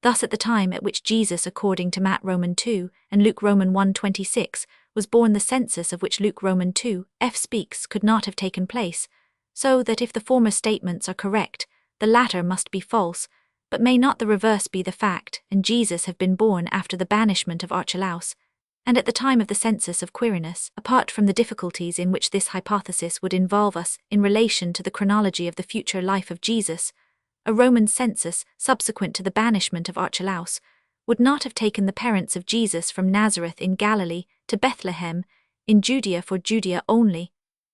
Thus at the time at which Jesus, according to Matt Roman 2 and Luke Roman 1:26, was born, the census of which Luke Roman 2:f speaks could not have taken place, so that if the former statements are correct, the latter must be false, but may not the reverse be the fact, and Jesus have been born after the banishment of Archelaus, and at the time of the census of Quirinus, apart from the difficulties in which this hypothesis would involve us in relation to the chronology of the future life of Jesus, a Roman census subsequent to the banishment of Archelaus would not have taken the parents of Jesus from Nazareth in Galilee to Bethlehem in Judea, for Judea only,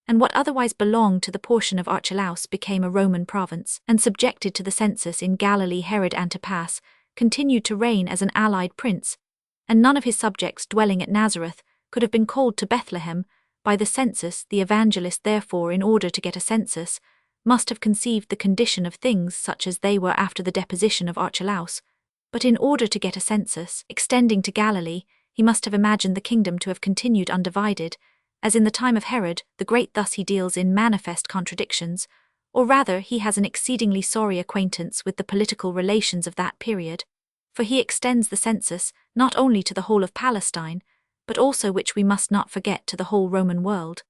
and what otherwise belonged to the portion of Archelaus became a Roman province, and subjected to the census in Galilee. Herod Antipas continued to reign as an allied prince, and none of his subjects dwelling at Nazareth could have been called to Bethlehem by the census. The evangelist, therefore, in order to get a census, must have conceived the condition of things such as they were after the deposition of Archelaus, but in order to get a census extending to Galilee, he must have imagined the kingdom to have continued undivided, as in the time of Herod the Great. Thus he deals in manifest contradictions, or rather he has an exceedingly sorry acquaintance with the political relations of that period, for he extends the census not only to the whole of Palestine, but also, which we must not forget, to the whole Roman world.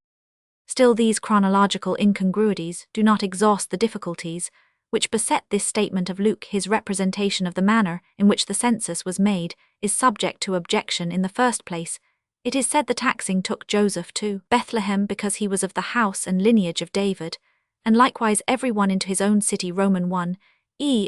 Still, these chronological incongruities do not exhaust the difficulties which beset this statement of Luke. His representation of the manner in which the census was made is subject to objection. In the first place, it is said the taxing took Joseph to Bethlehem because he was of the house and lineage of David, and likewise every one into his own city. Roman 1,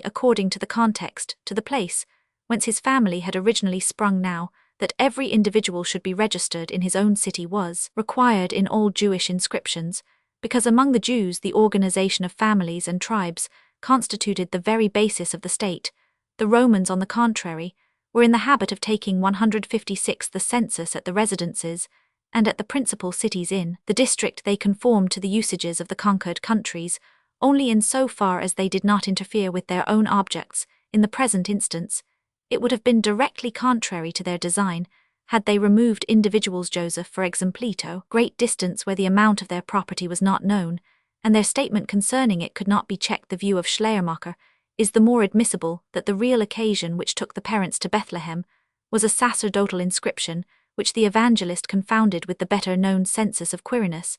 according to the context, to the place whence his family had originally sprung. Now, that every individual should be registered in his own city was required in all Jewish inscriptions, because among the Jews the organization of families and tribes constituted the very basis of the state. The Romans, on the contrary, were in the habit of taking 156 the census at the residences, and at the principal cities in the district they conformed to the usages of the conquered countries, only in so far as they did not interfere with their own objects. In the present instance, it would have been directly contrary to their design had they removed individuals. Joseph, for exemplito, great distance where the amount of their property was not known, and their statement concerning it could not be checked. The view of Schleiermacher is the more admissible that the real occasion which took the parents to Bethlehem was a sacerdotal inscription, which the evangelist confounded with the better-known census of Quirinus.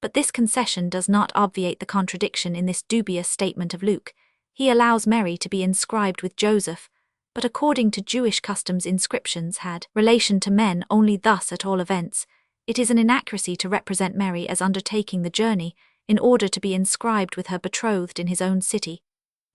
But this concession does not obviate the contradiction in this dubious statement of Luke. He allows Mary to be inscribed with Joseph, but according to Jewish customs inscriptions had relation to men only. Thus, at all events, it is an inaccuracy to represent Mary as undertaking the journey in order to be inscribed with her betrothed in his own city.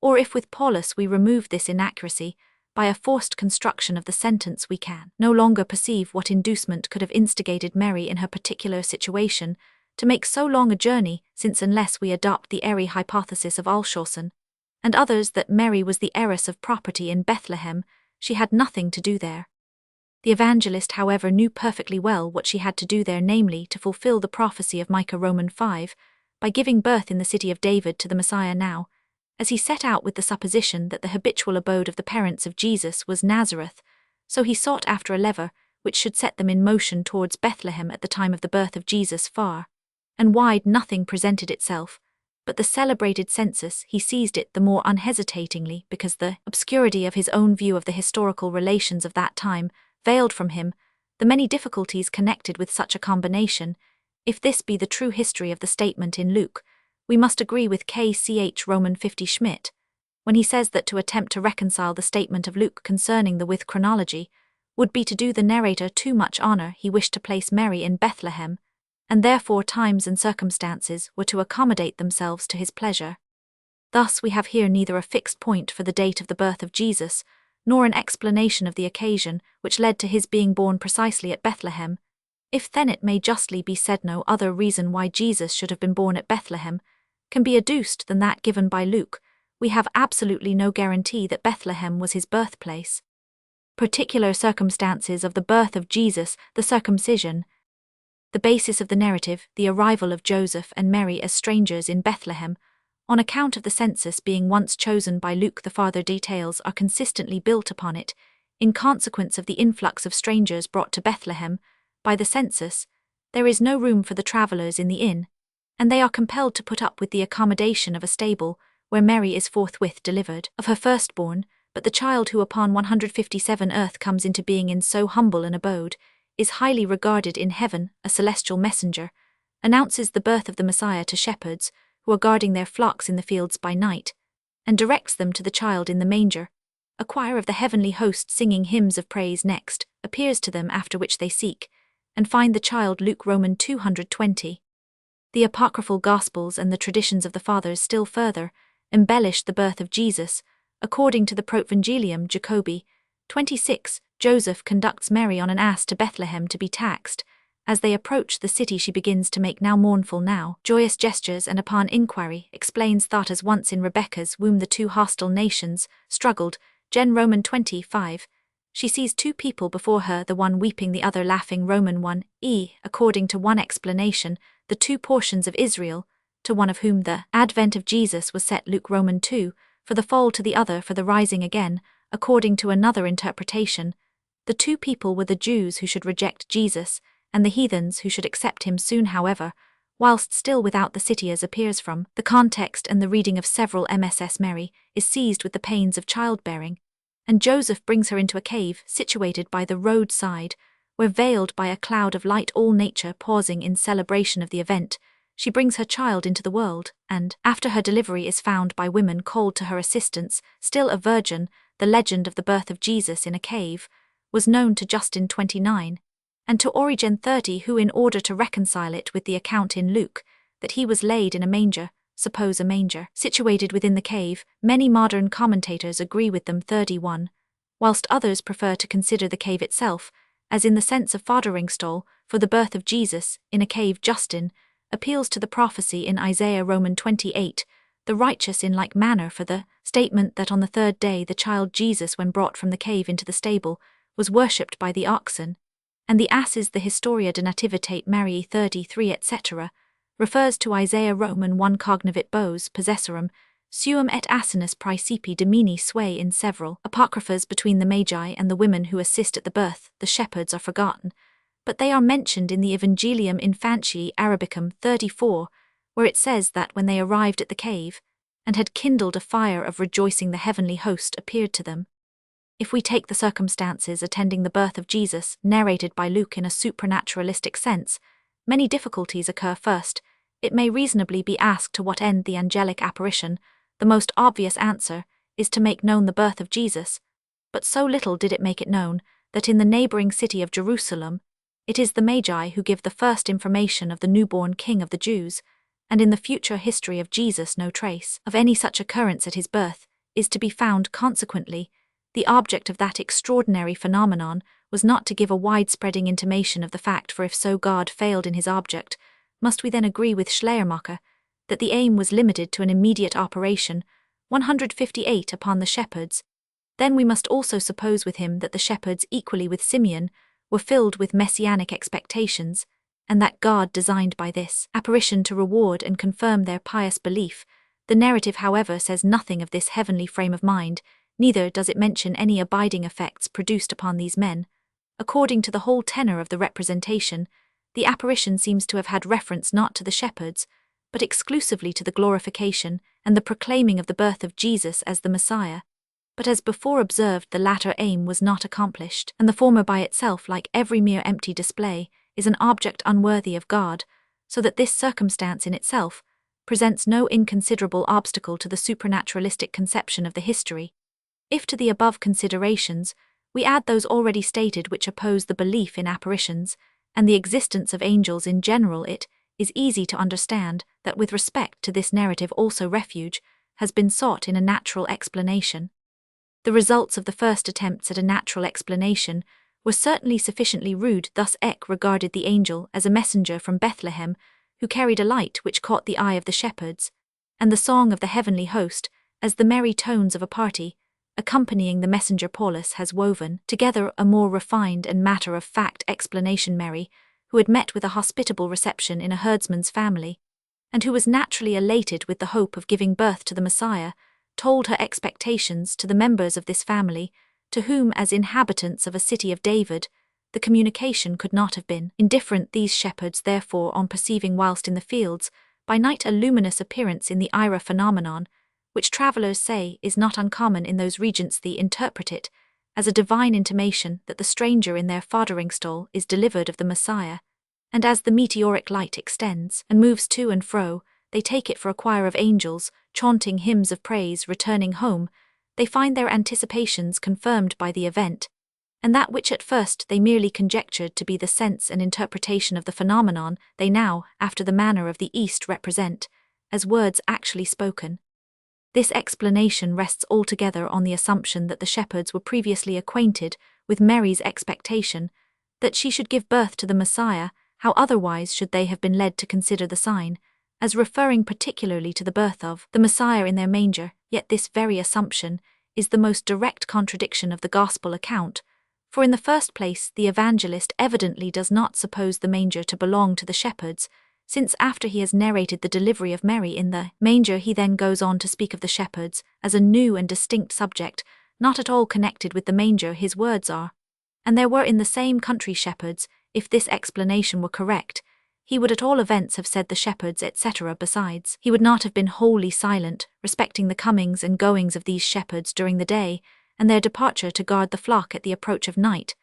Or if with Paulus we remove this inaccuracy, by a forced construction of the sentence we can no longer perceive what inducement could have instigated Mary in her particular situation to make so long a journey, since unless we adopt the airy hypothesis of Alshausen, and others that Mary was the heiress of property in Bethlehem, she had nothing to do there. The evangelist, however, knew perfectly well what she had to do there, namely to fulfill the prophecy of Micah Roman 5, by giving birth in the city of David to the Messiah. Now, as he set out with the supposition that the habitual abode of the parents of Jesus was Nazareth, so he sought after a lever which should set them in motion towards Bethlehem at the time of the birth of Jesus. Far and wide nothing presented itself, but the celebrated census. He seized it the more unhesitatingly because the obscurity of his own view of the historical relations of that time veiled from him the many difficulties connected with such a combination. If this be the true history of the statement in Luke, we must agree with K.Ch. Roman 50 Schmidt when he says that to attempt to reconcile the statement of Luke concerning the with chronology would be to do the narrator too much honor. He wished to place Mary in Bethlehem, and therefore times and circumstances were to accommodate themselves to his pleasure. Thus we have here neither a fixed point for the date of the birth of Jesus, nor an explanation of the occasion which led to his being born precisely at Bethlehem. If then it may justly be said no other reason why Jesus should have been born at Bethlehem can be adduced than that given by Luke, we have absolutely no guarantee that Bethlehem was his birthplace. Particular circumstances of the birth of Jesus, the circumcision, the basis of the narrative, the arrival of Joseph and Mary as strangers in Bethlehem, on account of the census being once chosen by Luke, the farther details are consistently built upon it, in consequence of the influx of strangers brought to Bethlehem by the census. There is no room for the travellers in the inn, and they are compelled to put up with the accommodation of a stable, where Mary is forthwith delivered of her firstborn. But the child who upon 157 earth comes into being in so humble an abode, is highly regarded in heaven, a celestial messenger, announces the birth of the Messiah to shepherds, who are guarding their flocks in the fields by night, and directs them to the child in the manger. A choir of the heavenly host singing hymns of praise next appears to them, after which they seek and find the child. Luke Roman 220. The apocryphal Gospels and the traditions of the Fathers still further embellish the birth of Jesus. According to the Protvangelium Jacobi 26, Joseph conducts Mary on an ass to Bethlehem to be taxed. As they approach the city she begins to make now mournful, now joyous gestures, and upon inquiry explains that as once in Rebekah's womb the two hostile nations struggled. Gen. Roman 25. She sees two people before her, the one weeping, the other laughing. Roman 1. According to one explanation, the two portions of Israel, to one of whom the advent of Jesus was set. Luke Roman 2. For the fall, to the other for the rising again. According to another interpretation, the two people were the Jews who should reject Jesus, and the heathens who should accept him soon. However, whilst still without the city, as appears from the context and the reading of several MSS, Mary is seized with the pains of childbearing, and Joseph brings her into a cave situated by the roadside, where, veiled by a cloud of light, all nature pausing in celebration of the event, she brings her child into the world, and, after her delivery, is found by women called to her assistance, still a virgin. The legend of the birth of Jesus in a cave was known to Justin 29, and to Origen 30, who, in order to reconcile it with the account in Luke, that he was laid in a manger, suppose a manger situated within the cave. Many modern commentators agree with them. 31, whilst others prefer to consider the cave itself, as in the sense of foderingstall, for the birth of Jesus in a cave. Justin appeals to the prophecy in Isaiah Roman 28, the righteous in like manner, for the statement that on the third day the child Jesus, when brought from the cave into the stable, was worshipped by the oxen and the asses. The Historia de Nativitate Mariae 33 etc. refers to Isaiah Roman 1. Cognavit bos possessorum, suum et asinus praecipi domini sway. In several apocryphas between the Magi and the women who assist at the birth, the shepherds are forgotten, but they are mentioned in the Evangelium Infantiae Arabicum 34, where it says that when they arrived at the cave, and had kindled a fire of rejoicing, the heavenly host appeared to them. If we take the circumstances attending the birth of Jesus, narrated by Luke in a supranaturalistic sense, many difficulties occur. First, it may reasonably be asked to what end the angelic apparition. The most obvious answer is to make known the birth of Jesus, but so little did it make it known, that in the neighboring city of Jerusalem, it is the Magi who give the first information of the newborn King of the Jews, and in the future history of Jesus no trace of any such occurrence at his birth is to be found. Consequently, the object of that extraordinary phenomenon was not to give a widespreading intimation of the fact, for if so God failed in his object, must we then agree with Schleiermacher that the aim was limited to an immediate operation, 158, upon the shepherds? Then we must also suppose with him that the shepherds, equally with Simeon, were filled with messianic expectations, and that God designed by this apparition to reward and confirm their pious belief. The narrative, however, says nothing of this heavenly frame of mind, neither does it mention any abiding effects produced upon these men. According to the whole tenor of the representation, the apparition seems to have had reference not to the shepherds, but exclusively to the glorification and the proclaiming of the birth of Jesus as the Messiah. But as before observed, the latter aim was not accomplished, and the former by itself, like every mere empty display, is an object unworthy of God, so that this circumstance in itself, presents no inconsiderable obstacle to the supernaturalistic conception of the history. If to the above considerations we add those already stated which oppose the belief in apparitions and the existence of angels in general, it is easy to understand that with respect to this narrative also refuge has been sought in a natural explanation. The results of the first attempts at a natural explanation were certainly sufficiently rude. Thus Eck regarded the angel as a messenger from Bethlehem who carried a light which caught the eye of the shepherds, and the song of the heavenly host as the merry tones of a party accompanying the messenger. Paulus has woven together a more refined and matter-of-fact explanation. Mary, who had met with a hospitable reception in a herdsman's family, and who was naturally elated with the hope of giving birth to the Messiah, told her expectations to the members of this family, to whom, as inhabitants of a city of David, the communication could not have been indifferent. These shepherds, therefore, on perceiving whilst in the fields by night a luminous appearance in the Ira phenomenon, which travellers say is not uncommon in those regions, they interpret it as a divine intimation that the stranger in their foddering stall is delivered of the Messiah, and as the meteoric light extends and moves to and fro, they take it for a choir of angels, chaunting hymns of praise. Returning home, they find their anticipations confirmed by the event, and that which at first they merely conjectured to be the sense and interpretation of the phenomenon, they now, after the manner of the East, represent as words actually spoken. This explanation rests altogether on the assumption that the shepherds were previously acquainted with Mary's expectation that she should give birth to the Messiah. How otherwise should they have been led to consider the sign as referring particularly to the birth of the Messiah in their manger? Yet this very assumption is the most direct contradiction of the Gospel account, for in the first place the evangelist evidently does not suppose the manger to belong to the shepherds, since after he has narrated the delivery of Mary in the manger he then goes on to speak of the shepherds as a new and distinct subject, not at all connected with the manger. His words are, "And there were in the same country shepherds." If this explanation were correct, he would at all events have said the shepherds, etc. Besides, he would not have been wholly silent respecting the comings and goings of these shepherds during the day, and their departure to guard the flock at the approach of night.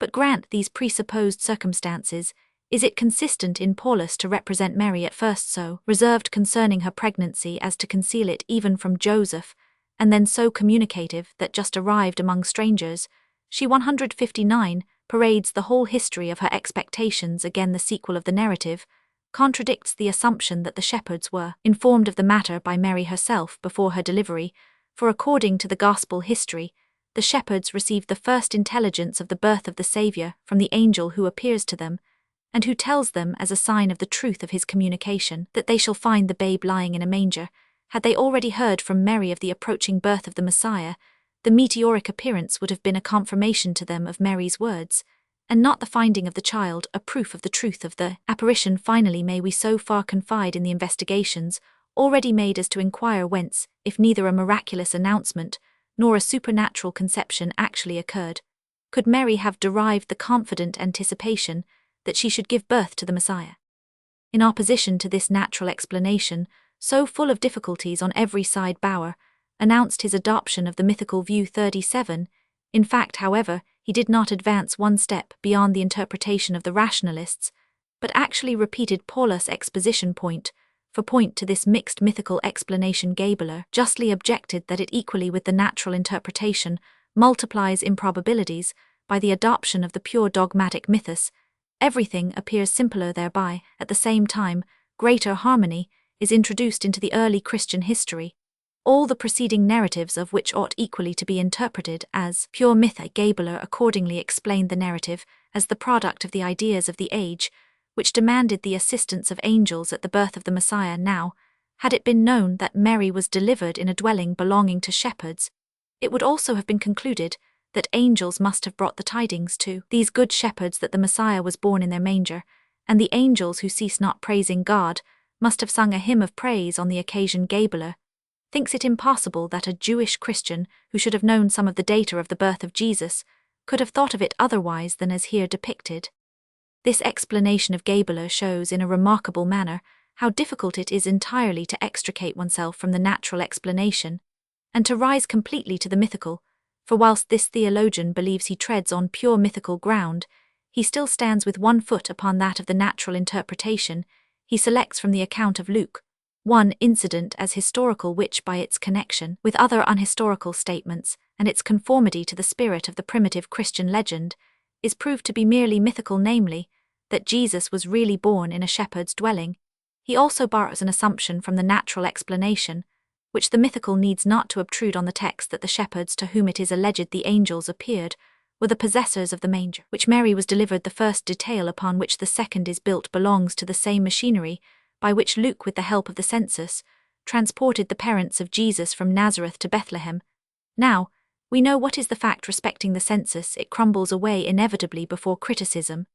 But grant these presupposed circumstances, is it consistent in Paulus to represent Mary at first so reserved concerning her pregnancy as to conceal it even from Joseph, and then so communicative that just arrived among strangers, she 159 parades the whole history of her expectations? Again, the sequel of the narrative contradicts the assumption that the shepherds were informed of the matter by Mary herself before her delivery, for according to the Gospel history, the shepherds received the first intelligence of the birth of the Saviour from the angel who appears to them, and who tells them as a sign of the truth of his communication that they shall find the babe lying in a manger. Had they already heard from Mary of the approaching birth of the Messiah, the meteoric appearance would have been a confirmation to them of Mary's words, and not the finding of the child a proof of the truth of the apparition. Finally, may we so far confide in the investigations already made as to inquire whence, if neither a miraculous announcement nor a supernatural conception actually occurred, could Mary have derived the confident anticipation that she should give birth to the Messiah. In opposition to this natural explanation, so full of difficulties on every side, Bauer announced his adoption of the mythical view 37. In fact, however, he did not advance one step beyond the interpretation of the rationalists, but actually repeated Paulus' exposition point for point to this mixed mythical explanation. Gabler justly objected that it, equally with the natural interpretation, multiplies improbabilities by the adoption of the pure dogmatic mythos. Everything appears simpler thereby. At the same time, greater harmony is introduced into the early Christian history, all the preceding narratives of which ought equally to be interpreted as pure myth. Gabler accordingly explained the narrative as the product of the ideas of the age, which demanded the assistance of angels at the birth of the Messiah. Now, had it been known that Mary was delivered in a dwelling belonging to shepherds, it would also have been concluded that angels must have brought the tidings to these good shepherds that the Messiah was born in their manger, and the angels who cease not praising God must have sung a hymn of praise on the occasion. Gabler thinks it impossible that a Jewish Christian who should have known some of the data of the birth of Jesus could have thought of it otherwise than as here depicted. This explanation of Gabler shows in a remarkable manner how difficult it is entirely to extricate oneself from the natural explanation, and to rise completely to the mythical, for whilst this theologian believes he treads on pure mythical ground, he still stands with one foot upon that of the natural interpretation. He selects from the account of Luke one incident as historical which by its connection with other unhistorical statements and its conformity to the spirit of the primitive Christian legend, is proved to be merely mythical, namely, that Jesus was really born in a shepherd's dwelling. He also borrows an assumption from the natural explanation, which the mythical needs not to obtrude on the text, that the shepherds to whom it is alleged the angels appeared were the possessors of the manger, which Mary was delivered. The first detail upon which the second is built belongs to the same machinery by which Luke, with the help of the census, transported the parents of Jesus from Nazareth to Bethlehem. Now, we know what is the fact respecting the census. It crumbles away inevitably before criticism,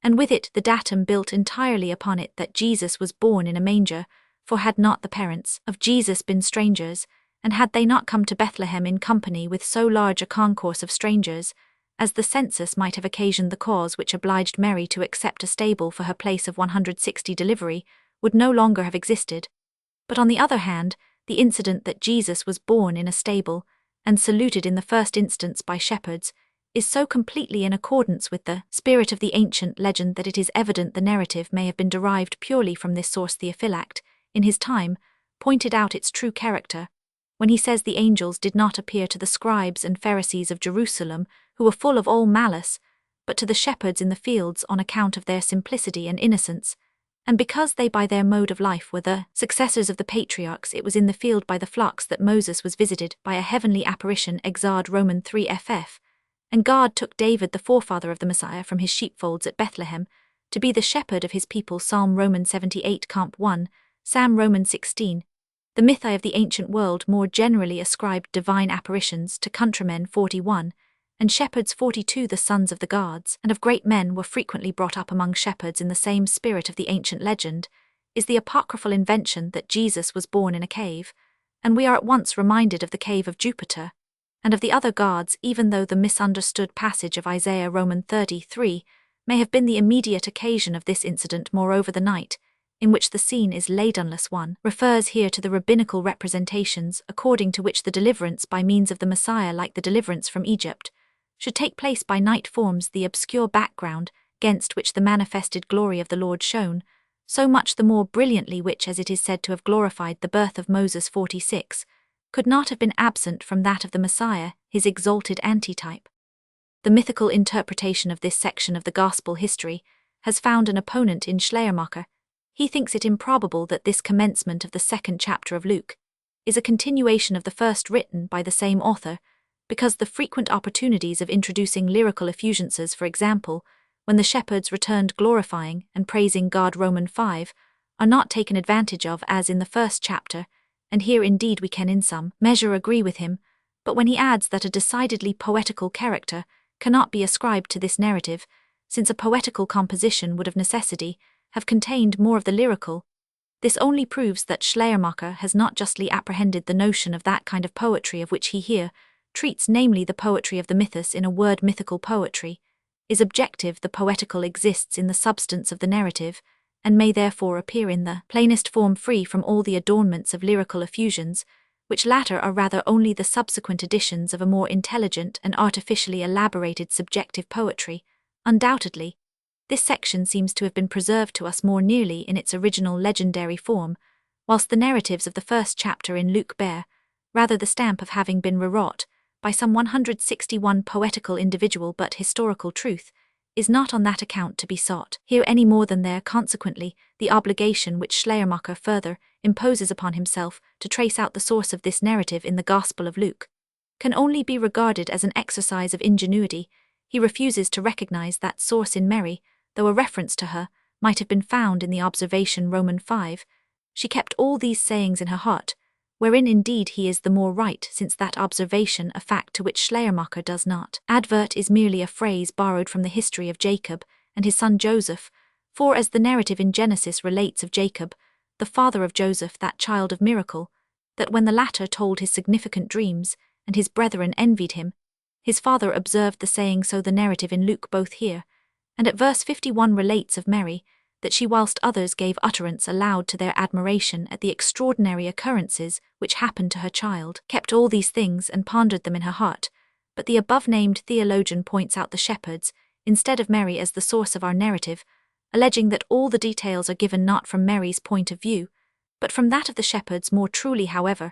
and with it the datum built entirely upon it that Jesus was born in a manger, for had not the parents of Jesus been strangers, and had they not come to Bethlehem in company with so large a concourse of strangers, as the census might have occasioned, the cause which obliged Mary to accept a stable for her place of 160 delivery would no longer have existed. But on the other hand, the incident that Jesus was born in a stable, and saluted in the first instance by shepherds, is so completely in accordance with the spirit of the ancient legend that it is evident the narrative may have been derived purely from this source. Theophylact, in his time, pointed out its true character, when he says the angels did not appear to the scribes and Pharisees of Jerusalem, who were full of all malice, but to the shepherds in the fields on account of their simplicity and innocence, and because they by their mode of life were the successors of the patriarchs. It was in the field by the flocks that Moses was visited by a heavenly apparition, exard Roman 3 ff, and God took David, the forefather of the Messiah, from his sheepfolds at Bethlehem, to be the shepherd of his people. Psalm Roman 78 comp 1, Psalm Roman 16. The mythi of the ancient world more generally ascribed divine apparitions to countrymen 41, and shepherds 42. The sons of the guards and of great men were frequently brought up among shepherds in the same spirit of the ancient legend, is the apocryphal invention that Jesus was born in a cave, and we are at once reminded of the cave of Jupiter, and of the other gods, even though the misunderstood passage of Isaiah Roman 33 may have been the immediate occasion of this incident. Moreover, the night, in which the scene is laid, unless one refers here to the rabbinical representations according to which the deliverance by means of the Messiah, like the deliverance from Egypt, should take place by night, forms the obscure background against which the manifested glory of the Lord shone, so much the more brilliantly, which, as it is said to have glorified the birth of Moses 46, could not have been absent from that of the Messiah, his exalted antitype. The mythical interpretation of this section of the Gospel history has found an opponent in Schleiermacher. He thinks it improbable that this commencement of the second chapter of Luke is a continuation of the first written by the same author, because the frequent opportunities of introducing lyrical effusions, for example, when the shepherds returned glorifying and praising God Roman 5, are not taken advantage of as in the first chapter, and here indeed we can in some measure agree with him, but when he adds that a decidedly poetical character cannot be ascribed to this narrative, since a poetical composition would of necessity have contained more of the lyrical, this only proves that Schleiermacher has not justly apprehended the notion of that kind of poetry of which he here treats, namely the poetry of the mythos. In a word, mythical poetry is objective. The poetical exists in the substance of the narrative, and may therefore appear in the plainest form, free from all the adornments of lyrical effusions, which latter are rather only the subsequent additions of a more intelligent and artificially elaborated subjective poetry. Undoubtedly, this section seems to have been preserved to us more nearly in its original legendary form, whilst the narratives of the first chapter in Luke bear rather the stamp of having been rewrought by some 161 poetical individual, but historical truth is not on that account to be sought here any more than there. Consequently, the obligation which Schleiermacher further imposes upon himself to trace out the source of this narrative in the Gospel of Luke can only be regarded as an exercise of ingenuity. He refuses to recognize that source in Mary, though a reference to her might have been found in the observation Roman 5. She kept all these sayings in her heart, wherein indeed he is the more right, since that observation, a fact to which Schleiermacher does not advert, is merely a phrase borrowed from the history of Jacob and his son Joseph, for as the narrative in Genesis relates of Jacob, the father of Joseph, that child of miracle, that when the latter told his significant dreams, and his brethren envied him, his father observed the saying. So the narrative in Luke both here, and at verse 51 relates of Mary, that she, whilst others gave utterance aloud to their admiration at the extraordinary occurrences which happened to her child, kept all these things and pondered them in her heart. But the above-named theologian points out the shepherds, instead of Mary, as the source of our narrative, alleging that all the details are given not from Mary's point of view, But from that of the shepherds more truly, however,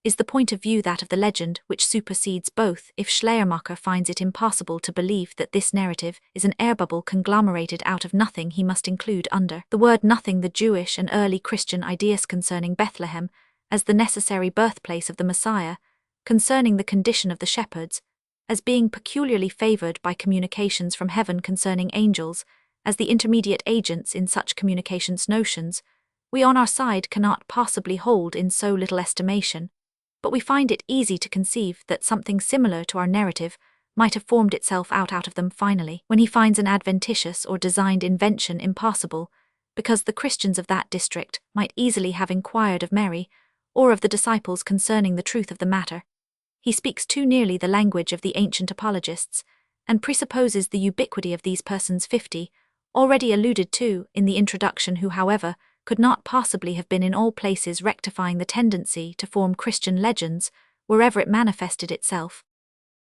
is the point of view that of the legend which supersedes both, if Schleiermacher finds it impossible to believe that this narrative is an air bubble conglomerated out of nothing. He must include under the word nothing the Jewish and early Christian ideas concerning Bethlehem as the necessary birthplace of the Messiah, concerning the condition of the shepherds, as being peculiarly favored by communications from heaven concerning angels, as the intermediate agents in such communications. Notions we on our side cannot possibly hold in so little estimation, but we find it easy to conceive that something similar to our narrative might have formed itself out of them finally, when he finds an adventitious or designed invention impossible, because the Christians of that district might easily have inquired of Mary, or of the disciples concerning the truth of the matter. He speaks too nearly the language of the ancient apologists, and presupposes the ubiquity of these persons 50, already alluded to in the introduction, who, however, could not possibly have been in all places, rectifying the tendency to form Christian legends wherever it manifested itself.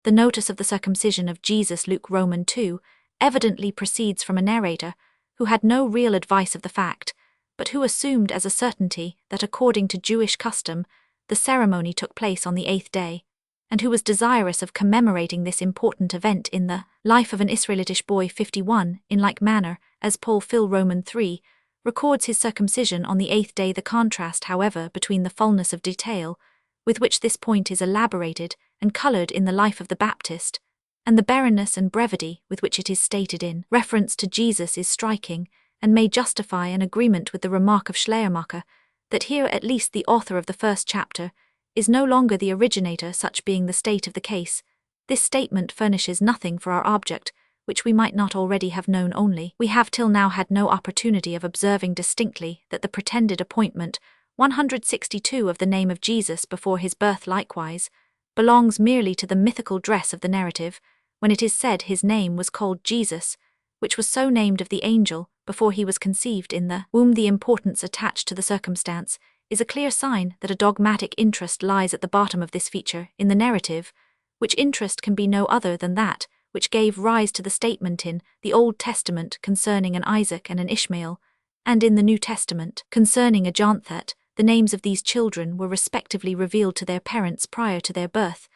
The notice of the circumcision of Jesus, Luke Roman 2, evidently proceeds from a narrator who had no real advice of the fact, but who assumed as a certainty that according to Jewish custom the ceremony took place on the 8th day, and who was desirous of commemorating this important event in the life of an Israelitish boy 51, in like manner as Paul Phil Roman 3 records his circumcision on the 8th day. The contrast, however, between the fullness of detail with which this point is elaborated and coloured in the life of the Baptist, and the barrenness and brevity with which it is stated in reference to Jesus is striking, and may justify an agreement with the remark of Schleiermacher that here at least the author of the first chapter is no longer the originator. Such being the state of the case, this statement furnishes nothing for our object which we might not already have known. Only we have till now had no opportunity of observing distinctly that the pretended appointment 162 of the name of Jesus before his birth likewise belongs merely to the mythical dress of the narrative, when it is said his name was called Jesus, which was so named of the angel before he was conceived in the womb. The importance attached to the circumstance is a clear sign that a dogmatic interest lies at the bottom of this feature in the narrative, which interest can be no other than that which gave rise to the statement in the Old Testament concerning an Isaac and an Ishmael, and in the New Testament concerning a Jonthet. The names of these children were respectively revealed to their parents prior to their birth,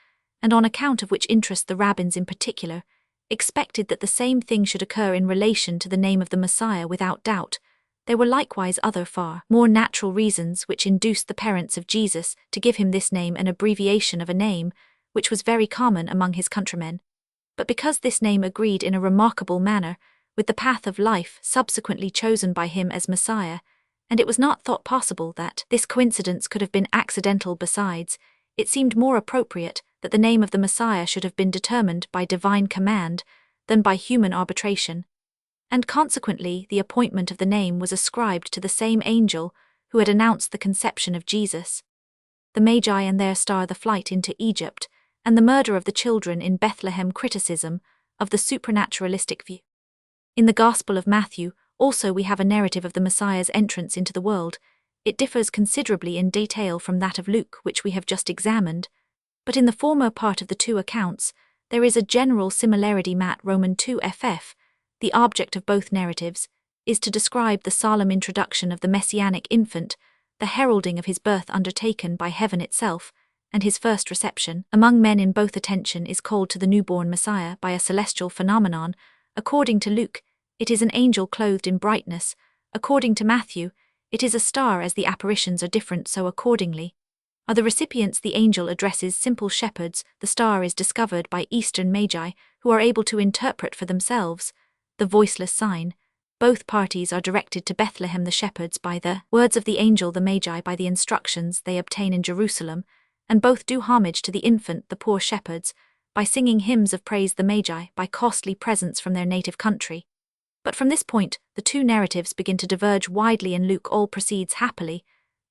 and on account of which interest the rabbins in particular expected that the same thing should occur in relation to the name of the Messiah. Without doubt, there were likewise other far more natural reasons which induced the parents of Jesus to give him this name, an abbreviation of a name which was very common among his countrymen. But because this name agreed in a remarkable manner with the path of life subsequently chosen by him as Messiah, and it was not thought possible that this coincidence could have been accidental, besides, it seemed more appropriate that the name of the Messiah should have been determined by divine command than by human arbitration, and consequently the appointment of the name was ascribed to the same angel who had announced the conception of Jesus. The Magi and their star, the flight into Egypt, and the murder of the children in Bethlehem. Criticism of the supranaturalistic view. In the Gospel of Matthew also we have a narrative of the Messiah's entrance into the world. It differs considerably in detail from that of Luke, which we have just examined, but in the former part of the two accounts there is a general similarity. Matt Roman 2 ff. The object of both narratives is to describe the solemn introduction of the messianic infant, the heralding of his birth undertaken by heaven itself, and his first reception among men. In both attention is called to the newborn Messiah by a celestial phenomenon. According to Luke, it is an angel clothed in brightness. According to Matthew, it is a star. As the apparitions are different, so accordingly are the recipients. The angel addresses simple shepherds. The star is discovered by Eastern Magi, who are able to interpret for themselves the voiceless sign. Both parties are directed to Bethlehem, the shepherds by the words of the angel, the Magi by the instructions they obtain in Jerusalem, and both do homage to the infant, the poor shepherds, by singing hymns of praise, the Magi by costly presents from their native country. But from this point the two narratives begin to diverge widely. In Luke all proceeds happily.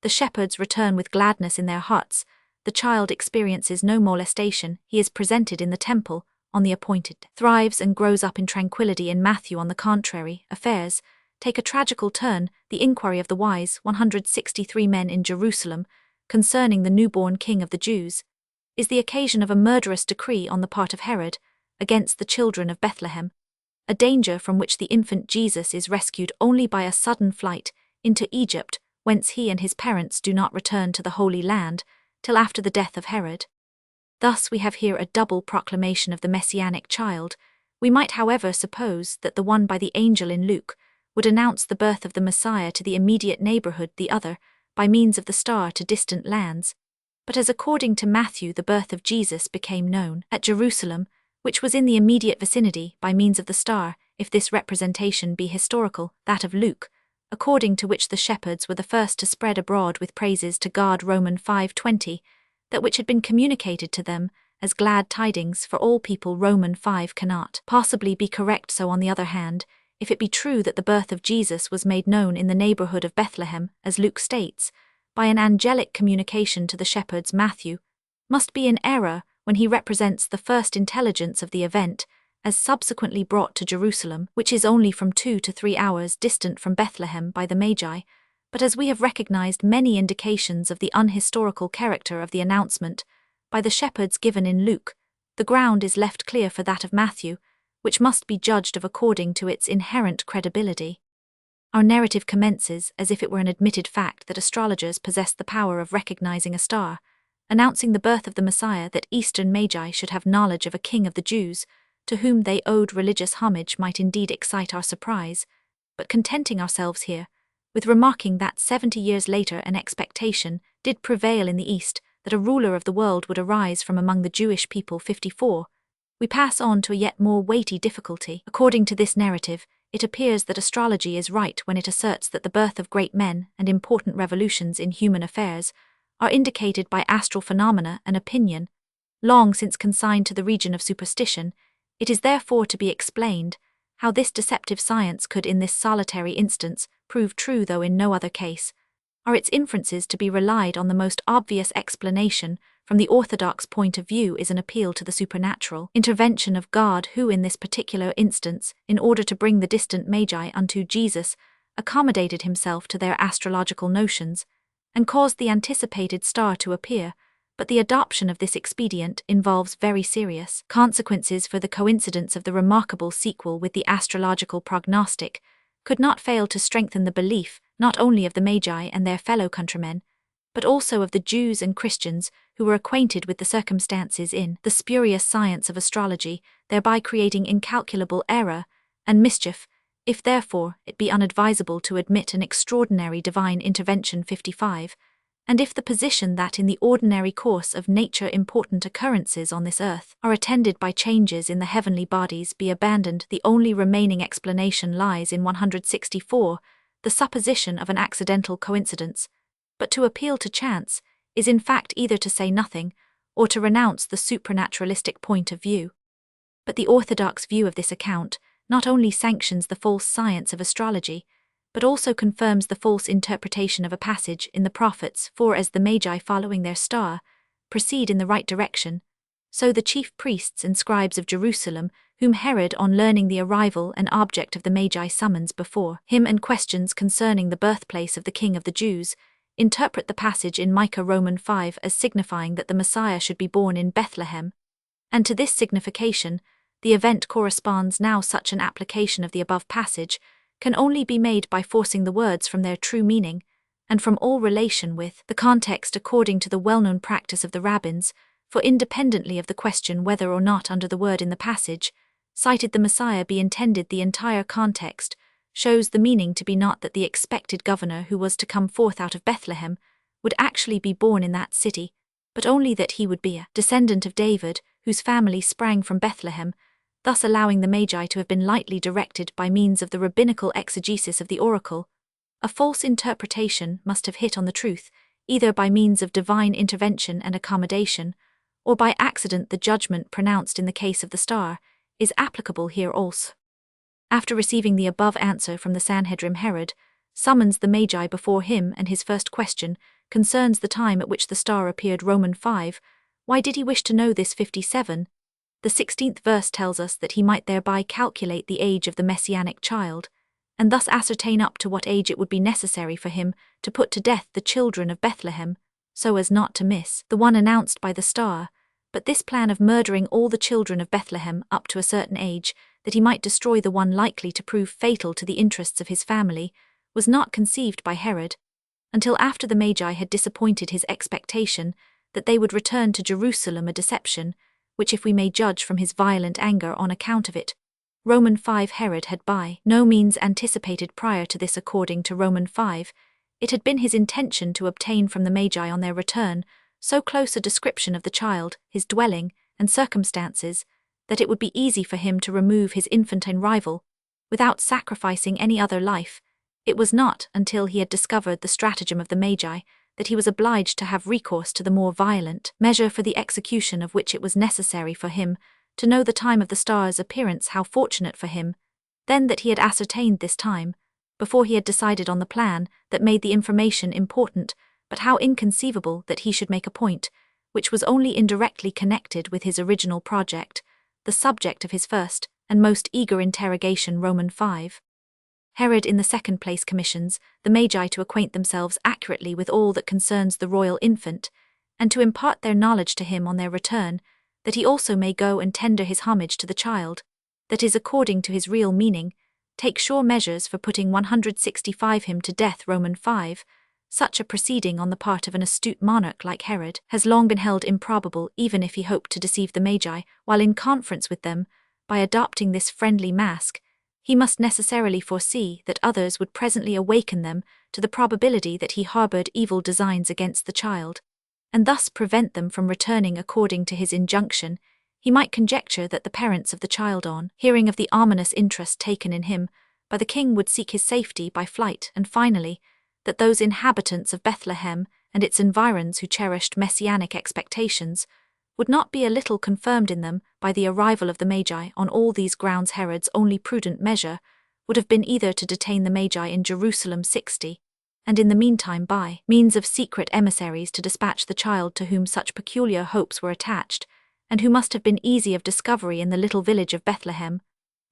The shepherds return with gladness in their hearts. The child experiences no molestation. He is presented in the temple on the appointed day, thrives and grows up in tranquility. In Matthew, on the contrary, affairs take a tragical turn. The inquiry of the wise 163 men in Jerusalem concerning the newborn king of the Jews is the occasion of a murderous decree on the part of Herod against the children of Bethlehem, a danger from which the infant Jesus is rescued only by a sudden flight into Egypt, whence he and his parents do not return to the Holy Land till after the death of Herod. Thus we have here a double proclamation of the messianic child. We might, however, suppose that the one by the angel in Luke would announce the birth of the Messiah to the immediate neighborhood, the other, by means of the star, to distant lands. But as according to Matthew the birth of Jesus became known at Jerusalem, which was in the immediate vicinity, by means of the star, if this representation be historical, that of Luke, according to which the shepherds were the first to spread abroad with praises to God, Romans 5:20, that which had been communicated to them as glad tidings for all people, Romans 5, cannot possibly be correct. So on the other hand, if it be true that the birth of Jesus was made known in the neighborhood of Bethlehem, as Luke states, by an angelic communication to the shepherds, Matthew must be in error when he represents the first intelligence of the event as subsequently brought to Jerusalem, which is only from 2 to 3 hours distant from Bethlehem, by the Magi. But as we have recognized many indications of the unhistorical character of the announcement by the shepherds given in Luke, the ground is left clear for that of Matthew, which must be judged of according to its inherent credibility. Our narrative commences as if it were an admitted fact that astrologers possessed the power of recognizing a star, announcing the birth of the Messiah, that Eastern Magi should have knowledge of a king of the Jews, to whom they owed religious homage, might indeed excite our surprise, but contenting ourselves here with remarking that 70 years later an expectation did prevail in the East that a ruler of the world would arise from among the Jewish people. 54. We pass on to a yet more weighty difficulty. According to this narrative, it appears that astrology is right when it asserts that the birth of great men and important revolutions in human affairs are indicated by astral phenomena, an opinion long since consigned to the region of superstition. It is therefore to be explained how this deceptive science could in this solitary instance prove true, though in no other case are its inferences to be relied on. The most obvious explanation from the orthodox point of view is an appeal to the supernatural intervention of God, who in this particular instance, in order to bring the distant Magi unto Jesus, accommodated himself to their astrological notions, and caused the anticipated star to appear. But the adoption of this expedient involves very serious consequences, for the coincidence of the remarkable sequel with the astrological prognostic could not fail to strengthen the belief not only of the Magi and their fellow countrymen, but also of the Jews and Christians who were acquainted with the circumstances in the spurious science of astrology, thereby creating incalculable error and mischief. If therefore it be unadvisable to admit an extraordinary divine intervention. 55. And if the position that in the ordinary course of nature important occurrences on this earth are attended by changes in the heavenly bodies be abandoned, the only remaining explanation lies in 164, the supposition of an accidental coincidence. But to appeal to chance is in fact either to say nothing or to renounce the supranaturalistic point of view. But the orthodox view of this account not only sanctions the false science of astrology, but also confirms the false interpretation of a passage in the prophets. For as the Magi, following their star, proceed in the right direction, so the chief priests and scribes of Jerusalem, whom Herod, on learning the arrival and object of the Magi, summons before him and questions concerning the birthplace of the King of the Jews, interpret the passage in Micah, Romans 5, as signifying that the Messiah should be born in Bethlehem. And to this signification the event corresponds. Now such an application of the above passage can only be made by forcing the words from their true meaning, and from all relation with the context according to the well-known practice of the rabbins, for independently of the question whether or not under the word in the passage cited the Messiah be intended, the entire context shows the meaning to be not that the expected governor who was to come forth out of Bethlehem would actually be born in that city, but only that he would be a descendant of David, whose family sprang from Bethlehem, thus allowing the Magi to have been lightly directed by means of the rabbinical exegesis of the oracle. A false interpretation must have hit on the truth, either by means of divine intervention and accommodation, or by accident. The judgment pronounced in the case of the star is applicable here also. After receiving the above answer from the Sanhedrim, Herod summons the Magi before him, and his first question concerns the time at which the star appeared. Romans 5. Why did he wish to know this? 57. The 16th verse tells us that he might thereby calculate the age of the messianic child, and thus ascertain up to what age it would be necessary for him to put to death the children of Bethlehem, so as not to miss the one announced by the star. But this plan of murdering all the children of Bethlehem up to a certain age, that he might destroy the one likely to prove fatal to the interests of his family, was not conceived by Herod. until after the Magi had disappointed his expectation that they would return to Jerusalem, a deception, which, if we may judge from his violent anger on account of it, Roman 5 Herod had by no means anticipated prior to this. According to Roman 5, it had been his intention to obtain from the Magi on their return so close a description of the child, his dwelling, and circumstances, that it would be easy for him to remove his infantine rival, without sacrificing any other life. It was not until he had discovered the stratagem of the Magi that he was obliged to have recourse to the more violent measure, for the execution of which it was necessary for him to know the time of the star's appearance. How fortunate for him, then, that he had ascertained this time, before he had decided on the plan that made the information important, but how inconceivable that he should make a point, which was only indirectly connected with his original project, the subject of his first and most eager interrogation. Roman 5. Herod in the second place commissions the Magi to acquaint themselves accurately with all that concerns the royal infant, and to impart their knowledge to him on their return, that he also may go and tender his homage to the child, that is, according to his real meaning, take sure measures for putting 165 him to death. Roman 5. Such a proceeding on the part of an astute monarch like Herod has long been held improbable, even if he hoped to deceive the Magi while in conference with them. By adopting this friendly mask, he must necessarily foresee that others would presently awaken them to the probability that he harbored evil designs against the child, and thus prevent them from returning according to his injunction. He might conjecture that the parents of the child, on hearing of the ominous interest taken in him by the king, would seek his safety by flight, and finally, that those inhabitants of Bethlehem and its environs who cherished messianic expectations would not be a little confirmed in them by the arrival of the Magi. On all these grounds Herod's only prudent measure would have been either to detain the Magi in Jerusalem 60, and in the meantime by means of secret emissaries to dispatch the child to whom such peculiar hopes were attached, and who must have been easy of discovery in the little village of Bethlehem,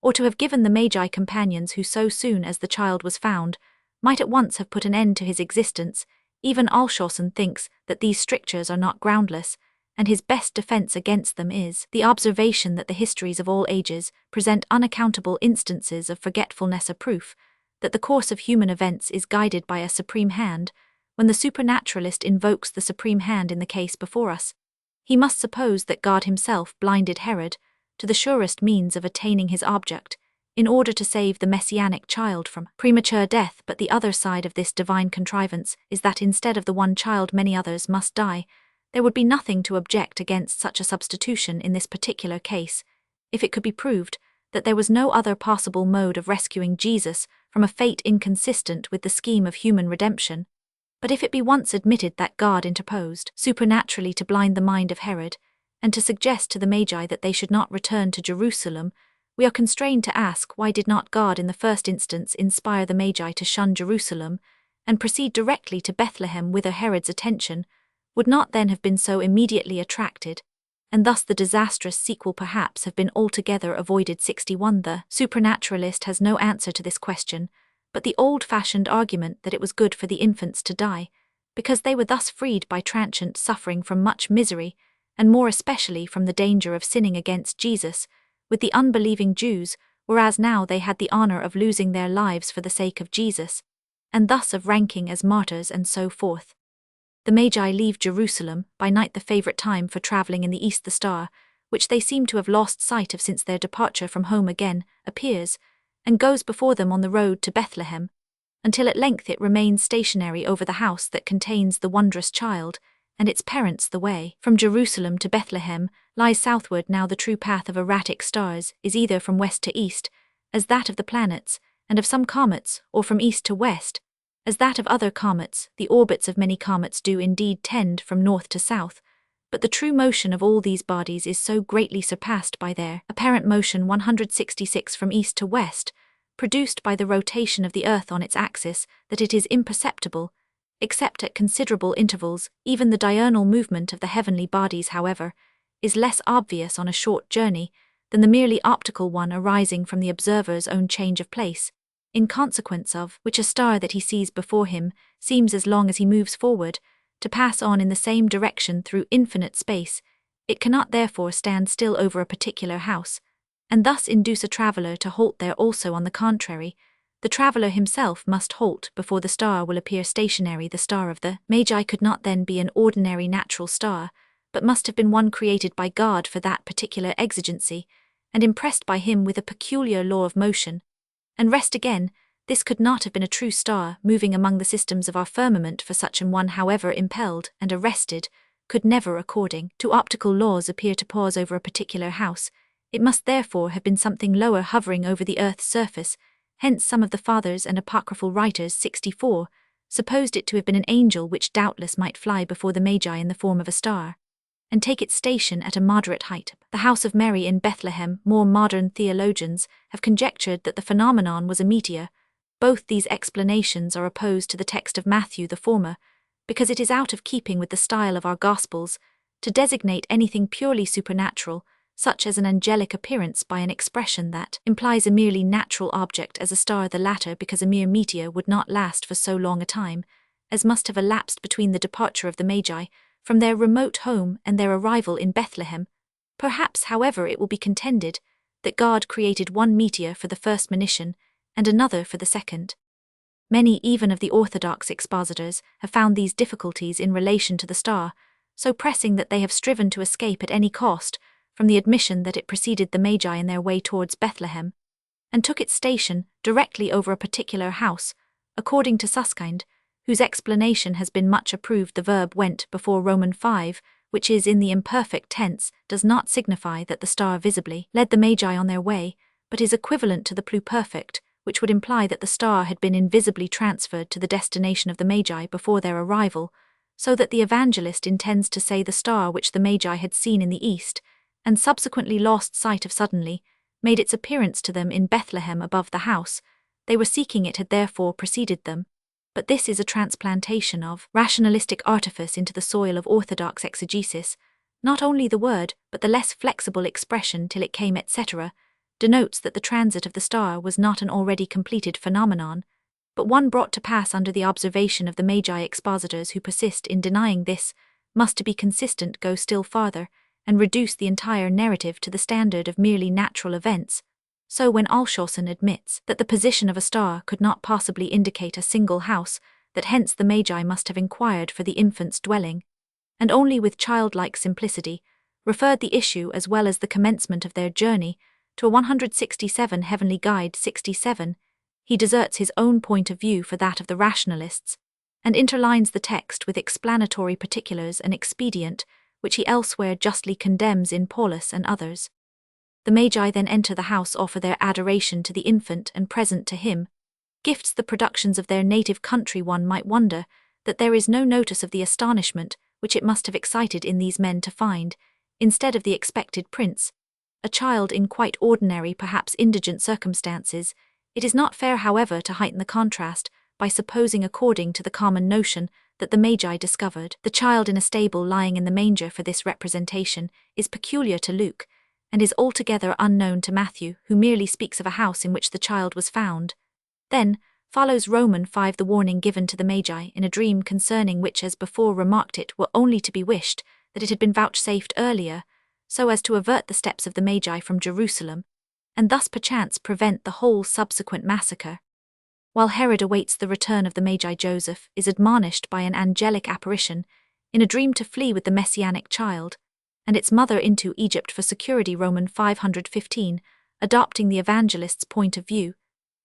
or to have given the Magi companions who, so soon as the child was found, might at once have put an end to his existence. Even Alshausen thinks that these strictures are not groundless, and his best defense against them is the observation that the histories of all ages present unaccountable instances of forgetfulness, a proof that the course of human events is guided by a supreme hand. When the supernaturalist invokes the supreme hand in the case before us, he must suppose that God himself blinded Herod to the surest means of attaining his object, in order to save the messianic child from premature death. But the other side of this divine contrivance is that instead of the one child many others must die. There would be nothing to object against such a substitution in this particular case, if it could be proved that there was no other possible mode of rescuing Jesus from a fate inconsistent with the scheme of human redemption. But if it be once admitted that God interposed supernaturally to blind the mind of Herod, and to suggest to the Magi that they should not return to Jerusalem, we are constrained to ask, why did not God in the first instance inspire the Magi to shun Jerusalem, and proceed directly to Bethlehem, whither Herod's attention would not then have been so immediately attracted, and thus the disastrous sequel perhaps have been altogether avoided. 61. The supernaturalist has no answer to this question, but the old-fashioned argument that it was good for the infants to die, because they were thus freed by transient suffering from much misery, and more especially from the danger of sinning against Jesus with the unbelieving Jews, whereas now they had the honor of losing their lives for the sake of Jesus, and thus of ranking as martyrs, and so forth. The Magi leave Jerusalem by night, the favorite time for traveling in the east. The star, which they seem to have lost sight of since their departure from home, again appears, and goes before them on the road to Bethlehem, until at length it remains stationary over the house that contains the wondrous child and its parents. The way from Jerusalem to Bethlehem lies southward. Now the true path of erratic stars is either from west to east, as that of the planets and of some comets, or from east to west, as that of other comets. The orbits of many comets do indeed tend from north to south, but the true motion of all these bodies is so greatly surpassed by their apparent motion 166 from east to west, produced by the rotation of the earth on its axis, that it is imperceptible, except at considerable intervals. Even the diurnal movement of the heavenly bodies, however, is less obvious on a short journey than the merely optical one arising from the observer's own change of place, in consequence of which a star that he sees before him seems, as long as he moves forward, to pass on in the same direction through infinite space. It cannot therefore stand still over a particular house, and thus induce a traveller to halt there also. On the contrary, The traveller himself must halt before the star will appear stationary. The star of the Magi could not then be an ordinary natural star, but must have been one created by God for that particular exigency, and impressed by him with a peculiar law of motion. And rest again, this could not have been a true star moving among the systems of our firmament, for such an one, however impelled and arrested, could never, according to optical laws, appear to pause over a particular house. It must therefore have been something lower hovering over the earth's surface. Hence some of the Fathers and apocryphal writers 64 supposed it to have been an angel, which doubtless might fly before the Magi in the form of a star, and take its station at a moderate height. The house of Mary in Bethlehem. More modern theologians have conjectured that the phenomenon was a meteor. Both these explanations are opposed to the text of Matthew, the former, because it is out of keeping with the style of our Gospels to designate anything purely supernatural, such as an angelic appearance, by an expression that implies a merely natural object as a star, the latter because a mere meteor would not last for so long a time as must have elapsed between the departure of the Magi from their remote home and their arrival in Bethlehem. Perhaps, however, it will be contended that God created one meteor for the first monition and another for the second. Many even of the orthodox expositors have found these difficulties in relation to the star so pressing that they have striven to escape at any cost from the admission that it preceded the Magi in their way towards Bethlehem, and took its station directly over a particular house, according to Susskind, whose explanation has been much approved. The verb went before Roman 5, which is in the imperfect tense, does not signify that the star visibly led the Magi on their way, but is equivalent to the pluperfect, which would imply that the star had been invisibly transferred to the destination of the Magi before their arrival, so that the evangelist intends to say the star which the Magi had seen in the east, and subsequently lost sight of suddenly, made its appearance to them in Bethlehem above the house they were seeking. It had therefore preceded them. But this is a transplantation of rationalistic artifice into the soil of orthodox exegesis. Not only the word, but the less flexible expression "till it came," etc., denotes that the transit of the star was not an already completed phenomenon, but one brought to pass under the observation of the Magi. Expositors who persist in denying this must, to be consistent, go still farther and reduce the entire narrative to the standard of merely natural events. So when Alshausen admits that the position of a star could not possibly indicate a single house, that hence the Magi must have inquired for the infant's dwelling, and only with childlike simplicity referred the issue as well as the commencement of their journey to a 167 Heavenly Guide 67, he deserts his own point of view for that of the rationalists, and interlines the text with explanatory particulars, an expedient which he elsewhere justly condemns in Paulus and others. The Magi then enter the house, offer their adoration to the infant and present to him gifts, the productions of their native country. One might wonder that there is no notice of the astonishment which it must have excited in these men to find, instead of the expected prince, a child in quite ordinary, perhaps indigent circumstances. It is not fair, however, to heighten the contrast by supposing, according to the common notion, that the Magi discovered the child in a stable lying in the manger, for this representation is peculiar to Luke, and is altogether unknown to Matthew, who merely speaks of a house in which the child was found. Then follows Roman 5, the warning given to the Magi in a dream, concerning which, as before remarked, it were only to be wished that it had been vouchsafed earlier, so as to avert the steps of the Magi from Jerusalem, and thus perchance prevent the whole subsequent massacre. While Herod awaits the return of the Magi, Joseph is admonished by an angelic apparition in a dream to flee with the messianic child and its mother into Egypt for security. Roman 515, adopting the evangelist's point of view.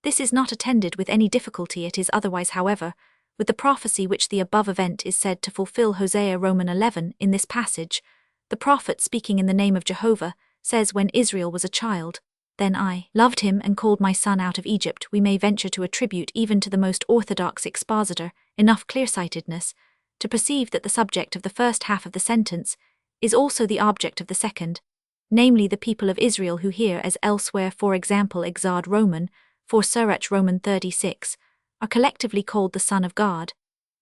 This is not attended with any difficulty. It is otherwise, however, with the prophecy which the above event is said to fulfill. Hosea Roman 11. In this passage, the prophet, speaking in the name of Jehovah, says, "When Israel was a child, then I loved him and called my son out of Egypt." We may venture to attribute even to the most orthodox expositor enough clearsightedness to perceive that the subject of the first half of the sentence is also the object of the second, namely the people of Israel, who here, as elsewhere, for example, Exod Roman 4 Sirach Roman 36, are collectively called the Son of God,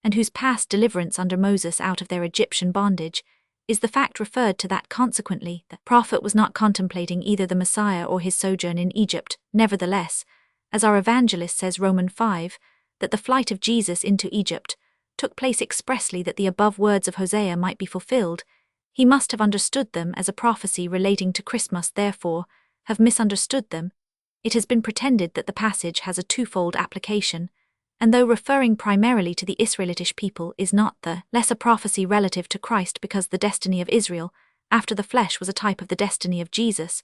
and whose past deliverance under Moses out of their Egyptian bondage is the fact referred to. That consequently the prophet was not contemplating either the Messiah or his sojourn in Egypt. Nevertheless, as our evangelist says, Roman 5, that the flight of Jesus into Egypt took place expressly that the above words of Hosea might be fulfilled, he must have understood them as a prophecy relating to Christmas, therefore have misunderstood them, It has been pretended that the passage has a twofold application, and though referring primarily to the Israelitish people is not the less a prophecy relative to Christ because the destiny of Israel after the flesh was a type of the destiny of Jesus,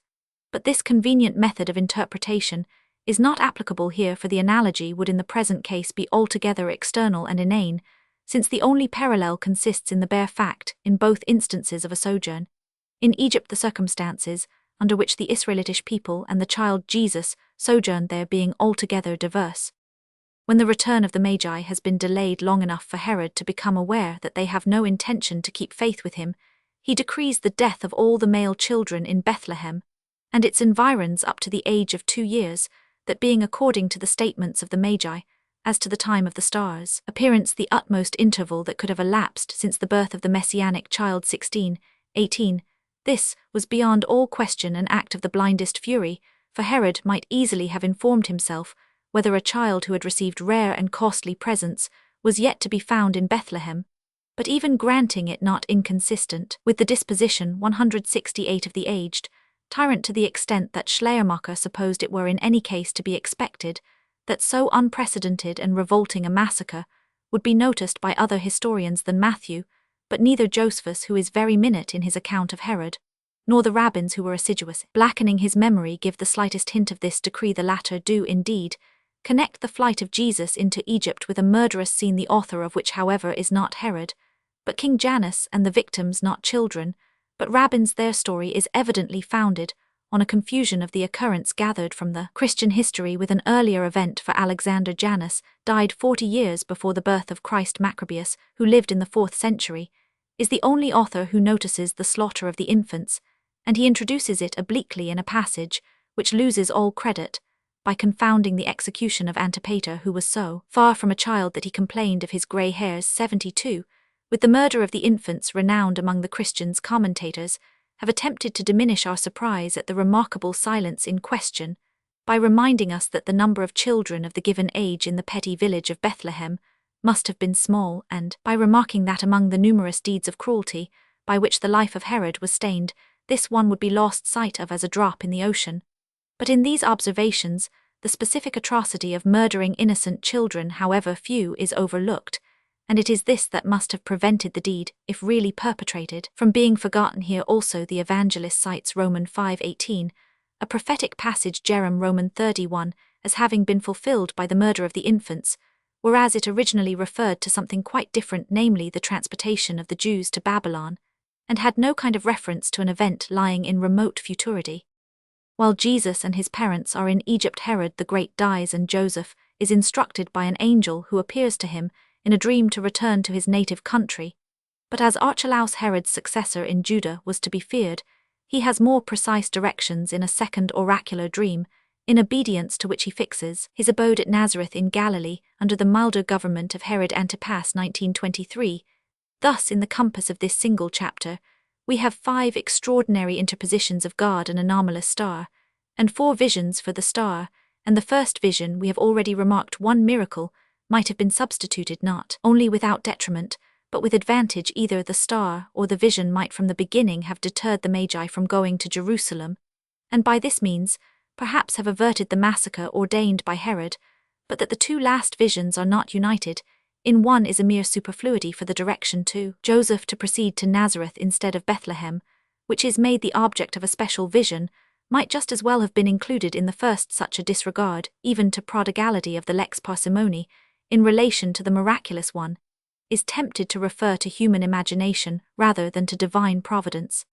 but this convenient method of interpretation is not applicable here, for the analogy would in the present case be altogether external and inane, since the only parallel consists in the bare fact, in both instances, of a sojourn. In Egypt, the circumstances under which the Israelitish people and the child Jesus sojourned there being altogether diverse. When the return of the Magi has been delayed long enough for Herod to become aware that they have no intention to keep faith with him, he decrees the death of all the male children in Bethlehem and its environs up to the age of 2 years, that being according to the statements of the Magi, as to the time of the stars' appearance the utmost interval that could have elapsed since the birth of the messianic child 16:18, this was beyond all question an act of the blindest fury, for Herod might easily have informed himself whether a child who had received rare and costly presents was yet to be found in Bethlehem, but even granting it not inconsistent with the disposition 168 of the aged, tyrant to the extent that Schleiermacher supposed it were in any case to be expected that so unprecedented and revolting a massacre would be noticed by other historians than Matthew, but neither Josephus, who is very minute in his account of Herod, nor the rabbins who were assiduous blackening his memory give the slightest hint of this decree. The latter do, indeed, connect the flight of Jesus into Egypt with a murderous scene, the author of which, however, is not Herod, but King Janus, and the victims not children, but rabbins. Their story is evidently founded on a confusion of the occurrence gathered from the Christian history with an earlier event, for Alexander Janus died 40 years before the birth of Christ. Maccabeus, who lived in the 4th century, is the only author who notices the slaughter of the infants, and he introduces it obliquely in a passage which loses all credit by confounding the execution of Antipater, who was so far from a child that he complained of his grey hairs 72, with the murder of the infants. Renowned among the Christians, commentators have attempted to diminish our surprise at the remarkable silence in question by reminding us that the number of children of the given age in the petty village of Bethlehem must have been small, and by remarking that among the numerous deeds of cruelty by which the life of Herod was stained, this one would be lost sight of as a drop in the ocean. But in these observations, the specific atrocity of murdering innocent children, however few, is overlooked, and it is this that must have prevented the deed, if really perpetrated, from being forgotten. Here also the evangelist cites Romans 5:18, a prophetic passage Jerem Romans 31, as having been fulfilled by the murder of the infants, whereas it originally referred to something quite different, namely the transportation of the Jews to Babylon, and had no kind of reference to an event lying in remote futurity. While Jesus and his parents are in Egypt, Herod the Great dies, and Joseph is instructed by an angel who appears to him in a dream to return to his native country. But as Archelaus, Herod's successor in Judah, was to be feared, he has more precise directions in a second oracular dream, in obedience to which he fixes his abode at Nazareth in Galilee under the milder government of Herod Antipas 1923. Thus, in the compass of this single chapter, we have 5 extraordinary interpositions of God, an anomalous star, and 4 visions for the star, and the first vision, we have already remarked, one miracle might have been substituted not only without detriment, but with advantage. Either the star or the vision might from the beginning have deterred the Magi from going to Jerusalem, and by this means perhaps have averted the massacre ordained by Herod, but that the 2 last visions are not united in one is a mere superfluity, for the direction to Joseph to proceed to Nazareth instead of Bethlehem, which is made the object of a special vision, might just as well have been included in the first. Such a disregard, even to prodigality of the lex parsimony, in relation to the miraculous one, is tempted to refer to human imagination rather than to divine providence.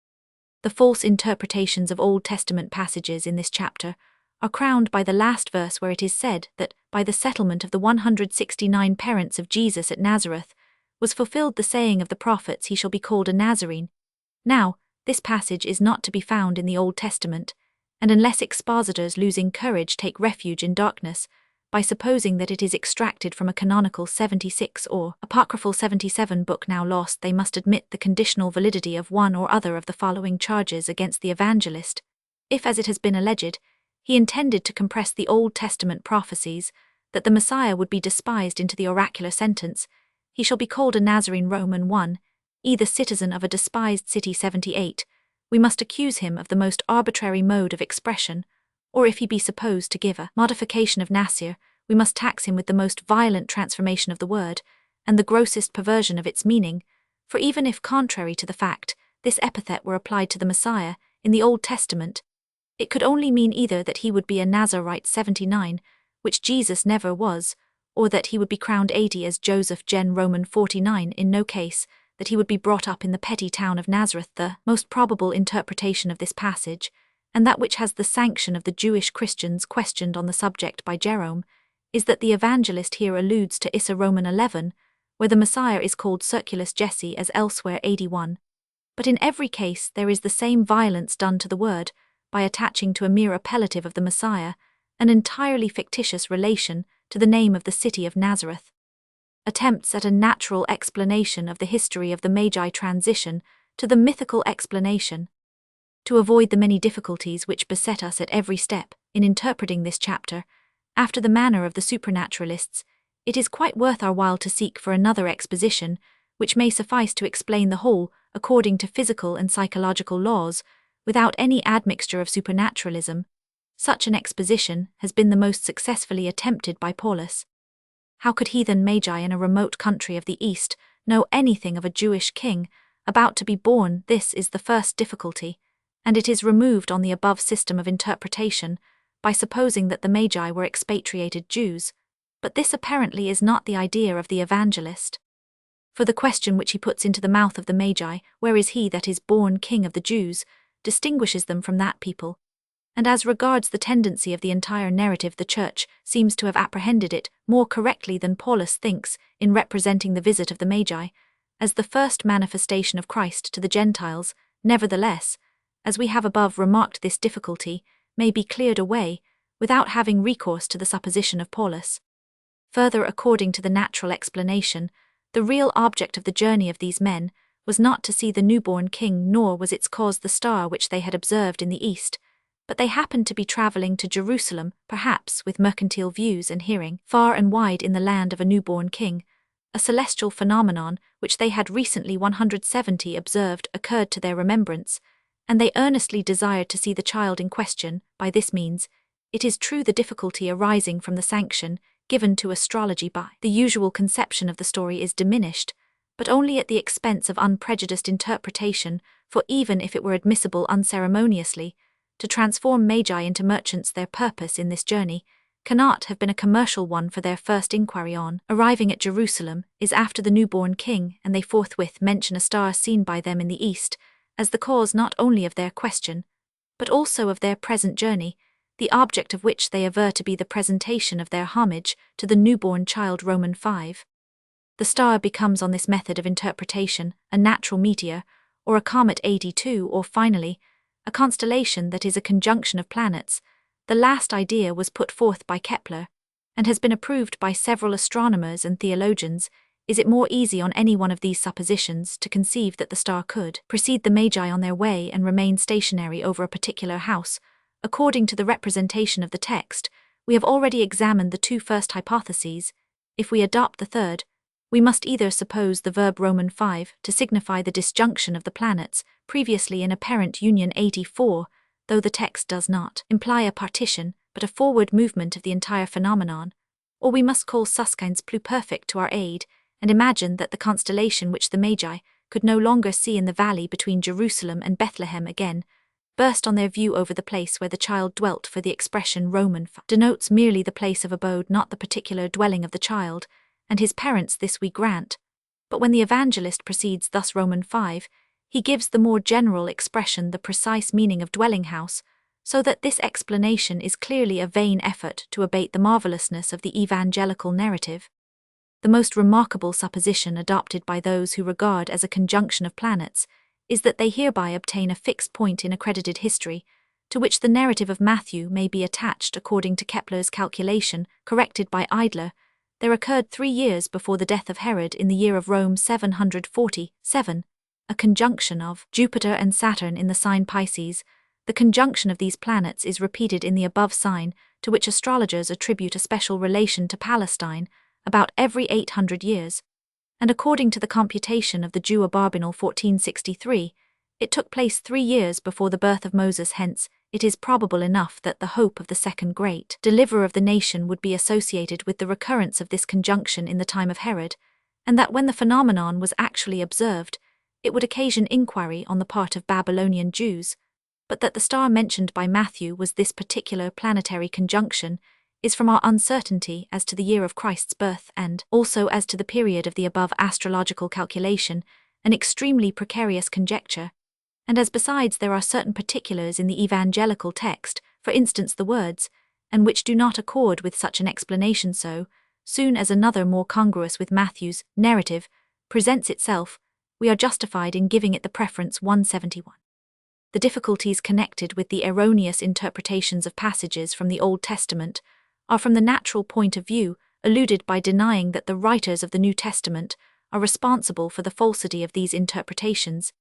The false interpretations of Old Testament passages in this chapter are crowned by the last verse, where it is said that by the settlement of the 169 parents of Jesus at Nazareth was fulfilled the saying of the prophets, he shall be called a Nazarene. Now, this passage is not to be found in the Old Testament, and unless expositors losing courage take refuge in darkness, by supposing that it is extracted from a canonical 76 or apocryphal 77 book now lost, they must admit the conditional validity of one or other of the following charges against the evangelist. If, as it has been alleged, he intended to compress the Old Testament prophecies that the Messiah would be despised into the oracular sentence, he shall be called a Nazarene, Roman 1, either citizen of a despised city 78, we must accuse him of the most arbitrary mode of expression, or if he be supposed to give a modification of nasir, we must tax him with the most violent transformation of the word, and the grossest perversion of its meaning, for even if contrary to the fact, this epithet were applied to the Messiah in the Old Testament, it could only mean either that he would be a Nazarite 79, which Jesus never was, or that he would be crowned 80 as Joseph gen Roman 49, in no case, that he would be brought up in the petty town of Nazareth. The most probable interpretation of this passage, and that which has the sanction of the Jewish Christians questioned on the subject by Jerome, is that the evangelist here alludes to Issa Roman 11, where the Messiah is called Circulus Jesse as elsewhere 81. But in every case there is the same violence done to the word, by attaching to a mere appellative of the Messiah an entirely fictitious relation to the name of the city of Nazareth. Attempts at a natural explanation of the history of the Magi transition to the mythical explanation. To avoid the many difficulties which beset us at every step in interpreting this chapter, after the manner of the supernaturalists, it is quite worth our while to seek for another exposition, which may suffice to explain the whole according to physical and psychological laws, without any admixture of supernaturalism. Such an exposition has been the most successfully attempted by Paulus. How could heathen magi in a remote country of the East know anything of a Jewish king about to be born? This is the first difficulty, and it is removed on the above system of interpretation by supposing that the magi were expatriated Jews, but this apparently is not the idea of the evangelist. For the question which he puts into the mouth of the magi, where is he that is born king of the Jews, distinguishes them from that people. And as regards the tendency of the entire narrative, the Church seems to have apprehended it more correctly than Paulus thinks in representing the visit of the Magi as the first manifestation of Christ to the Gentiles. Nevertheless, as we have above remarked, this difficulty may be cleared away without having recourse to the supposition of Paulus. Further, according to the natural explanation, the real object of the journey of these men was not to see the newborn king, nor was its cause the star which they had observed in the east, but they happened to be travelling to Jerusalem, perhaps with mercantile views, and hearing far and wide in the land of a newborn king, a celestial phenomenon which they had recently 170 observed occurred to their remembrance, and they earnestly desired to see the child in question. By this means, it is true the difficulty arising from the sanction given to astrology by the usual conception of the story is diminished, but only at the expense of unprejudiced interpretation, for even if it were admissible unceremoniously to transform magi into merchants, their purpose in this journey cannot have been a commercial one, for their first inquiry on arriving at Jerusalem is after the newborn king, and they forthwith mention a star seen by them in the east as the cause not only of their question, but also of their present journey, the object of which they aver to be the presentation of their homage to the newborn child. Roman 5. The star becomes on this method of interpretation a natural meteor, or a comet 82, or finally, a constellation that is a conjunction of planets. The last idea was put forth by Kepler, and has been approved by several astronomers and theologians. Is it more easy on any one of these suppositions to conceive that the star could precede the Magi on their way and remain stationary over a particular house? According to the representation of the text, we have already examined the two first hypotheses. If we adopt the third, we must either suppose the verb Roman 5 to signify the disjunction of the planets, previously in apparent union 84, though the text does not imply a partition, but a forward movement of the entire phenomenon, or we must call Susskind's pluperfect to our aid, and imagine that the constellation which the Magi could no longer see in the valley between Jerusalem and Bethlehem again burst on their view over the place where the child dwelt, for the expression Roman 5 denotes merely the place of abode, not the particular dwelling of the child and his parents. This we grant, but when the evangelist proceeds thus Roman 5, he gives the more general expression the precise meaning of dwelling house, so that this explanation is clearly a vain effort to abate the marvelousness of the evangelical narrative. The most remarkable supposition adopted by those who regard as a conjunction of planets is that they hereby obtain a fixed point in accredited history, to which the narrative of Matthew may be attached. According to Kepler's calculation, corrected by Idler, there occurred 3 years before the death of Herod, in the year of Rome 747, a conjunction of Jupiter and Saturn in the sign Pisces. The conjunction of these planets is repeated in the above sign, to which astrologers attribute a special relation to Palestine, about every 800 years, and according to the computation of the Jew Abarbanel 1463, it took place 3 years before the birth of Moses. Hence, it is probable enough that the hope of the second great deliverer of the nation would be associated with the recurrence of this conjunction in the time of Herod, and that when the phenomenon was actually observed, it would occasion inquiry on the part of Babylonian Jews, but that the star mentioned by Matthew was this particular planetary conjunction is from our uncertainty as to the year of Christ's birth and also as to the period of the above astrological calculation an extremely precarious conjecture, and as besides there are certain particulars in the evangelical text, for instance the words, and which do not accord with such an explanation, so soon as another more congruous with Matthew's narrative presents itself, we are justified in giving it the preference. 171. The difficulties connected with the erroneous interpretations of passages from the Old Testament are from the natural point of view eluded by denying that the writers of the New Testament are responsible for the falsity of these interpretations.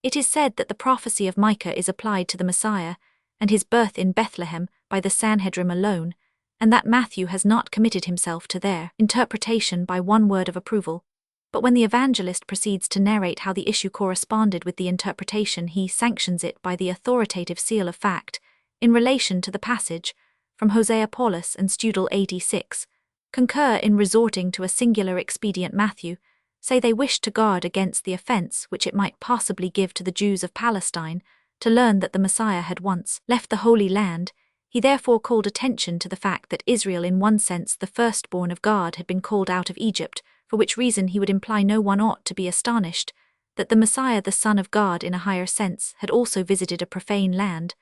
It is said that the prophecy of Micah is applied to the Messiah and his birth in Bethlehem by the Sanhedrim alone, and that Matthew has not committed himself to their interpretation by one word of approval. But when the evangelist proceeds to narrate how the issue corresponded with the interpretation, he sanctions it by the authoritative seal of fact in relation to the passage from Hosea. Paulus and Studel 86 concur in resorting to a singular expedient. Matthew say they wished to guard against the offense which it might possibly give to the Jews of Palestine to learn that the Messiah had once left the Holy Land. He therefore called attention to the fact that Israel, in one sense the firstborn of God, had been called out of Egypt, for which reason he would imply no one ought to be astonished that the Messiah, the Son of God in a higher sense, had also visited a profane land.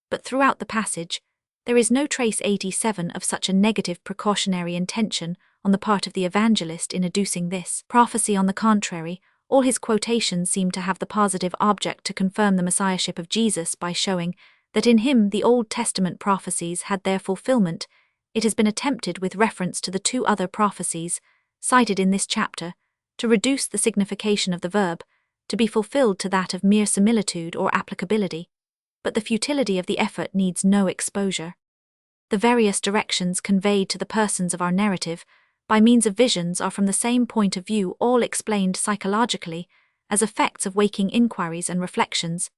But throughout the passage, there is no trace 87 of such a negative precautionary intention on the part of the evangelist in adducing this prophecy. On the contrary, all his quotations seem to have the positive object to confirm the messiahship of Jesus by showing that in him the Old Testament prophecies had their fulfillment. It has been attempted, with reference to the two other prophecies cited in this chapter, to reduce the signification of the verb to be fulfilled to that of mere similitude or applicability, but the futility of the effort needs no exposure. The various directions conveyed to the persons of our narrative by means of visions are from the same point of view all explained psychologically as effects of waking inquiries and reflections.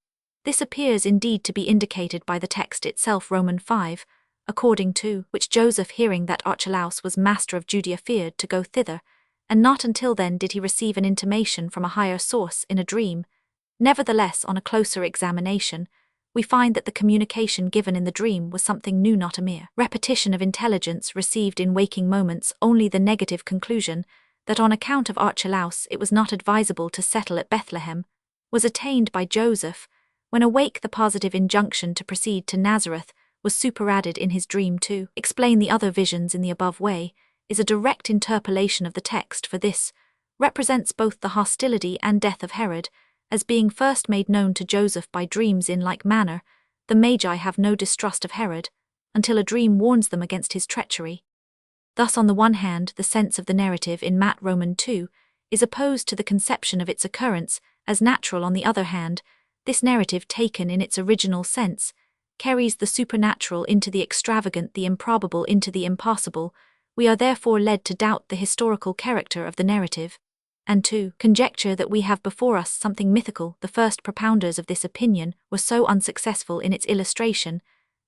This appears indeed to be indicated by the text itself. Romans 5, according to which Joseph, hearing that Archelaus was master of Judea, feared to go thither, and not until then did he receive an intimation from a higher source in a dream. Nevertheless, on a closer examination, we find that the communication given in the dream was something new, not a mere repetition of intelligence received in waking moments. Only the negative conclusion that on account of Archelaus it was not advisable to settle at Bethlehem was attained by Joseph. When awake, the positive injunction to proceed to Nazareth was superadded in his dream to explain the other visions in the above way, is a direct interpolation of the text, for this represents both the hostility and death of Herod, as being first made known to Joseph by dreams. In like manner, the Magi have no distrust of Herod, until a dream warns them against his treachery. Thus, on the one hand, the sense of the narrative in Romans 2 is opposed to the conception of its occurrence as natural. On the other hand, this narrative, taken in its original sense, carries the supernatural into the extravagant, the improbable into the impossible. We are therefore led to doubt the historical character of the narrative, and to conjecture that we have before us something mythical. The first propounders of this opinion were so unsuccessful in its illustration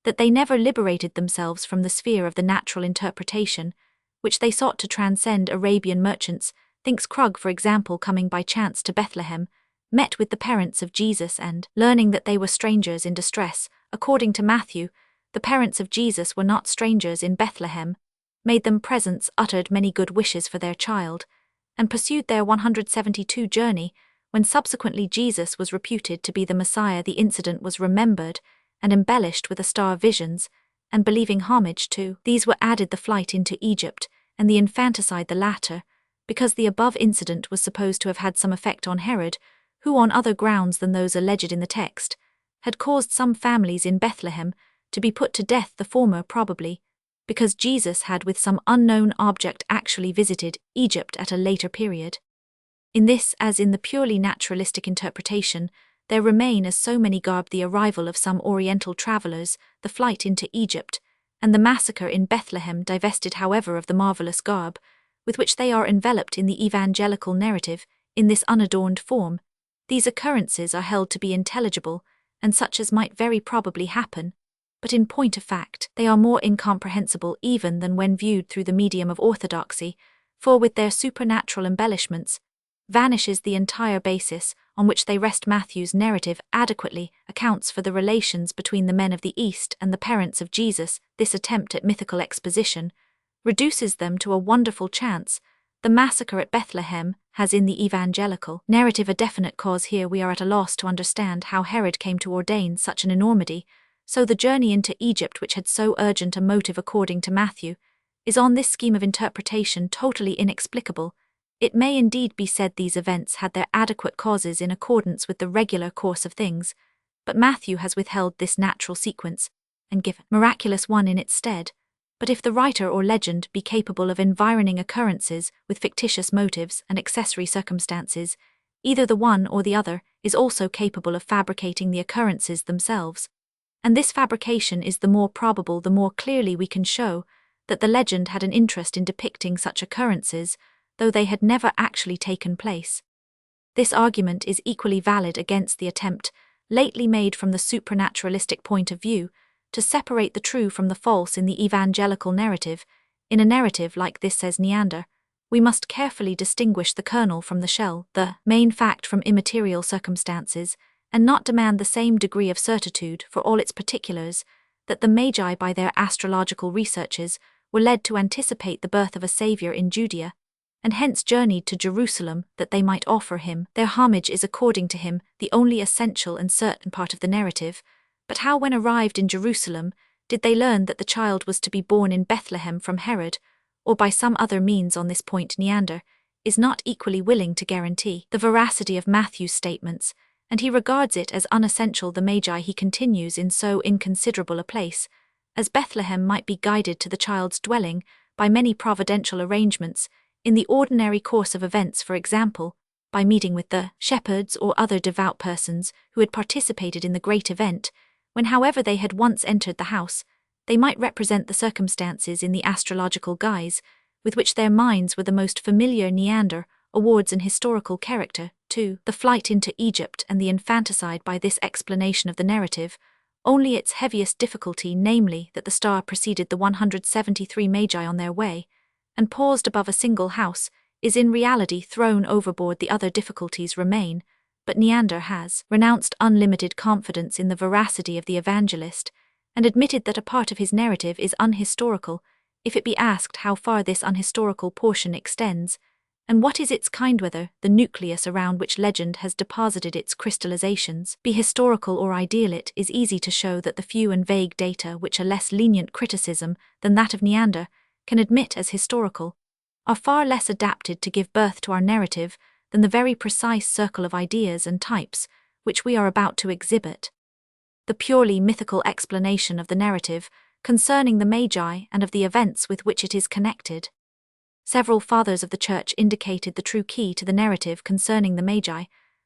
that they never liberated themselves from the sphere of the natural interpretation, which they sought to transcend. Arabian merchants, thinks Krug, for example, coming by chance to Bethlehem, met with the parents of Jesus and, learning that they were strangers in distress, according to Matthew, the parents of Jesus were not strangers in Bethlehem, made them presents, uttered many good wishes for their child, and pursued their 172 journey. When subsequently Jesus was reputed to be the Messiah, the incident was remembered and embellished with a star visions, and believing homage to these were added the flight into Egypt and the infanticide the latter, because the above incident was supposed to have had some effect on Herod, who, on other grounds than those alleged in the text, had caused some families in Bethlehem to be put to death, the former probably because Jesus had with some unknown object actually visited Egypt at a later period. In this, as in the purely naturalistic interpretation, there remain as so many garb the arrival of some Oriental travelers, the flight into Egypt, and the massacre in Bethlehem, divested however of the marvelous garb with which they are enveloped in the evangelical narrative. In this unadorned form, these occurrences are held to be intelligible, and such as might very probably happen, but in point of fact, they are more incomprehensible even than when viewed through the medium of orthodoxy, for with their supernatural embellishments, vanishes the entire basis on which they rest. Matthew's narrative adequately accounts for the relations between the men of the East and the parents of Jesus. This attempt at mythical exposition reduces them to a wonderful chance. The massacre at Bethlehem has in the evangelical narrative a definite cause. Here we are at a loss to understand how Herod came to ordain such an enormity, so the journey into Egypt, which had so urgent a motive according to Matthew, is on this scheme of interpretation totally inexplicable. It may indeed be said these events had their adequate causes in accordance with the regular course of things, but Matthew has withheld this natural sequence, and given miraculous one in its stead. But if the writer or legend be capable of environing occurrences with fictitious motives and accessory circumstances, either the one or the other is also capable of fabricating the occurrences themselves. And this fabrication is the more probable the more clearly we can show that the legend had an interest in depicting such occurrences, though they had never actually taken place. This argument is equally valid against the attempt, lately made from the supranaturalistic point of view, to separate the true from the false in the evangelical narrative. In a narrative like this, says Neander, we must carefully distinguish the kernel from the shell, the main fact from immaterial circumstances, and not demand the same degree of certitude for all its particulars, that the Magi by their astrological researches were led to anticipate the birth of a Saviour in Judea, and hence journeyed to Jerusalem that they might offer him their homage is according to him the only essential and certain part of the narrative. But how, when arrived in Jerusalem, did they learn that the child was to be born in Bethlehem from Herod, or by some other means? On this point Neander is not equally willing to guarantee the veracity of Matthew's statements, and he regards it as unessential. The Magi, he continues, in so inconsiderable a place as Bethlehem might be guided to the child's dwelling by many providential arrangements, in the ordinary course of events, for example, by meeting with the shepherds or other devout persons who had participated in the great event, when however they had once entered the house, they might represent the circumstances in the astrological guise, with which their minds were the most familiar. Neander awards an historical character to the flight into Egypt and the infanticide by this explanation of the narrative, only its heaviest difficulty, namely that the star preceded the 173 Magi on their way, and paused above a single house, is in reality thrown overboard. The other difficulties remain, but Neander has renounced unlimited confidence in the veracity of the evangelist, and admitted that a part of his narrative is unhistorical, if it be asked how far this unhistorical portion extends, and what is its kind, whether the nucleus around which legend has deposited its crystallizations be historical or ideal. It is easy to show that the few and vague data which a less lenient criticism than that of Neander can admit as historical, are far less adapted to give birth to our narrative than the very precise circle of ideas and types which we are about to exhibit. The purely mythical explanation of the narrative concerning the Magi and of the events with which it is connected. Several fathers of the Church indicated the true key to the narrative concerning the Magi,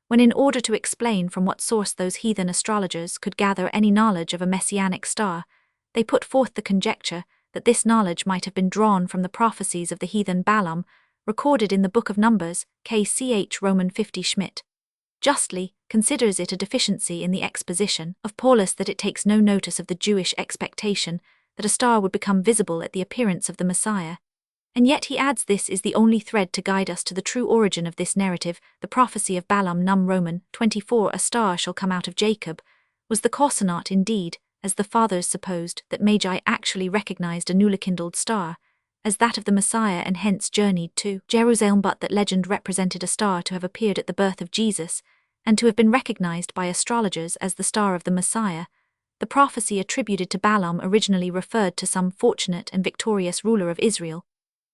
when in order to explain from what source those heathen astrologers could gather any knowledge of a messianic star, they put forth the conjecture that this knowledge might have been drawn from the prophecies of the heathen Balaam, recorded in the Book of Numbers. K.Ch. Roman 50 Schmidt justly considers it a deficiency in the exposition of Paulus that it takes no notice of the Jewish expectation that a star would become visible at the appearance of the Messiah. And yet he adds this is the only thread to guide us to the true origin of this narrative. The prophecy of Balaam, Num Roman 24, a star shall come out of Jacob, was the causanat indeed, as the fathers supposed that Magi actually recognized a newly kindled star as that of the Messiah and hence journeyed to Jerusalem, but that legend represented a star to have appeared at the birth of Jesus and to have been recognized by astrologers as the star of the Messiah. The prophecy attributed to Balaam originally referred to some fortunate and victorious ruler of Israel,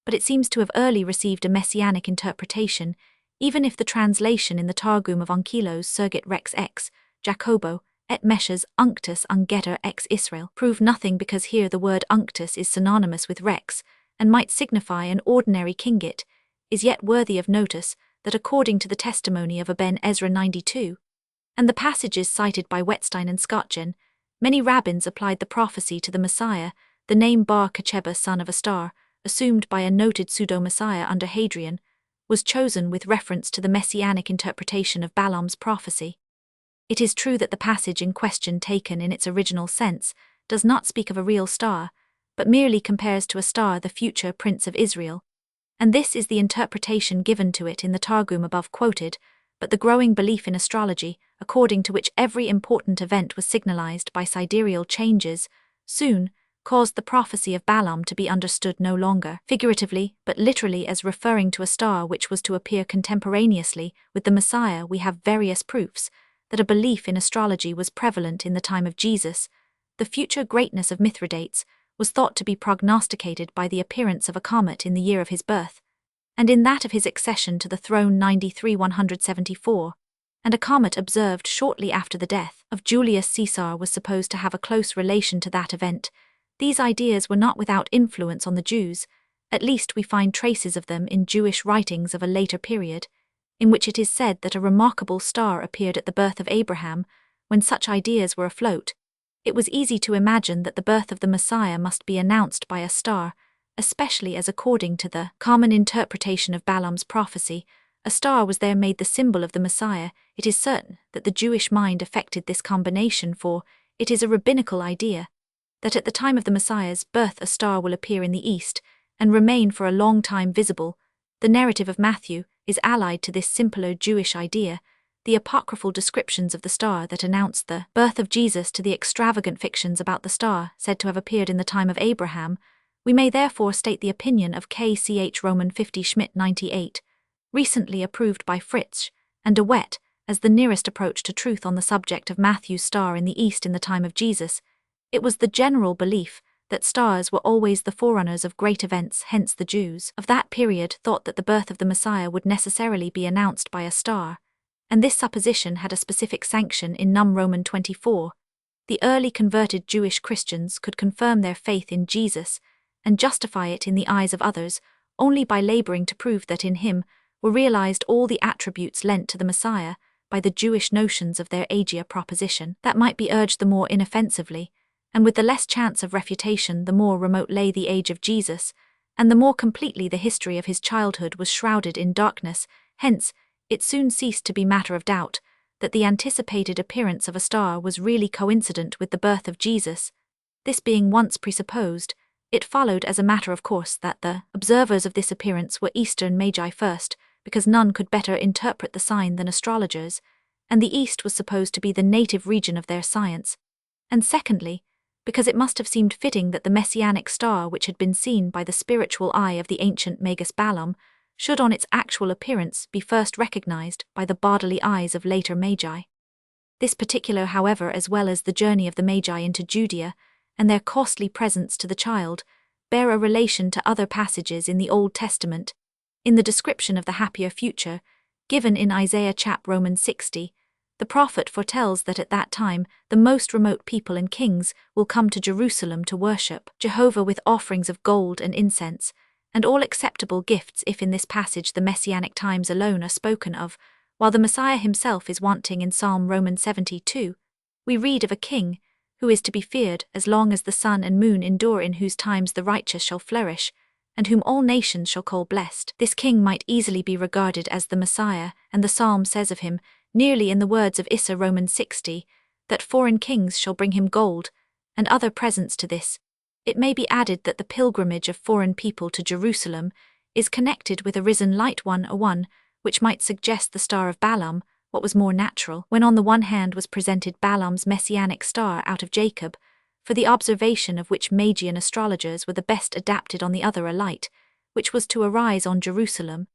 but it seems to have early received a messianic interpretation, even if the translation in the Targum of Onkelos Surgit Rex X, Jacobo, et Meshes Unctus Ungetter ex Israel prove nothing, because here the word Unctus is synonymous with Rex, and might signify an ordinary kingit, is yet worthy of notice that according to the testimony of Aben Ezra 92, and the passages cited by Wettstein and Scotgen, many rabbins applied the prophecy to the Messiah. The name Bar Kocheba, son of a star, assumed by a noted pseudo-Messiah under Hadrian, was chosen with reference to the messianic interpretation of Balaam's prophecy. It is true that the passage in question, taken in its original sense, does not speak of a real star, but merely compares to a star the future Prince of Israel. And this is the interpretation given to it in the Targum above quoted, but the growing belief in astrology, according to which every important event was signalized by sidereal changes, soon caused the prophecy of Balaam to be understood no longer figuratively but literally as referring to a star which was to appear contemporaneously with the Messiah. We have various proofs that a belief in astrology was prevalent in the time of Jesus. The future greatness of Mithridates was thought to be prognosticated by the appearance of a comet in the year of his birth, and in that of his accession to the throne 93-174, and a comet observed shortly after the death of Julius Caesar was supposed to have a close relation to that event. These ideas were not without influence on the Jews. At least we find traces of them in Jewish writings of a later period, in which it is said that a remarkable star appeared at the birth of Abraham. When such ideas were afloat, it was easy to imagine that the birth of the Messiah must be announced by a star, especially as, according to the common interpretation of Balaam's prophecy, a star was there made the symbol of the Messiah. It is certain that the Jewish mind affected this combination, for it is a rabbinical idea that at the time of the Messiah's birth a star will appear in the east and remain for a long time visible. The narrative of Matthew is allied to this simpler Jewish idea. The apocryphal descriptions of the star that announced the birth of Jesus to the extravagant fictions about the star said to have appeared in the time of Abraham. We may therefore state the opinion of K.C.H. Roman 50 Schmidt 98, recently approved by Fritzsch and de Wet, as the nearest approach to truth on the subject of Matthew's star in the east in the time of Jesus. It was the general belief that stars were always the forerunners of great events, hence the Jews of that period thought that the birth of the Messiah would necessarily be announced by a star, and this supposition had a specific sanction in Num Roman 24. The early converted Jewish Christians could confirm their faith in Jesus and justify it in the eyes of others only by laboring to prove that in him were realized all the attributes lent to the Messiah by the Jewish notions of their agia proposition. That might be urged the more inoffensively, and with the less chance of refutation the more remote lay the age of Jesus, and the more completely the history of his childhood was shrouded in darkness. Hence, it soon ceased to be matter of doubt that the anticipated appearance of a star was really coincident with the birth of Jesus. This being once presupposed, it followed as a matter of course that the observers of this appearance were Eastern Magi first, because none could better interpret the sign than astrologers, and the East was supposed to be the native region of their science, and secondly, because it must have seemed fitting that the messianic star which had been seen by the spiritual eye of the ancient Magus Balaam should on its actual appearance be first recognized by the bodily eyes of later Magi. This particular, however, as well as the journey of the Magi into Judea and their costly presents to the child, bear a relation to other passages in the Old Testament. In the description of the happier future, given in Isaiah chap Romans 60, the prophet foretells that at that time the most remote people and kings will come to Jerusalem to worship Jehovah with offerings of gold and incense, and all acceptable gifts if in this passage the messianic times alone are spoken of, while the Messiah himself is wanting in Psalm Romans 72. We read of a king who is to be feared as long as the sun and moon endure, in whose times the righteous shall flourish, and whom all nations shall call blessed. This king might easily be regarded as the Messiah, and the psalm says of him, nearly in the words of Issa Romans 60, that foreign kings shall bring him gold, and other presents to this. It may be added that the pilgrimage of foreign people to Jerusalem is connected with a risen light 101, which might suggest the star of Balaam. What was more natural, when on the one hand was presented Balaam's messianic star out of Jacob, for the observation of which Magian astrologers were the best adapted, on the other a light, which was to arise on Jerusalem,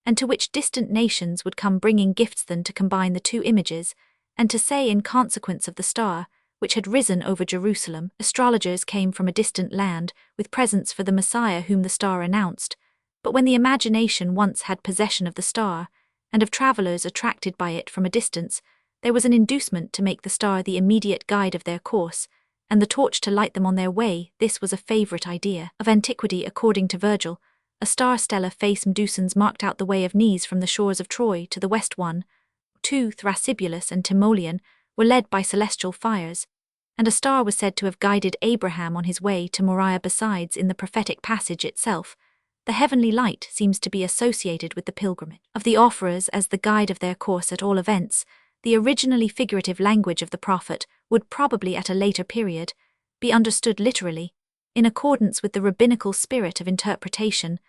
and to which distant nations would come bringing gifts, than to combine the two images, and to say in consequence of the star, which had risen over Jerusalem, astrologers came from a distant land, with presents for the Messiah whom the star announced. But when the imagination once had possession of the star, and of travellers attracted by it from a distance, there was an inducement to make the star the immediate guide of their course, and the torch to light them on their way. This was a favourite idea of antiquity. According to Virgil, a star-stellar face Medusans marked out the way of Nes from the shores of Troy to the west. 2 Thrasybulus and Timoleon were led by celestial fires, and a star was said to have guided Abraham on his way to Moriah. Besides, in the prophetic passage itself, the heavenly light seems to be associated with the pilgrimage of the offerers as the guide of their course. At all events, the originally figurative language of the prophet would probably at a later period be understood literally. In accordance with the rabbinical spirit of interpretation,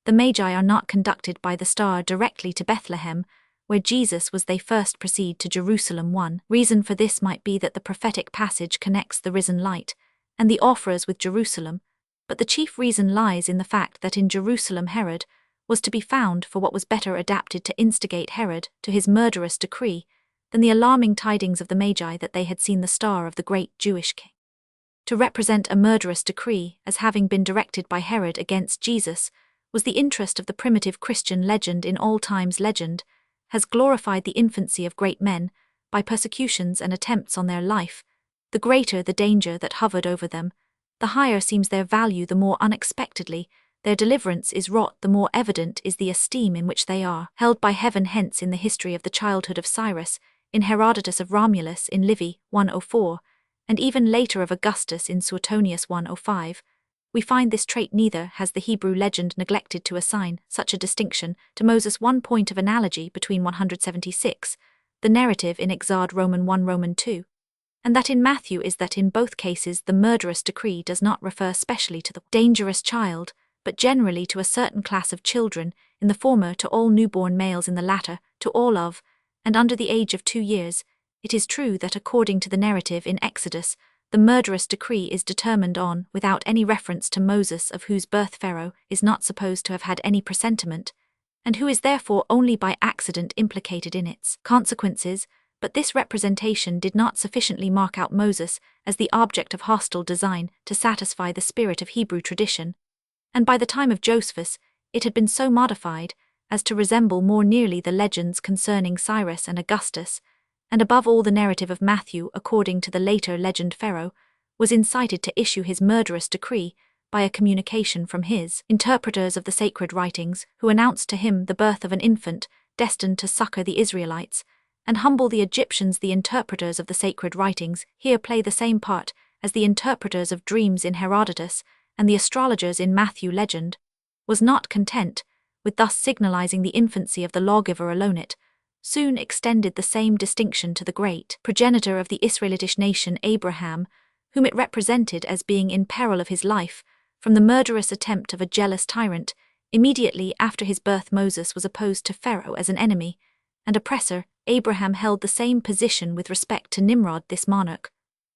the Magi are not conducted by the star directly to Bethlehem, where Jesus was. They first proceed to Jerusalem. One reason for this might be that the prophetic passage connects the risen light and the offerers with Jerusalem, but the chief reason lies in the fact that in Jerusalem Herod was to be found for what was better adapted to instigate Herod to his murderous decree than the alarming tidings of the Magi that they had seen the star of the great Jewish king. To represent a murderous decree as having been directed by Herod against Jesus was the interest of the primitive Christian legend. In all times, legend has glorified the infancy of great men by persecutions and attempts on their life. The greater the danger that hovered over them, the higher seems their value. The more unexpectedly their deliverance is wrought, the more evident is the esteem in which they are held by heaven. Hence, in the history of the childhood of Cyrus, in Herodotus of Romulus in Livy 104, and even later of Augustus in Suetonius 105, we find this trait. Neither has the Hebrew legend neglected to assign such a distinction to Moses. One point of analogy between 176, the narrative in Exod Roman 1 Roman 2, and that in Matthew is that in both cases the murderous decree does not refer specially to the dangerous child, but generally to a certain class of children, in the former to all newborn males, in the latter to all of and under the age of 2 years. It is true that according to the narrative in Exodus, the murderous decree is determined on without any reference to Moses, of whose birth Pharaoh is not supposed to have had any presentiment, and who is therefore only by accident implicated in its consequences, but this representation did not sufficiently mark out Moses as the object of hostile design to satisfy the spirit of Hebrew tradition, and by the time of Josephus it had been so modified as to resemble more nearly the legends concerning Cyrus and Augustus, and above all the narrative of Matthew. According to the later legend, Pharaoh was incited to issue his murderous decree by a communication from his interpreters of the sacred writings, who announced to him the birth of an infant destined to succor the Israelites and humble the Egyptians. The interpreters of the sacred writings here play the same part as the interpreters of dreams in Herodotus and the astrologers in Matthew legend. Was not content with thus signalizing the infancy of the lawgiver alone, it soon extended the same distinction to the great progenitor of the Israelitish nation, Abraham, whom it represented as being in peril of his life from the murderous attempt of a jealous tyrant. Immediately after his birth, Moses was opposed to Pharaoh as an enemy and oppressor. Abraham held the same position with respect to Nimrod. This monarch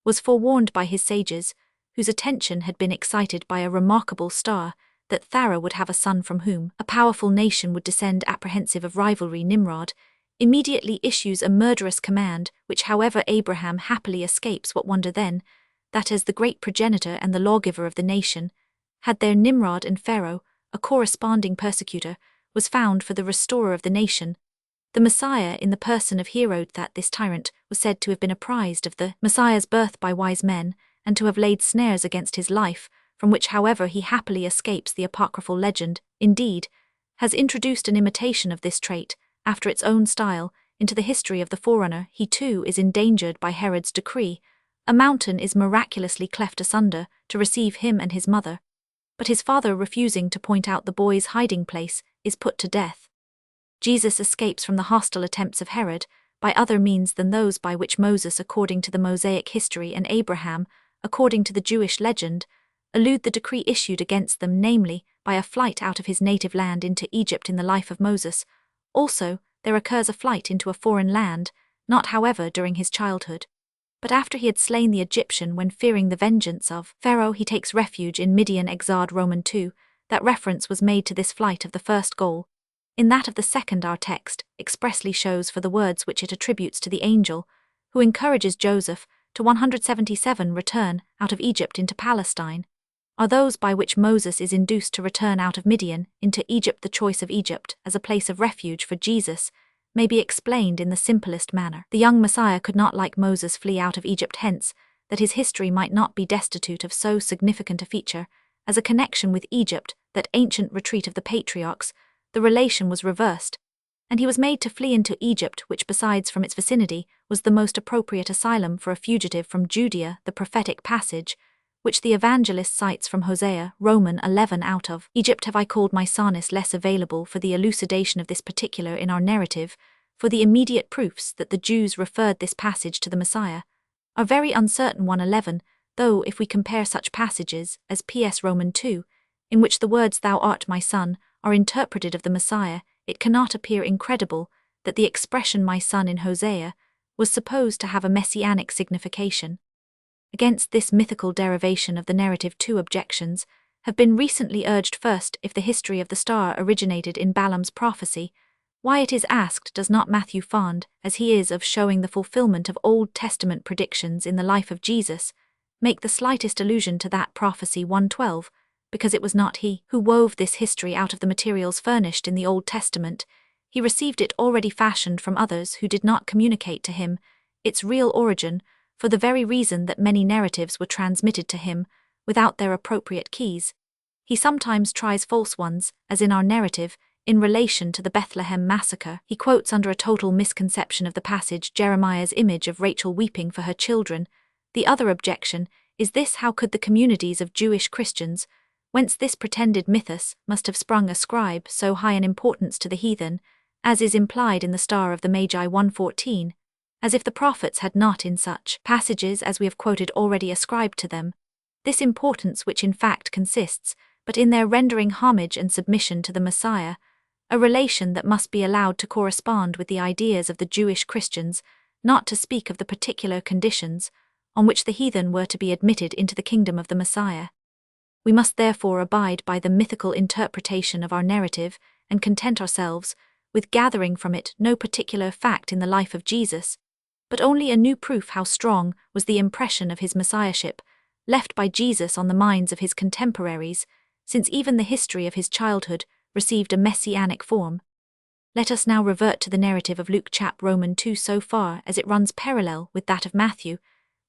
was forewarned by his sages, whose attention had been excited by a remarkable star, that Pharaoh would have a son from whom a powerful nation would descend. Apprehensive of rivalry, Nimrod immediately issues a murderous command, which however Abraham happily escapes. What wonder then, that as the great progenitor and the lawgiver of the nation, had there Nimrod and Pharaoh, a corresponding persecutor, was found for the restorer of the nation, the Messiah, in the person of Herod. That this tyrant was said to have been apprised of the Messiah's birth by wise men, and to have laid snares against his life, from which however he happily escapes. The apocryphal legend, indeed, has introduced an imitation of this trait, after its own style, into the history of the forerunner. He too is endangered by Herod's decree. A mountain is miraculously cleft asunder to receive him and his mother, but his father, refusing to point out the boy's hiding place, is put to death. Jesus escapes from the hostile attempts of Herod by other means than those by which Moses, according to the Mosaic history, and Abraham, according to the Jewish legend, elude the decree issued against them, namely, by a flight out of his native land into Egypt. In the life of Moses also there occurs a flight into a foreign land, not however during his childhood, but after he had slain the Egyptian, when fearing the vengeance of Pharaoh he takes refuge in Midian. Exod Roman 2, that reference was made to this flight of the first goal. In that of the second our text expressly shows for the words which it attributes to the angel, who encourages Joseph to 177 return out of Egypt into Palestine, are those by which Moses is induced to return out of Midian into Egypt. The choice of Egypt as a place of refuge for Jesus may be explained in the simplest manner. The young Messiah could not, like Moses, flee out of Egypt, hence that his history might not be destitute of so significant a feature as a connection with Egypt. That ancient retreat of the patriarchs, the relation was reversed, and he was made to flee into Egypt, which besides from its vicinity was the most appropriate asylum for a fugitive from Judea. The prophetic passage which the evangelist cites from Hosea, Roman 11, out of Egypt have I called my son, is less available for the elucidation of this particular in our narrative, for the immediate proofs that the Jews referred this passage to the Messiah are very uncertain. 111, though if we compare such passages as Ps Roman 2, in which the words "Thou art my son" are interpreted of the Messiah, it cannot appear incredible that the expression "my son" in Hosea was supposed to have a messianic signification. Against this mythical derivation of the narrative, two objections have been recently urged. First, if the history of the star originated in Balaam's prophecy, why, it is asked, does not Matthew, fond as he is of showing the fulfillment of Old Testament predictions in the life of Jesus, make the slightest allusion to that prophecy 1:12, because it was not he who wove this history out of the materials furnished in the Old Testament. He received it already fashioned from others who did not communicate to him its real origin, for the very reason that many narratives were transmitted to him without their appropriate keys. He sometimes tries false ones, as in our narrative, in relation to the Bethlehem massacre. He quotes under a total misconception of the passage Jeremiah's image of Rachel weeping for her children. The other objection is this: how could the communities of Jewish Christians, whence this pretended mythos must have sprung, ascribe so high an importance to the heathen, as is implied in the Star of the Magi 1:14, as if the prophets had not in such passages as we have quoted already ascribed to them this importance, which in fact consists but in their rendering homage and submission to the Messiah, a relation that must be allowed to correspond with the ideas of the Jewish Christians, not to speak of the particular conditions on which the heathen were to be admitted into the kingdom of the Messiah. We must therefore abide by the mythical interpretation of our narrative and content ourselves with gathering from it no particular fact in the life of Jesus, but only a new proof how strong was the impression of his messiahship left by Jesus on the minds of his contemporaries, since even the history of his childhood received a messianic form. Let us now revert to the narrative of Luke chap Roman 2 so far as it runs parallel with that of Matthew.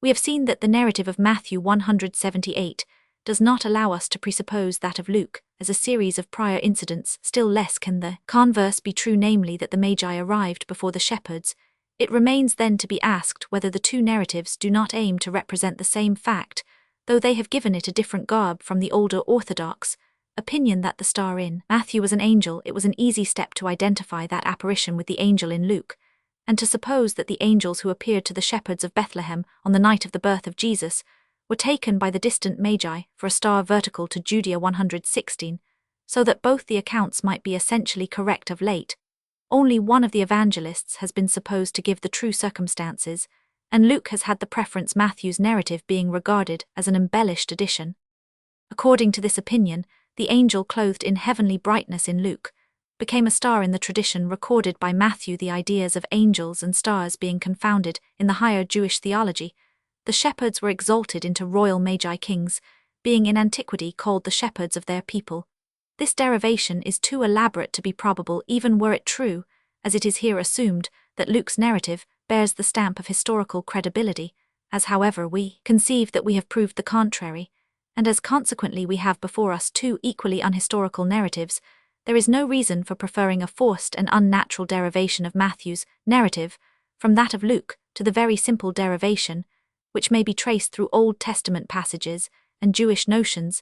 We have seen that the narrative of Matthew 178 does not allow us to presuppose that of Luke as a series of prior incidents. Still less can the converse be true, namely that the Magi arrived before the shepherds. It remains then to be asked whether the two narratives do not aim to represent the same fact, though they have given it a different garb from the older orthodox opinion that the star in Matthew was an angel. It was an easy step to identify that apparition with the angel in Luke, and to suppose that the angels who appeared to the shepherds of Bethlehem on the night of the birth of Jesus were taken by the distant Magi for a star vertical to Judea 116, so that both the accounts might be essentially correct. Of late, only one of the evangelists has been supposed to give the true circumstances, and Luke has had the preference, Matthew's narrative being regarded as an embellished addition. According to this opinion, the angel clothed in heavenly brightness in Luke became a star in the tradition recorded by Matthew. The ideas of angels and stars being confounded in the higher Jewish theology, the shepherds were exalted into royal Magi kings, being in antiquity called the shepherds of their people. This derivation is too elaborate to be probable, even were it true, as it is here assumed, that Luke's narrative bears the stamp of historical credibility, as however we conceive that we have proved the contrary, and as consequently we have before us two equally unhistorical narratives, there is no reason for preferring a forced and unnatural derivation of Matthew's narrative from that of Luke to the very simple derivation, which may be traced through Old Testament passages and Jewish notions.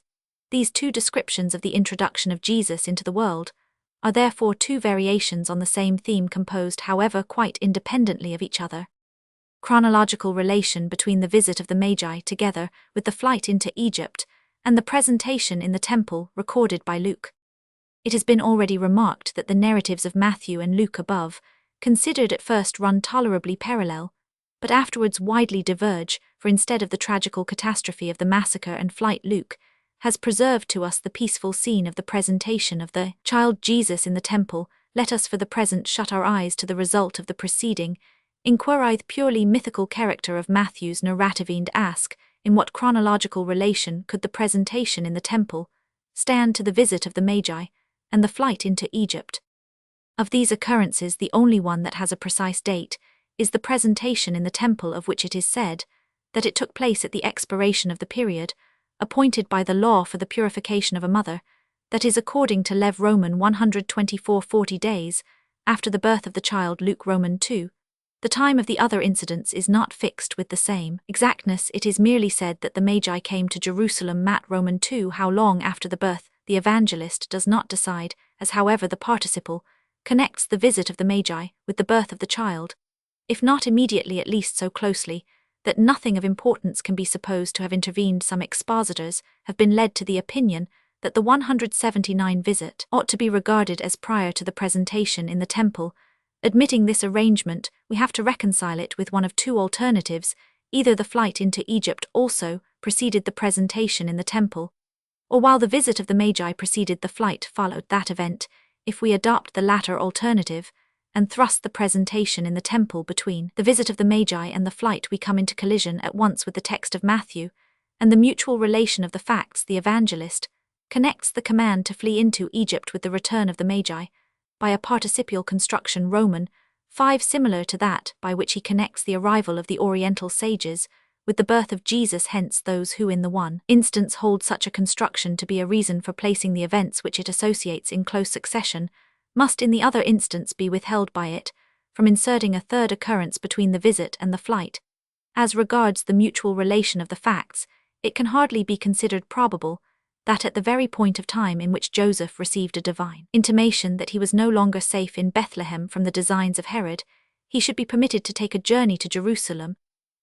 These two descriptions of the introduction of Jesus into the world are therefore two variations on the same theme, composed however quite independently of each other. Chronological relation between the visit of the Magi together with the flight into Egypt and the presentation in the temple recorded by Luke. It has been already remarked that the narratives of Matthew and Luke above, considered at first, run tolerably parallel, but afterwards widely diverge, for instead of the tragical catastrophe of the massacre and flight, Luke has preserved to us the peaceful scene of the presentation of the child Jesus in the temple. Let us for the present shut our eyes to the result of the preceding, inquire the purely mythical character of Matthew's narrative, and ask, in what chronological relation could the presentation in the temple stand to the visit of the Magi and the flight into Egypt? Of these occurrences, the only one that has a precise date is the presentation in the temple, of which it is said that it took place at the expiration of the period appointed by the law for the purification of a mother, that is, according to Lev Roman 124, 40 days after the birth of the child, Luke Roman 2. The time of the other incidents is not fixed with the same exactness. It is merely said that the Magi came to Jerusalem, Matt Roman 2. How long after the birth, the evangelist does not decide, as however the participle connects the visit of the Magi with the birth of the child, if not immediately, at least so closely that nothing of importance can be supposed to have intervened, some expositors have been led to the opinion that the 179 visit ought to be regarded as prior to the presentation in the temple. Admitting this arrangement, we have to reconcile it with one of two alternatives: either the flight into Egypt also preceded the presentation in the temple, or while the visit of the Magi preceded the flight followed that event. If we adopt the latter alternative, and thrust the presentation in the temple between the visit of the Magi and the flight, we come into collision at once with the text of Matthew, and the mutual relation of the facts. The evangelist connects the command to flee into Egypt with the return of the Magi, by a participial construction Roman 5 similar to that by which he connects the arrival of the Oriental sages with the birth of Jesus. Hence those who in the one instance hold such a construction to be a reason for placing the events which it associates in close succession, must in the other instance be withheld by it from inserting a third occurrence between the visit and the flight. As regards the mutual relation of the facts, it can hardly be considered probable that at the very point of time in which Joseph received a divine intimation that he was no longer safe in Bethlehem from the designs of Herod, he should be permitted to take a journey to Jerusalem,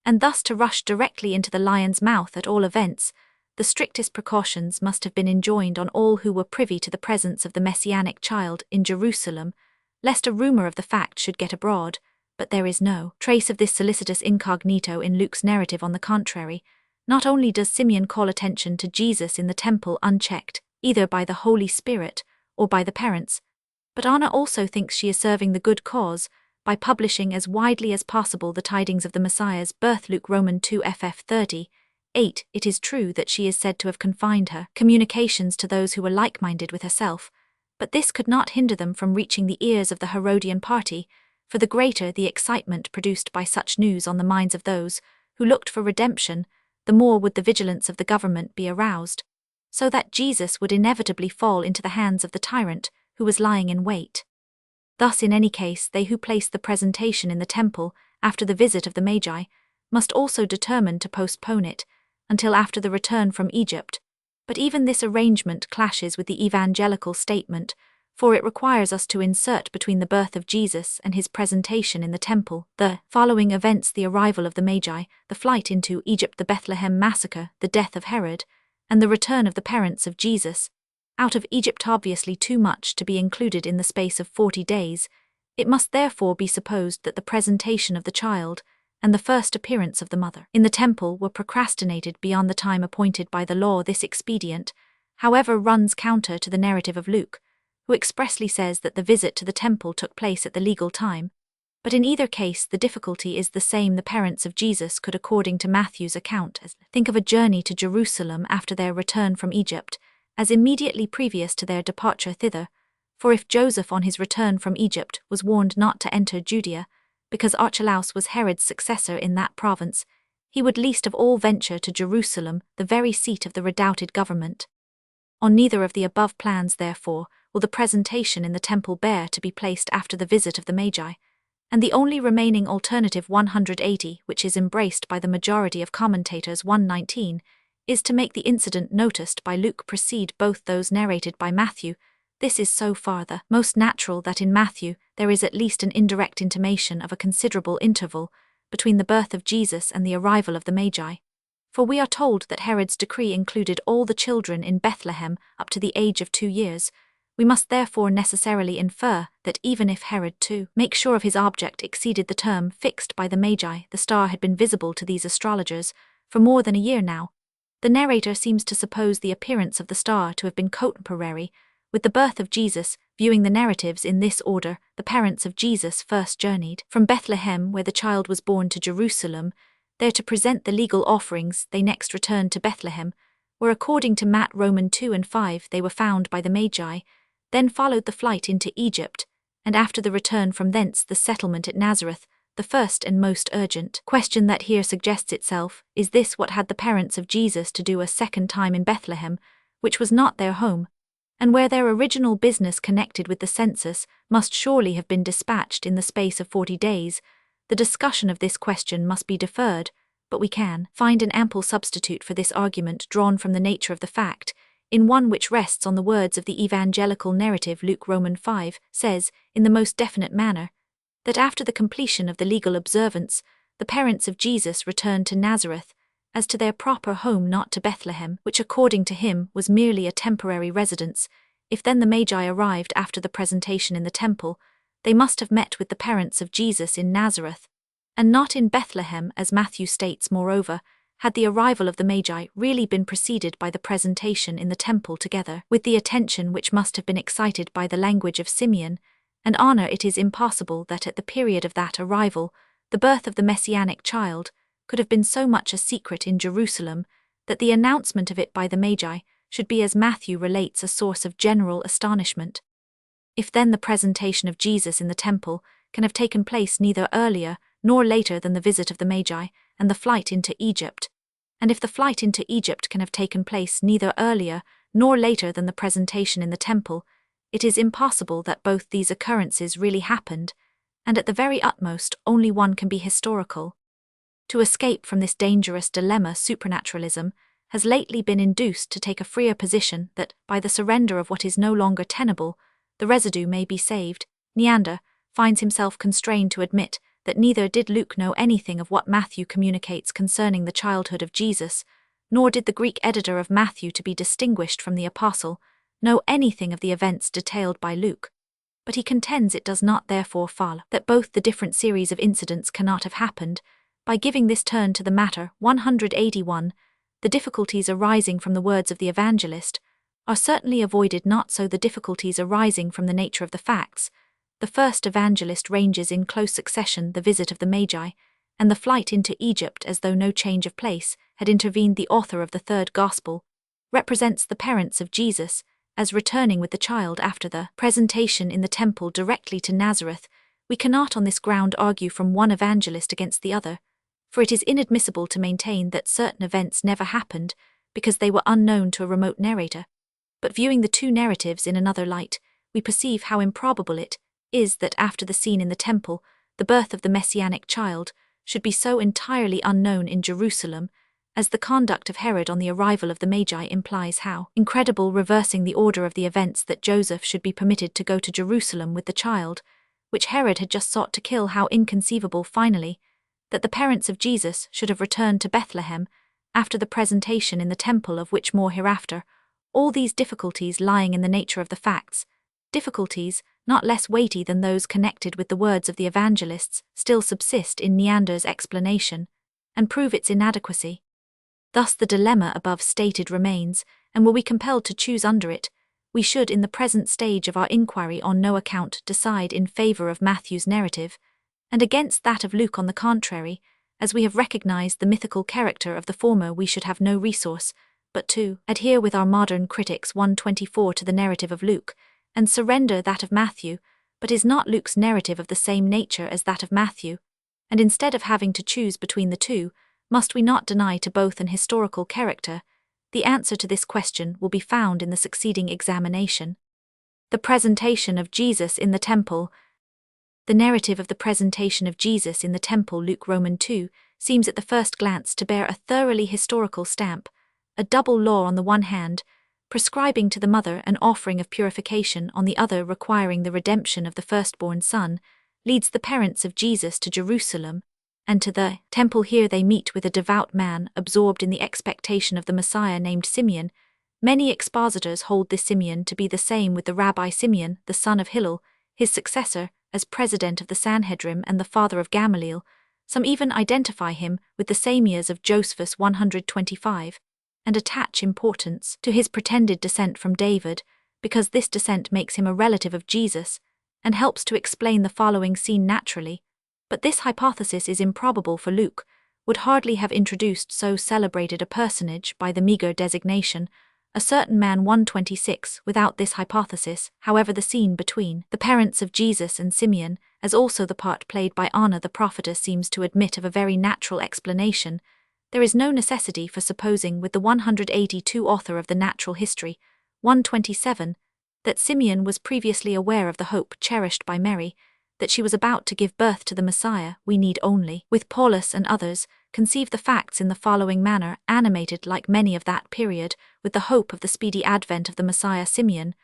and thus to rush directly into the lion's mouth. At all events, the strictest precautions must have been enjoined on all who were privy to the presence of the Messianic child in Jerusalem, lest a rumor of the fact should get abroad. But there is no trace of this solicitous incognito in Luke's narrative. On the contrary, not only does Simeon call attention to Jesus in the temple unchecked, either by the Holy Spirit or by the parents, but Anna also thinks she is serving the good cause by publishing as widely as possible the tidings of the Messiah's birth. Luke Roman 2 ff 30:8. It is true that she is said to have confined her communications to those who were like-minded with herself, but this could not hinder them from reaching the ears of the Herodian party, for the greater the excitement produced by such news on the minds of those who looked for redemption, the more would the vigilance of the government be aroused, so that Jesus would inevitably fall into the hands of the tyrant who was lying in wait. Thus, in any case, they who placed the presentation in the temple after the visit of the Magi must also determine to postpone it until after the return from Egypt. But even this arrangement clashes with the evangelical statement, for it requires us to insert between the birth of Jesus and his presentation in the temple the following events: the arrival of the Magi, the flight into Egypt, the Bethlehem massacre, the death of Herod, and the return of the parents of Jesus. Out of Egypt, obviously too much to be included in the space of 40 days, it must therefore be supposed that the presentation of the child and the first appearance of the mother in the temple were procrastinated beyond the time appointed by the law. This expedient, however, runs counter to the narrative of Luke, who expressly says that the visit to the temple took place at the legal time. But in either case the difficulty is the same. The parents of Jesus could, according to Matthew's account, think of a journey to Jerusalem after their return from Egypt as immediately previous to their departure thither, for if Joseph on his return from Egypt was warned not to enter Judea, because Archelaus was Herod's successor in that province, he would least of all venture to Jerusalem, the very seat of the redoubted government. On neither of the above plans, therefore, will the presentation in the temple bear to be placed after the visit of the Magi, and the only remaining alternative 180, which is embraced by the majority of commentators 119, is to make the incident noticed by Luke precede both those narrated by Matthew. This is so far the most natural that in Matthew there is at least an indirect intimation of a considerable interval between the birth of Jesus and the arrival of the Magi. For we are told that Herod's decree included all the children in Bethlehem up to the age of 2 years. We must therefore necessarily infer that even if Herod, to make sure of his object, exceeded the term fixed by the Magi, the star had been visible to these astrologers for more than a year now. The narrator seems to suppose the appearance of the star to have been contemporary with the birth of Jesus. Viewing the narratives in this order, the parents of Jesus first journeyed from Bethlehem, where the child was born, to Jerusalem, there to present the legal offerings. They next returned to Bethlehem, where according to Matt Roman 2 and 5 they were found by the Magi. Then followed the flight into Egypt, and after the return from thence the settlement at Nazareth. The first and most urgent question that here suggests itself is this: what had the parents of Jesus to do a second time in Bethlehem, which was not their home, and where their original business connected with the census must surely have been dispatched in the space of 40 days? The discussion of this question must be deferred, but we can find an ample substitute for this argument drawn from the nature of the fact, in one which rests on the words of the evangelical narrative. Luke Roman 5 says, in the most definite manner, that after the completion of the legal observance, the parents of Jesus returned to Nazareth, as to their proper home, not to Bethlehem, which according to him was merely a temporary residence. If then the Magi arrived after the presentation in the temple, they must have met with the parents of Jesus in Nazareth, and not in Bethlehem, as Matthew states. Moreover, had the arrival of the Magi really been preceded by the presentation in the temple together with the attention which must have been excited by the language of Simeon and Anna, it is impossible that at the period of that arrival, the birth of the messianic child could have been so much a secret in Jerusalem that the announcement of it by the Magi should be, as Matthew relates, a source of general astonishment. If then the presentation of Jesus in the temple can have taken place neither earlier nor later than the visit of the Magi and the flight into Egypt, and if the flight into Egypt can have taken place neither earlier nor later than the presentation in the temple, it is impossible that both these occurrences really happened, and at the very utmost only one can be historical. To escape from this dangerous dilemma, supranaturalism has lately been induced to take a freer position that, by the surrender of what is no longer tenable, the residue may be saved. Neander finds himself constrained to admit that neither did Luke know anything of what Matthew communicates concerning the childhood of Jesus, nor did the Greek editor of Matthew, to be distinguished from the apostle, know anything of the events detailed by Luke. But he contends it does not therefore follow that both the different series of incidents cannot have happened. By giving this turn to the matter, 181, the difficulties arising from the words of the evangelist are certainly avoided, not so the difficulties arising from the nature of the facts. The first evangelist ranges in close succession the visit of the Magi and the flight into Egypt, as though no change of place had intervened. The author of the third gospel represents the parents of Jesus as returning with the child after the presentation in the temple directly to Nazareth. We cannot on this ground argue from one evangelist against the other, for it is inadmissible to maintain that certain events never happened because they were unknown to a remote narrator. But viewing the two narratives in another light, we perceive how improbable it is that after the scene in the temple, the birth of the messianic child should be so entirely unknown in Jerusalem, as the conduct of Herod on the arrival of the Magi implies. How incredible, reversing the order of the events, that Joseph should be permitted to go to Jerusalem with the child, which Herod had just sought to kill. How inconceivable, finally, that the parents of Jesus should have returned to Bethlehem after the presentation in the temple, of which more hereafter. All these difficulties lying in the nature of the facts, difficulties not less weighty than those connected with the words of the evangelists, still subsist in Neander's explanation, and prove its inadequacy. Thus the dilemma above stated remains, and were we compelled to choose under it, we should in the present stage of our inquiry on no account decide in favor of Matthew's narrative, and against that of Luke. On the contrary, as we have recognized the mythical character of the former, we should have no resource but to adhere with our modern critics 124 to the narrative of Luke, and surrender that of Matthew. But is not Luke's narrative of the same nature as that of Matthew? And instead of having to choose between the two, must we not deny to both an historical character? The answer to this question will be found in the succeeding examination. The presentation of Jesus in the temple. The narrative of the presentation of Jesus in the temple, Luke Roman 2, seems at the first glance to bear a thoroughly historical stamp. A double law on the one hand, prescribing to the mother an offering of purification, on the other requiring the redemption of the firstborn son, leads the parents of Jesus to Jerusalem, and to the temple. Here they meet with a devout man absorbed in the expectation of the Messiah named Simeon. Many expositors hold this Simeon to be the same with the Rabbi Simeon, the son of Hillel, his successor as president of the Sanhedrim and the father of Gamaliel. Some even identify him with the same years of Josephus 125, and attach importance to his pretended descent from David, because this descent makes him a relative of Jesus, and helps to explain the following scene naturally. But this hypothesis is improbable, for Luke would hardly have introduced so celebrated a personage by the meager designation, a certain man 126, without this hypothesis. However, the scene between the parents of Jesus and Simeon, as also the part played by Anna the prophetess, seems to admit of a very natural explanation. There is no necessity for supposing with the 182 author of the Natural History, 127, that Simeon was previously aware of the hope cherished by Mary, that she was about to give birth to the Messiah. We need only, with Paulus and others, conceive the facts in the following manner. Animated like many of that period with the hope of the speedy advent of the Messiah, Simeon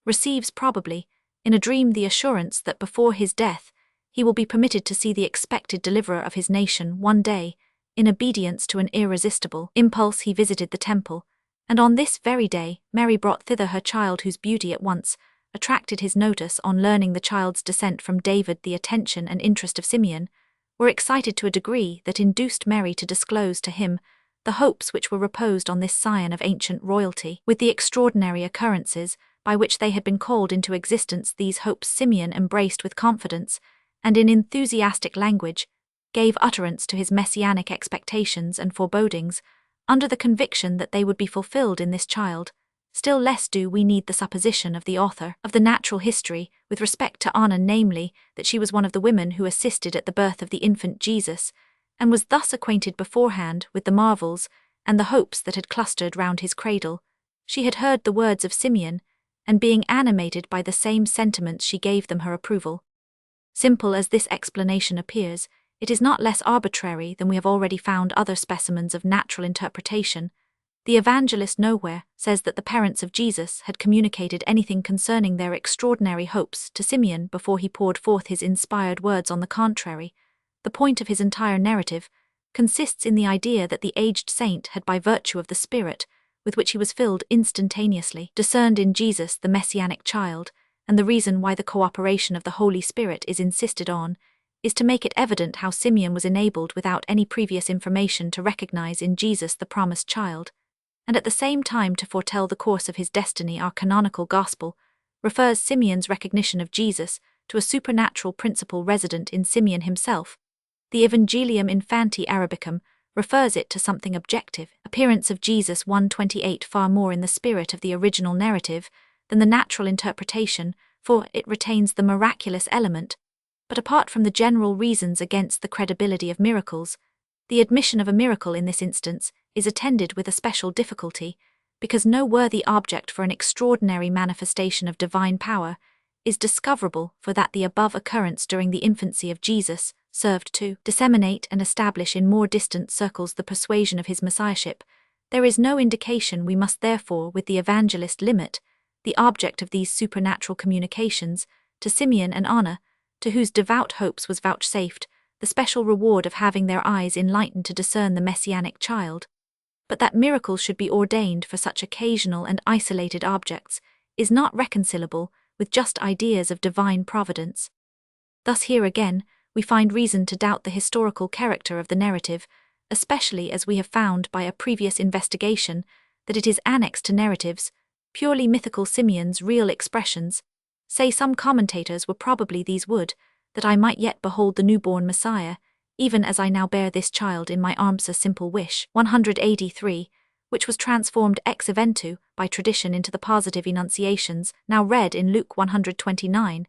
receives probably, in a dream, the assurance that before his death he will be permitted to see the expected deliverer of his nation one day. In obedience to an irresistible impulse he visited the temple, and on this very day Mary brought thither her child, whose beauty at once attracted his notice. On learning the child's descent from David, the attention and interest of Simeon were excited to a degree that induced Mary to disclose to him the hopes which were reposed on this scion of ancient royalty. With the extraordinary occurrences by which they had been called into existence, these hopes Simeon embraced with confidence, and in enthusiastic language gave utterance to his messianic expectations and forebodings, under the conviction that they would be fulfilled in this child. Still less do we need the supposition of the author of the natural history with respect to Anna, namely, that she was one of the women who assisted at the birth of the infant Jesus, and was thus acquainted beforehand with the marvels and the hopes that had clustered round his cradle. She had heard the words of Simeon, and being animated by the same sentiments she gave them her approval. Simple as this explanation appears, it is not less arbitrary than we have already found other specimens of natural interpretation. The evangelist nowhere says that the parents of Jesus had communicated anything concerning their extraordinary hopes to Simeon before he poured forth his inspired words. On the contrary, the point of his entire narrative consists in the idea that the aged saint had, by virtue of the Spirit with which he was filled, instantaneously discerned in Jesus the messianic child, and the reason why the cooperation of the Holy Spirit is insisted on is to make it evident how Simeon was enabled without any previous information to recognize in Jesus the promised child, and at the same time to foretell the course of his destiny. Our canonical gospel refers Simeon's recognition of Jesus to a supernatural principle resident in Simeon himself. The Evangelium Infanti Arabicum refers it to something objective, appearance of Jesus 1:28, far more in the spirit of the original narrative than the natural interpretation, for it retains the miraculous element. But apart from the general reasons against the credibility of miracles, the admission of a miracle in this instance is attended with a special difficulty, because no worthy object for an extraordinary manifestation of divine power is discoverable, for that the above occurrence during the infancy of Jesus served to disseminate and establish in more distant circles the persuasion of his messiahship. There is no indication. We must therefore with the evangelist limit the object of these supernatural communications to Simeon and Anna, to whose devout hopes was vouchsafed the special reward of having their eyes enlightened to discern the messianic child. But that miracles should be ordained for such occasional and isolated objects is not reconcilable with just ideas of divine providence. Thus here again we find reason to doubt the historical character of the narrative, especially as we have found by a previous investigation that it is annexed to narratives, purely mythical. Simeon's real expressions, say some commentators, were probably these: would that I might yet behold the newborn Messiah, even as I now bear this child in my arms. A simple wish, 183, which was transformed ex eventu by tradition into the positive enunciations now read in Luke 129.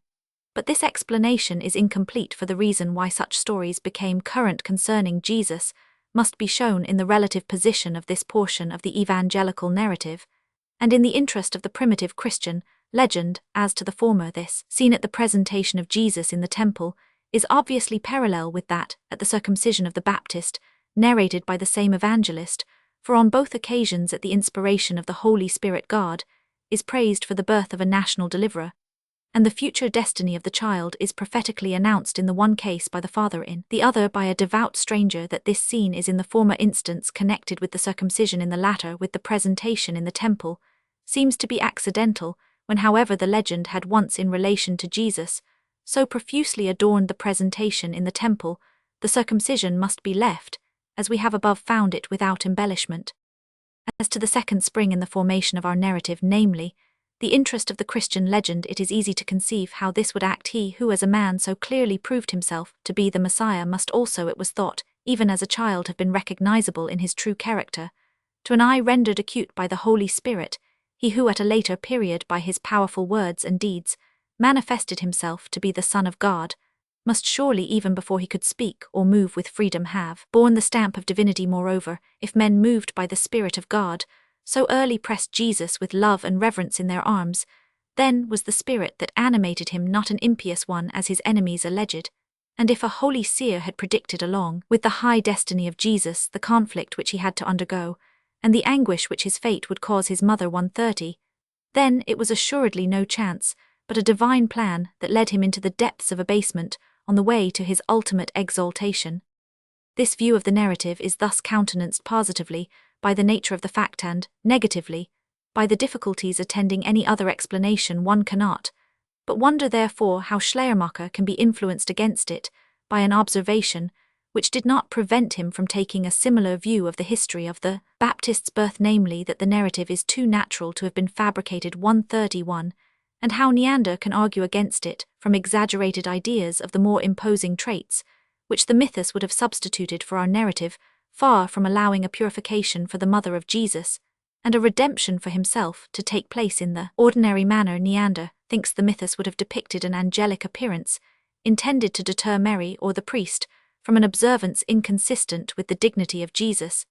But this explanation is incomplete, for the reason why such stories became current concerning Jesus must be shown in the relative position of this portion of the evangelical narrative, and in the interest of the primitive Christian legend. As to the former, this scene at the presentation of Jesus in the temple is obviously parallel with that at the circumcision of the Baptist, narrated by the same evangelist, for on both occasions at the inspiration of the Holy Spirit God is praised for the birth of a national deliverer, and the future destiny of the child is prophetically announced in the one case by the father, in the other by a devout stranger. That this scene is in the former instance connected with the circumcision, in the latter with the presentation in the temple, seems to be accidental, when however the legend had once in relation to Jesus so profusely adorned the presentation in the temple, the circumcision must be left, as we have above found it, without embellishment. As to the second spring in the formation of our narrative, namely, the interest of the Christian legend, it is easy to conceive how this would act. He who as a man so clearly proved himself to be the Messiah must also, it was thought, even as a child, have been recognizable in his true character, to an eye rendered acute by the Holy Spirit. He who at a later period by his powerful words and deeds manifested himself to be the Son of God, must surely even before he could speak or move with freedom have borne the stamp of divinity. Moreover, if men moved by the Spirit of God so early pressed Jesus with love and reverence in their arms, then was the spirit that animated him not an impious one, as his enemies alleged. And if a holy seer had predicted along with the high destiny of Jesus the conflict which he had to undergo, and the anguish which his fate would cause his mother 130, then it was assuredly no chance, but a divine plan that led him into the depths of abasement on the way to his ultimate exaltation. This view of the narrative is thus countenanced positively by the nature of the fact and, negatively, by the difficulties attending any other explanation one cannot, but wonder therefore how Schleiermacher can be influenced against it by an observation which did not prevent him from taking a similar view of the history of the Baptist's birth, namely that the narrative is too natural to have been fabricated 131, and how Neander can argue against it from exaggerated ideas of the more imposing traits, which the mythos would have substituted for our narrative, far from allowing a purification for the mother of Jesus, and a redemption for himself to take place in the ordinary manner. Neander thinks the mythos would have depicted an angelic appearance, intended to deter Mary or the priest from an observance inconsistent with the dignity of Jesus,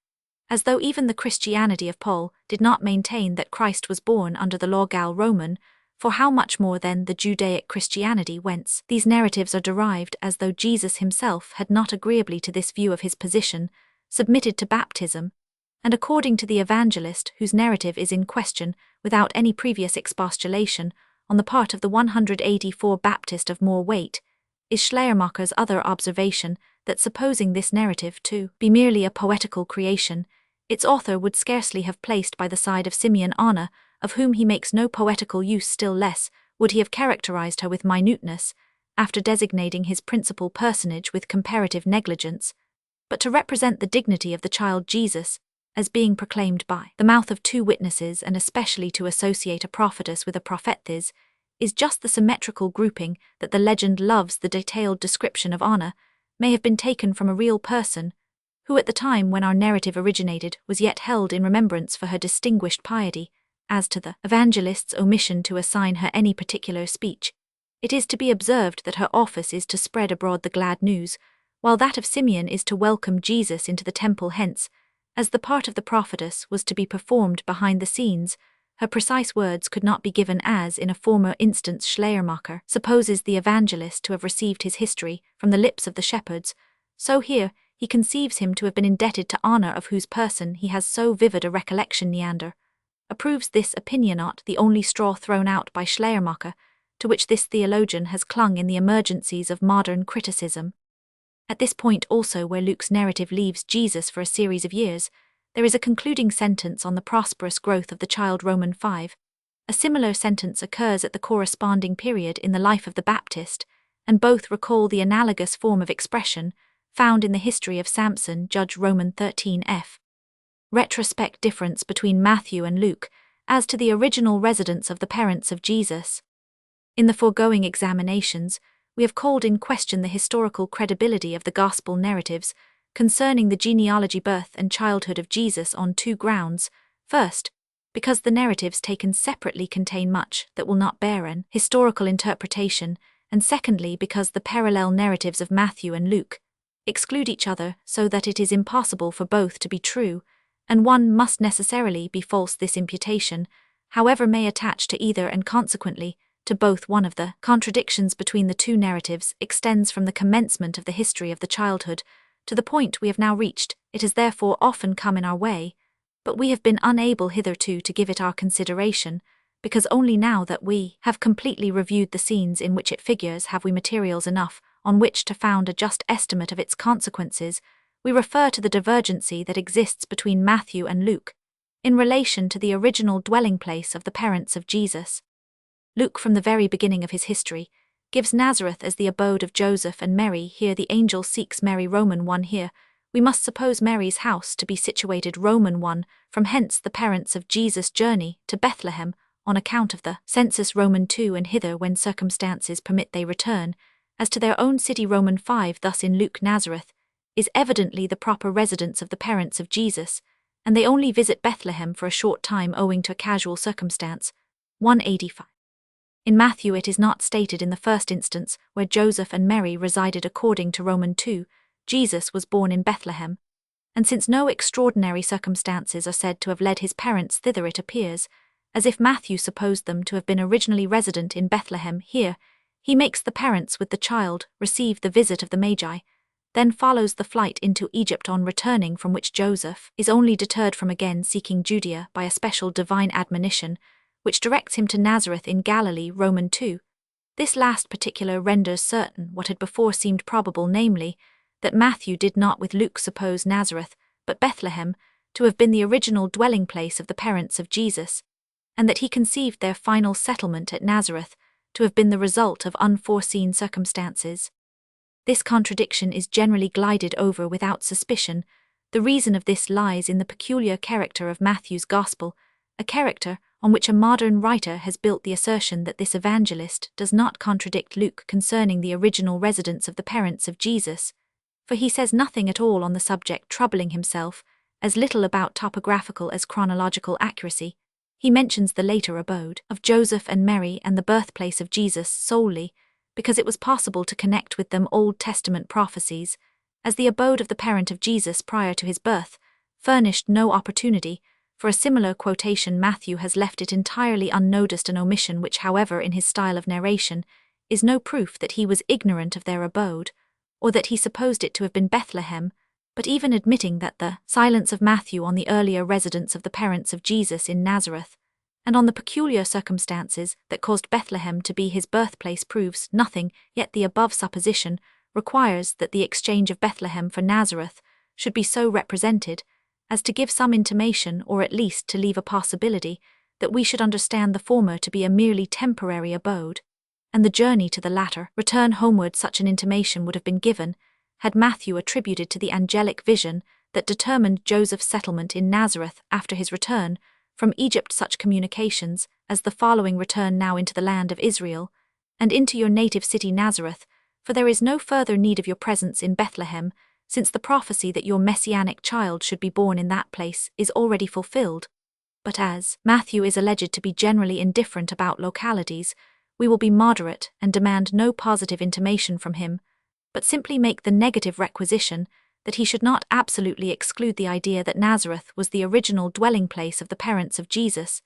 as though even the Christianity of Paul did not maintain that Christ was born under the law Gallo-Roman, for how much more then the Judaic Christianity, whence these narratives are derived, as though Jesus himself had not, agreeably to this view of his position, submitted to baptism, and according to the evangelist whose narrative is in question, without any previous expostulation on the part of the 184 Baptist of more weight, is Schleiermacher's other observation that supposing this narrative to be merely a poetical creation, its author would scarcely have placed by the side of Simeon Anna, of whom he makes no poetical use, still less would he have characterized her with minuteness, after designating his principal personage with comparative negligence, but to represent the dignity of the child Jesus, as being proclaimed by the mouth of two witnesses, and especially to associate a prophetess with a prophetess, is just the symmetrical grouping that the legend loves. The detailed description of Anna may have been taken from a real person, who at the time when our narrative originated was yet held in remembrance for her distinguished piety. As to the evangelist's omission to assign her any particular speech, it is to be observed that her office is to spread abroad the glad news, while that of Simeon is to welcome Jesus into the temple. Hence, as the part of the prophetess was to be performed behind the scenes, her precise words could not be given as in a former instance Schleiermacher supposes the evangelist to have received his history from the lips of the shepherds, so here he conceives him to have been indebted to Anna, of whose person he has so vivid a recollection. Neander approves this opinion, not the only straw thrown out by Schleiermacher, to which this theologian has clung in the emergencies of modern criticism. At this point also, where Luke's narrative leaves Jesus for a series of years, there is a concluding sentence on the prosperous growth of the child. Romans 5. A similar sentence occurs at the corresponding period in the life of the Baptist, and both recall the analogous form of expression found in the history of Samson. Judge Romans 13f. Retrospect difference between Matthew and Luke as to the original residence of the parents of Jesus. In the foregoing examinations, we have called in question the historical credibility of the gospel narratives concerning the genealogy, birth, and childhood of Jesus on two grounds. First, because the narratives taken separately contain much that will not bear an historical interpretation, and secondly, because the parallel narratives of Matthew and Luke exclude each other so that it is impossible for both to be true, and one must necessarily be false. This imputation, however, may attach to either, and consequently to both. One of the contradictions between the two narratives extends from the commencement of the history of the childhood to the point we have now reached. It has therefore often come in our way, but we have been unable hitherto to give it our consideration, because only now that we have completely reviewed the scenes in which it figures have we materials enough on which to found a just estimate of its consequences. We refer to the divergency that exists between Matthew and Luke in relation to the original dwelling place of the parents of Jesus. Luke, from the very beginning of his history, gives Nazareth as the abode of Joseph and Mary. Here the angel seeks Mary. Romans 1. Here we must suppose Mary's house to be situated. Romans 1. From hence the parents of Jesus' journey to Bethlehem on account of the census. Romans 2. And hither when circumstances permit they return, as to their own city. Romans 5. Thus in Luke Nazareth is evidently the proper residence of the parents of Jesus, and they only visit Bethlehem for a short time owing to a casual circumstance. 185. In Matthew it is not stated in the first instance where Joseph and Mary resided. According to Romans 2, Jesus was born in Bethlehem, and since no extraordinary circumstances are said to have led his parents thither, it appears as if Matthew supposed them to have been originally resident in Bethlehem. Here he makes the parents with the child receive the visit of the Magi, then follows the flight into Egypt, on returning from which Joseph is only deterred from again seeking Judea by a special divine admonition, which directs him to Nazareth in Galilee. Romans 2. This last particular renders certain what had before seemed probable, namely, that Matthew did not with Luke suppose Nazareth, but Bethlehem, to have been the original dwelling place of the parents of Jesus, and that he conceived their final settlement at Nazareth to have been the result of unforeseen circumstances. This contradiction is generally glided over without suspicion. The reason of this lies in the peculiar character of Matthew's Gospel, a character on which a modern writer has built the assertion that this evangelist does not contradict Luke concerning the original residence of the parents of Jesus, for he says nothing at all on the subject, troubling himself as little about topographical as chronological accuracy. He mentions the later abode of Joseph and Mary and the birthplace of Jesus solely because it was possible to connect with them Old Testament prophecies, as the abode of the parent of Jesus prior to his birth furnished no opportunity for a similar quotation. Matthew has left it entirely unnoticed, an omission which, however, in his style of narration, is no proof that he was ignorant of their abode, or that he supposed it to have been Bethlehem. But even admitting that the silence of Matthew on the earlier residence of the parents of Jesus in Nazareth, and on the peculiar circumstances that caused Bethlehem to be his birthplace, proves nothing, yet the above supposition requires that the exchange of Bethlehem for Nazareth should be so represented as to give some intimation, or at least to leave a possibility, that we should understand the former to be a merely temporary abode, and the journey to the latter return homeward. Such an intimation would have been given had Matthew attributed to the angelic vision that determined Joseph's settlement in Nazareth after his return from Egypt such communications as the following: return now into the land of Israel, and into your native city Nazareth, for there is no further need of your presence in Bethlehem, since the prophecy that your messianic child should be born in that place is already fulfilled. But as Matthew is alleged to be generally indifferent about localities, we will be moderate and demand no positive intimation from him, but simply make the negative requisition that he should not absolutely exclude the idea that Nazareth was the original dwelling place of the parents of Jesus.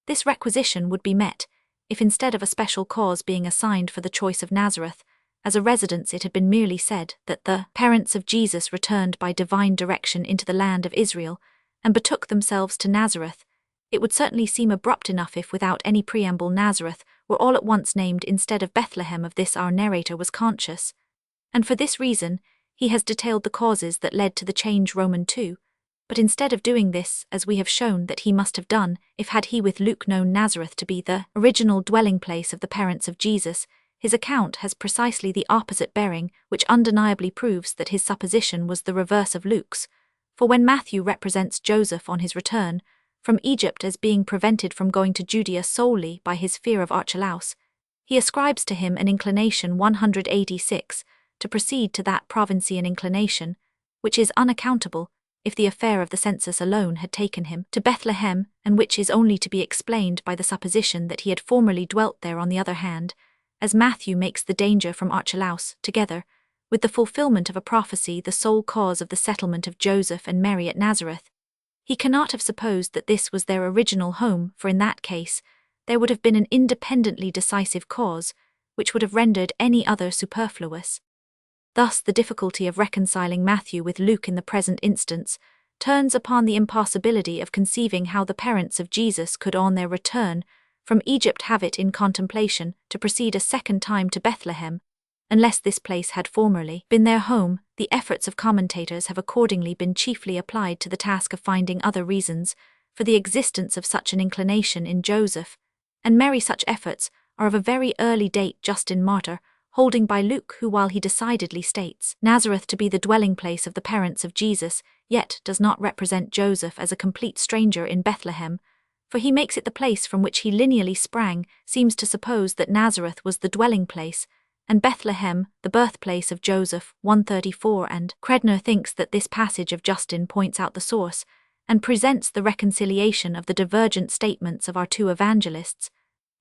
This requisition would be met if, instead of a special cause being assigned for the choice of Nazareth as a residence, it had been merely said that the parents of Jesus returned by divine direction into the land of Israel and betook themselves to Nazareth. It would certainly seem abrupt enough if, without any preamble, Nazareth were all at once named instead of Bethlehem. Of this our narrator was conscious, and for this reason he has detailed the causes that led to the change. Roman 2. But instead of doing this, as we have shown that he must have done if had he with Luke known Nazareth to be the original dwelling place of the parents of Jesus, his account has precisely the opposite bearing, which undeniably proves that his supposition was the reverse of Luke's. For when Matthew represents Joseph on his return from Egypt as being prevented from going to Judea solely by his fear of Archelaus, he ascribes to him an inclination 186 to proceed to that provincian inclination, which is unaccountable if the affair of the census alone had taken him to Bethlehem, and which is only to be explained by the supposition that he had formerly dwelt there. On the other hand, as Matthew makes the danger from Archelaus, together with the fulfillment of a prophecy, the sole cause of the settlement of Joseph and Mary at Nazareth, he cannot have supposed that this was their original home, for in that case there would have been an independently decisive cause, which would have rendered any other superfluous. Thus the difficulty of reconciling Matthew with Luke in the present instance turns upon the impossibility of conceiving how the parents of Jesus could on their return from Egypt have it in contemplation to proceed a second time to Bethlehem, unless this place had formerly been their home. The efforts of commentators have accordingly been chiefly applied to the task of finding other reasons for the existence of such an inclination in Joseph and Mary. Such efforts are of a very early date. Justin Martyr, holding by Luke, who, while he decidedly states Nazareth to be the dwelling place of the parents of Jesus, yet does not represent Joseph as a complete stranger in Bethlehem, for he makes it the place from which he lineally sprang, seems to suppose that Nazareth was the dwelling place, and Bethlehem the birthplace of Joseph. 134. And Credner thinks that this passage of Justin points out the source, and presents the reconciliation of the divergent statements of our two evangelists.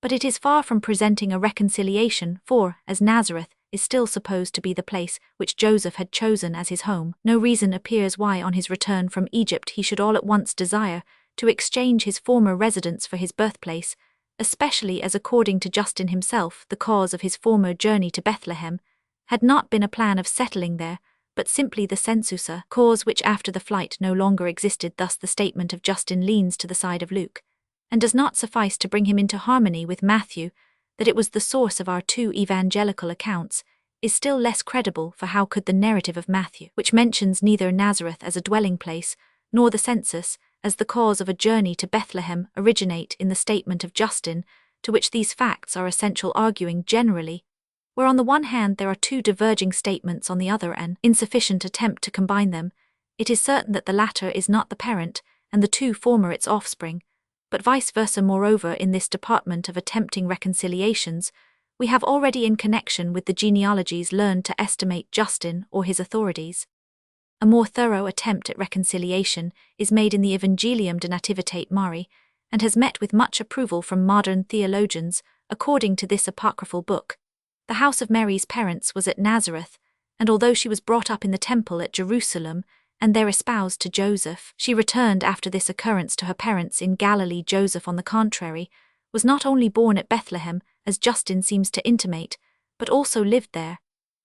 But it is far from presenting a reconciliation, for, as Nazareth is still supposed to be the place which Joseph had chosen as his home, no reason appears why on his return from Egypt he should all at once desire to exchange his former residence for his birthplace, especially as, according to Justin himself, the cause of his former journey to Bethlehem had not been a plan of settling there, but simply the censusa cause which after the flight no longer existed. Thus the statement of Justin leans to the side of Luke, and does not suffice to bring him into harmony with Matthew, that it was the source of our two evangelical accounts, is still less credible, for how could the narrative of Matthew, which mentions neither Nazareth as a dwelling place, nor the census as the cause of a journey to Bethlehem, originate in the statement of Justin, to which these facts are essential, arguing generally, where on the one hand there are two diverging statements, on the other an insufficient attempt to combine them, it is certain that the latter is not the parent, and the two former its offspring, but vice versa. Moreover, in this department of attempting reconciliations, we have already, in connection with the genealogies, learned to estimate Justin or his authorities. A more thorough attempt at reconciliation is made in the Evangelium de Nativitate Mari, and has met with much approval from modern theologians. According to this apocryphal book, the house of Mary's parents was at Nazareth, and although she was brought up in the temple at Jerusalem, and there espoused to Joseph, she returned after this occurrence to her parents in Galilee. Joseph, on the contrary, was not only born at Bethlehem, as Justin seems to intimate, but also lived there,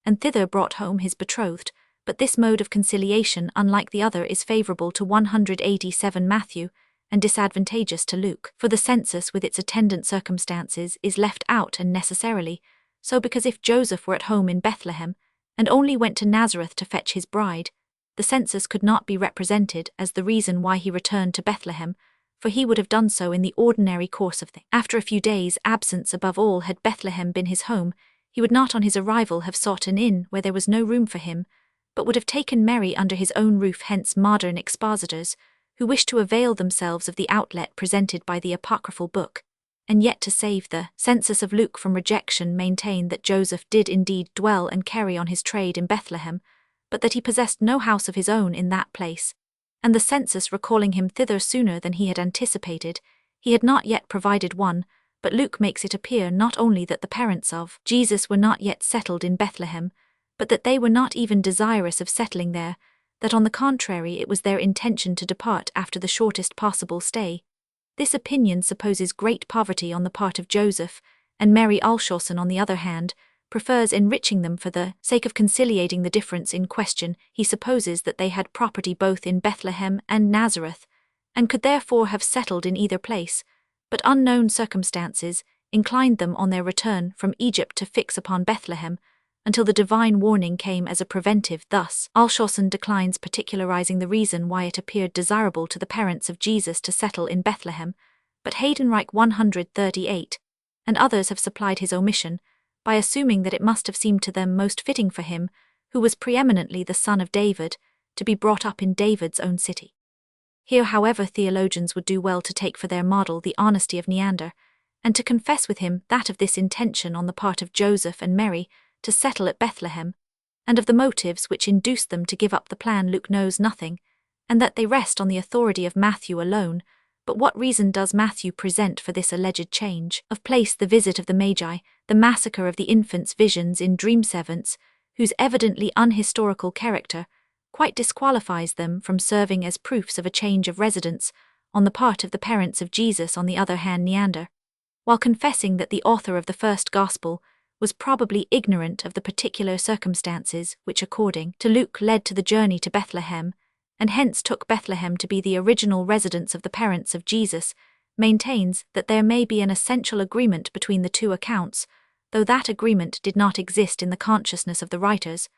and thither brought home his betrothed. But this mode of conciliation, unlike the other, is favourable to 187 Matthew, and disadvantageous to Luke, for the census with its attendant circumstances is left out, and necessarily so, because if Joseph were at home in Bethlehem, and only went to Nazareth to fetch his bride, the census could not be represented as the reason why he returned to Bethlehem, for he would have done so in the ordinary course of things. After a few days' absence, above all, had Bethlehem been his home, he would not on his arrival have sought an inn where there was no room for him, but would have taken Mary under his own roof. Hence modern expositors, who wish to avail themselves of the outlet presented by the apocryphal book, and yet to save the census of Luke from rejection, maintain that Joseph did indeed dwell and carry on his trade in Bethlehem, but that he possessed no house of his own in that place, and the census recalling him thither sooner than he had anticipated, he had not yet provided one. But Luke makes it appear not only that the parents of Jesus were not yet settled in Bethlehem, but that they were not even desirous of settling there, that on the contrary it was their intention to depart after the shortest possible stay. This opinion supposes great poverty on the part of Joseph, and Mary Alshausen, on the other hand, prefers enriching them for the sake of conciliating the difference in question. He supposes that they had property both in Bethlehem and Nazareth, and could therefore have settled in either place, but unknown circumstances inclined them on their return from Egypt to fix upon Bethlehem, until the divine warning came as a preventive. Thus, Alshausen declines particularizing the reason why it appeared desirable to the parents of Jesus to settle in Bethlehem, but Heidenreich 138, and others have supplied his omission, by assuming that it must have seemed to them most fitting for him, who was preeminently the son of David, to be brought up in David's own city. Here, however, theologians would do well to take for their model the honesty of Neander, and to confess with him that of this intention on the part of Joseph and Mary to settle at Bethlehem, and of the motives which induced them to give up the plan. Luke knows nothing, and that they rest on the authority of Matthew alone. But what reason does Matthew present for this alleged change of place? The visit of the Magi, the massacre of the infants, visions in dream servants, whose evidently unhistorical character quite disqualifies them from serving as proofs of a change of residence on the part of the parents of Jesus. On the other hand, Neander, while confessing that the author of the first Gospel was probably ignorant of the particular circumstances which, according to Luke, led to the journey to Bethlehem, and hence took Bethlehem to be the original residence of the parents of Jesus, maintains that there may be an essential agreement between the two accounts, though that agreement did not exist in the consciousness of the writers.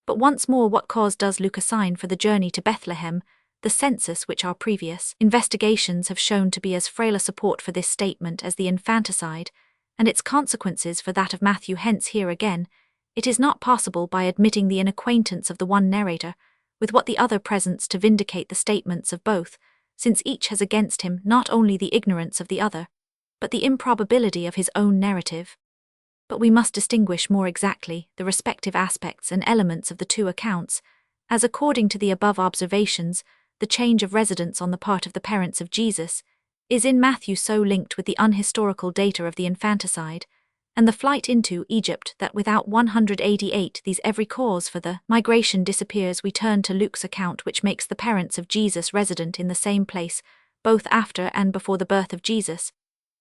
But once more, what cause does Luke assign for the journey to Bethlehem, the census, which our previous investigations have shown to be as frail a support for this statement as the infanticide, and its consequences for that of Matthew? Hence here again, it is not possible, by admitting the inacquaintance of the one narrator with what the other presents, to vindicate the statements of both, since each has against him not only the ignorance of the other, but the improbability of his own narrative. But we must distinguish more exactly the respective aspects and elements of the two accounts, as according to the above observations, the change of residence on the part of the parents of Jesus is in Matthew so linked with the unhistorical data of the infanticide, and the flight into Egypt, that without 188 these every cause for the migration disappears. We turn to Luke's account, which makes the parents of Jesus resident in the same place, both after and before the birth of Jesus.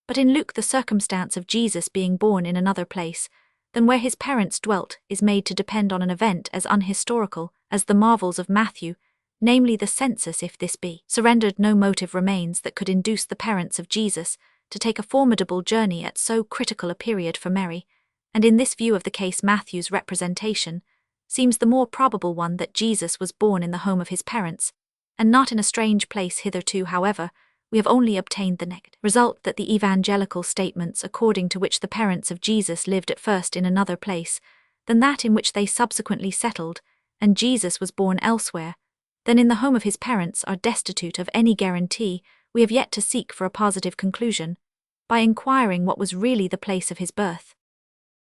But in Luke, the circumstance of Jesus being born in another place than where his parents dwelt is made to depend on an event as unhistorical as the marvels of Matthew, namely the census. If this be surrendered, no motive remains that could induce the parents of Jesus to take a formidable journey at so critical a period for Mary, and in this view of the case Matthew's representation seems the more probable one that Jesus was born in the home of his parents, and not in a strange place hitherto. However, we have only obtained the negative result that the evangelical statements according to which the parents of Jesus lived at first in another place than that in which they subsequently settled, and Jesus was born elsewhere than in the home of his parents, are destitute of any guarantee. We have yet to seek for a positive conclusion by inquiring what was really the place of his birth.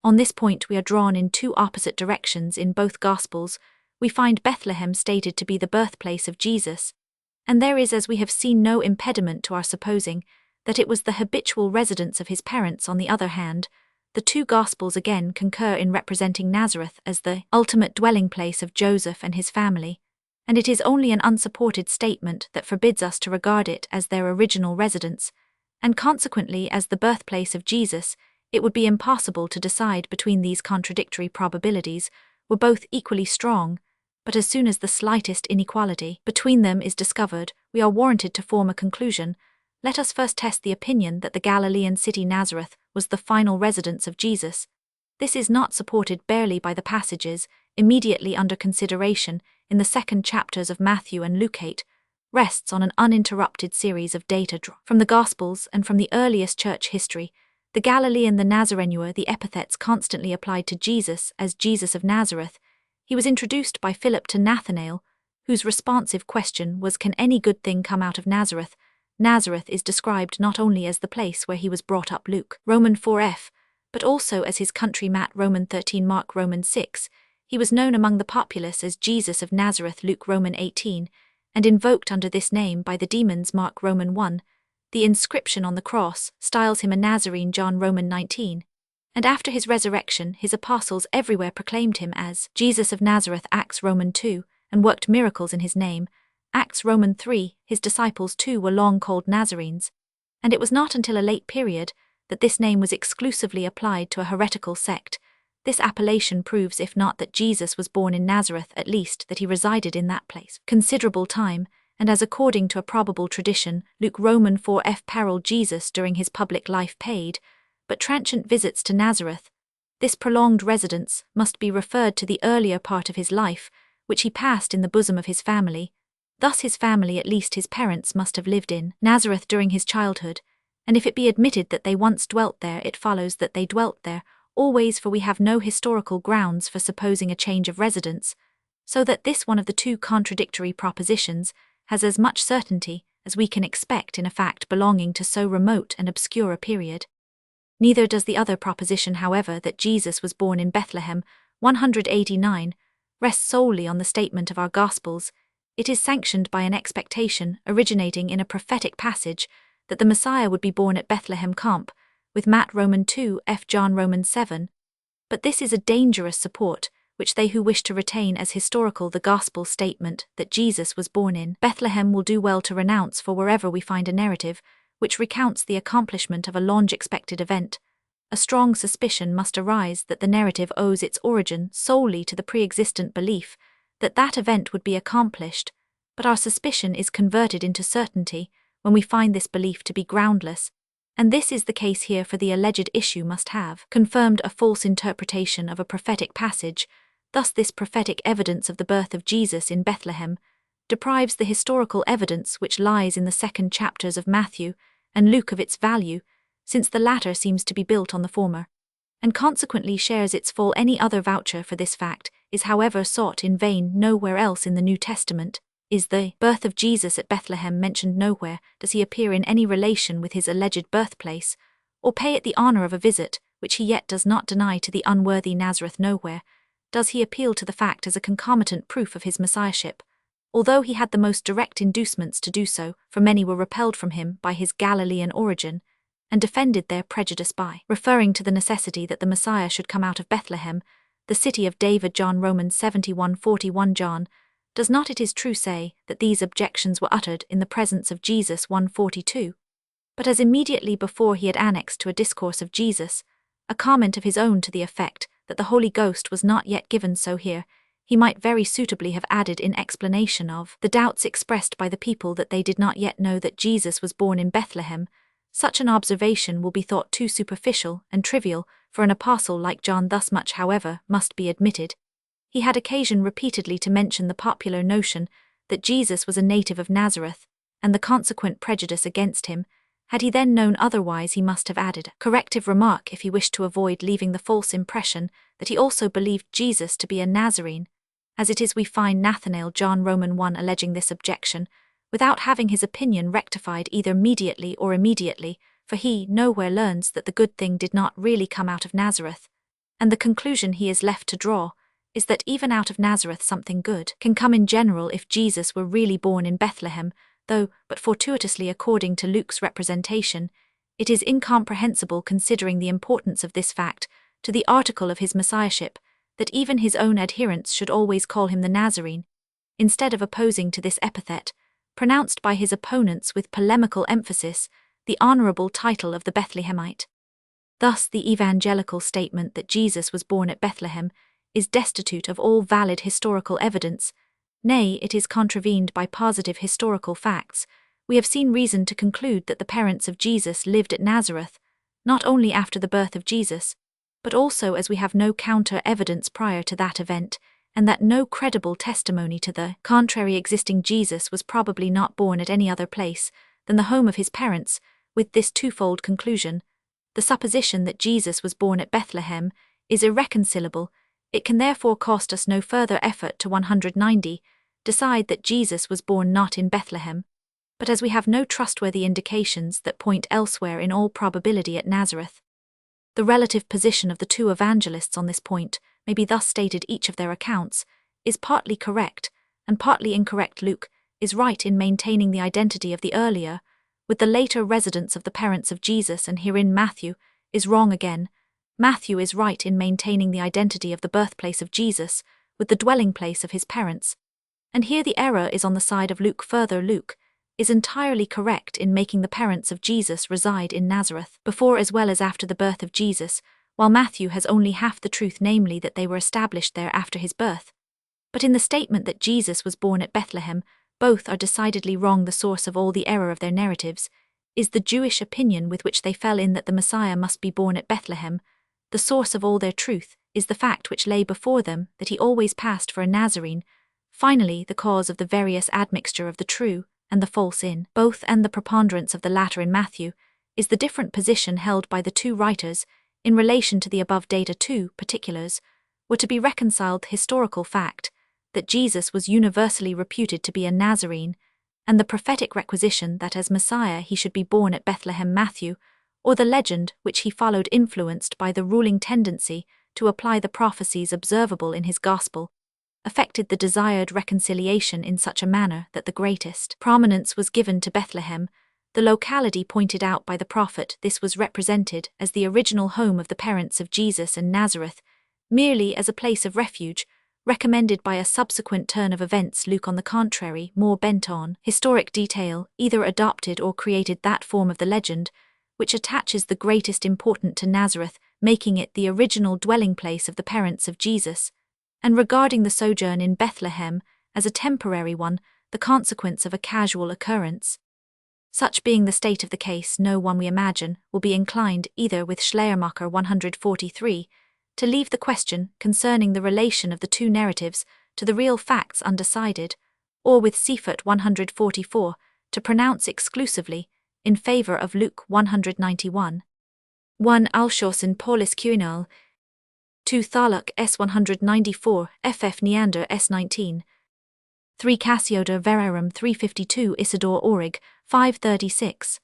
On this point we are drawn in two opposite directions in both Gospels. We find Bethlehem stated to be the birthplace of Jesus, and there is, as we have seen, no impediment to our supposing that it was the habitual residence of his parents. On the other hand, the two Gospels again concur in representing Nazareth as the ultimate dwelling place of Joseph and his family, and it is only an unsupported statement that forbids us to regard it as their original residence, and consequently as the birthplace of Jesus. It would be impossible to decide between these contradictory probabilities, were both equally strong, but as soon as the slightest inequality between them is discovered, we are warranted to form a conclusion. Let us first test the opinion that the Galilean city Nazareth was the final residence of Jesus. This is not supported barely by the passages immediately under consideration in the second chapters of Matthew and Luke 8, rests on an uninterrupted series of data drawn from the Gospels and from the earliest church history. The Galilean, the Nazarene, were the epithets constantly applied to Jesus as Jesus of Nazareth. He was introduced by Philip to Nathanael, whose responsive question was, "Can any good thing come out of Nazareth?" Nazareth is described not only as the place where he was brought up, Luke, Roman 4f, but also as his country, Matt, Roman 13, Mark, Roman 6. He was known among the populace as Jesus of Nazareth, Luke, Roman 18, and invoked under this name by the demons, Mark, Roman 1. The inscription on the cross styles him a Nazarene, John, Roman 19. And after his resurrection, his apostles everywhere proclaimed him as Jesus of Nazareth, Acts, Roman 2, and worked miracles in his name, Acts, Roman 3. His disciples too were long called Nazarenes, and it was not until a late period that this name was exclusively applied to a heretical sect. This appellation proves, if not that Jesus was born in Nazareth, at least that he resided in that place considerable time, and as according to a probable tradition, Luke, Roman 4f, parallel Jesus during his public life paid but transient visits to Nazareth. This prolonged residence must be referred to the earlier part of his life, which he passed in the bosom of his family. Thus his family, at least his parents, must have lived in Nazareth during his childhood, and if it be admitted that they once dwelt there, it follows that they dwelt there always, for we have no historical grounds for supposing a change of residence, so that this one of the two contradictory propositions has as much certainty as we can expect in a fact belonging to so remote and obscure a period. Neither does the other proposition, however, that Jesus was born in Bethlehem, 189, rest solely on the statement of our Gospels. It is sanctioned by an expectation originating in a prophetic passage that the Messiah would be born at Bethlehem Camp, with Matt, Roman 2, F. John, Roman 7. But this is a dangerous support, which they who wish to retain as historical the Gospel statement that Jesus was born in Bethlehem will do well to renounce, for wherever we find a narrative which recounts the accomplishment of a long-expected event, a strong suspicion must arise that the narrative owes its origin solely to the pre-existent belief that that event would be accomplished, but our suspicion is converted into certainty when we find this belief to be groundless, and this is the case here, for the alleged issue must have confirmed a false interpretation of a prophetic passage. Thus this prophetic evidence of the birth of Jesus in Bethlehem deprives the historical evidence which lies in the second chapters of Matthew and Luke of its value, since the latter seems to be built on the former, and consequently shares its fall. Any other voucher for this fact is, however, sought in vain. Nowhere else in the New Testament is the birth of Jesus at Bethlehem mentioned. Nowhere does he appear in any relation with his alleged birthplace, or pay it the honor of a visit which he yet does not deny to the unworthy Nazareth. Nowhere does he appeal to the fact as a concomitant proof of his messiahship, although he had the most direct inducements to do so, for many were repelled from him by his Galilean origin, and defended their prejudice by referring to the necessity that the Messiah should come out of Bethlehem, the city of David. John, Romans 71:41. John does not, it is true, say that these objections were uttered in the presence of Jesus, 1:42, but as immediately before he had annexed to a discourse of Jesus a comment of his own to the effect that the Holy Ghost was not yet given. So here he might very suitably have added, in explanation of the doubts expressed by the people that they did not yet know that Jesus was born in Bethlehem, Such an observation will be thought too superficial and trivial for an apostle like John. Thus much, however, must be admitted. He had occasion repeatedly to mention the popular notion that Jesus was a native of Nazareth, and the consequent prejudice against him. Had he then known otherwise, he must have added a corrective remark if he wished to avoid leaving the false impression that he also believed Jesus to be a Nazarene. As it is, we find Nathanael John Roman 1 alleging this objection, without having his opinion rectified either mediately or immediately, for he nowhere learns that the good thing did not really come out of Nazareth, and the conclusion he is left to draw is that even out of Nazareth something good can come in general if Jesus were really born in Bethlehem, though but fortuitously according to Luke's representation. It is incomprehensible, considering the importance of this fact to the article of his messiahship, that even his own adherents should always call him the Nazarene, instead of opposing to this epithet, pronounced by his opponents with polemical emphasis, the honorable title of the Bethlehemite. Thus the evangelical statement that Jesus was born at Bethlehem is destitute of all valid historical evidence. Nay, it is contravened by positive historical facts. We have seen reason to conclude that the parents of Jesus lived at Nazareth, not only after the birth of Jesus, but also as we have no counter-evidence prior to that event, and that no credible testimony to the contrary existing. Jesus was probably not born at any other place than the home of his parents. With this twofold conclusion, the supposition that Jesus was born at Bethlehem is irreconcilable. It can therefore cost us no further effort to 190 decide that Jesus was born not in Bethlehem, but as we have no trustworthy indications that point elsewhere, in all probability at Nazareth. The relative position of the two evangelists on this point may be thus stated: each of their accounts is partly correct and partly incorrect. Luke is right in maintaining the identity of the earlier with the later residence of the parents of Jesus, and herein Matthew is wrong again. Matthew is right in maintaining the identity of the birthplace of Jesus with the dwelling place of his parents, and here the error is on the side of Luke. Further, Luke is entirely correct in making the parents of Jesus reside in Nazareth before as well as after the birth of Jesus, while Matthew has only half the truth, namely that they were established there after his birth. But in the statement that Jesus was born at Bethlehem, both are decidedly wrong. The source of all the error of their narratives is the Jewish opinion with which they fell in that the Messiah must be born at Bethlehem. The source of all their truth is the fact which lay before them that he always passed for a Nazarene. Finally, the cause of the various admixture of the true and the false in both, and the preponderance of the latter in Matthew, is the different position held by the two writers in relation to the above data. Two particulars were to be reconciled: the historical fact that Jesus was universally reputed to be a Nazarene, and the prophetic requisition that as Messiah he should be born at Bethlehem. Matthew, or the legend which he followed, influenced by the ruling tendency to apply the prophecies observable in his gospel, affected the desired reconciliation in such a manner that the greatest prominence was given to Bethlehem, the locality pointed out by the prophet. This was represented as the original home of the parents of Jesus, and Nazareth merely as a place of refuge, recommended by a subsequent turn of events. Luke, on the contrary, more bent on historic detail, either adopted or created that form of the legend which attaches the greatest importance to Nazareth, making it the original dwelling place of the parents of Jesus, and regarding the sojourn in Bethlehem as a temporary one, the consequence of a casual occurrence. Such being the state of the case, no one, we imagine, will be inclined, either with Schleiermacher 143, to leave the question concerning the relation of the two narratives to the real facts undecided, or with Seifert 144, to pronounce exclusively in favor of Luke 191. 1 Alshausen Paulus Q&L, 2 Tharlach S 194, FF Neander S 19, 3 Cassioda Verarum 352 Isidore Aurig 536.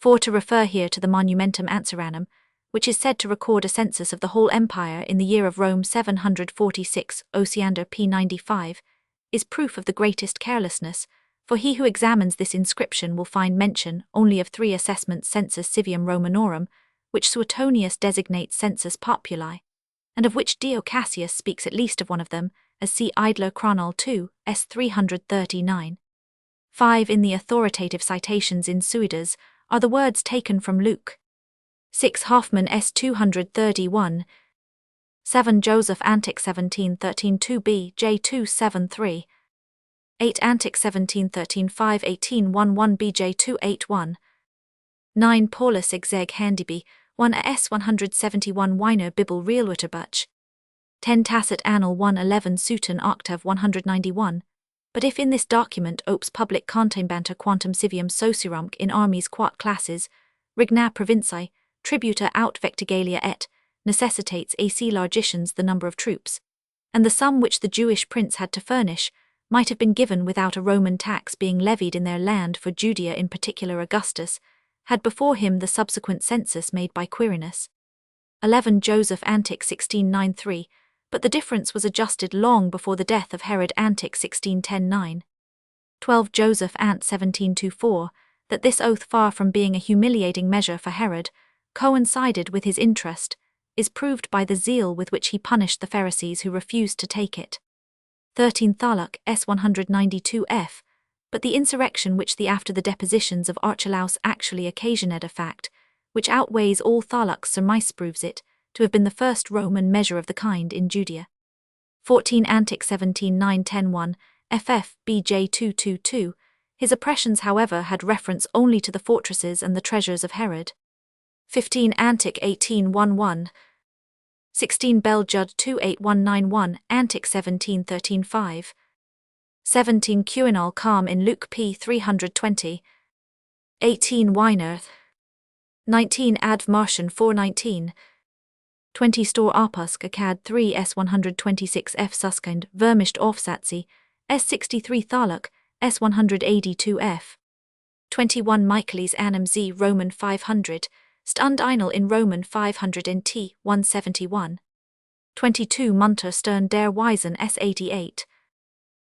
4 To refer here to the Monumentum Ancyranum, which is said to record a census of the whole empire in the year of Rome 746, Osiander p. 95, is proof of the greatest carelessness, for he who examines this inscription will find mention only of 3 assessments: census civium Romanorum, which Suetonius designates census populi, and of which Dio Cassius speaks at least of one of them, as see Idler Chronal 2, s. 339. 5 In the authoritative citations in Suidas are the words taken from Luke. 6 Hoffman s. 231. 7 Joseph Antic 1713 2b j 273. 8 Antic 1713 518 11 bj 281. 9 Paulus exeg Handyby, 1 s 171 Weiner Bibel Realwitterbutch. 10 Tacit Annal 111 Sutan Octav 191. But if in this document opes public contembanter quantum civium socirumque in armies quat classes, rigna provinciae, tributa aut vectigalia et, necessitates ac largitions the number of troops, and the sum which the Jewish prince had to furnish might have been given without a Roman tax being levied in their land for Judea in particular Augustus, had before him the subsequent census made by Quirinus. 11 Joseph Antic 1693, but the difference was adjusted long before the death of Herod Antic 1610-9. 12 Joseph Ant 1724, that this oath, far from being a humiliating measure for Herod, coincided with his interest, is proved by the zeal with which he punished the Pharisees who refused to take it. 13 Thalach s 192f, but the insurrection which the after the depositions of Archelaus actually occasioned a fact, which outweighs all Thalach's surmise, proves it to have been the first Roman measure of the kind in Judea. 14 Antic 17-9-10-1, ff. bj 222, his oppressions however had reference only to the fortresses and the treasures of Herod. 15 Antic 18-1-1, 16 Beljud 28191, Antic 17-13-5, 17 Communal Calm in Luke p. 320, 18 Weiner, 19 Adv Martian 419, 20 Stor Arpusk Acad 3 s 126 f Suskind Vermischt Offsatzi, s 63 Thalach, s 182 f. 21 Michaelis Annam z Roman 500, Stund Einel in Roman 500 nt 171. 22 Munter Stern der Weisen s 88.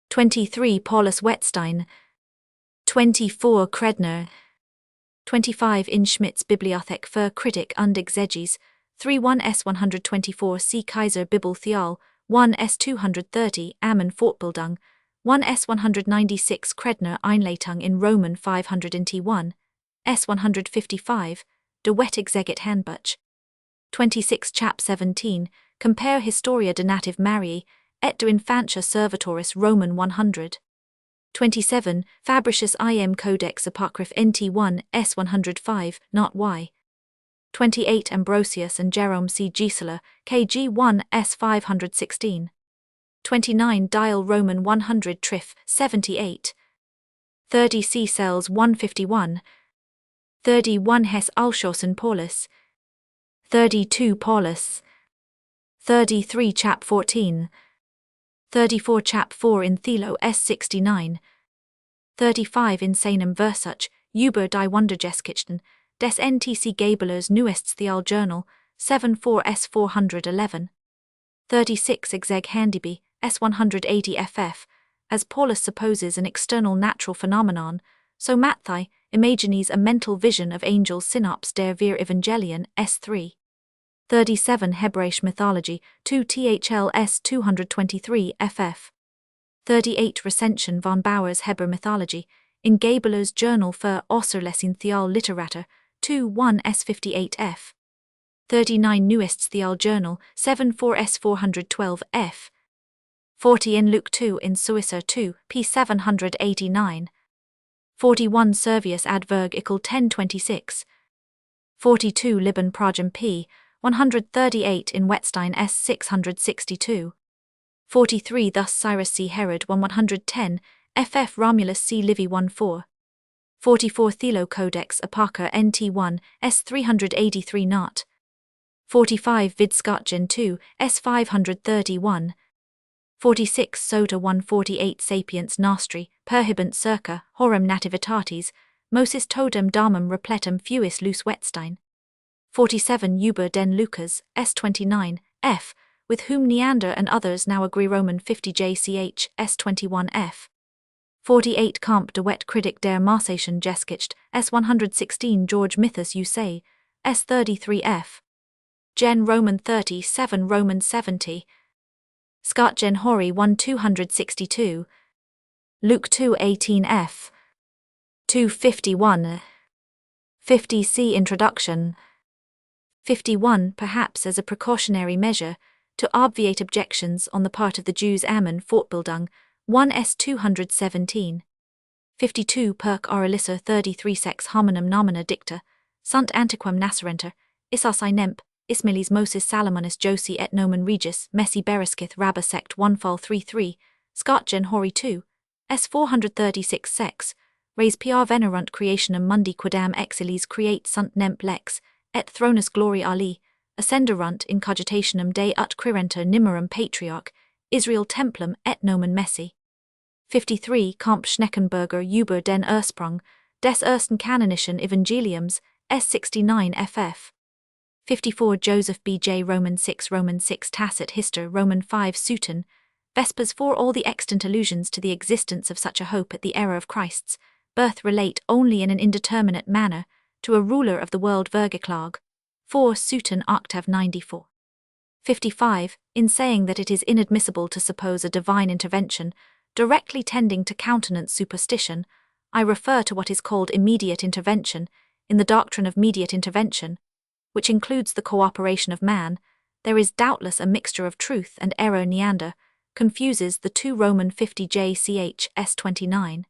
23 Paulus Wettstein. 24 Kredner. 25 in Schmidt's Bibliothek für Kritik und Exeges, 31 s 124 C Kaiser Bibel Theal, 1 s 230 Ammon Fortbildung, 1 s 196 Kredner Einleitung in Roman 500 nt 1, s 155, De Wettigzegit Handbuch. 26 Chap 17, Compare Historia de Native Marii, et de Infantia Servitoris Roman 100. 27 Fabricius im Codex Apocryph nt1 s 105, not y. 28 Ambrosius and Jerome C. Gisela, kg 1 s 516. 29 Dial Roman 100 Trif, 78. 30 C Cells 151. 31 Hess Alschossen Paulus. 32 Paulus. 33 Chap 14. 34 Chap 4 in Thelo s 69. 35 in Sanum Versuch, Über die Wundergeschichten, des NTC Gabelers Neuestes Theoljournal, 74 s 411. 36 Exeg Handyby, s 180 ff, as Paulus supposes an external natural phenomenon, so Matthai imagines a mental vision of angels Synops der Vir Evangelion, s3. 37 Hebräisch Mythology, 2 thl s 223 ff. 38 Recension von Bauer's Hebrew Mythology, in Gabelers Journal für Außerlesing Theal Literatur, 2 1 s 58 f. 39 Neuestes Theoljournal, 7 4 s 412 f. 40 in Luke 2 in Suissa 2, p 789. 41 Servius Adverg Ical 1026. 42 Liban Progem p. 138 in Wettstein s 662. 43 Thus Cyrus C. Herod 110, ff Romulus C. Livy 14. 44 Thelo Codex Apoca nt1, s 383 not. 45 Vid Scotgen 2, s 531. 46 Sota 148 Sapiens Nostri, perhibent circa, horum nativitatis, Moses todem damum repletum fuis Luce Wettstein. 47 Über den Lucas, s29, f, with whom Neander and others now agree Roman 50 JCH, s21 f. 48 Comp de Wet Critic der Marsaischen Geschichte, s116 George Mythus you say, s33 f. Gen Roman 30 7 Roman 70. Scott Gen Hori 1 262. Luke 2 18 f. 251. 50 C Introduction. 51 Perhaps as a precautionary measure, to obviate objections on the part of the Jews Ammon Fortbildung, 1 s 217. 52 Perk Aurelissa 33 Sex Hominum Nomina Dicta, sunt antiquam nascerenter, isas nemp, ismiles Moses Salomonis Josi et nomen regis, Messi Berescith Rabba sect 1 fol 33, Scotgen Hori 2, S 436 sex, res PR venerunt creationem mundi quidam exiles create sunt nemp lex, et thronus glory ali, ascenderunt in cogitationem Dei ut quirenter nimerum patriarch, Israel templum et nomen Messi. 53 Comp Schneckenberger über den Ursprung des ersten kanonischen Evangeliums, S69 ff. 54 Joseph B. J. Roman 6 Tacit Hister Roman 5 Sueton, Vespers for all the extant allusions to the existence of such a hope at the era of Christ's birth relate only in an indeterminate manner to a ruler of the world Vergeklag. 4 Sueton Octave 94. 55 In saying that it is inadmissible to suppose a divine intervention directly tending to countenance superstition, I refer to what is called immediate intervention in the doctrine of mediate intervention, which includes the cooperation of man. There is doubtless a mixture of truth and error. Neander confuses the 2 Roman 50 JCH S29.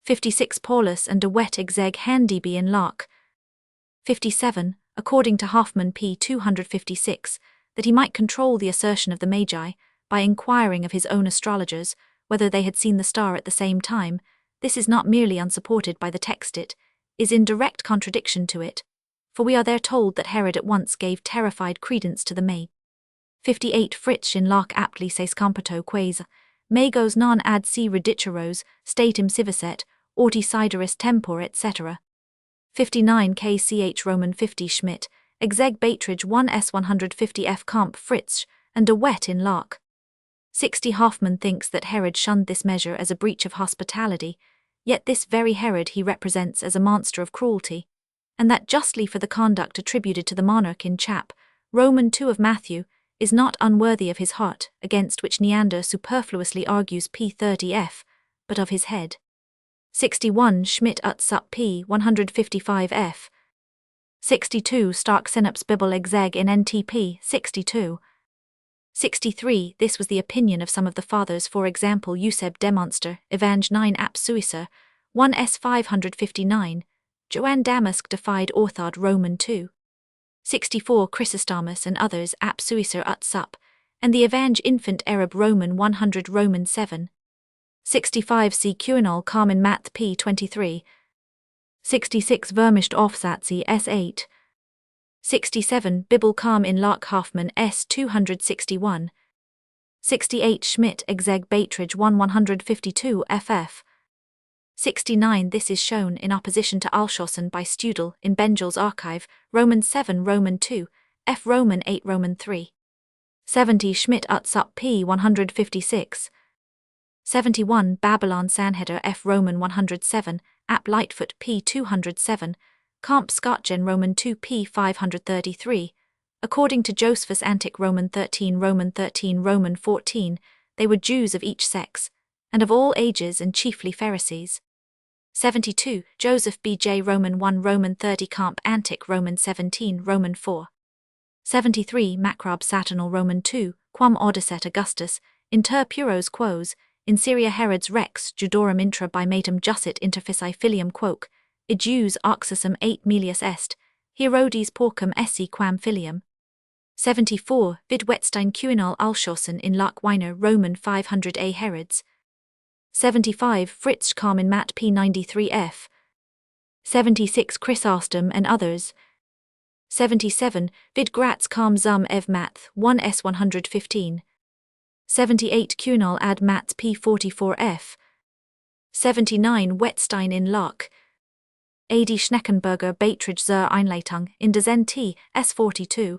56 Paulus and de wet exeg handb in Locke. 57 According to Hoffman p. 256, that he might control the assertion of the Magi by inquiring of his own astrologers whether they had seen the star at the same time. This is not merely unsupported by the text, it is in direct contradiction to it, for we are there told that Herod at once gave terrified credence to the Magi. 58 Fritzsch in Locke aptly says comperto quaes, magos non ad si ridiceros, statim civiset, orti sideris tempor etc. 59 KCH Roman 50 Schmidt, exeg Batrage 1s 150 F comp Fritzsch, and de wet in Locke. 60 Hoffman thinks that Herod shunned this measure as a breach of hospitality, yet this very Herod he represents as a monster of cruelty, and that justly for the conduct attributed to the monarch in chap. Roman 2 of Matthew, is not unworthy of his heart, against which Neander superfluously argues p. 30f, but of his head. 61 Schmidt ut sup p. 155f. 62 Stark Synops Bibel exeg in NTP 62. 63 This was the opinion of some of the fathers, for example Euseb Demonster, Evang 9 ap Suicer, 1s 559, Joanne Damask defied Orthod Roman 2. 64 Chrysostomus and others ap Suicer ut sup, and the Evang infant Arab Roman 100 Roman 7. 65 C. Quinol Carmen Math p. 23. 66 Vermischt Aufsatzi s. 8. 67 Bibel Calm in Locke Hoffman s. 261. 68 Schmidt exeg Batrage 1 152 ff. 69 This is shown in opposition to Alschossen by Studel in Bengel's archive, Roman 7 Roman 2, F Roman 8 Roman 3. 70 Schmidt ut sup p. 156. 71 Babylon Sanheder F Roman 107, ap Lightfoot p. 207, Comp Scotgen Roman 2 p. 533. According to Josephus Antic Roman 13 Roman 14, they were Jews of each sex, and of all ages and chiefly Pharisees. 72 Joseph B. J. Roman 1 Roman 30 Comp Antic Roman 17 Roman 4. 73 Macrob Saturnal Roman 2, quam audicet Augustus, inter puros quos, in Syria Herod's Rex Judorum intra bimatum jussit interfici filium quoque, ejus oxusum 8 melius est, Herodes porcum esse quam filium. 74 Vid Wettstein Quinol Alschossen in Locke Weiner Roman 500 A Herods. 75 Fritz Carmen Mat p. 93 f. 76 Chrysostom and others. 77 Vid Gratz Carm Zum Ev Math 1s 115. 78 Quinol ad Mats p. 44 f. 79 Wettstein in Locke. 80 Schneckenberger Batrage zur Einleitung in des T. s. 42.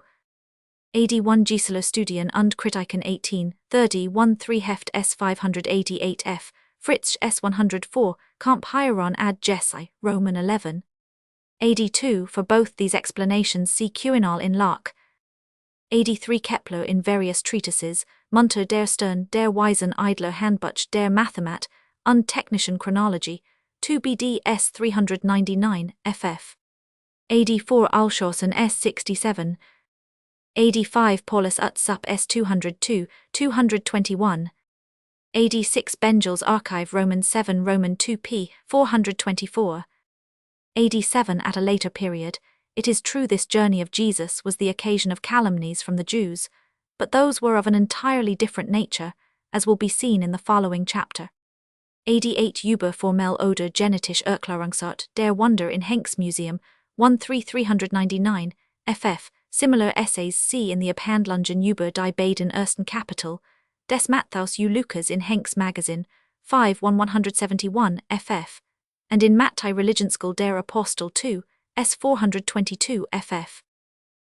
81 Gisela Studien und Kritiken 18, 30 13 Heft s. 588 f. Fritsch s. 104, Comp Hieron ad Jesse, Roman 11. 82 For both these explanations see Quinol in Locke. 83 Kepler in various treatises, Munter der Stern, der Weisen Idler Handbuch der Mathemat, und Technischen Chronology, 2 BD s. 399, ff. 84 Alschossen s. 67. 85 Paulus ut sup s. 202, 221. 86 Bengel's archive Roman 7 Roman 2 p. 424. 87 At a later period, It is true this journey of Jesus was the occasion of calumnies from the Jews, but those were of an entirely different nature, as will be seen in the following chapter. 88 Über formell oder genetische Erklärungsart der Wunder in Henk's Museum, 13399, ff. Similar essays see in the Abhandlungen über die beiden ersten Kapitel, des Matthäus u Lukas in Henk's Magazine, 5-171 ff. And in Matthäi Religionsschule der Apostel 2, s. 422 ff.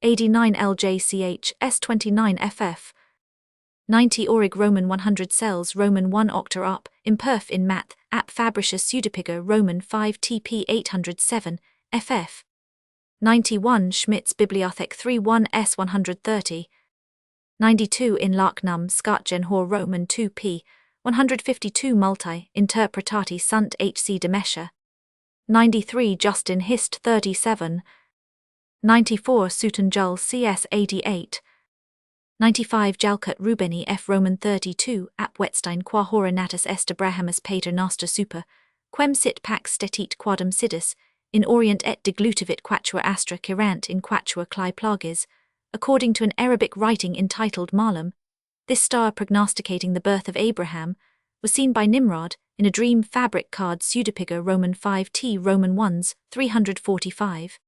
89 LJCH, s. 29 ff. 90 Orig Roman 100 cells Roman 1 octa up, imperf in math, ap Fabricius Pseudepiger Roman 5 tp 807, ff. 91 Schmitz Bibliothek 31 s 130. 92 in Larknum Skatgen Hor Roman 2 p. 152 Multi, Interpretati sunt H.C. Demesha. 93 Justin Hist 37. 94 Sutanjul CS 88. 95 Jalkut Rubeni F. Roman 32 Ap Wetstein qua hora natus est Abrahamus Pater Noster super, quem sit pax stetit quadam sidus, in orient et deglutavit quatua astra cirant in quatua clai plagis, according to an Arabic writing entitled Malam. This star prognosticating the birth of Abraham was seen by Nimrod in a dream fabric card Pseudepiger Roman 5t Roman 1s 345.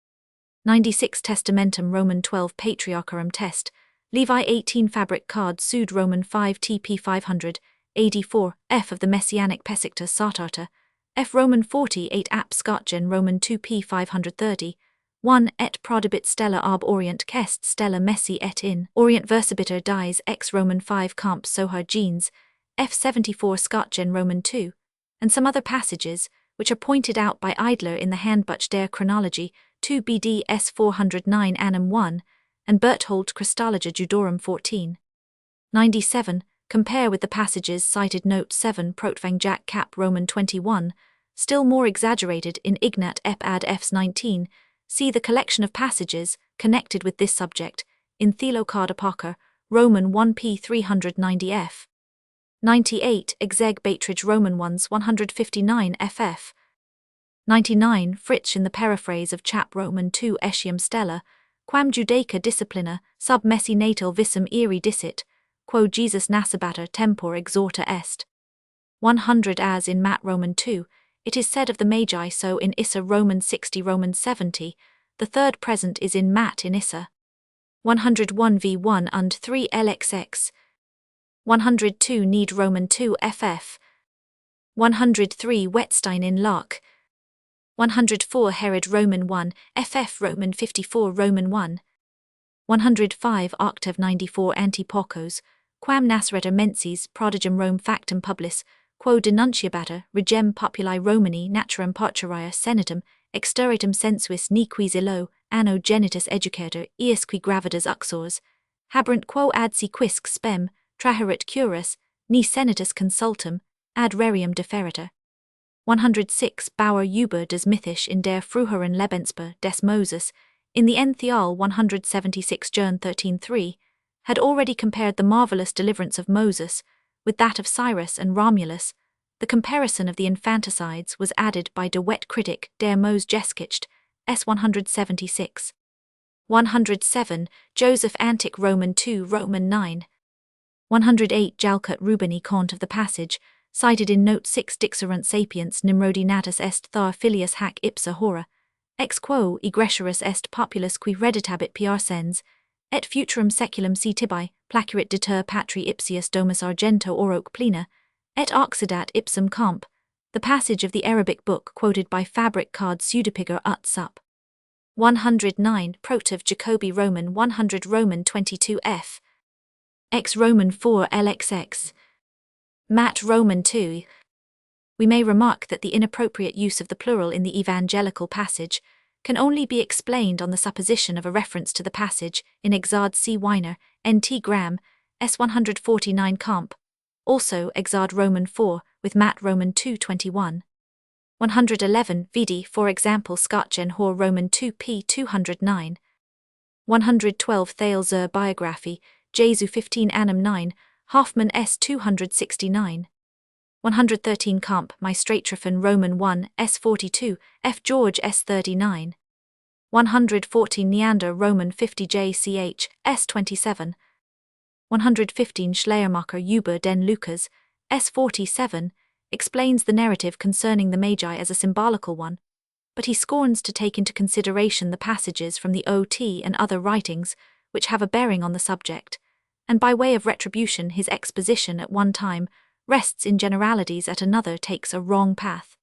96 Testamentum Roman 12 Patriarcharum Test, Levi 18 fabric card Sud Roman 5 TP 500, AD 4, F of the Messianic Pesicta Sartarta, F Roman 48 Ap Skatgen Roman 2 P 530, 1 et prodibit stella ab Orient Kest stella Messi et in Orient versibiter dies ex Roman 5 Camp Sohar Genes, F 74 Skatgen Roman 2, and some other passages, which are pointed out by Idler in the Handbuch der Chronology, 2 BD S 409 Annum 1, and Berthold Christologia Judorum 14. 97. Compare with the passages cited note 7 Protvang Jack Cap Roman 21, still more exaggerated in Ignat Ep ad Fs 19, see the collection of passages connected with this subject in Theological Roman 1 p 390 f. 98 Exeg Batrage Roman 1s 159 ff. 99 Fritsch in the paraphrase of Chap Roman 2 Etiam Stella, quam Judaica disciplina, sub messi natal visum iri dicit, quo Jesus nascibatur tempor exhorta est. 100 As in Mat Roman 2, it is said of the Magi so in Issa Roman 60 Roman 70, the third present is in Mat in Issa. 101 v1 und 3 LXX. 102 Need Roman 2 FF. 103 Wetstein in Lark. 104 Herod Roman 1, FF Roman 54 Roman 1. 105 Octave 94 Antipocos, quam nascereta mensis prodigum Rome factum publis, quo denunciabatur regem populi Romani naturam parturia senatum, exterritum sensuis ni quis illo, anno genitus educator iusque gravidas uxors, haberent quo ad si quisque spem, traherit curus, ni senatus consultum, ad rerium deferitor. 106 Bauer Über des Mythisch in der früheren Lebensbe des Moses, in the Entheal 176 Jern 13.3, had already compared the marvelous deliverance of Moses with that of Cyrus and Romulus. The comparison of the infanticides was added by De Wet Critic der Mose Geschichte, s. 176. 107 Joseph Antic Roman 2 Roman 9. 108 Jalkut Rubeni Kant of the passage, cited in Note 6 Dixerant sapiens Nimrodi natus est thar filius hac ipsa hora, ex quo egresurus est populus qui reditabit piarsens, et futurum seculum si tibi, placuit deter patri ipsius domus argento oroque plena, et occidat ipsum comp, the passage of the Arabic book quoted by Fabric card Pseudepiger ut sup. 109 Protiv Jacobi Roman 100 Roman 22 f. Ex Roman 4 LXX. Mat Roman 2. We may remark that the inappropriate use of the plural in the evangelical passage can only be explained on the supposition of a reference to the passage in Exard C. Weiner, N.T. Graham, S. 149 Comp. Also Exard Roman 4, with Mat Roman 2:21. 111 Vidi, for example Skatgen Hor Roman 2 p. 209. 112 Thale zur Biography, Jesu 15 Annum 9, Hoffmann S. 269. 113 Comp. My Straightrofen Roman 1, S. 42, F. George S. 39. 114 Neander Roman 50 JCH, S27. 115 Schleiermacher über den Lukas, S47, explains the narrative concerning the Magi as a symbolical one, but he scorns to take into consideration the passages from the OT and other writings which have a bearing on the subject, and by way of retribution his exposition at one time rests in generalities, at another takes a wrong path.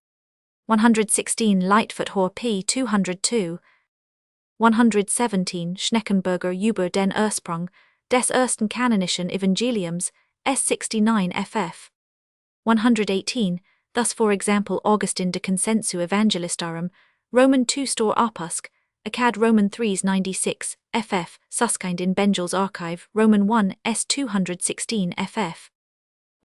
116 Lightfoot Hor p. 202. 117 Schneckenberger über den Ursprung des ersten kanonischen Evangeliums, S69 ff. 118, thus for example Augustin de Consensu Evangelistarum, Roman 2 Stor Opusc, Acad Roman 3s 96, ff, Susskind in Bengel's Archive, Roman 1 s 216 ff.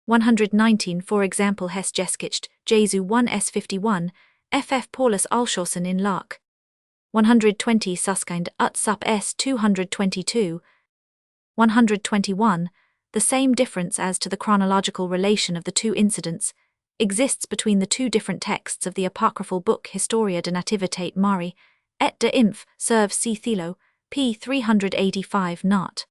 119 for example Hess Geskicht, Jesu 1 s 51, ff Paulus Alshausen in Lark. 120 Susskind ut sup s 222. 121, the same difference as to the chronological relation of the two incidents exists between the two different texts of the apocryphal book Historia de Nativitate Mari, et de Inf, serve C. Thelo, p. 385 not.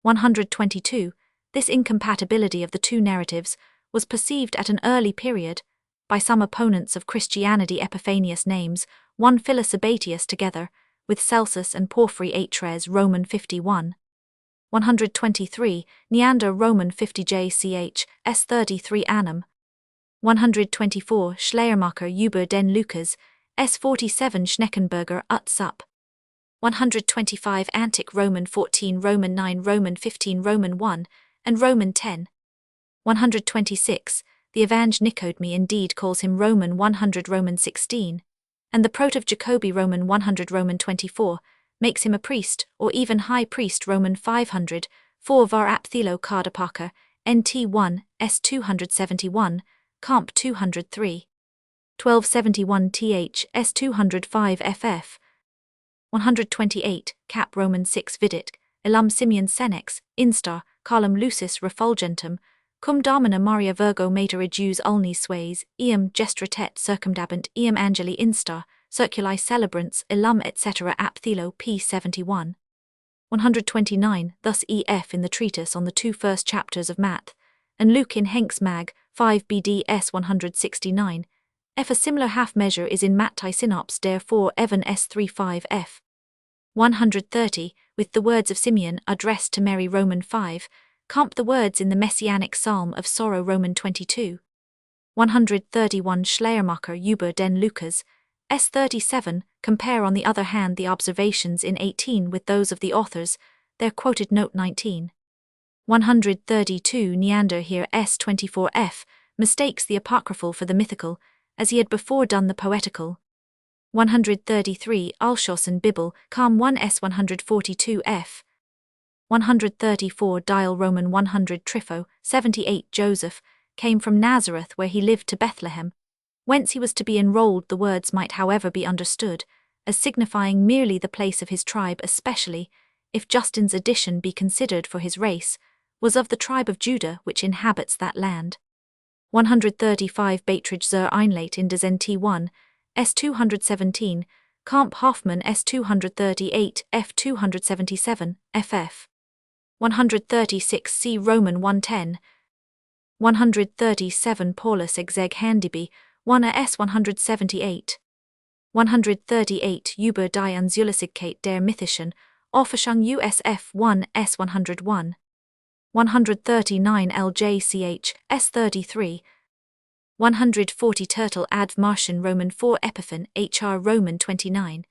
122, this incompatibility of the two narratives was perceived at an early period by some opponents of Christianity. Epiphanius names one Philosobatius together with Celsus and Porphyry Atres Roman 51. 123, Neander Roman 50 JCH, S33 annum. 124 Schleiermacher über den Lukas, S47 Schneckenberger ut sup. 125 Antic Roman 14 Roman 9 Roman 15 Roman 1, and Roman 10. 126, the Evange Nicodeme indeed calls him Roman 100 Roman 16, and the Protov Jacobi Roman 100 Roman 24, makes him a priest, or even high priest Roman 500, 4 var ap Thelo Cardapaka, NT 1, S 271, Comp 203. 1271 th, S 205 ff. 128, Cap Roman 6 Vidit, Elam Simeon Senex, Instar, Colum Lucis Refulgentum, cum domina Maria Virgo Mater Ejus ulnis sues, eam gestratet circumdabant eam angeli instar, circuli celebrants, Elam etc. ap Thelo p. 71. 129, thus ef in the treatise on the two first chapters of Math, and Luke in Henks Mag, 5 BD s 169, f a similar half-measure is in Mattai Synops der 4 Evan s35 f. 130, with the words of Simeon addressed to Mary Roman 5, comp the words in the Messianic Psalm of Sorrow Roman 22. 131 Schleiermacher über den Lukas, S37, compare on the other hand the observations in 18 with those of the authors, their quoted note 19. 132 Neander here S24f, mistakes the apocryphal for the mythical, as he had before done the poetical. 133 Alshausen Bibel, Calm 1 S142f. 134 Dial Roman 100 Trifo, 78 Joseph, came from Nazareth where he lived to Bethlehem, whence he was to be enrolled. The words might however be understood as signifying merely the place of his tribe, especially, if Justin's addition be considered for his race, was of the tribe of Judah which inhabits that land. 135 Beitridge zur Einleit in des NT 1, S 217, Kamp Hoffmann S 238 F 277, ff. 136 C Roman 110. 137 Paulus exeg Handiby, 1 S 178. 138 Über die Anzulassigkeit der Mythischen, Offischung USF 1 S 101. 139 LJCH, S33. 140 Turtle Adv Martian Roman 4 Epiphan HR Roman 29.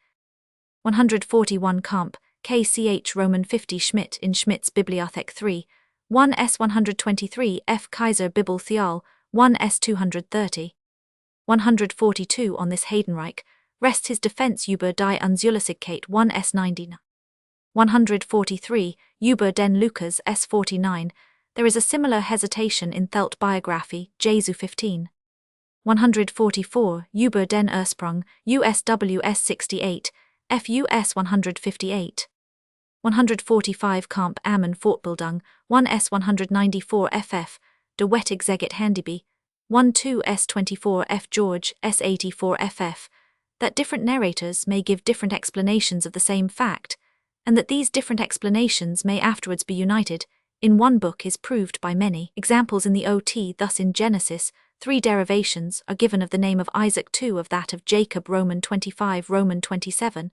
141 Kamp, KCH Roman 50 Schmidt in Schmidt's Bibliothek 3, 1 S 123 F Kaiser Bibel Theal, 1 S 230. 142 on this Heidenreich, rests his defense über die Anzulassigkeit 1 S 90. 143, über den Lukas S 49, there is a similar hesitation in Thelt biography, Jesu 15. 144, über den Ursprung, USWS 68, FUS 158. 145 Kamp Ammon Fortbildung, 1 S 194 FF, de Wettig Zegit Handiby, 1 2 S 24 F George, S 84 FF, that different narrators may give different explanations of the same fact, and that these different explanations may afterwards be united in one book is proved by many examples in the OT. Thus in Genesis, 3 derivations are given of the name of Isaac, 2 of that of Jacob, Roman 25, Roman 27,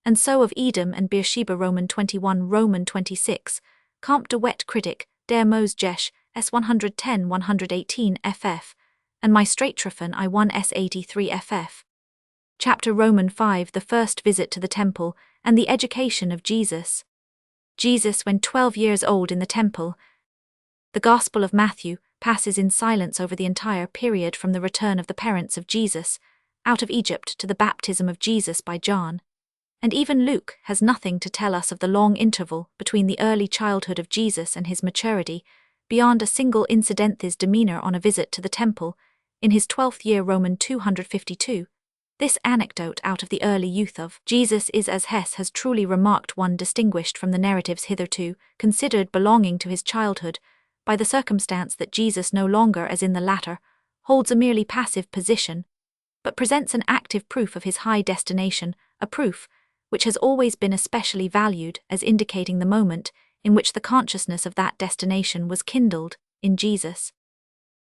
and so of Edom and Beersheba, Roman 21, Roman 26, Comte de Wet Critic, der Mos Jesh, S 110 118 ff, and my Straitrophen I 1 S 83 ff. Chapter Roman 5 The First Visit to the Temple and the Education of Jesus. Jesus when 12 years old in the Temple. The Gospel of Matthew passes in silence over the entire period from the return of the parents of Jesus out of Egypt to the baptism of Jesus by John. And even Luke has nothing to tell us of the long interval between the early childhood of Jesus and his maturity, beyond a single incident: his demeanor on a visit to the temple, in his 12th year, Roman 252. This anecdote out of the early youth of Jesus is, as Hess has truly remarked, one distinguished from the narratives hitherto considered belonging to his childhood, by the circumstance that Jesus no longer, as in the latter, holds a merely passive position, but presents an active proof of his high destination, a proof which has always been especially valued as indicating the moment in which the consciousness of that destination was kindled in Jesus.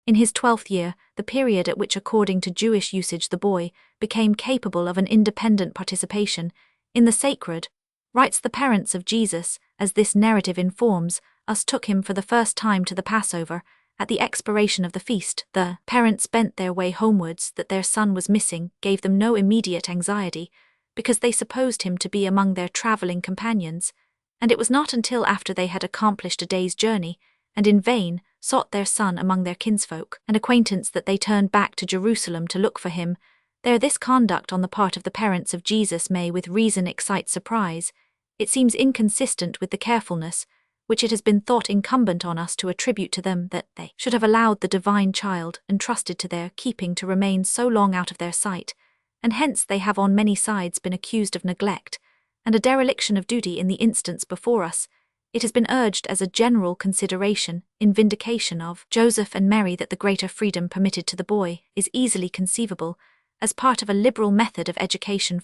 In his 12th year, the period at which, according to Jewish usage, the boy became capable of an independent participation in the sacred, writes the parents of Jesus, as this narrative informs us, took him for the first time to the Passover. At the expiration of the feast, the parents bent their way homewards. That their son was missing gave them no immediate anxiety, because they supposed him to be among their travelling companions, and it was not until after they had accomplished a day's journey, and in vain sought their son among their kinsfolk and acquaintance, that they turned back to Jerusalem to look for him. There this conduct on the part of the parents of Jesus may with reason excite surprise. It seems inconsistent with the carefulness which it has been thought incumbent on us to attribute to them, that they should have allowed the divine child entrusted to their keeping to remain so long out of their sight, and hence they have on many sides been accused of neglect and a dereliction of duty. In the instance before us, it has been urged as a general consideration in vindication of Joseph and Mary that the greater freedom permitted to the boy is easily conceivable as part of a liberal method of education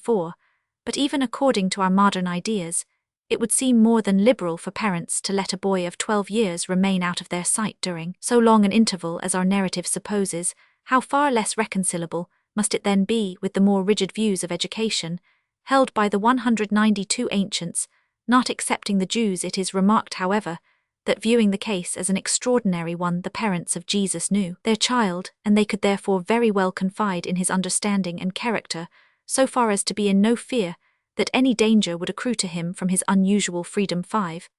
but even according to our modern ideas, it would seem more than liberal for parents to let a boy of 12 years remain out of their sight during so long an interval as our narrative supposes. How far less reconcilable must it then be with the more rigid views of education held by the 192 ancients, not excepting the Jews. It is remarked, however, that viewing the case as an extraordinary one, the parents of Jesus knew their child, and they could therefore very well confide in his understanding and character, so far as to be in no fear that any danger would accrue to him from his unusual freedom. 5.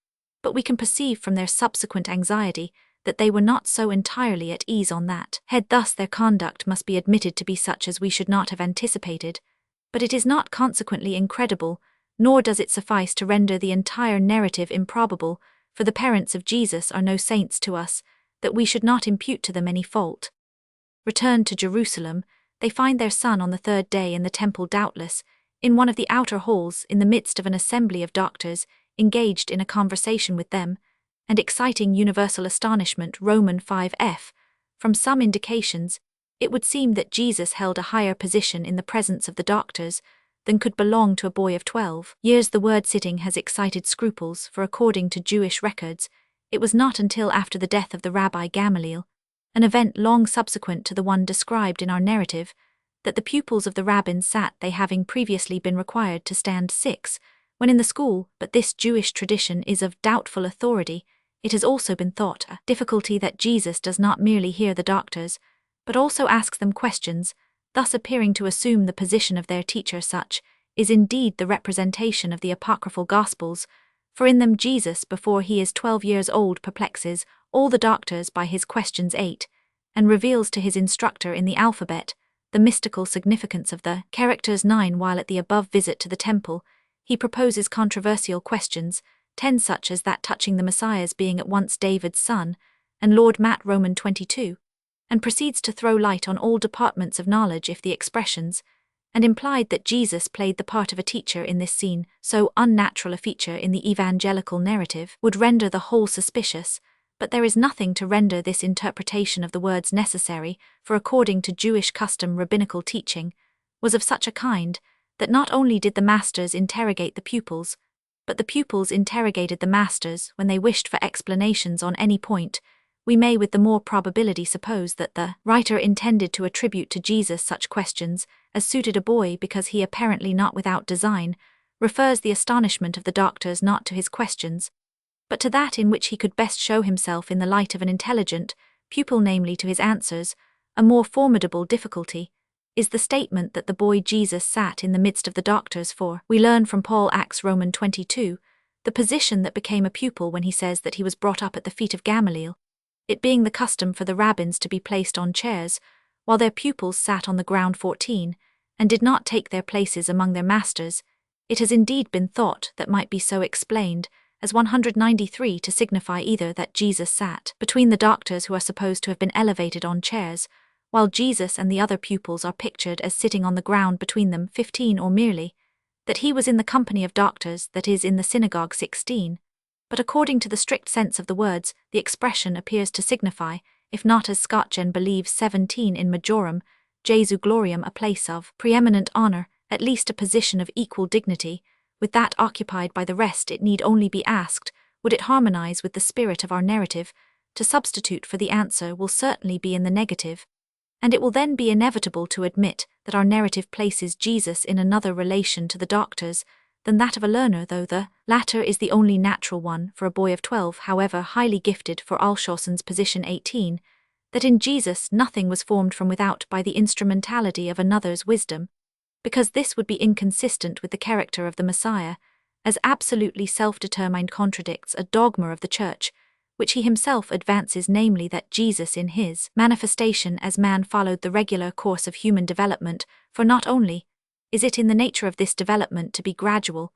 But we can perceive from their subsequent anxiety that they were not so entirely at ease on that head. Thus their conduct must be admitted to be such as we should not have anticipated, but it is not consequently incredible, nor does it suffice to render the entire narrative improbable, for the parents of Jesus are no saints to us, that we should not impute to them any fault. Returned to Jerusalem, they find their son on the 3rd day in the temple, doubtless in one of the outer halls, in the midst of an assembly of doctors, engaged in a conversation with them, and exciting universal astonishment. Roman 5f. From some indications, it would seem that Jesus held a higher position in the presence of the doctors than could belong to a boy of 12 years. The word sitting has excited scruples, for according to Jewish records, it was not until after the death of the Rabbi Gamaliel, an event long subsequent to the one described in our narrative, that the pupils of the rabbins sat, they having previously been required to stand 6 when in the school. But this Jewish tradition is of doubtful authority. It has also been thought a difficulty that Jesus does not merely hear the doctors, but also asks them questions, thus appearing to assume the position of their teacher. Such is indeed the representation of the apocryphal Gospels, for in them Jesus, before he is 12 years old, perplexes all the doctors by his questions 8, and reveals to his instructor in the alphabet the mystical significance of the characters 9. While at the above visit to the temple, he proposes controversial questions 10, such as that touching the Messiah's being at once David's son and Lord Matt, Roman 22, and proceeds to throw light on all departments of knowledge if the expressions, and implied that Jesus played the part of a teacher in this scene, so unnatural a feature in the evangelical narrative, would render the whole suspicious. But there is nothing to render this interpretation of the words necessary, for according to Jewish custom, rabbinical teaching was of such a kind that not only did the masters interrogate the pupils, but the pupils interrogated the masters when they wished for explanations on any point. We may with the more probability suppose that the writer intended to attribute to Jesus such questions as suited a boy because he, apparently not without design, refers the astonishment of the doctors not to his questions, but to that in which he could best show himself in the light of an intelligent pupil, namely to his answers. A more formidable difficulty is the statement that the boy Jesus sat in the midst of the doctors, for we learn from Paul Acts Roman 22, the position that became a pupil when he says that he was brought up at the feet of Gamaliel, it being the custom for the rabbins to be placed on chairs, while their pupils sat on the ground 14, and did not take their places among their masters. It has indeed been thought that might be so explained as 193 to signify either that Jesus sat between the doctors who are supposed to have been elevated on chairs, while Jesus and the other pupils are pictured as sitting on the ground between them 15, or merely that he was in the company of doctors, that is, in the synagogue 16. But according to the strict sense of the words, the expression appears to signify, if not as Scotchen believes 17 in majorum, Jesu gloriam, a place of preeminent honour, at least a position of equal dignity, with that occupied by the rest. It need only be asked, would it harmonize with the spirit of our narrative? To substitute for the answer will certainly be in the negative, and it will then be inevitable to admit that our narrative places Jesus in another relation to the doctors than that of a learner, though the latter is the only natural one for a boy of 12, however highly gifted. For Alshausen's position 18, that in Jesus nothing was formed from without by the instrumentality of another's wisdom, because this would be inconsistent with the character of the Messiah, as absolutely self-determined contradicts a dogma of the Church, which he himself advances, namely that Jesus in his manifestation as man followed the regular course of human development, for not only is it in the nature of this development to be gradual,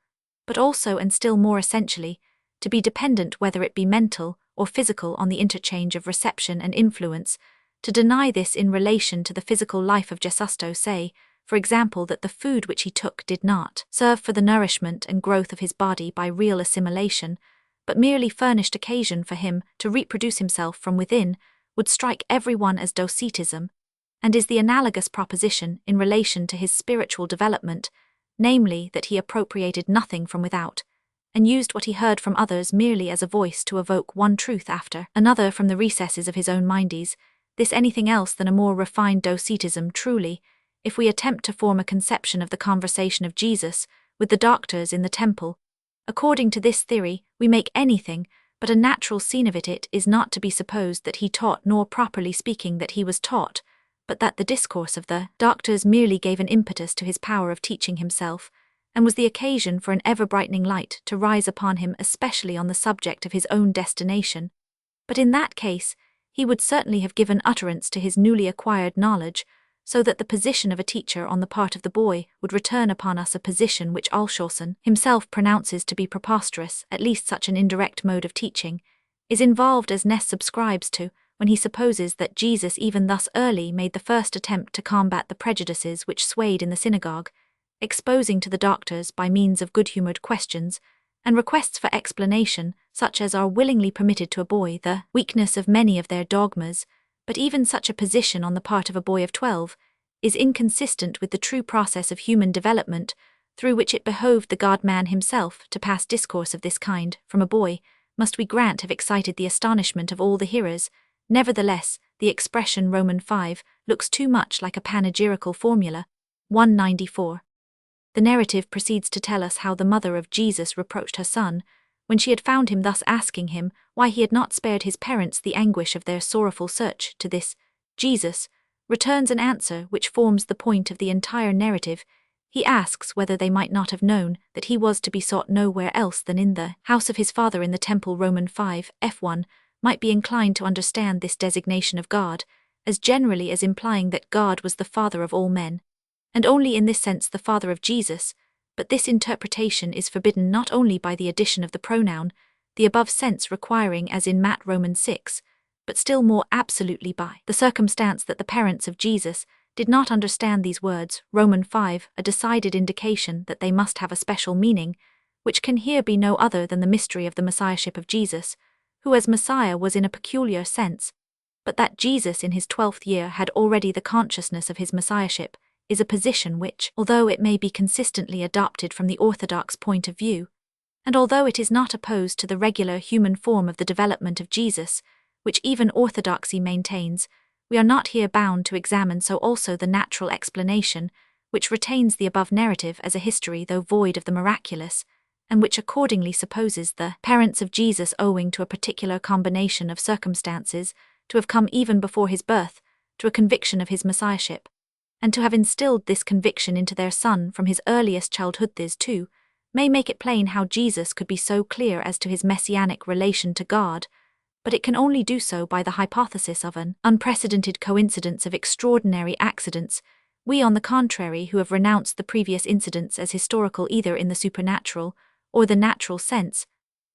but also, and still more essentially, to be dependent, whether it be mental or physical, on the interchange of reception and influence. To deny this in relation to the physical life of Jesus, to say, for example, that the food which he took did not serve for the nourishment and growth of his body by real assimilation, but merely furnished occasion for him to reproduce himself from within, would strike everyone as docetism, and is the analogous proposition in relation to his spiritual development, namely that he appropriated nothing from without, and used what he heard from others merely as a voice to evoke one truth after another from the recesses of his own mindes. This anything else than a more refined docetism. Truly, if we attempt to form a conception of the conversation of Jesus with the doctors in the temple, according to this theory, we make anything but a natural scene of it. It is not to be supposed that he taught, nor properly speaking that he was taught, but that the discourse of the doctors merely gave an impetus to his power of teaching himself, and was the occasion for an ever-brightening light to rise upon him, especially on the subject of his own destination. But in that case, he would certainly have given utterance to his newly acquired knowledge, so that the position of a teacher on the part of the boy would return upon us, a position which Alshausen himself pronounces to be preposterous. At least such an indirect mode of teaching is involved as Ness subscribes to, when he supposes that Jesus even thus early made the first attempt to combat the prejudices which swayed in the synagogue, exposing to the doctors, by means of good-humoured questions and requests for explanation, such as are willingly permitted to a boy, the weakness of many of their dogmas. But even such a position on the part of a boy of 12 is inconsistent with the true process of human development, through which it behoved the God-man himself to pass discourse of this kind from a boy, must we grant have excited the astonishment of all the hearers. Nevertheless, the expression Roman 5 looks too much like a panegyrical formula. 194. The narrative proceeds to tell us how the mother of Jesus reproached her son, when she had found him thus, asking him why he had not spared his parents the anguish of their sorrowful search. To this, Jesus returns an answer which forms the point of the entire narrative. He asks whether they might not have known that he was to be sought nowhere else than in the house of his father in the temple. Roman 5, f1, might be inclined to understand this designation of God as generally as implying that God was the Father of all men, and only in this sense the Father of Jesus, but this interpretation is forbidden not only by the addition of the pronoun, the above sense requiring as in Matt Roman 6, but still more absolutely by the circumstance that the parents of Jesus did not understand these words. Roman 5, a decided indication that they must have a special meaning, which can here be no other than the mystery of the Messiahship of Jesus, who as Messiah was in a peculiar sense, but that Jesus in his 12th year had already the consciousness of his Messiahship, is a position which, although it may be consistently adopted from the orthodox point of view, and although it is not opposed to the regular human form of the development of Jesus, which even orthodoxy maintains, we are not here bound to examine so also the natural explanation, which retains the above narrative as a history though void of the miraculous, and which accordingly supposes the parents of Jesus, owing to a particular combination of circumstances, to have come even before his birth to a conviction of his messiahship, and to have instilled this conviction into their son from his earliest childhood. This, too, may make it plain how Jesus could be so clear as to his messianic relation to God, but it can only do so by the hypothesis of an unprecedented coincidence of extraordinary accidents. We, on the contrary, who have renounced the previous incidents as historical either in the supernatural or the natural sense,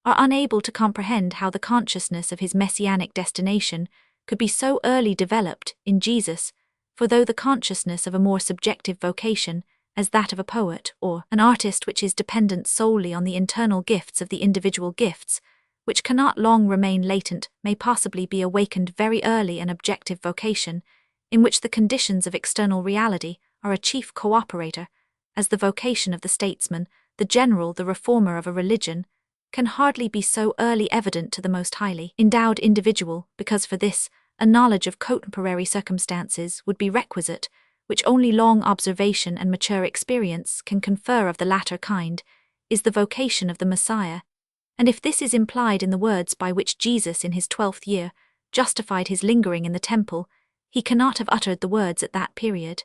are unable to comprehend how the consciousness of his messianic destination could be so early developed in Jesus, for though the consciousness of a more subjective vocation, as that of a poet or an artist which is dependent solely on the internal gifts of the individual gifts, which cannot long remain latent, may possibly be awakened very early, an objective vocation, in which the conditions of external reality are a chief cooperator, as the vocation of the statesman, the general, the reformer of a religion, can hardly be so early evident to the most highly endowed individual, because for this, a knowledge of contemporary circumstances would be requisite, which only long observation and mature experience can confer. Of the latter kind is the vocation of the Messiah, and if this is implied in the words by which Jesus in his 12th year justified his lingering in the temple, he cannot have uttered the words at that period.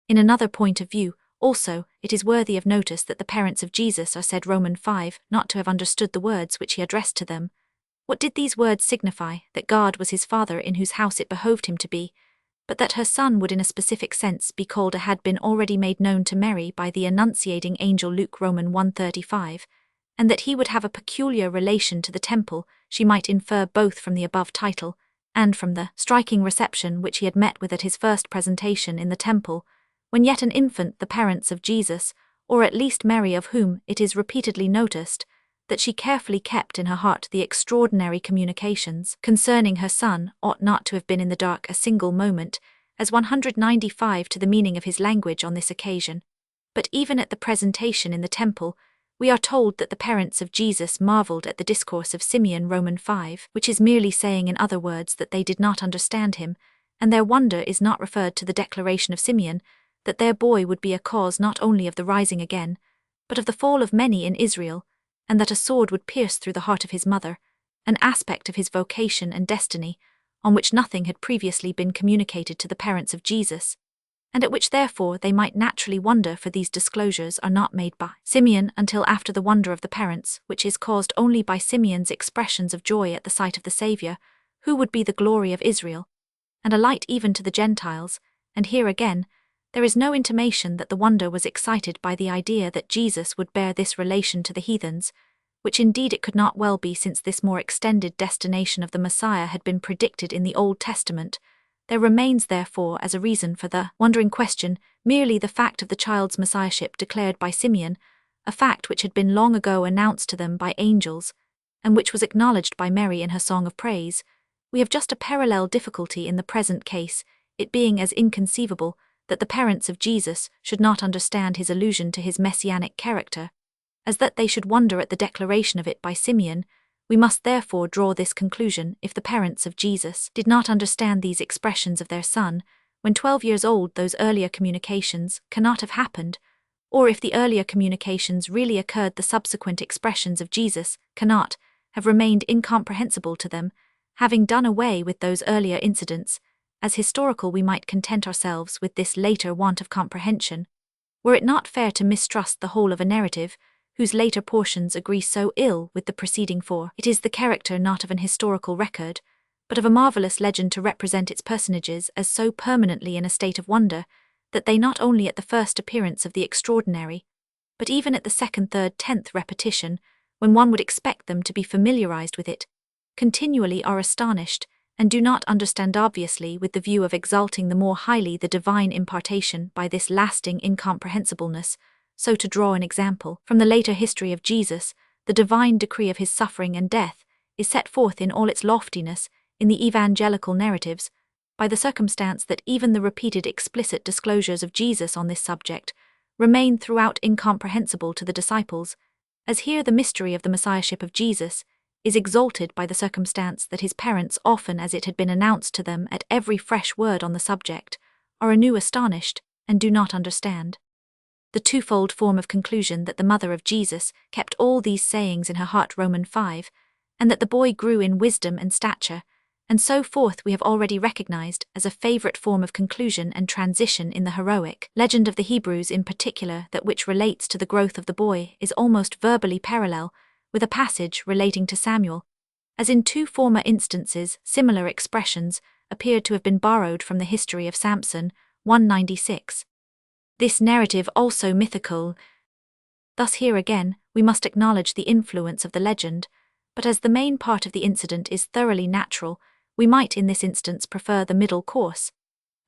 In another point of view, also, it is worthy of notice that the parents of Jesus are said Romans 5 not to have understood the words which he addressed to them. What did these words signify? That God was his father in whose house it behoved him to be, but that her son would in a specific sense be called a had been already made known to Mary by the annunciating angel Luke Romans 1:35, and that he would have a peculiar relation to the temple. She might infer both from the above title and from the striking reception which he had met with at his first presentation in the temple, when yet an infant, the parents of Jesus, or at least Mary, of whom it is repeatedly noticed that she carefully kept in her heart the extraordinary communications concerning her son, ought not to have been in the dark a single moment, as 195 to the meaning of his language on this occasion. But even at the presentation in the temple, we are told that the parents of Jesus marveled at the discourse of Simeon Romans 5, which is merely saying in other words that they did not understand him, and their wonder is not referred to the declaration of Simeon, that their boy would be a cause not only of the rising again, but of the fall of many in Israel, and that a sword would pierce through the heart of his mother, an aspect of his vocation and destiny, on which nothing had previously been communicated to the parents of Jesus, and at which therefore they might naturally wonder, for these disclosures are not made by Simeon until after the wonder of the parents, which is caused only by Simeon's expressions of joy at the sight of the Saviour, who would be the glory of Israel, and a light even to the Gentiles. And here again, there is no intimation that the wonder was excited by the idea that Jesus would bear this relation to the heathens, which indeed it could not well be, since this more extended destination of the Messiah had been predicted in the Old Testament. There remains therefore as a reason for the wondering question merely the fact of the child's messiahship declared by Simeon, a fact which had been long ago announced to them by angels, and which was acknowledged by Mary in her song of praise. We have just a parallel difficulty in the present case, it being as inconceivable that the parents of Jesus should not understand his allusion to his messianic character, as that they should wonder at the declaration of it by Simeon. We must therefore draw this conclusion: if the parents of Jesus did not understand these expressions of their son, when 12 years old, those earlier communications cannot have happened, or if the earlier communications really occurred, the subsequent expressions of Jesus cannot have remained incomprehensible to them, having done away with those earlier incidents. As historical, we might content ourselves with this later want of comprehension, were it not fair to mistrust the whole of a narrative, whose later portions agree so ill with the preceding, for it is the character not of an historical record, but of a marvellous legend, to represent its personages as so permanently in a state of wonder, that they not only at the first appearance of the extraordinary, but even at the second, third, 10th repetition, when one would expect them to be familiarized with it, continually are astonished, and do not understand, obviously with the view of exalting the more highly the divine impartation by this lasting incomprehensibleness. So, to draw an example from the later history of Jesus, the divine decree of his suffering and death is set forth in all its loftiness in the evangelical narratives, by the circumstance that even the repeated explicit disclosures of Jesus on this subject remain throughout incomprehensible to the disciples, as here the mystery of the messiahship of Jesus is exalted by the circumstance that his parents, often as it had been announced to them at every fresh word on the subject, are anew astonished and do not understand. The twofold form of conclusion that the mother of Jesus kept all these sayings in her heart, Romans 5, and that the boy grew in wisdom and stature, and so forth, we have already recognized as a favorite form of conclusion and transition in the heroic legend of the Hebrews in particular. That which relates to the growth of the boy is almost verbally parallel with a passage relating to Samuel, as in two former instances similar expressions appeared to have been borrowed from the history of Samson, 196. This narrative also mythical. Thus here again, we must acknowledge the influence of the legend, but as the main part of the incident is thoroughly natural, we might in this instance prefer the middle course,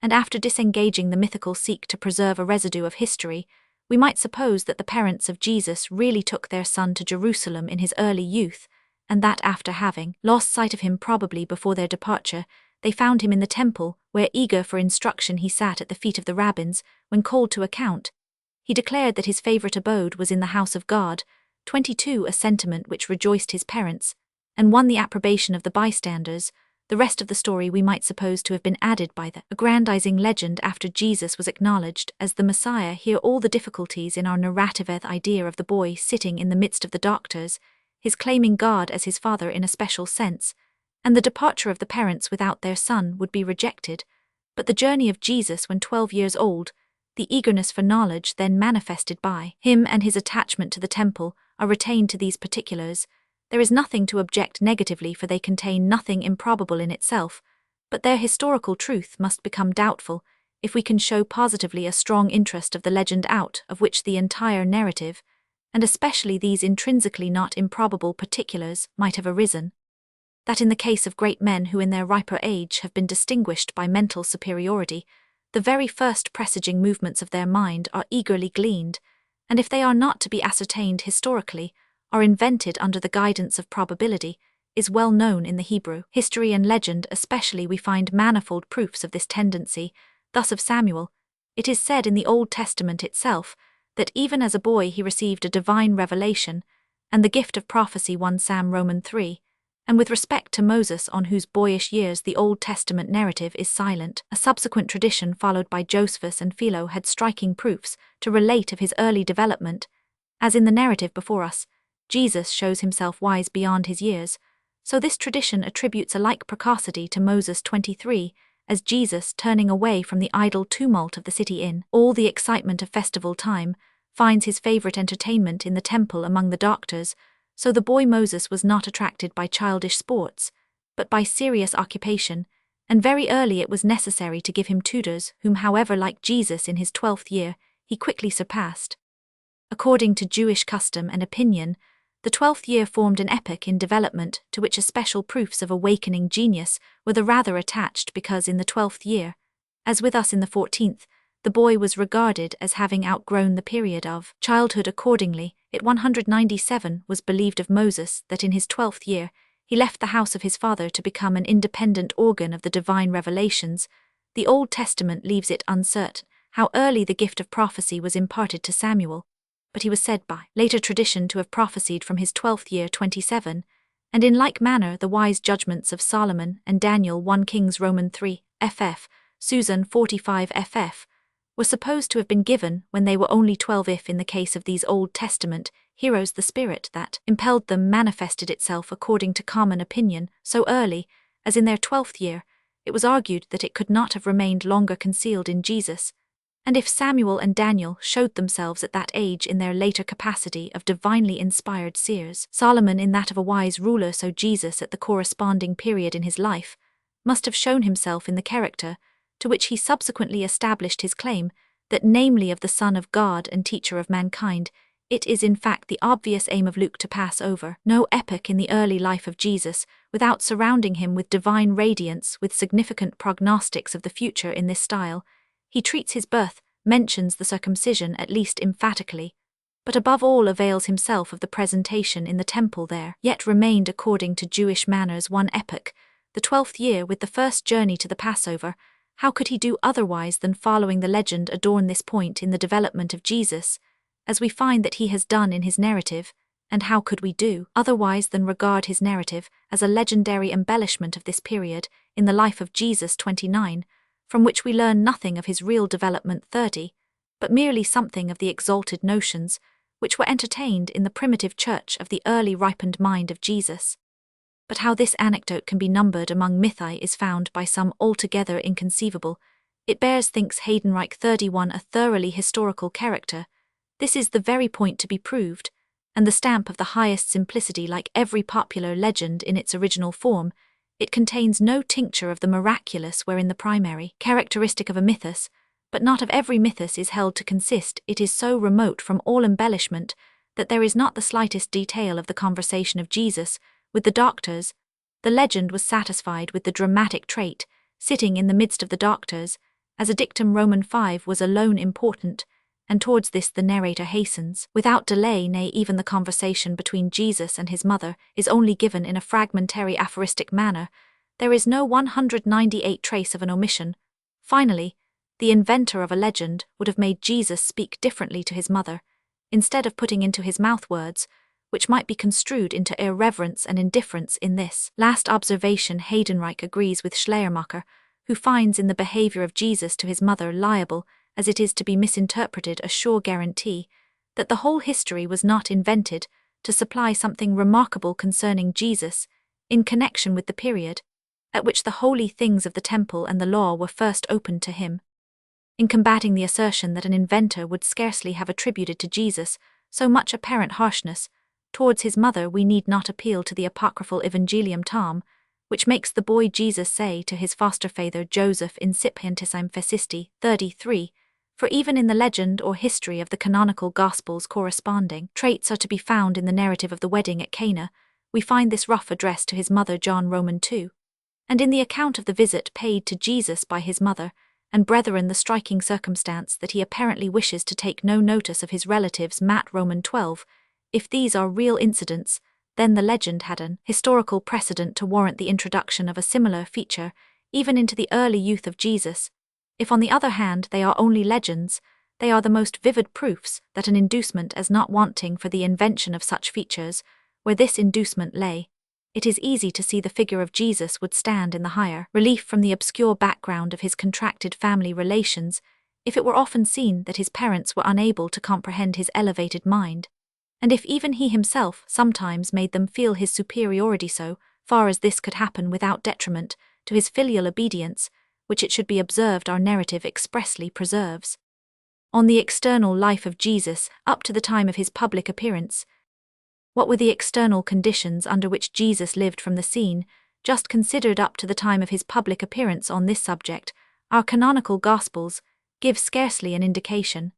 and after disengaging the mythical seek to preserve a residue of history, we might suppose that the parents of Jesus really took their son to Jerusalem in his early youth, and that after having lost sight of him probably before their departure, they found him in the temple, where eager for instruction he sat at the feet of the rabbins. When called to account, he declared that his favorite abode was in the house of God, 22, a sentiment which rejoiced his parents, and won the approbation of the bystanders. The rest of the story we might suppose to have been added by the aggrandizing legend after Jesus was acknowledged as the Messiah. Here all the difficulties in our narrative idea of the boy sitting in the midst of the doctors, his claiming God as his father in a special sense, and the departure of the parents without their son would be rejected, but the journey of Jesus when 12 years old, the eagerness for knowledge then manifested by him and his attachment to the temple are retained to these particulars. There is nothing to object negatively, for they contain nothing improbable in itself, but their historical truth must become doubtful if we can show positively a strong interest of the legend out of which the entire narrative, and especially these intrinsically not improbable particulars, might have arisen. That in the case of great men who in their riper age have been distinguished by mental superiority, the very first presaging movements of their mind are eagerly gleaned, and if they are not to be ascertained historically, are invented under the guidance of probability, is well known in the Hebrew history and legend. Especially we find manifold proofs of this tendency. Thus of Samuel, it is said in the Old Testament itself that even as a boy he received a divine revelation and the gift of prophecy, 1 Sam Romans 3, and with respect to Moses, on whose boyish years the Old Testament narrative is silent, a subsequent tradition followed by Josephus and Philo had striking proofs to relate of his early development. As in the narrative before us, Jesus shows himself wise beyond his years, so this tradition attributes a like precocity to Moses 23, as Jesus, turning away from the idle tumult of the city in all the excitement of festival time, finds his favorite entertainment in the temple among the doctors. So the boy Moses was not attracted by childish sports, but by serious occupation, and very early it was necessary to give him tutors, whom, however, like Jesus in his 12th year, he quickly surpassed. According to Jewish custom and opinion, the 12th year formed an epoch in development to which especial proofs of awakening genius were the rather attached because in the 12th year, as with us in the 14th, the boy was regarded as having outgrown the period of childhood. Accordingly, it 197 was believed of Moses that in his 12th year he left the house of his father to become an independent organ of the divine revelations. The Old Testament leaves it uncertain how early the gift of prophecy was imparted to Samuel, but he was said by later tradition to have prophesied from his 12th year 27, and in like manner the wise judgments of Solomon and Daniel, 1 Kings Romans 3, ff. Susan 45 ff. were supposed to have been given when they were only 12. If in the case of these Old Testament heroes the spirit that impelled them manifested itself according to common opinion so early as in their 12th year, it was argued that it could not have remained longer concealed in Jesus, and if Samuel and Daniel showed themselves at that age in their later capacity of divinely inspired seers, Solomon in that of a wise ruler, so Jesus at the corresponding period in his life must have shown himself in the character to which he subsequently established his claim, that namely of the Son of God and teacher of mankind. It is in fact the obvious aim of Luke to pass over no epoch in the early life of Jesus without surrounding him with divine radiance, with significant prognostics of the future in this style. He treats his birth, mentions the circumcision at least emphatically, but above all avails himself of the presentation in the temple there yet remained according to Jewish manners one epoch, the 12th year with the first journey to the Passover, how could he do otherwise than following the legend adorn this point in the development of Jesus, as we find that he has done in his narrative, and how could we do otherwise than regard his narrative as a legendary embellishment of this period in the life of Jesus 29, from which we learn nothing of his real development 30, but merely something of the exalted notions which were entertained in the primitive church of the early ripened mind of Jesus. But how this anecdote can be numbered among mythi is found by some altogether inconceivable. It bears, thinks Heydenreich 31, a thoroughly historical character. This is the very point to be proved, and the stamp of the highest simplicity. Like every popular legend in its original form, it contains no tincture of the miraculous wherein the primary characteristic of a mythos, but not of every mythos, is held to consist. It is so remote from all embellishment that there is not the slightest detail of the conversation of Jesus with the doctors. The legend was satisfied with the dramatic trait, sitting in the midst of the doctors, as a dictum Roman 5 was alone important, and towards this the narrator hastens, without delay. Nay, even the conversation between Jesus and his mother is only given in a fragmentary aphoristic manner. There is no 198 trace of an omission. Finally, the inventor of a legend would have made Jesus speak differently to his mother, instead of putting into his mouth words which might be construed into irreverence and indifference. In this last observation Heydenreich agrees with Schleiermacher, who finds in the behavior of Jesus to his mother liable, as it is to be misinterpreted, a sure guarantee that the whole history was not invented to supply something remarkable concerning Jesus in connection with the period at which the holy things of the temple and the law were first opened to him. In combating the assertion that an inventor would scarcely have attributed to Jesus so much apparent harshness towards his mother, we need not appeal to the apocryphal Evangelium Tom, which makes the boy Jesus say to his foster-father Joseph incipientissime fecisti 33, for even in the legend or history of the canonical Gospels corresponding traits are to be found in the narrative of the wedding at Cana. We find this rough address to his mother John Roman 2, and in the account of the visit paid to Jesus by his mother and brethren the striking circumstance that he apparently wishes to take no notice of his relatives Matt Roman 12. If these are real incidents, then the legend had an historical precedent to warrant the introduction of a similar feature even into the early youth of Jesus. If on the other hand they are only legends, they are the most vivid proofs that an inducement is not wanting for the invention of such features. Where this inducement lay, it is easy to see the figure of Jesus would stand in the higher relief from the obscure background of his contracted family relations, if it were often seen that his parents were unable to comprehend his elevated mind, and if even he himself sometimes made them feel his superiority, so far as this could happen without detriment to his filial obedience, which it should be observed our narrative expressly preserves. On the external life of Jesus up to the time of his public appearance. What were the external conditions under which Jesus lived from the scene, just considered up to the time of his public appearance on this subject? Our canonical Gospels give scarcely an indication.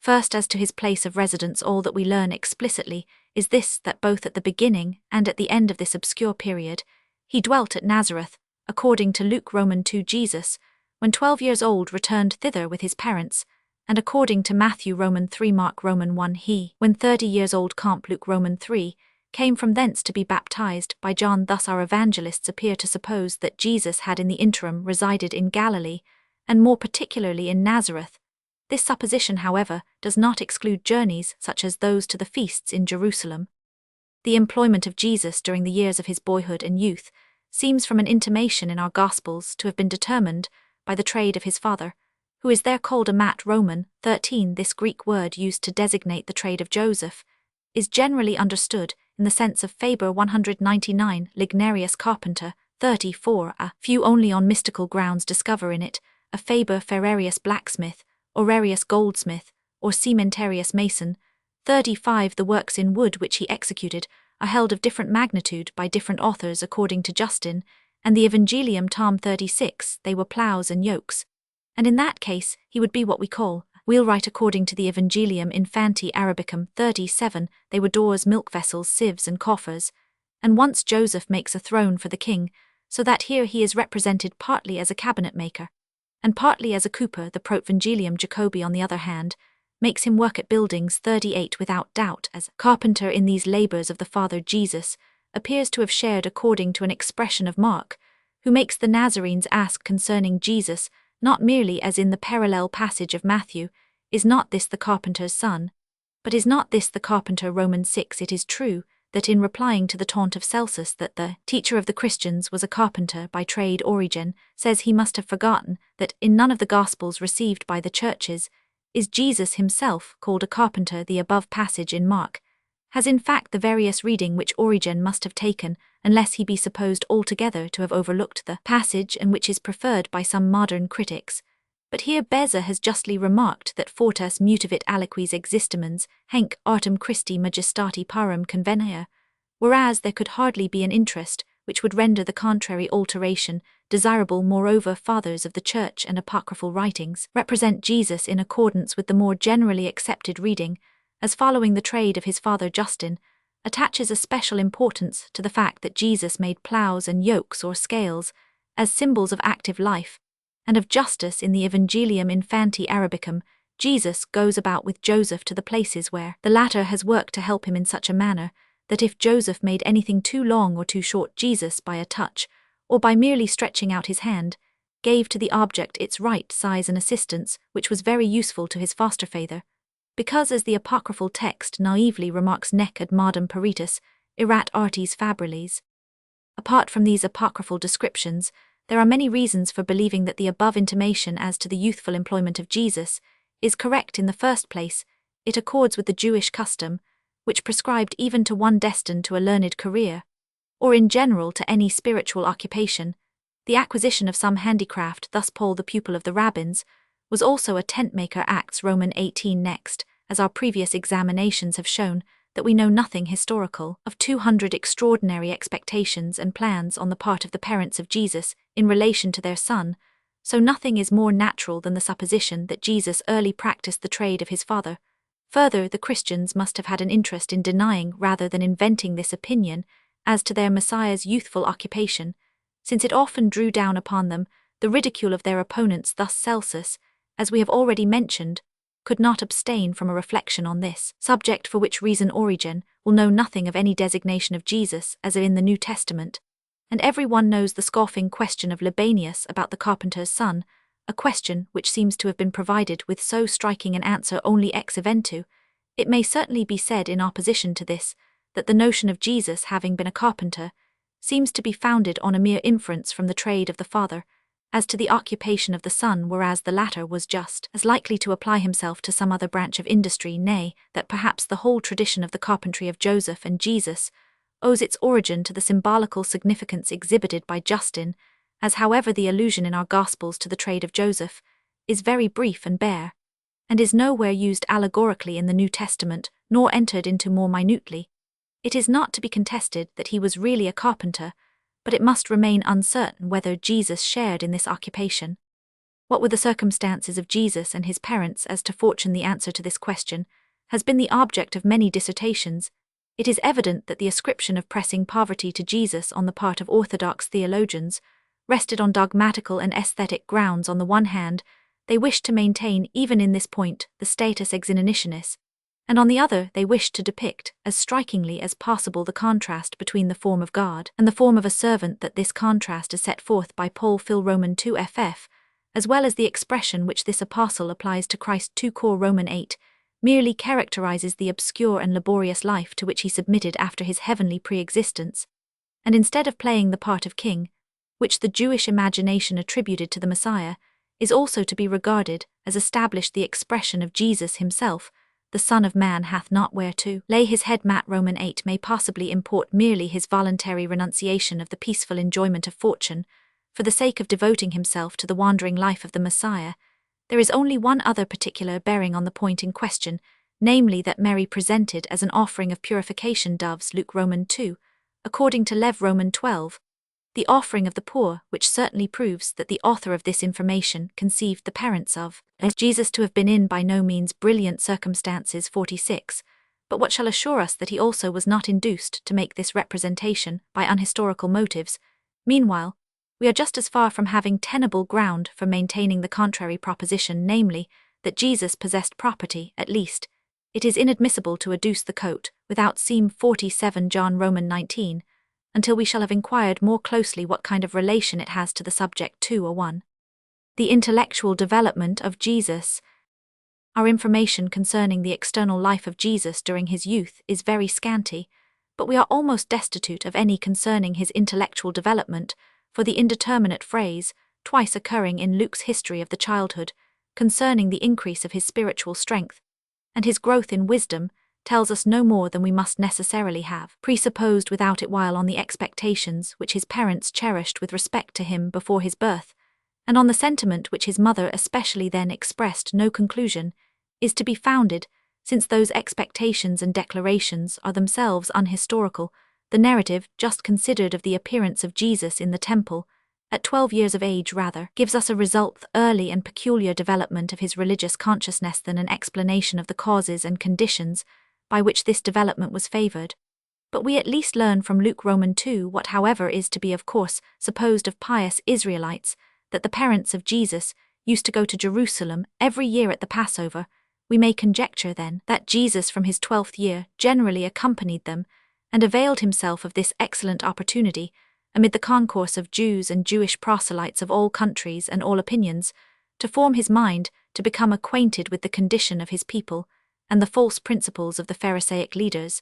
First, as to his place of residence, all that we learn explicitly is this, that both at the beginning and at the end of this obscure period, he dwelt at Nazareth, according to Luke Roman 2. Jesus, when 12 years old, returned thither with his parents, and according to Matthew Roman 3, Mark Roman 1, he, when 30 years old, comp Luke Roman 3, came from thence to be baptized by John. Thus our evangelists appear to suppose that Jesus had in the interim resided in Galilee, and more particularly in Nazareth. This supposition, however, does not exclude journeys such as those to the feasts in Jerusalem. The employment of Jesus during the years of his boyhood and youth seems from an intimation in our Gospels to have been determined by the trade of his father, who is there called a mat. Roman 13. This Greek word used to designate the trade of Joseph is generally understood in the sense of Faber 199, lignarius carpenter 34. A few only on mystical grounds discover in it a Faber ferrarius blacksmith, Aurarius goldsmith, or cementarius mason 35. The works in wood which he executed are held of different magnitude by different authors according to Justin, and the Evangelium Tom 36. They were ploughs and yokes, and in that case he would be what we call wheelwright according to the Evangelium Infanti Arabicum 37. They were doors, milk vessels, sieves and coffers, and once Joseph makes a throne for the king, so that here he is represented partly as a cabinet maker, and partly as a cooper. The Protvangelium Jacobi, on the other hand, makes him work at buildings 38. Without doubt, as carpenter in these labors of the Father, Jesus appears to have shared, according to an expression of Mark, who makes the Nazarenes ask concerning Jesus, not merely as in the parallel passage of Matthew, "Is not this the carpenter's son?" but "Is not this the carpenter?" Romans 6. It is true that in replying to the taunt of Celsus that the teacher of the Christians was a carpenter by trade, Origen says he must have forgotten that in none of the Gospels received by the churches is Jesus himself called a carpenter. The above passage in Mark has in fact the various reading which Origen must have taken, unless he be supposed altogether to have overlooked the passage, and which is preferred by some modern critics. But here Beza has justly remarked that fortas mutavit aliquis existimens, henc artem Christi majestati parum convenia, whereas there could hardly be an interest which would render the contrary alteration desirable. Moreover, fathers of the Church and apocryphal writings represent Jesus in accordance with the more generally accepted reading, as following the trade of his father Justin, attaches a special importance to the fact that Jesus made ploughs and yokes or scales as symbols of active life, and of justice. In the Evangelium Infanti Arabicum, Jesus goes about with Joseph to the places where the latter has worked to help him in such a manner that if Joseph made anything too long or too short, Jesus, by a touch, or by merely stretching out his hand, gave to the object its right size and assistance, which was very useful to his foster father, because, as the apocryphal text naively remarks, nec ad modum peritus, erat artis fabriles. Apart from these apocryphal descriptions, there are many reasons for believing that the above intimation as to the youthful employment of Jesus is correct. In the first place, it accords with the Jewish custom, which prescribed even to one destined to a learned career, or in general to any spiritual occupation, the acquisition of some handicraft. Thus Paul, the pupil of the rabbins, was also a tent-maker. Acts Romans 18. Next, as our previous examinations have shown, that we know nothing historical of 200 extraordinary expectations and plans on the part of the parents of Jesus in relation to their son, so nothing is more natural than the supposition that Jesus early practiced the trade of his father. Further, the Christians must have had an interest in denying rather than inventing this opinion as to their Messiah's youthful occupation, since it often drew down upon them the ridicule of their opponents. Thus Celsus, as we have already mentioned, could not abstain from a reflection on this subject, for which reason Origen will know nothing of any designation of Jesus as in the New Testament, and every one knows the scoffing question of Libanius about the carpenter's son, a question which seems to have been provided with so striking an answer only ex eventu. It may certainly be said in opposition to this, that the notion of Jesus having been a carpenter seems to be founded on a mere inference from the trade of the father as to the occupation of the son, whereas the latter was just as likely to apply himself to some other branch of industry. Nay, that perhaps the whole tradition of the carpentry of Joseph and Jesus owes its origin to the symbolical significance exhibited by Justin, as however the allusion in our Gospels to the trade of Joseph is very brief and bare, and is nowhere used allegorically in the New Testament, nor entered into more minutely. It is not to be contested that he was really a carpenter, but it must remain uncertain whether Jesus shared in this occupation. What were the circumstances of Jesus and his parents as to fortune? The answer to this question has been the object of many dissertations. It is evident that the ascription of pressing poverty to Jesus on the part of orthodox theologians rested on dogmatical and aesthetic grounds. On the one hand, they wished to maintain, even in this point, the status exinanitionis, and on the other they wished to depict, as strikingly as possible, the contrast between the form of God and the form of a servant. That this contrast is set forth by Paul Phil Roman 2 ff, as well as the expression which this apostle applies to Christ 2 Cor Roman 8, merely characterizes the obscure and laborious life to which he submitted after his heavenly pre-existence, and instead of playing the part of king, which the Jewish imagination attributed to the Messiah, is also to be regarded as established the expression of Jesus himself, the Son of Man hath not where to lay his head. Matt Roman 8 may possibly import merely his voluntary renunciation of the peaceful enjoyment of fortune, for the sake of devoting himself to the wandering life of the Messiah. There is only one other particular bearing on the point in question, namely that Mary presented as an offering of purification doves. Luke Roman 2, according to Lev Roman 12, the offering of the poor, which certainly proves that the author of this information conceived the parents of Jesus to have been in by no means brilliant circumstances. 46. But what shall assure us that he also was not induced to make this representation by unhistorical motives? Meanwhile, we are just as far from having tenable ground for maintaining the contrary proposition, namely, that Jesus possessed property. At least, it is inadmissible to adduce the coat, without seem 47 John Roman 19, until we shall have inquired more closely what kind of relation it has to the subject 2 or 1. The intellectual development of Jesus. Our information concerning the external life of Jesus during his youth is very scanty, but we are almost destitute of any concerning his intellectual development, for the indeterminate phrase, twice occurring in Luke's history of the childhood, concerning the increase of his spiritual strength, and his growth in wisdom, tells us no more than we must necessarily have presupposed without it while on the expectations which his parents cherished with respect to him before his birth, and on the sentiment which his mother especially then expressed. No conclusion is to be founded, since those expectations and declarations are themselves unhistorical. The narrative just considered of the appearance of Jesus in the temple, at 12 years of age rather, gives us a result early and peculiar development of his religious consciousness than an explanation of the causes and conditions by which this development was favored. But we at least learn from Luke Roman 2 what however is to be of course supposed of pious Israelites, that the parents of Jesus used to go to Jerusalem every year at the Passover. We may conjecture then that Jesus from his 12th year generally accompanied them, and availed himself of this excellent opportunity, amid the concourse of Jews and Jewish proselytes of all countries and all opinions, to form his mind, to become acquainted with the condition of his people, and the false principles of the Pharisaic leaders,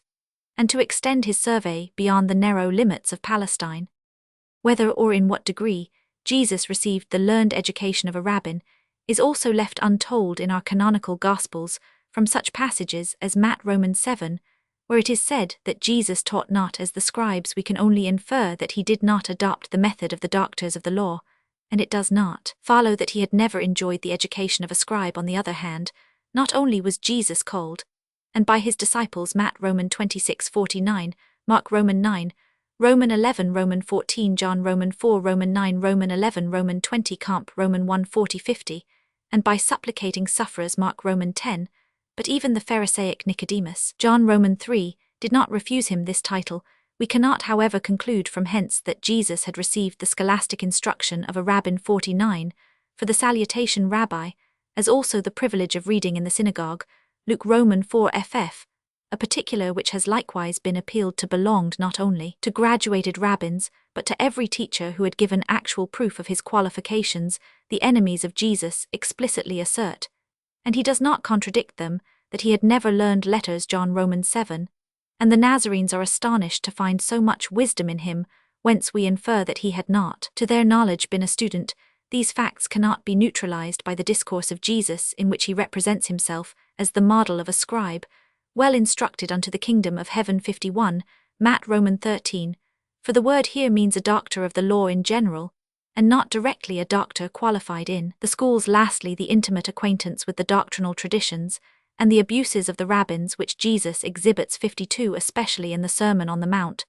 and to extend his survey beyond the narrow limits of Palestine. Whether or in what degree Jesus received the learned education of a rabbin is also left untold in our canonical Gospels, from such passages as Matt Romans 7, where it is said that Jesus taught not as the scribes. We can only infer that he did not adopt the method of the doctors of the law, and it does not follow that he had never enjoyed the education of a scribe. On the other hand, not only was Jesus called, and by his disciples Matt Roman 26:49, Mark Roman 9, Roman 11, Roman 14, John Roman 4, Roman 9, Roman 11, Roman 20, Comp Roman 1, 40-50, and by supplicating sufferers Mark Roman 10, but even the Pharisaic Nicodemus, John Roman 3, did not refuse him this title. We cannot however conclude from hence that Jesus had received the scholastic instruction of a rabbin. 49, for the salutation rabbi, as also the privilege of reading in the synagogue, Luke Roman 4 ff, a particular which has likewise been appealed to belonged not only to graduated rabbins, but to every teacher who had given actual proof of his qualifications. The enemies of Jesus explicitly assert, and he does not contradict them, that he had never learned letters. John Roman 7, and the Nazarenes are astonished to find so much wisdom in him, whence we infer that he had not, to their knowledge, been a student. These facts cannot be neutralized by the discourse of Jesus, in which he represents himself as the model of a scribe, well instructed unto the kingdom of heaven. 51, Matt Roman 13, for the word here means a doctor of the law in general, and not directly a doctor qualified in the schools. Lastly, the intimate acquaintance with the doctrinal traditions, and the abuses of the rabbins which Jesus exhibits. 52, especially in the Sermon on the Mount,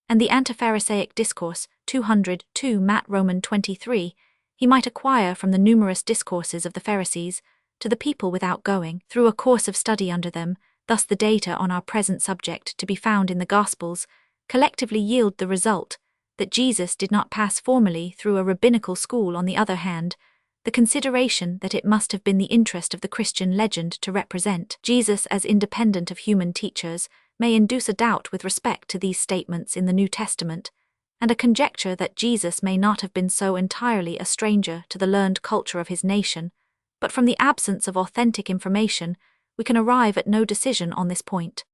and the antipharisaic discourse. 202, Matt Roman 23, he might acquire from the numerous discourses of the Pharisees to the people without going through a course of study under them. Thus the data on our present subject to be found in the Gospels collectively yield the result that Jesus did not pass formally through a rabbinical school. On the other hand, the consideration that it must have been the interest of the Christian legend to represent Jesus as independent of human teachers may induce a doubt with respect to these statements in the New Testament, and a conjecture that Jesus may not have been so entirely a stranger to the learned culture of his nation. But from the absence of authentic information, we can arrive at no decision on this point.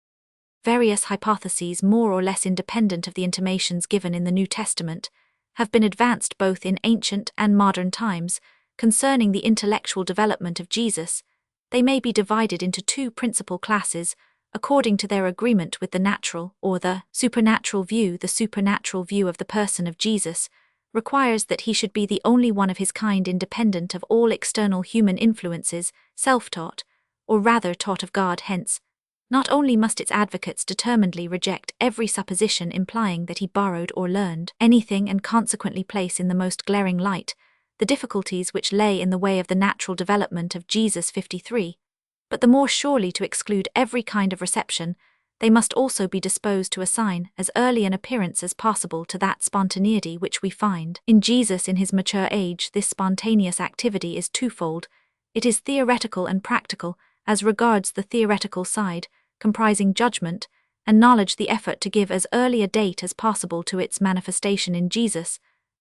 Various hypotheses, more or less independent of the intimations given in the New Testament, have been advanced both in ancient and modern times concerning the intellectual development of Jesus. They may be divided into two principal classes, according to their agreement with the natural or the supernatural view. The supernatural view of the person of Jesus requires that he should be the only one of his kind independent of all external human influences, self-taught, or rather taught of God. Hence, not only must its advocates determinedly reject every supposition implying that he borrowed or learned anything, and consequently place in the most glaring light the difficulties which lay in the way of the natural development of Jesus. 53, but the more surely to exclude every kind of reception, they must also be disposed to assign as early an appearance as possible to that spontaneity which we find in Jesus in his mature age. This spontaneous activity is twofold. It is theoretical and practical, as regards the theoretical side, comprising judgment, acknowledge the effort to give as early a date as possible to its manifestation in Jesus,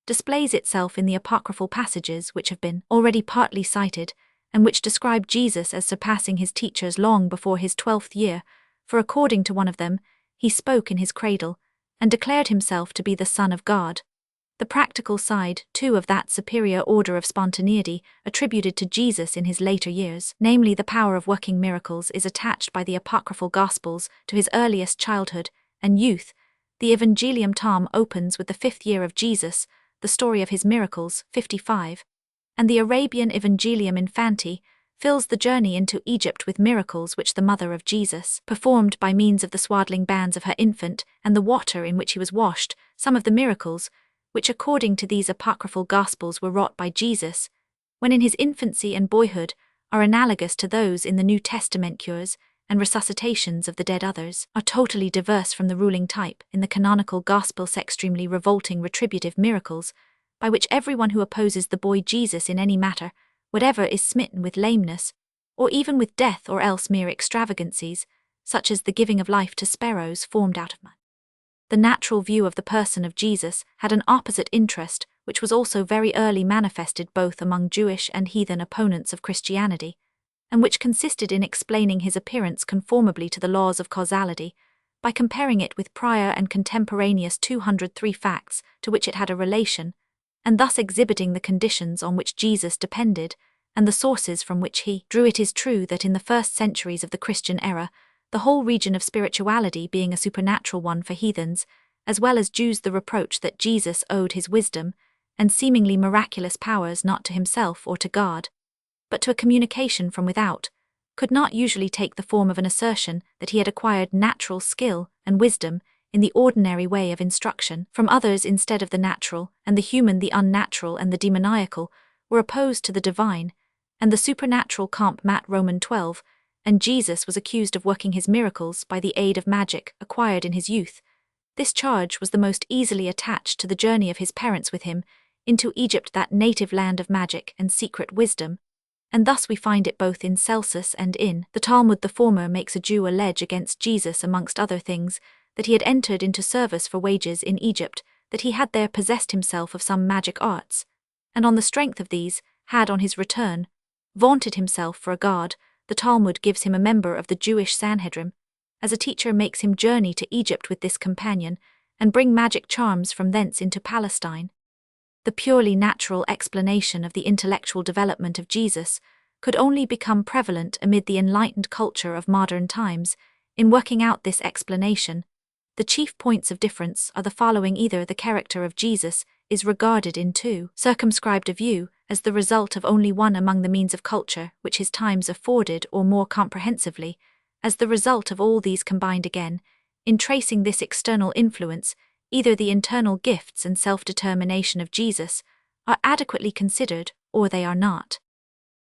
displays itself in the apocryphal passages which have been already partly cited, and which describe Jesus as surpassing his teachers long before his 12th year, for according to one of them, he spoke in his cradle, and declared himself to be the Son of God. The practical side, too, of that superior order of spontaneity attributed to Jesus in his later years, namely the power of working miracles, is attached by the apocryphal Gospels to his earliest childhood and youth. The Evangelium Tom opens with the 5th year of Jesus, the story of his miracles, 55, and the Arabian Evangelium Infanti fills the journey into Egypt with miracles which the mother of Jesus performed by means of the swaddling bands of her infant and the water in which he was washed. Some of the miracles, which according to these apocryphal Gospels were wrought by Jesus, when in his infancy and boyhood, are analogous to those in the New Testament cures and resuscitations of the dead. Others are totally diverse from the ruling type in the canonical Gospels, extremely revolting retributive miracles, by which everyone who opposes the boy Jesus in any matter, whatever, is smitten with lameness, or even with death, or else mere extravagancies, such as the giving of life to sparrows formed out of mud. The natural view of the person of Jesus had an opposite interest, which was also very early manifested both among Jewish and heathen opponents of Christianity, and which consisted in explaining his appearance conformably to the laws of causality, by comparing it with prior and contemporaneous 203 facts to which it had a relation, and thus exhibiting the conditions on which Jesus depended, and the sources from which he drew. It is true that in the first centuries of the Christian era, the whole region of spirituality being a supernatural one for heathens, as well as Jews, the reproach that Jesus owed his wisdom and seemingly miraculous powers not to himself or to God, but to a communication from without, could not usually take the form of an assertion that he had acquired natural skill and wisdom in the ordinary way of instruction from others instead of the natural, and the human, the unnatural, and the demoniacal were opposed to the divine, and the supernatural comp. Matt Roman 12, and Jesus was accused of working his miracles by the aid of magic acquired in his youth. This charge was the most easily attached to the journey of his parents with him into Egypt, that native land of magic and secret wisdom, and thus we find it both in Celsus and in the Talmud. The former makes a Jew allege against Jesus, amongst other things, that he had entered into service for wages in Egypt, that he had there possessed himself of some magic arts, and on the strength of these, had on his return vaunted himself for a god. The Talmud gives him a member of the Jewish Sanhedrin, as a teacher makes him journey to Egypt with this companion, and bring magic charms from thence into Palestine. The purely natural explanation of the intellectual development of Jesus could only become prevalent amid the enlightened culture of modern times. In working out this explanation, the chief points of difference are the following: either the character of Jesus is regarded in too circumscribed a view, as the result of only one among the means of culture which his times afforded, or more comprehensively, as the result of all these combined. Again, in tracing this external influence, either the internal gifts and self-determination of Jesus are adequately considered, or they are not.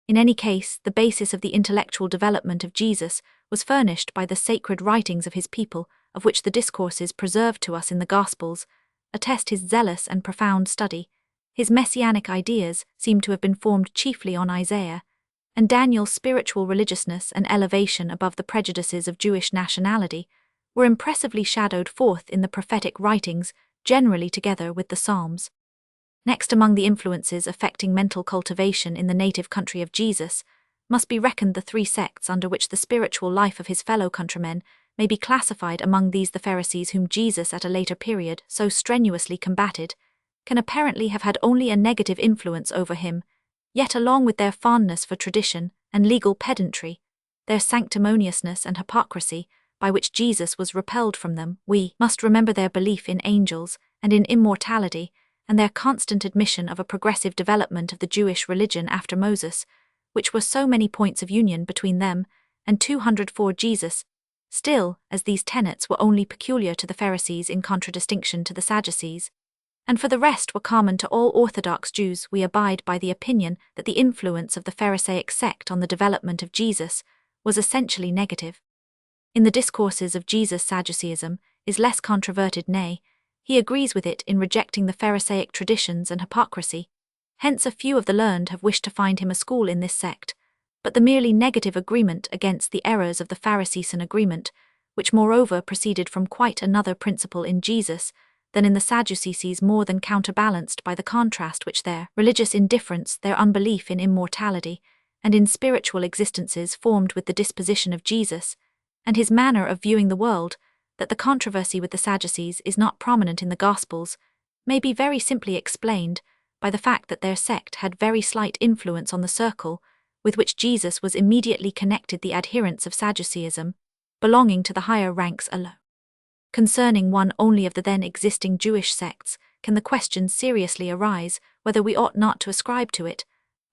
In any case, the basis of the intellectual development of Jesus was furnished by the sacred writings of his people, of which the discourses preserved to us in the Gospels attest his zealous and profound study. His messianic ideas seem to have been formed chiefly on Isaiah, and Daniel's spiritual religiousness and elevation above the prejudices of Jewish nationality were impressively shadowed forth in the prophetic writings, generally together with the Psalms. Next among the influences affecting mental cultivation in the native country of Jesus must be reckoned the three sects under which the spiritual life of his fellow countrymen may be classified. Among these, the Pharisees, whom Jesus at a later period so strenuously combated, can apparently have had only a negative influence over him, yet along with their fondness for tradition and legal pedantry, their sanctimoniousness and hypocrisy, by which Jesus was repelled from them, we must remember their belief in angels and in immortality, and their constant admission of a progressive development of the Jewish religion after Moses, which were so many points of union between them and 204 Jesus. Still, as these tenets were only peculiar to the Pharisees in contradistinction to the Sadducees, and for the rest were common to all Orthodox Jews, we abide by the opinion that the influence of the Pharisaic sect on the development of Jesus was essentially negative. In the discourses of Jesus, Sadduceeism is less controverted, nay, he agrees with it in rejecting the Pharisaic traditions and hypocrisy. Hence a few of the learned have wished to find him a school in this sect, but the merely negative agreement against the errors of the Pharisaic agreement, which moreover proceeded from quite another principle in Jesus than in the Sadducees, more than counterbalanced by the contrast which their religious indifference, their unbelief in immortality, and in spiritual existences formed with the disposition of Jesus, and his manner of viewing the world, that the controversy with the Sadducees is not prominent in the Gospels, may be very simply explained by the fact that their sect had very slight influence on the circle with which Jesus was immediately connected, the adherents of Sadduceeism, belonging to the higher ranks alone. Concerning one only of the then existing Jewish sects, can the question seriously arise whether we ought not to ascribe to it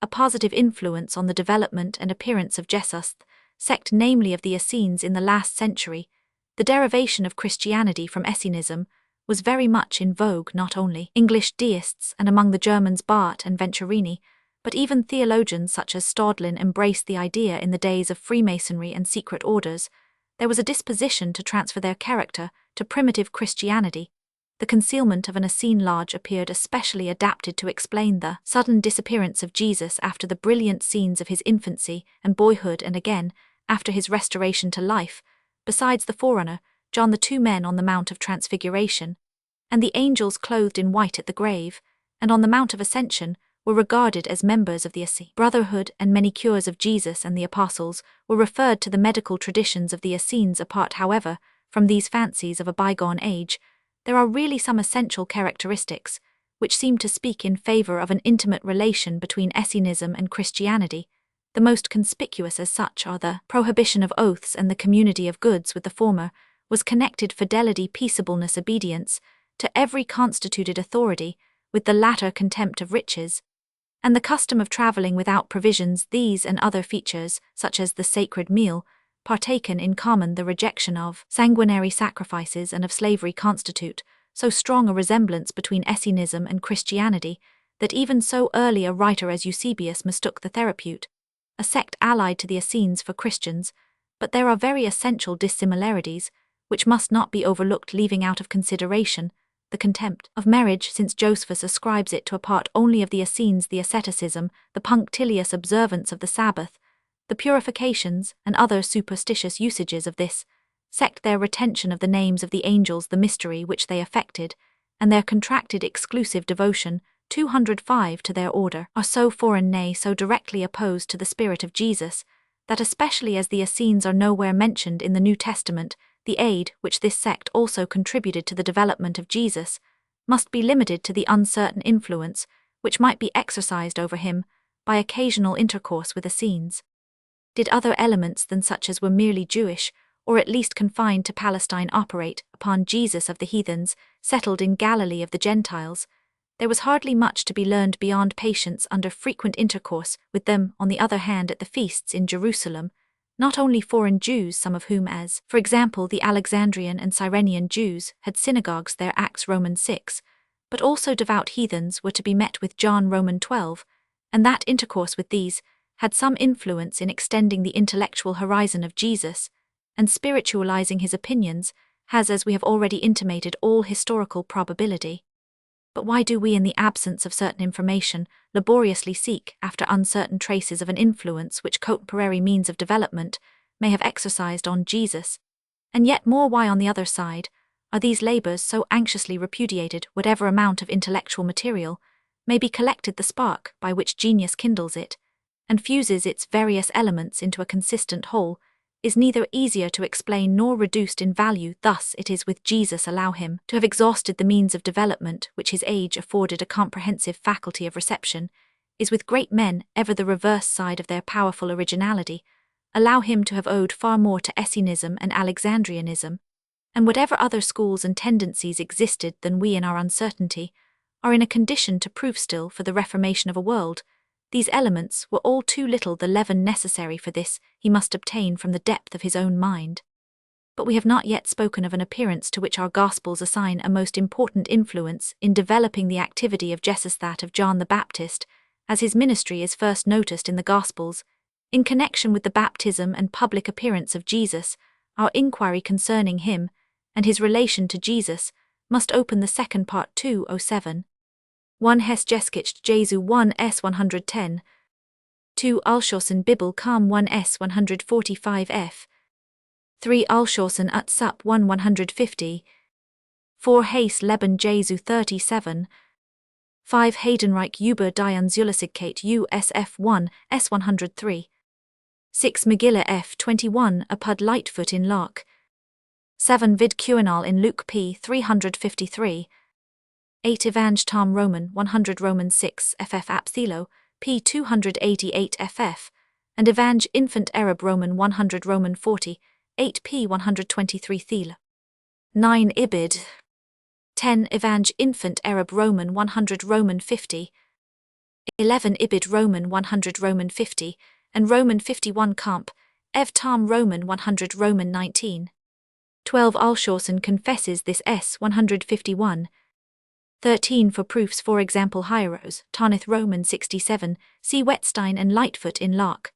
a positive influence on the development and appearance of Jesus' sect, namely of the Essenes in the last century? The derivation of Christianity from Essenism was very much in vogue, not only English deists and among the Germans Barth and Venturini, but even theologians such as Staudlin embraced the idea in the days of Freemasonry and secret orders. There was a disposition to transfer their character to primitive Christianity. The concealment of an Essene lodge appeared especially adapted to explain the sudden disappearance of Jesus after the brilliant scenes of his infancy and boyhood, and again, after his restoration to life, besides the forerunner, John, the two men on the Mount of Transfiguration, and the angels clothed in white at the grave, and on the Mount of Ascension, were regarded as members of the Essene brotherhood, and many cures of Jesus and the apostles were referred to the medical traditions of the Essenes. Apart, however, from these fancies of a bygone age, there are really some essential characteristics which seem to speak in favor of an intimate relation between Essenism and Christianity. The most conspicuous as such are the prohibition of oaths and the community of goods. With the former was connected fidelity, peaceableness, obedience to every constituted authority, with the latter contempt of riches, and the custom of travelling without provisions. These and other features, such as the sacred meal, partaken in common, the rejection of sanguinary sacrifices and of slavery, constitute so strong a resemblance between Essenism and Christianity that even so early a writer as Eusebius mistook the Therapeute, a sect allied to the Essenes, for Christians. But there are very essential dissimilarities which must not be overlooked, leaving out of consideration the contempt of marriage, since Josephus ascribes it to a part only of the Essenes, the asceticism, the punctilious observance of the Sabbath, the purifications, and other superstitious usages of this sect, their retention of the names of the angels, the mystery which they affected, and their contracted exclusive devotion 205 to their order, are so foreign, nay, so directly opposed to the spirit of Jesus, that especially as the Essenes are nowhere mentioned in the New Testament, the aid which this sect also contributed to the development of Jesus must be limited to the uncertain influence which might be exercised over him by occasional intercourse with Essenes. Did other elements than such as were merely Jewish, or at least confined to Palestine, operate upon Jesus of the heathens, settled in Galilee of the Gentiles, there was hardly much to be learned beyond patience under frequent intercourse with them. On the other hand, at the feasts in Jerusalem, not only foreign Jews, some of whom, as, for example, the Alexandrian and Cyrenian Jews, had synagogues there, Acts Romans 6, but also devout heathens were to be met with, John Romans 12, and that intercourse with these had some influence in extending the intellectual horizon of Jesus, and spiritualizing his opinions, has, as we have already intimated, all historical probability. But why do we, in the absence of certain information, laboriously seek after uncertain traces of an influence which contemporary means of development may have exercised on Jesus? And yet more, why, on the other side, are these labors so anxiously repudiated? Whatever amount of intellectual material may be collected, the spark by which genius kindles it, and fuses its various elements into a consistent whole, is neither easier to explain nor reduced in value. Thus it is with Jesus. Allow him to have exhausted the means of development which his age afforded a comprehensive faculty of reception, is with great men ever the reverse side of their powerful originality. Allow him to have owed far more to Essenism and Alexandrianism, and whatever other schools and tendencies existed than we in our uncertainty are in a condition to prove still for the reformation of a world. These elements were all too little the leaven necessary for this he must obtain from the depth of his own mind. But we have not yet spoken of an appearance to which our Gospels assign a most important influence in developing the activity of Jesus, that of John the Baptist, as his ministry is first noticed in the Gospels. In connection with the baptism and public appearance of Jesus, our inquiry concerning him and his relation to Jesus must open the second part. 207. 1 Hegelian Jesu 1s 110. 2 Alschossen Bibel Kam 1s 145 f. 3 Ulshausen ut sup 150. 4 Hayes Leben Jesu 37. 5 Heidenreich über die Unzulässigkeit USF 1 S 103. 6 Megillah F 21 Apud Lightfoot in Lark. 7 Vid Communal in Luke P 353. 8 Evange Tom Roman 100 Roman 6 FF Apsilo P 288 FF, and Evange Infant Arab Roman 100 Roman 40, 8 P 123 Thel. 9 Ibid. 10 Evange Infant Arab Roman 100 Roman 50. 11 Ibid Roman 100 Roman 50, and Roman 51 Comp, Ev Tom Roman 100 Roman 19. 12 Ulshausen confesses this S 151. 13 For proofs, for example Hieros, Tarnith Roman 67, see Wetstein and Lightfoot in Lark.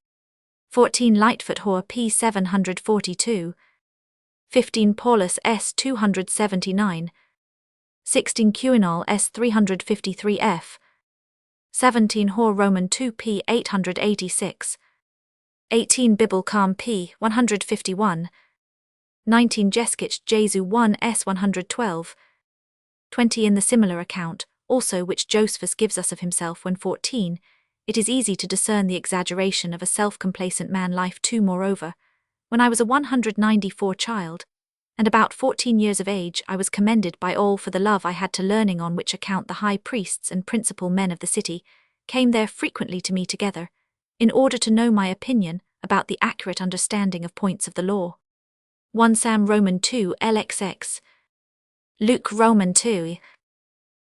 14 Lightfoot Hor P 742. 15 Paulus S 279. 16 Communal S 353 F. 17 Hor Roman 2 P 886. 18 Bibel Calm P 151. 19 Jeskich Jesu 1 S 112. 20 In the similar account, also which Josephus gives us of himself when 14, it is easy to discern the exaggeration of a self-complacent man. Life 2 Moreover, when I was a 194 child, and about 14 years of age, I was commended by all for the love I had to learning, on which account the high priests and principal men of the city came there frequently to me together, in order to know my opinion about the accurate understanding of points of the law. 1 Sam Roman 2 LXX. Luke Roman 2.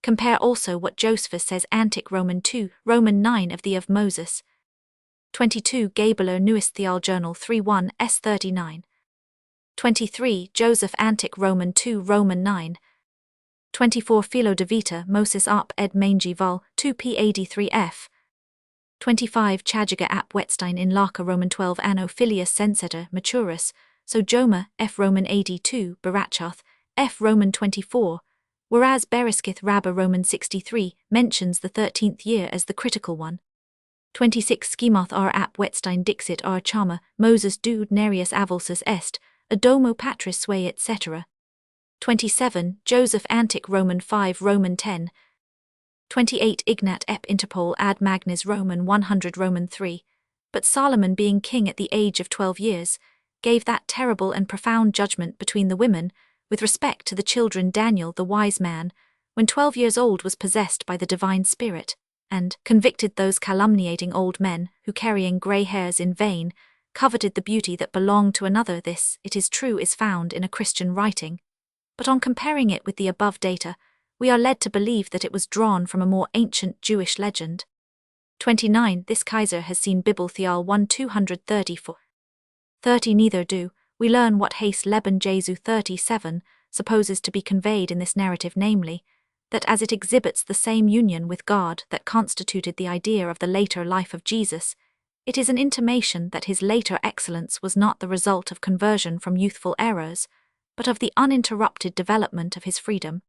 Compare also what Josephus says Antic Roman 2, Roman 9 of the of Moses. 22 Gabeler Neues Theal Journal 31 S39. 23 Joseph Antic Roman 2 Roman 9. 24 Philo de Vita Moses Arp ed Mangi Vol 2 P83 F. 25 Chagiga ap Wetstein in Larka Roman 12 Anno Filius Senseter Maturus, so Joma F Roman 82 Barachoth F Roman 24, whereas Bereschith Rabba Roman 63 mentions the 13th year as the critical one. 26 Schemoth R ap Wetstein Dixit R Chama Moses Dude Nereus Avulsus Est, Adomo Patris Sway etc. 27 Joseph Antic Roman 5 Roman 10. 28 Ignat ep Interpol ad Magnis Roman 100 Roman 3, but Solomon being king at the age of 12 years, gave that terrible and profound judgment between the women, with respect to the children Daniel the wise man, when 12 years old was possessed by the divine spirit, and convicted those calumniating old men, who carrying grey hairs in vain, coveted the beauty that belonged to another. This, it is true, is found in a Christian writing, but on comparing it with the above data, we are led to believe that it was drawn from a more ancient Jewish legend. 29 This Kaiser has seen Bibel Theal 1 234. 30 Neither do we learn what Hayes Leben Jesu 37 supposes to be conveyed in this narrative, namely, that as it exhibits the same union with God that constituted the idea of the later life of Jesus, it is an intimation that his later excellence was not the result of conversion from youthful errors, but of the uninterrupted development of his freedom.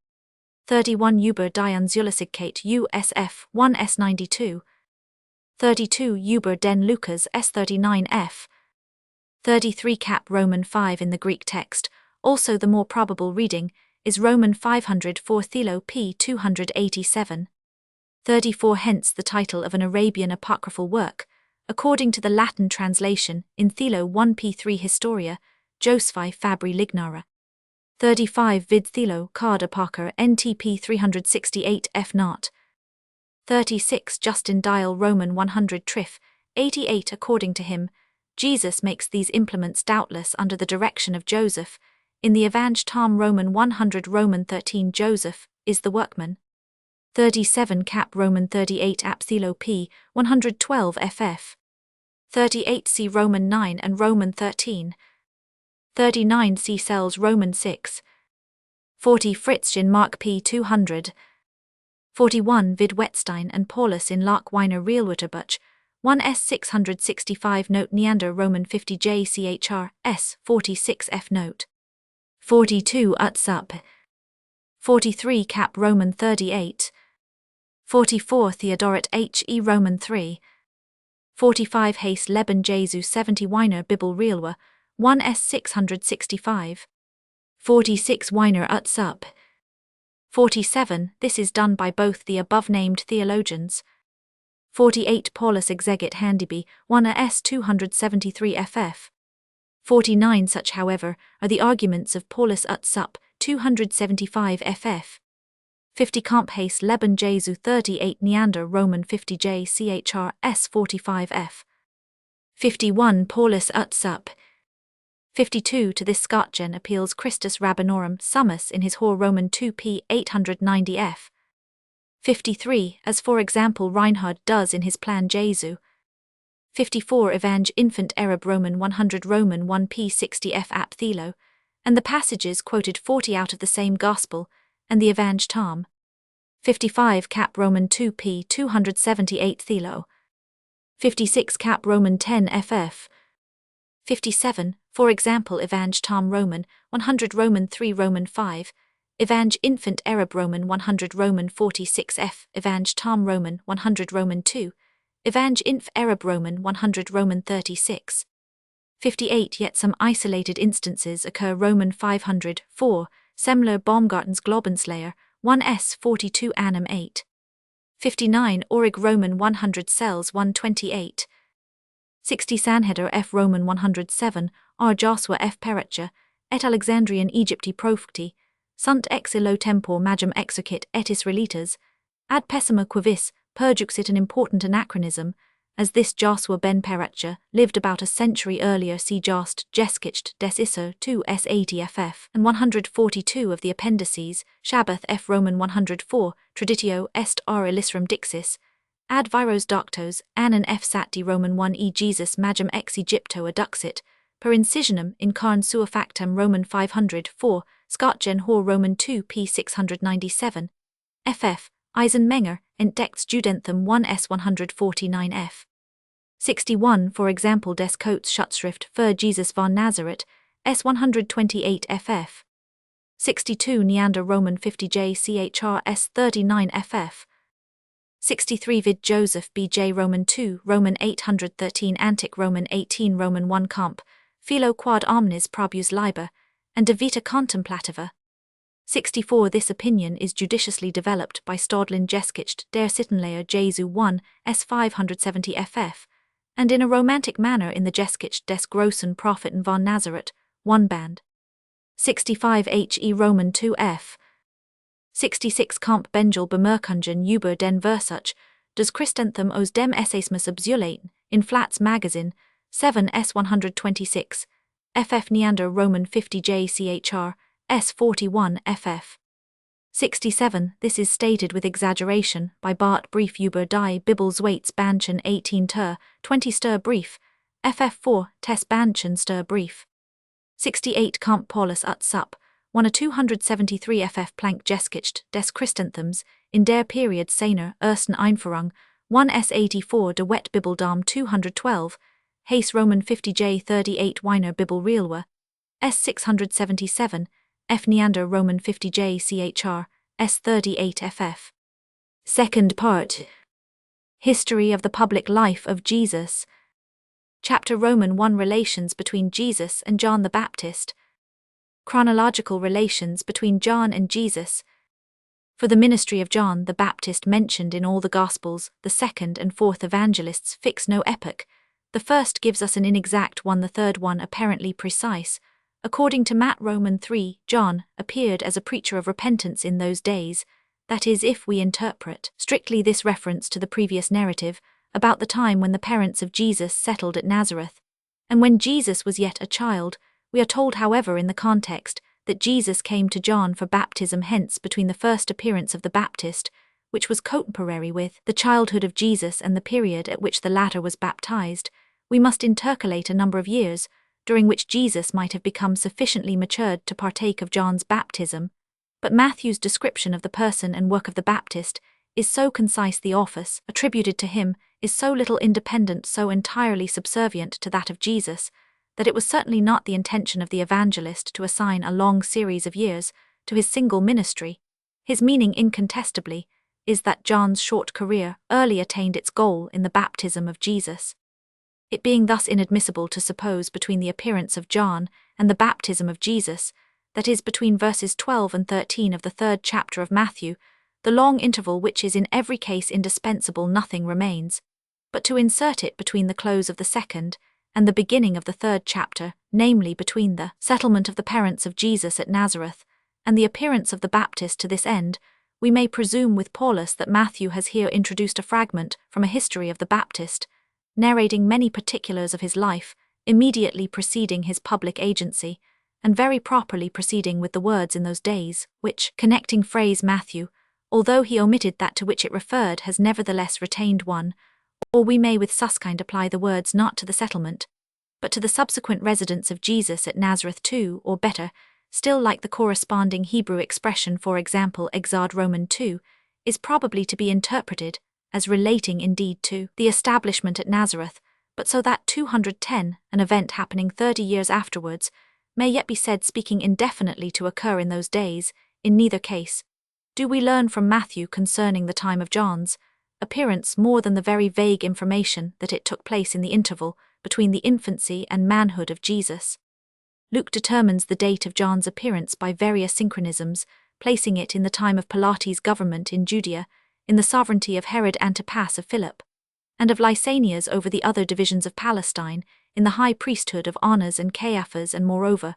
31 Über die Unzulässigkeit USF 1 S92. 32 Über den Lukas S39 F. 33 Cap Roman 5 in the Greek text, also the more probable reading, is Roman 504 Thelo P 287. 34 Hence the title of an Arabian apocryphal work, according to the Latin translation, in Thelo 1 P3 Historia, Josephi Fabri Lignara. 35 Vid Thelo Card Apocar NTP 368 F 0. 36 Justin Dial Roman 100 Trif, 88 According to him, Jesus makes these implements doubtless under the direction of Joseph. In the Evange Tom Roman 100 Roman 13 Joseph is the workman. 37 Cap Roman 38 Apsilo P 112 FF. 38 C Roman 9 and Roman 13. 39 C Cells Roman 6. 40 Fritzchen Mark P 200. 41 Vid Wetstein and Paulus in Lark Weiner Realwitterbuch 1 S 665 Note Neander Roman 50 J CHR S 46 F Note 42 Utsup 43 Cap Roman 38. 44 Theodoret H E Roman 3. 45 Hayes Leben Jesu 70 Weiner Bibel Realwa 1s 665. 46 Weiner uts up. 47 This is done by both the above-named theologians. 48 Paulus exeget handiby, 1s 273 ff. 49 Such, however, are the arguments of Paulus uts up, 275 ff. 50 Comphace Leben Jesu 38 Neander Roman 50 J chr s 45 f. 51 Paulus uts up. 52 To this Scotgen appeals Christus Rabbinorum Summus in his Hor Roman 2 p 890 f. 53 As for example Reinhard does in his Plan Jesu. 54 Evang Infant Arab Roman 100 Roman 1 p 60 f ap Thelo, and the passages quoted 40 out of the same Gospel, and the Evang Tom. 55 Cap Roman 2 p 278 Thelo. 56 Cap Roman 10 ff. 57 For example Evang Tom Roman 100 Roman 3 Roman 5, Evang Infant Arab Roman 100 Roman 46 f. Evang Tom Roman 100 Roman 2, Evang Inf Arab Roman 100 Roman 36. 58 Yet some isolated instances occur Roman 500 4, Semler Baumgarten's Globenslayer 1s 42 annum 8. 59 Orig Roman 100 Cells 128. 60 Sanheder f Roman 107, R Joshua f Pericha, et Alexandrian Egypti Profti, sunt ex illo tempor magum exercit et Israelitas, ad pessima quavis, perjuxit an important anachronism, as this Joshua ben Pericha lived about a century earlier. See Jost Jeskicht des Isser 2 s 80 ff. and 142 of the appendices, Shabbath f Roman 104, Traditio est r illisrum dixis, ad viros doctos, anon f sati Roman 1 e Jesus magum ex Egypto adduxit, per incisionum in carn sua factum Roman 504, Scotgen Hor Roman 2 p 697, ff. Eisenmenger, entdects Judenthum 1s 149 f. 61 For example des Coates Schutzschrift für Jesus von Nazareth, s 128 ff. 62 Neander Roman 50 J chr s 39 ff. 63 Vid Joseph B. J. Roman 2 Roman 813 Antic Roman 18 Roman 1 Comp, Philo quad omnes probus liber, and de vita contemplativa. 64 This opinion is judiciously developed by Stadlin Jeskicht der Sittenlayer Jesu 1 s 570 ff, and in a romantic manner in the Jeskicht des Grossen Propheten von Nazareth, 1 band. 65 H. E. Roman 2 f. 66 Comp Benjel Bemerkungen über den Versuch, des Christenthum aus dem Essayismus abzulaten, in Flat's Magazine, 7 s 126, ff Neander Roman 50 J chr, s 41 ff. 67 This is stated with exaggeration by Bart Brief über die Bibelswaits Banchen 18 ter, 20 stir brief, ff 4 tes Banchen stir brief. 68 Comp Paulus ut sup, 1 273 ff Plank Jeskicht des Christenthums, in der Period seiner ersten Einführung, 1 s 84 de Wet Bibeldom 212, Hayes Roman 50 J 38 Weiner Bibel Realwa, s 677, f Neander Roman 50 J chr, s 38 ff. Second part. History of the public life of Jesus. Chapter Roman 1 Relations between Jesus and John the Baptist. Chronological relations between John and Jesus. For the ministry of John the Baptist mentioned in all the Gospels, the second and fourth evangelists fix no epoch. The first gives us an inexact one, the third one apparently precise. According to Matt Roman 3, John appeared as a preacher of repentance in those days, that is, if we interpret strictly this reference to the previous narrative, about the time when the parents of Jesus settled at Nazareth, and when Jesus was yet a child. We are told, however, in the context, that Jesus came to John for baptism. Hence, between the first appearance of the Baptist, which was contemporary with the childhood of Jesus, and the period at which the latter was baptized, we must intercalate a number of years, during which Jesus might have become sufficiently matured to partake of John's baptism. But Matthew's description of the person and work of the Baptist is so concise, the office attributed to him is so little independent, so entirely subservient to that of Jesus, that it was certainly not the intention of the evangelist to assign a long series of years to his single ministry. His meaning, incontestably, is that John's short career early attained its goal in the baptism of Jesus. it being thus inadmissible to suppose between the appearance of John and the baptism of Jesus, that is, between verses 12 and 13 of the 3rd chapter of Matthew, the long interval which is in every case indispensable, nothing remains, but to insert it between the close of the 2nd and the beginning of the 3rd chapter, namely between the settlement of the parents of Jesus at Nazareth and the appearance of the Baptist. To this end, we may presume with Paulus that Matthew has here introduced a fragment from a history of the Baptist, narrating many particulars of his life immediately preceding his public agency, and very properly proceeding with the words in those days, which connecting phrase Matthew, although he omitted that to which it referred, has nevertheless retained one, or we may with Susskind apply the words not to the settlement, but to the subsequent residence of Jesus at Nazareth too, or better, still like the corresponding Hebrew expression, for example, exad Roman 2, is probably to be interpreted as relating indeed to the establishment at Nazareth, but so that 210, an event happening 30 years afterwards, may yet be said speaking indefinitely to occur in those days. In neither case do we learn from Matthew concerning the time of John's appearance more than the very vague information that it took place in the interval between the infancy and manhood of Jesus. Luke determines the date of John's appearance by various synchronisms, placing it in the time of Pilates' government in Judea, in the sovereignty of Herod Antipas of Philip, and of Lysanias over the other divisions of Palestine, in the high priesthood of Annas and Caiaphas, and moreover,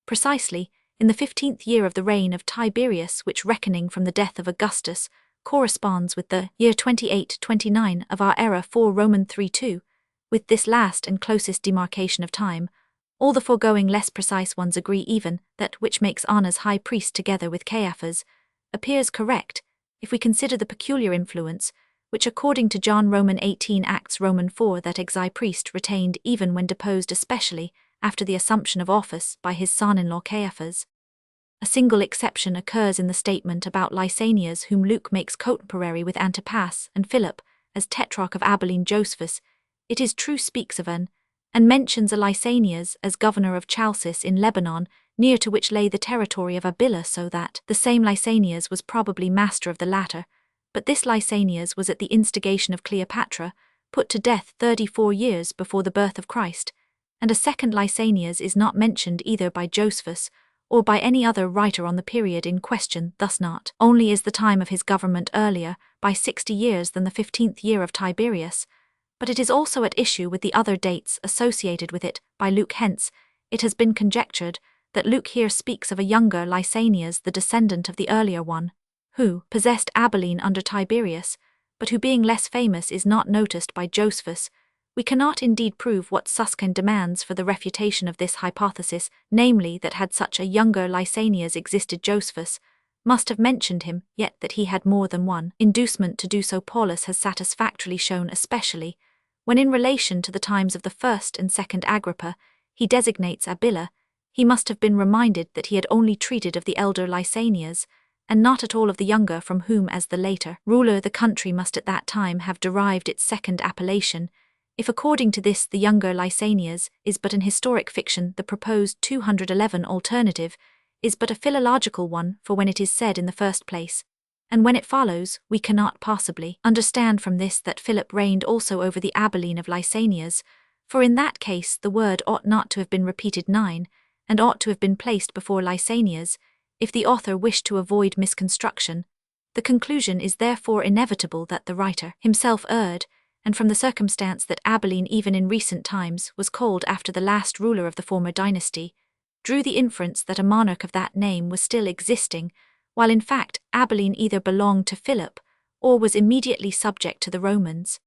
precisely, in the 15th year of the reign of Tiberius, which, reckoning from the death of Augustus, corresponds with the year 28-29 of our era 4 Roman 3-2. With this last and closest demarcation of time, all the foregoing less precise ones agree even that which makes Annas high priest together with Caiaphas appears correct, if we consider the peculiar influence which according to John Roman 18 Acts Roman 4 that exi priest retained even when deposed, especially after the assumption of office by his son-in-law Caiaphas. A single exception occurs in the statement about Lysanias, whom Luke makes contemporary with Antipas and Philip as tetrarch of Abilene. Josephus, it is true, speaks of an, and mentions a Lysanias as governor of Chalcis in Lebanon, near to which lay the territory of Abila, so that the same Lysanias was probably master of the latter, but this Lysanias was at the instigation of Cleopatra, put to death 34 years before the birth of Christ, and a second Lysanias is not mentioned either by Josephus or by any other writer on the period in question. Thus not only is the time of his government earlier by 60 years than the 15th year of Tiberius, but it is also at issue with the other dates associated with it by Luke. Hence, it has been conjectured that Luke here speaks of a younger Lysanias, the descendant of the earlier one, who possessed Abilene under Tiberius, but who being less famous is not noticed by Josephus. We cannot indeed prove what Susskind demands for the refutation of this hypothesis, namely that had such a younger Lysanias existed, Josephus must have mentioned him, yet that he had more than one inducement to do so Paulus has satisfactorily shown, especially when in relation to the times of the first and second Agrippa he designates Abila. He must have been reminded that he had only treated of the elder Lysanias, and not at all of the younger, from whom as the later ruler the country must at that time have derived its second appellation. If according to this the younger Lysanias is but an historic fiction, the proposed 211 alternative is but a philological one, for when it is said in the first place, and when it follows, we cannot possibly understand from this that Philip reigned also over the Abilene of Lysanias, for in that case the word ought not to have been repeated 9, and ought to have been placed before Lysanias, if the author wished to avoid misconstruction. The conclusion is therefore inevitable that the writer himself erred, and from the circumstance that Abilene even in recent times was called after the last ruler of the former dynasty, drew the inference that a monarch of that name was still existing, while in fact Abilene either belonged to Philip or was immediately subject to the Romans.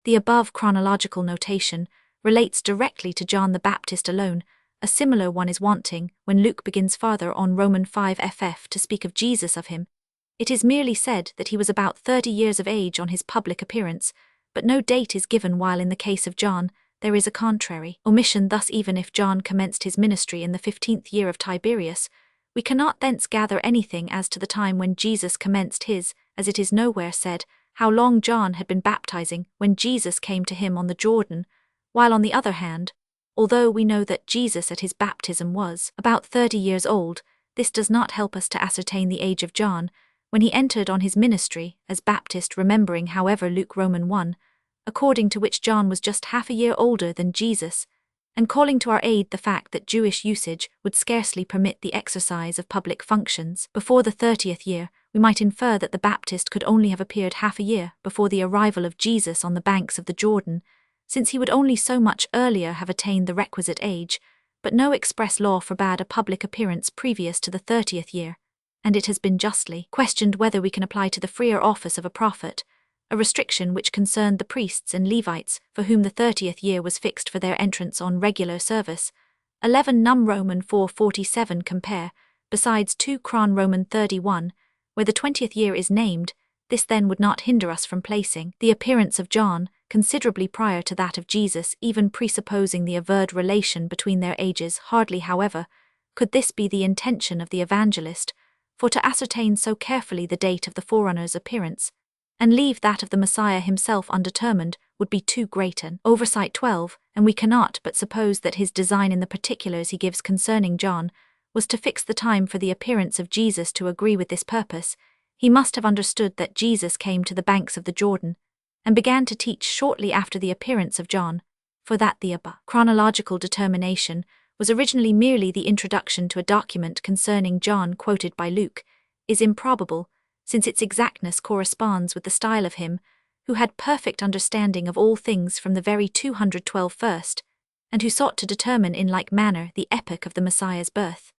The above chronological notation relates directly to John the Baptist alone. A similar one is wanting when Luke begins farther on Roman 5 ff to speak of Jesus of him. It is merely said that he was about 30 years of age on his public appearance, but no date is given, while in the case of John there is a contrary omission. Thus, even if John commenced his ministry in the 15th year of Tiberius, we cannot thence gather anything as to the time when Jesus commenced his, as it is nowhere said how long John had been baptizing when Jesus came to him on the Jordan, while on the other hand, although we know that Jesus at his baptism was about 30 years old, this does not help us to ascertain the age of John when he entered on his ministry as Baptist, remembering, however, Luke Roman 1, according to which John was just half a year older than Jesus, and calling to our aid the fact that Jewish usage would scarcely permit the exercise of public functions before the 30th year, we might infer that the Baptist could only have appeared half a year before the arrival of Jesus on the banks of the Jordan, since he would only so much earlier have attained the requisite age, but no express law forbade a public appearance previous to the 30th year, and it has been justly questioned whether we can apply to the freer office of a prophet a restriction which concerned the priests and Levites, for whom the 30th year was fixed for their entrance on regular service. 11 Num Roman 4:47 compare, besides 2 Cron Roman 31, where the 20th year is named. This then would not hinder us from placing the appearance of John considerably prior to that of Jesus, even presupposing the averred relation between their ages. Hardly, however, could this be the intention of the evangelist, for to ascertain so carefully the date of the forerunner's appearance, and leave that of the Messiah himself undetermined, would be too great an oversight. 12, and we cannot but suppose that his design in the particulars he gives concerning John was to fix the time for the appearance of Jesus to agree with this purpose. He must have understood that Jesus came to the banks of the Jordan, and began to teach shortly after the appearance of John, for that the above chronological determination was originally merely the introduction to a document concerning John quoted by Luke, is improbable, since its exactness corresponds with the style of him who had perfect understanding of all things from the very 212 first, and who sought to determine in like manner the epoch of the Messiah's birth.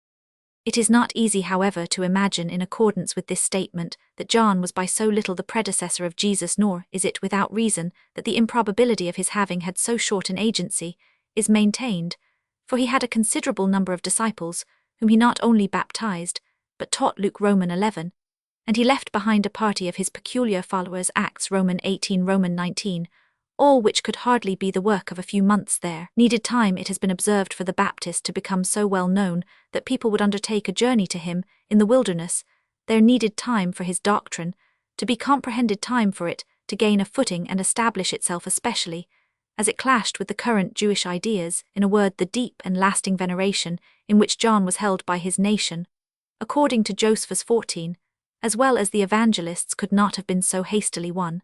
It is not easy, however, to imagine in accordance with this statement that John was by so little the predecessor of Jesus, nor is it without reason that the improbability of his having had so short an agency is maintained, for he had a considerable number of disciples, whom he not only baptized, but taught. Luke Roman 11, and he left behind a party of his peculiar followers. Acts Roman 18 Roman 19, all which could hardly be the work of a few months. There needed time, it has been observed, for the Baptist to become so well known that people would undertake a journey to him in the wilderness. There needed time for his doctrine to be comprehended, time for it to gain a footing and establish itself, especially as it clashed with the current Jewish ideas, in a word, the deep and lasting veneration in which John was held by his nation, according to Josephus 14, as well as the evangelists could not have been so hastily won.